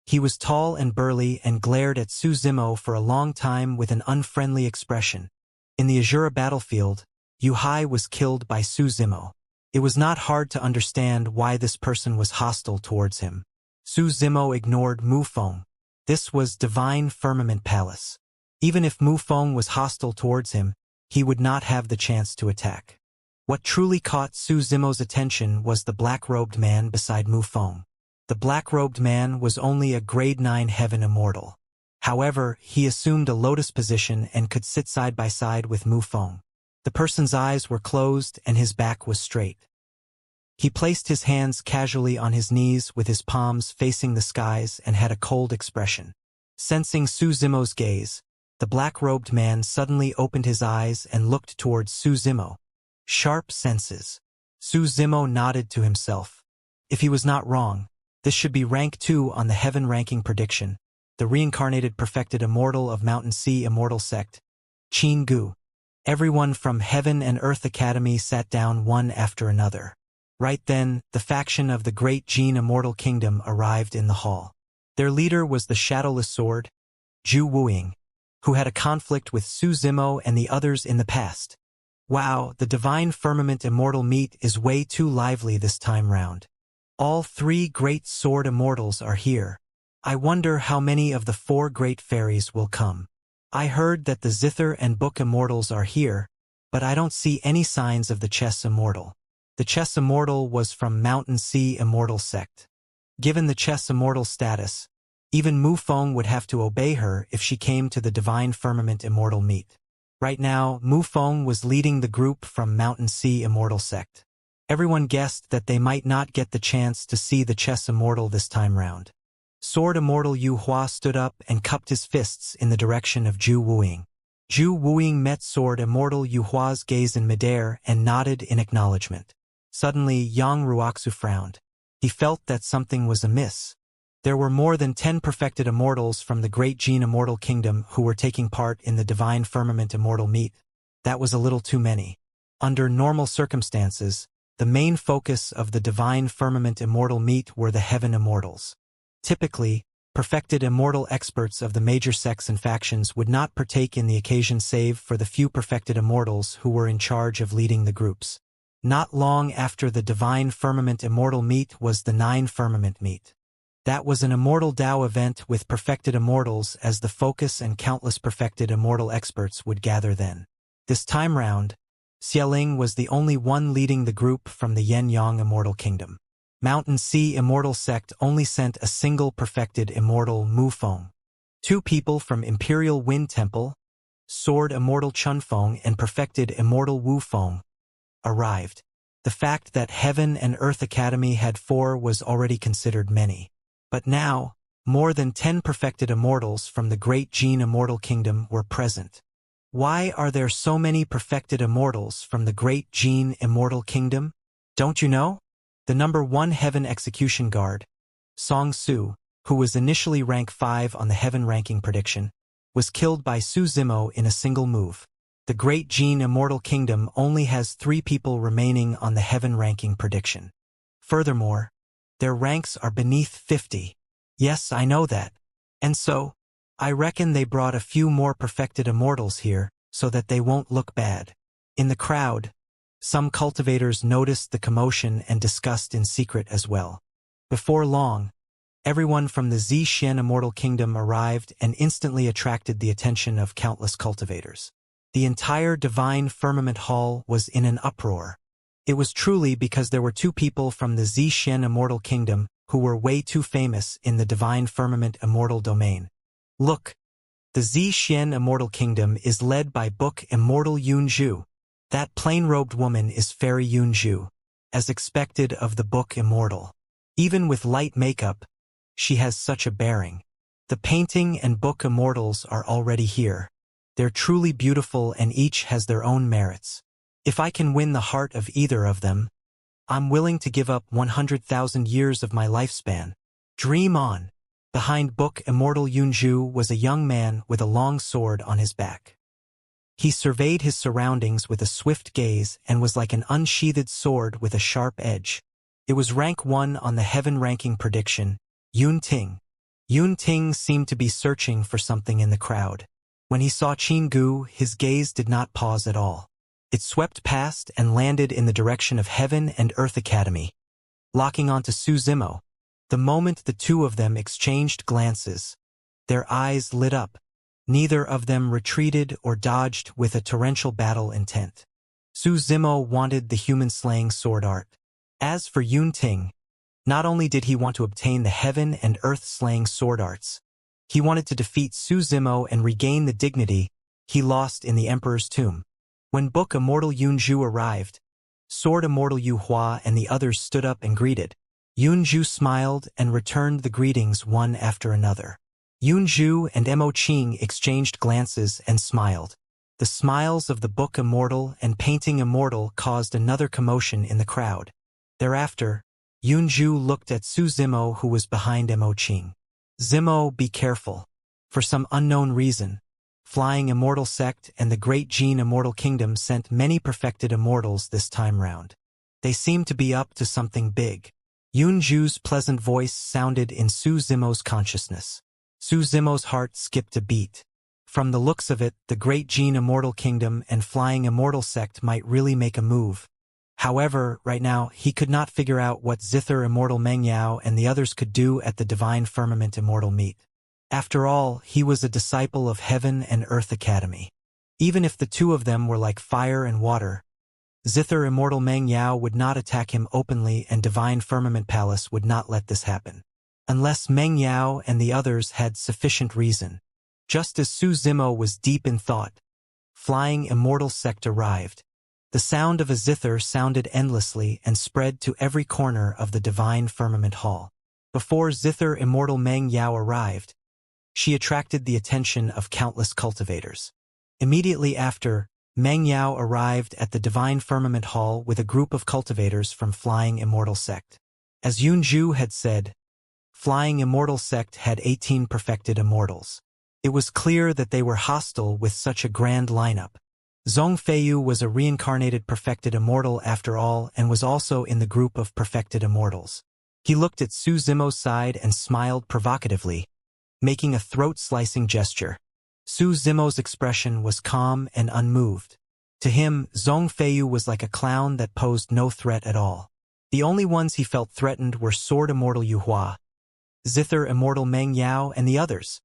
He was tall and burly and glared at Su Zimo for a long time with an unfriendly expression. In the Azura battlefield, Yu Hai was killed by Su Zimo. It was not hard to understand why this person was hostile towards him. Su Zimo ignored Mu Feng. This was Divine Firmament Palace. Even if Mu Feng was hostile towards him, he would not have the chance to attack. What truly caught Su Zimo's attention was the black-robed man beside Mu Feng. The black-robed man was only a grade 9 heaven immortal. However, he assumed a lotus position and could sit side by side with Mu Feng. The person's eyes were closed and his back was straight. He placed his hands casually on his knees with his palms facing the skies and had a cold expression. Sensing Su Zimo's gaze, the black-robed man suddenly opened his eyes and looked towards Su Zimo. Sharp senses. Su Zimo nodded to himself. If he was not wrong, this should be rank 2 on the heaven ranking prediction, the reincarnated perfected immortal of Mountain Sea Immortal Sect, Qin Gu. Everyone from Heaven and Earth Academy sat down one after another. Right then, the faction of the Great Jin Immortal Kingdom arrived in the hall. Their leader was the Shadowless Sword, Zhu Wuing, who had a conflict with Su Zimo and the others in the past. Wow, the divine firmament immortal meet is way too lively this time round. All 3 great sword immortals are here. I wonder how many of the 4 great fairies will come. I heard that the Zither and Book immortals are here, but I don't see any signs of the Chess immortal. The Chess immortal was from Mountain Sea Immortal sect. Given the Chess immortal status, even Mu Feng would have to obey her if she came to the divine firmament immortal meet. Right now, Mu Feng was leading the group from Mountain Sea Immortal sect. Everyone guessed that they might not get the chance to see the Chess immortal this time round. Sword immortal Yu Hua stood up and cupped his fists in the direction of Zhu Wuing. Zhu Wuing met sword immortal Yu Hua's gaze in midair and nodded in acknowledgement. Suddenly, Yang Ruoxu frowned. He felt that something was amiss. There were more than 10 perfected immortals from the Great Gene Immortal Kingdom who were taking part in the Divine Firmament Immortal Meet. That was a little too many. Under normal circumstances, the main focus of the Divine Firmament Immortal Meet were the Heaven Immortals. Typically, perfected immortal experts of the major sects and factions would not partake in the occasion save for the few perfected immortals who were in charge of leading the groups. Not long after the Divine Firmament Immortal Meet was the 9 Firmament Meet. That was an Immortal Dao event with perfected immortals as the focus, and countless perfected immortal experts would gather then. This time round, Xialing was the only one leading the group from the Yen-Yang Immortal Kingdom. Mountain Sea Immortal sect only sent a single perfected immortal, Mu Feng. 2 people from Imperial Wind Temple, Sword Immortal Chun Feng and perfected immortal Wu Feng, arrived. The fact that Heaven and Earth Academy had 4 was already considered many. But now, more than 10 perfected immortals from the Great Gene Immortal Kingdom were present. Why are there so many perfected immortals from the Great Gene Immortal Kingdom? Don't you know? The number 1 Heaven Execution Guard, Song Su, who was initially rank 5 on the Heaven ranking prediction, was killed by Su Zimo in a single move. The Great Gene Immortal Kingdom only has 3 people remaining on the Heaven ranking prediction. Furthermore, their ranks are beneath 50. Yes, I know that. And so, I reckon they brought a few more perfected immortals here, so that they won't look bad. In the crowd, some cultivators noticed the commotion and discussed in secret as well. Before long, everyone from the Xian Immortal Kingdom arrived and instantly attracted the attention of countless cultivators. The entire Divine Firmament Hall was in an uproar. It was truly because there were 2 people from the Xian Immortal Kingdom who were way too famous in the Divine Firmament Immortal domain. Look, the Xian Immortal Kingdom is led by Book Immortal Yunzhu. That plain-robed woman is Fairy Yunzhu, as expected of the Book Immortal. Even with light makeup, she has such a bearing. The painting and Book Immortals are already here. They're truly beautiful and each has their own merits. If I can win the heart of either of them, I'm willing to give up 100,000 years of my lifespan. Dream on. Behind Book Immortal Yunzhu was a young man with a long sword on his back. He surveyed his surroundings with a swift gaze and was like an unsheathed sword with a sharp edge. It was rank 1 on the Heaven ranking prediction, Yun Ting. Yun Ting seemed to be searching for something in the crowd. When he saw Qin Gu, his gaze did not pause at all. It swept past and landed in the direction of Heaven and Earth Academy, locking onto Su Zimo. The moment the 2 of them exchanged glances, their eyes lit up. Neither of them retreated or dodged with a torrential battle intent. Su Zimo wanted the human-slaying sword art. As for Yun Ting, not only did he want to obtain the Heaven and Earth-slaying sword arts, he wanted to defeat Su Zimo and regain the dignity he lost in the Emperor's tomb. When Book Immortal Yunzhu arrived, Sword Immortal Yu Hua and the others stood up and greeted. Yunzhu smiled and returned the greetings one after another. Yunzhu and Mo Qing exchanged glances and smiled. The smiles of the Book Immortal and Painting Immortal caused another commotion in the crowd. Thereafter, Yunzhu looked at Su Zimo who was behind Mo Qing. Zimo, be careful. For some unknown reason, Flying Immortal Sect and the Great Gene Immortal Kingdom sent many perfected immortals this time round. They seem to be up to something big. Yunzhu's pleasant voice sounded in Su Zimo's consciousness. Su Zimo's heart skipped a beat. From the looks of it, the Great Gene Immortal Kingdom and Flying Immortal Sect might really make a move. However, right now, he could not figure out what Zither Immortal Meng Yao and the others could do at the Divine Firmament Immortal Meet. After all, he was a disciple of Heaven and Earth Academy. Even if the two of them were like fire and water, Zither Immortal Meng Yao would not attack him openly, and Divine Firmament Palace would not let this happen. Unless Meng Yao and the others had sufficient reason. Just as Su Zimo was deep in thought, Flying Immortal Sect arrived. The sound of a zither sounded endlessly and spread to every corner of the Divine Firmament Hall. Before Zither Immortal Meng Yao arrived, she attracted the attention of countless cultivators. Immediately after, Meng Yao arrived at the Divine Firmament Hall with a group of cultivators from Flying Immortal Sect. As Yunju had said, Flying Immortal Sect had 18 perfected immortals. It was clear that they were hostile with such a grand lineup. Zhong Feiyu was a reincarnated perfected immortal after all, and was also in the group of perfected immortals. He looked at Su Zimo's side and smiled provocatively, making a throat-slicing gesture. Su Zimo's expression was calm and unmoved. To him, Zhong Feiyu was like a clown that posed no threat at all. The only ones he felt threatened were Sword Immortal Yu Hua, Zither Immortal Meng Yao, and the others.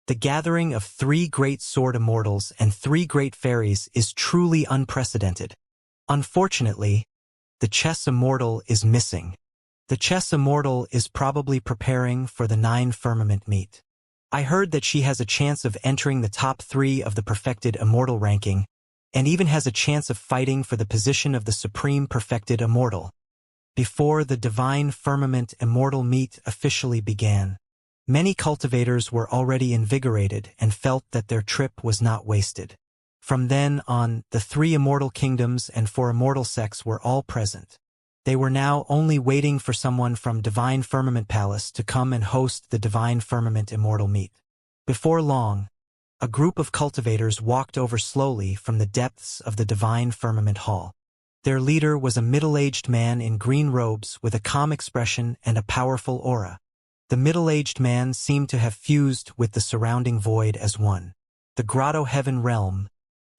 The gathering of 3 great sword immortals and 3 great fairies is truly unprecedented. Unfortunately, the chess immortal is missing. The chess immortal is probably preparing for the 9 firmament meet. I heard that she has a chance of entering the top 3 of the perfected immortal ranking, and even has a chance of fighting for the position of the supreme perfected immortal. Before the Divine Firmament Immortal Meet officially began, many cultivators were already invigorated and felt that their trip was not wasted. From then on, the 3 immortal kingdoms and 4 immortal sects were all present. They were now only waiting for someone from Divine Firmament Palace to come and host the Divine Firmament Immortal Meet. Before long, a group of cultivators walked over slowly from the depths of the Divine Firmament Hall. Their leader was a middle-aged man in green robes with a calm expression and a powerful aura. The middle-aged man seemed to have fused with the surrounding void as one. The Grotto Heaven realm,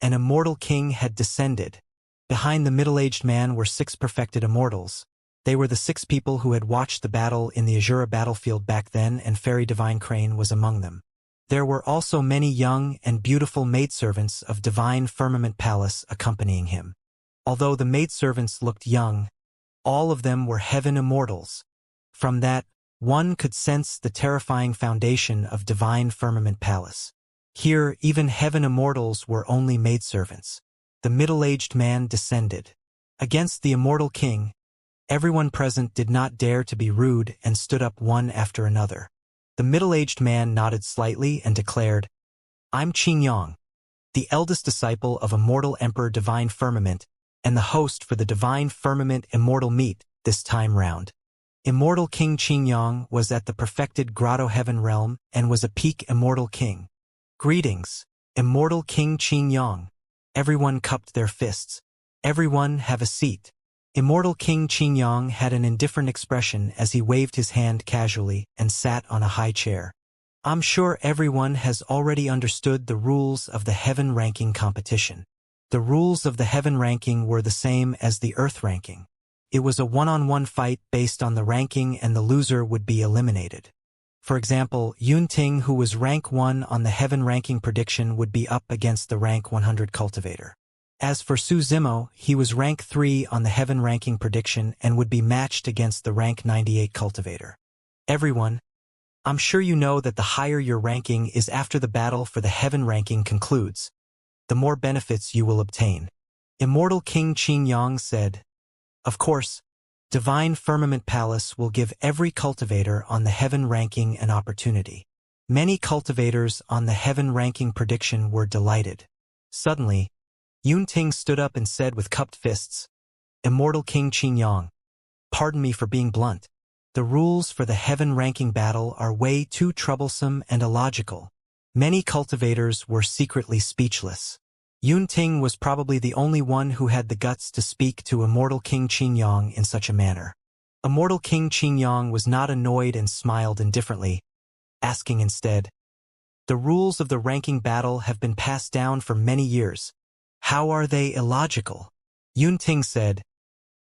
an immortal king had descended. Behind the middle-aged man were 6 perfected immortals. They were the 6 people who had watched the battle in the Azura battlefield back then, and Fairy Divine Crane was among them. There were also many young and beautiful maidservants of Divine Firmament Palace accompanying him. Although the maidservants looked young, all of them were heaven immortals. From that, one could sense the terrifying foundation of Divine Firmament Palace. Here, even heaven immortals were only maidservants. The middle-aged man descended. Against the immortal king, everyone present did not dare to be rude and stood up one after another. The middle-aged man nodded slightly and declared, "I'm Qingyang, the eldest disciple of Immortal Emperor Divine Firmament, and the host for the Divine Firmament Immortal Meet this time round." Immortal King Qingyang was at the perfected Grotto Heaven realm and was a peak immortal king. "Greetings, Immortal King Qingyang." Everyone cupped their fists. "Everyone have a seat." Immortal King Qingyang had an indifferent expression as he waved his hand casually and sat on a high chair. "I'm sure everyone has already understood the rules of the Heaven ranking competition. The rules of the Heaven ranking were the same as the Earth ranking. It was a one-on-one fight based on the ranking, and the loser would be eliminated. For example, Yunting, who was rank 1 on the Heaven ranking prediction, would be up against the rank 100 cultivator. As for Su Zimo, he was rank 3 on the Heaven ranking prediction and would be matched against the rank 98 cultivator. Everyone, I'm sure you know that the higher your ranking is after the battle for the Heaven ranking concludes, the more benefits you will obtain. Immortal King Qingyang said, "Of course, Divine Firmament Palace will give every cultivator on the Heaven ranking an opportunity." Many cultivators on the Heaven ranking prediction were delighted. Suddenly, Yunting stood up and said with cupped fists, "Immortal King Qingyang, pardon me for being blunt. The rules for the Heaven ranking battle are way too troublesome and illogical." Many cultivators were secretly speechless. Yunting was probably the only one who had the guts to speak to Immortal King Qingyang in such a manner. Immortal King Qingyang was not annoyed and smiled indifferently, asking instead, The rules of the ranking battle have been passed down for many years. How are they illogical? Yunting said,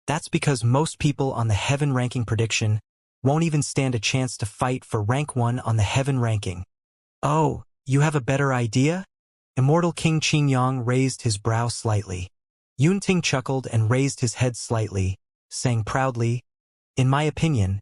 that's because most people on the heaven ranking prediction won't even stand a chance to fight for rank 1 on the heaven ranking. Oh, you have a better idea? Immortal King Xianxia raised his brow slightly. Yunting chuckled and raised his head slightly, saying proudly, in my opinion,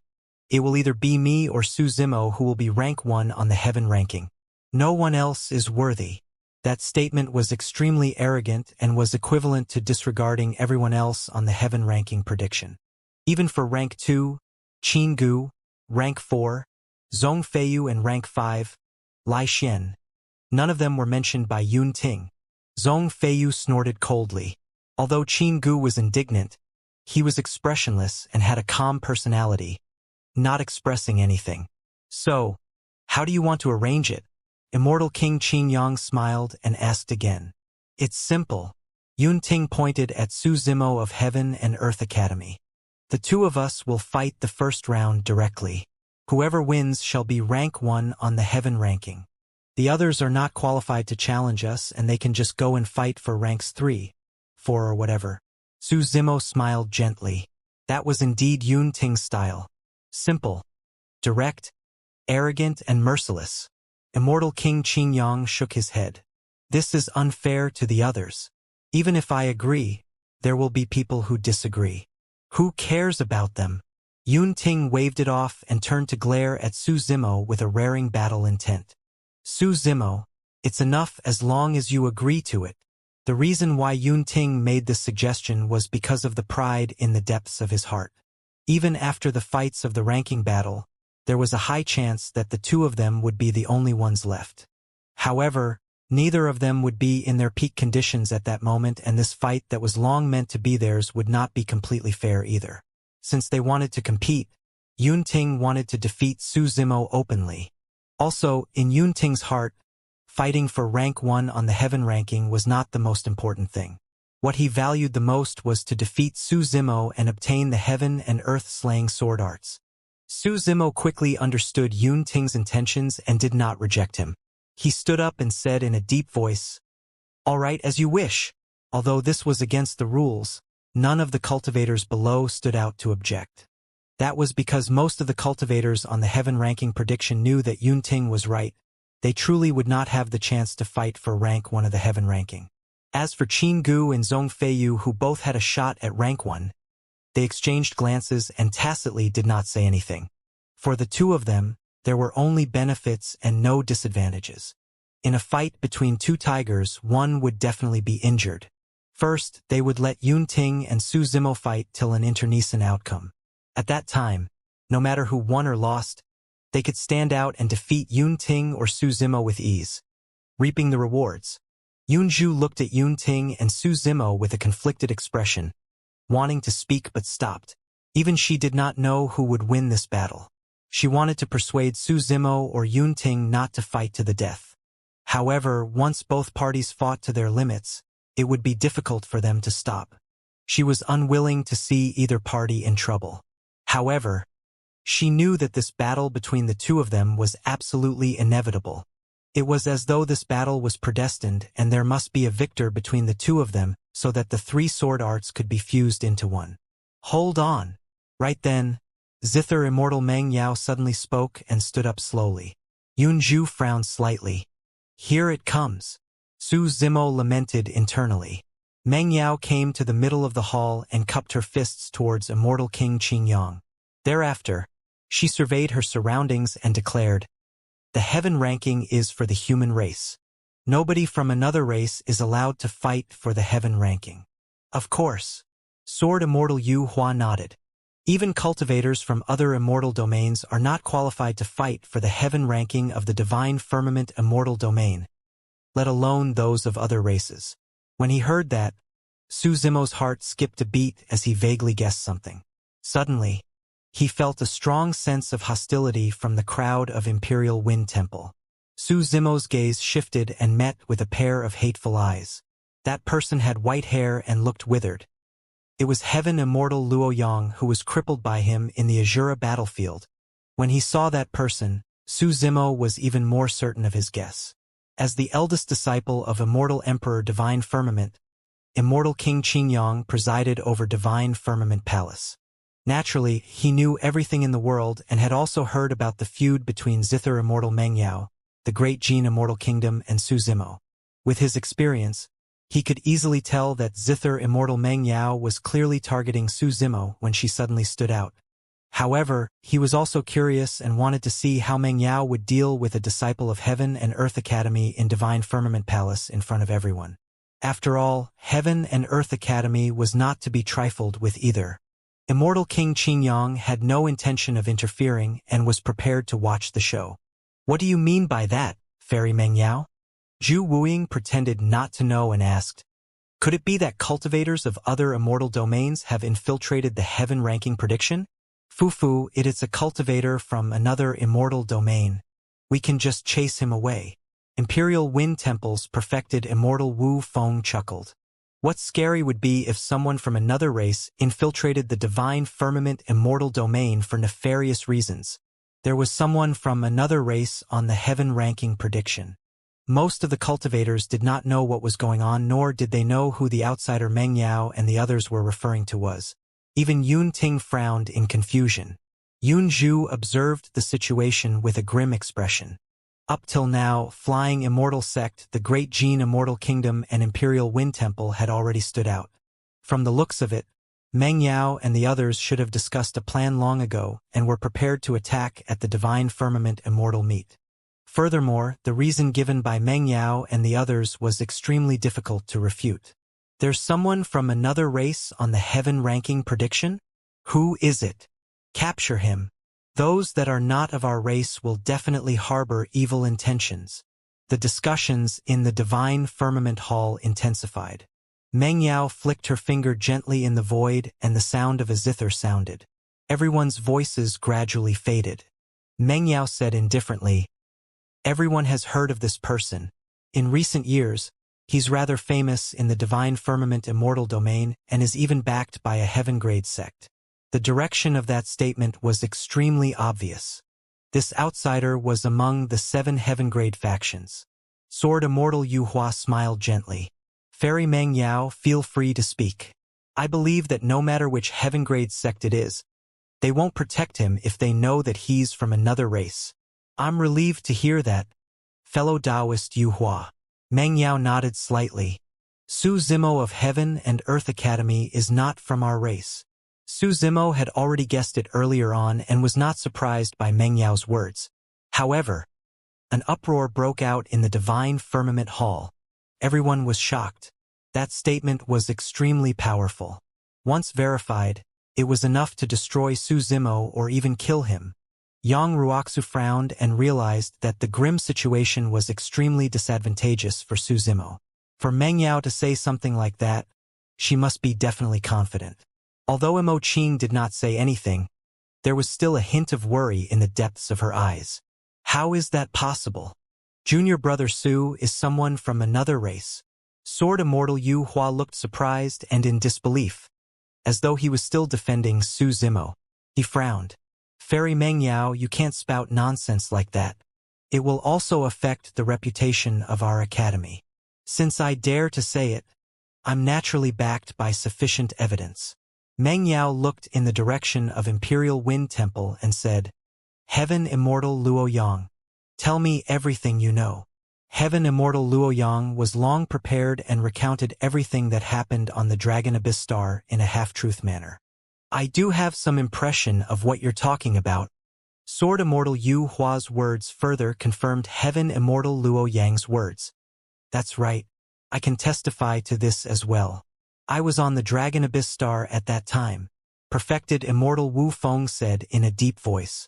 it will either be me or Su Zimo who will be rank 1 on the heaven ranking. No one else is worthy. That statement was extremely arrogant and was equivalent to disregarding everyone else on the heaven ranking prediction. Even for rank 2, Qin Gu, rank 4, Zhong Feiyu and rank 5, Lai Xian. None of them were mentioned by Yun Ting. Zhong Feiyu snorted coldly. Although Qin Gu was indignant, he was expressionless and had a calm personality, not expressing anything. So, how do you want to arrange it? Immortal King Xianxia smiled and asked again. It's simple. Yun Ting pointed at Su Zimo of Heaven and Earth Academy. The two of us will fight the first round directly. Whoever wins shall be rank 1 on the heaven ranking. The others are not qualified to challenge us and they can just go and fight for ranks 3, 4 or whatever. Su Zimo smiled gently. That was indeed Yun Ting's style. Simple, direct, arrogant and merciless. Immortal King Xianxia shook his head. This is unfair to the others. Even if I agree, there will be people who disagree. Who cares about them? Yun Ting waved it off and turned to glare at Su Zimo with a raring battle intent. Su Zimo, it's enough as long as you agree to it. The reason why Yun Ting made this suggestion was because of the pride in the depths of his heart. Even after the fights of the ranking battle, there was a high chance that the two of them would be the only ones left. However, neither of them would be in their peak conditions at that moment, and this fight that was long meant to be theirs would not be completely fair either. Since they wanted to compete, Yun Ting wanted to defeat Su Zimo openly. Also, in Yun Ting's heart, fighting for rank 1 on the heaven ranking was not the most important thing. What he valued the most was to defeat Su Zimo and obtain the heaven and earth slaying sword arts. Su Zimo quickly understood Yun Ting's intentions and did not reject him. He stood up and said in a deep voice, all right, as you wish. Although this was against the rules, none of the cultivators below stood out to object. That was because most of the cultivators on the heaven ranking prediction knew that Yun Ting was right. They truly would not have the chance to fight for rank 1 of the heaven ranking. As for Qin Gu and Zhong Feiyu, who both had a shot at rank 1, they exchanged glances and tacitly did not say anything. For the two of them, there were only benefits and no disadvantages. In a fight between two tigers, one would definitely be injured. First, they would let Yun Ting and Su Zimo fight till an internecine outcome. At that time, no matter who won or lost, they could stand out and defeat Yun Ting or Su Zimo with ease, reaping the rewards. Yunju looked at Yun Ting and Su Zimo with a conflicted expression, wanting to speak but stopped. Even she did not know who would win this battle. She wanted to persuade Su Zimo or Yun Ting not to fight to the death. However, once both parties fought to their limits, it would be difficult for them to stop. She was unwilling to see either party in trouble. However, she knew that this battle between the two of them was absolutely inevitable. It was as though this battle was predestined and there must be a victor between the two of them so that the 3 sword arts could be fused into one. Hold on. Right then, Zither Immortal Meng Yao suddenly spoke and stood up slowly. Yunju frowned slightly. Here it comes. Su Zimo lamented internally. Meng Yao came to the middle of the hall and cupped her fists towards Immortal King Xianxia. Thereafter, she surveyed her surroundings and declared, the heaven ranking is for the human race. Nobody from another race is allowed to fight for the heaven ranking. Of course. Sword Immortal Yu Hua nodded. Even cultivators from other immortal domains are not qualified to fight for the heaven ranking of the divine firmament immortal domain, let alone those of other races. When he heard that, Su Zimo's heart skipped a beat as he vaguely guessed something. Suddenly, he felt a strong sense of hostility from the crowd of Imperial Wind Temple. Su Zimo's gaze shifted and met with a pair of hateful eyes. That person had white hair and looked withered. It was Heaven Immortal Luoyang who was crippled by him in the Azura battlefield. When he saw that person, Su Zimo was even more certain of his guess. As the eldest disciple of Immortal Emperor Divine Firmament, Immortal King Qingyang presided over Divine Firmament Palace. Naturally, he knew everything in the world and had also heard about the feud between Zither Immortal Mengyao, the Great Jin Immortal Kingdom, and Su Zimo. With his experience, he could easily tell that Zither Immortal Mengyao was clearly targeting Su Zimo when she suddenly stood out. However, he was also curious and wanted to see how Mengyao would deal with a disciple of Heaven and Earth Academy in Divine Firmament Palace in front of everyone. After all, Heaven and Earth Academy was not to be trifled with either. Immortal King Qingyang had no intention of interfering and was prepared to watch the show. "What do you mean by that, Fairy Mengyao?" Zhu Wuying pretended not to know and asked, "Could it be that cultivators of other immortal domains have infiltrated the Heaven ranking prediction?" "Fufu, it's a cultivator from another immortal domain. We can just chase him away." Imperial Wind Temple's perfected Immortal Wu Feng chuckled. What scary would be if someone from another race infiltrated the Divine Firmament immortal domain for nefarious reasons. There was someone from another race on the Heaven ranking prediction. Most of the cultivators did not know what was going on, nor did they know who the outsider Meng Yao and the others were referring to was. Even Yun Ting frowned in confusion. Yun Zhu observed the situation with a grim expression. Up till now, Flying Immortal Sect, the Great Jin Immortal Kingdom, and Imperial Wind Temple had already stood out. From the looks of it, Meng Yao and the others should have discussed a plan long ago and were prepared to attack at the Divine Firmament Immortal Meet. Furthermore, the reason given by Meng Yao and the others was extremely difficult to refute. "There's someone from another race on the Heaven ranking prediction? Who is it? Capture him. Those that are not of our race will definitely harbor evil intentions." The discussions in the Divine Firmament Hall intensified. Meng Yao flicked her finger gently in the void and the sound of a zither sounded. Everyone's voices gradually faded. Meng Yao said indifferently, "Everyone has heard of this person. In recent years, he's rather famous in the Divine Firmament Immortal domain and is even backed by a Heaven-grade sect." The direction of that statement was extremely obvious. This outsider was among the 7 Heaven-grade factions. Sword Immortal Yu Hua smiled gently. "Fairy Meng Yao, feel free to speak. I believe that no matter which Heaven-grade sect it is, they won't protect him if they know that he's from another race." "I'm relieved to hear that, fellow Taoist Yu Hua." Meng Yao nodded slightly. "Su Zimo of Heaven and Earth Academy is not from our race." Su Zimo had already guessed it earlier on and was not surprised by Meng Yao's words. However, an uproar broke out in the Divine Firmament Hall. Everyone was shocked. That statement was extremely powerful. Once verified, it was enough to destroy Su Zimo or even kill him. Yang Ruoxu frowned and realized that the grim situation was extremely disadvantageous for Su Zimo. For Meng Yao to say something like that, she must be definitely confident. Although Mo Qing did not say anything, there was still a hint of worry in the depths of her eyes. How is that possible? Junior brother Su is someone from another race. Sword Immortal Yu Hua looked surprised and in disbelief, as though he was still defending Su Zimo. He frowned. "Fairy Meng Yao, you can't spout nonsense like that. It will also affect the reputation of our academy. Since I dare to say it, I'm naturally backed by sufficient evidence." Meng Yao looked in the direction of Imperial Wind Temple and said, "Heaven Immortal Luoyang, tell me everything you know." Heaven Immortal Luoyang was long prepared and recounted everything that happened on the Dragon Abyss Star in a half-truth manner. "I do have some impression of what you're talking about." Sword Immortal Yu Hua's words further confirmed Heaven Immortal Luo Yang's words. "That's right. I can testify to this as well. I was on the Dragon Abyss Star at that time," perfected Immortal Wu Feng said in a deep voice.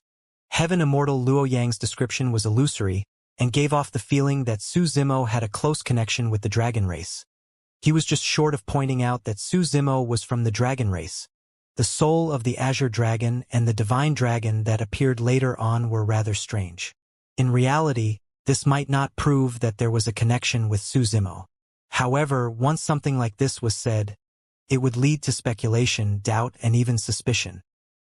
Heaven Immortal Luo Yang's description was illusory and gave off the feeling that Su Zimo had a close connection with the dragon race. He was just short of pointing out that Su Zimo was from the dragon race. The soul of the Azure Dragon and the Divine Dragon that appeared later on were rather strange. In reality, this might not prove that there was a connection with Su Zimo. However, once something like this was said, it would lead to speculation, doubt, and even suspicion.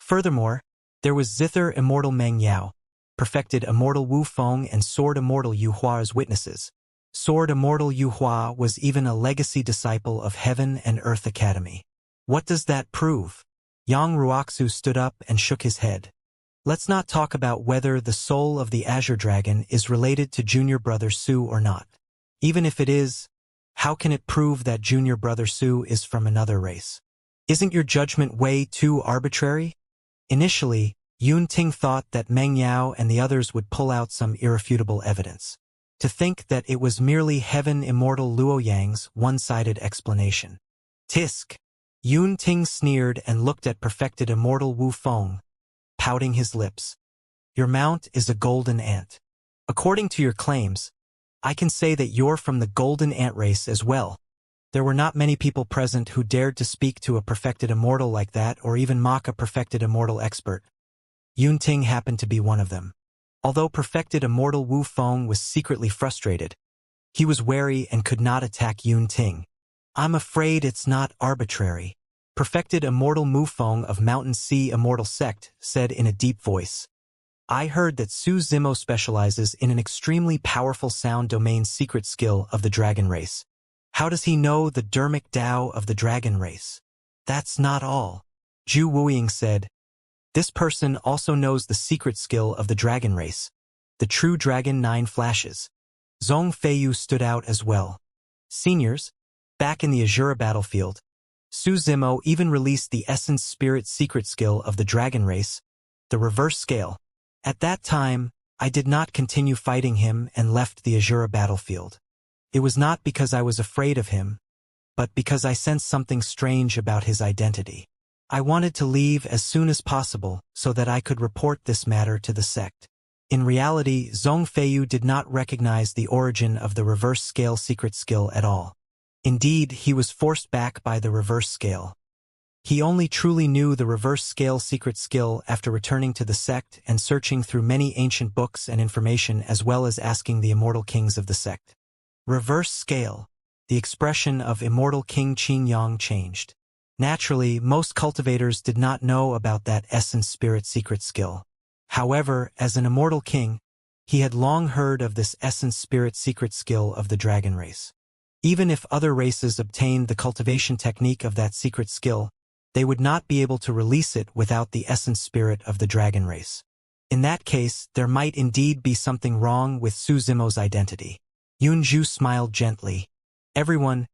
Furthermore, there was Zither Immortal Meng Yao, perfected Immortal Wu Feng and Sword Immortal Yu Hua as witnesses. Sword Immortal Yu Hua was even a legacy disciple of Heaven and Earth Academy. What does that prove? Yang Ruoxu stood up and shook his head. Let's not talk about whether the soul of the Azure Dragon is related to Junior Brother Su or not. Even if it is, how can it prove that Junior Brother Su is from another race? Isn't your judgment way too arbitrary? Initially, Yun Ting thought that Meng Yao and the others would pull out some irrefutable evidence. To think that it was merely Heaven Immortal Luo Yang's one-sided explanation. Tisk! Yun Ting sneered and looked at perfected Immortal Wu Feng, pouting his lips. Your mount is a golden ant. According to your claims, I can say that you're from the golden ant race as well. There were not many people present who dared to speak to a perfected immortal like that or even mock a perfected immortal expert. Yun Ting happened to be one of them. Although perfected Immortal Wu Feng was secretly frustrated, he was wary and could not attack Yun Ting. I'm afraid it's not arbitrary. Perfected Immortal Mu Feng of Mountain Sea Immortal Sect said in a deep voice. I heard that Su Zimo specializes in an extremely powerful sound domain secret skill of the dragon race. How does he know the dermic Tao of the dragon race? That's not all. Zhu Wuying said. This person also knows the secret skill of the dragon race, the true dragon 9 flashes. Zhong Feiyu stood out as well. Seniors, back in the Azura battlefield, Su Zimo even released the essence spirit secret skill of the dragon race, the reverse scale. At that time, I did not continue fighting him and left the Azura battlefield. It was not because I was afraid of him, but because I sensed something strange about his identity. I wanted to leave as soon as possible so that I could report this matter to the sect. In reality, Zhong Feiyu did not recognize the origin of the reverse scale secret skill at all. Indeed, he was forced back by the reverse scale. He only truly knew the reverse scale secret skill after returning to the sect and searching through many ancient books and information as well as asking the immortal kings of the sect. Reverse scale. The expression of Immortal King Qin Yang changed. Naturally, most cultivators did not know about that essence spirit secret skill. However, as an immortal king, he had long heard of this essence spirit secret skill of the dragon race. Even if other races obtained the cultivation technique of that secret skill, they would not be able to release it without the essence spirit of the dragon race. In that case, there might indeed be something wrong with Su Zimo's identity. Yun Zhu smiled gently. Everyone,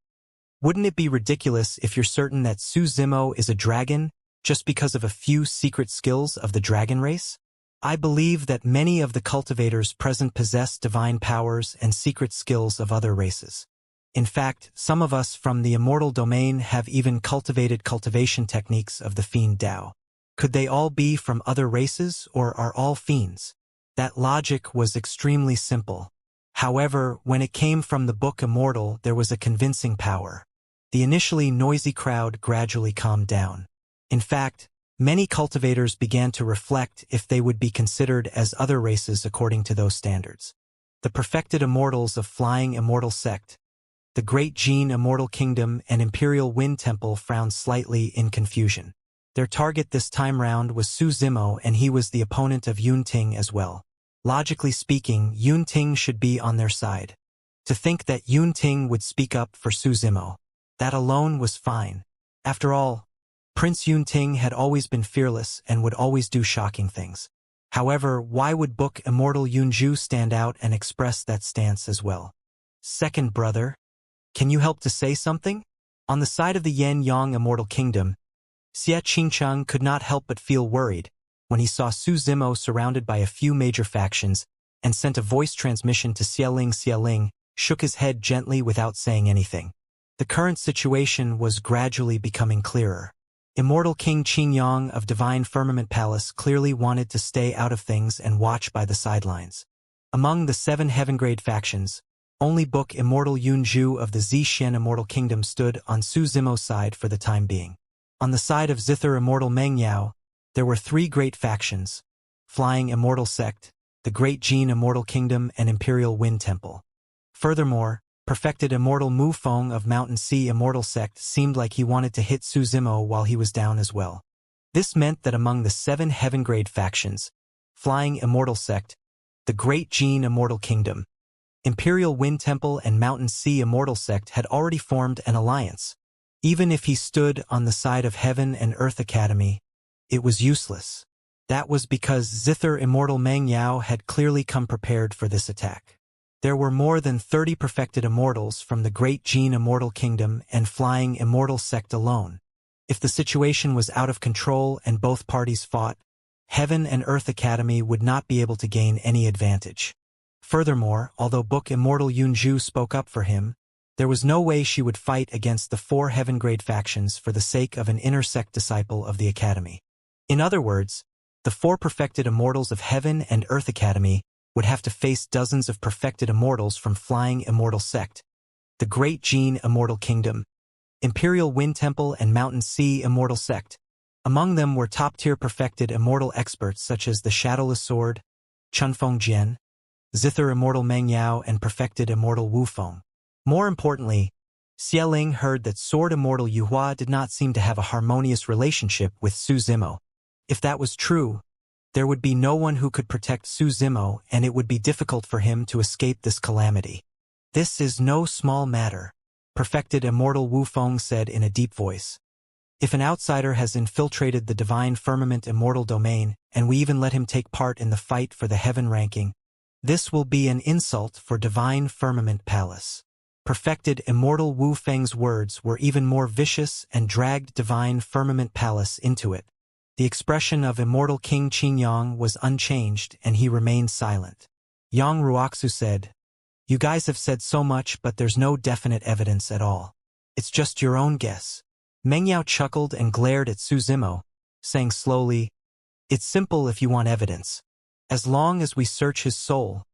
wouldn't it be ridiculous if you're certain that Su Zimo is a dragon just because of a few secret skills of the dragon race? I believe that many of the cultivators present possess divine powers and secret skills of other races. In fact, some of us from the immortal domain have even cultivated cultivation techniques of the fiend Tao. Could they all be from other races or are all fiends? That logic was extremely simple. However, when it came from the book Immortal, there was a convincing power. The initially noisy crowd gradually calmed down. In fact, many cultivators began to reflect if they would be considered as other races according to those standards. The perfected immortals of Flying Immortal Sect, the Great Gene Immortal Kingdom and Imperial Wind Temple frowned slightly in confusion. Their target this time round was Su Zimo and he was the opponent of Yun Ting as well. Logically speaking, Yun Ting should be on their side. To think that Yun Ting would speak up for Su Zimo, that alone was fine. After all, Prince Yun Ting had always been fearless and would always do shocking things. However, why would Book Immortal Yun Zhu stand out and express that stance as well? Second brother, can you help to say something? On the side of the Yan-Yang Immortal Kingdom, Xia Qingcheng could not help but feel worried when he saw Su Zimo surrounded by a few major factions and sent a voice transmission to Xialing. Xialing shook his head gently without saying anything. The current situation was gradually becoming clearer. Immortal King Qin Yang of Divine Firmament Palace clearly wanted to stay out of things and watch by the sidelines. Among the 7 heaven-grade factions, only Book Immortal Yun Zhu of the Zixuan Immortal Kingdom stood on Su Zimo's side for the time being. On the side of Zither Immortal Meng Yao, there were 3 great factions: Flying Immortal Sect, the Great Gene Immortal Kingdom and Imperial Wind Temple. Furthermore, perfected Immortal Mu Feng of Mountain Sea Immortal Sect seemed like he wanted to hit Su Zimo while he was down as well. This meant that among the 7 heaven-grade factions, Flying Immortal Sect, the Great Gene Immortal Kingdom. Imperial Wind Temple and Mountain Sea Immortal Sect had already formed an alliance. Even if he stood on the side of Heaven and Earth Academy, it was useless. That was because Zither Immortal Meng Yao had clearly come prepared for this attack. There were more than 30 perfected immortals from the Great Gene Immortal Kingdom and Flying Immortal Sect alone. If the situation was out of control and both parties fought, Heaven and Earth Academy would not be able to gain any advantage. Furthermore, although Book Immortal Yunju spoke up for him, there was no way she would fight against the 4 heaven-grade factions for the sake of an inner sect disciple of the Academy. In other words, the 4 perfected immortals of Heaven and Earth Academy would have to face dozens of perfected immortals from Flying Immortal Sect, the Great Gene Immortal Kingdom, Imperial Wind Temple and Mountain Sea Immortal Sect. Among them were top-tier perfected immortal experts such as the Shadowless Sword, Chunfeng Jian, Zither Immortal Meng Yao and perfected immortal Wu Feng. More importantly, Xie Ling heard that Sword Immortal Yuhua did not seem to have a harmonious relationship with Su Zimo. If that was true, there would be no one who could protect Su Zimo and it would be difficult for him to escape this calamity. This is no small matter, perfected immortal Wu Feng said in a deep voice. If an outsider has infiltrated the divine firmament immortal domain and we even let him take part in the fight for the heaven ranking, this will be an insult for divine firmament palace. Perfected immortal Wu Feng's words were even more vicious and dragged divine firmament palace into it. The expression of immortal King Qingyang was unchanged and he remained silent. Yang Ruoxu said, "You guys have said so much but there's no definite evidence at all. It's just your own guess." Meng Yao chuckled and glared at Su Zimo, saying slowly, "It's simple if you want evidence. As long as we search his soul,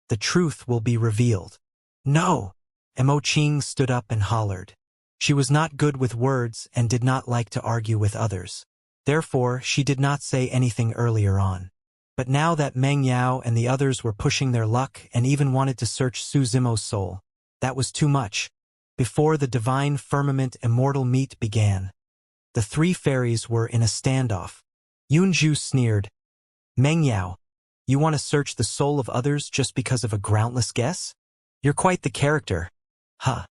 the truth will be revealed." "No!" Mo Qing stood up and hollered. She was not good with words and did not like to argue with others. Therefore, she did not say anything earlier on. But now that Meng Yao and the others were pushing their luck and even wanted to search Su Zimo's soul, that was too much. Before the divine firmament immortal meet began, the 3 fairies were in a standoff. Yunju sneered, "Meng Yao, you want to search the soul of others just because of a groundless guess? You're quite the character." "Huh.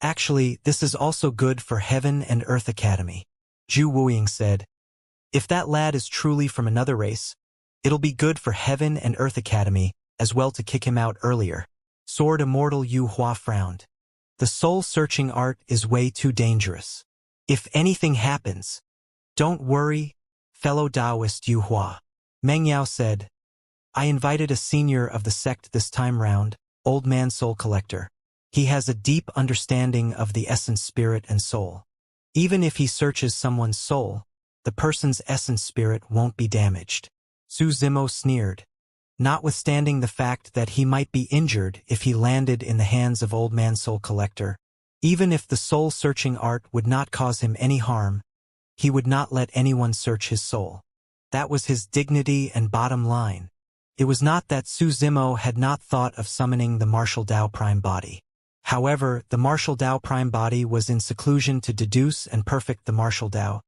Actually, this is also good for Heaven and Earth Academy," Zhu Wuying said. "If that lad is truly from another race, it'll be good for Heaven and Earth Academy as well to kick him out earlier." Sword Immortal Yu Hua frowned. "The soul-searching art is way too dangerous. If anything happens, don't worry, fellow Taoist Yu Hua." Meng Yao said, "I invited a senior of the sect this time round, Old Man Soul Collector. He has a deep understanding of the essence spirit and soul. Even if he searches someone's soul, the person's essence spirit won't be damaged." Su Zimo sneered, notwithstanding the fact that he might be injured if he landed in the hands of Old Man Soul Collector. Even if the soul-searching art would not cause him any harm, he would not let anyone search his soul. That was his dignity and bottom line. It was not that Su Zimo had not thought of summoning the Martial Dao Prime Body. However, the Martial Dao Prime Body was in seclusion to deduce and perfect the Martial Dao.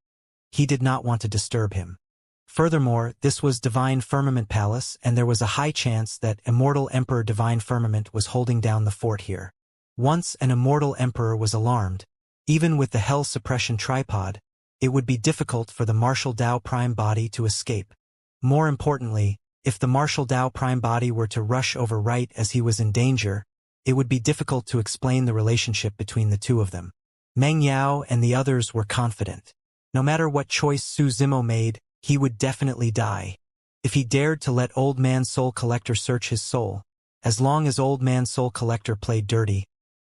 He did not want to disturb him. Furthermore, this was Divine Firmament Palace, and there was a high chance that Immortal Emperor Divine Firmament was holding down the fort here. Once an Immortal Emperor was alarmed, even with the Hell Suppression Tripod, it would be difficult for the Martial Dao Prime Body to escape. More importantly, if the Martial Dao Prime Body were to rush over right as he was in danger, it would be difficult to explain the relationship between the two of them. Meng Yao and the others were confident. No matter what choice Su Zimo made, he would definitely die. If he dared to let Old Man Soul Collector search his soul, as long as Old Man Soul Collector played dirty,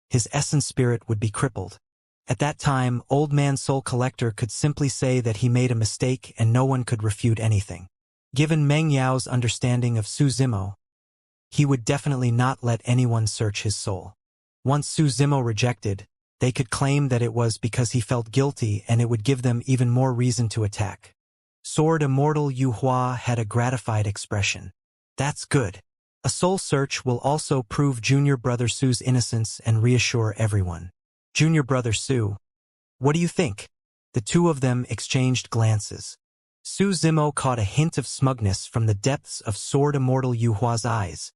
his essence spirit would be crippled. At that time, Old Man Soul Collector could simply say that he made a mistake and no one could refute anything. Given Meng Yao's understanding of Su Zimo, he would definitely not let anyone search his soul. Once Su Zimo rejected, they could claim that it was because he felt guilty and it would give them even more reason to attack. Sword Immortal Yu Hua had a gratified expression. "That's good. A soul search will also prove Junior Brother Su's innocence and reassure everyone." "Junior Brother Su, what do you think?" The two of them exchanged glances. Su Zimo caught a hint of smugness from the depths of Sword Immortal Yuhua's eyes.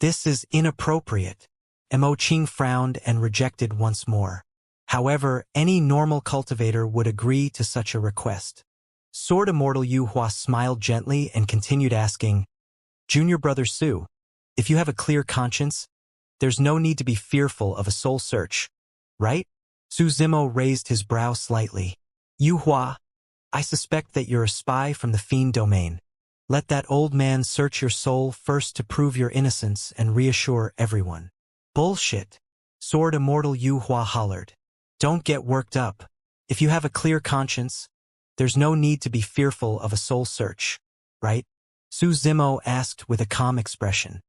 This is inappropriate. Mo Qing frowned and rejected once more. However, any normal cultivator would agree to such a request. Sword Immortal Yuhua smiled gently and continued asking, Junior Brother Su, if you have a clear conscience, there's no need to be fearful of a soul search, right? Su Zimo raised his brow slightly. Yuhua, I suspect that you're a spy from the fiend domain. Let that old man search your soul first to prove your innocence and reassure everyone. Bullshit. Sword Immortal Yuhua hollered. Don't get worked up. If you have a clear conscience, there's no need to be fearful of a soul search, right? Su Zimo asked with a calm expression.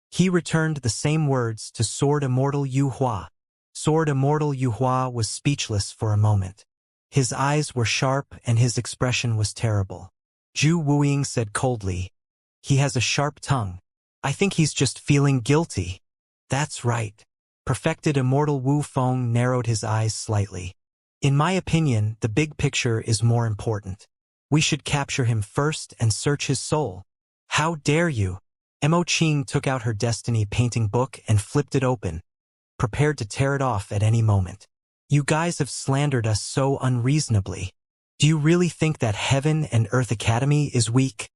He returned the same words to Sword Immortal Yuhua. Sword Immortal Yuhua was speechless for a moment. His eyes were sharp and his expression was terrible. Zhu Wuying said coldly, he has a sharp tongue. I think he's just feeling guilty. That's right. Perfected Immortal Wu Feng narrowed his eyes slightly. In my opinion, the big picture is more important. We should capture him first and search his soul. How dare you? Mo Qing took out her destiny painting book and flipped it open, prepared to tear it off at any moment. You guys have slandered us so unreasonably. Do you really think that Heaven and Earth Academy is weak?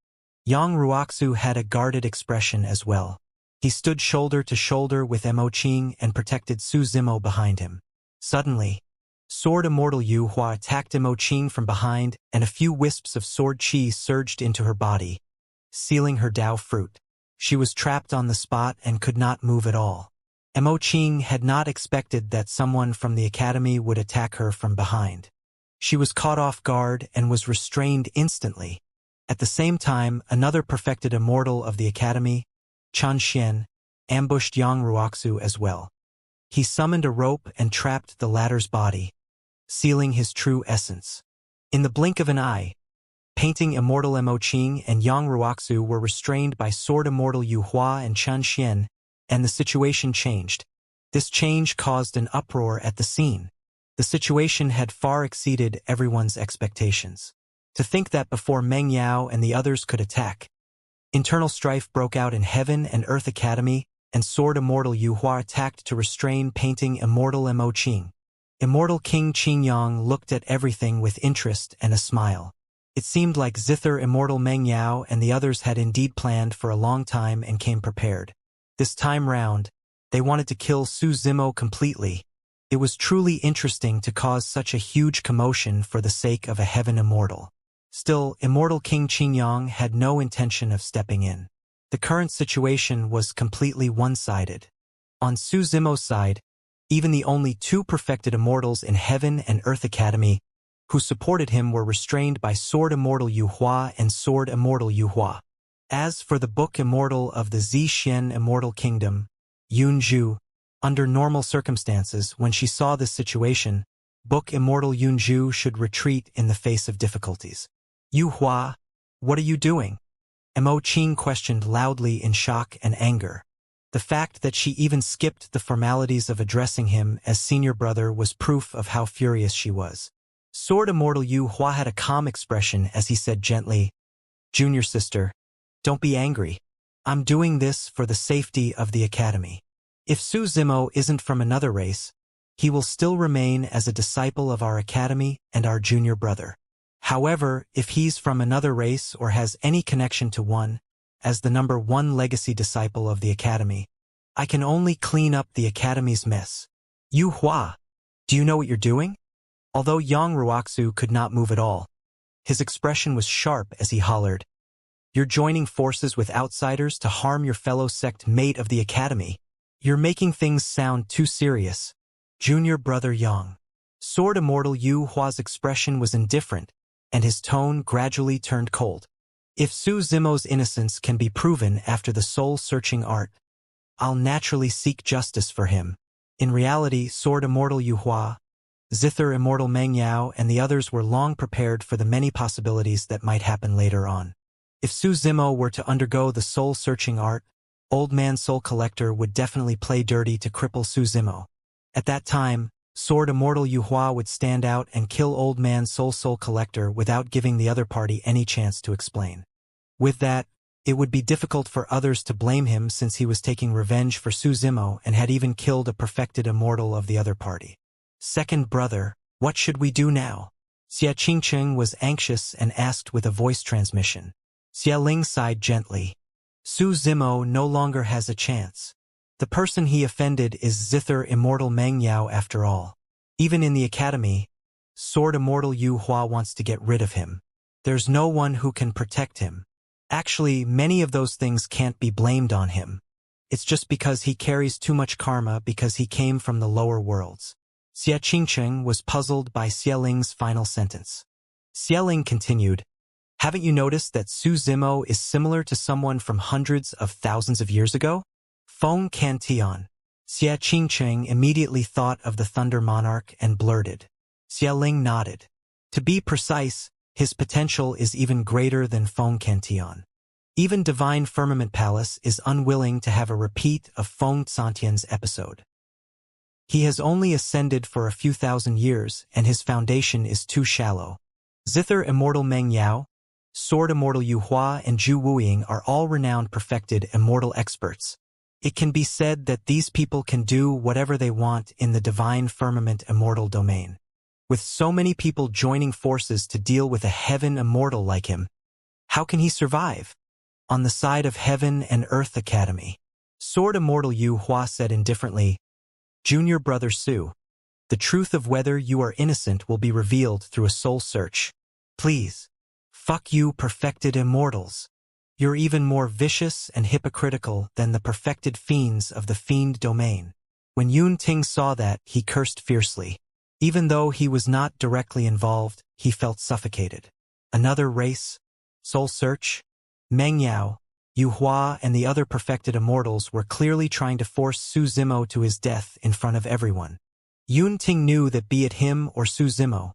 Yang Ruoxu had a guarded expression as well. He stood shoulder to shoulder with Mo Qing and protected Su Zimo behind him. Suddenly, Sword Immortal Yuhua attacked Mo Qing from behind and a few wisps of sword chi surged into her body, sealing her Dao fruit. She was trapped on the spot and could not move at all. Mo Qing had not expected that someone from the academy would attack her from behind. She was caught off guard and was restrained instantly. At the same time, another perfected immortal of the academy, Xianxia, ambushed Yang Ruoxu as well. He summoned a rope and trapped the latter's body, sealing his true essence. In the blink of an eye, painting immortal Mo Qing and Yang Ruoxu were restrained by Sword Immortal Yuhua and Xianxia, and the situation changed. This change caused an uproar at the scene. The situation had far exceeded everyone's expectations. To think that before Meng Yao and the others could attack, internal strife broke out in Heaven and Earth Academy, and Sword Immortal Yuhua attacked to restrain painting immortal Mo Qing. Immortal King Qingyang looked at everything with interest and a smile. It seemed like Zither Immortal Meng Yao and the others had indeed planned for a long time and came prepared. This time round, they wanted to kill Su Zimo completely. It was truly interesting to cause such a huge commotion for the sake of a Heaven Immortal. Still, Immortal King Qingyang had no intention of stepping in. The current situation was completely one-sided. On Su Zimo's side, even the only two perfected immortals in Heaven and Earth Academy who supported him were restrained by Sword Immortal Yuhua and Sword Immortal Yuhua. As for the Book Immortal of the Zixien Immortal Kingdom, Yunzhu, under normal circumstances, when she saw this situation, Book Immortal Yunzhu should retreat in the face of difficulties. Yuhua, what are you doing? Mo Qing questioned loudly in shock and anger. The fact that she even skipped the formalities of addressing him as senior brother was proof of how furious she was. Sword Immortal Yuhua had a calm expression as he said gently, Junior sister, don't be angry. I'm doing this for the safety of the academy. If Su Zimo isn't from another race, he will still remain as a disciple of our academy and our junior brother. However, if he's from another race or has any connection to one, as the number one legacy disciple of the academy, I can only clean up the academy's mess. Yuhua, do you know what you're doing? Although Yang Ruoxu could not move at all, his expression was sharp as he hollered, You're joining forces with outsiders to harm your fellow sect mate of the academy. You're making things sound too serious. Junior brother Yang. Sword Immortal Yuhua's expression was indifferent, and his tone gradually turned cold. If Su Zimo's innocence can be proven after the soul-searching art, I'll naturally seek justice for him. In reality, Sword Immortal Yuhua, Zither Immortal Meng Yao, and the others were long prepared for the many possibilities that might happen later on. If Su Zimo were to undergo the soul-searching art, Old Man Soul Collector would definitely play dirty to cripple Su Zimo. At that time, Sword Immortal Yuhua would stand out and kill Old Man Soul Collector without giving the other party any chance to explain. With that, it would be difficult for others to blame him since he was taking revenge for Su Zimo and had even killed a perfected immortal of the other party. Second brother, what should we do now? Xianxia was anxious and asked with a voice transmission. Xialing sighed gently. Su Zimo no longer has a chance. The person he offended is Zither Immortal Meng Yao after all. Even in the academy, Sword Immortal Yu Hua wants to get rid of him. There's no one who can protect him. Actually, many of those things can't be blamed on him. It's just because he carries too much karma because he came from the lower worlds. Xianxia was puzzled by Xialing's final sentence. Xialing continued, haven't you noticed that Su Zimo is similar to someone from hundreds of thousands of years ago? Feng Cantion. Xianxia immediately thought of the Thunder Monarch and blurted. Xialing nodded. To be precise, his potential is even greater than Feng Cantion. Even Divine Firmament Palace is unwilling to have a repeat of Feng Santian's episode. He has only ascended for a few thousand years, and his foundation is too shallow. Zither Immortal Meng Yao, Sword Immortal Yu Hua, and Zhu Wuying are all renowned perfected immortal experts. It can be said that these people can do whatever they want in the Divine Firmament Immortal domain. With so many people joining forces to deal with a heaven immortal like him, how can he survive? On the side of Heaven and Earth Academy, Sword Immortal Yu Hua said indifferently, Junior Brother Su, the truth of whether you are innocent will be revealed through a soul search. Please. Fuck you, perfected immortals. You're even more vicious and hypocritical than the perfected fiends of the fiend domain. When Yun Ting saw that, he cursed fiercely. Even though he was not directly involved, he felt suffocated. Another race? Soul search? Meng Yao, Yu Hua, and the other perfected immortals were clearly trying to force Su Zimo to his death in front of everyone. Yun Ting knew that be it him or Su Zimo,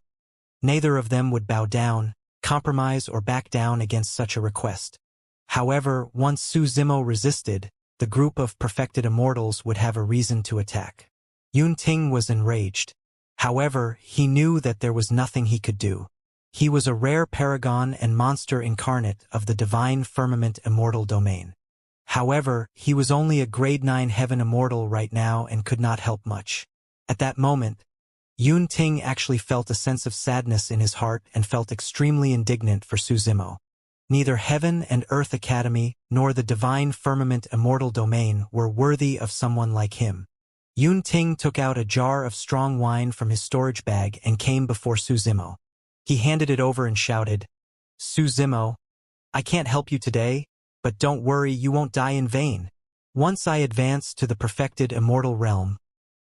neither of them would bow down, compromise, or back down against such a request. However, once Su Zimo resisted, the group of perfected immortals would have a reason to attack. Yun Ting was enraged. However, he knew that there was nothing he could do. He was a rare paragon and monster incarnate of the Divine Firmament Immortal domain. However, he was only a grade 9 heaven immortal right now and could not help much. At that moment, Yun Ting actually felt a sense of sadness in his heart and felt extremely indignant for Su Zimo. Neither Heaven and Earth Academy nor the Divine Firmament Immortal domain were worthy of someone like him. Yun Ting took out a jar of strong wine from his storage bag and came before Su Zimo. He handed it over and shouted, Su Zimo, I can't help you today, but don't worry, you won't die in vain. Once I advance to the perfected immortal realm,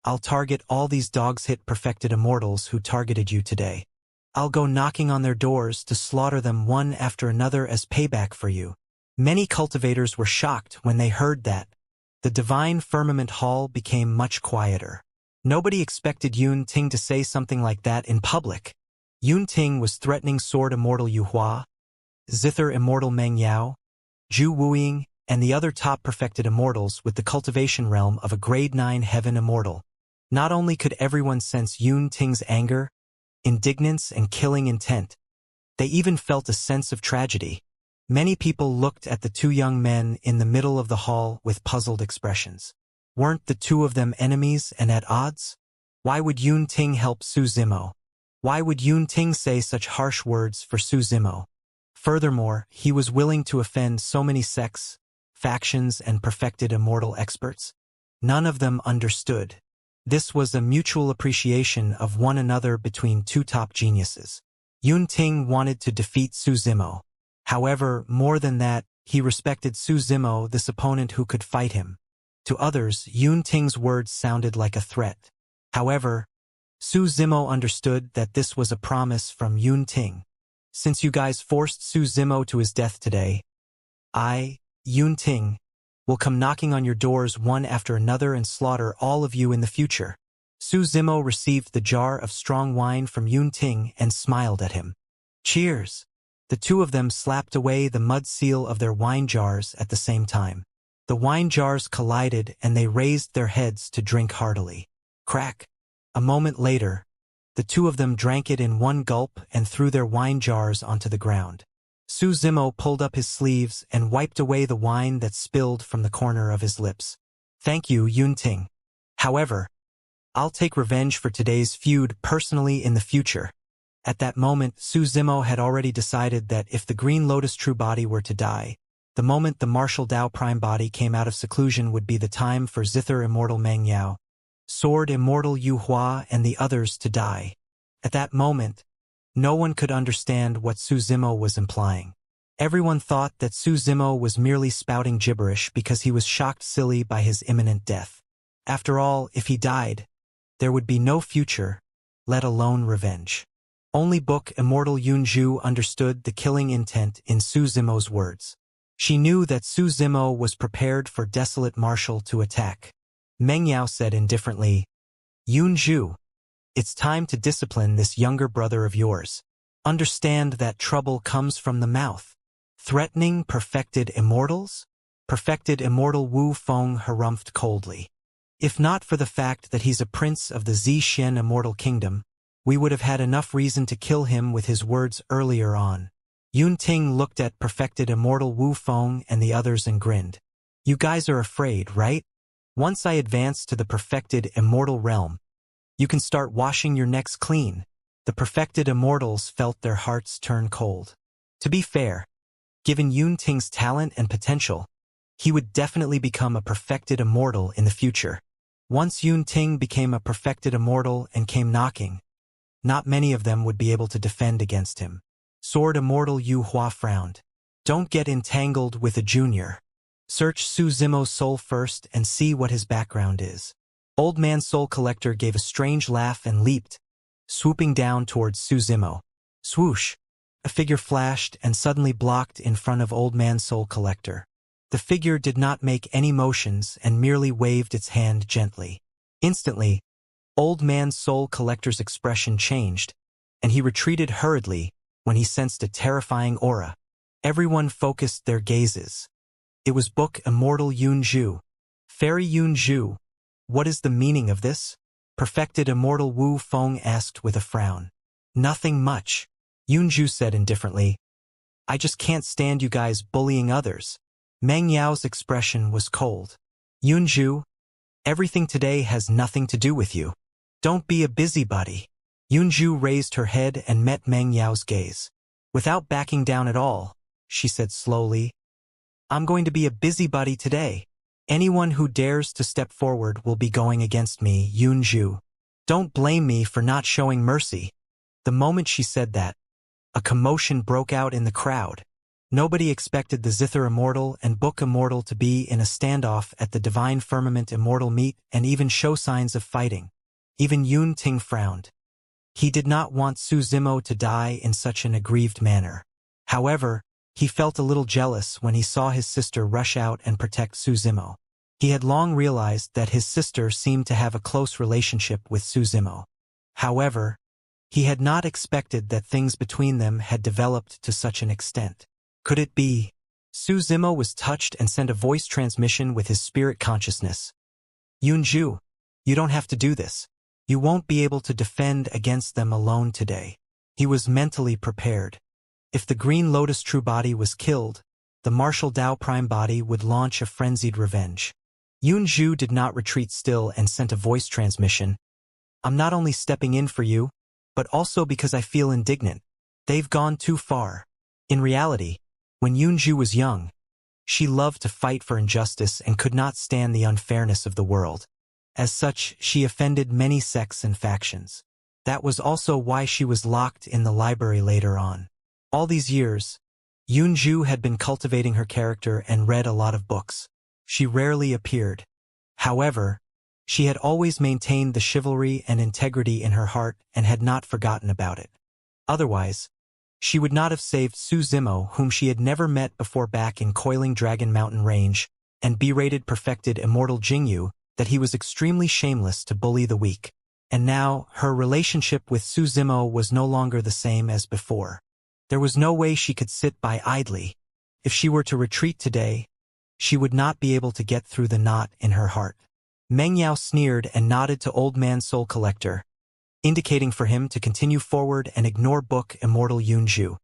I'll target all these dogs-hit perfected immortals who targeted you today. I'll go knocking on their doors to slaughter them one after another as payback for you. Many cultivators were shocked when they heard that. The Divine Firmament Hall became much quieter. Nobody expected Yun Ting to say something like that in public. Yun Ting was threatening Sword Immortal Yu Hua, Zither Immortal Meng Yao, Zhu Wuying, and the other top perfected immortals with the cultivation realm of a grade 9 heaven immortal. Not only could everyone sense Yun Ting's anger, indignance, and killing intent, they even felt a sense of tragedy. Many people looked at the two young men in the middle of the hall with puzzled expressions. Weren't the two of them enemies and at odds? Why would Yun Ting help Su Zimo? Why would Yun Ting say such harsh words for Su Zimo? Furthermore, he was willing to offend so many sects, factions, and perfected immortal experts. None of them understood. This was a mutual appreciation of one another between two top geniuses. Yun Ting wanted to defeat Su Zimo. However, more than that, he respected Su Zimo, this opponent who could fight him. To others, Yun Ting's words sounded like a threat. However, Su Zimo understood that this was a promise from Yun Ting. Since you guys forced Su Zimo to his death today, I, Yun Ting, will come knocking on your doors one after another and slaughter all of you in the future. Su Zimo received the jar of strong wine from Yun Ting and smiled at him. Cheers! The two of them slapped away the mud seal of their wine jars at the same time. The wine jars collided and they raised their heads to drink heartily. Crack! A moment later, the two of them drank it in one gulp and threw their wine jars onto the ground. Su Zimo pulled up his sleeves and wiped away the wine that spilled from the corner of his lips. Thank you, Yunting. However, I'll take revenge for today's feud personally in the future. At that moment, Su Zimo had already decided that if the Green Lotus True Body were to die, the moment the Martial Dao Prime Body came out of seclusion would be the time for Zither Immortal Meng Yao, Sword Immortal Yu Hua and the others to die. At that moment, no one could understand what Su Zimo was implying. Everyone thought that Su Zimo was merely spouting gibberish because he was shocked silly by his imminent death. After all, if he died, there would be no future, let alone revenge. Only Book Immortal Yunju understood the killing intent in Su Zimo's words. She knew that Su Zimo was prepared for desolate martial to attack. Meng Yao said indifferently, Yunju, it's time to discipline this younger brother of yours. Understand that trouble comes from the mouth. Threatening perfected immortals? Perfected immortal Wu Feng harumphed coldly. If not for the fact that he's a prince of the Zixuan Immortal Kingdom, we would have had enough reason to kill him with his words earlier on. Yun Ting looked at perfected immortal Wu Feng and the others and grinned. You guys are afraid, right? Once I advance to the perfected immortal realm, you can start washing your necks clean. The perfected immortals felt their hearts turn cold. To be fair, given Yun Ting's talent and potential, he would definitely become a perfected immortal in the future. Once Yun Ting became a perfected immortal and came knocking, not many of them would be able to defend against him. Sword Immortal Yu Hua frowned. Don't get entangled with a junior. Search Su Zimo's soul first and see what his background is. Old Man Soul Collector gave a strange laugh and leaped, swooping down towards Su Zimo. Swoosh! A figure flashed and suddenly blocked in front of Old Man Soul Collector. The figure did not make any motions and merely waved its hand gently. Instantly, Old Man Soul Collector's expression changed, and he retreated hurriedly when he sensed a terrifying aura. Everyone focused their gazes. It was Book Immortal Yunju. Fairy Yunju, what is the meaning of this? Perfected Immortal Wu Feng asked with a frown. Nothing much, Yunju said indifferently. I just can't stand you guys bullying others. Meng Yao's expression was cold. Yunju, everything today has nothing to do with you. Don't be a busybody. Yunju raised her head and met Meng Yao's gaze. Without backing down at all, she said slowly, I'm going to be a busybody today. Anyone who dares to step forward will be going against me, Yunju. Don't blame me for not showing mercy. The moment she said that, a commotion broke out in the crowd. Nobody expected the Zither Immortal and Book Immortal to be in a standoff at the Divine Firmament Immortal meet and even show signs of fighting. Even Yun Ting frowned. He did not want Su Zimo to die in such an aggrieved manner. However, he felt a little jealous when he saw his sister rush out and protect Su Zimo. He had long realized that his sister seemed to have a close relationship with Su Zimo. However, he had not expected that things between them had developed to such an extent. Could it be? Su Zimo was touched and sent a voice transmission with his spirit consciousness. Yunju, you don't have to do this. You won't be able to defend against them alone today. He was mentally prepared. If the Green Lotus True Body was killed, the Martial Dao Prime Body would launch a frenzied revenge. Yunju did not retreat still and sent a voice transmission. I'm not only stepping in for you, but also because I feel indignant. They've gone too far. In reality, when Yunju was young, she loved to fight for injustice and could not stand the unfairness of the world. As such, she offended many sects and factions. That was also why she was locked in the library later on. All these years, Yunju had been cultivating her character and read a lot of books. She rarely appeared. However, she had always maintained the chivalry and integrity in her heart and had not forgotten about it. Otherwise, she would not have saved Su Zimo, whom she had never met before back in Coiling Dragon Mountain Range, and berated perfected Immortal Jingyu that he was extremely shameless to bully the weak. And now, her relationship with Su Zimo was no longer the same as before. There was no way she could sit by idly. If she were to retreat today, she would not be able to get through the knot in her heart. Meng Yao sneered and nodded to Old Man Soul Collector, indicating for him to continue forward and ignore book Immortal Yunju.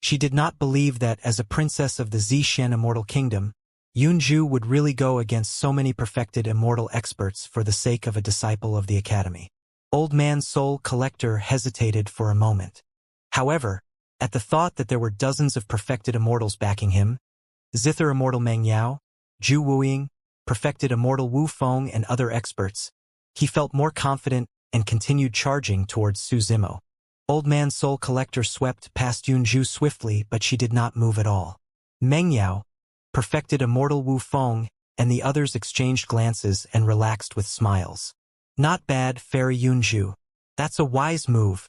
She did not believe that, as a princess of the Zixian Immortal Kingdom, Yunju would really go against so many perfected immortal experts for the sake of a disciple of the academy. Old Man Soul Collector hesitated for a moment. However, at the thought that there were dozens of perfected immortals backing him, Zither Immortal Meng Yao, Zhu Wuying, perfected immortal Wu Feng and other experts, he felt more confident and continued charging towards Su Zimo. Old Man Soul Collector swept past Yunju swiftly, but she did not move at all. Meng Yao, perfected immortal Wu Feng, and the others exchanged glances and relaxed with smiles. Not bad, Fairy Yunju. That's a wise move.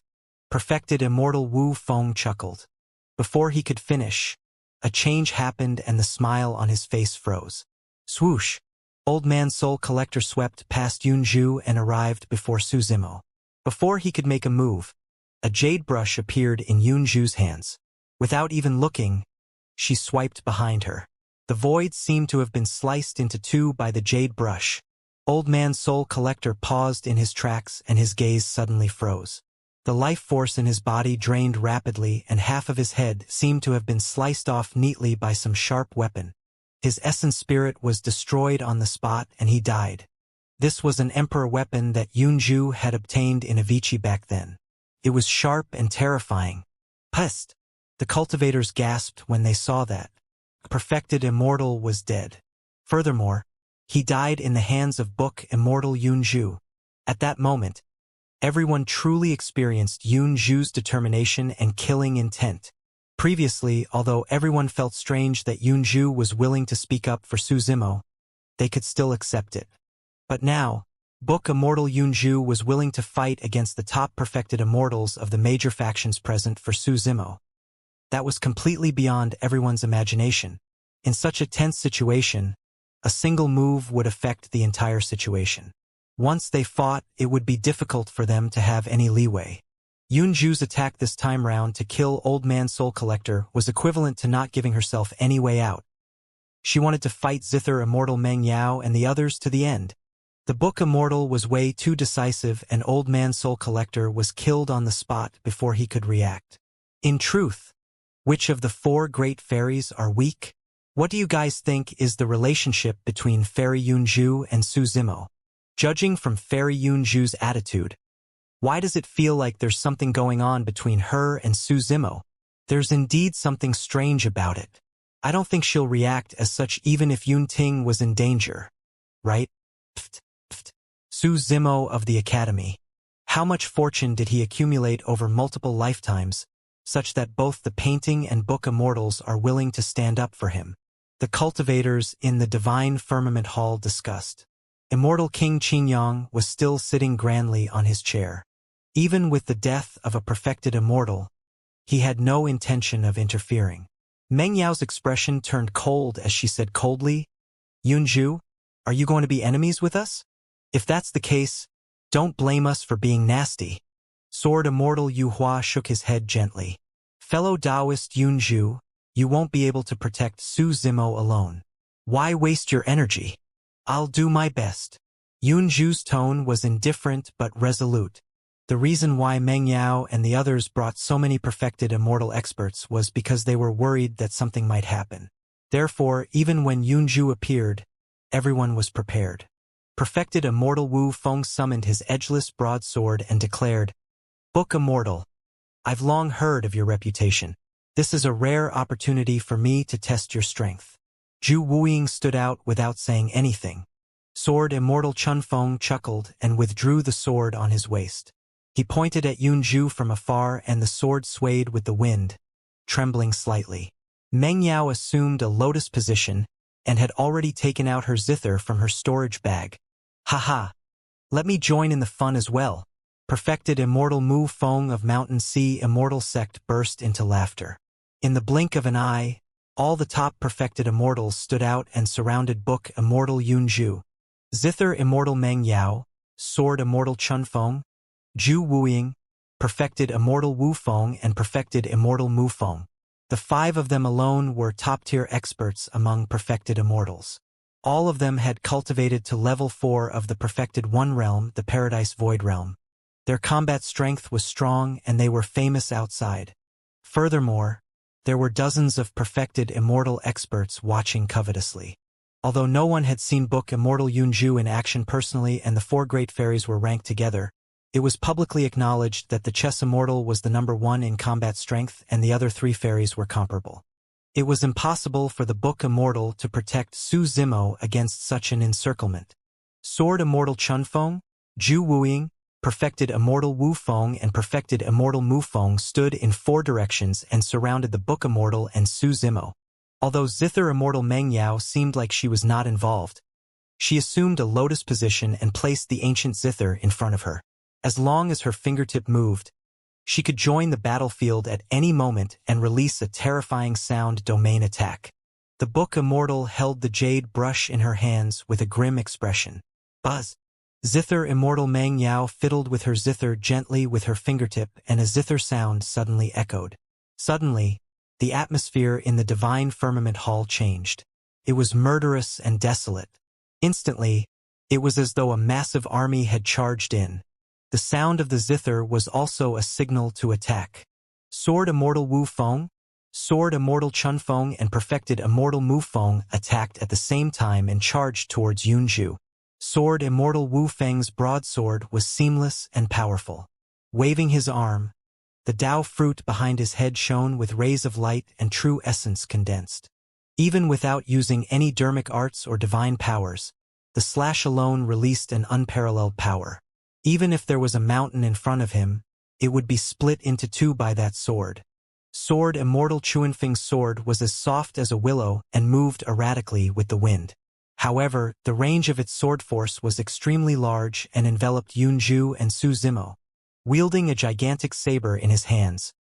Perfected immortal Wu Feng chuckled. Before he could finish, a change happened and the smile on his face froze. Swoosh! Old Man Soul Collector swept past Yunju and arrived before Su Zimo. Before he could make a move, a jade brush appeared in Yunju's hands. Without even looking, she swiped behind her. The void seemed to have been sliced into two by the jade brush. Old Man Soul Collector paused in his tracks and his gaze suddenly froze. The life force in his body drained rapidly and half of his head seemed to have been sliced off neatly by some sharp weapon. His essence spirit was destroyed on the spot and he died. This was an emperor weapon that Yunju had obtained in Avicii back then. It was sharp and terrifying. Pest! The cultivators gasped when they saw that. A perfected immortal was dead. Furthermore, he died in the hands of book Immortal Yunju. At that moment, everyone truly experienced Yunju's determination and killing intent. Previously, although everyone felt strange that Yunju was willing to speak up for Su Zimo, they could still accept it. But now, book Immortal Yunju was willing to fight against the top perfected immortals of the major factions present for Su Zimo. That was completely beyond everyone's imagination. In such a tense situation, a single move would affect the entire situation. Once they fought, it would be difficult for them to have any leeway. Yunju's attack this time round to kill Old Man Soul Collector was equivalent to not giving herself any way out. She wanted to fight Zither Immortal Meng Yao and the others to the end. The book Immortal was way too decisive and Old Man Soul Collector was killed on the spot before he could react. In truth, which of the four great fairies are weak? What do you guys think is the relationship between Fairy Yunju and Su Zimo? Judging from Fairy Yunju's attitude, why does it feel like there's something going on between her and Su Zimo? There's indeed something strange about it. I don't think she'll react as such even if Yun Ting was in danger. Right? Pft, pft. Su Zimo of the Academy. How much fortune did he accumulate over multiple lifetimes, such that both the painting and book immortals are willing to stand up for him? The cultivators in the Divine Firmament Hall discussed. Immortal King Qingyang was still sitting grandly on his chair. Even with the death of a perfected immortal, he had no intention of interfering. Meng Yao's expression turned cold as she said coldly, "Yunju, are you going to be enemies with us? If that's the case, don't blame us for being nasty." Sword Immortal Yu Hua shook his head gently. "Fellow Taoist Yunju, you won't be able to protect Su Zimo alone. Why waste your energy? I'll do my best." Yunju's tone was indifferent but resolute. The reason why Meng Yao and the others brought so many perfected immortal experts was because they were worried that something might happen. Therefore, even when Yunju appeared, everyone was prepared. Perfected immortal Wu Feng summoned his edgeless broadsword and declared, "Book Immortal, I've long heard of your reputation. This is a rare opportunity for me to test your strength." Zhu Wuying stood out without saying anything. Sword Immortal Chunfeng chuckled and withdrew the sword on his waist. He pointed at Yunju from afar and the sword swayed with the wind, trembling slightly. Meng Yao assumed a lotus position and had already taken out her zither from her storage bag. "Haha! Let me join in the fun as well." Perfected Immortal Mu Feng of Mountain Sea Immortal Sect burst into laughter. In the blink of an eye, all the top perfected immortals stood out and surrounded book Immortal Yunju. Zither Immortal Meng Yao, Sword Immortal Chunfeng, Zhu Wuying, perfected Immortal Wu Feng and perfected Immortal Mu Feng. The five of them alone were top-tier experts among perfected immortals. All of them had cultivated to level 4 of the perfected one realm, the Paradise Void realm. Their combat strength was strong and they were famous outside. Furthermore, there were dozens of perfected immortal experts watching covetously. Although no one had seen Book Immortal Yunju in action personally and the 4 great fairies were ranked together, it was publicly acknowledged that the chess immortal was the number 1 in combat strength and the other 3 fairies were comparable. It was impossible for the Book Immortal to protect Su Zimo against such an encirclement. Sword Immortal Chunfeng, Zhu Wuying, Perfected Immortal Wu Feng and Perfected Immortal Mu Feng stood in 4 directions and surrounded the Book Immortal and Su Zimo. Although Zither Immortal Meng Yao seemed like she was not involved, she assumed a lotus position and placed the ancient Zither in front of her. As long as her fingertip moved, she could join the battlefield at any moment and release a terrifying sound domain attack. The Book Immortal held the jade brush in her hands with a grim expression. Buzz! Zither Immortal Meng Yao fiddled with her zither gently with her fingertip and a zither sound suddenly echoed. Suddenly, the atmosphere in the divine firmament hall changed. It was murderous and desolate. Instantly, it was as though a massive army had charged in. The sound of the zither was also a signal to attack. Sword Immortal Wu Feng, Sword Immortal Chunfeng and Perfected Immortal Mu Feng attacked at the same time and charged towards Yunju. Sword Immortal Wu Feng's broadsword was seamless and powerful. Waving his arm, the Tao fruit behind his head shone with rays of light and true essence condensed. Even without using any dermic arts or divine powers, the slash alone released an unparalleled power. Even if there was a mountain in front of him, it would be split into 2 by that sword. Sword Immortal Chuanfeng's sword was as soft as a willow and moved erratically with the wind. However, the range of its sword force was extremely large and enveloped Yunju and Su Zimo. Wielding a gigantic saber in his hands,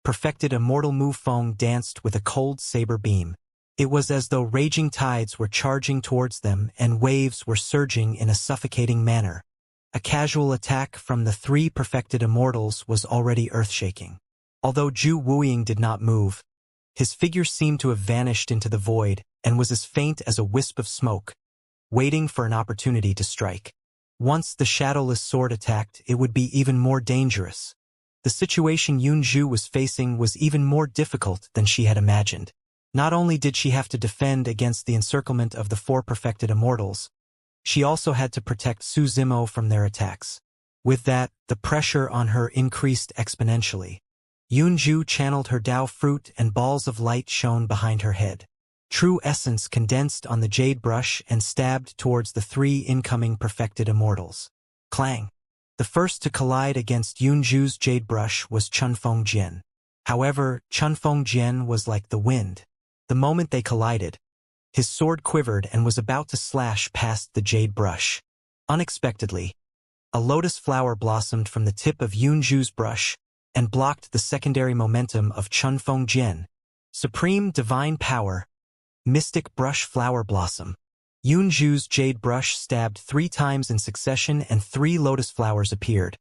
Perfected Immortal Mu Feng danced with a cold saber beam. It was as though raging tides were charging towards them and waves were surging in a suffocating manner. A casual attack from the 3 perfected immortals was already earth-shaking. Although Zhu Wuying did not move, his figure seemed to have vanished into the void and was as faint as a wisp of smoke, waiting for an opportunity to strike. Once the shadowless sword attacked, it would be even more dangerous. The situation Yunju was facing was even more difficult than she had imagined. Not only did she have to defend against the encirclement of the 4 perfected immortals, she also had to protect Su Zimo from their attacks. With that, the pressure on her increased exponentially. Yunju channeled her Tao fruit and balls of light shone behind her head. True essence condensed on the jade brush and stabbed towards the 3 incoming perfected immortals. Clang! The first to collide against Yunju's jade brush was Chunfeng Jian. However, Chunfeng Jian was like the wind. The moment they collided, his sword quivered and was about to slash past the jade brush. Unexpectedly, a lotus flower blossomed from the tip of Yunju's brush and blocked the secondary momentum of Chunfeng Jian. Supreme Divine Power, Mystic Brush Flower Blossom. Yunju's jade brush stabbed 3 times in succession and 3 lotus flowers appeared,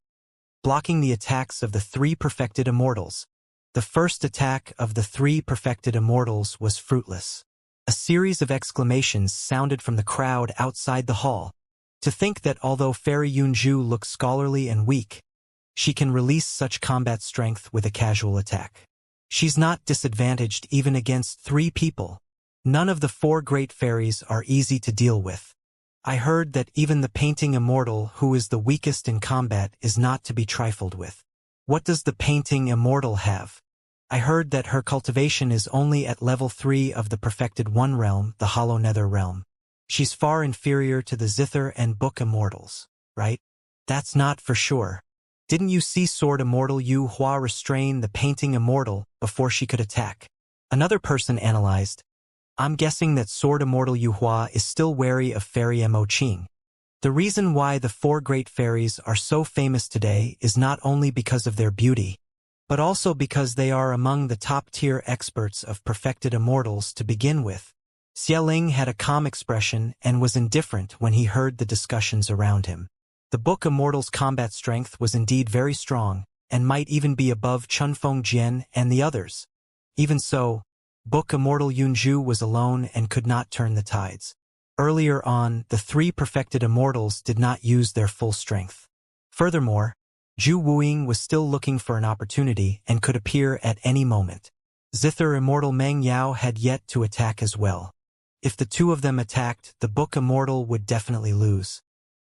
blocking the attacks of the 3 perfected immortals. The first attack of the 3 perfected immortals was fruitless. A series of exclamations sounded from the crowd outside the hall. To think that although Fairy Yunju looks scholarly and weak, she can release such combat strength with a casual attack. She's not disadvantaged even against 3 people. None of the 4 great fairies are easy to deal with. I heard that even the painting immortal, who is the weakest in combat, is not to be trifled with. What does the painting immortal have? I heard that her cultivation is only at level 3 of the perfected one realm, the hollow nether realm. She's far inferior to the Zither and Book immortals, right? That's not for sure. Didn't you see Sword Immortal Yu Hua restrain the painting immortal before she could attack? Another person analyzed. I'm guessing that Sword Immortal Yu Hua is still wary of Fairy Mo Qing. The reason why the 4 great fairies are so famous today is not only because of their beauty, but also because they are among the top-tier experts of perfected immortals to begin with. Xialing had a calm expression and was indifferent when he heard the discussions around him. The Book Immortal's combat strength was indeed very strong, and might even be above Chunfeng Jian and the others. Even so, Book Immortal Yunju was alone and could not turn the tides. Earlier on, the three perfected immortals did not use their full strength. Furthermore, Zhu Wuing was still looking for an opportunity and could appear at any moment. Zither immortal Meng Yao had yet to attack as well. If the two of them attacked, the book Immortal would definitely lose.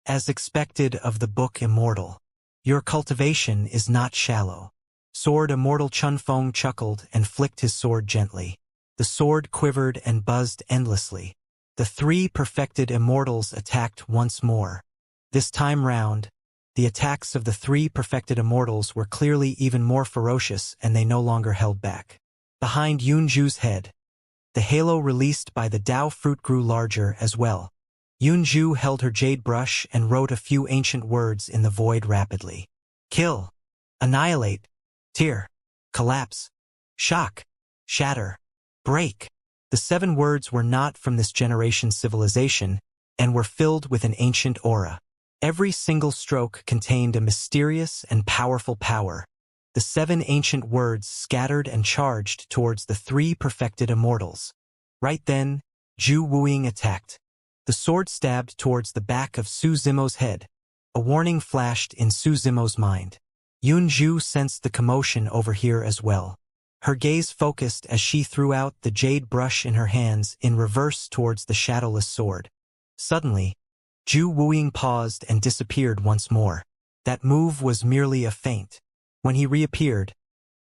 As expected of the book Immortal. Your cultivation is not shallow. Sword Immortal Chun Feng chuckled and flicked his sword gently. The sword quivered and buzzed endlessly. The three perfected immortals attacked once more. This time round, the attacks of the three perfected immortals were clearly even more ferocious and they no longer held back. Behind Yunju's head, the halo released by the Dao fruit grew larger as well. Yunju held her jade brush and wrote a few ancient words in the void rapidly. Kill. Annihilate. Tear. Collapse. Shock. Shatter. Break. The 7 words were not from this generation's civilization and were filled with an ancient aura. Every single stroke contained a mysterious and powerful power. The 7 ancient words scattered and charged towards the 3 perfected immortals. Right then, Zhu Wuing attacked. The sword stabbed towards the back of Su Zimo's head. A warning flashed in Su Zimo's mind. Yunju sensed the commotion over here as well. Her gaze focused as she threw out the jade brush in her hands in reverse towards the shadowless sword. Suddenly, Zhu Wuing paused and disappeared once more. That move was merely a feint. When he reappeared,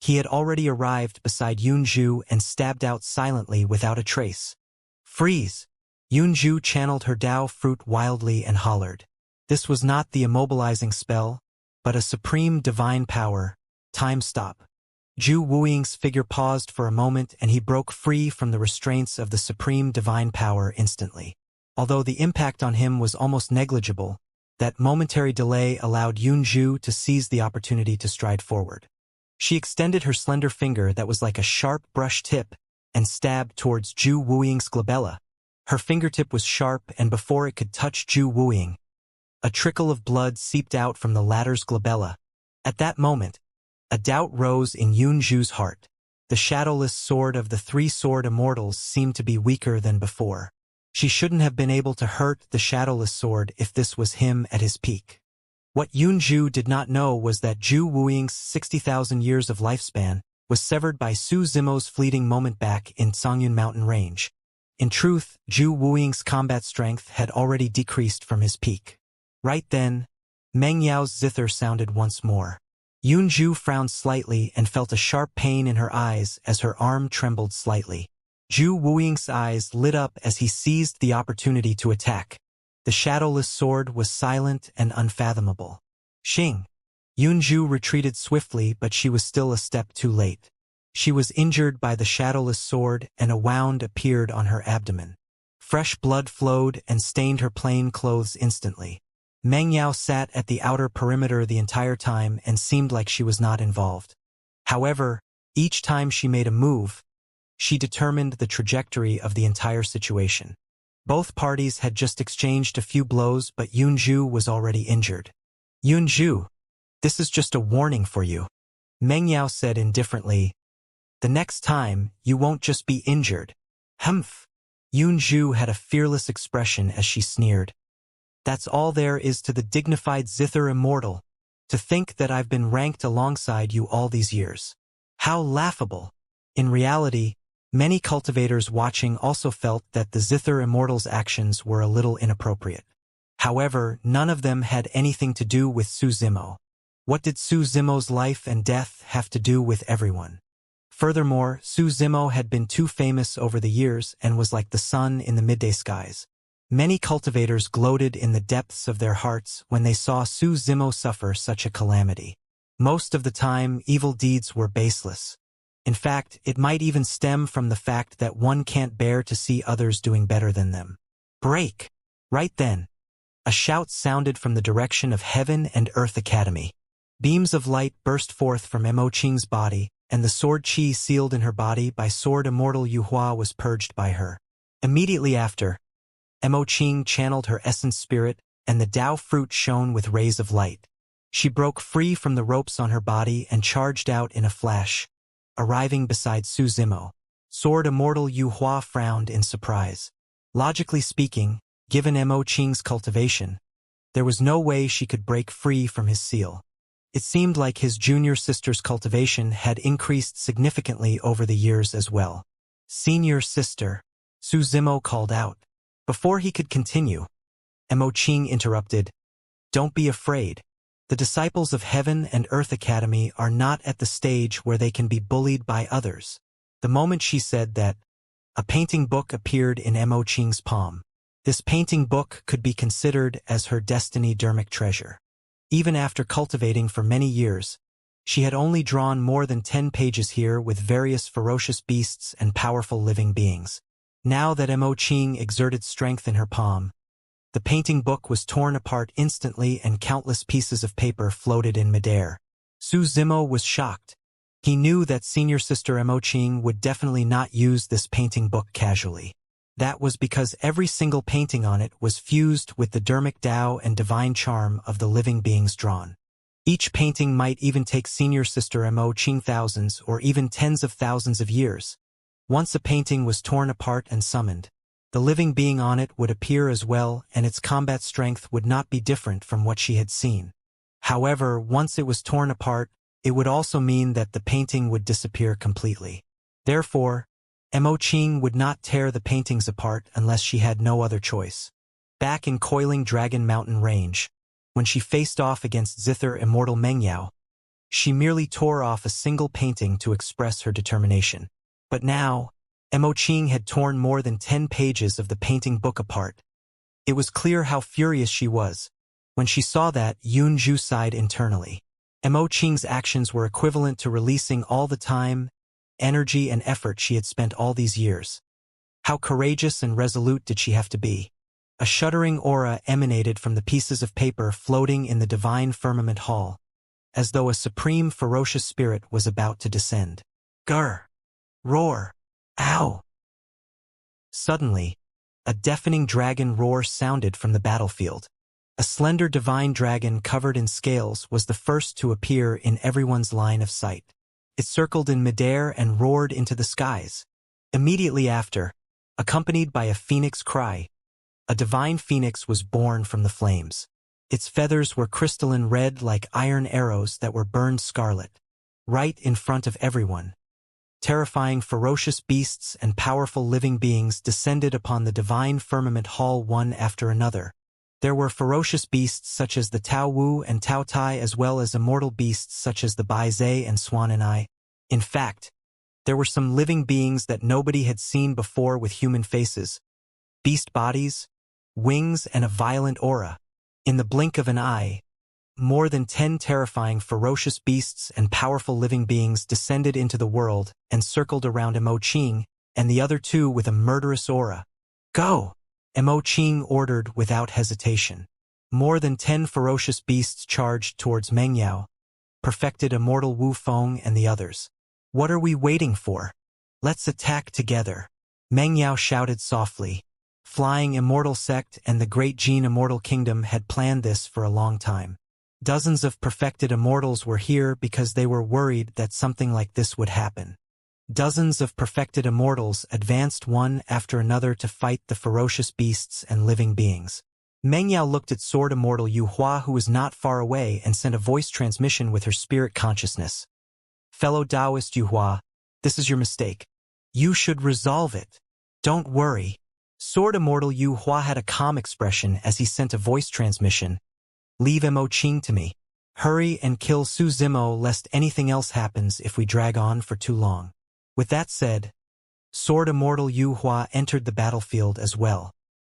he had already arrived beside Yunju and stabbed out silently without a trace. Freeze! Yunju channeled her Dao fruit wildly and hollered. This was not the immobilizing spell, but a supreme divine power. Time stop. Zhu Wuing's figure paused for a moment and he broke free from the restraints of the supreme divine power instantly. Although the impact on him was almost negligible, that momentary delay allowed Yunju to seize the opportunity to stride forward. She extended her slender finger that was like a sharp brush tip and stabbed towards Zhu Wuing's glabella. Her fingertip was sharp and before it could touch Zhu Wuing, a trickle of blood seeped out from the latter's glabella. At that moment, a doubt rose in Yunju's heart. The shadowless sword of the 3 sword immortals seemed to be weaker than before. She shouldn't have been able to hurt the shadowless sword if this was him at his peak. What Yunju did not know was that Zhu Wuing's 60,000 years of lifespan was severed by Su Zimo's fleeting moment back in Songyun mountain range. In truth, Zhu Wuing's combat strength had already decreased from his peak. Right then, Meng Yao's zither sounded once more. Yunju frowned slightly and felt a sharp pain in her eyes as her arm trembled slightly. Zhu Wuing's eyes lit up as he seized the opportunity to attack. The shadowless sword was silent and unfathomable. Xing. Yunju retreated swiftly, but she was still a step too late. She was injured by the shadowless sword and a wound appeared on her abdomen. Fresh blood flowed and stained her plain clothes instantly. Meng Yao sat at the outer perimeter the entire time and seemed like she was not involved. However, each time she made a move, she determined the trajectory of the entire situation. Both parties had just exchanged a few blows, but Yunju was already injured. Yunju, this is just a warning for you, Meng Yao said indifferently. The next time, you won't just be injured. Humph. Yunju had a fearless expression as she sneered. That's all there is to the dignified zither immortal. To think that I've been ranked alongside you all these years. How laughable. In reality, many cultivators watching also felt that the zither immortal's actions were a little inappropriate. However, none of them had anything to do with Su Zimo. What did Su Zimo's life and death have to do with everyone? Furthermore, Su Zimo had been too famous over the years and was like the sun in the midday skies. Many cultivators gloated in the depths of their hearts when they saw Su Zimo suffer such a calamity. Most of the time, evil deeds were baseless. In fact, it might even stem from the fact that one can't bear to see others doing better than them. Break! Right then, a shout sounded from the direction of Heaven and Earth Academy. Beams of light burst forth from Mo Qing's body, and the sword qi sealed in her body by sword immortal Yuhua was purged by her. Immediately after, Mo Qing channeled her essence spirit, and the Dao fruit shone with rays of light. She broke free from the ropes on her body and charged out in a flash, arriving beside Su Zimo. Sword immortal Yuhua frowned in surprise. Logically speaking, Given Mo Qing's cultivation, there was no way she could break free from his seal. It seemed like his junior sister's cultivation had increased significantly over the years as well. Senior sister, Su Zimo called out. Before he could continue, Mo Qing interrupted, "Don't be afraid. The disciples of Heaven and Earth Academy are not at the stage where they can be bullied by others." The moment she said that, a painting book appeared in Mo Qing's palm. This painting book could be considered as her destiny-dermic treasure. Even after cultivating for many years, she had only drawn more than 10 pages here with various ferocious beasts and powerful living beings. Now that Mo Qing exerted strength in her palm, the painting book was torn apart instantly and countless pieces of paper floated in midair. Su Zimo was shocked. He knew that senior sister Mo Qing would definitely not use this painting book casually. That was because every single painting on it was fused with the dermic Tao and divine charm of the living beings drawn. Each painting might even take senior sister Mo Qing thousands or even tens of thousands of years. Once a painting was torn apart and summoned, the living being on it would appear as well, and its combat strength would not be different from what she had seen. However, once it was torn apart, it would also mean that the painting would disappear completely. Therefore, Mo Qing would not tear the paintings apart unless she had no other choice. Back in Coiling Dragon Mountain Range, when she faced off against zither immortal Mengyao, she merely tore off a single painting to express her determination. But now, Mo Qing had torn more than 10 pages of the painting book apart. It was clear how furious she was. When she saw that, Yun Zhu sighed internally. Mo Qing's actions were equivalent to releasing all the time, energy and effort she had spent all these years. How courageous and resolute did she have to be? A shuddering aura emanated from the pieces of paper floating in the divine firmament hall, as though a supreme ferocious spirit was about to descend. Grr! Roar! Ow! Suddenly, a deafening dragon roar sounded from the battlefield. A slender divine dragon covered in scales was the first to appear in everyone's line of sight. It circled in midair and roared into the skies. Immediately after, accompanied by a phoenix cry, a divine phoenix was born from the flames. Its feathers were crystalline red like iron arrows that were burned scarlet. Right in front of everyone, terrifying ferocious beasts and powerful living beings descended upon the divine firmament hall one after another. There were ferocious beasts such as the Tao Wu and Tao Tai, as well as immortal beasts such as the Bai Zai and Swan and I. In fact, there were some living beings that nobody had seen before with human faces, beast bodies, wings, and a violent aura. In the blink of an eye, more than 10 terrifying ferocious beasts and powerful living beings descended into the world and circled around Mo Qing and the other two with a murderous aura. Go! Mo Qing ordered without hesitation. More than 10 ferocious beasts charged towards Mengyao, perfected immortal Wu Feng and the others. What are we waiting for? Let's attack together. Mengyao shouted softly. Flying Immortal Sect and the Great Gene Immortal Kingdom had planned this for a long time. Dozens of perfected immortals were here because they were worried that something like this would happen. Dozens of perfected immortals advanced one after another to fight the ferocious beasts and living beings. Mengyao looked at Sword Immortal Yu Hua, who was not far away, and sent a voice transmission with her spirit consciousness. Fellow Taoist Yu Hua, this is your mistake. You should resolve it. Don't worry. Sword Immortal Yu Hua had a calm expression as he sent a voice transmission. Leave Mo Qing to me. Hurry and kill Su Zimo lest anything else happens if we drag on for too long. With that said, Sword Immortal Yu Hua entered the battlefield as well.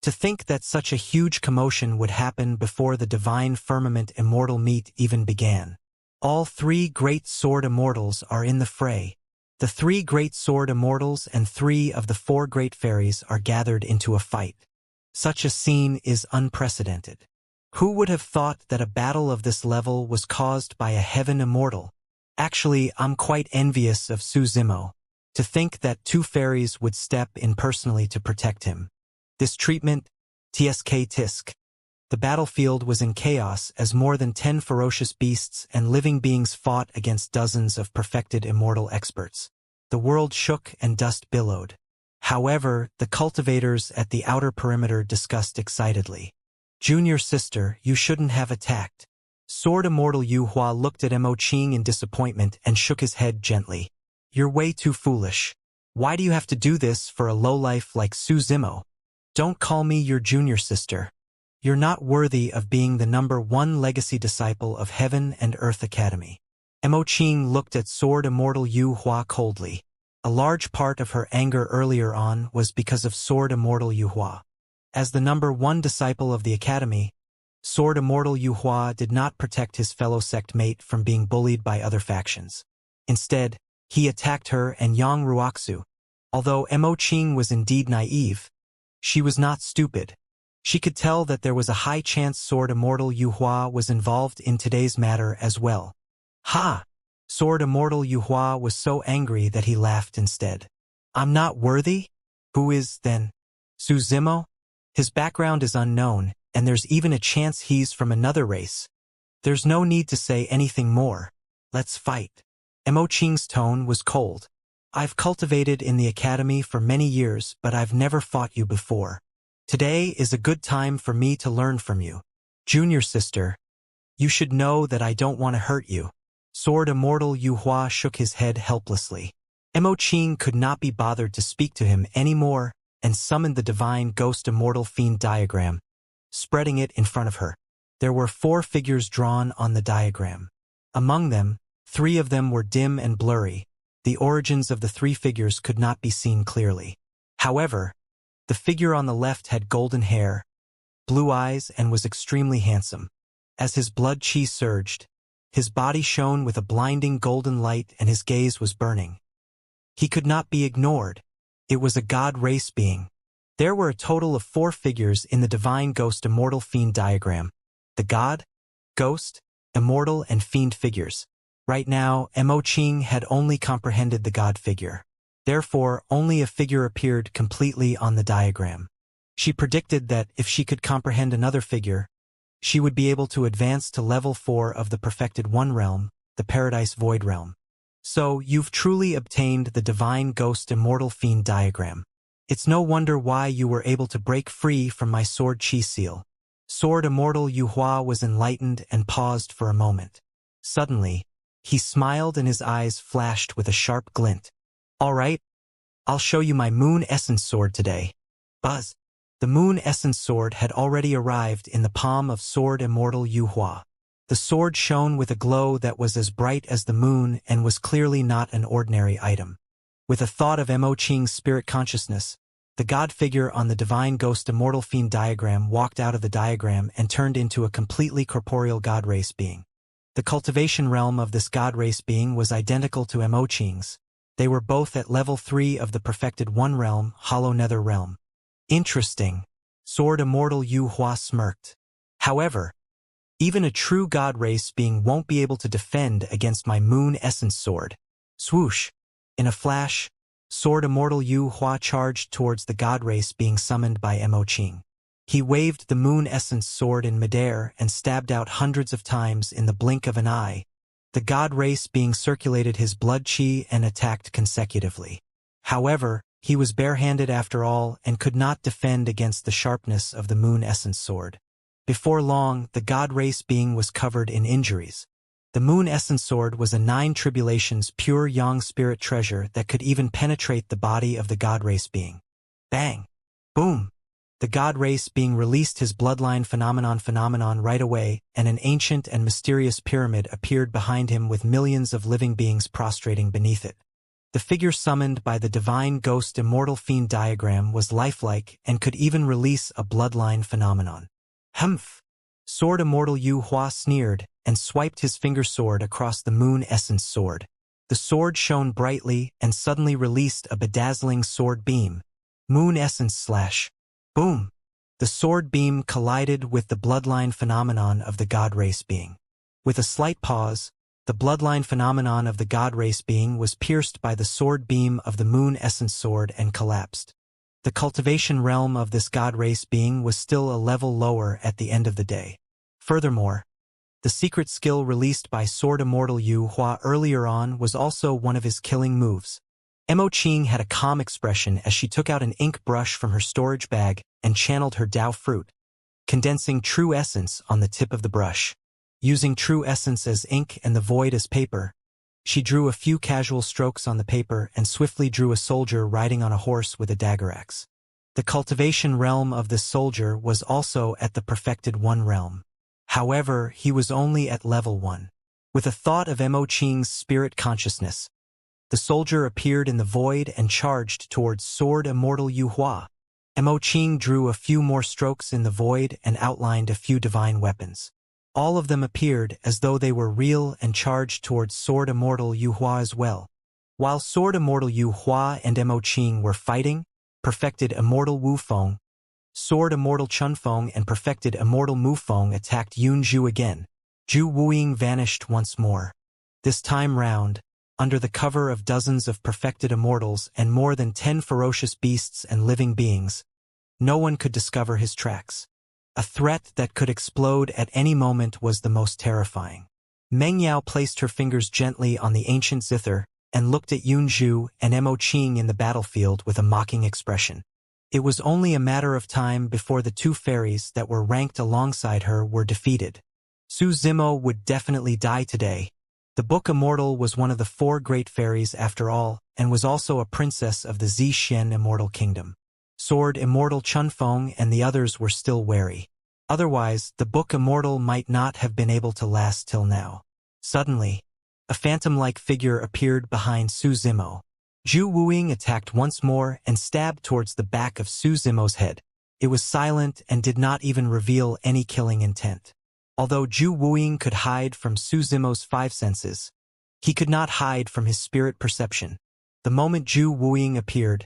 To think that such a huge commotion would happen before the divine firmament immortal meet even began. All 3 great sword immortals are in the fray. The 3 great sword immortals and 3 of the 4 great fairies are gathered into a fight. Such a scene is unprecedented. Who would have thought that a battle of this level was caused by a heaven immortal? Actually, I'm quite envious of Su Zimo. To think that 2 fairies would step in personally to protect him. This treatment, TSK Tisk. The battlefield was in chaos as more than 10 ferocious beasts and living beings fought against dozens of perfected immortal experts. The world shook and dust billowed. However, the cultivators at the outer perimeter discussed excitedly. Junior sister, you shouldn't have attacked. Sword Immortal Yu Hua looked at Mo Qing in disappointment and shook his head gently. You're way too foolish. Why do you have to do this for a lowlife like Su Zimo? Don't call me your junior sister. You're not worthy of being the #1 legacy disciple of Heaven and Earth Academy. Mo Qing looked at Sword Immortal Yu Hua coldly. A large part of her anger earlier on was because of Sword Immortal Yu Hua. As the #1 disciple of the Academy, Sword Immortal Yu Hua did not protect his fellow sect mate from being bullied by other factions. Instead, he attacked her and Yang Ruoxu. Although Mo Qing was indeed naive, she was not stupid. She could tell that there was a high chance Sword Immortal Yu Hua was involved in today's matter as well. Ha! Sword Immortal Yu Hua was so angry that he laughed instead. I'm not worthy? Who is, then? Su Zimo? His background is unknown, and there's even a chance he's from another race. There's no need to say anything more. Let's fight. Mo Qing's tone was cold. I've cultivated in the academy for many years, but I've never fought you before. Today is a good time for me to learn from you. Junior sister, you should know that I don't want to hurt you. Sword Immortal Yu Hua shook his head helplessly. Mo Qing could not be bothered to speak to him anymore and summoned the divine ghost immortal fiend diagram, spreading it in front of her. There were 4 figures drawn on the diagram. Among them, 3 of them were dim and blurry. The origins of the 3 figures could not be seen clearly. However, the figure on the left had golden hair, blue eyes, and was extremely handsome. As his blood chi surged, his body shone with a blinding golden light and his gaze was burning. He could not be ignored. It was a god race being. There were a total of 4 figures in the divine ghost immortal fiend diagram. The god, ghost, immortal, and fiend figures. Right now, Mo Qing had only comprehended the god figure. Therefore, only a figure appeared completely on the diagram. She predicted that if she could comprehend another figure, she would be able to advance to level 4 of the perfected 1 realm, the Paradise Void realm. So, you've truly obtained the divine ghost immortal fiend diagram. It's no wonder why you were able to break free from my sword chi seal. Sword Immortal Yu Hua was enlightened and paused for a moment. Suddenly, he smiled and his eyes flashed with a sharp glint. All right, I'll show you my Moon Essence Sword today. Buzz. The Moon Essence Sword had already arrived in the palm of Sword Immortal Yu Hua. The sword shone with a glow that was as bright as the moon and was clearly not an ordinary item. With a thought of Mo Qing's spirit consciousness, the god figure on the divine ghost immortal fiend diagram walked out of the diagram and turned into a completely corporeal god race being. The cultivation realm of this god race being was identical to Mo Qing's. They were both at level 3 of the perfected 1 realm, Hollow Nether realm. Interesting. Sword Immortal Yu Hua smirked. However, even a true god race being won't be able to defend against my Moon Essence Sword. Swoosh. In a flash, Sword Immortal Yu Hua charged towards the god race being summoned by Mo Qing. He waved the Moon Essence Sword in midair and stabbed out hundreds of times in the blink of an eye. The god race being circulated his blood chi and attacked consecutively. However, he was barehanded after all and could not defend against the sharpness of the Moon Essence Sword. Before long, the god race being was covered in injuries. The Moon Essence Sword was a 9 tribulations pure yang spirit treasure that could even penetrate the body of the god race being. Bang! Boom! The god race being released his bloodline phenomenon right away, and an ancient and mysterious pyramid appeared behind him with millions of living beings prostrating beneath it. The figure summoned by the divine ghost immortal fiend diagram was lifelike and could even release a bloodline phenomenon. Humph! Sword Immortal Yu Hua sneered and swiped his finger sword across the Moon Essence Sword. The sword shone brightly and suddenly released a bedazzling sword beam. Moon Essence Slash. Boom! The sword beam collided with the bloodline phenomenon of the god race being. With a slight pause, the bloodline phenomenon of the god race being was pierced by the sword beam of the Moon Essence Sword and collapsed. The cultivation realm of this god race being was still a level lower at the end of the day. Furthermore, the secret skill released by Sword Immortal Yu Hua earlier on was also one of his killing moves. Mo Qing had a calm expression as she took out an ink brush from her storage bag and channeled her Dao fruit, condensing true essence on the tip of the brush. Using true essence as ink and the void as paper, she drew a few casual strokes on the paper and swiftly drew a soldier riding on a horse with a dagger axe. The cultivation realm of this soldier was also at the perfected 1 realm. However, he was only at level 1. With a thought of Mo Qing's spirit consciousness, the soldier appeared in the void and charged towards Sword Immortal Yuhua. Mo Qing drew a few more strokes in the void and outlined a few divine weapons. All of them appeared as though they were real and charged towards Sword Immortal Yuhua as well. While Sword Immortal Yuhua and Mo Qing were fighting, perfected Immortal Wufeng, Sword Immortal Chunfeng and perfected Immortal Mufeng attacked Yunzhu again. Zhu Wuying vanished once more. This time round, under the cover of dozens of perfected immortals and more than 10 ferocious beasts and living beings, no one could discover his tracks. A threat that could explode at any moment was the most terrifying. Meng Yao placed her fingers gently on the ancient zither and looked at Yunzhu and Mo Qing in the battlefield with a mocking expression. It was only a matter of time before the 2 fairies that were ranked alongside her were defeated. Su Zimo would definitely die today. The book Immortal was one of the 4 great fairies after all, and was also a princess of the Zixuan Immortal Kingdom. Sword Immortal Chunfeng and the others were still wary. Otherwise, the book Immortal might not have been able to last till now. Suddenly, a phantom-like figure appeared behind Su Zimo. Zhu Wuying attacked once more and stabbed towards the back of Su Zimo's head. It was silent and did not even reveal any killing intent. Although Zhu Wuying could hide from Su Zimo's 5 senses, he could not hide from his spirit perception. The moment Zhu Wuying appeared,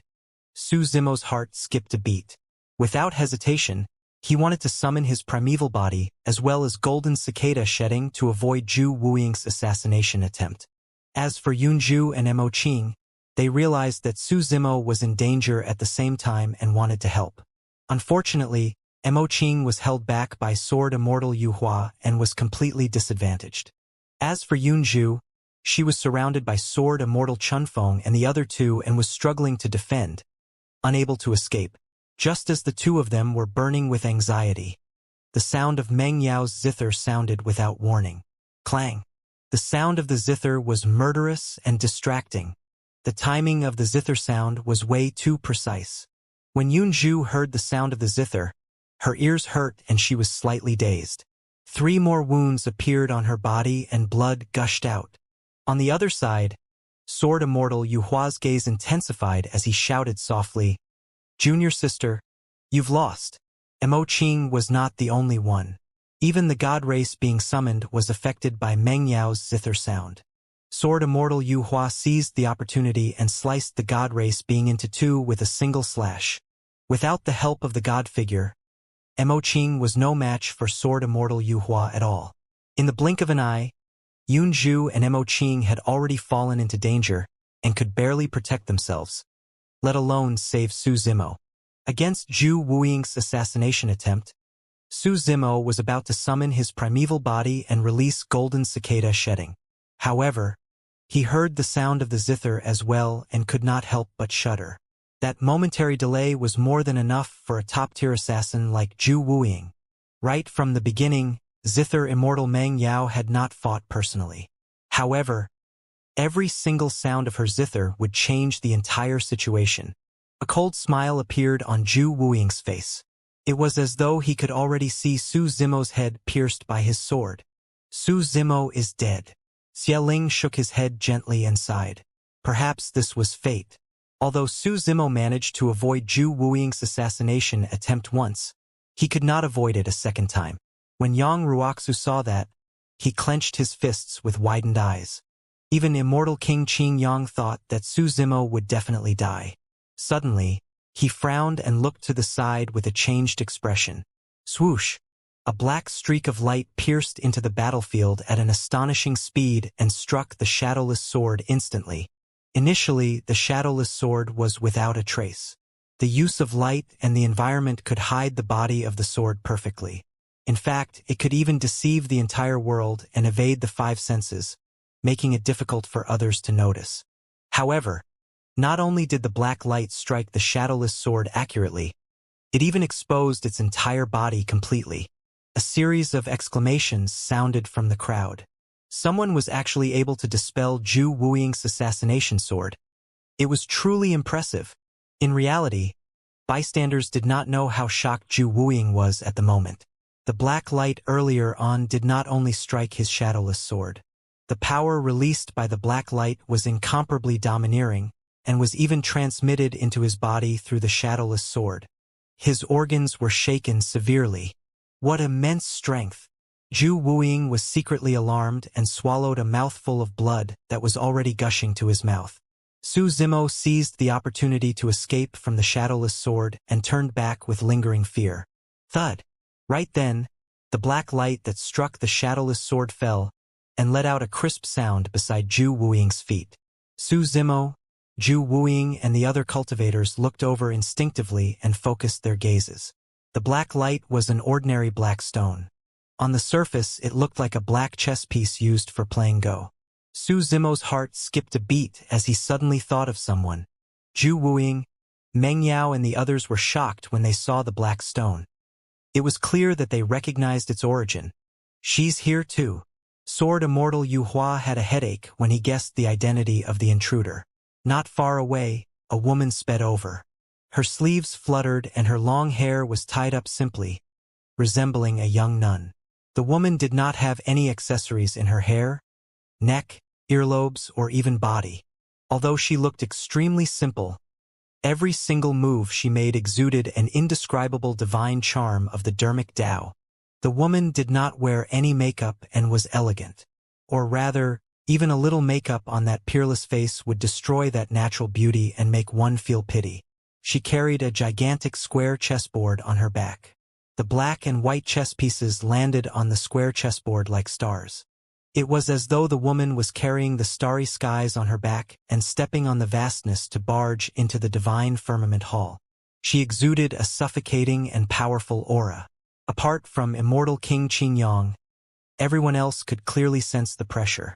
Su Zimo's heart skipped a beat. Without hesitation, he wanted to summon his primeval body as well as golden cicada shedding to avoid Zhu Wuiying's assassination attempt. As for Yunzhu and Mo Qing, they realized that Su Zimo was in danger at the same time and wanted to help. Unfortunately, Mo Qing was held back by Sword Immortal Yuhua and was completely disadvantaged. As for Yunzhu, she was surrounded by Sword Immortal Chunfeng and the other 2 and was struggling to defend, unable to escape, just as the 2 of them were burning with anxiety. The sound of Meng Yao's zither sounded without warning. Clang! The sound of the zither was murderous and distracting. The timing of the zither sound was way too precise. When Yunzhu heard the sound of the zither, her ears hurt and she was slightly dazed. 3 more wounds appeared on her body and blood gushed out. On the other side, Sword Immortal Yuhua's gaze intensified as he shouted softly, "Junior sister, you've lost." Mo Qing was not the only one. Even the god race being summoned was affected by Meng Yao's zither sound. Sword Immortal Yuhua seized the opportunity and sliced the god race being into 2 with a single slash. Without the help of the god figure, Mo Qing was no match for Sword Immortal Yuhua at all. In the blink of an eye, Yunzhu and Mo Qing had already fallen into danger and could barely protect themselves, let alone save Su Zimo. Against Zhu Wuiying's assassination attempt, Su Zimo was about to summon his primeval body and release golden cicada shedding. However, he heard the sound of the zither as well and could not help but shudder. That momentary delay was more than enough for a top-tier assassin like Zhu Wuiying. Right from the beginning, Zither Immortal Meng Yao had not fought personally. However, every single sound of her zither would change the entire situation. A cold smile appeared on Zhu Wuiying's face. It was as though he could already see Su Zimo's head pierced by his sword. Su Zimo is dead. Xia Ling shook his head gently and sighed. Perhaps this was fate. Although Su Zimo managed to avoid Zhu Wuiying's assassination attempt once, he could not avoid it a second time. When Yang Ruoxu saw that, he clenched his fists with widened eyes. Even Immortal King Qing Yang thought that Su Zimo would definitely die. Suddenly, he frowned and looked to the side with a changed expression. Swoosh! A black streak of light pierced into the battlefield at an astonishing speed and struck the shadowless sword instantly. Initially, the shadowless sword was without a trace. The use of light and the environment could hide the body of the sword perfectly. In fact, it could even deceive the entire world and evade the 5 senses, making it difficult for others to notice. However, Not only did the black light strike the shadowless sword accurately, it even exposed its entire body completely. A series of exclamations sounded from the crowd. Someone was actually able to dispel Zhu Wuying's assassination sword. It was truly impressive. In reality, bystanders did not know how shocked Zhu Wuying was at the moment. The black light earlier on did not only strike his shadowless sword. The power released by the black light was incomparably domineering, and was even transmitted into his body through the shadowless sword. His organs were shaken severely. What immense strength! Zhu Wuying was secretly alarmed and swallowed a mouthful of blood that was already gushing to his mouth. Su Zimo seized the opportunity to escape from the shadowless sword and turned back with lingering fear. Thud! Right then, the black light that struck the shadowless sword fell and let out a crisp sound beside Zhu Wuying's feet. Su Zimo, Zhu Wuying and the other cultivators looked over instinctively and focused their gazes. The black light was an ordinary black stone. On the surface, it looked like a black chess piece used for playing Go. Su Zimo's heart skipped a beat as he suddenly thought of someone. Zhu Wuying, Meng Yao and the others were shocked when they saw the black stone. It was clear that they recognized its origin. She's here too. Sword Immortal Yu Hua had a headache when he guessed the identity of the intruder. Not far away, a woman sped over. Her sleeves fluttered and her long hair was tied up simply, resembling a young nun. The woman did not have any accessories in her hair, neck, earlobes, or even body. Although she looked extremely simple, every single move she made exuded an indescribable divine charm of the Dermic Tao. The woman did not wear any makeup and was elegant. Or rather, even a little makeup on that peerless face would destroy that natural beauty and make one feel pity. She carried a gigantic square chessboard on her back. The black and white chess pieces landed on the square chessboard like stars. It was as though the woman was carrying the starry skies on her back and stepping on the vastness to barge into the divine firmament hall. She exuded a suffocating and powerful aura. Apart from immortal King Qingyang, everyone else could clearly sense the pressure.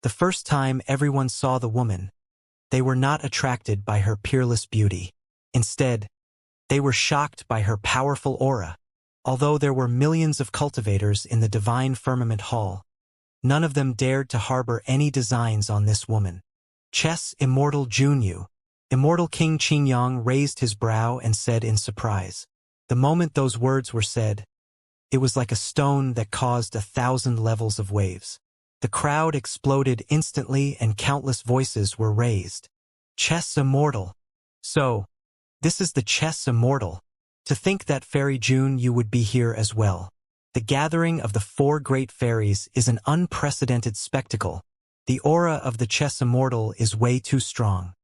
The first time everyone saw the woman, they were not attracted by her peerless beauty. Instead, they were shocked by her powerful aura. Although there were millions of cultivators in the divine firmament hall, none of them dared to harbor any designs on this woman. Chess Immortal Junyu. Immortal King Qingyang raised his brow and said in surprise. The moment those words were said, it was like a stone that caused 1,000 levels of waves. The crowd exploded instantly and countless voices were raised. Chess Immortal. So, this is the Chess Immortal. To think that Fairy June you would be here as well. The gathering of the 4 great fairies is an unprecedented spectacle. The aura of the Chess Immortal is way too strong.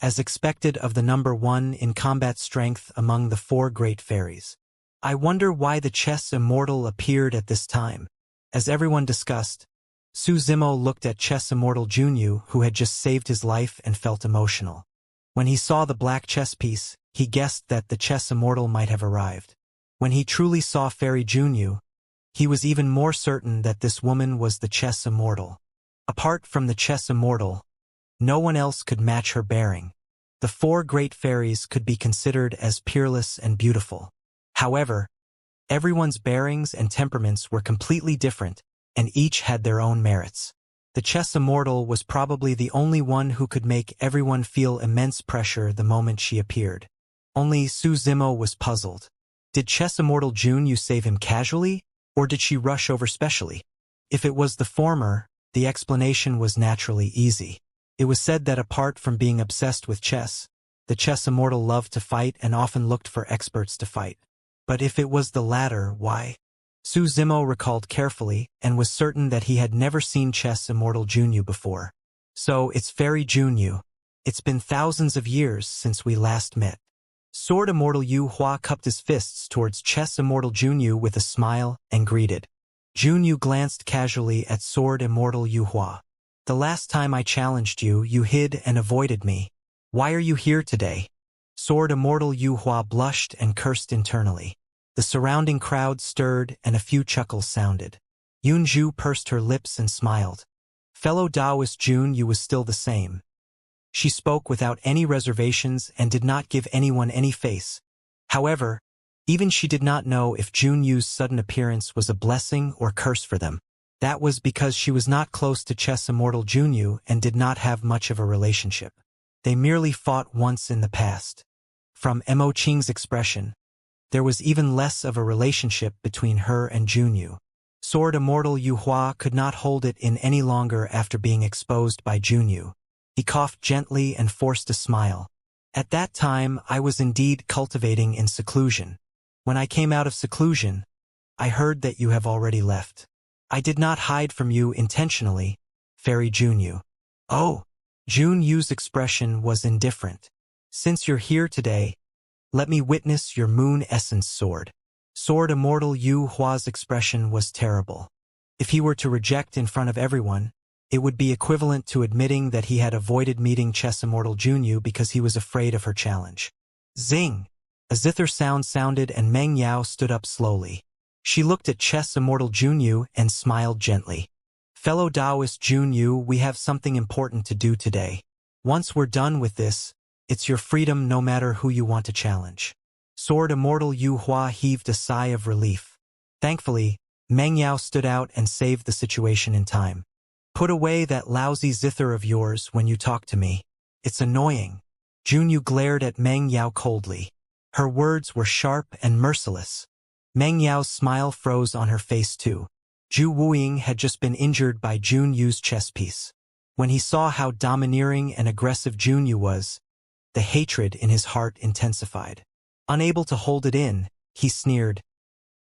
As expected of the number 1 in combat strength among the 4 great fairies. I wonder why the Chess Immortal appeared at this time. As everyone discussed, Su Zimo looked at Chess Immortal Junyu, who had just saved his life, and felt emotional. When he saw the black chess piece, he guessed that the Chess Immortal might have arrived. When he truly saw Fairy Junyu, he was even more certain that this woman was the Chess Immortal. Apart from the Chess Immortal, no one else could match her bearing. The 4 great fairies could be considered as peerless and beautiful. However, everyone's bearings and temperaments were completely different, and each had their own merits. The Chess Immortal was probably the only one who could make everyone feel immense pressure the moment she appeared. Only Su Zimo was puzzled. Did Chess Immortal Junyu save him casually, or did she rush over specially? If it was the former, the explanation was naturally easy. It was said that apart from being obsessed with chess, the Chess Immortal loved to fight and often looked for experts to fight. But if it was the latter, why? Su Zimo recalled carefully and was certain that he had never seen Chess Immortal Junyu before. So it's Fairy Junyu. It's been thousands of years since we last met. Sword Immortal Yu Hua cupped his fists towards Chess Immortal Junyu with a smile and greeted. Junyu glanced casually at Sword Immortal Yu Hua. The last time I challenged you, you hid and avoided me. Why are you here today? Sword Immortal Yu Hua blushed and cursed internally. The surrounding crowd stirred and a few chuckles sounded. Yunju pursed her lips and smiled. Fellow Taoist Jun Yu was still the same. She spoke without any reservations and did not give anyone any face. However, even she did not know if Junyu's sudden appearance was a blessing or curse for them. That was because she was not close to Chess Immortal Junyu and did not have much of a relationship. They merely fought once in the past. From Mo Qing's expression, there was even less of a relationship between her and Junyu. Sword Immortal Yu Hua could not hold it in any longer after being exposed by Junyu. He coughed gently and forced a smile. At that time, I was indeed cultivating in seclusion. When I came out of seclusion, I heard that you have already left. I did not hide from you intentionally, Fairy Junyu. Oh, Junyu's expression was indifferent. Since you're here today, let me witness your moon essence sword. Sword Immortal Yu Hua's expression was terrible. If he were to reject in front of everyone, it would be equivalent to admitting that he had avoided meeting Chess Immortal Junyu because he was afraid of her challenge. Zing! A zither sound sounded and Meng Yao stood up slowly. She looked at Chess Immortal Junyu and smiled gently. Fellow Taoist Junyu, we have something important to do today. Once we're done with this, it's your freedom no matter who you want to challenge. Sword Immortal Yu Hua heaved a sigh of relief. Thankfully, Meng Yao stood out and saved the situation in time. Put away that lousy zither of yours when you talk to me. It's annoying. Junyu glared at Meng Yao coldly. Her words were sharp and merciless. Meng Yao's smile froze on her face too. Zhu Wuing had just been injured by Junyu's chess piece. When he saw how domineering and aggressive Junyu was, the hatred in his heart intensified. Unable to hold it in, he sneered.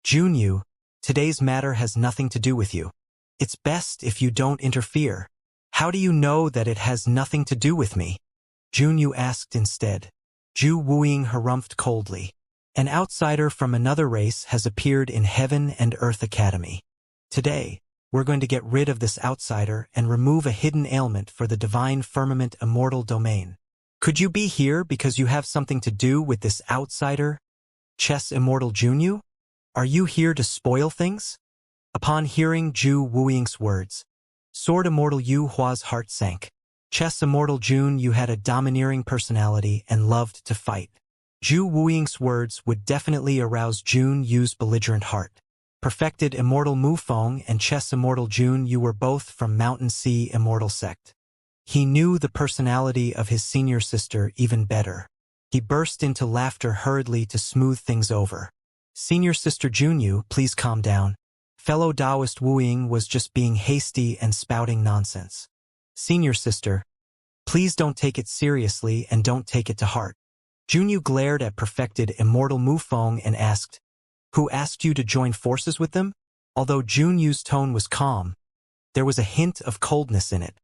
Junyu, today's matter has nothing to do with you. It's best if you don't interfere. How do you know that it has nothing to do with me? Junyu asked instead. Zhu Wuing harumphed coldly. An outsider from another race has appeared in Heaven and Earth Academy. Today, we're going to get rid of this outsider and remove a hidden ailment for the divine firmament immortal domain. Could you be here because you have something to do with this outsider, Chess Immortal Junyu? Are you here to spoil things? Upon hearing Zhu Wuing's words, Sword Immortal Yu Hua's heart sank. Chess Immortal Junyu had a domineering personality and loved to fight. Zhu Wuing's words would definitely arouse Junyu's belligerent heart. Perfected Immortal Mufeng and Chess Immortal Junyu were both from Mountain Sea Immortal Sect. He knew the personality of his senior sister even better. He burst into laughter hurriedly to smooth things over. Senior sister Junyu, please calm down. Fellow Taoist Wuing was just being hasty and spouting nonsense. Senior sister, please don't take it seriously and don't take it to heart. Junyu glared at Perfected Immortal Mufeng and asked, who asked you to join forces with them? Although Junyu's tone was calm, there was a hint of coldness in it.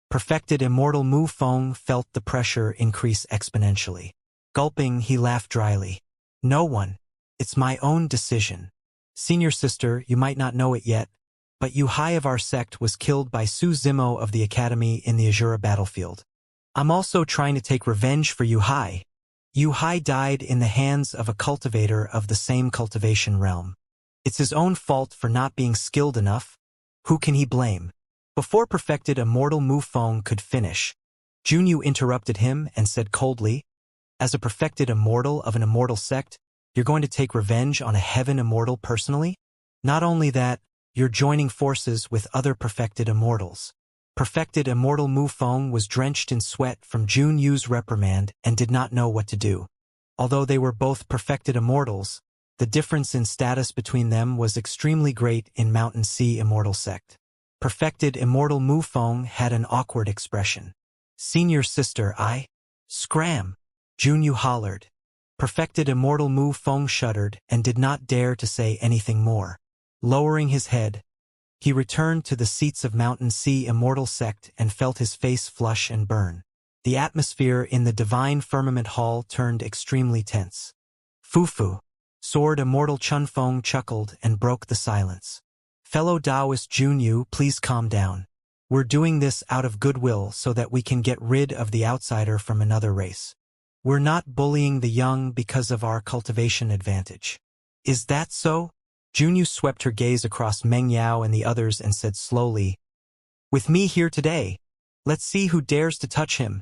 Perfected Immortal Mufeng felt the pressure increase exponentially. Gulping, he laughed dryly. No one. It's my own decision. Senior sister, you might not know it yet, but Yu Hai of our sect was killed by Su Zimo of the Academy in the Azura battlefield. I'm also trying to take revenge for Yu Hai. Yu Hai died in the hands of a cultivator of the same cultivation realm. It's his own fault for not being skilled enough. Who can he blame? Before Perfected Immortal Mufeng could finish, Junyu interrupted him and said coldly, as a perfected immortal of an immortal sect, you're going to take revenge on a heaven immortal personally? Not only that, you're joining forces with other perfected immortals. Perfected Immortal Mufeng was drenched in sweat from Junyu's reprimand and did not know what to do. Although they were both perfected immortals, the difference in status between them was extremely great in Mountain Sea Immortal Sect. Perfected Immortal Mufeng had an awkward expression. Senior sister, I? Scram! Junyu hollered. Perfected Immortal Mufeng shuddered and did not dare to say anything more. Lowering his head, he returned to the seats of Mountain Sea Immortal Sect and felt his face flush and burn. The atmosphere in the Divine Firmament Hall turned extremely tense. Fufu. Sword Immortal Chunfeng chuckled and broke the silence. Fellow Taoist Junyu, please calm down. We're doing this out of goodwill so that we can get rid of the outsider from another race. We're not bullying the young because of our cultivation advantage. Is that so? Junyu swept her gaze across Meng Yao and the others and said slowly, with me here today, let's see who dares to touch him.